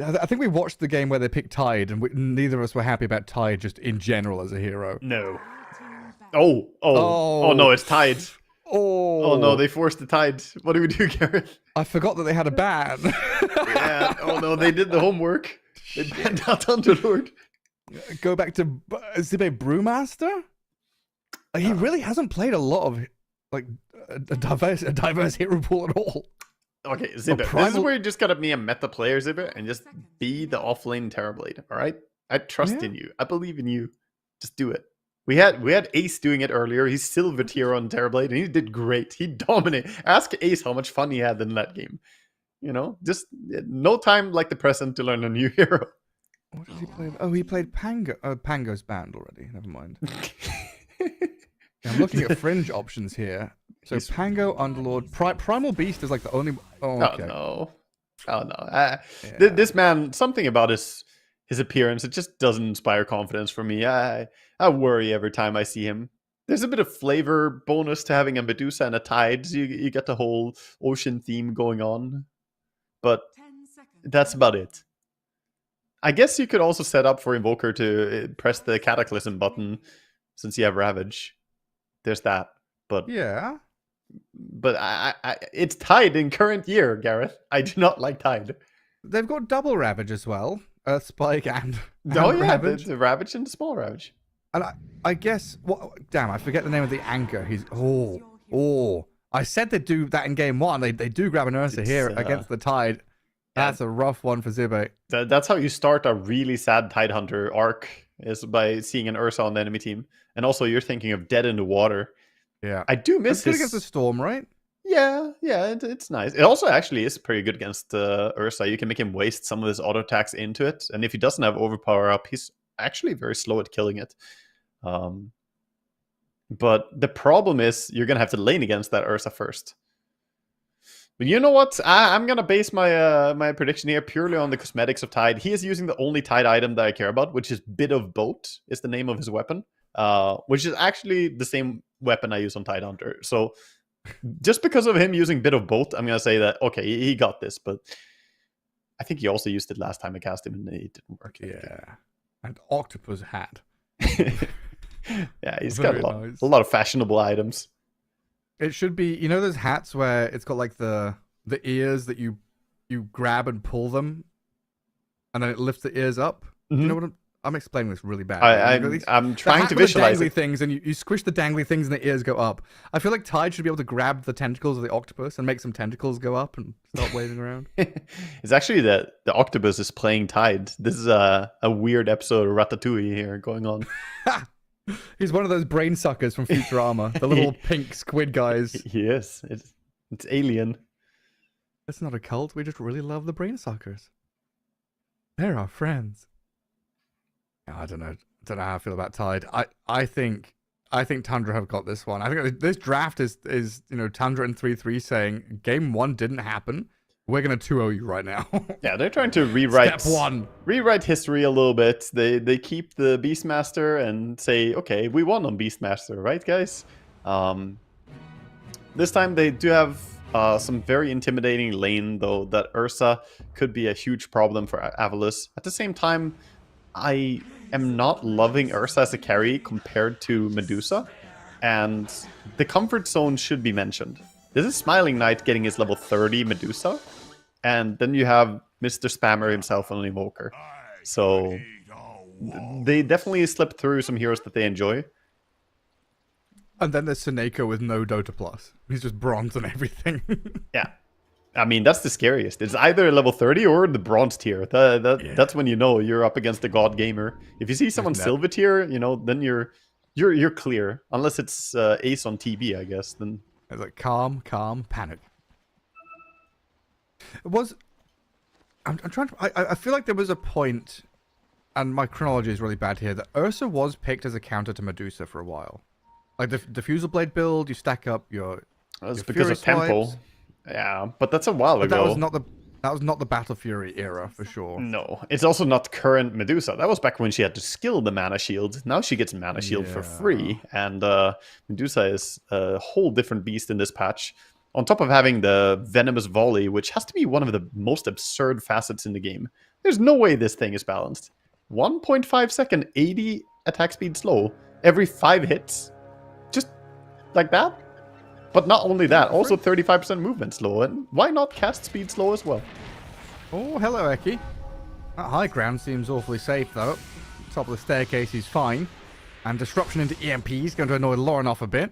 [SPEAKER 6] I think we watched the game where they picked Tide, and neither of us were happy about Tide just in general as a hero.
[SPEAKER 7] No. Oh no, it's Tide. Oh no, they forced the Tide. What do we do, Gareth?
[SPEAKER 6] I forgot that they had a ban.
[SPEAKER 7] Yeah, oh no, they did the homework. They banned out Underlord.
[SPEAKER 6] Go back to Zibe Brewmaster? He really hasn't played a lot of like a diverse hero pool at all.
[SPEAKER 7] Okay, Zibe, this is where you just gotta be a meta player, Zibe, and just be the offlane Terrorblade, alright? I trust in you. I believe in you. Just do it. We had Ace doing it earlier. He's silver tier on Terrorblade, and he did great. He dominated. Ask Ace how much fun he had in that game. You know, just no time like the present to learn a new hero.
[SPEAKER 6] What did he play? Oh, he played Pango. Oh, Pango's banned already. Never mind. I'm looking at fringe options here. So Pango, Underlord, Primal Beast is like the only. Oh, okay.
[SPEAKER 7] Oh no! This man, something about his appearance, it just doesn't inspire confidence for me. I worry every time I see him. There's a bit of flavor bonus to having a Medusa and a Tide. So you get the whole ocean theme going on, but that's about it. I guess you could also set up for Invoker to press the Cataclysm button since you have Ravage. There's that, but
[SPEAKER 6] yeah.
[SPEAKER 7] But it's Tide in current year, Gareth. I do not like Tide.
[SPEAKER 6] They've got double Ravage as well. Earth Spike and
[SPEAKER 7] Ravage. The Ravage and the small Ravage.
[SPEAKER 6] And I guess, damn, I forget the name of the anchor. He's, I said they'd do that in game 1. They do grab an Ursa here against the Tide. That's a rough one for Zibe.
[SPEAKER 7] That's how you start a really sad Tide Hunter arc, is by seeing an Ursa on the enemy team. And also, you're thinking of Dead in the Water.
[SPEAKER 6] Yeah.
[SPEAKER 7] I do miss
[SPEAKER 6] good against the Storm, right?
[SPEAKER 7] Yeah, it's nice. It also actually is pretty good against Ursa. You can make him waste some of his auto attacks into it. And if he doesn't have Overpower up, he's actually very slow at killing it. But the problem is, you're going to have to lane against that Ursa first. But you know what? I'm going to base my my prediction here purely on the cosmetics of Tide. He is using the only Tide item that I care about, which is Bit of Boat, is the name of his weapon. Which is actually the same weapon I use on Tide Hunter. So just because of him using Bit of Boat, I'm going to say that, okay, he got this. But I think he also used it last time I cast him and it didn't work.
[SPEAKER 6] Yeah. And Octopus hat.
[SPEAKER 7] Yeah, he's got a lot of fashionable items.
[SPEAKER 6] It should be, you know those hats where it's got like the ears that you grab and pull them, and then it lifts the ears up? Mm-hmm. You know what I'm explaining this really bad.
[SPEAKER 7] I'm trying to visualize
[SPEAKER 6] the dangly things, and you squish the dangly things and the ears go up. I feel like Tide should be able to grab the tentacles of the octopus and make some tentacles go up and start waving around.
[SPEAKER 7] It's actually that the octopus is playing Tide. This is a weird episode of Ratatouille here going on.
[SPEAKER 6] He's one of those brain suckers from Futurama, the little pink squid guys.
[SPEAKER 7] He is. It's alien.
[SPEAKER 6] It's not a cult. We just really love the brain suckers. They're our friends. I don't know how I feel about Tide. I think Tundra have got this one. I think this draft is Tundra and 3-3 saying game 1 didn't happen. We're gonna 2-0 you right now.
[SPEAKER 7] Yeah, they're trying to rewrite
[SPEAKER 6] Step 1.
[SPEAKER 7] Rewrite history a little bit. They keep the Beastmaster and say, okay, we won on Beastmaster, right, guys? This time they do have some very intimidating lane, though. That Ursa could be a huge problem for Avalus. At the same time, I am not loving Ursa as a carry compared to Medusa, and the comfort zone should be mentioned. This is Smiling Knight getting his level 30 Medusa, and then you have Mr. Spammer himself on Invoker. So they definitely slipped through some heroes that they enjoy.
[SPEAKER 6] And then there's Seneko with no Dota Plus. He's just bronze and everything.
[SPEAKER 7] Yeah. I mean, that's the scariest. It's either level 30 or the bronze tier. That's when you know you're up against a god gamer. If you see someone silver tier, then you're clear. Unless it's Ace on TB, I guess. Then
[SPEAKER 6] it's like calm, panic. I'm trying to. I feel like there was a point, and my chronology is really bad here, that Ursa was picked as a counter to Medusa for a while. Like the Diffusal Blade build, you stack up your.
[SPEAKER 7] That's because of tempo.
[SPEAKER 6] Swipes.
[SPEAKER 7] Yeah, but that's a while
[SPEAKER 6] But
[SPEAKER 7] ago.
[SPEAKER 6] that was not the Battle Fury era for sure.
[SPEAKER 7] No, it's also not current Medusa. That was back when she had to skill the mana shield. Now she gets mana shield for free, and Medusa is a whole different beast in this patch. On top of having the venomous volley, which has to be one of the most absurd facets in the game. There's no way this thing is balanced. 1.5 second, 80 attack speed slow every 5 hits, just like that. But not only that, also 35% movement slow, and why not cast speed slow as well?
[SPEAKER 6] Oh, hello, Eki. That high ground seems awfully safe, though. Top of the staircase is fine. And disruption into EMP is going to annoy Lauren off a bit.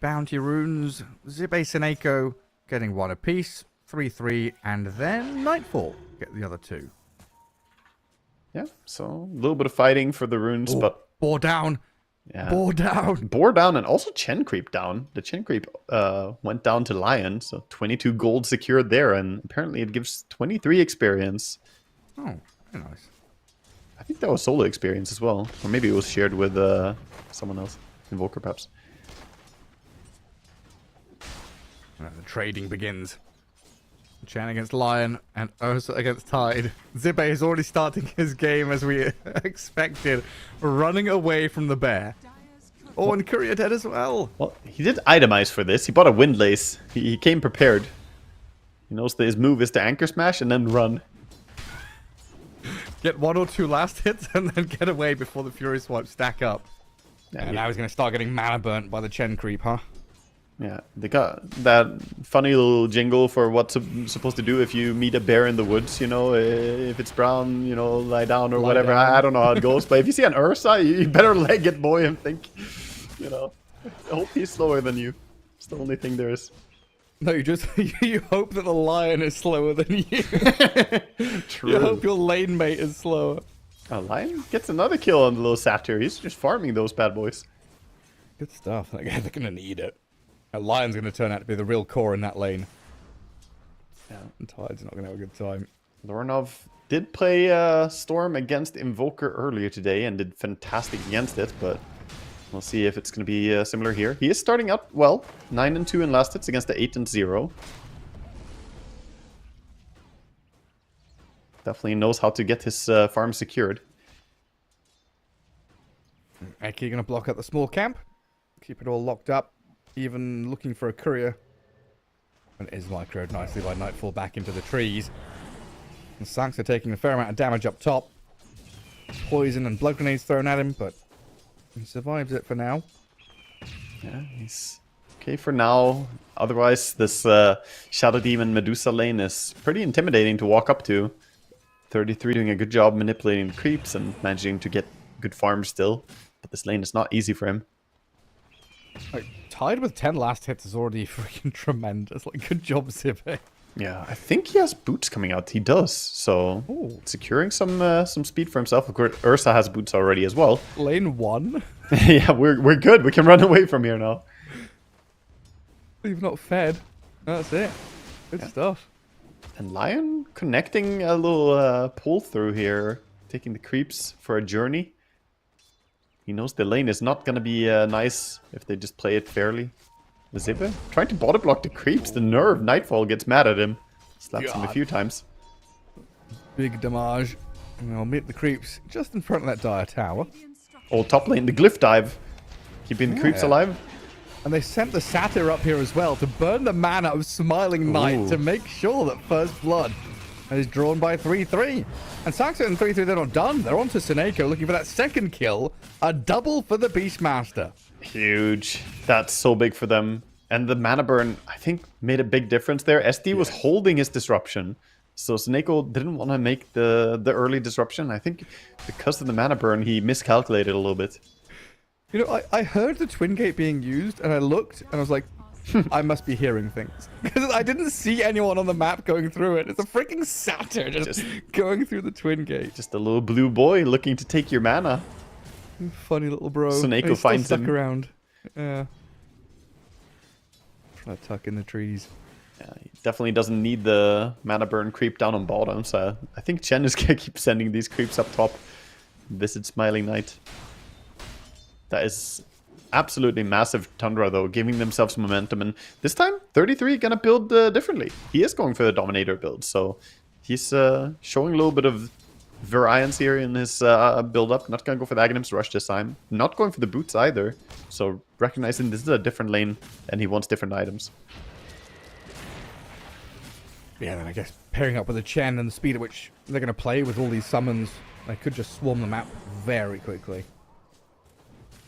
[SPEAKER 6] Bounty runes, Zibe Seneko getting 1 apiece, 3-3, and then Nightfall get the other 2.
[SPEAKER 7] Yeah, so a little bit of fighting for the runes, but...
[SPEAKER 6] Bore down!
[SPEAKER 7] Yeah.
[SPEAKER 6] Bore down!
[SPEAKER 7] Bore down, and also Chen Creep down. The Chen Creep went down to Lion, so 22 gold secured there, and apparently it gives 23 experience.
[SPEAKER 6] Oh, very nice.
[SPEAKER 7] I think that was solo experience as well. Or maybe it was shared with someone else. Invoker, perhaps.
[SPEAKER 6] And the trading begins. Chen against Lion and Ursa against Tide. Zibe is already starting his game as we expected, running away from the bear. Oh, and Courier dead as well.
[SPEAKER 7] Well, he did itemize for this. He bought a windlace. He came prepared. He knows that his move is to anchor smash and then run.
[SPEAKER 6] Get 1 or 2 last hits and then get away before the Fury Swipes stack up.
[SPEAKER 7] Yeah,
[SPEAKER 6] and now he's going to start getting mana burnt by the Chen Creep, huh?
[SPEAKER 7] Yeah, they got that funny little jingle for what's supposed to do if you meet a bear in the woods, you know, if it's brown, you know, lie down or whatever.
[SPEAKER 6] Down.
[SPEAKER 7] I don't know how it goes, but if you see an Ursa, you better leg it, boy, and think, you know, I hope he's slower than you. It's the only thing there is.
[SPEAKER 6] No, you just you hope that the Lion is slower than you.
[SPEAKER 7] True.
[SPEAKER 6] You hope your lane mate is slower.
[SPEAKER 7] A Lion gets another kill on the little satyr. He's just farming those bad boys.
[SPEAKER 6] Good stuff. They're going to need it. A Lion's going to turn out to be the real core in that lane.
[SPEAKER 7] Yeah.
[SPEAKER 6] And Tide's not going to have a good time.
[SPEAKER 7] Lorinov did play Storm against Invoker earlier today and did fantastic against it, but we'll see if it's going to be similar here. He is starting out well, 9-2 in last hits against the 8-0. Definitely knows how to get his farm secured.
[SPEAKER 6] Eki going to block out the small camp. Keep it all locked up. Even looking for a courier. And it is microed nicely by Nightfall back into the trees. And Sanks are taking a fair amount of damage up top. Poison and blood grenades thrown at him, but he survives it for now.
[SPEAKER 7] Yeah, he's okay for now. Otherwise, this Shadow Demon Medusa lane is pretty intimidating to walk up to. 33 doing a good job manipulating the creeps and managing to get good farms still. But this lane is not easy for him.
[SPEAKER 6] Like, Tide with 10 last hits is already freaking tremendous. Like, good job, Zibe.
[SPEAKER 7] Yeah, I think he has boots coming out. He does. So, securing some speed for himself. Of course, Ursa has boots already as well.
[SPEAKER 6] Lane 1?
[SPEAKER 7] Yeah, we're good. We can run away from here now.
[SPEAKER 6] You've not fed. That's it. Good stuff.
[SPEAKER 7] And Lion connecting a little pull through here. Taking the creeps for a journey. He knows the lane is not going to be nice if they just play it fairly. Zibe trying to body block the creeps. The nerve. Nightfall gets mad at him. Slaps him a few times.
[SPEAKER 6] Big damage. And I'll meet the creeps just in front of that dire tower.
[SPEAKER 7] Oh, top lane. The glyph dive. Keeping the creeps alive.
[SPEAKER 6] And they sent the satyr up here as well to burn the mana of Smiling Knight to make sure that First Blood is drawn by 3-3. And Saxon and 3-3, they're not done. They're on to Seneko looking for that second kill. A double for the Beastmaster.
[SPEAKER 7] Huge. That's so big for them. And the mana burn, I think, made a big difference there. SD was holding his disruption. So Seneko didn't want to make the early disruption. I think because of the mana burn, he miscalculated a little bit.
[SPEAKER 6] You know, I heard the Twin Gate being used, and I looked, and I was like, I must be hearing things. Because I didn't see anyone on the map going through it. It's a freaking satyr just going through the Twin Gate.
[SPEAKER 7] Just a little blue boy looking to take your mana.
[SPEAKER 6] Funny little bro.
[SPEAKER 7] Seneko finds him.
[SPEAKER 6] Stuck around. Yeah. Trying to tuck in the trees.
[SPEAKER 7] Yeah, he definitely doesn't need the mana burn creep down on bottom, so I think Chen is gonna keep sending these creeps up top. Visit Smiling Knight. That is absolutely massive Tundra, though, giving themselves momentum. And this time, 33 gonna build differently. He is going for the Dominator build, so he's showing a little bit of variance here in his build-up. Not gonna go for the Aghanims Rush this time. Not going for the boots either. So recognizing this is a different lane and he wants different items.
[SPEAKER 6] Yeah, then I guess pairing up with the Chen and the speed at which they're going to play with all these summons, they could just swarm the map very quickly.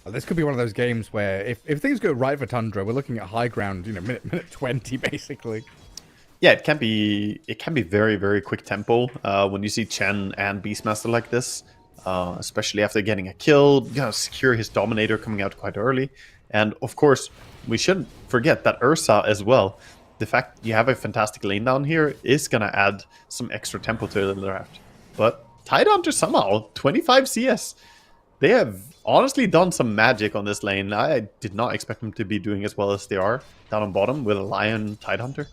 [SPEAKER 6] This could be one of those games where if things go right for Tundra, we're looking at high ground, you know, minute 20 basically.
[SPEAKER 7] Yeah, it can be very, very quick tempo when you see Chen and Beastmaster like this, especially after getting a kill, you know, secure his Dominator coming out quite early. And of course, we shouldn't forget that Ursa as well. The fact you have a fantastic lane down here is going to add some extra tempo to the draft. But Tidehunter somehow, 25 CS. They have honestly done some magic on this lane. I did not expect them to be doing as well as they are down on bottom with a Lion Tidehunter.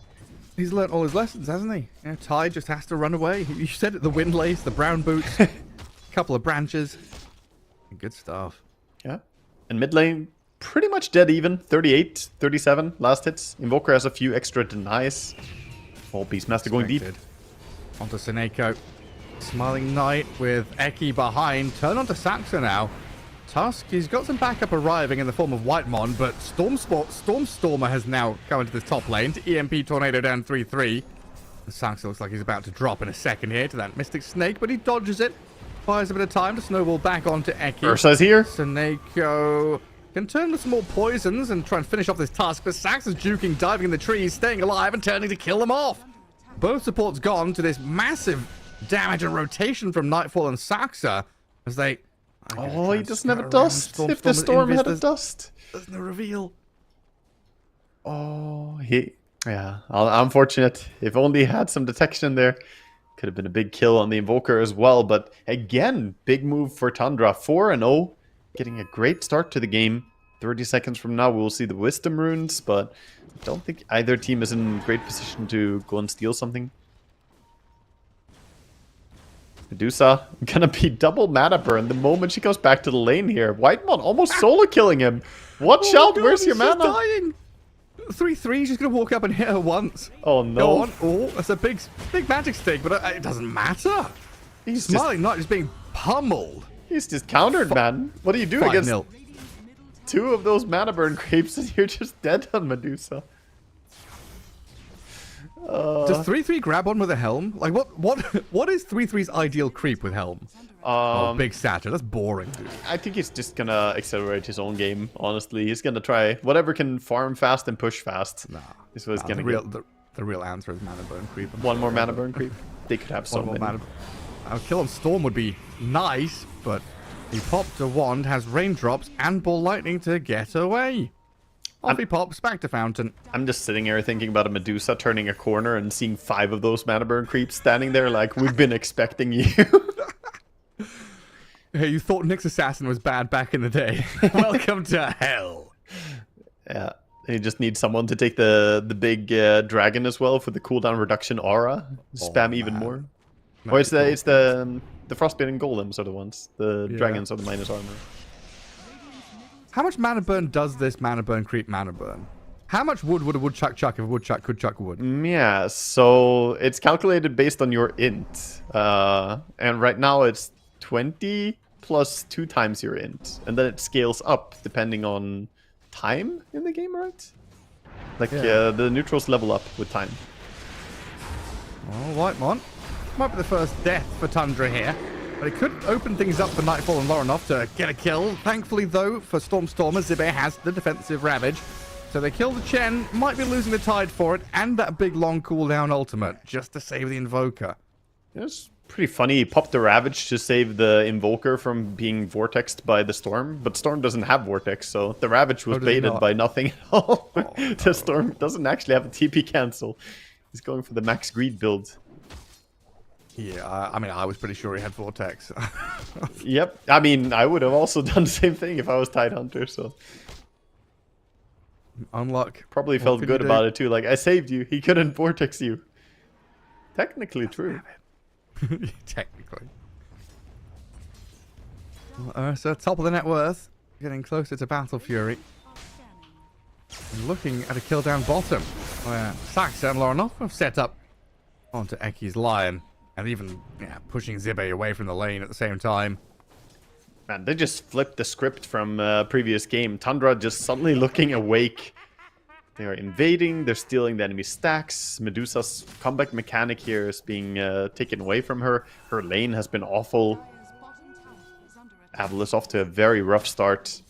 [SPEAKER 6] He's learnt all his lessons, hasn't he? You know, Tide just has to run away. You said it, the wind lace, the brown boots, a couple of branches. Good stuff.
[SPEAKER 7] Yeah. And mid lane, pretty much dead even. 38, 37 last hits. Invoker has a few extra denies. Oh, Beastmaster going deep.
[SPEAKER 6] Onto Seneko. Smiling Knight with Eki behind. Turn onto Saxa now. Tusk, he's got some backup arriving in the form of Whitemon, but Stormstormer has now come into this top lane to EMP Tornado down 3-3. Saxa looks like he's about to drop in a second here to that Mystic Snake, but he dodges it. Buys a bit of time to snowball back onto Eki.
[SPEAKER 7] Ursa's here.
[SPEAKER 6] Seneko can turn with some more poisons and try and finish off this task, but Saxa's juking, diving in the trees, staying alive and turning to kill them off. Both supports gone to this massive damage and rotation from Nightfall and Saxa as they...
[SPEAKER 7] Oh, he doesn't have a dust. If the storm had a dust.
[SPEAKER 6] There's no reveal.
[SPEAKER 7] Oh, yeah, unfortunate. If only he had some detection there. Could have been a big kill on the Invoker as well. But again, big move for Tundra. 4-0. Getting a great start to the game. 30 seconds from now, we'll see the Wisdom Runes. But I don't think either team is in great position to go and steal something. Medusa gonna be double mana burn the moment she goes back to the lane here. Whitemon almost solo killing him. Watch out,
[SPEAKER 6] God,
[SPEAKER 7] where's your
[SPEAKER 6] she's
[SPEAKER 7] mana?
[SPEAKER 6] Dying. 3-3, she's gonna walk up and hit her once.
[SPEAKER 7] Oh no.
[SPEAKER 6] Go on. Oh, that's a big magic stick, but it doesn't matter.
[SPEAKER 7] He's
[SPEAKER 6] Smiling Knight is being pummeled.
[SPEAKER 7] He's just countered, man. What do you do against
[SPEAKER 6] 5-0.
[SPEAKER 7] two of those mana burn creeps and you're just dead on Medusa?
[SPEAKER 6] Does 3-3 grab on with a helm? Like what is 3-3's ideal creep with helm? Big Satyr. That's boring, dude.
[SPEAKER 7] I think he's just gonna accelerate his own game, honestly. He's gonna try whatever can farm fast and push fast.
[SPEAKER 6] Nah.
[SPEAKER 7] This was gonna
[SPEAKER 6] the real answer is mana burn creep.
[SPEAKER 7] one more mana burn creep. They could have so many.
[SPEAKER 6] Kill on Storm would be nice, but he popped a wand, has raindrops and ball lightning to get away. Off he pops, back to Fountain.
[SPEAKER 7] I'm just sitting here thinking about a Medusa turning a corner and seeing 5 of those mana burn creeps standing there like, we've been expecting you.
[SPEAKER 6] Hey, you thought Nyx Assassin was bad back in the day. Welcome to hell.
[SPEAKER 7] Yeah, you just need someone to take the big dragon as well for the cooldown reduction aura. Spam even more. Or it's the frostbitten golems are the ones. The dragons are the minus armor.
[SPEAKER 6] How much mana burn does this mana burn creep mana burn? How much wood would a woodchuck chuck if a woodchuck could chuck wood?
[SPEAKER 7] Yeah, so it's calculated based on your int. And right now it's 20 plus 2 times your int. And then it scales up depending on time in the game, right? Like the neutrals level up with time.
[SPEAKER 6] Oh, Whitemon. Might be the first death for Tundra here. But it could open things up for Nightfall and Lorinov to get a kill. Thankfully, though, for Stormstormer, Zibe has the defensive Ravage. So they kill the Chen, might be losing the Tide for it, and that big long cooldown ultimate, just to save the Invoker.
[SPEAKER 7] It's pretty funny. He popped the Ravage to save the Invoker from being vortexed by the Storm, but Storm doesn't have Vortex, so the Ravage was baited by nothing at all. The Storm doesn't actually have a TP cancel. He's going for the max greed build.
[SPEAKER 6] Yeah, I mean, I was pretty sure he had Vortex.
[SPEAKER 7] Yep. I mean, I would have also done the same thing if I was Tidehunter, so...
[SPEAKER 6] Unluck.
[SPEAKER 7] Probably
[SPEAKER 6] What
[SPEAKER 7] felt
[SPEAKER 6] could
[SPEAKER 7] good
[SPEAKER 6] you do?
[SPEAKER 7] about it too. Like, I saved you. He couldn't vortex you. Technically true.
[SPEAKER 6] Technically. Well, so top of the net worth, getting closer to Battle Fury. And looking at a kill down bottom, where Saxa and Loranov have set up onto Eki's Lion, and even pushing Zibe away from the lane at the same time.
[SPEAKER 7] Man, they just flipped the script from previous game. Tundra just suddenly looking awake. They are invading, they're stealing the enemy stacks. Medusa's comeback mechanic here is being taken away from her. Her lane has been awful. Avalus off to a very rough start.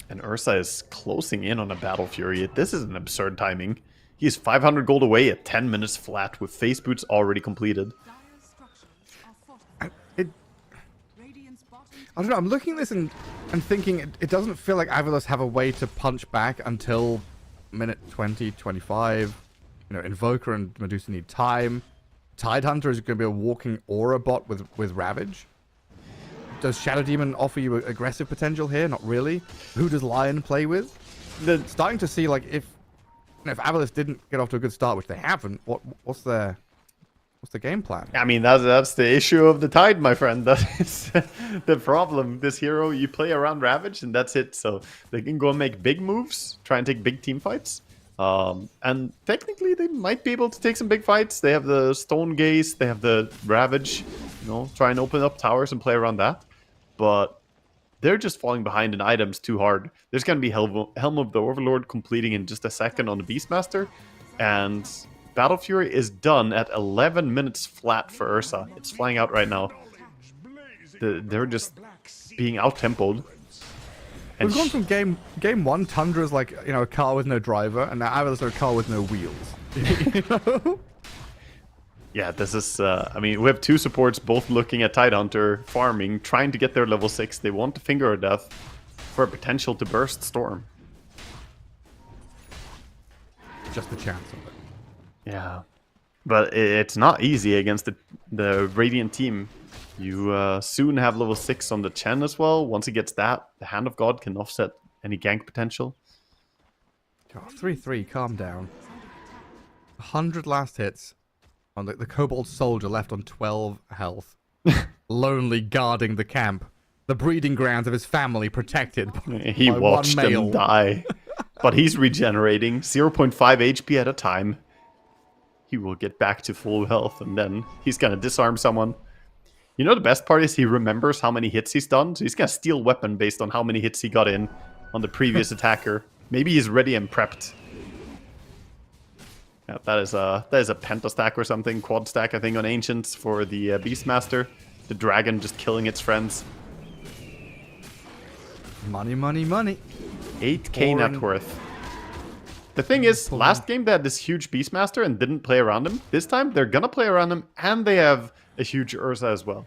[SPEAKER 7] And Ursa is closing in on a Battle Fury. This is an absurd timing. He's 500 gold away at 10 minutes flat with face boots already completed.
[SPEAKER 6] I don't know, I'm looking at this and thinking it doesn't feel like Avalus have a way to punch back until minute 20, 25. You know, Invoker and Medusa need time. Tidehunter is going to be a walking aura bot with Ravage. Does Shadow Demon offer you aggressive potential here? Not really. Who does Lion play with? Starting to see, like, if Avalus didn't get off to a good start, which they haven't, what's the game plan?
[SPEAKER 7] I mean, that's the issue of the Tide, my friend. That is the problem. This hero, you play around Ravage, and that's it. So they can go and make big moves, try and take big team fights. And technically, they might be able to take some big fights. They have the Stone Gaze, they have the Ravage, try and open up towers and play around that. But they're just falling behind in items too hard. There's going to be Helm of the Overlord completing in just a second on the Beastmaster. And Battle Fury is done at 11 minutes flat for Ursa. It's flying out right now. They're just being out-tempoed.
[SPEAKER 6] We've gone from game one, Tundra's like, a car with no driver, and now Avalus are a car with no wheels.
[SPEAKER 7] Yeah, this is, I mean, we have two supports both looking at Tidehunter, farming, trying to get their level 6. They want to Finger of Death for a potential to burst Storm.
[SPEAKER 6] Just the chance of it.
[SPEAKER 7] Yeah, but it's not easy against the Radiant team. You soon have level 6 on the Chen as well. Once he gets that, the Hand of God can offset any gank potential.
[SPEAKER 6] 3-3, calm down. 100 last hits on the Kobold Soldier left on 12 health. Lonely guarding the camp. The breeding grounds of his family protected
[SPEAKER 7] He
[SPEAKER 6] by
[SPEAKER 7] watched
[SPEAKER 6] one male.
[SPEAKER 7] them die. But he's regenerating. 0.5 HP at a time. He will get back to full health, and then he's gonna disarm someone. The best part is he remembers how many hits he's done, so he's gonna steal weapon based on how many hits he got in on the previous attacker. Maybe he's ready and prepped. Yeah, that is a pentastack or something, quad stack I think on Ancients for the Beastmaster. The dragon just killing its friends.
[SPEAKER 6] Money, money, money.
[SPEAKER 7] 8k net worth. The thing is, last game they had this huge Beastmaster and didn't play around him. This time they're gonna play around him, and they have a huge Ursa as well.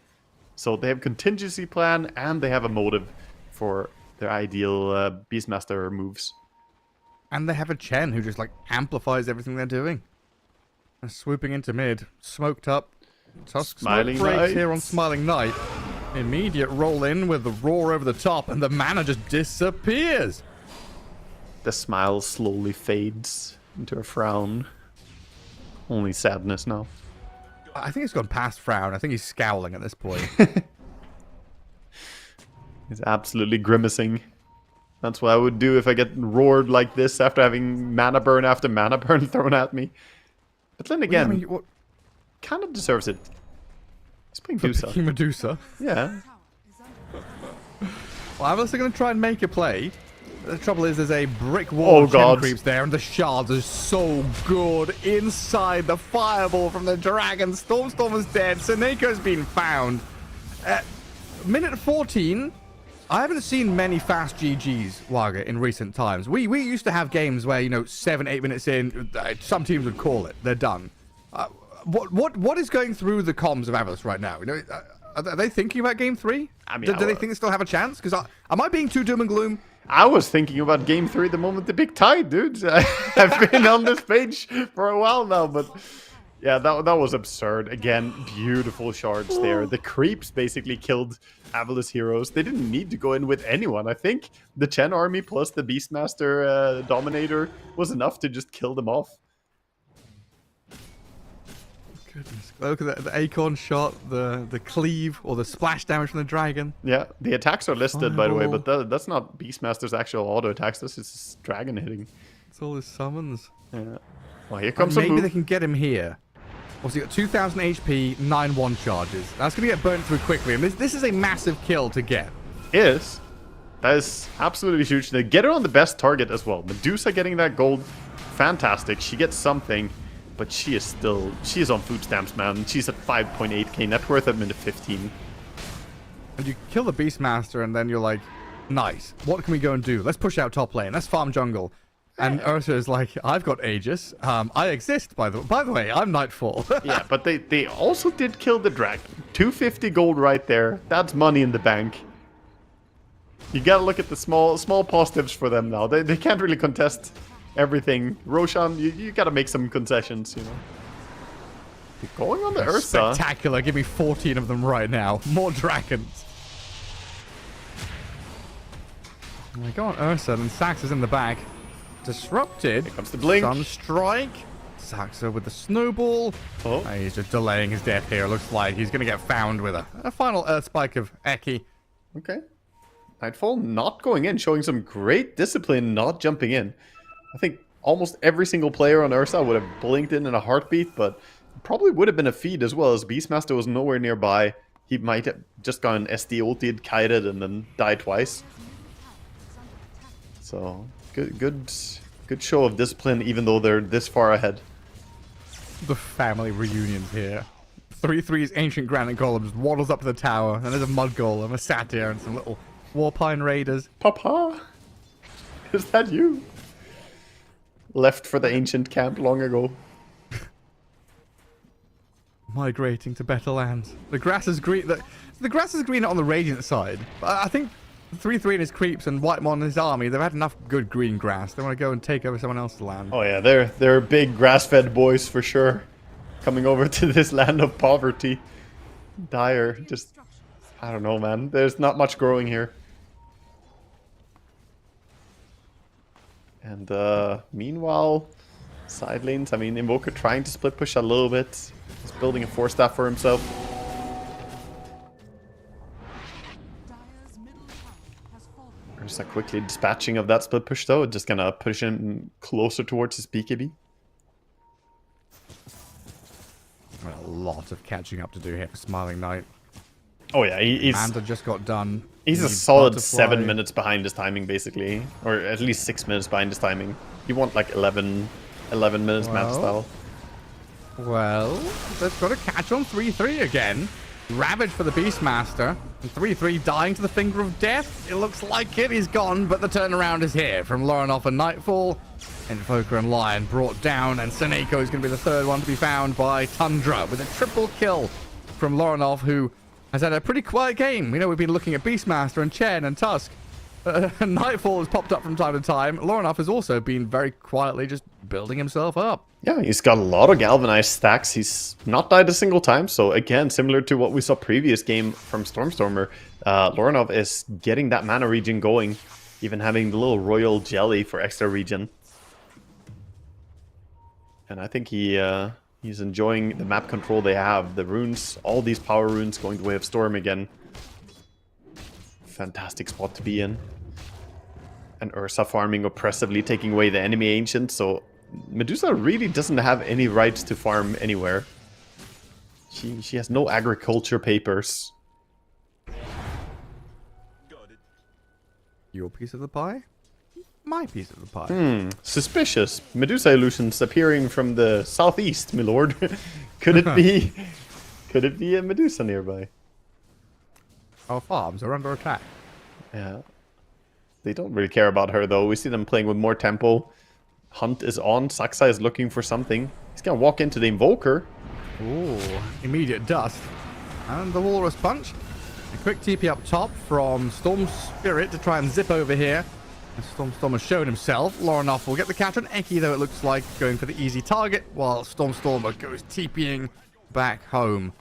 [SPEAKER 7] So they have contingency plan and they have a motive for their ideal Beastmaster moves.
[SPEAKER 6] And they have a Chen who just amplifies everything they're doing. And swooping into mid, smoked up. Tusk
[SPEAKER 7] Smiling
[SPEAKER 6] breaks
[SPEAKER 7] Knight.
[SPEAKER 6] here on Smiling Knight. Immediate roll in with the roar over the top, and the mana just disappears.
[SPEAKER 7] The smile slowly fades into a frown. Only sadness now.
[SPEAKER 6] I think it's gone past frown. I think he's scowling at this point.
[SPEAKER 7] He's absolutely grimacing. That's what I would do if I get roared like this after having mana burn after mana burn thrown at me. But then again, kind of deserves it. He's playing Medusa.
[SPEAKER 6] Medusa.
[SPEAKER 7] Yeah.
[SPEAKER 6] Well, I'm also going to try and make a play. The trouble is there's a brick wall of Chen creeps there, and the shards are so good inside the fireball from the dragon. Storm is dead. Seneca's been found. Minute 14. I haven't seen many fast GGs, Waga, in recent times. We used to have games where, 7-8 minutes in, some teams would call it. They're done. What is going through the comms of Avalus right now? Are they thinking about game 3?
[SPEAKER 7] I mean,
[SPEAKER 6] do they think they still have a chance? Because am I being too doom and gloom?
[SPEAKER 7] I was thinking about game 3 the moment the big tide, dude. I've been on this page for a while now, but Yeah, that was absurd. Again, beautiful shards there. The creeps basically killed Avalus heroes. They didn't need to go in with anyone. I think the Chen army plus the Beastmaster Dominator was enough to just kill them off.
[SPEAKER 6] Goodness. Look at the acorn shot, the cleave, or the splash damage from the dragon.
[SPEAKER 7] Yeah, the attacks are listed, by the way, but that's not Beastmaster's actual auto attacks. This is his dragon hitting.
[SPEAKER 6] It's all his summons.
[SPEAKER 7] Yeah. Well, here comes some
[SPEAKER 6] maybe
[SPEAKER 7] move.
[SPEAKER 6] they can get him here. Also, you got 2,000 HP, 9-1 charges. That's going to get burnt through quickly, and this is a massive kill to get.
[SPEAKER 7] That is absolutely huge. They get her on the best target as well. Medusa getting that gold, fantastic. She gets something, but she is on food stamps, man. She's at 5.8k net worth at minute 15.
[SPEAKER 6] And you kill the Beastmaster, and then you're like, nice. What can we go and do? Let's push out top lane. Let's farm jungle. And Ursa is like, I've got Aegis. I exist, by the way. I'm Nightfall.
[SPEAKER 7] Yeah, but they also did kill the dragon. 250 gold right there. That's money in the bank. You gotta look at the small positives for them now. They can't really contest everything. Roshan, you gotta make some concessions, you know. You're going on the Ursa.
[SPEAKER 6] Spectacular. Give me 14 of them right now. More dragons. I go on Ursa, and Sax is in the back. Disrupted.
[SPEAKER 7] Here comes the blink.
[SPEAKER 6] Sunstrike. Saxa with the snowball.
[SPEAKER 7] Oh.
[SPEAKER 6] He's just delaying his death here. Looks like he's going to get found with a final Earth Spike of Eki.
[SPEAKER 7] Okay. Nightfall not going in, showing some great discipline, not jumping in. I think almost every single player on Ursa would have blinked in a heartbeat, but probably would have been a feed as well, as Beastmaster was nowhere nearby. He might have just gone SD ulted, kited, and then died twice. So... Good show of discipline, even though they're this far ahead.
[SPEAKER 6] The family reunions here. 3-3's Ancient Granite Golem just waddles up to the tower, and there's a Mud Golem, a Satyr, and some little Warpine Raiders.
[SPEAKER 7] Papa! Is that you? Left for the ancient camp long ago.
[SPEAKER 6] Migrating to better lands. The grass is green. The grass is greener on the Radiant side. But I think 3-3 and his creeps and Whitemon and his army, they've had enough good green grass. They want to go and take over someone else's land.
[SPEAKER 7] Oh yeah, they're big grass-fed boys for sure. Coming over to this land of poverty. Dire. Just, I don't know, man. There's not much growing here. And meanwhile, side lanes, I mean, Invoker trying to split push a little bit. He's building a 4-staff for himself. Just a quickly dispatching of that split push though, just gonna push him closer towards his BKB.
[SPEAKER 6] A lot of catching up to do here for Smiling Knight.
[SPEAKER 7] Oh yeah, he's...
[SPEAKER 6] Amanda just got done.
[SPEAKER 7] He's a solid 7 minutes behind his timing, basically. Or at least 6 minutes behind his timing. You want like 11 minutes match style.
[SPEAKER 6] Well, they've got to catch on 3-3 again. Ravage for the Beastmaster. And 3-3 dying to the finger of death. It looks like it. He's gone, but the turnaround is here from Lorenoff and Nightfall. Invoker and Lion brought down, and Seneko is going to be the third one to be found by Tundra with a triple kill from Lorenoff, who has had a pretty quiet game. We know we've been looking at Beastmaster and Chen and Tusk. Nightfall has popped up from time to time. Lorenoff has also been very quietly just building himself up.
[SPEAKER 7] Yeah, he's got a lot of galvanized stacks. He's not died a single time. So again, similar to what we saw previous game from Stormstormer, Lorenoff is getting that mana regen going, even having the little royal jelly for extra regen. And I think he's enjoying the map control they have. The runes, all these power runes going the way of Storm again. Fantastic spot to be in. And Ursa farming oppressively, taking away the enemy ancient, so Medusa really doesn't have any rights to farm anywhere. She has no agriculture papers.
[SPEAKER 6] Your piece of the pie? My piece of the pie.
[SPEAKER 7] Suspicious. Medusa illusions appearing from the southeast, my lord. Could it be? Could it be a Medusa nearby?
[SPEAKER 6] Our farms are under attack.
[SPEAKER 7] Yeah. They don't really care about her though. We see them playing with more tempo. Hunt is on. Saxa is looking for something. He's gonna walk into the Invoker.
[SPEAKER 6] Ooh, immediate dust. And the Walrus Punch. A quick TP up top from Storm Spirit to try and zip over here. Storm has shown himself. Loronoff will get the catch on Eki, though it looks like going for the easy target, while Stormer goes TPing back home.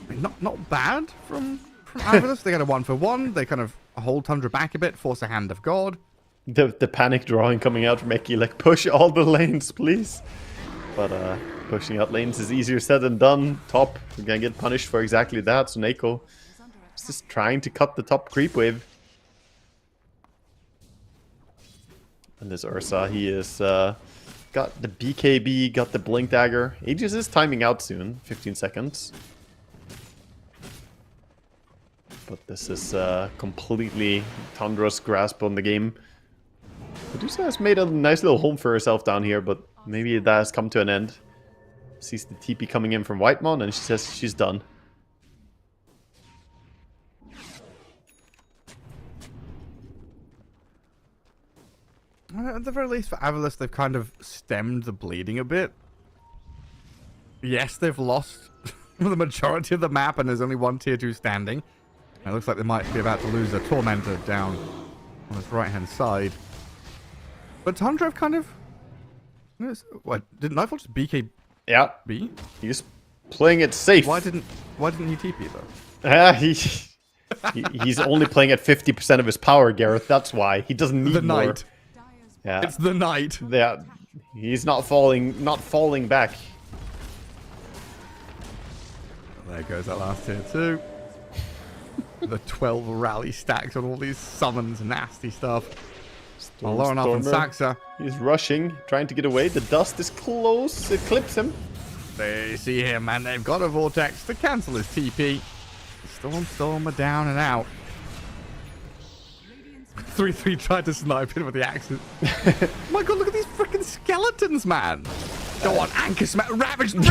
[SPEAKER 6] I mean, not bad from Avalus. They get a 1-for-1. They kind of hold Tundra back a bit, force a Hand of God.
[SPEAKER 7] The panic drawing coming out from Eki, like, push all the lanes, please. But pushing out lanes is easier said than done. Top, we're gonna get punished for exactly that. So Neko is just trying to cut the top creep wave. And this Ursa, he is got the BKB, got the Blink Dagger. Aegis is timing out soon, 15 seconds. But this is completely Tundra's grasp on the game. Medusa has made a nice little home for herself down here, but maybe that has come to an end. Sees the TP coming in from Whitemon, and she says she's done.
[SPEAKER 6] At the very least, for Avalus, they've kind of stemmed the bleeding a bit. Yes, they've lost the majority of the map, and there's only one tier 2 standing. It looks like they might be about to lose a Tormentor down on his right-hand side. But Tundra have kind of... What, didn't Nightfall just BKB?
[SPEAKER 7] Yeah. He's playing it safe.
[SPEAKER 6] Why didn't he TP, though?
[SPEAKER 7] He's only playing at 50% of his power, Gareth. That's why. He doesn't need
[SPEAKER 6] the
[SPEAKER 7] more.
[SPEAKER 6] Knight.
[SPEAKER 7] Yeah.
[SPEAKER 6] It's the Knight.
[SPEAKER 7] Yeah. He's not falling back.
[SPEAKER 6] There goes that last tier 2. The 12 rally stacks on all these summons, nasty stuff. Loronoff and Saxa.
[SPEAKER 7] He's rushing, trying to get away. The dust is close. It clips him.
[SPEAKER 6] They see him, and they've got a Vortex to cancel his TP. Storm are down and out. 3-3 tried to snipe him with the axes. My god, look at these freaking skeletons, man. Go on, Anchor Smash. Ravage them.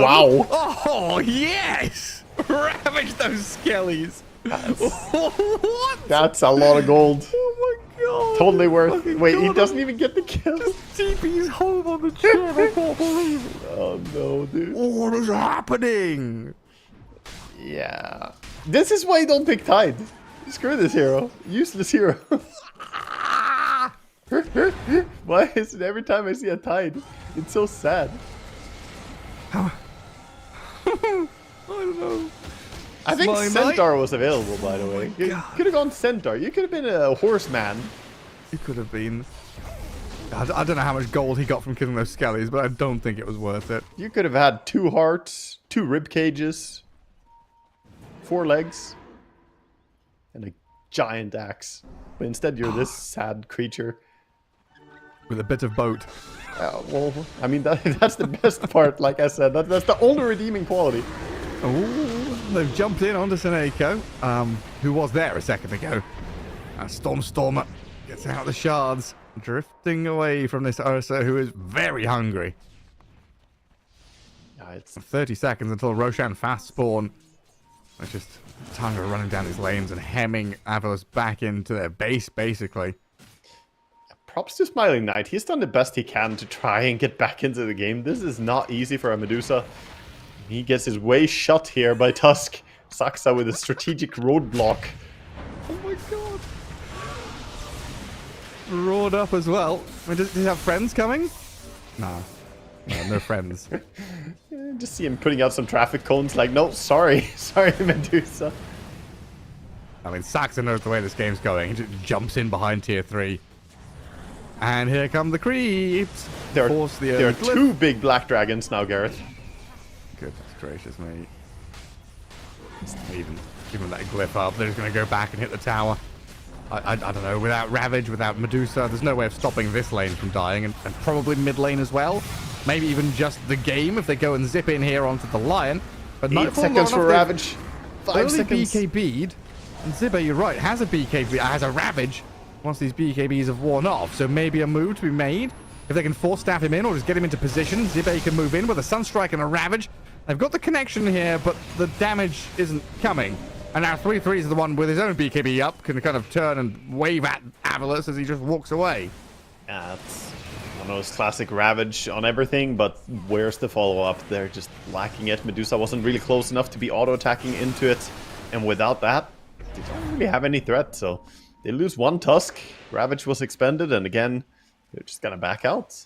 [SPEAKER 7] Wow.
[SPEAKER 6] Oh, yes. Ravage those skellies. What?
[SPEAKER 7] That's a lot of gold.
[SPEAKER 6] Oh my god.
[SPEAKER 7] Totally worth it. Wait, he doesn't even get the kill.
[SPEAKER 6] Just TP's home on the chair. I can't believe it.
[SPEAKER 7] Oh no, dude.
[SPEAKER 6] What is happening?
[SPEAKER 7] Yeah. This is why you don't pick Tide. Screw this hero. Useless hero. Why is it every time I see a Tide? It's so sad.
[SPEAKER 6] I don't know.
[SPEAKER 7] I think Centaur was available, by the way. You could have gone Centaur. You could have been a horseman.
[SPEAKER 6] You could have been. I don't know how much gold he got from killing those skellies, but I don't think it was worth it.
[SPEAKER 7] You could have had 2 hearts, 2 rib cages, 4 legs, and a giant axe. But instead, you're this sad creature.
[SPEAKER 6] With a bit of boat.
[SPEAKER 7] Well, I mean, that's the best part, like I said. That's the only redeeming quality.
[SPEAKER 6] Oh, they've jumped in onto Seneko, who was there a second ago. Stormer gets out the shards, drifting away from this Ursa, who is very hungry. It's 30 seconds until Roshan fast spawn. It's just Tundra running down these lanes and hemming Avalus back into their base, basically.
[SPEAKER 7] Props to Smiling Knight. He's done the best he can to try and get back into the game. This is not easy for a Medusa. He gets his way shut here by Tusk. Saxa with a strategic roadblock.
[SPEAKER 6] Oh my god. Roared up as well. I mean, does he have friends coming? No, no friends.
[SPEAKER 7] Just see him putting out some traffic cones like, no, sorry. Sorry, Medusa.
[SPEAKER 6] I mean, Saxa knows the way this game's going. He just jumps in behind tier 3. And here come the creeps.
[SPEAKER 7] There are 2 big black dragons now, Gareth.
[SPEAKER 6] Goodness gracious me. Even that glyph up, they're just going to go back and hit the tower. I don't know, without Ravage, without Medusa, there's no way of stopping this lane from dying, and probably mid lane as well. Maybe even just the game if they go and zip in here onto the Lion. But
[SPEAKER 7] 8 seconds for Ravage. 5 seconds.
[SPEAKER 6] BKB'd. And Zibba, you're right, has a BKB, has a Ravage once these BKBs have worn off. So maybe a move to be made. If they can force staff him in or just get him into position, Zibbe can move in with a Sunstrike and a Ravage. They've got the connection here, but the damage isn't coming. And now 3-3 is the one with his own BKB up, can kind of turn and wave at Avalus as he just walks away.
[SPEAKER 7] Yeah, it's one of those classic Ravage on everything, but where's the follow-up? They're just lacking it. Medusa wasn't really close enough to be auto-attacking into it, and without that, they don't really have any threat, so They lose one Tusk. Ravage was expended, and again, they're just gonna back out.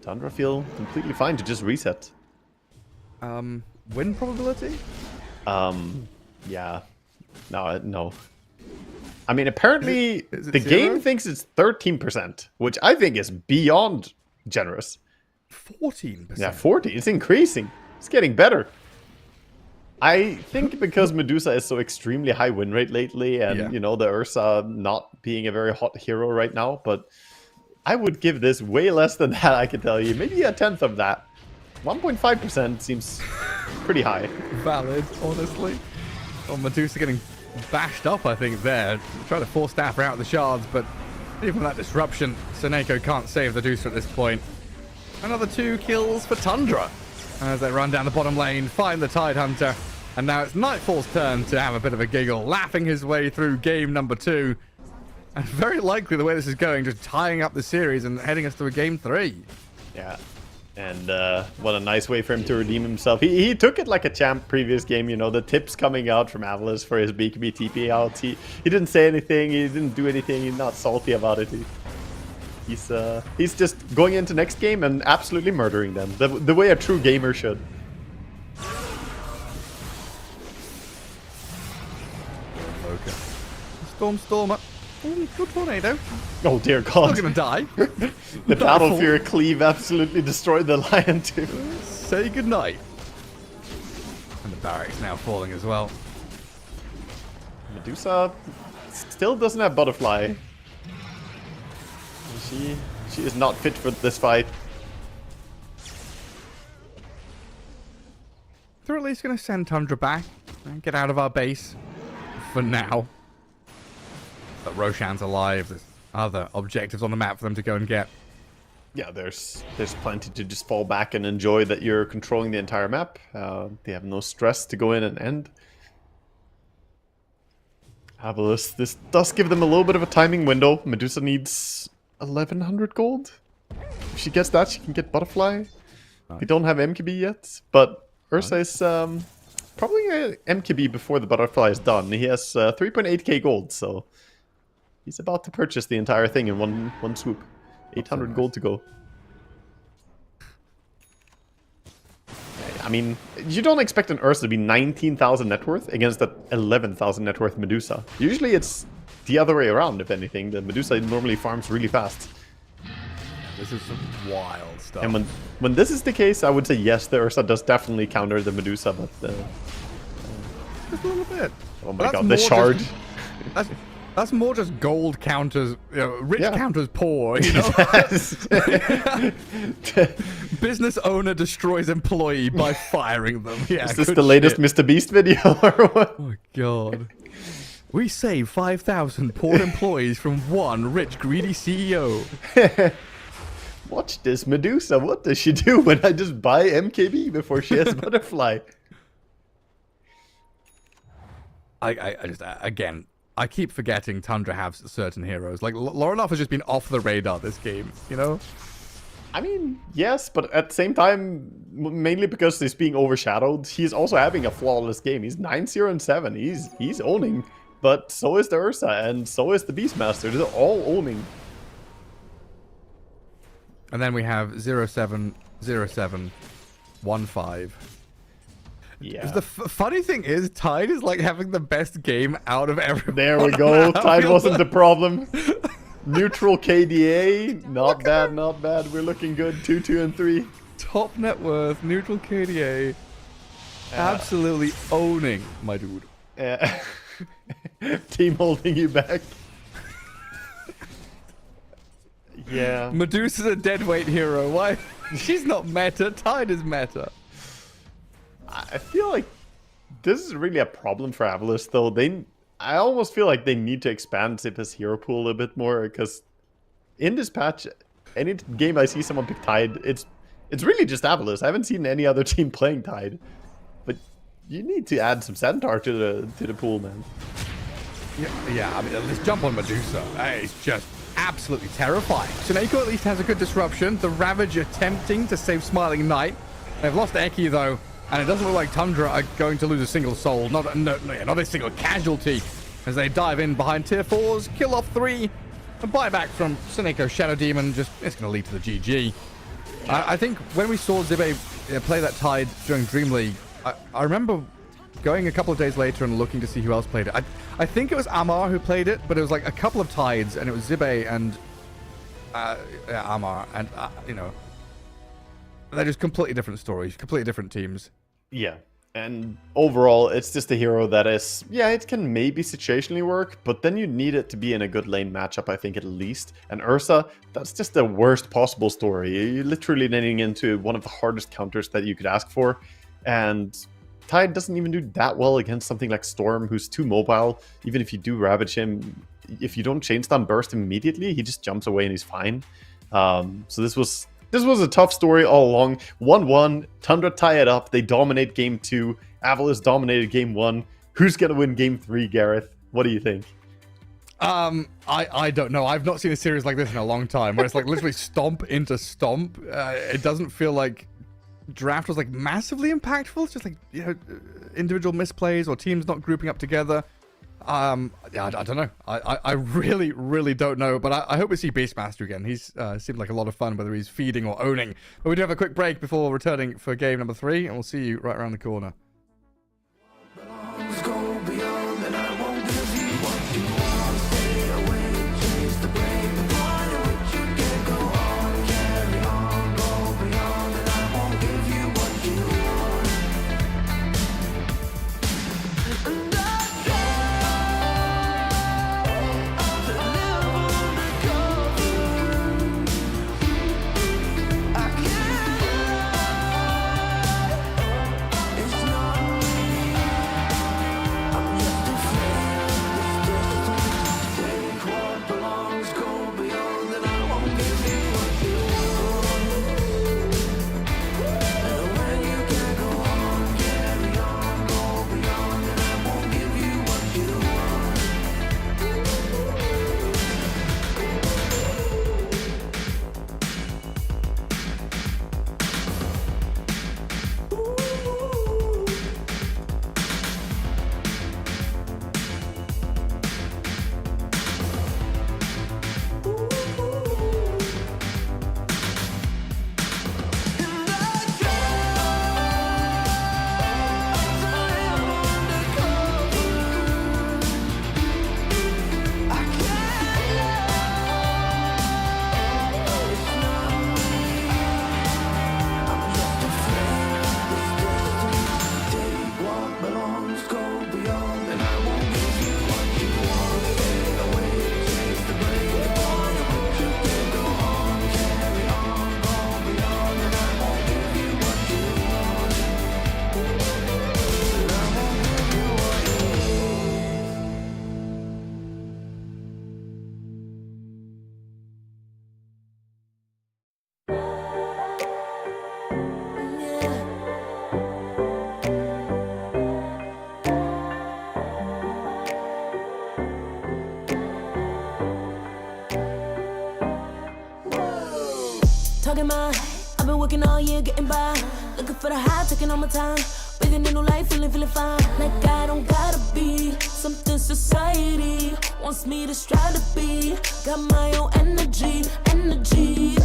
[SPEAKER 7] Tundra feel completely fine to just reset.
[SPEAKER 6] Win probability?
[SPEAKER 7] Yeah. No. I mean, apparently
[SPEAKER 6] Is it
[SPEAKER 7] the
[SPEAKER 6] 0?
[SPEAKER 7] game thinks it's 13%, which I think is beyond generous.
[SPEAKER 6] 14%.
[SPEAKER 7] Yeah, 40. It's increasing. It's getting better. I think because Medusa is so extremely high win rate lately, and you know, the Ursa not being a very hot hero right now, but I would give this way less than that, I can tell you. Maybe a tenth of that. 1.5% seems pretty high.
[SPEAKER 6] Valid, honestly. Oh, Medusa getting bashed up, I think, there. Trying to force Dapper out of the shards, but even with that disruption, Seneko can't save the Deucer at this point. Another 2 kills for Tundra as they run down the bottom lane, find the Tidehunter, and now it's Nightfall's turn to have a bit of a giggle, laughing his way through game number 2. And very likely the way this is going, just tying up the series and heading us to a game 3.
[SPEAKER 7] Yeah. And what a nice way for him to redeem himself. He took it like a champ previous game, you know, the tips coming out from Avalis for his BKB TP out. He didn't say anything, he didn't do anything, he's not salty about it. He's just going into next game and absolutely murdering them, the way a true gamer should.
[SPEAKER 6] Okay. Storm up. Ooh, good tornado.
[SPEAKER 7] Oh dear God.
[SPEAKER 6] Still gonna die.
[SPEAKER 7] The Battle Fury Cleave absolutely destroyed the Lion too.
[SPEAKER 6] Say goodnight. And the barracks now falling as well.
[SPEAKER 7] Medusa still doesn't have Butterfly. She is not fit for this fight.
[SPEAKER 6] They're at least going to send Tundra back and get out of our base for now. But Roshan's alive. There's other objectives on the map for them to go and get.
[SPEAKER 7] Yeah, there's plenty to just fall back and enjoy that you're controlling the entire map. They have no stress to go in and end. Avalis, this does give them a little bit of a timing window. Medusa needs 1100 gold. If she gets that, she can get Butterfly. We don't have MKB yet, but Ursa is probably a MKB before the Butterfly is done. He has 3.8k gold, so he's about to purchase the entire thing in one swoop. 800 gold to go. I mean, you don't expect an Ursa to be 19,000 net worth against that 11,000 net worth Medusa. Usually it's the other way around, if anything. The Medusa normally farms really fast.
[SPEAKER 6] This is some wild stuff.
[SPEAKER 7] And when this is the case, I would say yes, the Ursa does definitely counter the Medusa, but...
[SPEAKER 6] just a little bit.
[SPEAKER 7] Oh my god, the shard.
[SPEAKER 6] That's more just gold counters, you know, rich counters poor, you know? Business owner destroys employee by firing them. Yeah,
[SPEAKER 7] is this the latest Mr. Beast video or what?
[SPEAKER 6] Oh my god. We save 5,000 poor employees from one rich, greedy CEO.
[SPEAKER 7] Watch this Medusa. What does she do when I just buy MKB before she has Butterfly?
[SPEAKER 6] I just, again, I keep forgetting Tundra has certain heroes. Like, Lorinov has just been off the radar this game, you know?
[SPEAKER 7] I mean, yes, but at the same time, mainly because he's being overshadowed, he's also having a flawless game. He's 9-0-7. He's owning. But so is the Ursa, and so is the Beastmaster. They're all owning.
[SPEAKER 6] And then we have 07, 07, 15.
[SPEAKER 7] Yeah.
[SPEAKER 6] The funny thing is, Tide is like having the best game out of everyone.
[SPEAKER 7] There we go. Tide wasn't the problem. Neutral KDA. Not bad, not bad. We're looking good. 2, 2, and 3.
[SPEAKER 6] Top net worth, neutral KDA. Absolutely owning, my dude.
[SPEAKER 7] Yeah. Team holding you back. Yeah.
[SPEAKER 6] Medusa's a deadweight hero. Why? She's not meta. Tide is meta.
[SPEAKER 7] I feel like this is really a problem for Avalis, though. I almost feel like they need to expand Zipp's hero pool a bit more, because in this patch, any game I see someone pick Tide, it's really just Avalis. I haven't seen any other team playing Tide. But you need to add some Centaur to the pool, man.
[SPEAKER 6] Yeah, I mean, this jump on Medusa is just absolutely terrifying. Seneko at least has a good disruption. The Ravage attempting to save Smiling Knight. They've lost Eki, though. And it doesn't look like Tundra are going to lose a single soul. Not a single casualty. as they dive in behind tier 4s, kill off 3, and buyback from Seneko Shadow Demon. Just it's going to lead to the GG. I think when we saw Zibe play that Tide during Dream League, I remember going a couple of days later and looking to see who else played it. I think it was Amar who played it, but it was like a couple of Tides, and it was Zibe and Amar, and you know, they're just completely different stories, completely different teams.
[SPEAKER 7] Yeah. And overall, it's just a hero that is, yeah, it can maybe situationally work, but then you need it to be in a good lane matchup, I think, at least. And Ursa, that's just the worst possible story. You're literally running into one of the hardest counters that you could ask for. And Tide doesn't even do that well against something like Storm, who's too mobile. Even if you do Ravage him, if you don't chain stun burst immediately, he just jumps away and he's fine. So this was a tough story all along. 1-1, Tundra tie it up. They dominate game 2. Avalos dominated game 1. Who's going to win game 3, Gareth? What do you think?
[SPEAKER 6] I don't know. I've not seen a series like this in a long time, where it's like literally stomp into stomp. It doesn't feel like draft was like massively impactful. It's just like, you know, individual misplays or teams not grouping up together. Yeah, I don't know. I really, really don't know. But I hope we see Beastmaster again. He's seemed like a lot of fun, whether he's feeding or owning. But we do have a quick break before returning for game number 3, and we'll see you right around the corner.
[SPEAKER 5] Talking my, I've been working all year getting by. Looking for the high, taking all my time. Breathing in new life, feeling fine. Like I don't gotta be something society wants me to strive to be. Got my own energy.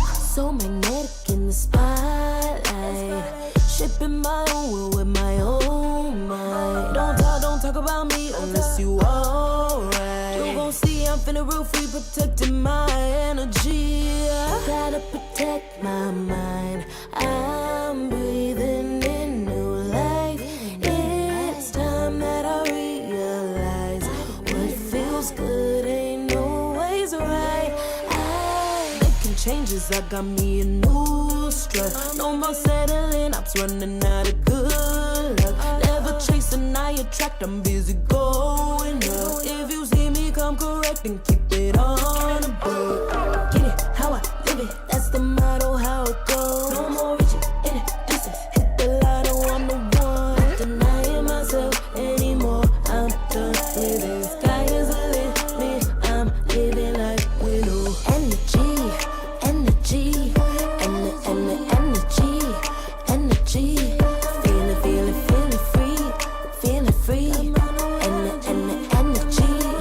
[SPEAKER 5] So magnetic in the spotlight. Shaping my own world with my own mind. Don't talk about me unless you alright. You gon' see I'm feeling real free, protecting my energy. I gotta protect my mind. I'm breathing in new life. It's time that I realize what feels good ain't always right. Making changes, I got me a new strut. No more settling, I'm running out of good luck. Never chasing, I attract, I'm busy going up. If you see me, come correct and keep it on the book. Get it, how I live it, that's the motto, how it goes. No more reaching in it, distance, hit the lotto, I'm the one. Not denying myself anymore, I'm done with it. Sky is the limit, I'm living like we know. Energy, energy, energy. Feeling free, energy.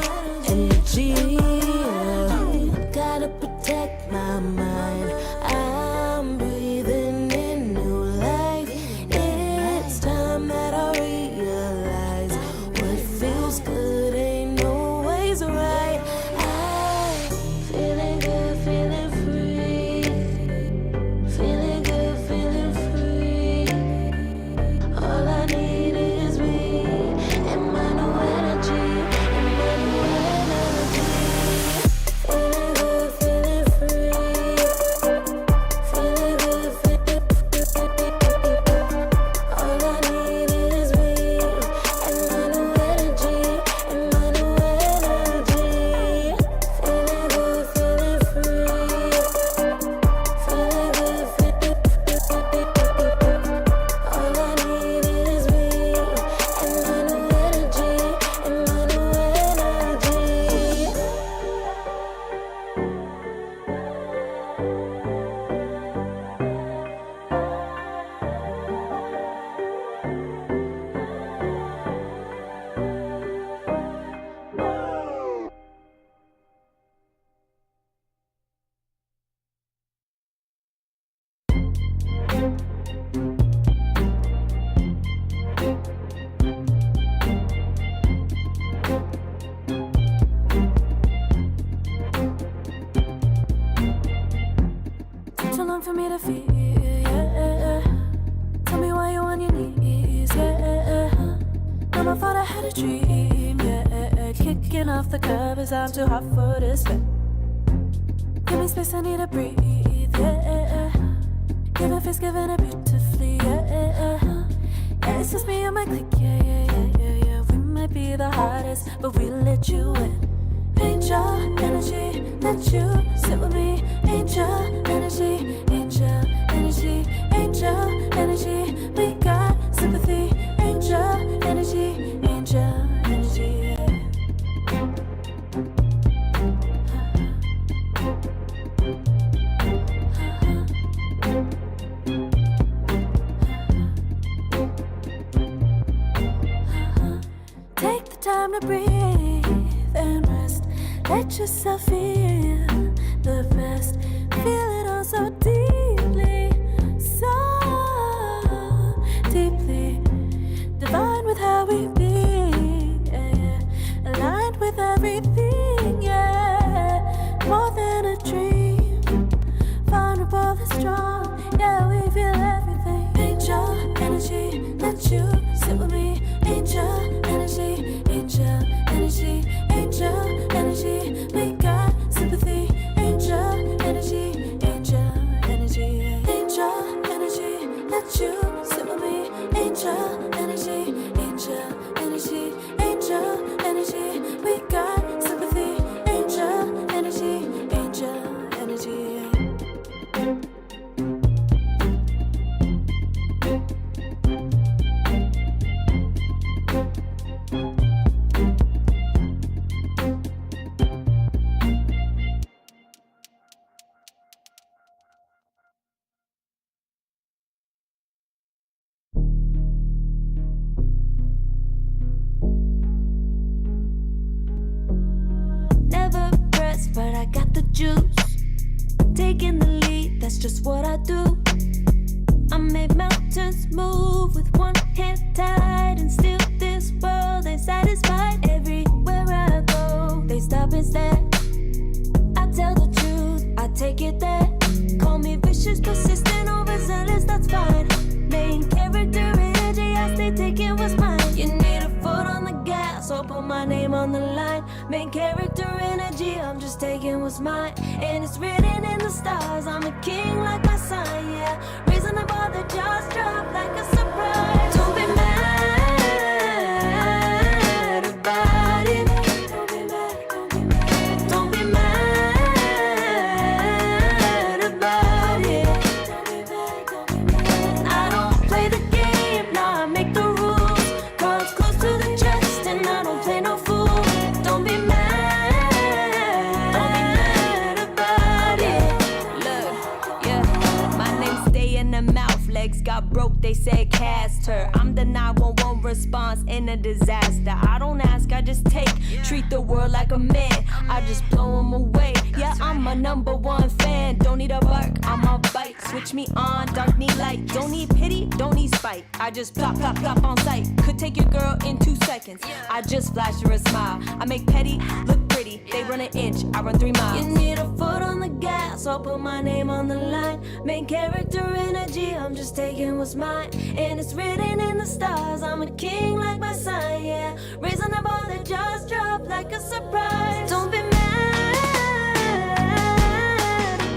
[SPEAKER 9] Never thought I had a dream, yeah. Kicking off the covers, I'm too hot for this bed. Give me space, I need to breathe, yeah. Give a face, giving it beautifully, yeah. Yeah, it's just me and my clique, yeah. We might be the hottest, but we let you in. Angel energy, let you sit with me. Angel energy, angel energy, angel energy. We got sympathy. Angel energy, angel energy. Take the time to breathe and rest. Let yourself feel the best. Feel it all so deeply, so deeply. Divine with how we be, yeah. Aligned with everything, yeah. More than a dream, vulnerable and strong, yeah. We feel everything. Angel energy, let you sit with me. Angel energy, angel energy, angel energy. We got sympathy. Angel energy, angel energy, angel energy. Let you sit with me. Angel energy, angel energy, angel energy. We got sympathy. Angel energy, angel energy. Never pressed, but I got the juice. Taking the lead, that's just what I do. I made mountains move with one hand tied, and still this world ain't satisfied. Everywhere I go, they stop and stare. I tell the truth, I take it there. Call me vicious, persistent, overzealous, that's fine. Main character energy, I stay taking what's mine. You need a foot on the gas, so put my name on the line. Main character energy, I'm just taking what's mine. And it's written in the stars, I'm a king like my sign, yeah. Reason about the jaws drop like a surprise. Don't be mad about it. Don't be mad about it. I don't play the game, nah, I make the rules. Cards close to the chest, and I don't play no fool. Don't be mad about it. Look, yeah, my name stay in the mouth. Legs got broke, they said cast her. I'm the 911 response in a disaster. I don't ask, I just take. Treat the world like a man, I just blow them away. Yeah, I'm a #1 fan. Don't need a bark, I'm a bite. Switch me on, dark need light. Don't need pity, don't need spite. I just plop, plop, plop on sight. Could take your girl in 2 seconds. I just flash her a smile. I make petty look pretty. They run an inch, I run 3 miles. You need a foot on the gas, I'll put my name on the line. Main character energy, I'm just taking what's mine. And it's written in the stars, I'm a king like my sign, yeah. Reasonable, the jaws drop like a surprise. Don't be mad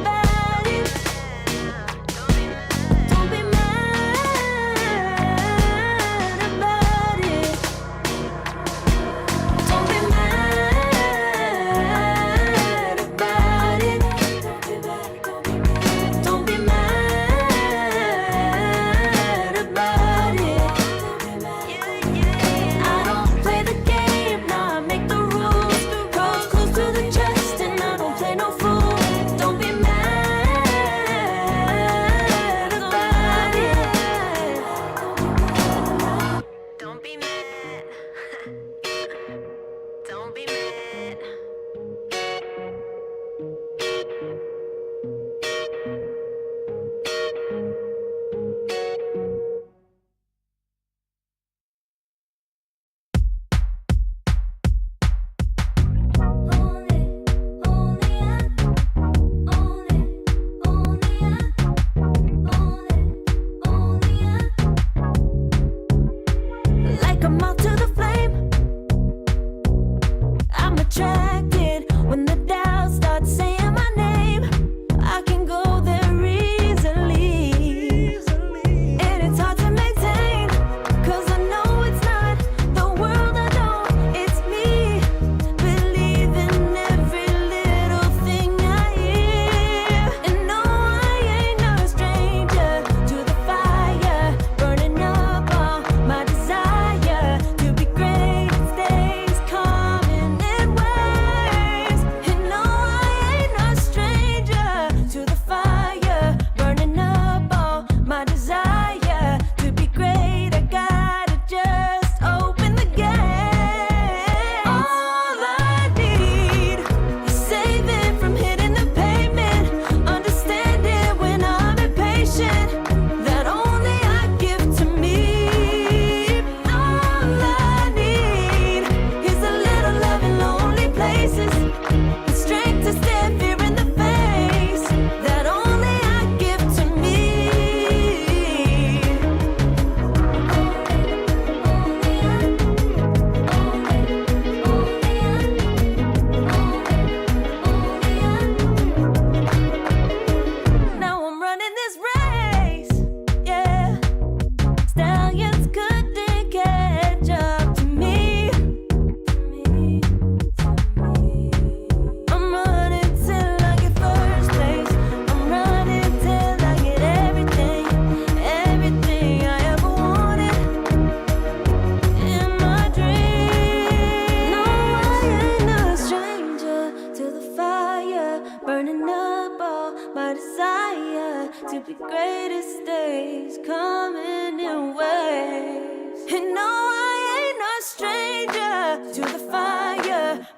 [SPEAKER 9] about it. Don't be mad about it. Don't be mad about it. Don't be mad about it. I don't play the game, nah, I make the rules. Close to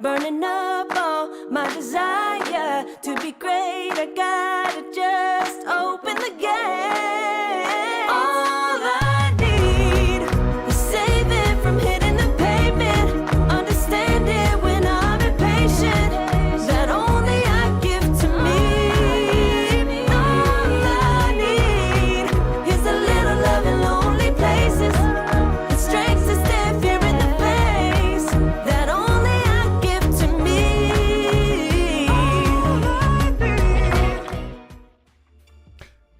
[SPEAKER 9] burning up all my desire to be great. I gotta just open the gate. All I need is saving from hitting the pavement. Understand it when I'm impatient. That only I give to me. All I need is a little love in lonely places. The strength to stare fear in the face. That only I give to me.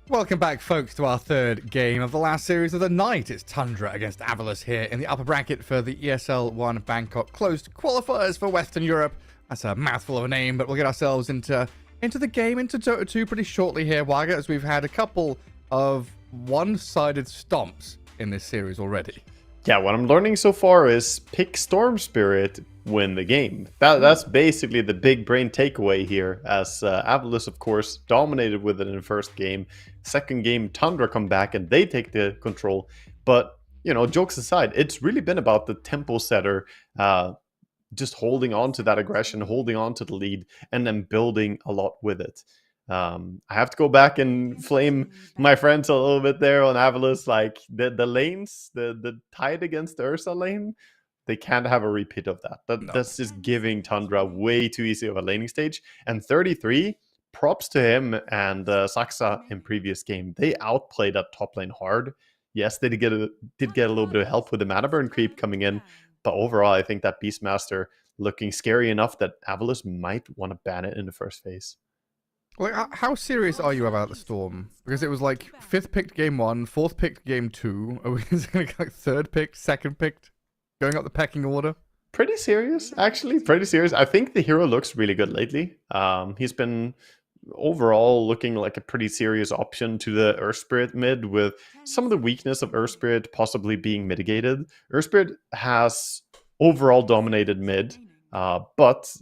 [SPEAKER 6] Welcome back, folks, to our third game of the last series of the night. It's Tundra against Avalus here in the upper bracket for the ESL One Bangkok closed qualifiers for Western Europe. That's a mouthful of a name, but we'll get ourselves into the game, into Dota 2 pretty shortly here, Wagga, as we've had a couple of one-sided stomps in this series already.
[SPEAKER 7] Yeah, what I'm learning so far is pick Storm Spirit, win the game. That's basically the big brain takeaway here, as Avalus, of course, dominated with it in the first game. Second game, Tundra come back and they take the control. But, you know, jokes aside, it's really been about the tempo setter, just holding on to that aggression, holding on to the lead, and then building a lot with it. I have to go back and flame my friends a little bit there on Avalus. Like the lanes, the Tide against the Ursa lane, they can't have a repeat of that. That's just giving Tundra way too easy of a laning stage. And 33, props to him and Saksa in previous game. They outplayed that top lane hard. Yes, they did get a little bit of help with the mana burn creep coming in, but overall, I think that Beastmaster looking scary enough that Avalus might want to ban it in the first phase.
[SPEAKER 6] Like, how serious are you about the Storm? Because it was like 5th picked game 1, 4th picked game 2. Are we going to get like 3rd picked, 2nd picked, going up the pecking order?
[SPEAKER 7] Pretty serious, actually. Pretty serious. I think the hero looks really good lately. He's been overall looking like a pretty serious option to the Earth Spirit mid, with some of the weakness of Earth Spirit possibly being mitigated. Earth Spirit has overall dominated mid, but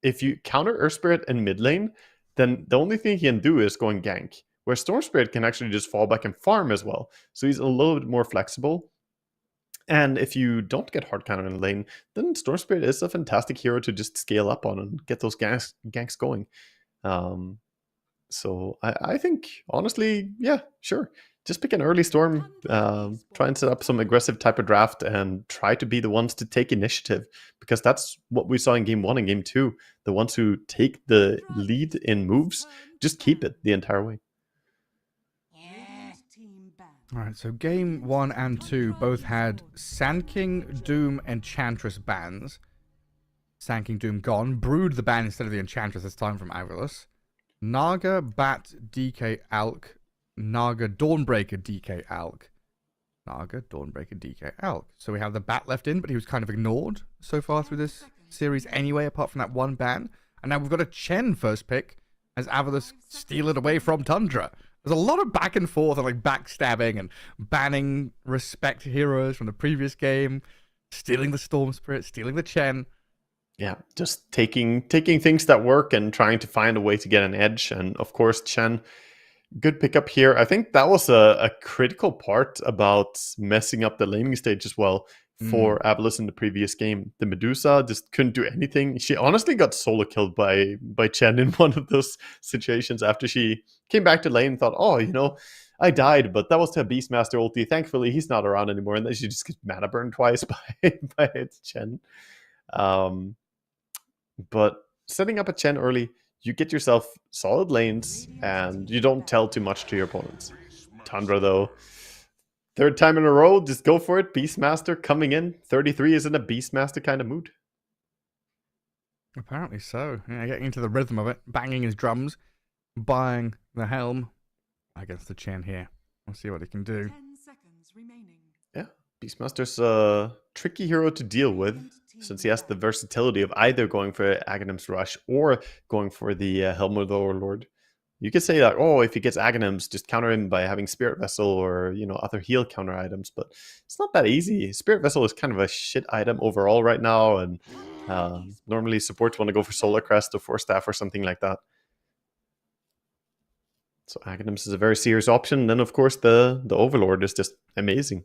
[SPEAKER 7] if you counter Earth Spirit in mid lane, then the only thing he can do is go and gank, where Storm Spirit can actually just fall back and farm as well. So he's a little bit more flexible. And if you don't get hard counter in the lane, then Storm Spirit is a fantastic hero to just scale up on and get those ganks going. So I think, honestly, yeah, sure. Just pick an early Storm, try and set up some aggressive type of draft, and try to be the ones to take initiative, because that's what we saw in game 1 and game 2. The ones who take the lead in moves, just keep it the entire way.
[SPEAKER 6] All right, so game 1 and 2 both had Sand King, Doom, Enchantress bans. Sand King, Doom gone. Brood the ban instead of the Enchantress this time from Avalus. Naga, Bat, DK, Alk. Naga, Dawnbreaker, DK, Alk. Naga, Dawnbreaker, DK, Alk. So we have the Bat left in, but he was kind of ignored so far through this series anyway, apart from that one ban. And now we've got a Chen first pick as Avalus steal it away from Tundra. There's a lot of back and forth and like backstabbing and banning respect heroes from the previous game, stealing the Storm Spirit, stealing the Chen.
[SPEAKER 7] Yeah, just taking things that work and trying to find a way to get an edge. And of course, Chen, good pickup here. I think that was a critical part about messing up the laning stage as well for Avalus in the previous game. The Medusa just couldn't do anything. She honestly got solo killed by Chen in one of those situations after she came back to lane and thought, oh, you know, I died, but that was the Beastmaster ulti. Thankfully, he's not around anymore. And then she just gets mana burned twice by Chen. But setting up a Chen early, you get yourself solid lanes, and you don't tell too much to your opponents. Tundra, though, third time in a row, just go for it. Beastmaster coming in. 33 is in a Beastmaster kind of mood.
[SPEAKER 6] Apparently so. Yeah, getting into the rhythm of it, banging his drums, buying the helm against the Chen here. We'll see what he can do.
[SPEAKER 1] 10 seconds remaining.
[SPEAKER 7] Yeah, Beastmaster's a tricky hero to deal with, since he has the versatility of either going for Aghanim's Rush or going for the Helm of the Overlord. You could say that, oh, if he gets Aghanim's, just counter him by having Spirit Vessel or, you know, other heal counter items, but it's not that easy. Spirit Vessel is kind of a shit item overall right now, and normally supports want to go for Solar Crest or Force Staff or something like that. So Aghanim's is a very serious option. Then, of course, the Overlord is just amazing.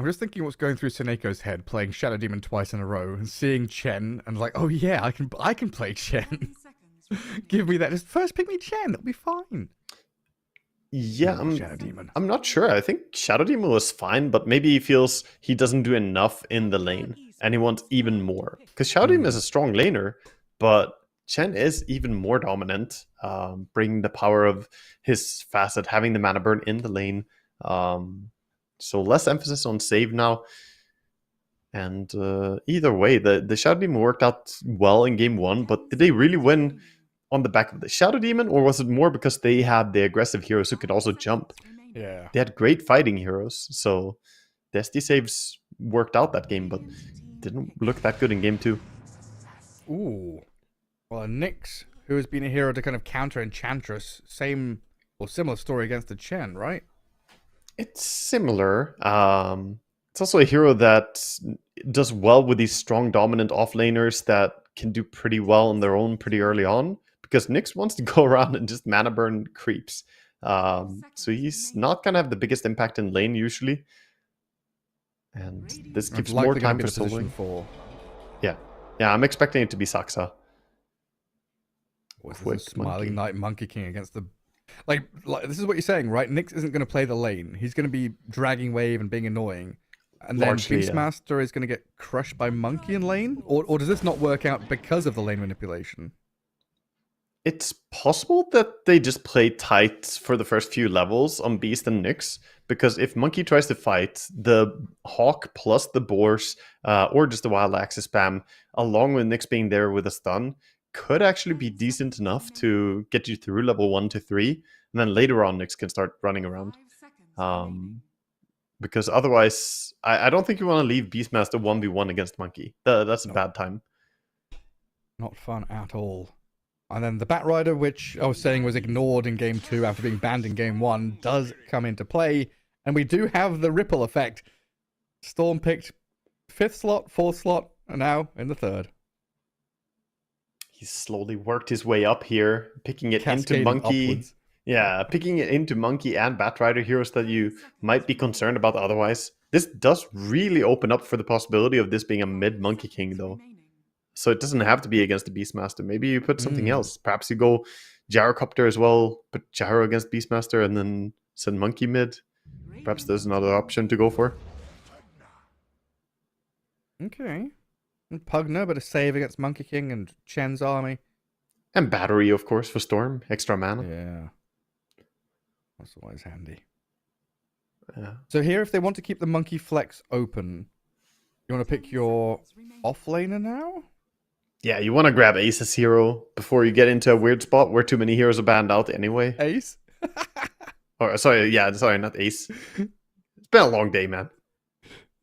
[SPEAKER 6] I'm just thinking what's going through Seneco's head playing Shadow Demon twice in a row and seeing Chen and like, oh yeah, I can play Chen. Give me that. Just first pick me Chen. That'll be fine.
[SPEAKER 7] Yeah,
[SPEAKER 6] Shadow Demon.
[SPEAKER 7] I'm not sure. I think Shadow Demon was fine, but maybe he feels he doesn't do enough in the lane, and he wants even more. Because Shadow Demon is a strong laner, but Chen is even more dominant, bringing the power of his facet, having the mana burn in the lane. So less emphasis on save now. And either way, the Shadow Demon worked out well in game 1, but did they really win on the back of the Shadow Demon, or was it more because they had the aggressive heroes who could also jump?
[SPEAKER 6] Yeah.
[SPEAKER 7] They had great fighting heroes, so the SD saves worked out that game, but didn't look that good in game 2.
[SPEAKER 6] Ooh. Well, Nyx, who has been a hero to kind of counter Enchantress, same or similar story against the Chen, right?
[SPEAKER 7] It's similar. It's also a hero that does well with these strong, dominant offlaners that can do pretty well on their own pretty early on, because Nyx wants to go around and just mana burn creeps. So he's not going to have the biggest impact in lane usually. And this gives more time for soloing. Yeah, I'm expecting it to be Saksa.
[SPEAKER 6] Quick Smiling Knight Monkey King against the... Like, this is what you're saying, right? Nyx isn't going to play the lane. He's going to be dragging wave and being annoying. And then Beastmaster is going to get crushed by Monkey in lane? Or does this not work out because of the lane manipulation?
[SPEAKER 7] It's possible that they just play tight for the first few levels on Beast and Nyx, because if Monkey tries to fight, the Hawk plus the Boars, or just the Wild Axis spam, along with Nyx being there with a stun, could actually be decent enough to get you through level 1 to 3, and then later on Nyx can start running around. Because otherwise, I don't think you want to leave Beastmaster 1v1 against Monkey. That's a bad time.
[SPEAKER 6] Not fun at all. And then the Batrider, which I was saying was ignored in game 2 after being banned in game 1, does come into play. And we do have the ripple effect. Storm picked 5th slot, 4th slot, and now in the 3rd.
[SPEAKER 7] He's slowly worked his way up here, picking it into Monkey. Upwards. Yeah, picking it into Monkey and Batrider, heroes that you might be concerned about otherwise. This does really open up for the possibility of this being a mid Monkey King, though. So it doesn't have to be against the Beastmaster. Maybe you put something else. Perhaps you go Gyrocopter as well, put Gyro against Beastmaster, and then send Monkey mid. Perhaps there's another option to go for.
[SPEAKER 6] Okay. And Pugner, but a save against Monkey King and Chen's army.
[SPEAKER 7] And Battery, of course, for Storm. Extra mana.
[SPEAKER 6] Yeah. That's always handy.
[SPEAKER 7] Yeah.
[SPEAKER 6] So here, if they want to keep the Monkey Flex open, you want to pick your offlaner now?
[SPEAKER 7] Yeah, you want to grab Ace's hero before you get into a weird spot where too many heroes are banned out anyway.
[SPEAKER 6] Ace?
[SPEAKER 7] Sorry, not Ace. It's been a long day, man.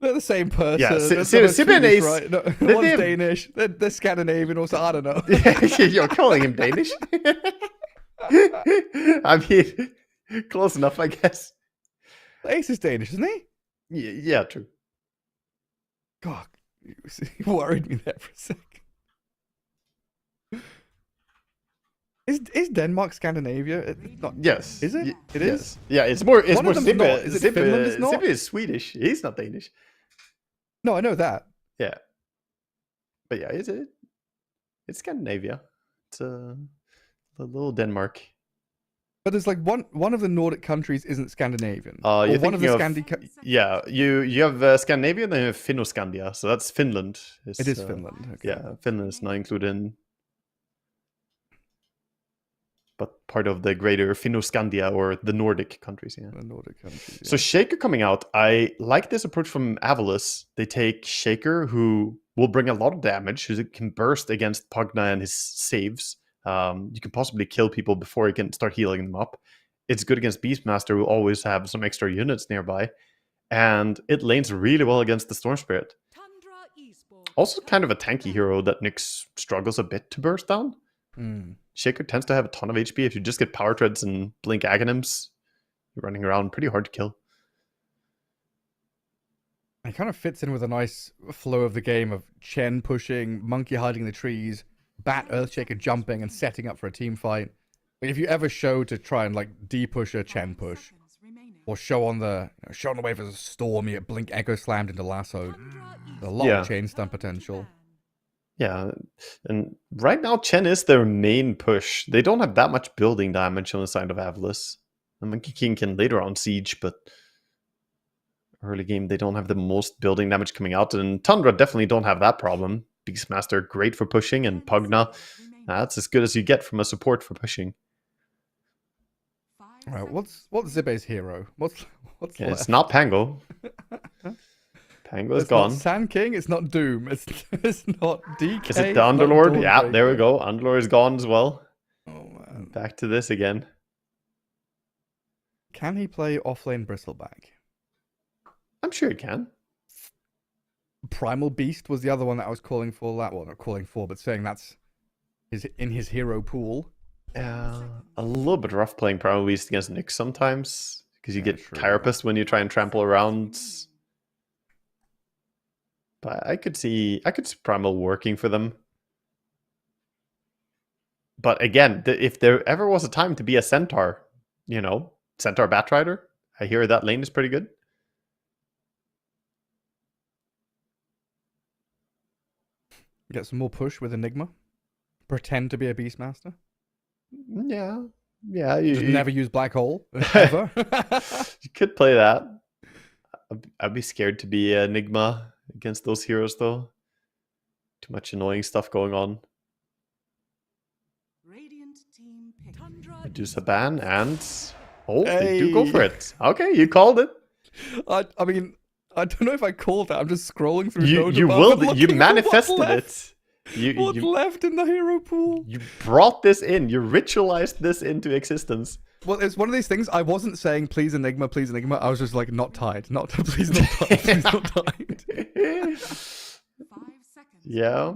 [SPEAKER 6] They're the same person.
[SPEAKER 7] Yeah, Sib and Ace.
[SPEAKER 6] Right? No, one's Danish. They're Scandinavian also. I don't know.
[SPEAKER 7] You're calling him Danish? I mean, close enough, I guess.
[SPEAKER 6] Ace is Danish, isn't he?
[SPEAKER 7] Yeah, true.
[SPEAKER 6] God, you worried me there for a second. Is Denmark Scandinavia?
[SPEAKER 7] Yes.
[SPEAKER 6] Is it? It
[SPEAKER 7] yes.
[SPEAKER 6] is?
[SPEAKER 7] Yeah, it's more
[SPEAKER 6] Sibbe. Is it Finland is not?
[SPEAKER 7] Sibbe is Swedish. He's not Danish.
[SPEAKER 6] No, I know that.
[SPEAKER 7] Yeah. But yeah, it's Scandinavia. It's a little Denmark.
[SPEAKER 6] But there's like one of the Nordic countries isn't Scandinavian.
[SPEAKER 7] You're
[SPEAKER 6] one of the
[SPEAKER 7] yeah, you have Scandinavia, then you have Finnoscandia. So that's Finland.
[SPEAKER 6] It is Finland. Okay.
[SPEAKER 7] Yeah, Finland is not included in, but part of the greater Finnoscandia or the Nordic countries. Yeah,
[SPEAKER 6] the Nordic countries. Yeah.
[SPEAKER 7] So Shaker coming out, I like this approach from Avalus. They take Shaker, who will bring a lot of damage, who can burst against Pugna and his saves. You can possibly kill people before you can start healing them up. It's good against Beastmaster, who always have some extra units nearby. And it lanes really well against the Storm Spirit. Also kind of a tanky hero that Nyx struggles a bit to burst down. Shaker tends to have a ton of HP. If you just get Power Treads and Blink Aghanims, you're running around pretty hard to kill.
[SPEAKER 6] It kind of fits in with a nice flow of the game of Chen pushing, Monkey hiding in the trees, Bat Earthshaker jumping and setting up for a team fight. If you ever show to try and like de-push a Chen push, Or show on the wave as a storm, you get Blink Echo slammed into Lasso. A lot
[SPEAKER 7] Yeah.
[SPEAKER 6] of chain stun potential.
[SPEAKER 7] Yeah, and right now Chen is their main push. They don't have that much building damage on the side of Avlis. The Monkey King can later on siege, but early game they don't have the most building damage coming out. And Tundra definitely don't have that problem. Beastmaster great for pushing, and Pugna, that's as good as you get from a support for pushing.
[SPEAKER 6] Right, what's Zibe's hero? What's
[SPEAKER 7] Yeah,
[SPEAKER 6] left?
[SPEAKER 7] it's not Pango. Pango is
[SPEAKER 6] It's
[SPEAKER 7] gone.
[SPEAKER 6] not Sand King. It's not Doom. It's not DK.
[SPEAKER 7] Is it the
[SPEAKER 6] it's not
[SPEAKER 7] Underlord? Yeah, there we
[SPEAKER 6] Dawnbreaker.
[SPEAKER 7] go. Underlord is gone as well.
[SPEAKER 6] Oh man,
[SPEAKER 7] Back to this again.
[SPEAKER 6] can he play offlane Bristleback?
[SPEAKER 7] I'm sure he can.
[SPEAKER 6] Primal Beast was the other one that I was calling for. That well, not calling for, but saying that's in his hero pool.
[SPEAKER 7] A little bit rough playing Primal Beast against Nyx sometimes, because you
[SPEAKER 6] Yeah,
[SPEAKER 7] get
[SPEAKER 6] true.
[SPEAKER 7] Carapace when you try and trample around. But I could see Primal working for them. But again, if there ever was a time to be a Centaur, Centaur Batrider, I hear that lane is pretty good.
[SPEAKER 6] Get some more push with Enigma. Pretend to be a Beastmaster.
[SPEAKER 7] Yeah.
[SPEAKER 6] Just never use Black Hole ever.
[SPEAKER 7] You could play that. I'd be scared to be Enigma against those heroes, though. Too much annoying stuff going on. Medusa ban and... Oh, they do go for it. Okay, you called it.
[SPEAKER 6] I mean, I don't know if I called that. I'm just scrolling through.
[SPEAKER 7] You
[SPEAKER 6] Dota
[SPEAKER 7] will.
[SPEAKER 6] and
[SPEAKER 7] You
[SPEAKER 6] looking at
[SPEAKER 7] manifested
[SPEAKER 6] what's
[SPEAKER 7] it.
[SPEAKER 6] left. What's left in the hero pool?
[SPEAKER 7] You brought this in. You ritualized this into existence.
[SPEAKER 6] Well, it's one of these things. I wasn't saying please Enigma, please Enigma. I was just like not tied. Not please not tied. Please not tied.
[SPEAKER 7] Yeah.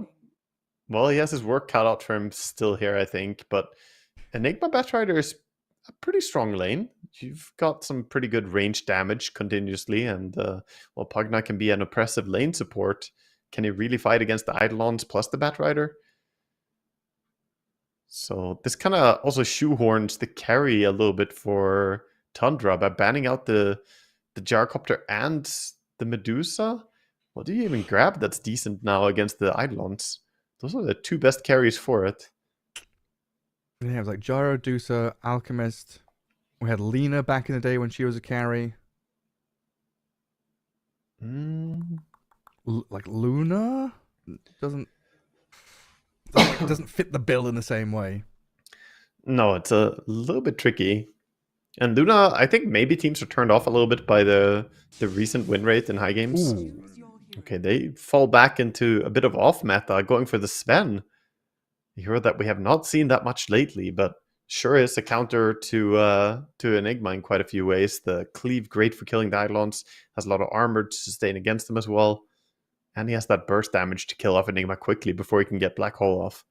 [SPEAKER 7] Well, he has his work cut out for him still here, I think. But Enigma Batrider is a pretty strong lane. You've got some pretty good range damage continuously, and well, Pugna can be an oppressive lane support. Can he really fight against the Eidolons plus the Batrider? So this kind of also shoehorns the carry a little bit for Tundra by banning out the Gyrocopter and the Medusa. What do you even grab that's decent now against the Eidolons? Those are the two best carries for it.
[SPEAKER 6] Yeah, it was like Gyro, Dusa, Alchemist. We had Lena back in the day when she was a carry. Like Luna doesn't fit the bill in the same way.
[SPEAKER 7] No, it's a little bit tricky. And Luna, I think maybe teams are turned off a little bit by the recent win rate in high games.
[SPEAKER 6] Ooh.
[SPEAKER 7] Okay, they fall back into a bit of off meta, going for the Sven. A hero that we have not seen that much lately, but sure is a counter to Enigma in quite a few ways. The cleave, great for killing the Eidolons, has a lot of armor to sustain against them as well. And he has that burst damage to kill off Enigma quickly before he can get Black Hole off.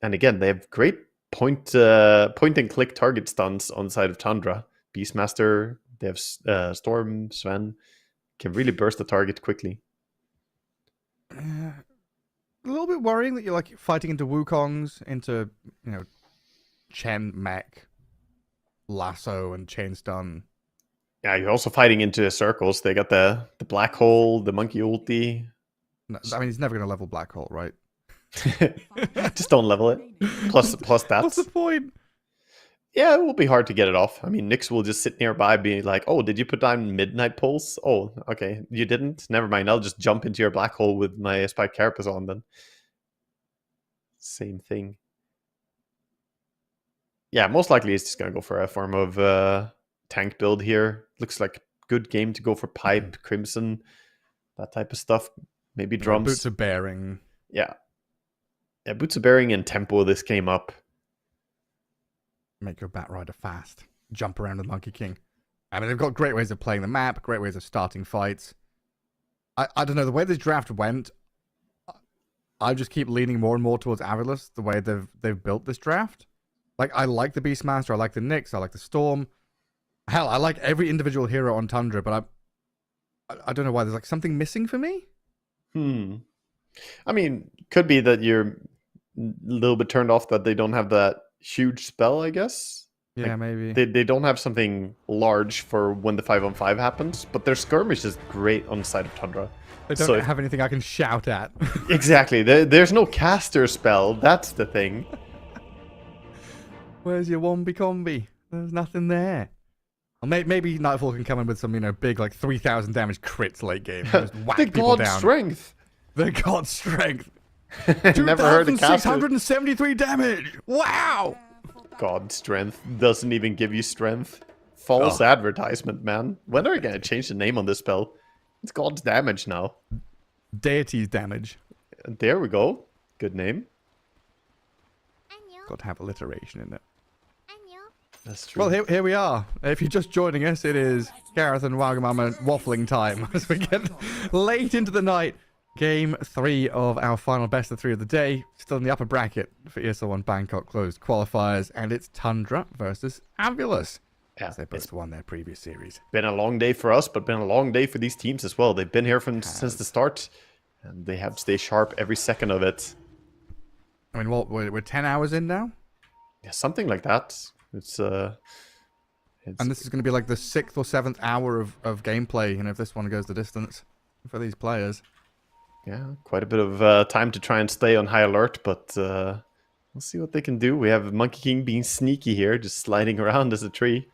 [SPEAKER 7] And again, they have great point and click target stuns on the side of Tundra. Beastmaster, they have Storm, Sven, can really burst the target quickly.
[SPEAKER 6] A little bit worrying that you're like fighting into Wukongs, into Chen, Mech, Lasso, and Chain Stun.
[SPEAKER 7] Yeah, you're also fighting into circles. They got the Black Hole, the Monkey ulti.
[SPEAKER 6] No, I mean, he's never going to level Black Hole, right?
[SPEAKER 7] Just don't level it. Plus stats.
[SPEAKER 6] What's the point?
[SPEAKER 7] Yeah, it will be hard to get it off. I mean, Nyx will just sit nearby being like, oh, did you put down Midnight Pulse? Oh, okay, you didn't? Never mind, I'll just jump into your Black Hole with my Spike Carapace on then. Same thing. Yeah, most likely he's just going to go for a form of tank build here. Looks like a good game to go for Pipe, Crimson, that type of stuff. Maybe drums.
[SPEAKER 6] Boots of Bearing.
[SPEAKER 7] Yeah. Yeah, Boots of Bearing and Tempo this came up.
[SPEAKER 6] Make your Batrider fast. Jump around with Monkey King. I mean, they've got great ways of playing the map, great ways of starting fights. I don't know, the way this draft went, I just keep leaning more and more towards Avilice, the way they've built this draft. Like, I like the Beastmaster, I like the Nyx, I like the Storm. Hell, I like every individual hero on Tundra, but I don't know why. There's like something missing for me.
[SPEAKER 7] I mean, could be that you're a little bit turned off that they don't have that huge spell, I guess.
[SPEAKER 6] Yeah,
[SPEAKER 7] Like,
[SPEAKER 6] maybe.
[SPEAKER 7] They don't have something large for when the 5-on-5 happens, but their skirmish is great on the side of Tundra.
[SPEAKER 6] They don't have anything I can shout at.
[SPEAKER 7] Exactly. There's no caster spell. That's the thing.
[SPEAKER 6] Where's your Wombi Combi? There's nothing there. Well, maybe Nightfall can come in with some, big, like, 3,000 damage crits late game. And just whack
[SPEAKER 7] The
[SPEAKER 6] people
[SPEAKER 7] god
[SPEAKER 6] down.
[SPEAKER 7] strength.
[SPEAKER 6] The god strength.
[SPEAKER 7] Never heard of caster.
[SPEAKER 6] 673 damage. Wow.
[SPEAKER 7] God strength doesn't even give you strength. False advertisement, man. When are we gonna change the name on this spell? It's God's damage now.
[SPEAKER 6] Deity's damage.
[SPEAKER 7] There we go. Good name.
[SPEAKER 6] Got to have alliteration in it.
[SPEAKER 7] That's true.
[SPEAKER 6] Well, here we are. If you're just joining us, it is Gareth and Wagamama waffling time as we get late into the night. Game 3 of our final best of 3 of the day. Still in the upper bracket for ESL One Bangkok closed qualifiers, and it's Tundra versus Ambulus.
[SPEAKER 7] Yeah,
[SPEAKER 6] They both won their previous series.
[SPEAKER 7] been a long day for us, but been a long day for these teams as well. They've been here since the start, and they have to stay sharp every second of it.
[SPEAKER 6] I mean, what, we're 10 hours in now?
[SPEAKER 7] Yeah, something like that. It's
[SPEAKER 6] And this is going to be like the 6th or 7th hour of gameplay, if this one goes the distance for these players.
[SPEAKER 7] yeah, quite a bit of time to try and stay on high alert, but we'll see what they can do. We have Monkey King being sneaky here, just sliding around as a tree.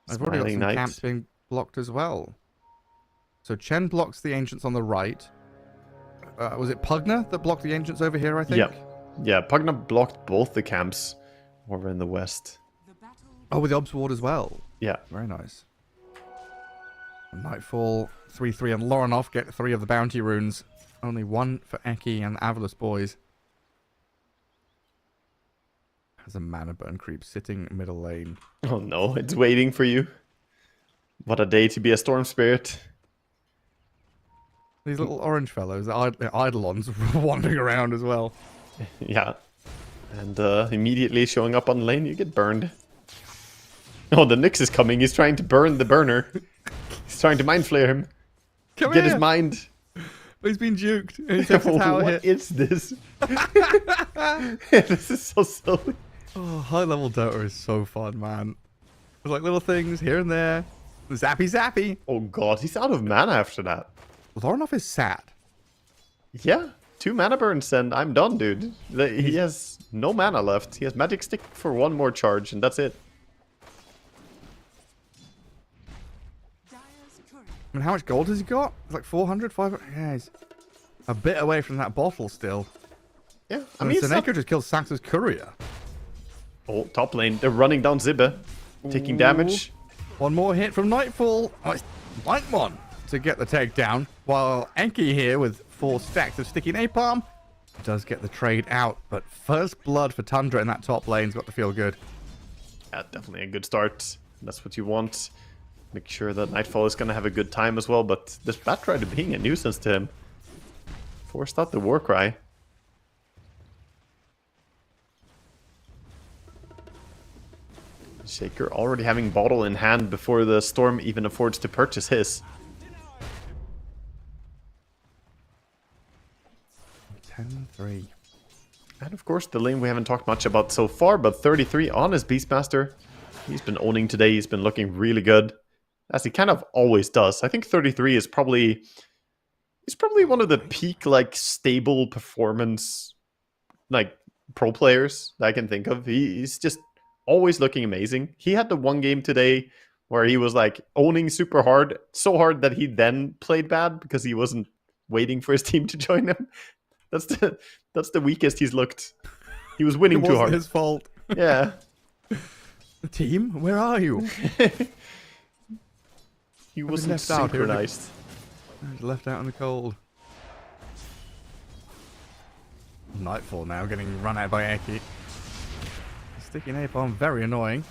[SPEAKER 6] I've already got
[SPEAKER 7] Smiling
[SPEAKER 6] some
[SPEAKER 7] Knight.
[SPEAKER 6] camps being blocked as well. So Chen blocks the Ancients on the right. Was it Pugna that blocked the Ancients over here, I think?
[SPEAKER 7] Yeah, Pugna blocked both the camps over in the west.
[SPEAKER 6] Oh, with the Obs Ward as well.
[SPEAKER 7] Yeah.
[SPEAKER 6] Very nice. Nightfall, 3-3, and Loranoff get 3 of the bounty runes. Only 1 for Eki and Avalus boys. Has a mana burn creep sitting middle lane.
[SPEAKER 7] Oh no, it's waiting for you. What a day to be a Storm Spirit.
[SPEAKER 6] These little orange fellows, the Eidolons, wandering around as well.
[SPEAKER 7] Yeah. And immediately showing up on lane, you get burned. Oh, the Nyx is coming. He's trying to burn the burner. He's trying to mind flare him.
[SPEAKER 6] Come
[SPEAKER 7] Get
[SPEAKER 6] here.
[SPEAKER 7] his mind.
[SPEAKER 6] He's been juked. And he takes a tower
[SPEAKER 7] What
[SPEAKER 6] hit.
[SPEAKER 7] is this? This is so silly.
[SPEAKER 6] Oh, high level Dota is so fun, man. There's like little things here and there. Zappy zappy.
[SPEAKER 7] Oh god, he's out of mana after that.
[SPEAKER 6] Loranoff is sad.
[SPEAKER 7] Yeah, 2 mana burns and I'm done, dude. He has no mana left. He has Magic Stick for 1 more charge and that's it.
[SPEAKER 6] I mean, how much gold has he got? It's like 400, 500? Yeah, he's a bit away from that bottle still.
[SPEAKER 7] Yeah,
[SPEAKER 6] I mean, Seneko just killed Sax's courier.
[SPEAKER 7] Oh, top lane. They're running down Zibbe. Taking damage.
[SPEAKER 6] One more hit from Nightfall. Oh, it's Lightmon to get the takedown. While Enki here with 4 stacks of sticky napalm does get the trade out. But first blood for Tundra in that top lane's got to feel good.
[SPEAKER 7] Yeah, definitely a good start. That's what you want. Make sure that Nightfall is going to have a good time as well, but this Batrider being a nuisance to him. Forced out the Warcry. Shaker already having bottle in hand before the Storm even affords to purchase his.
[SPEAKER 6] 10-3.
[SPEAKER 7] And of course, the lane we haven't talked much about so far, but 33 on his Beastmaster. He's been owning today. He's been looking really good, as he kind of always does. I think 33 is probably... He's probably one of the peak, like, stable performance, like, pro players that I can think of. He's just always looking amazing. He had the one game today where he was, like, owning super hard. So hard that he then played bad because he wasn't waiting for his team to join him. That's the weakest he's looked. He was winning too hard.
[SPEAKER 6] It wasn't his fault.
[SPEAKER 7] Yeah.
[SPEAKER 6] The team, where are you?
[SPEAKER 7] He wasn't
[SPEAKER 6] left out here.
[SPEAKER 7] synchronized.
[SPEAKER 6] He's left out in the cold. Nightfall now getting run out by Eki. Sticky napalm, very annoying.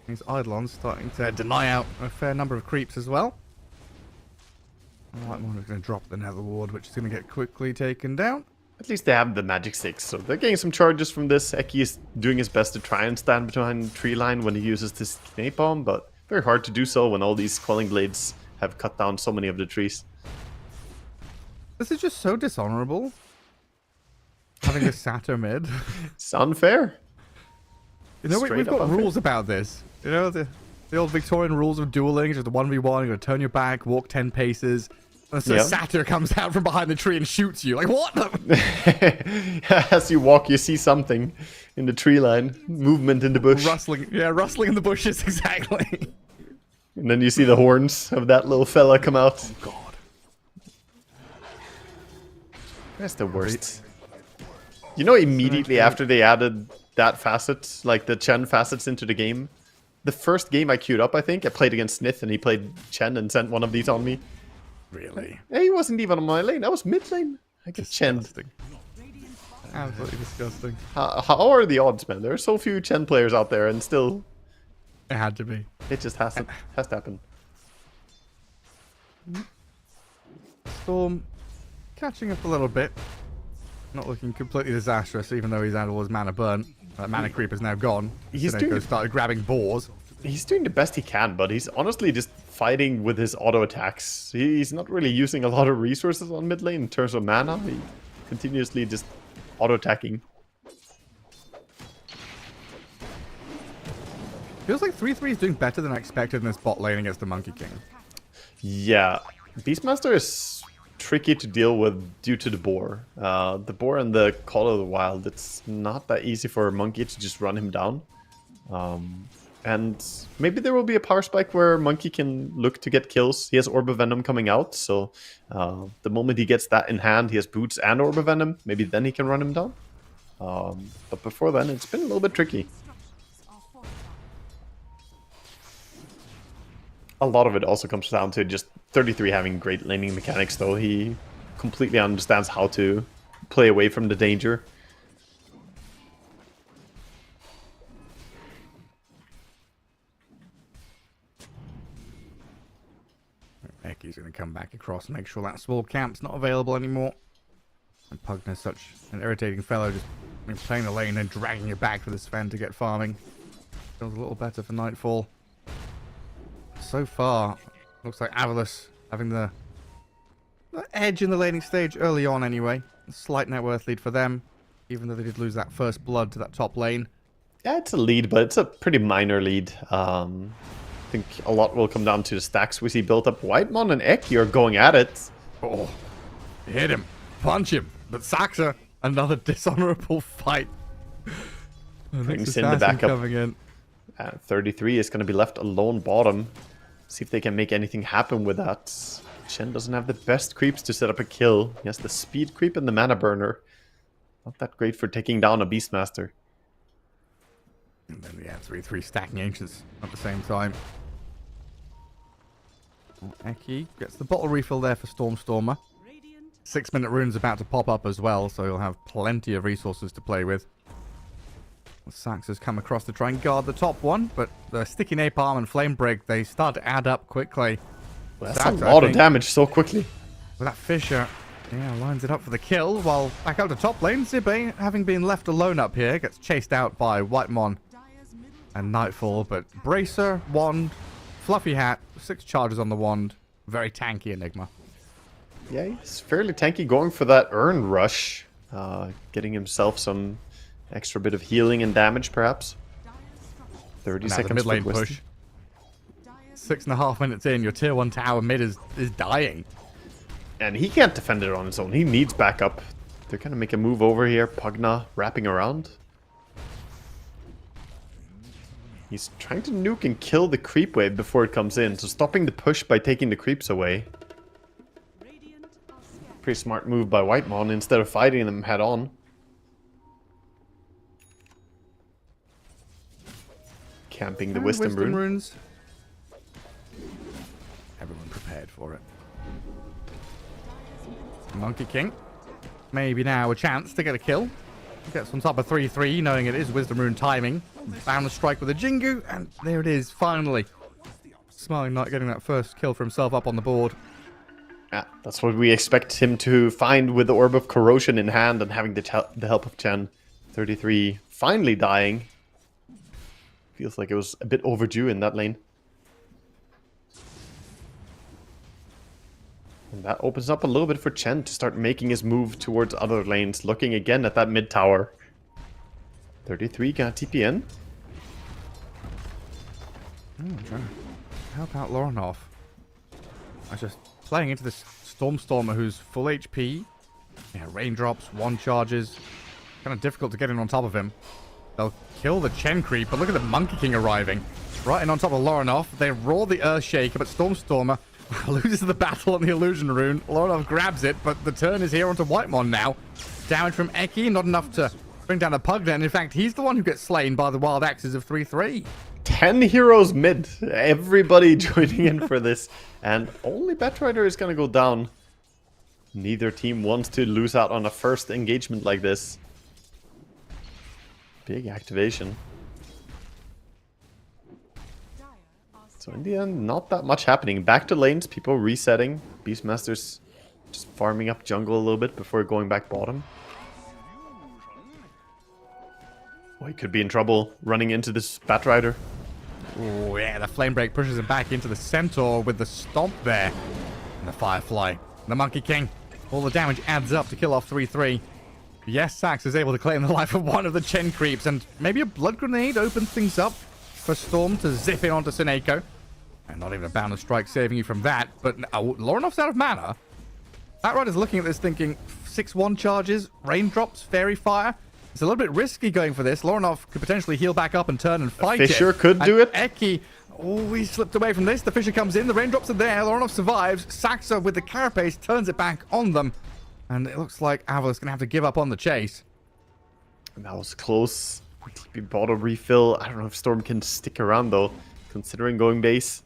[SPEAKER 6] These Eidolons starting to deny out a fair number of creeps as well. Lightmon is going to drop the Nether Ward, which is going to get quickly taken down.
[SPEAKER 7] At least they have the magic sticks, so they're getting some charges from this. Eki is doing his best to try and stand behind tree line when he uses this napalm, but very hard to do so when all these quelling blades have cut down so many of the trees.
[SPEAKER 6] This is just so dishonorable. Having a Satyr mid.
[SPEAKER 7] It's unfair.
[SPEAKER 6] You know,
[SPEAKER 7] straight
[SPEAKER 6] we've
[SPEAKER 7] up
[SPEAKER 6] got
[SPEAKER 7] unfair.
[SPEAKER 6] rules about this. You know, the old Victorian rules of dueling, just the 1v1, you're going to turn your back, walk 10 paces. And so
[SPEAKER 7] Yeah.
[SPEAKER 6] a satyr comes out from behind the tree and shoots you. Like, what?
[SPEAKER 7] As you walk, you see something in the tree line. Movement in the bush.
[SPEAKER 6] Rustling. Yeah, rustling in the bushes, exactly.
[SPEAKER 7] And then you see the horns of that little fella come out.
[SPEAKER 6] Oh, God.
[SPEAKER 7] That's the worst. You know, immediately after they added that facet, like the Chen facets into the game, the first game I queued up, I think, I played against Snith and he played Chen and sent one of these on me.
[SPEAKER 6] Really?
[SPEAKER 7] He wasn't even on my lane. I was mid lane. I get Chen.
[SPEAKER 6] Disgusting. Absolutely disgusting.
[SPEAKER 7] How are the odds, man? There are so few Chen players out there, and still,
[SPEAKER 6] It had to be.
[SPEAKER 7] it just has to happen.
[SPEAKER 6] Storm catching up a little bit. Not looking completely disastrous, even though he's had all his mana burnt. That mana creep is now gone.
[SPEAKER 7] He's
[SPEAKER 6] Sineco
[SPEAKER 7] doing-
[SPEAKER 6] started grabbing boars.
[SPEAKER 7] He's doing the best he can, but he's honestly just fighting with his auto attacks. He's not really using a lot of resources on mid lane in terms of mana. He continuously just auto attacking.
[SPEAKER 6] Feels like 3-3 is doing better than I expected in this bot lane against the Monkey King.
[SPEAKER 7] Yeah, Beastmaster is tricky to deal with due to the boar. The boar and the Call of the Wild, it's not that easy for a Monkey to just run him down. And maybe there will be a power spike where Monkey can look to get kills. He has Orb of Venom coming out, so the moment he gets that in hand, he has Boots and Orb of Venom. Maybe then he can run him down. But before then, it's been a little bit tricky. A lot of it also comes down to just 33 having great laning mechanics, though. He completely understands how to play away from the danger.
[SPEAKER 6] Ecky's going to come back across and make sure that small camp's not available anymore. And Pugna's such an irritating fellow, just playing the lane and dragging you back for the Sven to get farming. Feels a little better for Nightfall. So far, looks like Avalus having the edge in the laning stage early on anyway. A slight net worth lead for them, even though they did lose that first blood to that top lane.
[SPEAKER 7] Yeah, it's a lead, but it's a pretty minor lead. I think a lot will come down to the stacks we see built up. Whitemon and Ecky are going at it.
[SPEAKER 6] Oh, hit him, punch him, but Saxa, another dishonorable fight.
[SPEAKER 7] Brings in the backup.
[SPEAKER 6] Coming in.
[SPEAKER 7] 33 is going to be left alone bottom. See if they can make anything happen with that. Chen doesn't have the best creeps to set up a kill. He has the speed creep and the mana burner. Not that great for taking down a Beastmaster.
[SPEAKER 6] And then, yeah, 3-3 stacking Ancients at the same time. Ecky gets the bottle refill there for Stormstormer. 6-minute rune's about to pop up as well, so he'll have plenty of resources to play with. Sax has come across to try and guard the top one, but the sticky napalm and flame break, they start to add up quickly.
[SPEAKER 7] Well, that's
[SPEAKER 6] Sax,
[SPEAKER 7] a lot of damage so quickly.
[SPEAKER 6] With that Fisher, yeah, lines it up for the kill, while back out to top lane, Zibe, having been left alone up here, gets chased out by Whitemon and Nightfall, but Bracer, Wand, Fluffy Hat, 6 charges on the Wand, very tanky Enigma.
[SPEAKER 7] Yeah, he's fairly tanky, going for that Urn Rush. Getting himself some extra bit of healing and damage, perhaps. 30
[SPEAKER 6] And
[SPEAKER 7] seconds
[SPEAKER 6] mid lane
[SPEAKER 7] for
[SPEAKER 6] push. 6.5 minutes in, your tier 1 tower mid is dying.
[SPEAKER 7] And he can't defend it on his own. He needs backup. They're going to make a move over here. Pugna wrapping around. He's trying to nuke and kill the creep wave before it comes in. So stopping the push by taking the creeps away. Pretty smart move by Whitemon instead of fighting them head on. Camping the
[SPEAKER 6] And
[SPEAKER 7] Wisdom Rune.
[SPEAKER 6] runes. Everyone prepared for it. Monkey King. Maybe now a chance to get a kill. Gets on top of 3-3, knowing it is Wisdom Rune timing. Found the strike with a Jingu, and there it is, finally. Smiling Knight getting that first kill for himself up on the board.
[SPEAKER 7] Yeah, that's what we expect him to find with the Orb of Corrosion in hand and having the help of Chen. 33 finally dying. Feels like it was a bit overdue in that lane. And that opens up a little bit for Chen to start making his move towards other lanes, looking again at that mid tower. 33 got TP in.
[SPEAKER 6] trying to help out Lorinov. I was just playing into this Stormer who's full HP. Yeah, raindrops, one charges. Kind of difficult to get in on top of him. They'll kill the Chen creep, but look at the Monkey King arriving. Right in on top of Lorinov. They roar the Earth Shaker, but Stormer loses the battle on the Illusion Rune. Lorinov grabs it, but the turn is here onto Whitemon now. Damage from Eki, not enough to bring down the Pugna. And in fact, he's the one who gets slain by the Wild Axes of 3-3.
[SPEAKER 7] 10 heroes mid. Everybody joining in for this. And only Batrider is going to go down. Neither team wants to lose out on a first engagement like this. Big activation. So in the end, not that much happening. Back to lanes, people resetting. Beastmasters just farming up jungle a little bit before going back bottom. Oh, he could be in trouble running into this Batrider.
[SPEAKER 6] Oh yeah, the Flame Break pushes him back into the Centaur with the Stomp there. And the Firefly. The Monkey King. All the damage adds up to kill off 3-3. Yes, Sax is able to claim the life of one of the Chen creeps, and maybe a Blood Grenade opens things up for Storm to zip in onto Sineko. And not even a Boundless Strike saving you from that, but Lorinov's out of mana. Batrider's looking at this thinking, 6-1 charges, raindrops, fairy fire. It's a little bit risky going for this. Lorinov could potentially heal back up and turn and fight
[SPEAKER 7] Fisher could do it.
[SPEAKER 6] Eki, oh, he slipped away from this. The Fisher comes in, the raindrops are there. Lorinov survives. Saxa with the Carapace turns it back on them. And it looks like Aval's going to have to give up on the chase.
[SPEAKER 7] And that was close. TP bottle refill. I don't know if Storm can stick around though, considering going base.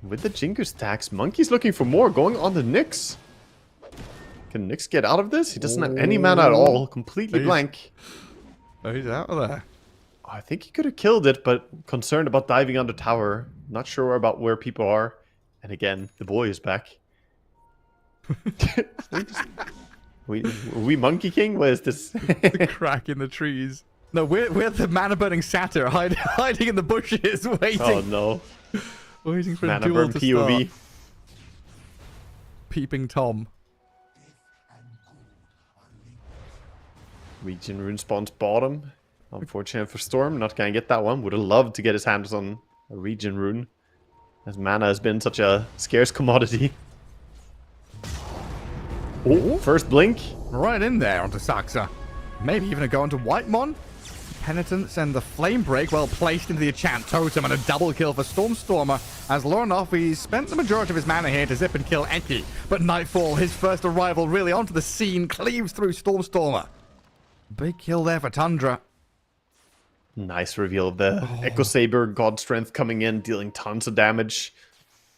[SPEAKER 7] With the Jinker stacks, Monkey's looking for more, going on the Nyx. Can Nyx get out of this? He doesn't have any mana at all, completely blank.
[SPEAKER 6] Oh, he's out of there.
[SPEAKER 7] I think he could have killed it, but concerned about diving under tower. Not sure about where people are. And again, the boy is back. we Monkey King? Where is this?
[SPEAKER 6] The crack in the trees. No, we're the mana burning satyr hiding in the bushes, waiting.
[SPEAKER 7] Oh no.
[SPEAKER 6] Waiting for
[SPEAKER 7] Mana
[SPEAKER 6] the duel
[SPEAKER 7] burn
[SPEAKER 6] to
[SPEAKER 7] POV.
[SPEAKER 6] start. Peeping Tom.
[SPEAKER 7] Region Rune spawns bottom. Unfortunate for Storm, not gonna get that one. Would have loved to get his hands on a Region Rune, as mana has been such a scarce commodity. Oh, first blink.
[SPEAKER 6] Right in there onto Saxa. Maybe even a go onto Whitemon. Penitence and the Flame Break well placed into the enchant totem, and a double kill for Stormer. As Lorinov, he's spent the majority of his mana here to zip and kill Eki. But Nightfall, his first arrival really onto the scene, cleaves through Stormer. Big kill there for Tundra.
[SPEAKER 7] Nice reveal of the Echo Saber, God Strength coming in, dealing tons of damage.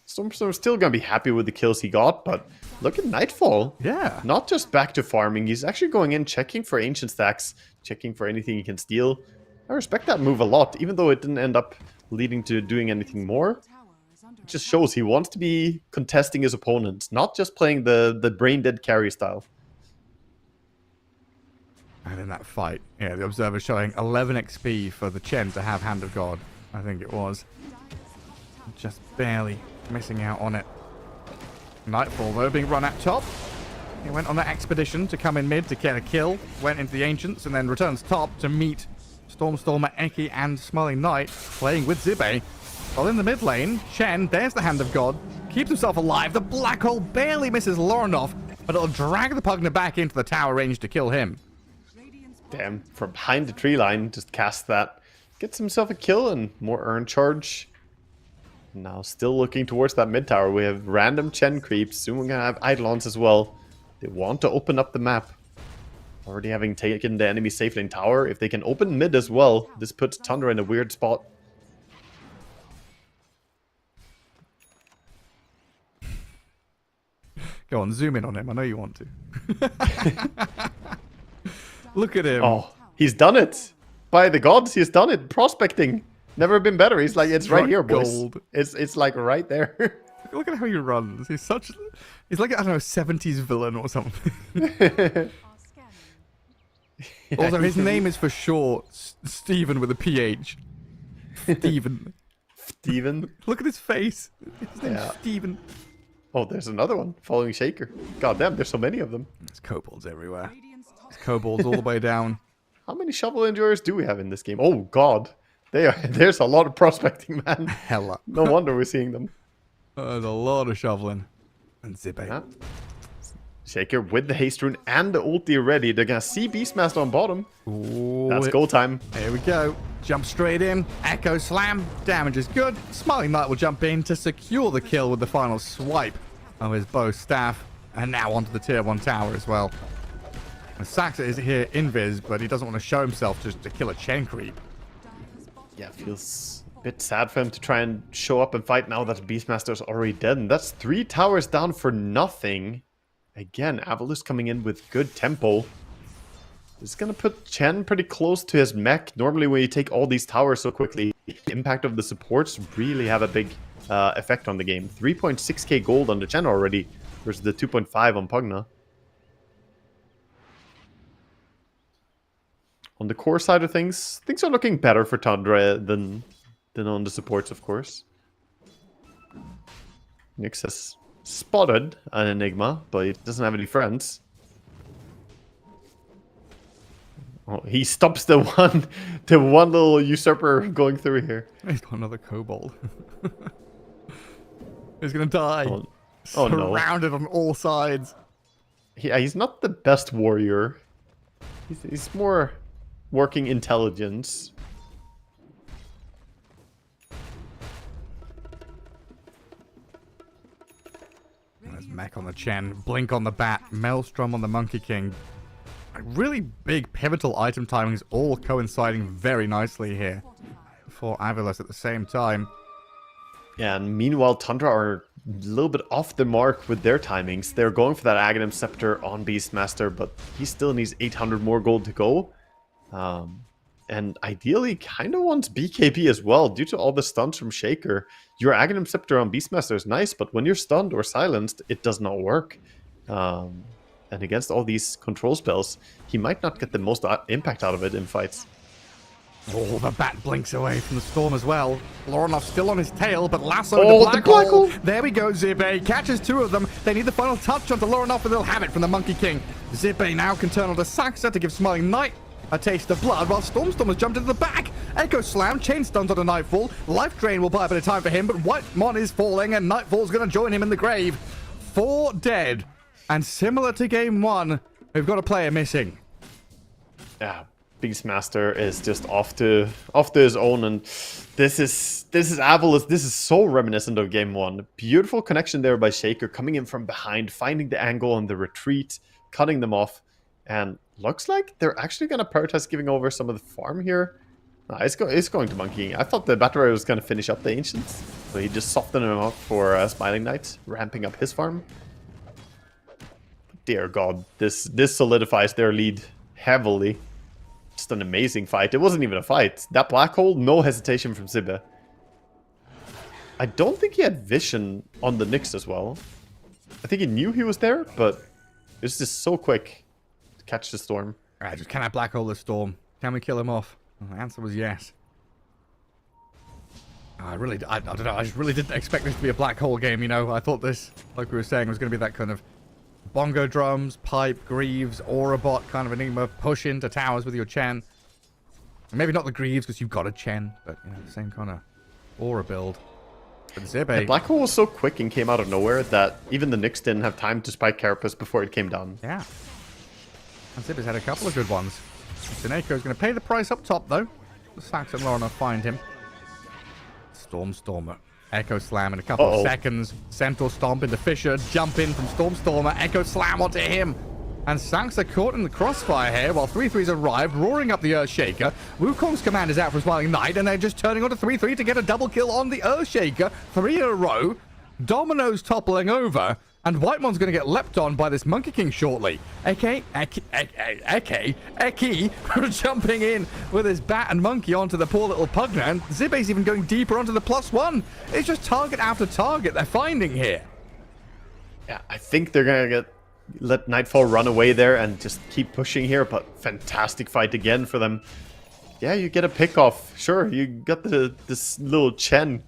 [SPEAKER 7] Storm's still gonna be happy with the kills he got, but look at Nightfall.
[SPEAKER 6] Yeah.
[SPEAKER 7] Not just back to farming, he's actually going in, checking for ancient stacks, checking for anything he can steal. I respect that move a lot, even though it didn't end up leading to doing anything more. It just shows he wants to be contesting his opponents, not just playing the brain-dead carry style.
[SPEAKER 6] And in that fight, yeah, the Observer showing 11 XP for the Chen to have Hand of God, I think it was. Just barely missing out on it. Nightfall, though, being run at top. He went on that expedition to come in mid to get a kill, went into the Ancients, and then returns top to meet Stormer, Eki, and Smiling Knight playing with Zibe. While in the mid lane, Chen, there's the Hand of God, keeps himself alive. The Black Hole barely misses Lorinov, but it'll drag the Pugna back into the tower range to kill him.
[SPEAKER 7] Damn, from behind the tree line, just cast that. Gets himself a kill and more earn charge. Now still looking towards that mid tower. We have random Chen creeps. Soon we're gonna have Eidolons as well. They want to open up the map. Already having taken the enemy safe lane tower. If they can open mid as well, this puts Tundra in a weird spot.
[SPEAKER 6] Go on, zoom in on him. I know you want to. Look at him.
[SPEAKER 7] Oh, he's done it. By the gods, he's done it. Prospecting. Never been better. He's like, it's right here, boys.
[SPEAKER 6] Gold.
[SPEAKER 7] It's like right there.
[SPEAKER 6] Look at how he runs. He's like, I don't know, 70s villain or something. Also, his name is for short Stephen with a PH. Stephen.
[SPEAKER 7] Steven.
[SPEAKER 6] Look at his face. His name's
[SPEAKER 7] Yeah.
[SPEAKER 6] Stephen.
[SPEAKER 7] Oh, there's another one. Following Shaker. God damn, there's so many of them.
[SPEAKER 6] There's kobolds everywhere. There's kobolds all the way down.
[SPEAKER 7] How many shovel enjoyers do we have in this game? Oh, God. There's a lot of prospecting, man.
[SPEAKER 6] Hella.
[SPEAKER 7] No wonder we're seeing them.
[SPEAKER 6] There's a lot of shoveling. And Zippy.
[SPEAKER 7] Yeah. Shaker with the haste rune and the ulti ready. They're gonna see Beastmaster on bottom.
[SPEAKER 6] Ooh,
[SPEAKER 7] That's go time.
[SPEAKER 6] Here we go. Jump straight in. Echo slam. Damage is good. Smiling Knight will jump in to secure the kill with the final swipe of his bow staff. And now onto the tier 1 tower as well. And Saxa is here invis, but he doesn't want to show himself just to kill a chain creep.
[SPEAKER 7] Yeah, feels a bit sad for him to try and show up and fight now that Beastmaster's already dead. And that's 3 towers down for nothing. Again, Avalus coming in with good tempo. This is going to put Chen pretty close to his mech. Normally when you take all these towers so quickly, the impact of the supports really have a big effect on the game. 3.6k gold on the Chen already versus the 2.5 on Pugna. On the core side of things are looking better for Tundra than on the supports, of course. Nyx has spotted an Enigma, but he doesn't have any friends. Oh, he stops the one little usurper going through here.
[SPEAKER 6] He's got another kobold. He's gonna die.
[SPEAKER 7] Oh no.
[SPEAKER 6] Surrounded on all sides.
[SPEAKER 7] Yeah, he's not the best warrior. He's more working intelligence.
[SPEAKER 6] There's Mech on the Chen, Blink on the Bat, Maelstrom on the Monkey King. Really big pivotal item timings all coinciding very nicely here for Avilas at the same time.
[SPEAKER 7] Yeah, and meanwhile Tundra are a little bit off the mark with their timings. They're going for that Aghanim Scepter on Beastmaster, but he still needs 800 more gold to go. And ideally kind of wants BKB as well due to all the stuns from Shaker. Your Aghanim Scepter on Beastmaster is nice, but when you're stunned or silenced, it does not work. And against all these control spells, he might not get the most impact out of it in fights.
[SPEAKER 6] Oh, the bat blinks away from the storm as well. Loranov still on his tail, but lasso
[SPEAKER 7] the black hole.
[SPEAKER 6] There we go, Zibe catches 2 of them. They need the final touch onto Loranov, and they'll have it from the Monkey King. Zibe now can turn onto Saxa to give Smiling Knight a taste of blood, while Stormstorm has jumped into the back. Echo Slam, chain stuns onto Nightfall. Life Drain will buy a bit of time for him, but Whitemon is falling, and Nightfall's going to join him in the grave. 4 dead. And similar to game 1, we've got a player missing.
[SPEAKER 7] Yeah, Beastmaster is just off to his own, and this is Avalus. This is so reminiscent of game 1. Beautiful connection there by Shaker, coming in from behind, finding the angle on the retreat, cutting them off, and looks like they're actually going to prioritize giving over some of the farm here. It's going to Monkey. I thought the Battery was going to finish up the Ancients, but he just softened him up for Smiling Knight, ramping up his farm. Dear God, this solidifies their lead heavily. Just an amazing fight. It wasn't even a fight. That black hole, no hesitation from Zibe. I don't think he had vision on the Nyx as well. I think he knew he was there, but it was just so quick to catch the storm.
[SPEAKER 6] Alright, just can I black hole the storm? Can we kill him off? Well, the answer was yes. I don't know, I just really didn't expect this to be a black hole game, you know. I thought this, like we were saying, was going to be that kind of bongo drums, pipe, Greaves, Aurabot kind of Enigma, push into towers with your Chen. Maybe not the Greaves because you've got a Chen, but you know, the same kind of aura build. But
[SPEAKER 7] The black hole was so quick and came out of nowhere that even the Nyx didn't have time to spike Carapace before it came down.
[SPEAKER 6] Yeah. And Zippy's had a couple of good ones. Sineko's going to pay the price up top, though. The Sax and Lorna find him. Stormer. Echo Slam in a couple of seconds. Centaur Stomp into Fisher. Jump in from Stormer. Echo Slam onto him. And Sanks are caught in the crossfire here while 3-3's arrived, roaring up the Earthshaker. Wukong's command is out for Smiling Knight, and they're just turning onto 3-3 to get a double kill on the Earthshaker. 3 in a row. Domino's toppling over. And Whitemon's going to get leapt on by this Monkey King shortly. Eki jumping in with his bat and monkey onto the poor little Pugna. And Zibe's even going deeper onto the +1. It's just target after target they're finding here.
[SPEAKER 7] Yeah, I think they're going to let Nightfall run away there and just keep pushing here. But fantastic fight again for them. Yeah, you get a pick off. Sure, you got this little Chen.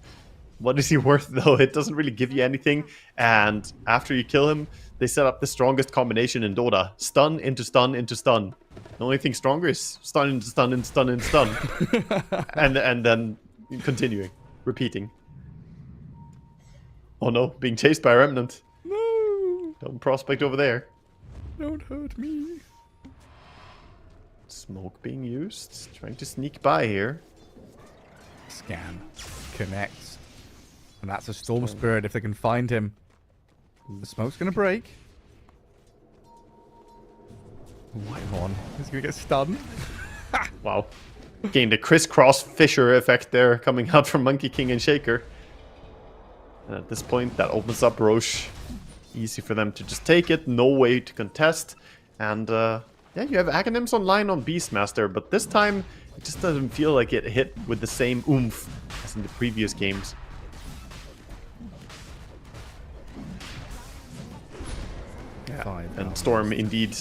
[SPEAKER 7] What is he worth, though? It doesn't really give you anything. And after you kill him, they set up the strongest combination in Dota. Stun into stun into stun. The only thing stronger is stun and stun and stun and stun. and then continuing. Repeating. Oh no, being chased by a remnant.
[SPEAKER 6] No!
[SPEAKER 7] Don't prospect over there.
[SPEAKER 6] Don't hurt me.
[SPEAKER 7] Smoke being used. Trying to sneak by here.
[SPEAKER 6] Scan. Connects. And that's a Storm Spirit if they can find him. The smoke's gonna break. Come on. He's gonna get stunned.
[SPEAKER 7] Wow. Getting the crisscross Fisher effect there coming out from Monkey King and Shaker. And at this point, that opens up Roche. Easy for them to just take it. No way to contest. And yeah, you have Aghanims online on Beastmaster, but this time it just doesn't feel like it hit with the same oomph as in the previous games. Yeah. And Storm, indeed,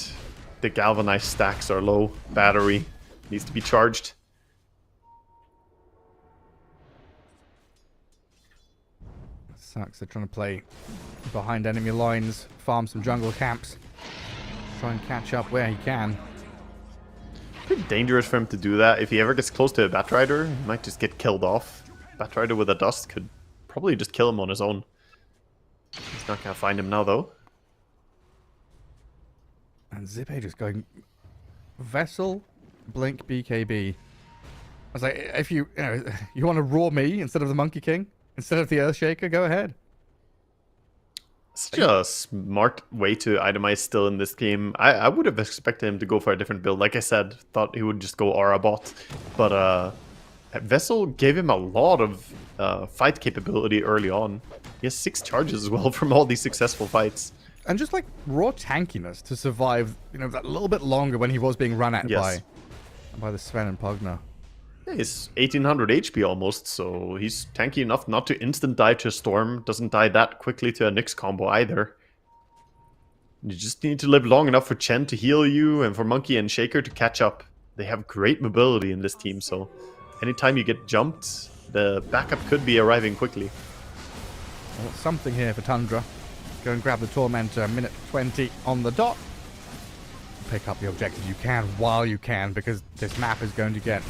[SPEAKER 7] the galvanized stacks are low. Battery needs to be charged.
[SPEAKER 6] Sucks. They're trying to play behind enemy lines, farm some jungle camps, try and catch up where he can.
[SPEAKER 7] Pretty dangerous for him to do that. If he ever gets close to a Batrider, he might just get killed off. Batrider with a dust could probably just kill him on his own. He's not gonna find him now, though.
[SPEAKER 6] And Zippe just going Vessel, Blink, BKB. I was like, if you want to raw me instead of the Monkey King, instead of the Earthshaker, go ahead.
[SPEAKER 7] Such a smart way to itemize still in this game. I would have expected him to go for a different build. Like I said, thought he would just go Aura bot. But Vessel gave him a lot of fight capability early on. He has 6 charges as well from all these successful fights.
[SPEAKER 6] And just like raw tankiness to survive, that little bit longer when he was being run at by the Sven and Pugna.
[SPEAKER 7] Yeah, he's 1800 HP almost, so he's tanky enough not to instant die to a Storm. Doesn't die that quickly to a Nyx combo either. You just need to live long enough for Chen to heal you and for Monkey and Shaker to catch up. They have great mobility in this team, so anytime you get jumped, the backup could be arriving quickly.
[SPEAKER 6] Well, something here for Tundra. Go and grab the Tormentor, minute 20 on the dot. Pick up the objective you can while you can, because this map is going to get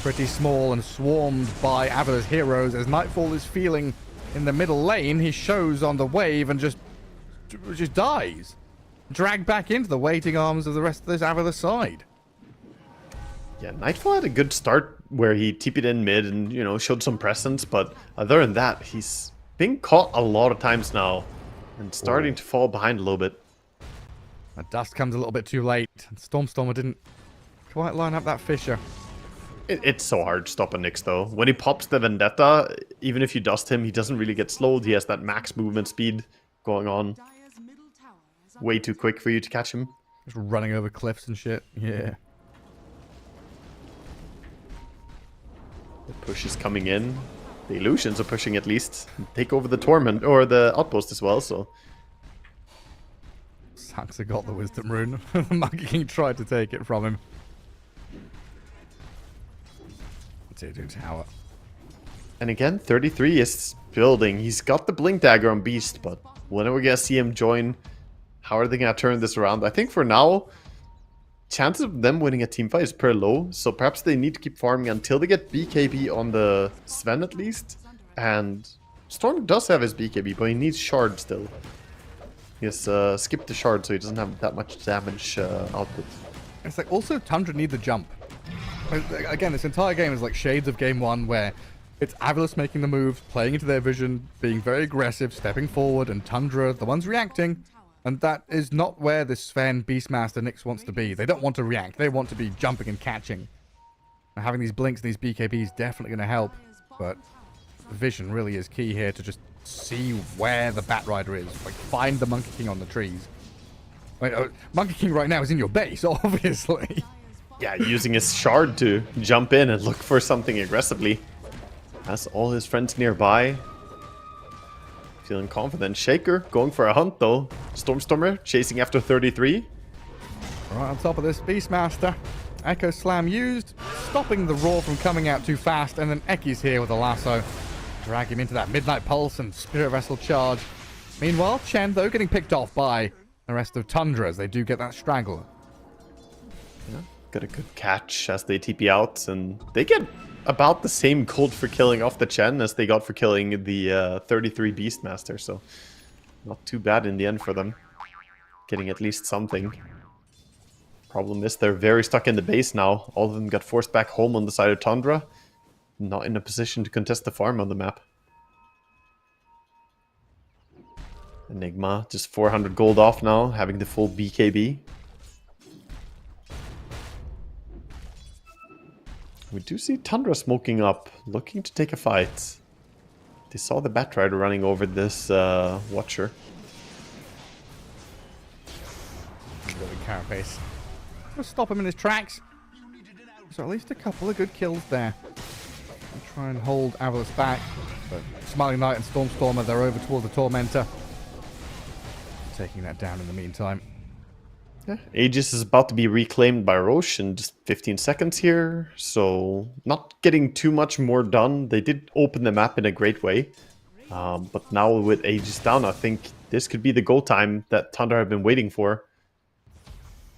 [SPEAKER 6] pretty small and swarmed by Avala's heroes. As Nightfall is feeling in the middle lane, he shows on the wave and just dies. Dragged back into the waiting arms of the rest of this Avala side.
[SPEAKER 7] Yeah, Nightfall had a good start where he TP'd in mid and, showed some presence, but other than that, he's being caught a lot of times now and starting to fall behind a little bit.
[SPEAKER 6] The dust comes a little bit too late. Stormstormer didn't quite line up that Fisher.
[SPEAKER 7] It's so hard to stop a Nyx, though. When he pops the Vendetta, even if you dust him, he doesn't really get slowed. He has that max movement speed going on. Way too quick for you to catch him.
[SPEAKER 6] Just running over cliffs and shit. Yeah.
[SPEAKER 7] The push is coming in. The Illusions are pushing at least. Take over the Torment, or the Outpost as well, so...
[SPEAKER 6] Saxa got the Wisdom Rune. The Monkey King tried to take it from him. Tower.
[SPEAKER 7] And again, 33 is building. He's got the Blink Dagger on Beast, but when are we gonna see him join? How are they gonna turn this around? I think for now, chances of them winning a team fight is pretty low, so perhaps they need to keep farming until they get BKB on the Sven at least. And Storm does have his BKB, but he needs Shard still. He has skipped the Shard, so he doesn't have that much damage output.
[SPEAKER 6] It's like also Tundra need the jump. Again, this entire game is like shades of game 1, where it's Avalos making the moves, playing into their vision, being very aggressive, stepping forward, and Tundra, the ones reacting. And that is not where this Sven, Beastmaster, Nyx wants to be. They don't want to react. They want to be jumping and catching. And having these blinks and these BKBs is definitely going to help. But vision really is key here to just see where the Batrider is. Like, find the Monkey King on the trees. Monkey King right now is in your base, obviously.
[SPEAKER 7] Yeah, using his Shard to jump in and look for something aggressively. Has all his friends nearby. Feeling confident. Shaker going for a hunt though. Stormstormer chasing after 33.
[SPEAKER 6] Right on top of this, Beastmaster. Echo Slam used, stopping the Roar from coming out too fast, and then Eki's here with a lasso. Drag him into that Midnight Pulse and Spirit Vessel charge. Meanwhile, Chen, though, getting picked off by the rest of Tundra as they do get that straggle.
[SPEAKER 7] Yeah. Got a good catch as they TP out, and they get about the same gold for killing off the Chen as they got for killing the 33 Beastmaster, so not too bad in the end for them. Getting at least something. Problem is they're very stuck in the base now. All of them got forced back home on the side of Tundra. Not in a position to contest the farm on the map. Enigma, just 400 gold off now, having the full BKB. We do see Tundra smoking up, looking to take a fight. They saw the Batrider running over this Watcher.
[SPEAKER 6] Carapace. Just stop him in his tracks. So at least a couple of good kills there. I'll try and hold Avalos back. But Smiling Knight and Stormstormer, they're over towards the Tormentor. Taking that down in the meantime.
[SPEAKER 7] Yeah, Aegis is about to be reclaimed by Roche in just 15 seconds here, so not getting too much more done. They did open the map in a great way, but now with Aegis down, I think this could be the go time that Tundra have been waiting for.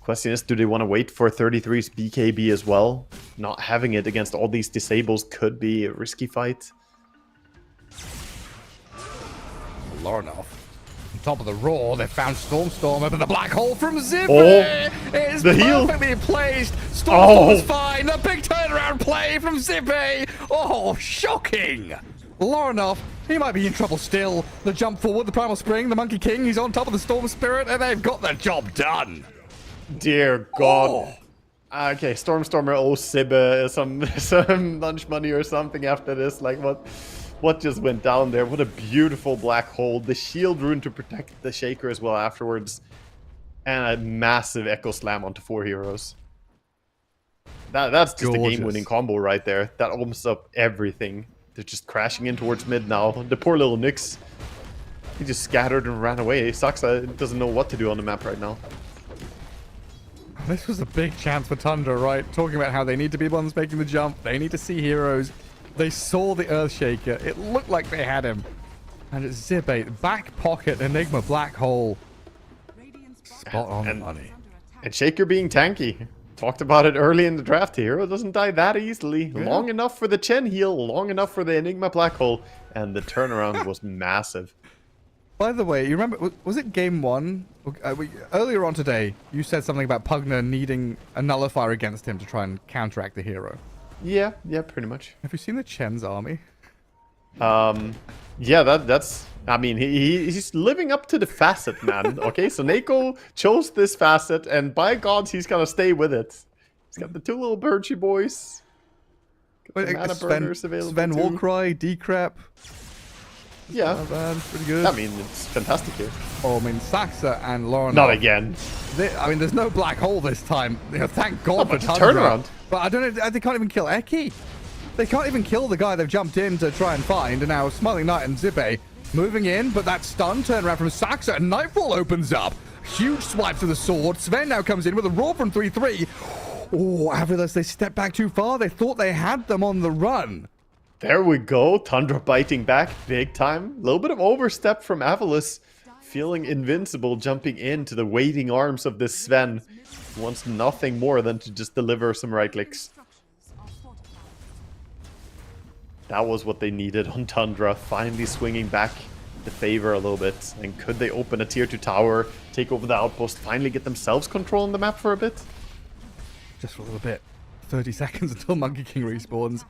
[SPEAKER 7] Question is, do they want to wait for 33's BKB as well? Not having it against all these disables could be a risky fight.
[SPEAKER 6] Lorinov. On top of the roar, they found Stormstormer, but the black hole from Zippy is perfectly placed. Stormstormer's fine. A big turnaround play from Zippy. Oh, shocking. Lorinov, he might be in trouble still. The jump forward, the Primal Spring, the Monkey King, he's on top of the Storm Spirit, and they've got the job done.
[SPEAKER 7] Dear God. Okay, Stormstormer owes Sibbe some lunch money or something after this. Like, what just went down there? What a beautiful black hole. The shield rune to protect the Shaker as well afterwards. And a massive Echo Slam onto 4 heroes. That's just a game-winning combo right there. That opens up everything. They're just crashing in towards mid now. The poor little Nyx. He just scattered and ran away. Saxa doesn't know what to do on the map right now.
[SPEAKER 6] This was a big chance for Tundra, right? Talking about how they need to be the ones making the jump. They need to see heroes. They saw the Earthshaker. It looked like they had him. And it's Zippy. Back pocket, Enigma, black hole. Spot on money.
[SPEAKER 7] And Shaker being tanky. Talked about it early in the draft. Hero doesn't die that easily. Yeah. Long enough for the Chen heal. Long enough for the Enigma black hole. And the turnaround was massive.
[SPEAKER 6] By the way, you remember, was it game 1? Earlier on today, you said something about Pugner needing a nullifier against him to try and counteract the hero.
[SPEAKER 7] Yeah, pretty much.
[SPEAKER 6] Have you seen the Chen's army?
[SPEAKER 7] Yeah, that's... I mean, he's living up to the facet, man. Okay, so Neko chose this facet, and by God, he's gonna stay with it. He's got the 2 little Birchie boys. Got the mana burners available
[SPEAKER 6] Sven Warcry, Decrep.
[SPEAKER 7] Yeah,
[SPEAKER 6] pretty good.
[SPEAKER 7] I mean, it's fantastic here.
[SPEAKER 6] Oh, I mean, Saxa and Lauren.
[SPEAKER 7] Not again.
[SPEAKER 6] I mean, there's no black hole this time. You know, thank God for
[SPEAKER 7] turnaround.
[SPEAKER 6] But I don't know. They can't even kill Eki. They can't even kill the guy they've jumped in to try and find. And now Smiling Knight and Zippy moving in, but that stun turnaround from Saxa and Nightfall opens up. Huge swipe to the sword. Sven now comes in with a roar from 3-3. Oh, Avalos, they stepped back too far. They thought they had them on the run.
[SPEAKER 7] There we go. Tundra biting back big time. A little bit of overstep from Avalos. Feeling invincible, jumping into the waiting arms of this Sven. Who wants nothing more than to just deliver some right clicks. That was what they needed on Tundra. Finally swinging back the favor a little bit. And could they open a tier 2 tower, take over the outpost, finally get themselves control on the map for a bit?
[SPEAKER 6] Just for a little bit. 30 seconds until Monkey King respawns.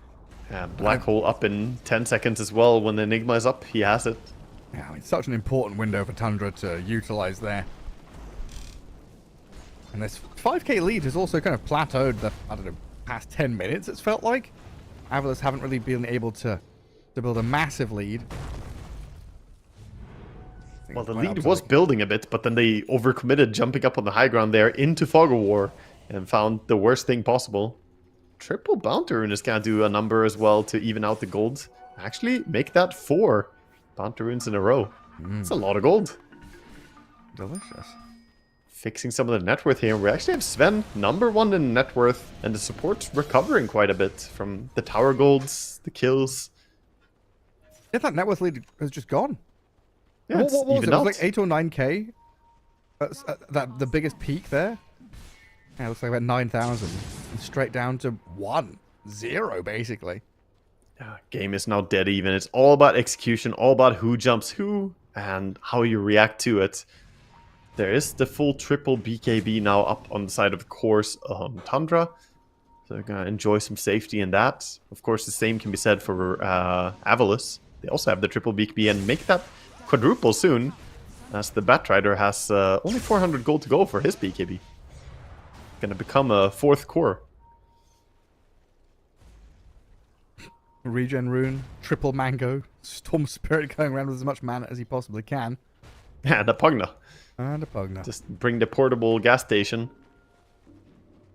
[SPEAKER 7] And black hole up in 10 seconds as well. When the Enigma is up, he has it.
[SPEAKER 6] Yeah, I mean, such an important window for Tundra to utilize there. And this 5k lead has also kind of plateaued the, I don't know, past 10 minutes, it's felt like. Avalos haven't really been able to build a massive lead.
[SPEAKER 7] Well, the lead was building a bit, but then they overcommitted, jumping up on the high ground there into Fog of War and found the worst thing possible. Triple Bounty Rune is going to do a number as well to even out the gold. Actually, make that 4 Bounty Runes in a row. That's a lot of gold.
[SPEAKER 6] Delicious.
[SPEAKER 7] Fixing some of the net worth here. We actually have Sven, #1 in net worth, and the support recovering quite a bit from the tower golds, the kills.
[SPEAKER 6] Yeah, that net worth lead has just gone.
[SPEAKER 7] Yeah,
[SPEAKER 6] what was it?
[SPEAKER 7] Even
[SPEAKER 6] It was
[SPEAKER 7] out.
[SPEAKER 6] like 8 or 9k? The biggest peak there? Yeah, it looks like about 9,000. And straight down to 1-0, basically.
[SPEAKER 7] Game is now dead even. It's all about execution, all about who jumps who, and how you react to it. There is the full triple BKB now up on the side of the course on Tundra. So they're going to enjoy some safety in that. Of course, the same can be said for Avalus. They also have the triple BKB and make that quadruple soon, as the Batrider has only 400 gold to go for his BKB. Going to become a 4th core.
[SPEAKER 6] Regen Rune, triple Mango, Storm Spirit going around with as much mana as he possibly can.
[SPEAKER 7] Yeah, the Pugna.
[SPEAKER 6] And a Pugna.
[SPEAKER 7] Just bring the portable gas station.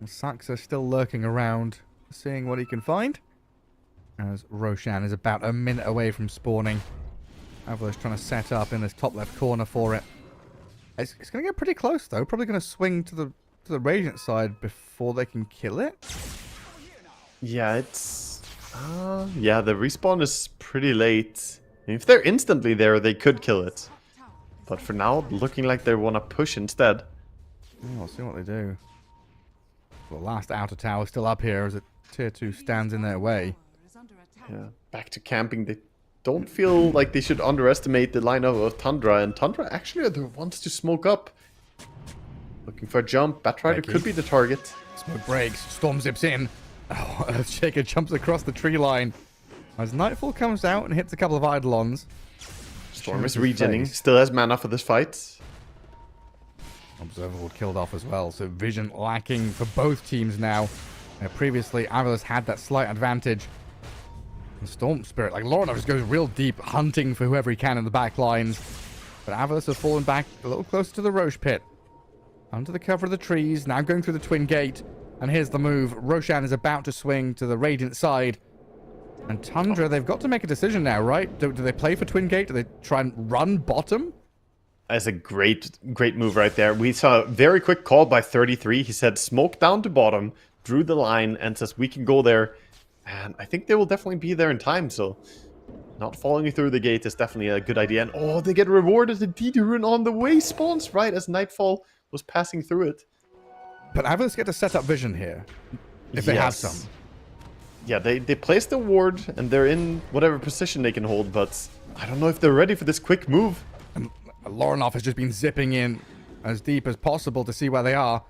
[SPEAKER 6] Saxa still lurking around, seeing what he can find. As Roshan is about a minute away from spawning. Avalus trying to set up in this top left corner for it. It's going to get pretty close though. Probably going to swing to the Radiant side before they can kill it.
[SPEAKER 7] Yeah, it's... yeah, the respawn is pretty late. If they're instantly there, they could kill it. But for now, looking like they want to push instead.
[SPEAKER 6] Oh, I'll see what they do. The last outer tower still up here as a tier 2 stands in their way.
[SPEAKER 7] Yeah, back to camping. They don't feel like they should underestimate the lineup of Tundra. And Tundra actually are the ones to smoke up. Looking for a jump. Batrider could be the target.
[SPEAKER 6] Smoke breaks. Storm zips in. Oh, Earthshaker jumps across the tree line. As Nightfall comes out and hits a couple of Eidolons.
[SPEAKER 7] Storm is regening. Still has mana for this fight.
[SPEAKER 6] Observable killed off as well, so vision lacking for both teams now. Previously, Avalus had that slight advantage. And Storm Spirit, like Lorinov, just goes real deep, hunting for whoever he can in the back lines. But Avalus has fallen back a little closer to the Roche pit. Under the cover of the trees, now going through the Twin Gate. And here's the move. Roshan is about to swing to the Radiant side. And Tundra, they've got to make a decision now, right? Do they play for Twin Gate? Do they try and run bottom?
[SPEAKER 7] That's a great move right there. We saw a very quick call by 33. He said smoke down to bottom, drew the line, and says we can go there. And I think they will definitely be there in time, so not following through the gate is definitely a good idea. And oh, they get rewarded. The DD rune on the way spawns right as Nightfall was passing through it.
[SPEAKER 6] But Avalus get to set up vision here, if they have some.
[SPEAKER 7] Yeah, they place the ward, and they're in whatever position they can hold, but I don't know if they're ready for this quick move.
[SPEAKER 6] And Lorinov has just been zipping in as deep as possible to see where they are.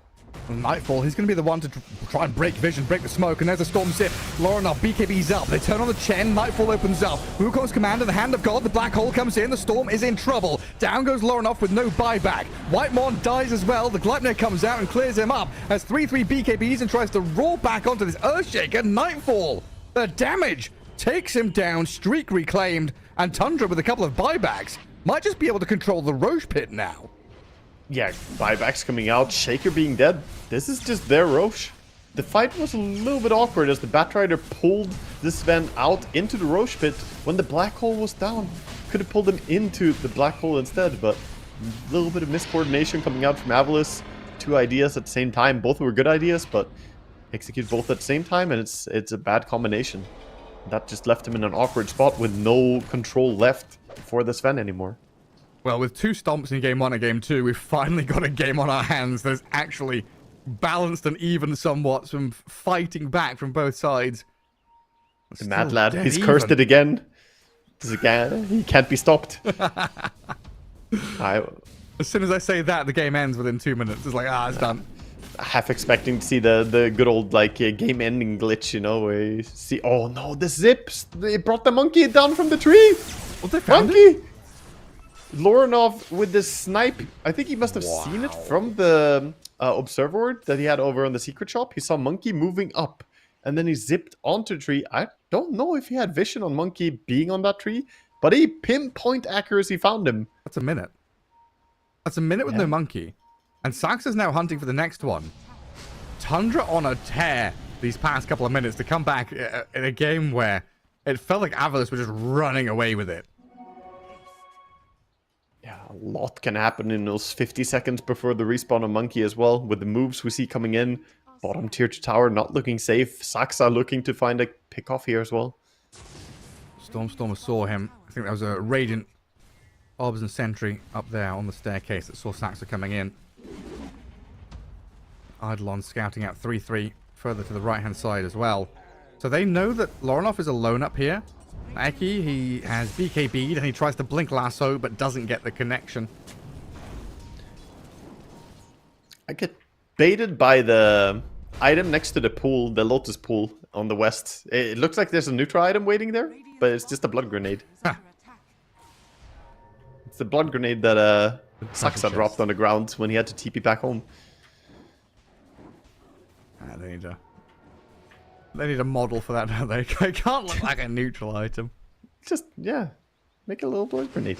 [SPEAKER 6] And Nightfall, he's going to be the one to try and break vision, break the smoke, and there's a Storm Zip. Lorinov, BKB's up. They turn on the Chen. Nightfall opens up. Wukong's command in the hand of God. The black hole comes in. The Storm is in trouble. Down goes Lorinov with no buyback. Whitemon dies as well. The Gleipnir comes out and clears him up. Has 3-3 BKBs and tries to roar back onto this Earthshaker. Nightfall, the damage takes him down. Streak reclaimed. And Tundra with a couple of buybacks might just be able to control the Roche pit now.
[SPEAKER 7] Yeah, buybacks coming out, Shaker being dead. This is just their Roche. The fight was a little bit awkward as the Batrider pulled this Sven out into the Roche pit when the black hole was down. Could have pulled him into the black hole instead, but a little bit of miscoordination coming out from Avalus. 2 ideas at the same time. Both were good ideas, but execute both at the same time, and it's a bad combination. That just left him in an awkward spot with no control left for the Sven anymore.
[SPEAKER 6] Well, with 2 stomps in game 1 and game 2, we've finally got a game on our hands that's actually balanced and even somewhat, some fighting back from both sides.
[SPEAKER 7] The mad lad, he's cursed it again. He can't be stopped.
[SPEAKER 6] As soon as I say that, the game ends within 2 minutes. It's like, it's done.
[SPEAKER 7] Half expecting to see the good old game ending glitch, you know, where you see, oh no, the zips, they brought the monkey down from the tree.
[SPEAKER 6] What, they found
[SPEAKER 7] monkey? It? Lorinov with the snipe. I think he must have seen it from the observer that he had over on the secret shop. He saw monkey moving up, and then he zipped onto the tree. I don't know if he had vision on monkey being on that tree, but he pinpoint accuracy found him.
[SPEAKER 6] That's a minute. That's a minute with no monkey. And Sax is now hunting for the next one. Tundra on a tear these past couple of minutes to come back in a game where it felt like Avalus were just running away with it.
[SPEAKER 7] Yeah, a lot can happen in those 50 seconds before the respawn of Monkey as well. With the moves we see coming in. Bottom tier 2 tower not looking safe. Saxa looking to find a pick off here as well.
[SPEAKER 6] Stormstormer saw him. I think that was a Radiant Obs and Sentry up there on the staircase that saw Saxa coming in. Eidolon scouting out 3-3 further to the right-hand side as well. So they know that Lorinov is alone up here. Eki, he has BKB'd and he tries to blink lasso but doesn't get the connection.
[SPEAKER 7] I get baited by the item next to the pool, the Lotus pool on the west. It looks like there's a neutral item waiting there, but it's just a blood grenade.
[SPEAKER 6] Huh.
[SPEAKER 7] It's the blood grenade that Saksa dropped on the ground when he had to TP back home.
[SPEAKER 6] They need a model for that, don't they? It can't look like a neutral item.
[SPEAKER 7] Just, yeah, make a little blood grenade.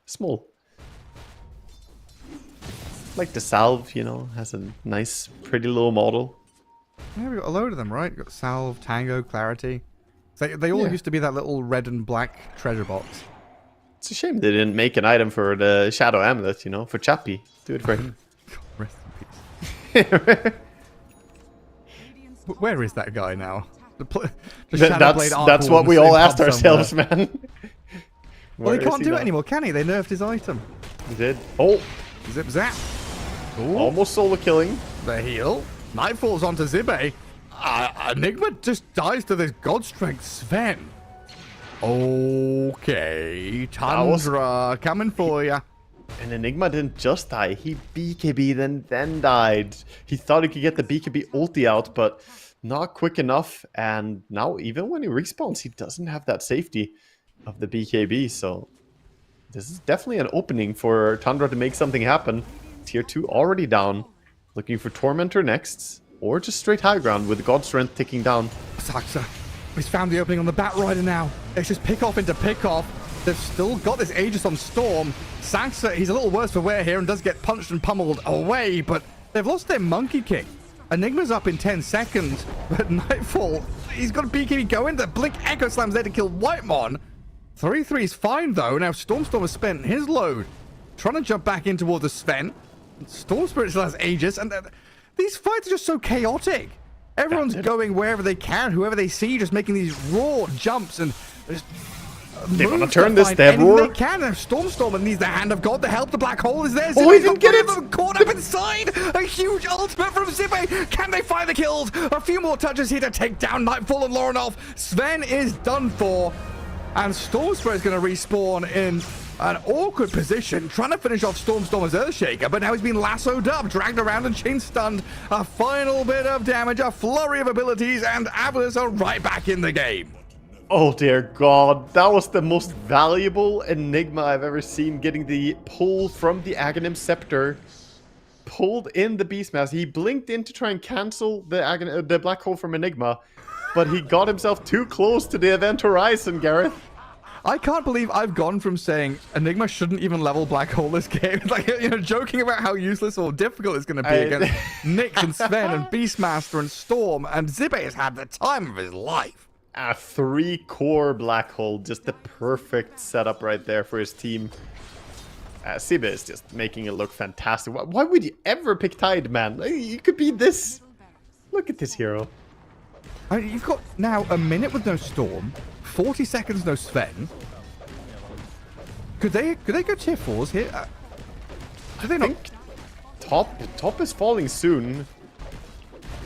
[SPEAKER 7] Small. Like the salve, you know, has a nice, pretty little model.
[SPEAKER 6] Yeah, we've got a load of them, right? We've got Salve, Tango, Clarity. They all used to be that little red and black treasure box.
[SPEAKER 7] It's a shame they didn't make an item for the Shadow Amulet, you know, for Chappie. Do it for him.
[SPEAKER 6] Rest in peace. Where is that guy now?
[SPEAKER 7] That's what we all asked ourselves, man.
[SPEAKER 6] Well, he can't do it anymore, can he? They nerfed his item.
[SPEAKER 7] He did. Oh!
[SPEAKER 6] Zip zap. Ooh.
[SPEAKER 7] Almost solo killing.
[SPEAKER 6] The heal. Night falls onto Zibe. Enigma just dies to this god strength Sven. Okay. Tundra coming for ya.
[SPEAKER 7] And Enigma didn't just die. He BKB then died. He thought he could get the BKB ulti out, but not quick enough. And now even when he respawns, he doesn't have that safety of the BKB. So this is definitely an opening for Tundra to make something happen. Tier 2 already down. Looking for Tormentor next. Or just straight high ground with God Strength ticking down.
[SPEAKER 6] Saksa. He's found the opening on the Bat Rider now. It's just pick off into pick off. They've still got this Aegis on Storm. Saksa, he's a little worse for wear here and does get punched and pummeled away, but they've lost their Monkey King. Enigma's up in 10 seconds, but Nightfall, he's got a BKB going. The Blink Echo Slam's there to kill Whitemon. 3-3 is fine, though. Now Storm has spent his load trying to jump back in towards the Sven. Storm Spirit still has Aegis, and these fights are just so chaotic. Everyone's going wherever they can, whoever they see, just making these raw jumps and just
[SPEAKER 7] they want to turn this dead roar.
[SPEAKER 6] They can. Storm needs the hand of God. The help. The black hole is there.
[SPEAKER 7] Oh, he didn't get it.
[SPEAKER 6] Caught up inside. A huge ultimate from Zippe. Can they find the kills? A few more touches here to take down Nightfall and Lorinov. Sven is done for. And Storm Spirit is going to respawn in an awkward position, trying to finish off Storm as Earthshaker, but now he's been lassoed up, dragged around and chain stunned. A final bit of damage, a flurry of abilities, and Avarice are right back in the game.
[SPEAKER 7] Oh dear God, that was the most valuable Enigma I've ever seen, getting the pull from the Aghanim Scepter. Pulled in the Beastmaster. He blinked in to try and cancel the Black Hole from Enigma, but he got himself too close to the Event Horizon, Gareth.
[SPEAKER 6] I can't believe I've gone from saying Enigma shouldn't even level Black Hole this game, like, you know, joking about how useless or difficult it's going to be against Nyx and Sven and Beastmaster and Storm, and Zippe has had the time of his life.
[SPEAKER 7] A 3-core Black Hole, just the perfect setup right there for his team. Zippe is just making it look fantastic. Why would you ever pick Tide, man? You could be this. Look at this hero.
[SPEAKER 6] I mean, you've got now a minute with no Storm, 40 seconds no Sven. Could they go tier 4s here? Do they not?
[SPEAKER 7] Top is falling soon.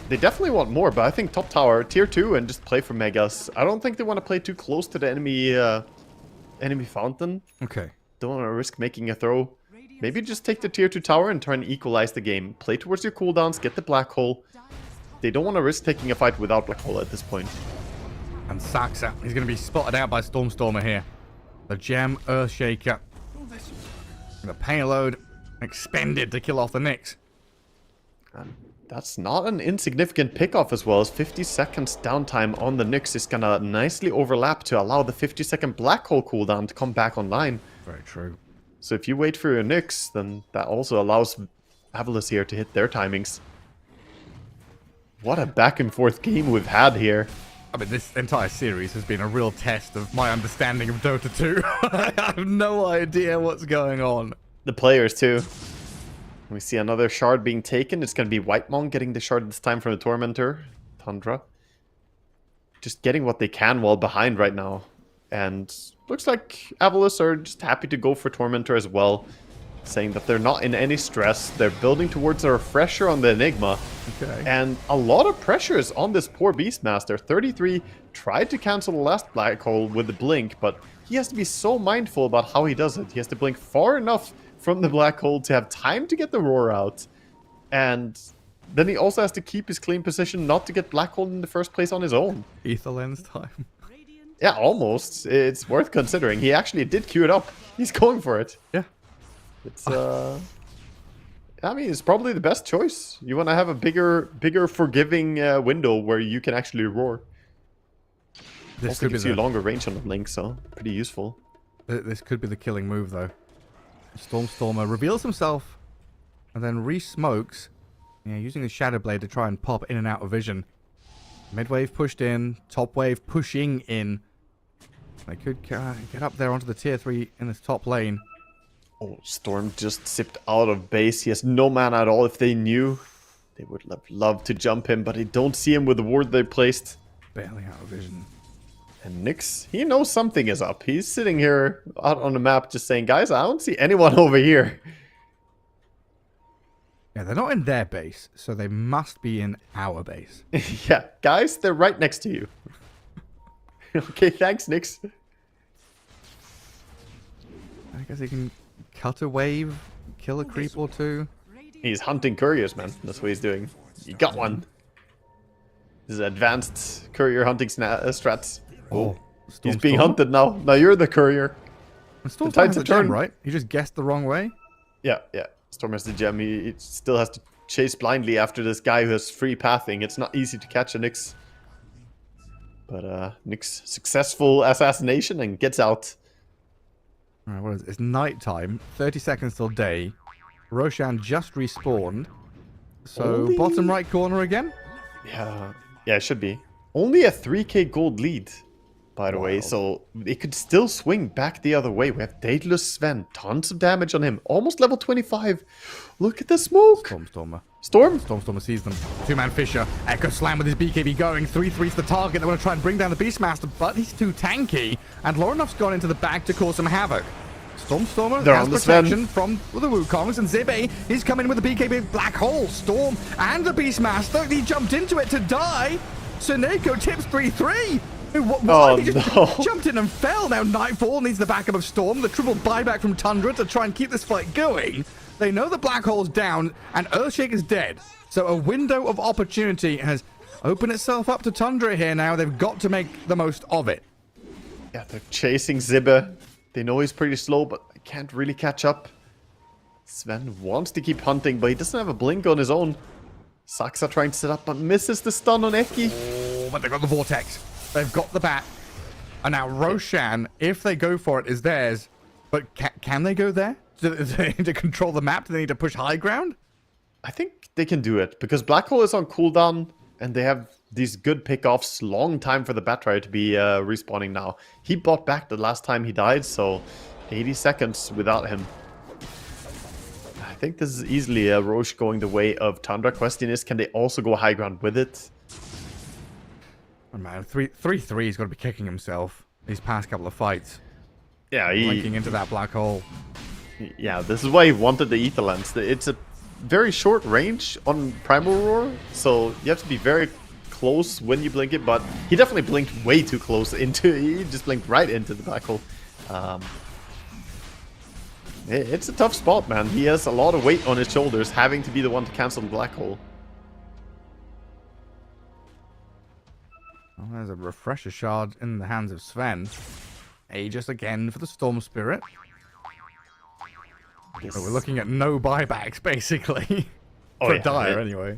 [SPEAKER 7] They definitely want more, but I think top tower, tier 2, and just play for Megas. I don't think they want to play too close to the enemy fountain.
[SPEAKER 6] Okay.
[SPEAKER 7] Don't want to risk making a throw. Maybe just take the tier 2 tower and try and equalize the game. Play towards your cooldowns, get the Black Hole. They don't want to risk taking a fight without Black Hole at this point.
[SPEAKER 6] And Saksa, he's going to be spotted out by Stormer here. The Gem Earthshaker. The payload expended to kill off the Nyx.
[SPEAKER 7] And that's not an insignificant pickoff as well, as 50 seconds downtime on the Nyx is going to nicely overlap to allow the 50-second Black Hole cooldown to come back online.
[SPEAKER 6] Very true.
[SPEAKER 7] So if you wait for your Nyx, then that also allows Avarice here to hit their timings. What a back and forth game we've had here.
[SPEAKER 6] I mean, this entire series has been a real test of my understanding of Dota 2. I have no idea what's going on.
[SPEAKER 7] The players, too. We see another shard being taken. It's going to be Whitemon getting the shard this time from the Tormentor. Tundra. Just getting what they can while behind right now. And looks like Avarice are just happy to go for Tormentor as well. saying that they're not in any stress. They're building towards a refresher on the Enigma.
[SPEAKER 6] Okay.
[SPEAKER 7] And a lot of pressure is on this poor Beastmaster. 33 tried to cancel the last black hole with the blink, but he has to be so mindful about how he does it. He has to blink far enough from the black hole to have time to get the roar out. And then he also has to keep his clean position not to get black hole in the first place on his own.
[SPEAKER 6] Ether lens time.
[SPEAKER 7] Yeah, almost. It's worth considering. He actually did queue it up. He's going for it.
[SPEAKER 6] Yeah.
[SPEAKER 7] It's I mean, it's probably the best choice. You want to have a bigger forgiving window where you can actually roar.
[SPEAKER 6] This
[SPEAKER 7] also
[SPEAKER 6] could
[SPEAKER 7] gives
[SPEAKER 6] be
[SPEAKER 7] you longer range on the blink, so pretty useful.
[SPEAKER 6] This could be the killing move, though. Stormstormer reveals himself and then re-smokes, using the Shadow Blade to try and pop in and out of vision. Mid-wave pushed in, top wave pushing in. They could get up there onto the tier 3 in this top lane.
[SPEAKER 7] Oh, Storm just zipped out of base. He has no mana at all. If they knew, they would have loved to jump him, but they don't see him with the ward they placed.
[SPEAKER 6] Barely out of vision.
[SPEAKER 7] And Nyx, he knows something is up. He's sitting here out on the map just saying, guys, I don't see anyone over here.
[SPEAKER 6] Yeah, they're not in their base, so they must be in our base.
[SPEAKER 7] Yeah, guys, they're right next to you. Okay, thanks, Nyx.
[SPEAKER 6] I guess he can cut a wave, kill a creep or two.
[SPEAKER 7] He's hunting couriers, man. That's what he's doing. You got one. This is advanced courier hunting strats. Oh, he's being hunted now. Now you're the courier.
[SPEAKER 6] And Storm has the gem, right? He just guessed the wrong way?
[SPEAKER 7] Yeah. Storm has the gem. He still has to chase blindly after this guy who has free pathing. It's not easy to catch a Nyx. But Nyx successful assassination and gets out.
[SPEAKER 6] Alright, what is it? It's nighttime. 30 seconds till day. Roshan just respawned. So bottom right corner again?
[SPEAKER 7] Yeah, it should be. Only a 3k gold lead, by the way, so it could still swing back the other way. We have Daedalus Sven, tons of damage on him, almost level 25. Look at the smoke. Stormstormer
[SPEAKER 6] sees them. Two-man Fisher. Echo Slam with his BKB going. 3-3's the target. They want to try and bring down the Beastmaster, but he's too tanky. And Loronoff's gone into the back to cause some havoc. Stormstormer has protection from the Wukongs, and Zibe, he's coming with the BKB Black Hole. Storm and the Beastmaster. He jumped into it to die. Suneko tips 3-3. What? He just jumped in and fell. Now Nightfall needs the backup of Storm. The triple buyback from Tundra to try and keep this fight going. They know the Black Hole's down, and Earthshake is dead. So a window of opportunity has opened itself up to Tundra here now. They've got to make the most of it.
[SPEAKER 7] Yeah, they're chasing Zibe. They know he's pretty slow, but they can't really catch up. Sven wants to keep hunting, but he doesn't have a blink on his own. Saksa trying to set up, but misses the stun on Eki.
[SPEAKER 6] Oh, but they've got the Vortex. They've got the bat. And now Roshan, if they go for it, is theirs. But can they go there? Do they need to control the map? Do they need to push high ground?
[SPEAKER 7] I think they can do it, because Black Hole is on cooldown, and they have these good pickoffs. Long time for the Batrider to be respawning now. He bought back the last time he died, so 80 seconds without him. I think this is easily a Roche going the way of Tundra. Question is, can they also go high ground with it?
[SPEAKER 6] Oh man, 3-3, he's got to be kicking himself these past couple of fights.
[SPEAKER 7] Yeah,
[SPEAKER 6] linking into that black hole.
[SPEAKER 7] Yeah, this is why he wanted the Ether Lens. It's a very short range on Primal Roar, so you have to be very close when you blink it, but he definitely blinked way too close into it. He just blinked right into the black hole. It's a tough spot, man. He has a lot of weight on his shoulders, having to be the one to cancel the black hole.
[SPEAKER 6] Well, there's a refresher shard in the hands of Sven. Aegis again for the Storm Spirit. So we're looking at no buybacks, basically. For Dire, anyway.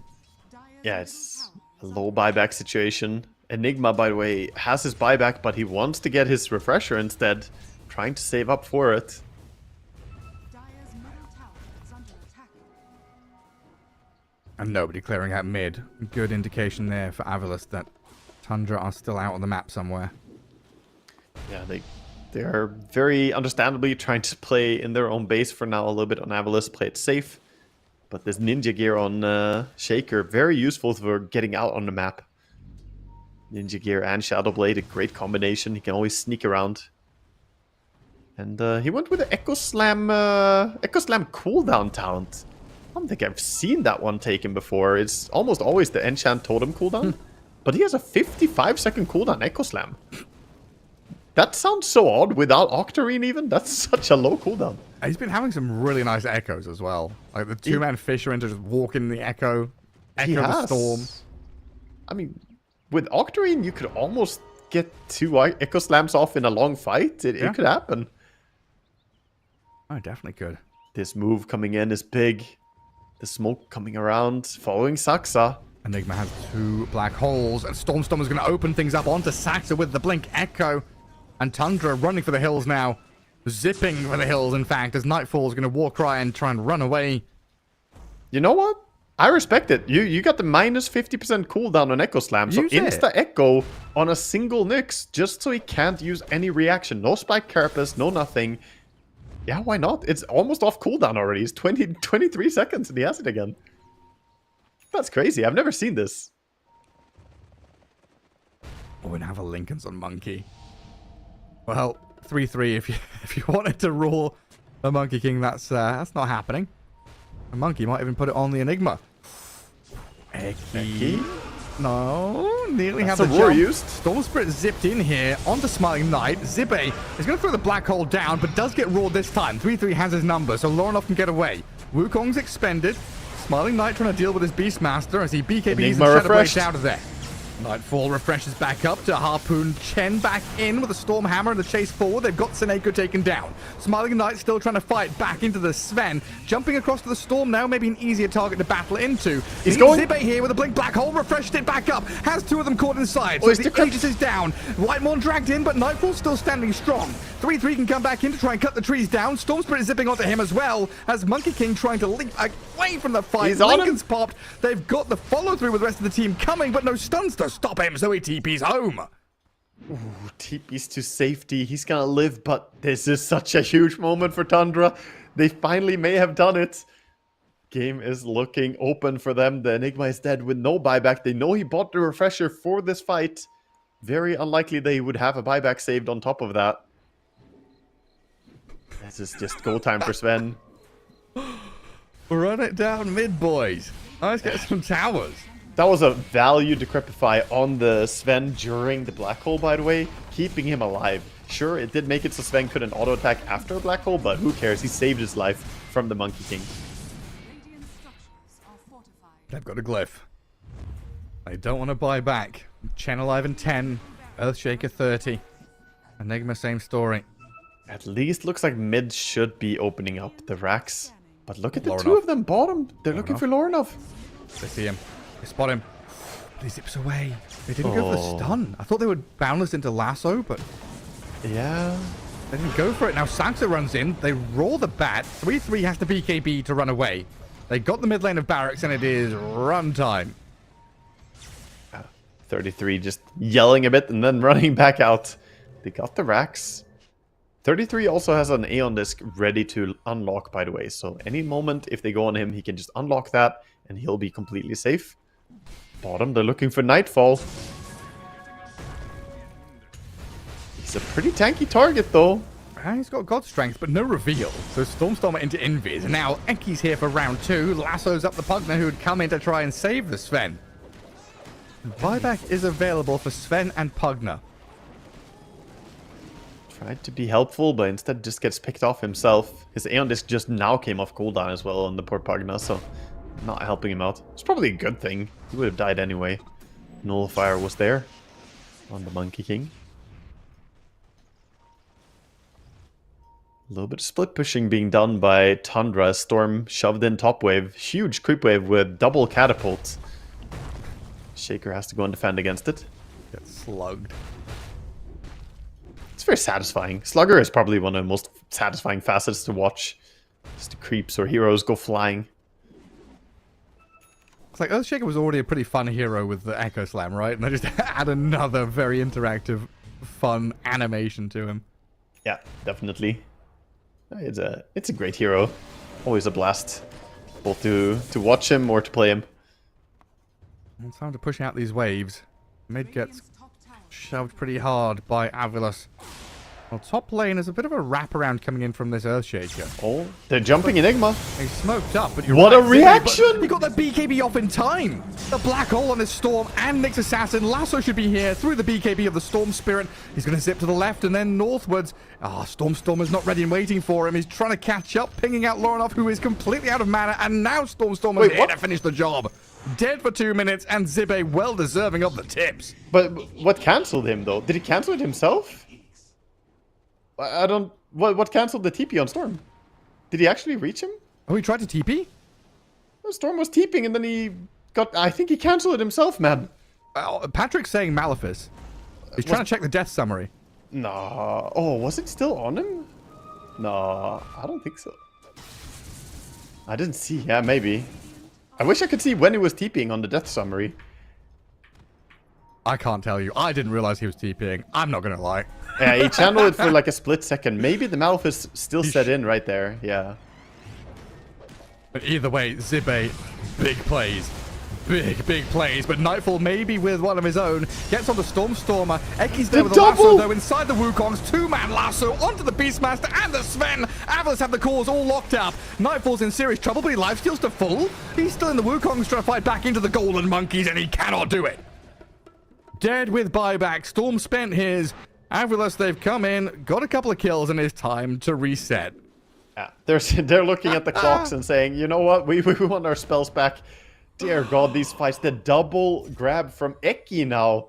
[SPEAKER 7] Yeah, it's a low buyback situation. Enigma, by the way, has his buyback, but he wants to get his refresher instead. Trying to save up for it.
[SPEAKER 6] And nobody clearing out mid. Good indication there for Avalus that Tundra are still out on the map somewhere.
[SPEAKER 7] Yeah, they are very understandably trying to play in their own base for now, a little bit on Avalus, play it safe. But this ninja gear on Shaker, very useful for getting out on the map. Ninja gear and Shadow Blade, a great combination. He can always sneak around. And he went with the Echo Slam cooldown talent. I don't think I've seen that one taken before. It's almost always the Enchant Totem cooldown. But he has a 55-second cooldown Echo Slam. That sounds so odd without Octarine even. That's such a low cooldown.
[SPEAKER 6] He's been having some really nice echoes as well. Like the two-man Fisherman to just walk in the echo the storm.
[SPEAKER 7] I mean, with Octarine, you could almost get 2 Echo Slams off in a long fight. It could happen.
[SPEAKER 6] Oh, definitely could.
[SPEAKER 7] This move coming in is big. The smoke coming around, following Saxa.
[SPEAKER 6] Enigma has 2 black holes, and Stormstorm is going to open things up onto Saxa with the Blink Echo. And Tundra running for the hills now. Zipping for the hills, in fact, as Nightfall is going to war cry and try and run away.
[SPEAKER 7] You know what? I respect it. You got the minus 50% cooldown on Echo Slam. So insta Echo on a single Nyx, just so he can't use any reaction. No Spike Carapace, no nothing. Yeah, why not? It's almost off cooldown already. It's 23 seconds and he has it again. That's crazy. I've never seen this.
[SPEAKER 6] Oh, and have a Lincoln's on Monkey. Well, 3-3 if you wanted to rule the Monkey King, that's not happening. A Monkey might even put it on the Enigma. Eki. No, nearly
[SPEAKER 7] that's
[SPEAKER 6] have the
[SPEAKER 7] war
[SPEAKER 6] jump.
[SPEAKER 7] used.
[SPEAKER 6] Storm Spirit zipped in here onto Smiling Knight. Zibe is going to throw the black hole down, but does get roared this time. 3-3 has his number, so Lorinov can get away. Wukong's expended. Smiling Knight trying to deal with his Beastmaster as he BKBs and Shadow Blades out of there. Nightfall refreshes back up to Harpoon Chen back in with a Storm Hammer and the chase forward. They've got Seneko taken down. Smiling Knight still trying to fight back into the Sven. Jumping across to the Storm now, maybe an easier target to battle into.
[SPEAKER 7] He's going.
[SPEAKER 6] Zibe here with a Blink Black Hole, refreshed it back up. Has 2 of them caught inside. So the Aegis is down. Whitemorn dragged in, but Nightfall still standing strong. 3-3 can come back in to try and cut the trees down. Storm Spirit zipping onto him as well as Monkey King trying to leap away from the fight. Lincoln's popped. They've got the follow through with the rest of the team coming, but no stuns to stop him, so he TP's home.
[SPEAKER 7] Ooh, TP's to safety. He's gonna live, but this is such a huge moment for Tundra. They finally may have done it. Game is looking open for them. The Enigma is dead with no buyback. They know he bought the refresher for this fight. Very unlikely they would have a buyback saved on top of that. This is just go time for Sven.
[SPEAKER 6] Run it down mid, boys. Let's get some towers.
[SPEAKER 7] That was a value Decrepify on the Sven during the black hole, by the way, keeping him alive. Sure, it did make it so Sven couldn't auto attack after a black hole, but who cares? He saved his life from the Monkey King.
[SPEAKER 6] They've got a glyph. They don't want to buy back. Chen alive in 10. Earthshaker 30. Enigma, same story.
[SPEAKER 7] At least looks like mid should be opening up the racks. But look at the
[SPEAKER 6] Lorinov.
[SPEAKER 7] 2 of them bottom. They're looking for Lorinov.
[SPEAKER 6] They see him. They spot him. But he zips away. They didn't go for the stun. I thought they would boundless into lasso, but
[SPEAKER 7] yeah,
[SPEAKER 6] they didn't go for it. Now Saxa runs in. They roll the bat. 3-3 has to BKB to run away. They got the mid lane of barracks, and it is run time.
[SPEAKER 7] 33 just yelling a bit and then running back out. They got the racks. 33 also has an Aeon Disc ready to unlock, by the way. So any moment, if they go on him, he can just unlock that, and he'll be completely safe. Bottom, they're looking for Nightfall. He's a pretty tanky target, though.
[SPEAKER 6] He's got God Strength, but no reveal. So Stormstormer into Invis. And now Eki's here for round 2. Lassos up the Pugner, who would come in to try and save the Sven. Buyback is available for Sven and Pugner.
[SPEAKER 7] Tried to be helpful, but instead just gets picked off himself. His Aeon Disc just now came off cooldown as well on the poor Pugna, so not helping him out. It's probably a good thing. He would have died anyway. Nullifier was there on the Monkey King. A little bit of split pushing being done by Tundra. Storm shoved in top wave. Huge creep wave with double catapult. Shaker has to go and defend against it.
[SPEAKER 6] Gets slugged.
[SPEAKER 7] It's very satisfying. Slugger is probably one of the most satisfying facets to watch. Just the creeps or heroes go flying.
[SPEAKER 6] It's like Earthshaker was already a pretty fun hero with the Echo Slam, right? And they just add another very interactive, fun animation to him.
[SPEAKER 7] Yeah, definitely. It's a great hero. Always a blast, both to watch him or to play him.
[SPEAKER 6] It's time to push out these waves. Mid gets shoved pretty hard by Avilas. Well, top lane is a bit of a wraparound coming in from this Earthshaker.
[SPEAKER 7] Oh, they're jumping Enigma.
[SPEAKER 6] He's smoked up, but you're
[SPEAKER 7] What
[SPEAKER 6] right,
[SPEAKER 7] a reaction!
[SPEAKER 6] He got the BKB off in time. The black hole on his Storm and Nyx Assassin. Lasso should be here through the BKB of the Storm Spirit. He's going to zip to the left and then northwards. Storm's not ready and waiting for him. He's trying to catch up, pinging out Lorinov, who is completely out of mana, and now Storm's here to finish the job. Dead for 2 minutes, and Zibe well deserving of the tips.
[SPEAKER 7] But what cancelled him, though? Did he cancel it himself? I don't... What cancelled the TP on Storm? Did he actually reach him?
[SPEAKER 6] Oh, he tried to TP?
[SPEAKER 7] Storm was TPing and then he got... I think he cancelled it himself, man.
[SPEAKER 6] Patrick's saying Malefice. He's trying to check the death summary.
[SPEAKER 7] Nah. Oh, was it still on him? No, I don't think so. I didn't see. Yeah, maybe. I wish I could see when he was TPing on the death summary.
[SPEAKER 6] I can't tell you. I didn't realize he was TPing. I'm not going to lie.
[SPEAKER 7] Yeah, he channeled it for like a split second. Maybe the Malefice still set in right there. Yeah.
[SPEAKER 6] But either way, Zibe, big plays. Big plays. But Nightfall, maybe with one of his own, gets on the Stormer. Eki's there with the lasso, though, inside the Wukong's. Two-man lasso onto the Beastmaster and the Sven. Avalanche have the cores all locked up. Nightfall's in serious trouble, but he lifesteals to full. He's still in the Wukong's trying to fight back into the Golden Monkeys, and he cannot do it. Dead with buyback. Storm spent his. Avilas, they've come in, got a couple of kills, and it's time to reset.
[SPEAKER 7] Yeah, they're looking at the clocks and saying, you know what, we want our spells back. Dear God, these fights. The double grab from Eki now.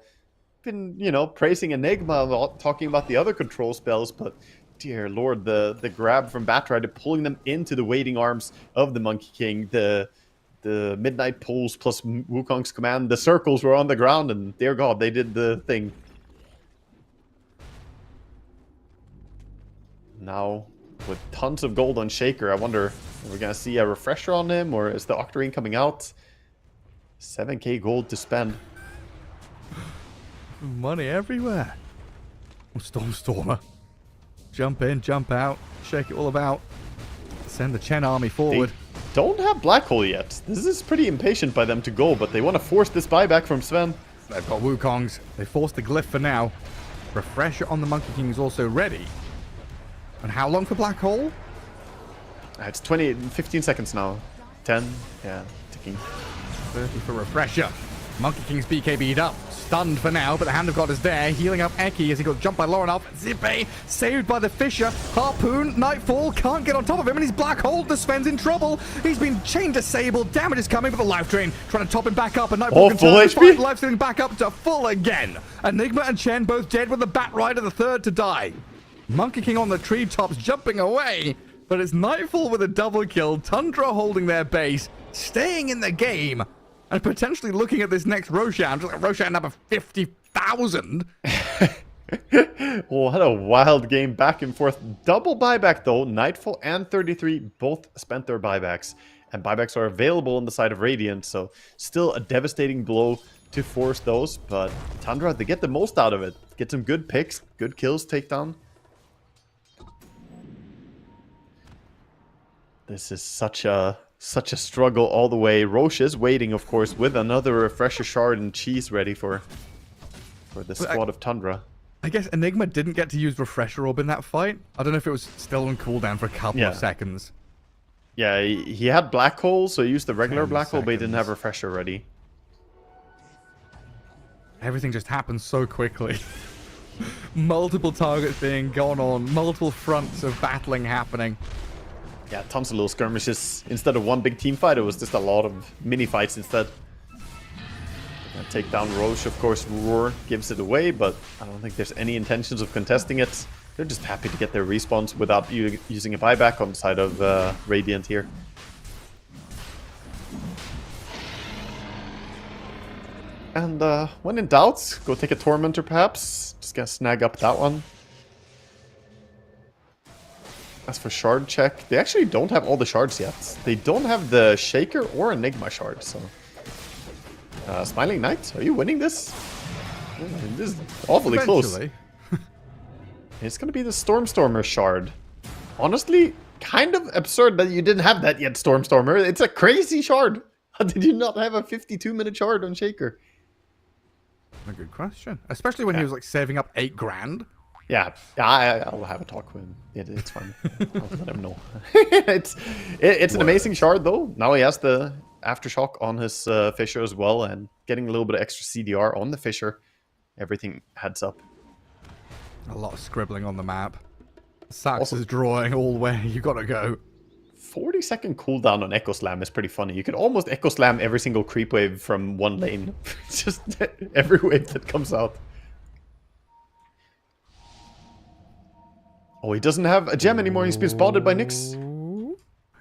[SPEAKER 7] Been, praising Enigma a lot, talking about the other control spells, but dear Lord, the grab from Batrider, pulling them into the waiting arms of the Monkey King. The Midnight Pulse plus Wukong's command. The circles were on the ground, and dear God, they did the thing. Now, with tons of gold on Shaker, I wonder if we're going to see a refresher on him, or is the Octarine coming out? 7k gold to spend.
[SPEAKER 6] Money everywhere. Stormer. Jump in, jump out, shake it all about. Send the Chen army forward.
[SPEAKER 7] They don't have Black Hole yet. This is pretty impatient by them to go, but they want to force this buyback from Sven.
[SPEAKER 6] They've got Wukongs. They forced the glyph for now. Refresher on the Monkey King is also ready. And how long for Black Hole?
[SPEAKER 7] It's 15 seconds now. 10, yeah, ticking.
[SPEAKER 6] 30 for Refresher. Monkey King's BKB'd up. Stunned for now, but the Hand of God is there. Healing up Eki as he got jumped by Lorinov. Zibe saved by the Fisher. Harpoon, Nightfall can't get on top of him, and he's Black Hole. The Sven's in trouble. He's been chain disabled. Damage is coming, but the life drain trying to top him back up. And Nightfall can
[SPEAKER 7] full
[SPEAKER 6] turn
[SPEAKER 7] HP.
[SPEAKER 6] life stealing back up to full again. Enigma and Chen both dead with the Bat Rider, the third to die. Monkey King on the treetops jumping away, but it's Nightfall with a double kill. Tundra holding their base, staying in the game, and potentially looking at this next Roshan. Just like Roshan number 50,000.
[SPEAKER 7] What a wild game, back and forth. Double buyback though. Nightfall and 33 both spent their buybacks, and buybacks are available on the side of Radiant, so still a devastating blow to force those, but Tundra, they get the most out of it. Get some good picks, good kills, takedown. This is such a struggle all the way. Roche is waiting, of course, with another Refresher Shard and Cheese ready for the squad of Tundra.
[SPEAKER 6] I guess Enigma didn't get to use Refresher Orb in that fight. I don't know if it was still on cooldown for a couple of seconds.
[SPEAKER 7] Yeah, he had Black Hole, so he used the regular Black Hole, but he didn't have Refresher ready.
[SPEAKER 6] Everything just happened so quickly. Multiple targets being gone on, multiple fronts of battling happening.
[SPEAKER 7] Yeah, tons of little skirmishes. Instead of one big team fight, it was just a lot of mini fights instead. Take down Roche, of course. Roar gives it away, but I don't think there's any intentions of contesting it. They're just happy to get their respawns without using a buyback on the side of Radiant here. And when in doubt, go take a Tormentor perhaps. Just gonna snag up that one. As for shard check, they actually don't have all the shards yet. They don't have the Shaker or Enigma shard, so... Smiling Knight, are you winning this? This is awfully close. It's gonna be the Stormer shard. Honestly, kind of absurd that you didn't have that yet, Stormer. It's a crazy shard. How did you not have a 52-minute shard on Shaker?
[SPEAKER 6] A good question. Especially when he was like saving up 8 grand.
[SPEAKER 7] Yeah, I'll have a talk with him. It's fine. I'll let him know. it's an amazing shard though. Now he has the aftershock on his Fisher as well, and getting a little bit of extra CDR on the Fisher. Everything heads up.
[SPEAKER 6] A lot of scribbling on the map. Sax is drawing all the way. You gotta go.
[SPEAKER 7] 40-second cooldown on Echo Slam is pretty funny. You can almost Echo Slam every single creep wave from one lane. Just every wave that comes out. Oh, he doesn't have a gem anymore. He's been spotted by Nyx.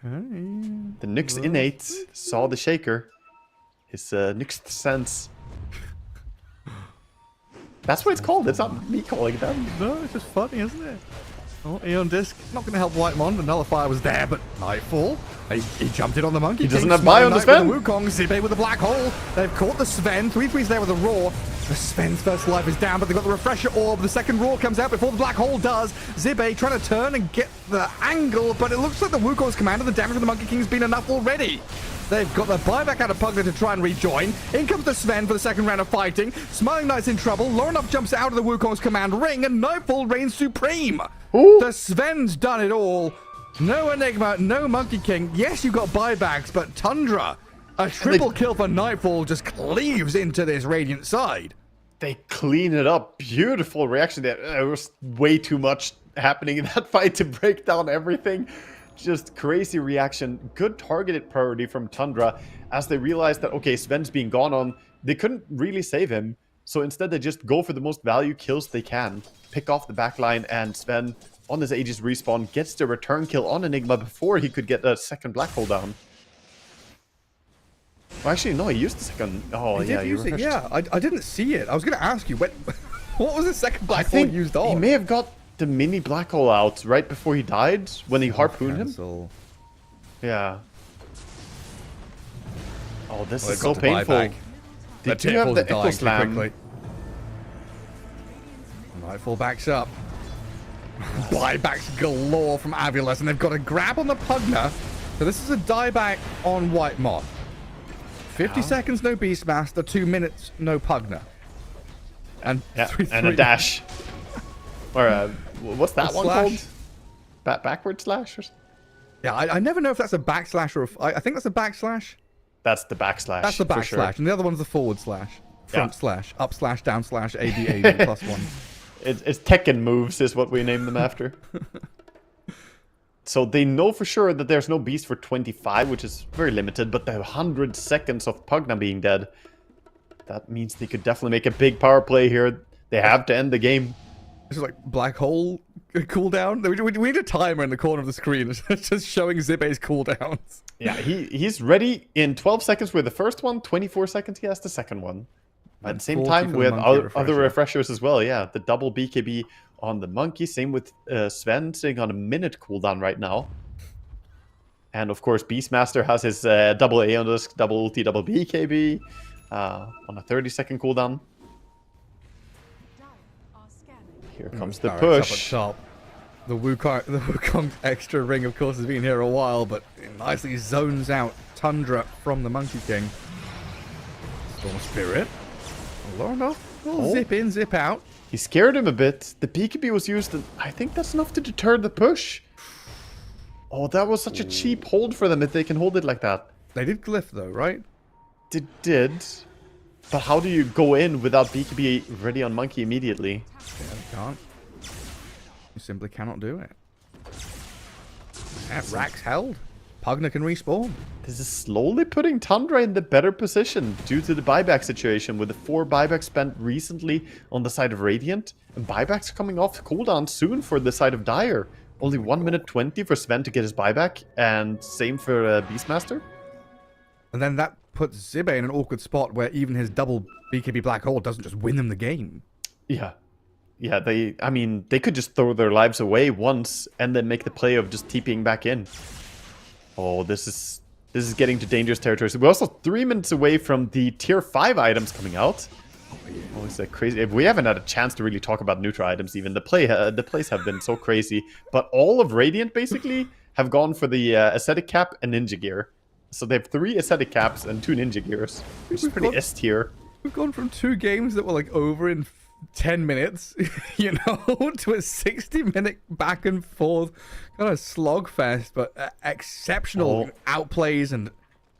[SPEAKER 7] The Nyx innate saw the shaker. His Nyx sense. That's what it's called. It's not me calling it that.
[SPEAKER 6] No, it's just funny, isn't it? Oh, Aeon Disc. Not going to help Whitemon. The Nullifier was there, but Nightfall. He jumped in on the Monkey
[SPEAKER 7] He
[SPEAKER 6] King.
[SPEAKER 7] doesn't have buy on the Sven.
[SPEAKER 6] With the Wukong. Zibe with the Black Hole. They've caught the Sven. 3-3's there with a Roar. The Sven's first life is down, but they've got the Refresher Orb. The second Roar comes out before the Black Hole does. Zibe trying to turn and get the angle, but it looks like the Wukong's command and the damage of the Monkey King's been enough already. They've got the buyback out of Pugner to try and rejoin. In comes the Sven for the second round of fighting. Smiling Knight's in trouble. Lorenov jumps out of the Wukong's command ring, and Nightfall reigns supreme.
[SPEAKER 7] Ooh.
[SPEAKER 6] The Sven's done it all. No Enigma, no Monkey King. Yes, you've got buybacks, but Tundra, a triple kill for Nightfall, just cleaves into this Radiant side.
[SPEAKER 7] They clean it up. Beautiful reaction there. There was way too much happening in that fight to break down everything. Just crazy reaction. Good targeted priority from Tundra as they realized that, okay, Sven's being gone on. They couldn't really save him. So instead, they just go for the most value kills they can. Pick off the backline, and Sven, on his Aegis respawn, gets the return kill on Enigma before he could get a second Black Hole down. Well, actually, no, he used the second. Oh, yeah,
[SPEAKER 6] he used it. Yeah, I didn't see it. I was going to ask you, what was the second Black Hole used on?
[SPEAKER 7] He may have got the mini Black Hole out right before he died when he harpooned him. Yeah. Oh, this is so painful. They do have the Echo Slam.
[SPEAKER 6] Nightfall backs up. Buybacks galore from Avulus, and they've got a grab on the Pugner. So this is a dieback on Whitemon. 50 seconds, no Beastmaster. 2 minutes, no Pugner. And
[SPEAKER 7] and a dash. Or what's that one called? Backward slash? Or
[SPEAKER 6] yeah, I never know if that's a backslash or I think that's a backslash.
[SPEAKER 7] That's the backslash.
[SPEAKER 6] That's the backslash,
[SPEAKER 7] sure.
[SPEAKER 6] And the other one's the forward slash, front slash, up slash, down slash, AD +1.
[SPEAKER 7] It's Tekken moves is what we name them after. So they know for sure that there's no beast for 25, which is very limited, but the 100 seconds of Pugna being dead, that means they could definitely make a big power play here. They have to end the game.
[SPEAKER 6] This is like Black Hole cooldown. We need a timer in the corner of the screen. It's just showing Zibe's cooldowns.
[SPEAKER 7] Yeah, he's ready in 12 seconds with the first one, 24 seconds he has the second one. At the same time with other refreshers as well, yeah. The double BKB on the Monkey, same with Sven sitting on a minute cooldown right now. And of course Beastmaster has his double Aeon Disc, double ulti, double BKB on a 30-second cooldown. Here comes the push.
[SPEAKER 6] The Wukong extra ring, of course, has been here a while, but it nicely zones out Tundra from the Monkey King. Storm Spirit. Lorenov will zip in, zip out.
[SPEAKER 7] He scared him a bit. The BKB was used, and I think that's enough to deter the push. Oh, that was such a cheap hold for them if they can hold it like that.
[SPEAKER 6] They did glyph though, right?
[SPEAKER 7] They did. But how do you go in without BKB ready on Monkey immediately?
[SPEAKER 6] Yeah, you can't. You simply cannot do it. Yeah, Rack's held. Pugna can respawn.
[SPEAKER 7] This is slowly putting Tundra in the better position due to the buyback situation, with the 4 buybacks spent recently on the side of Radiant, and buybacks coming off cooldown soon for the side of Dire. Only 1 minute 20 for Sven to get his buyback, and same for Beastmaster.
[SPEAKER 6] And then that puts Zibe in an awkward spot where even his double BKB Black Hole doesn't just win them the game.
[SPEAKER 7] Yeah. Yeah, they could just throw their lives away once and then make the play of just TPing back in. Oh, this is getting to dangerous territory. So we're also 3 minutes away from the tier 5 items coming out. Oh, it's like crazy. We haven't had a chance to really talk about neutral items even. The plays have been so crazy. But all of Radiant basically have gone for the Ascetic Cap and Ninja Gear. So they have 3 Ascetic Caps and 2 Ninja Gears, which is pretty S tier.
[SPEAKER 6] We've gone from 2 games that were like over in 10 minutes, you know, to a 60-minute back and forth kind of slogfest, but exceptional outplays and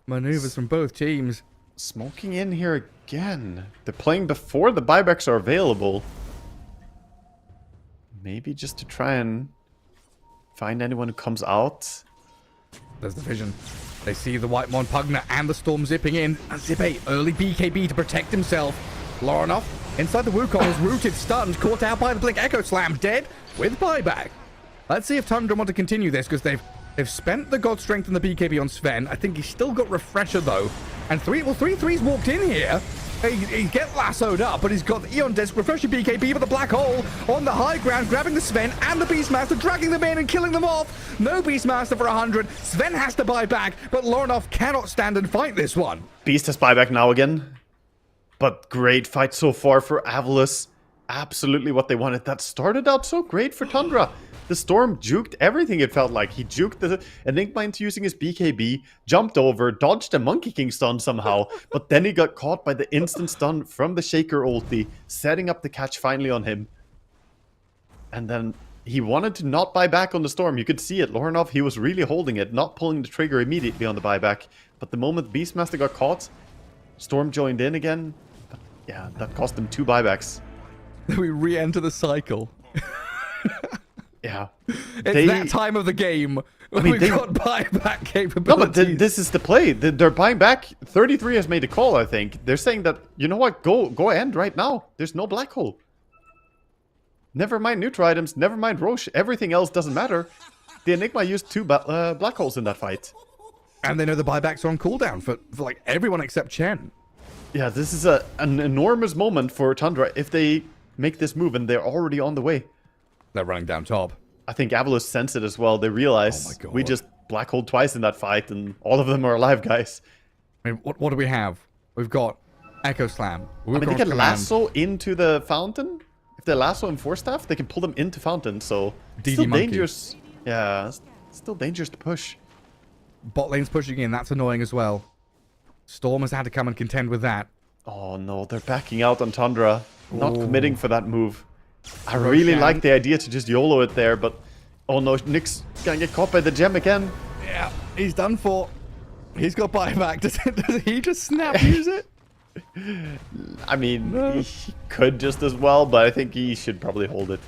[SPEAKER 6] maneuvers from both teams.
[SPEAKER 7] Smoking in here again. They're playing before the buybacks are available. Maybe just to try and find anyone who comes out.
[SPEAKER 6] There's the vision. They see the White Mon Pugner and the Storm zipping in. And Zippe, early BKB to protect himself. Lorinoff inside the Wukong is rooted, stunned, caught out by the Blink Echo Slam, dead with buyback. Let's see if Tundra want to continue this, because they've spent the God Strength and the BKB on Sven. I think he's still got Refresher, though. And 3-3's walked in here. He get lassoed up, but he's got the Eon Disc, Refresher BKB, but the Black Hole on the high ground, grabbing the Sven and the Beastmaster, dragging them in and killing them off. No Beastmaster for 100. Sven has to buy back, but Lorinoff cannot stand and fight this one.
[SPEAKER 7] Beast has buyback now again. But great fight so far for Avalus. Absolutely what they wanted. That started out so great for Tundra. The Storm juked everything, it felt like. He juked the Enigma into using his BKB, jumped over, dodged a Monkey King stun somehow, but then he got caught by the instant stun from the Shaker ulti, setting up the catch finally on him. And then he wanted to not buy back on the Storm. You could see it. Lorinoff, he was really holding it, not pulling the trigger immediately on the buyback. But the moment Beastmaster got caught, Storm joined in again. But yeah, that cost him 2 buybacks.
[SPEAKER 6] We re-enter the cycle.
[SPEAKER 7] Yeah.
[SPEAKER 6] It's that time of the game. We've got buyback capabilities.
[SPEAKER 7] No, but this is the play. They're buying back. 33 has made a call, I think. They're saying that, you know what, go end right now. There's no black hole. Never mind neutral items, never mind Roche. Everything else doesn't matter. The Enigma used 2 black holes in that fight.
[SPEAKER 6] And they know the buybacks are on cooldown for like everyone except Chen.
[SPEAKER 7] Yeah, this is an enormous moment for Tundra if they make this move, and they're already on the way.
[SPEAKER 6] They're running down top.
[SPEAKER 7] I think Avalus sense it as well. They realize we just black holed twice in that fight, and all of them are alive, guys.
[SPEAKER 6] I mean, what do we have? We've got Echo Slam.
[SPEAKER 7] I mean, they can lasso into the fountain. If they lasso in Force Staff, they can pull them into fountain, so it's still dangerous. Yeah, it's still dangerous to push.
[SPEAKER 6] Bot lane's pushing in. That's annoying as well. Storm has had to come and contend with that.
[SPEAKER 7] Oh no, they're backing out on Tundra. Not committing for that move. I really like the idea to just YOLO it there, but oh no, Nick's gonna get caught by the gem again.
[SPEAKER 6] Yeah, he's done for. He's got buyback. Does he just snap use it?
[SPEAKER 7] I mean, he could just as well, but I think he should probably hold it.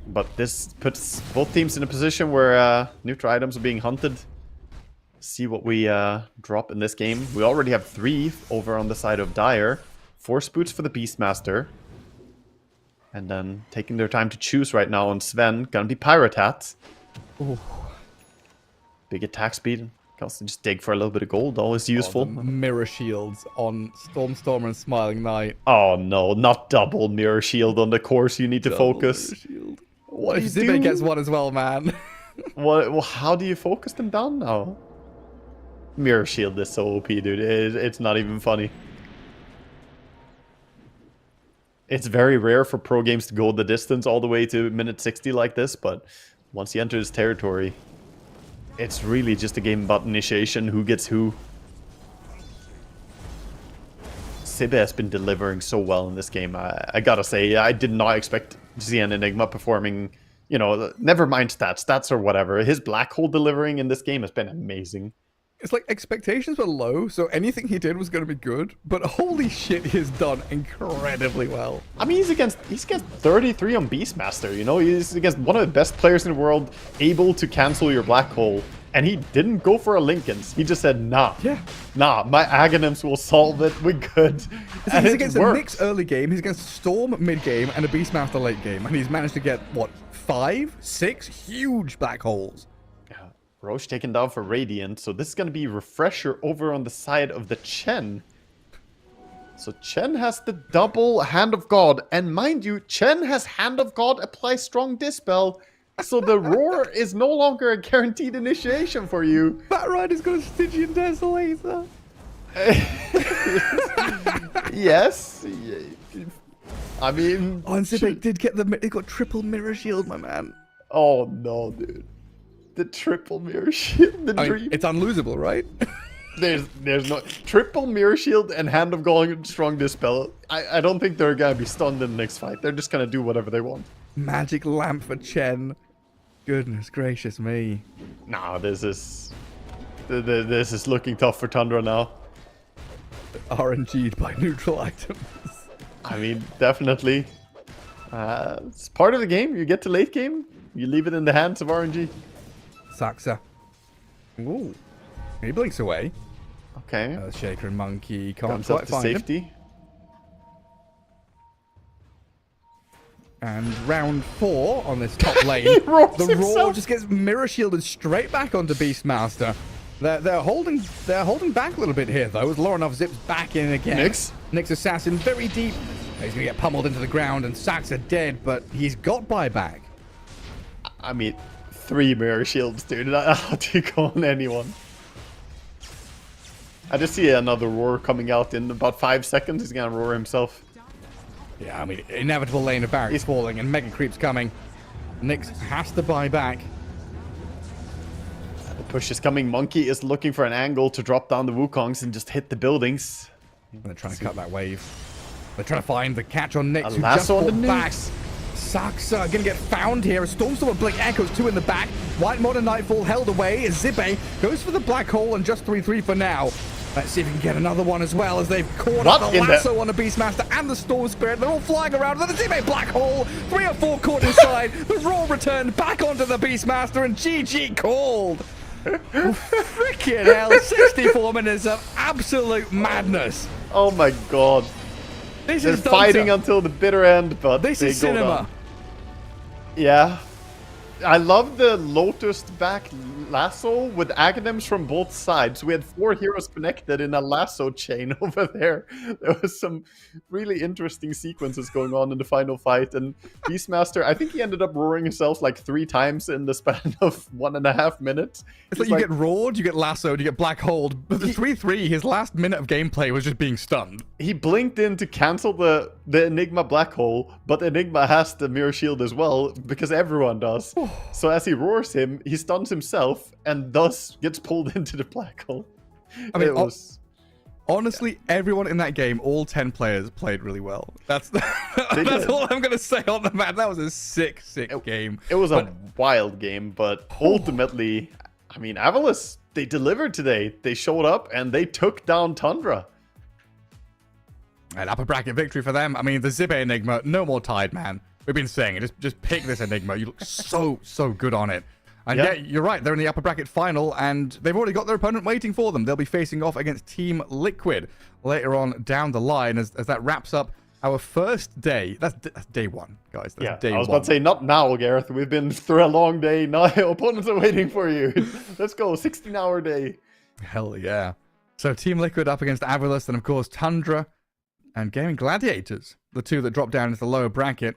[SPEAKER 7] But this puts both teams in a position where neutral items are being hunted. See what we drop in this game. We already have 3 over on the side of Dire. 4 Spoots for the Beastmaster. And then taking their time to choose right now on Sven. Gonna be Pirate Hat. Ooh. Big attack speed. Can also just dig for a little bit of gold. Always useful.
[SPEAKER 6] Mirror shields on Storm and Smiling Knight.
[SPEAKER 7] Oh no, not double mirror shield on the course. You need to focus.
[SPEAKER 6] What if Zippe gets one as well, man?
[SPEAKER 7] What? Well, how do you focus them down now? Mirror shield is so OP, dude. It's not even funny. It's very rare for pro games to go the distance all the way to minute 60 like this, but once you enter this territory, it's really just a game about initiation, who gets who. Zippe has been delivering so well in this game. I gotta say, I did not expect to see an Enigma performing, you know, never mind stats or whatever. His black hole delivering in this game has been amazing.
[SPEAKER 6] It's like expectations were low, so anything he did was going to be good. But holy shit, he's done incredibly well.
[SPEAKER 7] I mean, he's against 33 on Beastmaster. You know, he's against one of the best players in the world, able to cancel your black hole, and he didn't go for a Lincoln's. He just said, nah, my Aghanims will solve it. We're good.
[SPEAKER 6] So he's against a Nyx early game, he's against Storm mid game, and a Beastmaster late game, and he's managed to get what 5, 6 huge black holes.
[SPEAKER 7] Roche taken down for Radiant, so this is going to be Refresher over on the side of the Chen. So Chen has the double Hand of God, and mind you, Chen has Hand of God apply strong Dispel, so the Roar is no longer a guaranteed initiation for you.
[SPEAKER 6] That Rider's got a Stygian Desolator.
[SPEAKER 7] Yes. I mean...
[SPEAKER 6] Oh, and Zippe did get he got triple mirror shield, my man.
[SPEAKER 7] Oh no, dude. The triple mirror shield.
[SPEAKER 6] I mean, it's unlosable, right?
[SPEAKER 7] There's no triple mirror shield and hand of going strong dispel. I don't think they're gonna be stunned in the next fight. They're just gonna do whatever they want.
[SPEAKER 6] Magic lamp for Chen. Goodness gracious me.
[SPEAKER 7] Nah, this is looking tough for Tundra now.
[SPEAKER 6] RNG'd by neutral items.
[SPEAKER 7] I mean, definitely. It's part of the game. You get to late game, you leave it in the hands of RNG.
[SPEAKER 6] Saxa. Ooh. He blinks away.
[SPEAKER 7] Okay.
[SPEAKER 6] Shaker and Monkey can't
[SPEAKER 7] Comes up
[SPEAKER 6] quite
[SPEAKER 7] to
[SPEAKER 6] find him.
[SPEAKER 7] safety.
[SPEAKER 6] And round 4 on this top lane.
[SPEAKER 7] He roars
[SPEAKER 6] the
[SPEAKER 7] himself.
[SPEAKER 6] Roar just gets mirror shielded straight back onto Beastmaster. They're holding back a little bit here though, as Lorinov zips back in again. Nyx assassin very deep. He's gonna get pummeled into the ground and Saxa dead, but he's got buyback.
[SPEAKER 7] I mean, 3 mirror shields, dude. How do you go on anyone? I just see another roar coming out in about 5 seconds. He's gonna roar himself.
[SPEAKER 6] Yeah, I mean, inevitable lane of barracks falling and Mega Creep's coming. Nyx has to buy back.
[SPEAKER 7] The push is coming. Monkey is looking for an angle to drop down the Wukongs and just hit the buildings.
[SPEAKER 6] They're trying to cut that wave. They're trying to find the catch on Nyx,
[SPEAKER 7] A
[SPEAKER 6] who just
[SPEAKER 7] lasso on the
[SPEAKER 6] fought back.
[SPEAKER 7] Nyx.
[SPEAKER 6] Saxa gonna get found here. A Stormstorm and Blink Echoes 2 in the back. White Modern Nightfall held away. Zippe goes for the black hole and just 3-3 for now. Let's see if we can get another one as well, as they've caught up the lasso on the Beastmaster and the Storm Spirit. They're all flying around. Then the Zippe black hole. 3 or 4 caught inside. The Roar returned back onto the Beastmaster and GG called. Freaking hell. 64 minutes of absolute madness.
[SPEAKER 7] Oh my god.
[SPEAKER 6] This
[SPEAKER 7] They're
[SPEAKER 6] is Dota.
[SPEAKER 7] fighting until the bitter end, but
[SPEAKER 6] This
[SPEAKER 7] they
[SPEAKER 6] is
[SPEAKER 7] go
[SPEAKER 6] cinema.
[SPEAKER 7] down. Yeah. I love the Lotus back lasso with Aghanim's from both sides. We had 4 heroes connected in a lasso chain over there. There was some really interesting sequences going on in the final fight. And Beastmaster, I think he ended up roaring himself like 3 times in the span of 1.5 minutes.
[SPEAKER 6] It's like you get roared, you get lassoed, you get black holed. But the 3-3, his last minute of gameplay was just being stunned.
[SPEAKER 7] He blinked in to cancel the Enigma black hole, but Enigma has the mirror shield as well, because everyone does. So as he roars him, he stuns himself and thus gets pulled into the black hole.
[SPEAKER 6] I mean, honestly, everyone in that game, all 10 players, played really well. That's all I'm going to say on the map. That was a sick game.
[SPEAKER 7] It was a wild game, but ultimately, I mean, Avalos, they delivered today. They showed up and they took down Tundra.
[SPEAKER 6] An upper bracket victory for them. I mean, the Zippe Enigma, no more Tide, man. We've been saying it. Just pick this Enigma. You look so good on it. And yeah, you're right. They're in the upper bracket final, and they've already got their opponent waiting for them. They'll be facing off against Team Liquid later on down the line as that wraps up our first day. That's day 1, guys. That's day
[SPEAKER 7] I was
[SPEAKER 6] 1.
[SPEAKER 7] about to say, not now, Gareth. We've been through a long day. Now opponents are waiting for you. Let's go. 16-hour day.
[SPEAKER 6] Hell yeah. So Team Liquid up against Avalos, and of course Tundra and Gaming Gladiators, the 2 that drop down into the lower bracket.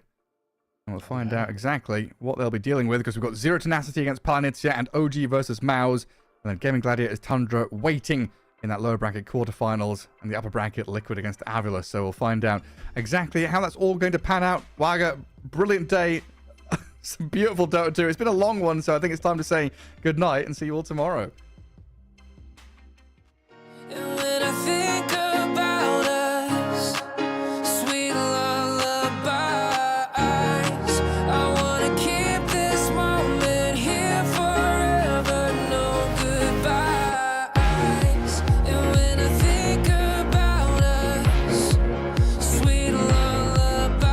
[SPEAKER 6] And we'll find out exactly what they'll be dealing with, because we've got Zero Tenacity against Planetsya and OG versus Mouse. And then Gaming Gladiators Tundra waiting in that lower bracket quarterfinals, and the upper bracket Liquid against Avalos. So we'll find out exactly how that's all going to pan out. Waga, brilliant day. Some beautiful Dota 2. It's been a long one, so I think it's time to say good night and see you all tomorrow.
[SPEAKER 4] And when I think about us, sweet lullabies, I wanna keep this moment here forever, no goodbyes. And when I think about us, sweet lullabies,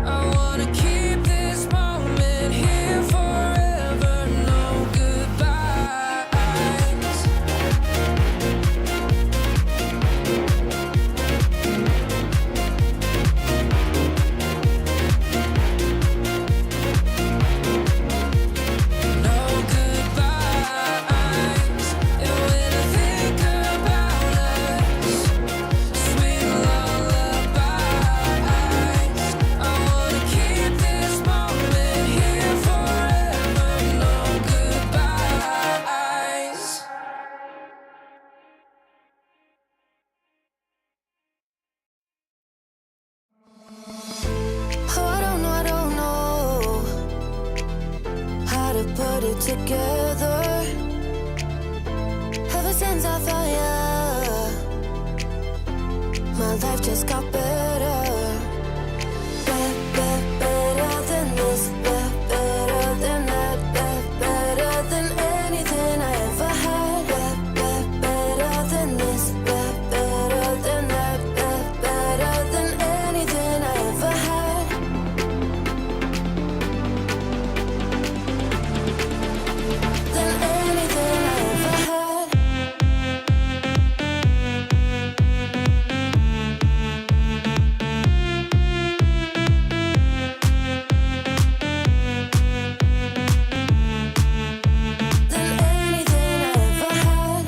[SPEAKER 4] I wanna keep this moment here forever, no goodbyes.
[SPEAKER 9] life just got better. Better than this, better than that, better than anything I ever had. Better than this, better than that, better than anything I ever had. Than anything I ever had. Than anything I ever had.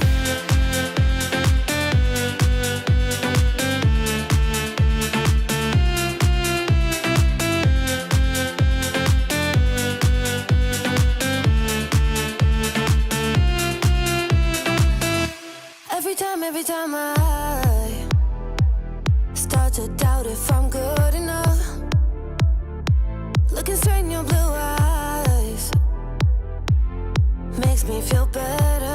[SPEAKER 9] Every time I start to doubt if I'm good enough, looking straight in your blue eyes makes me feel better.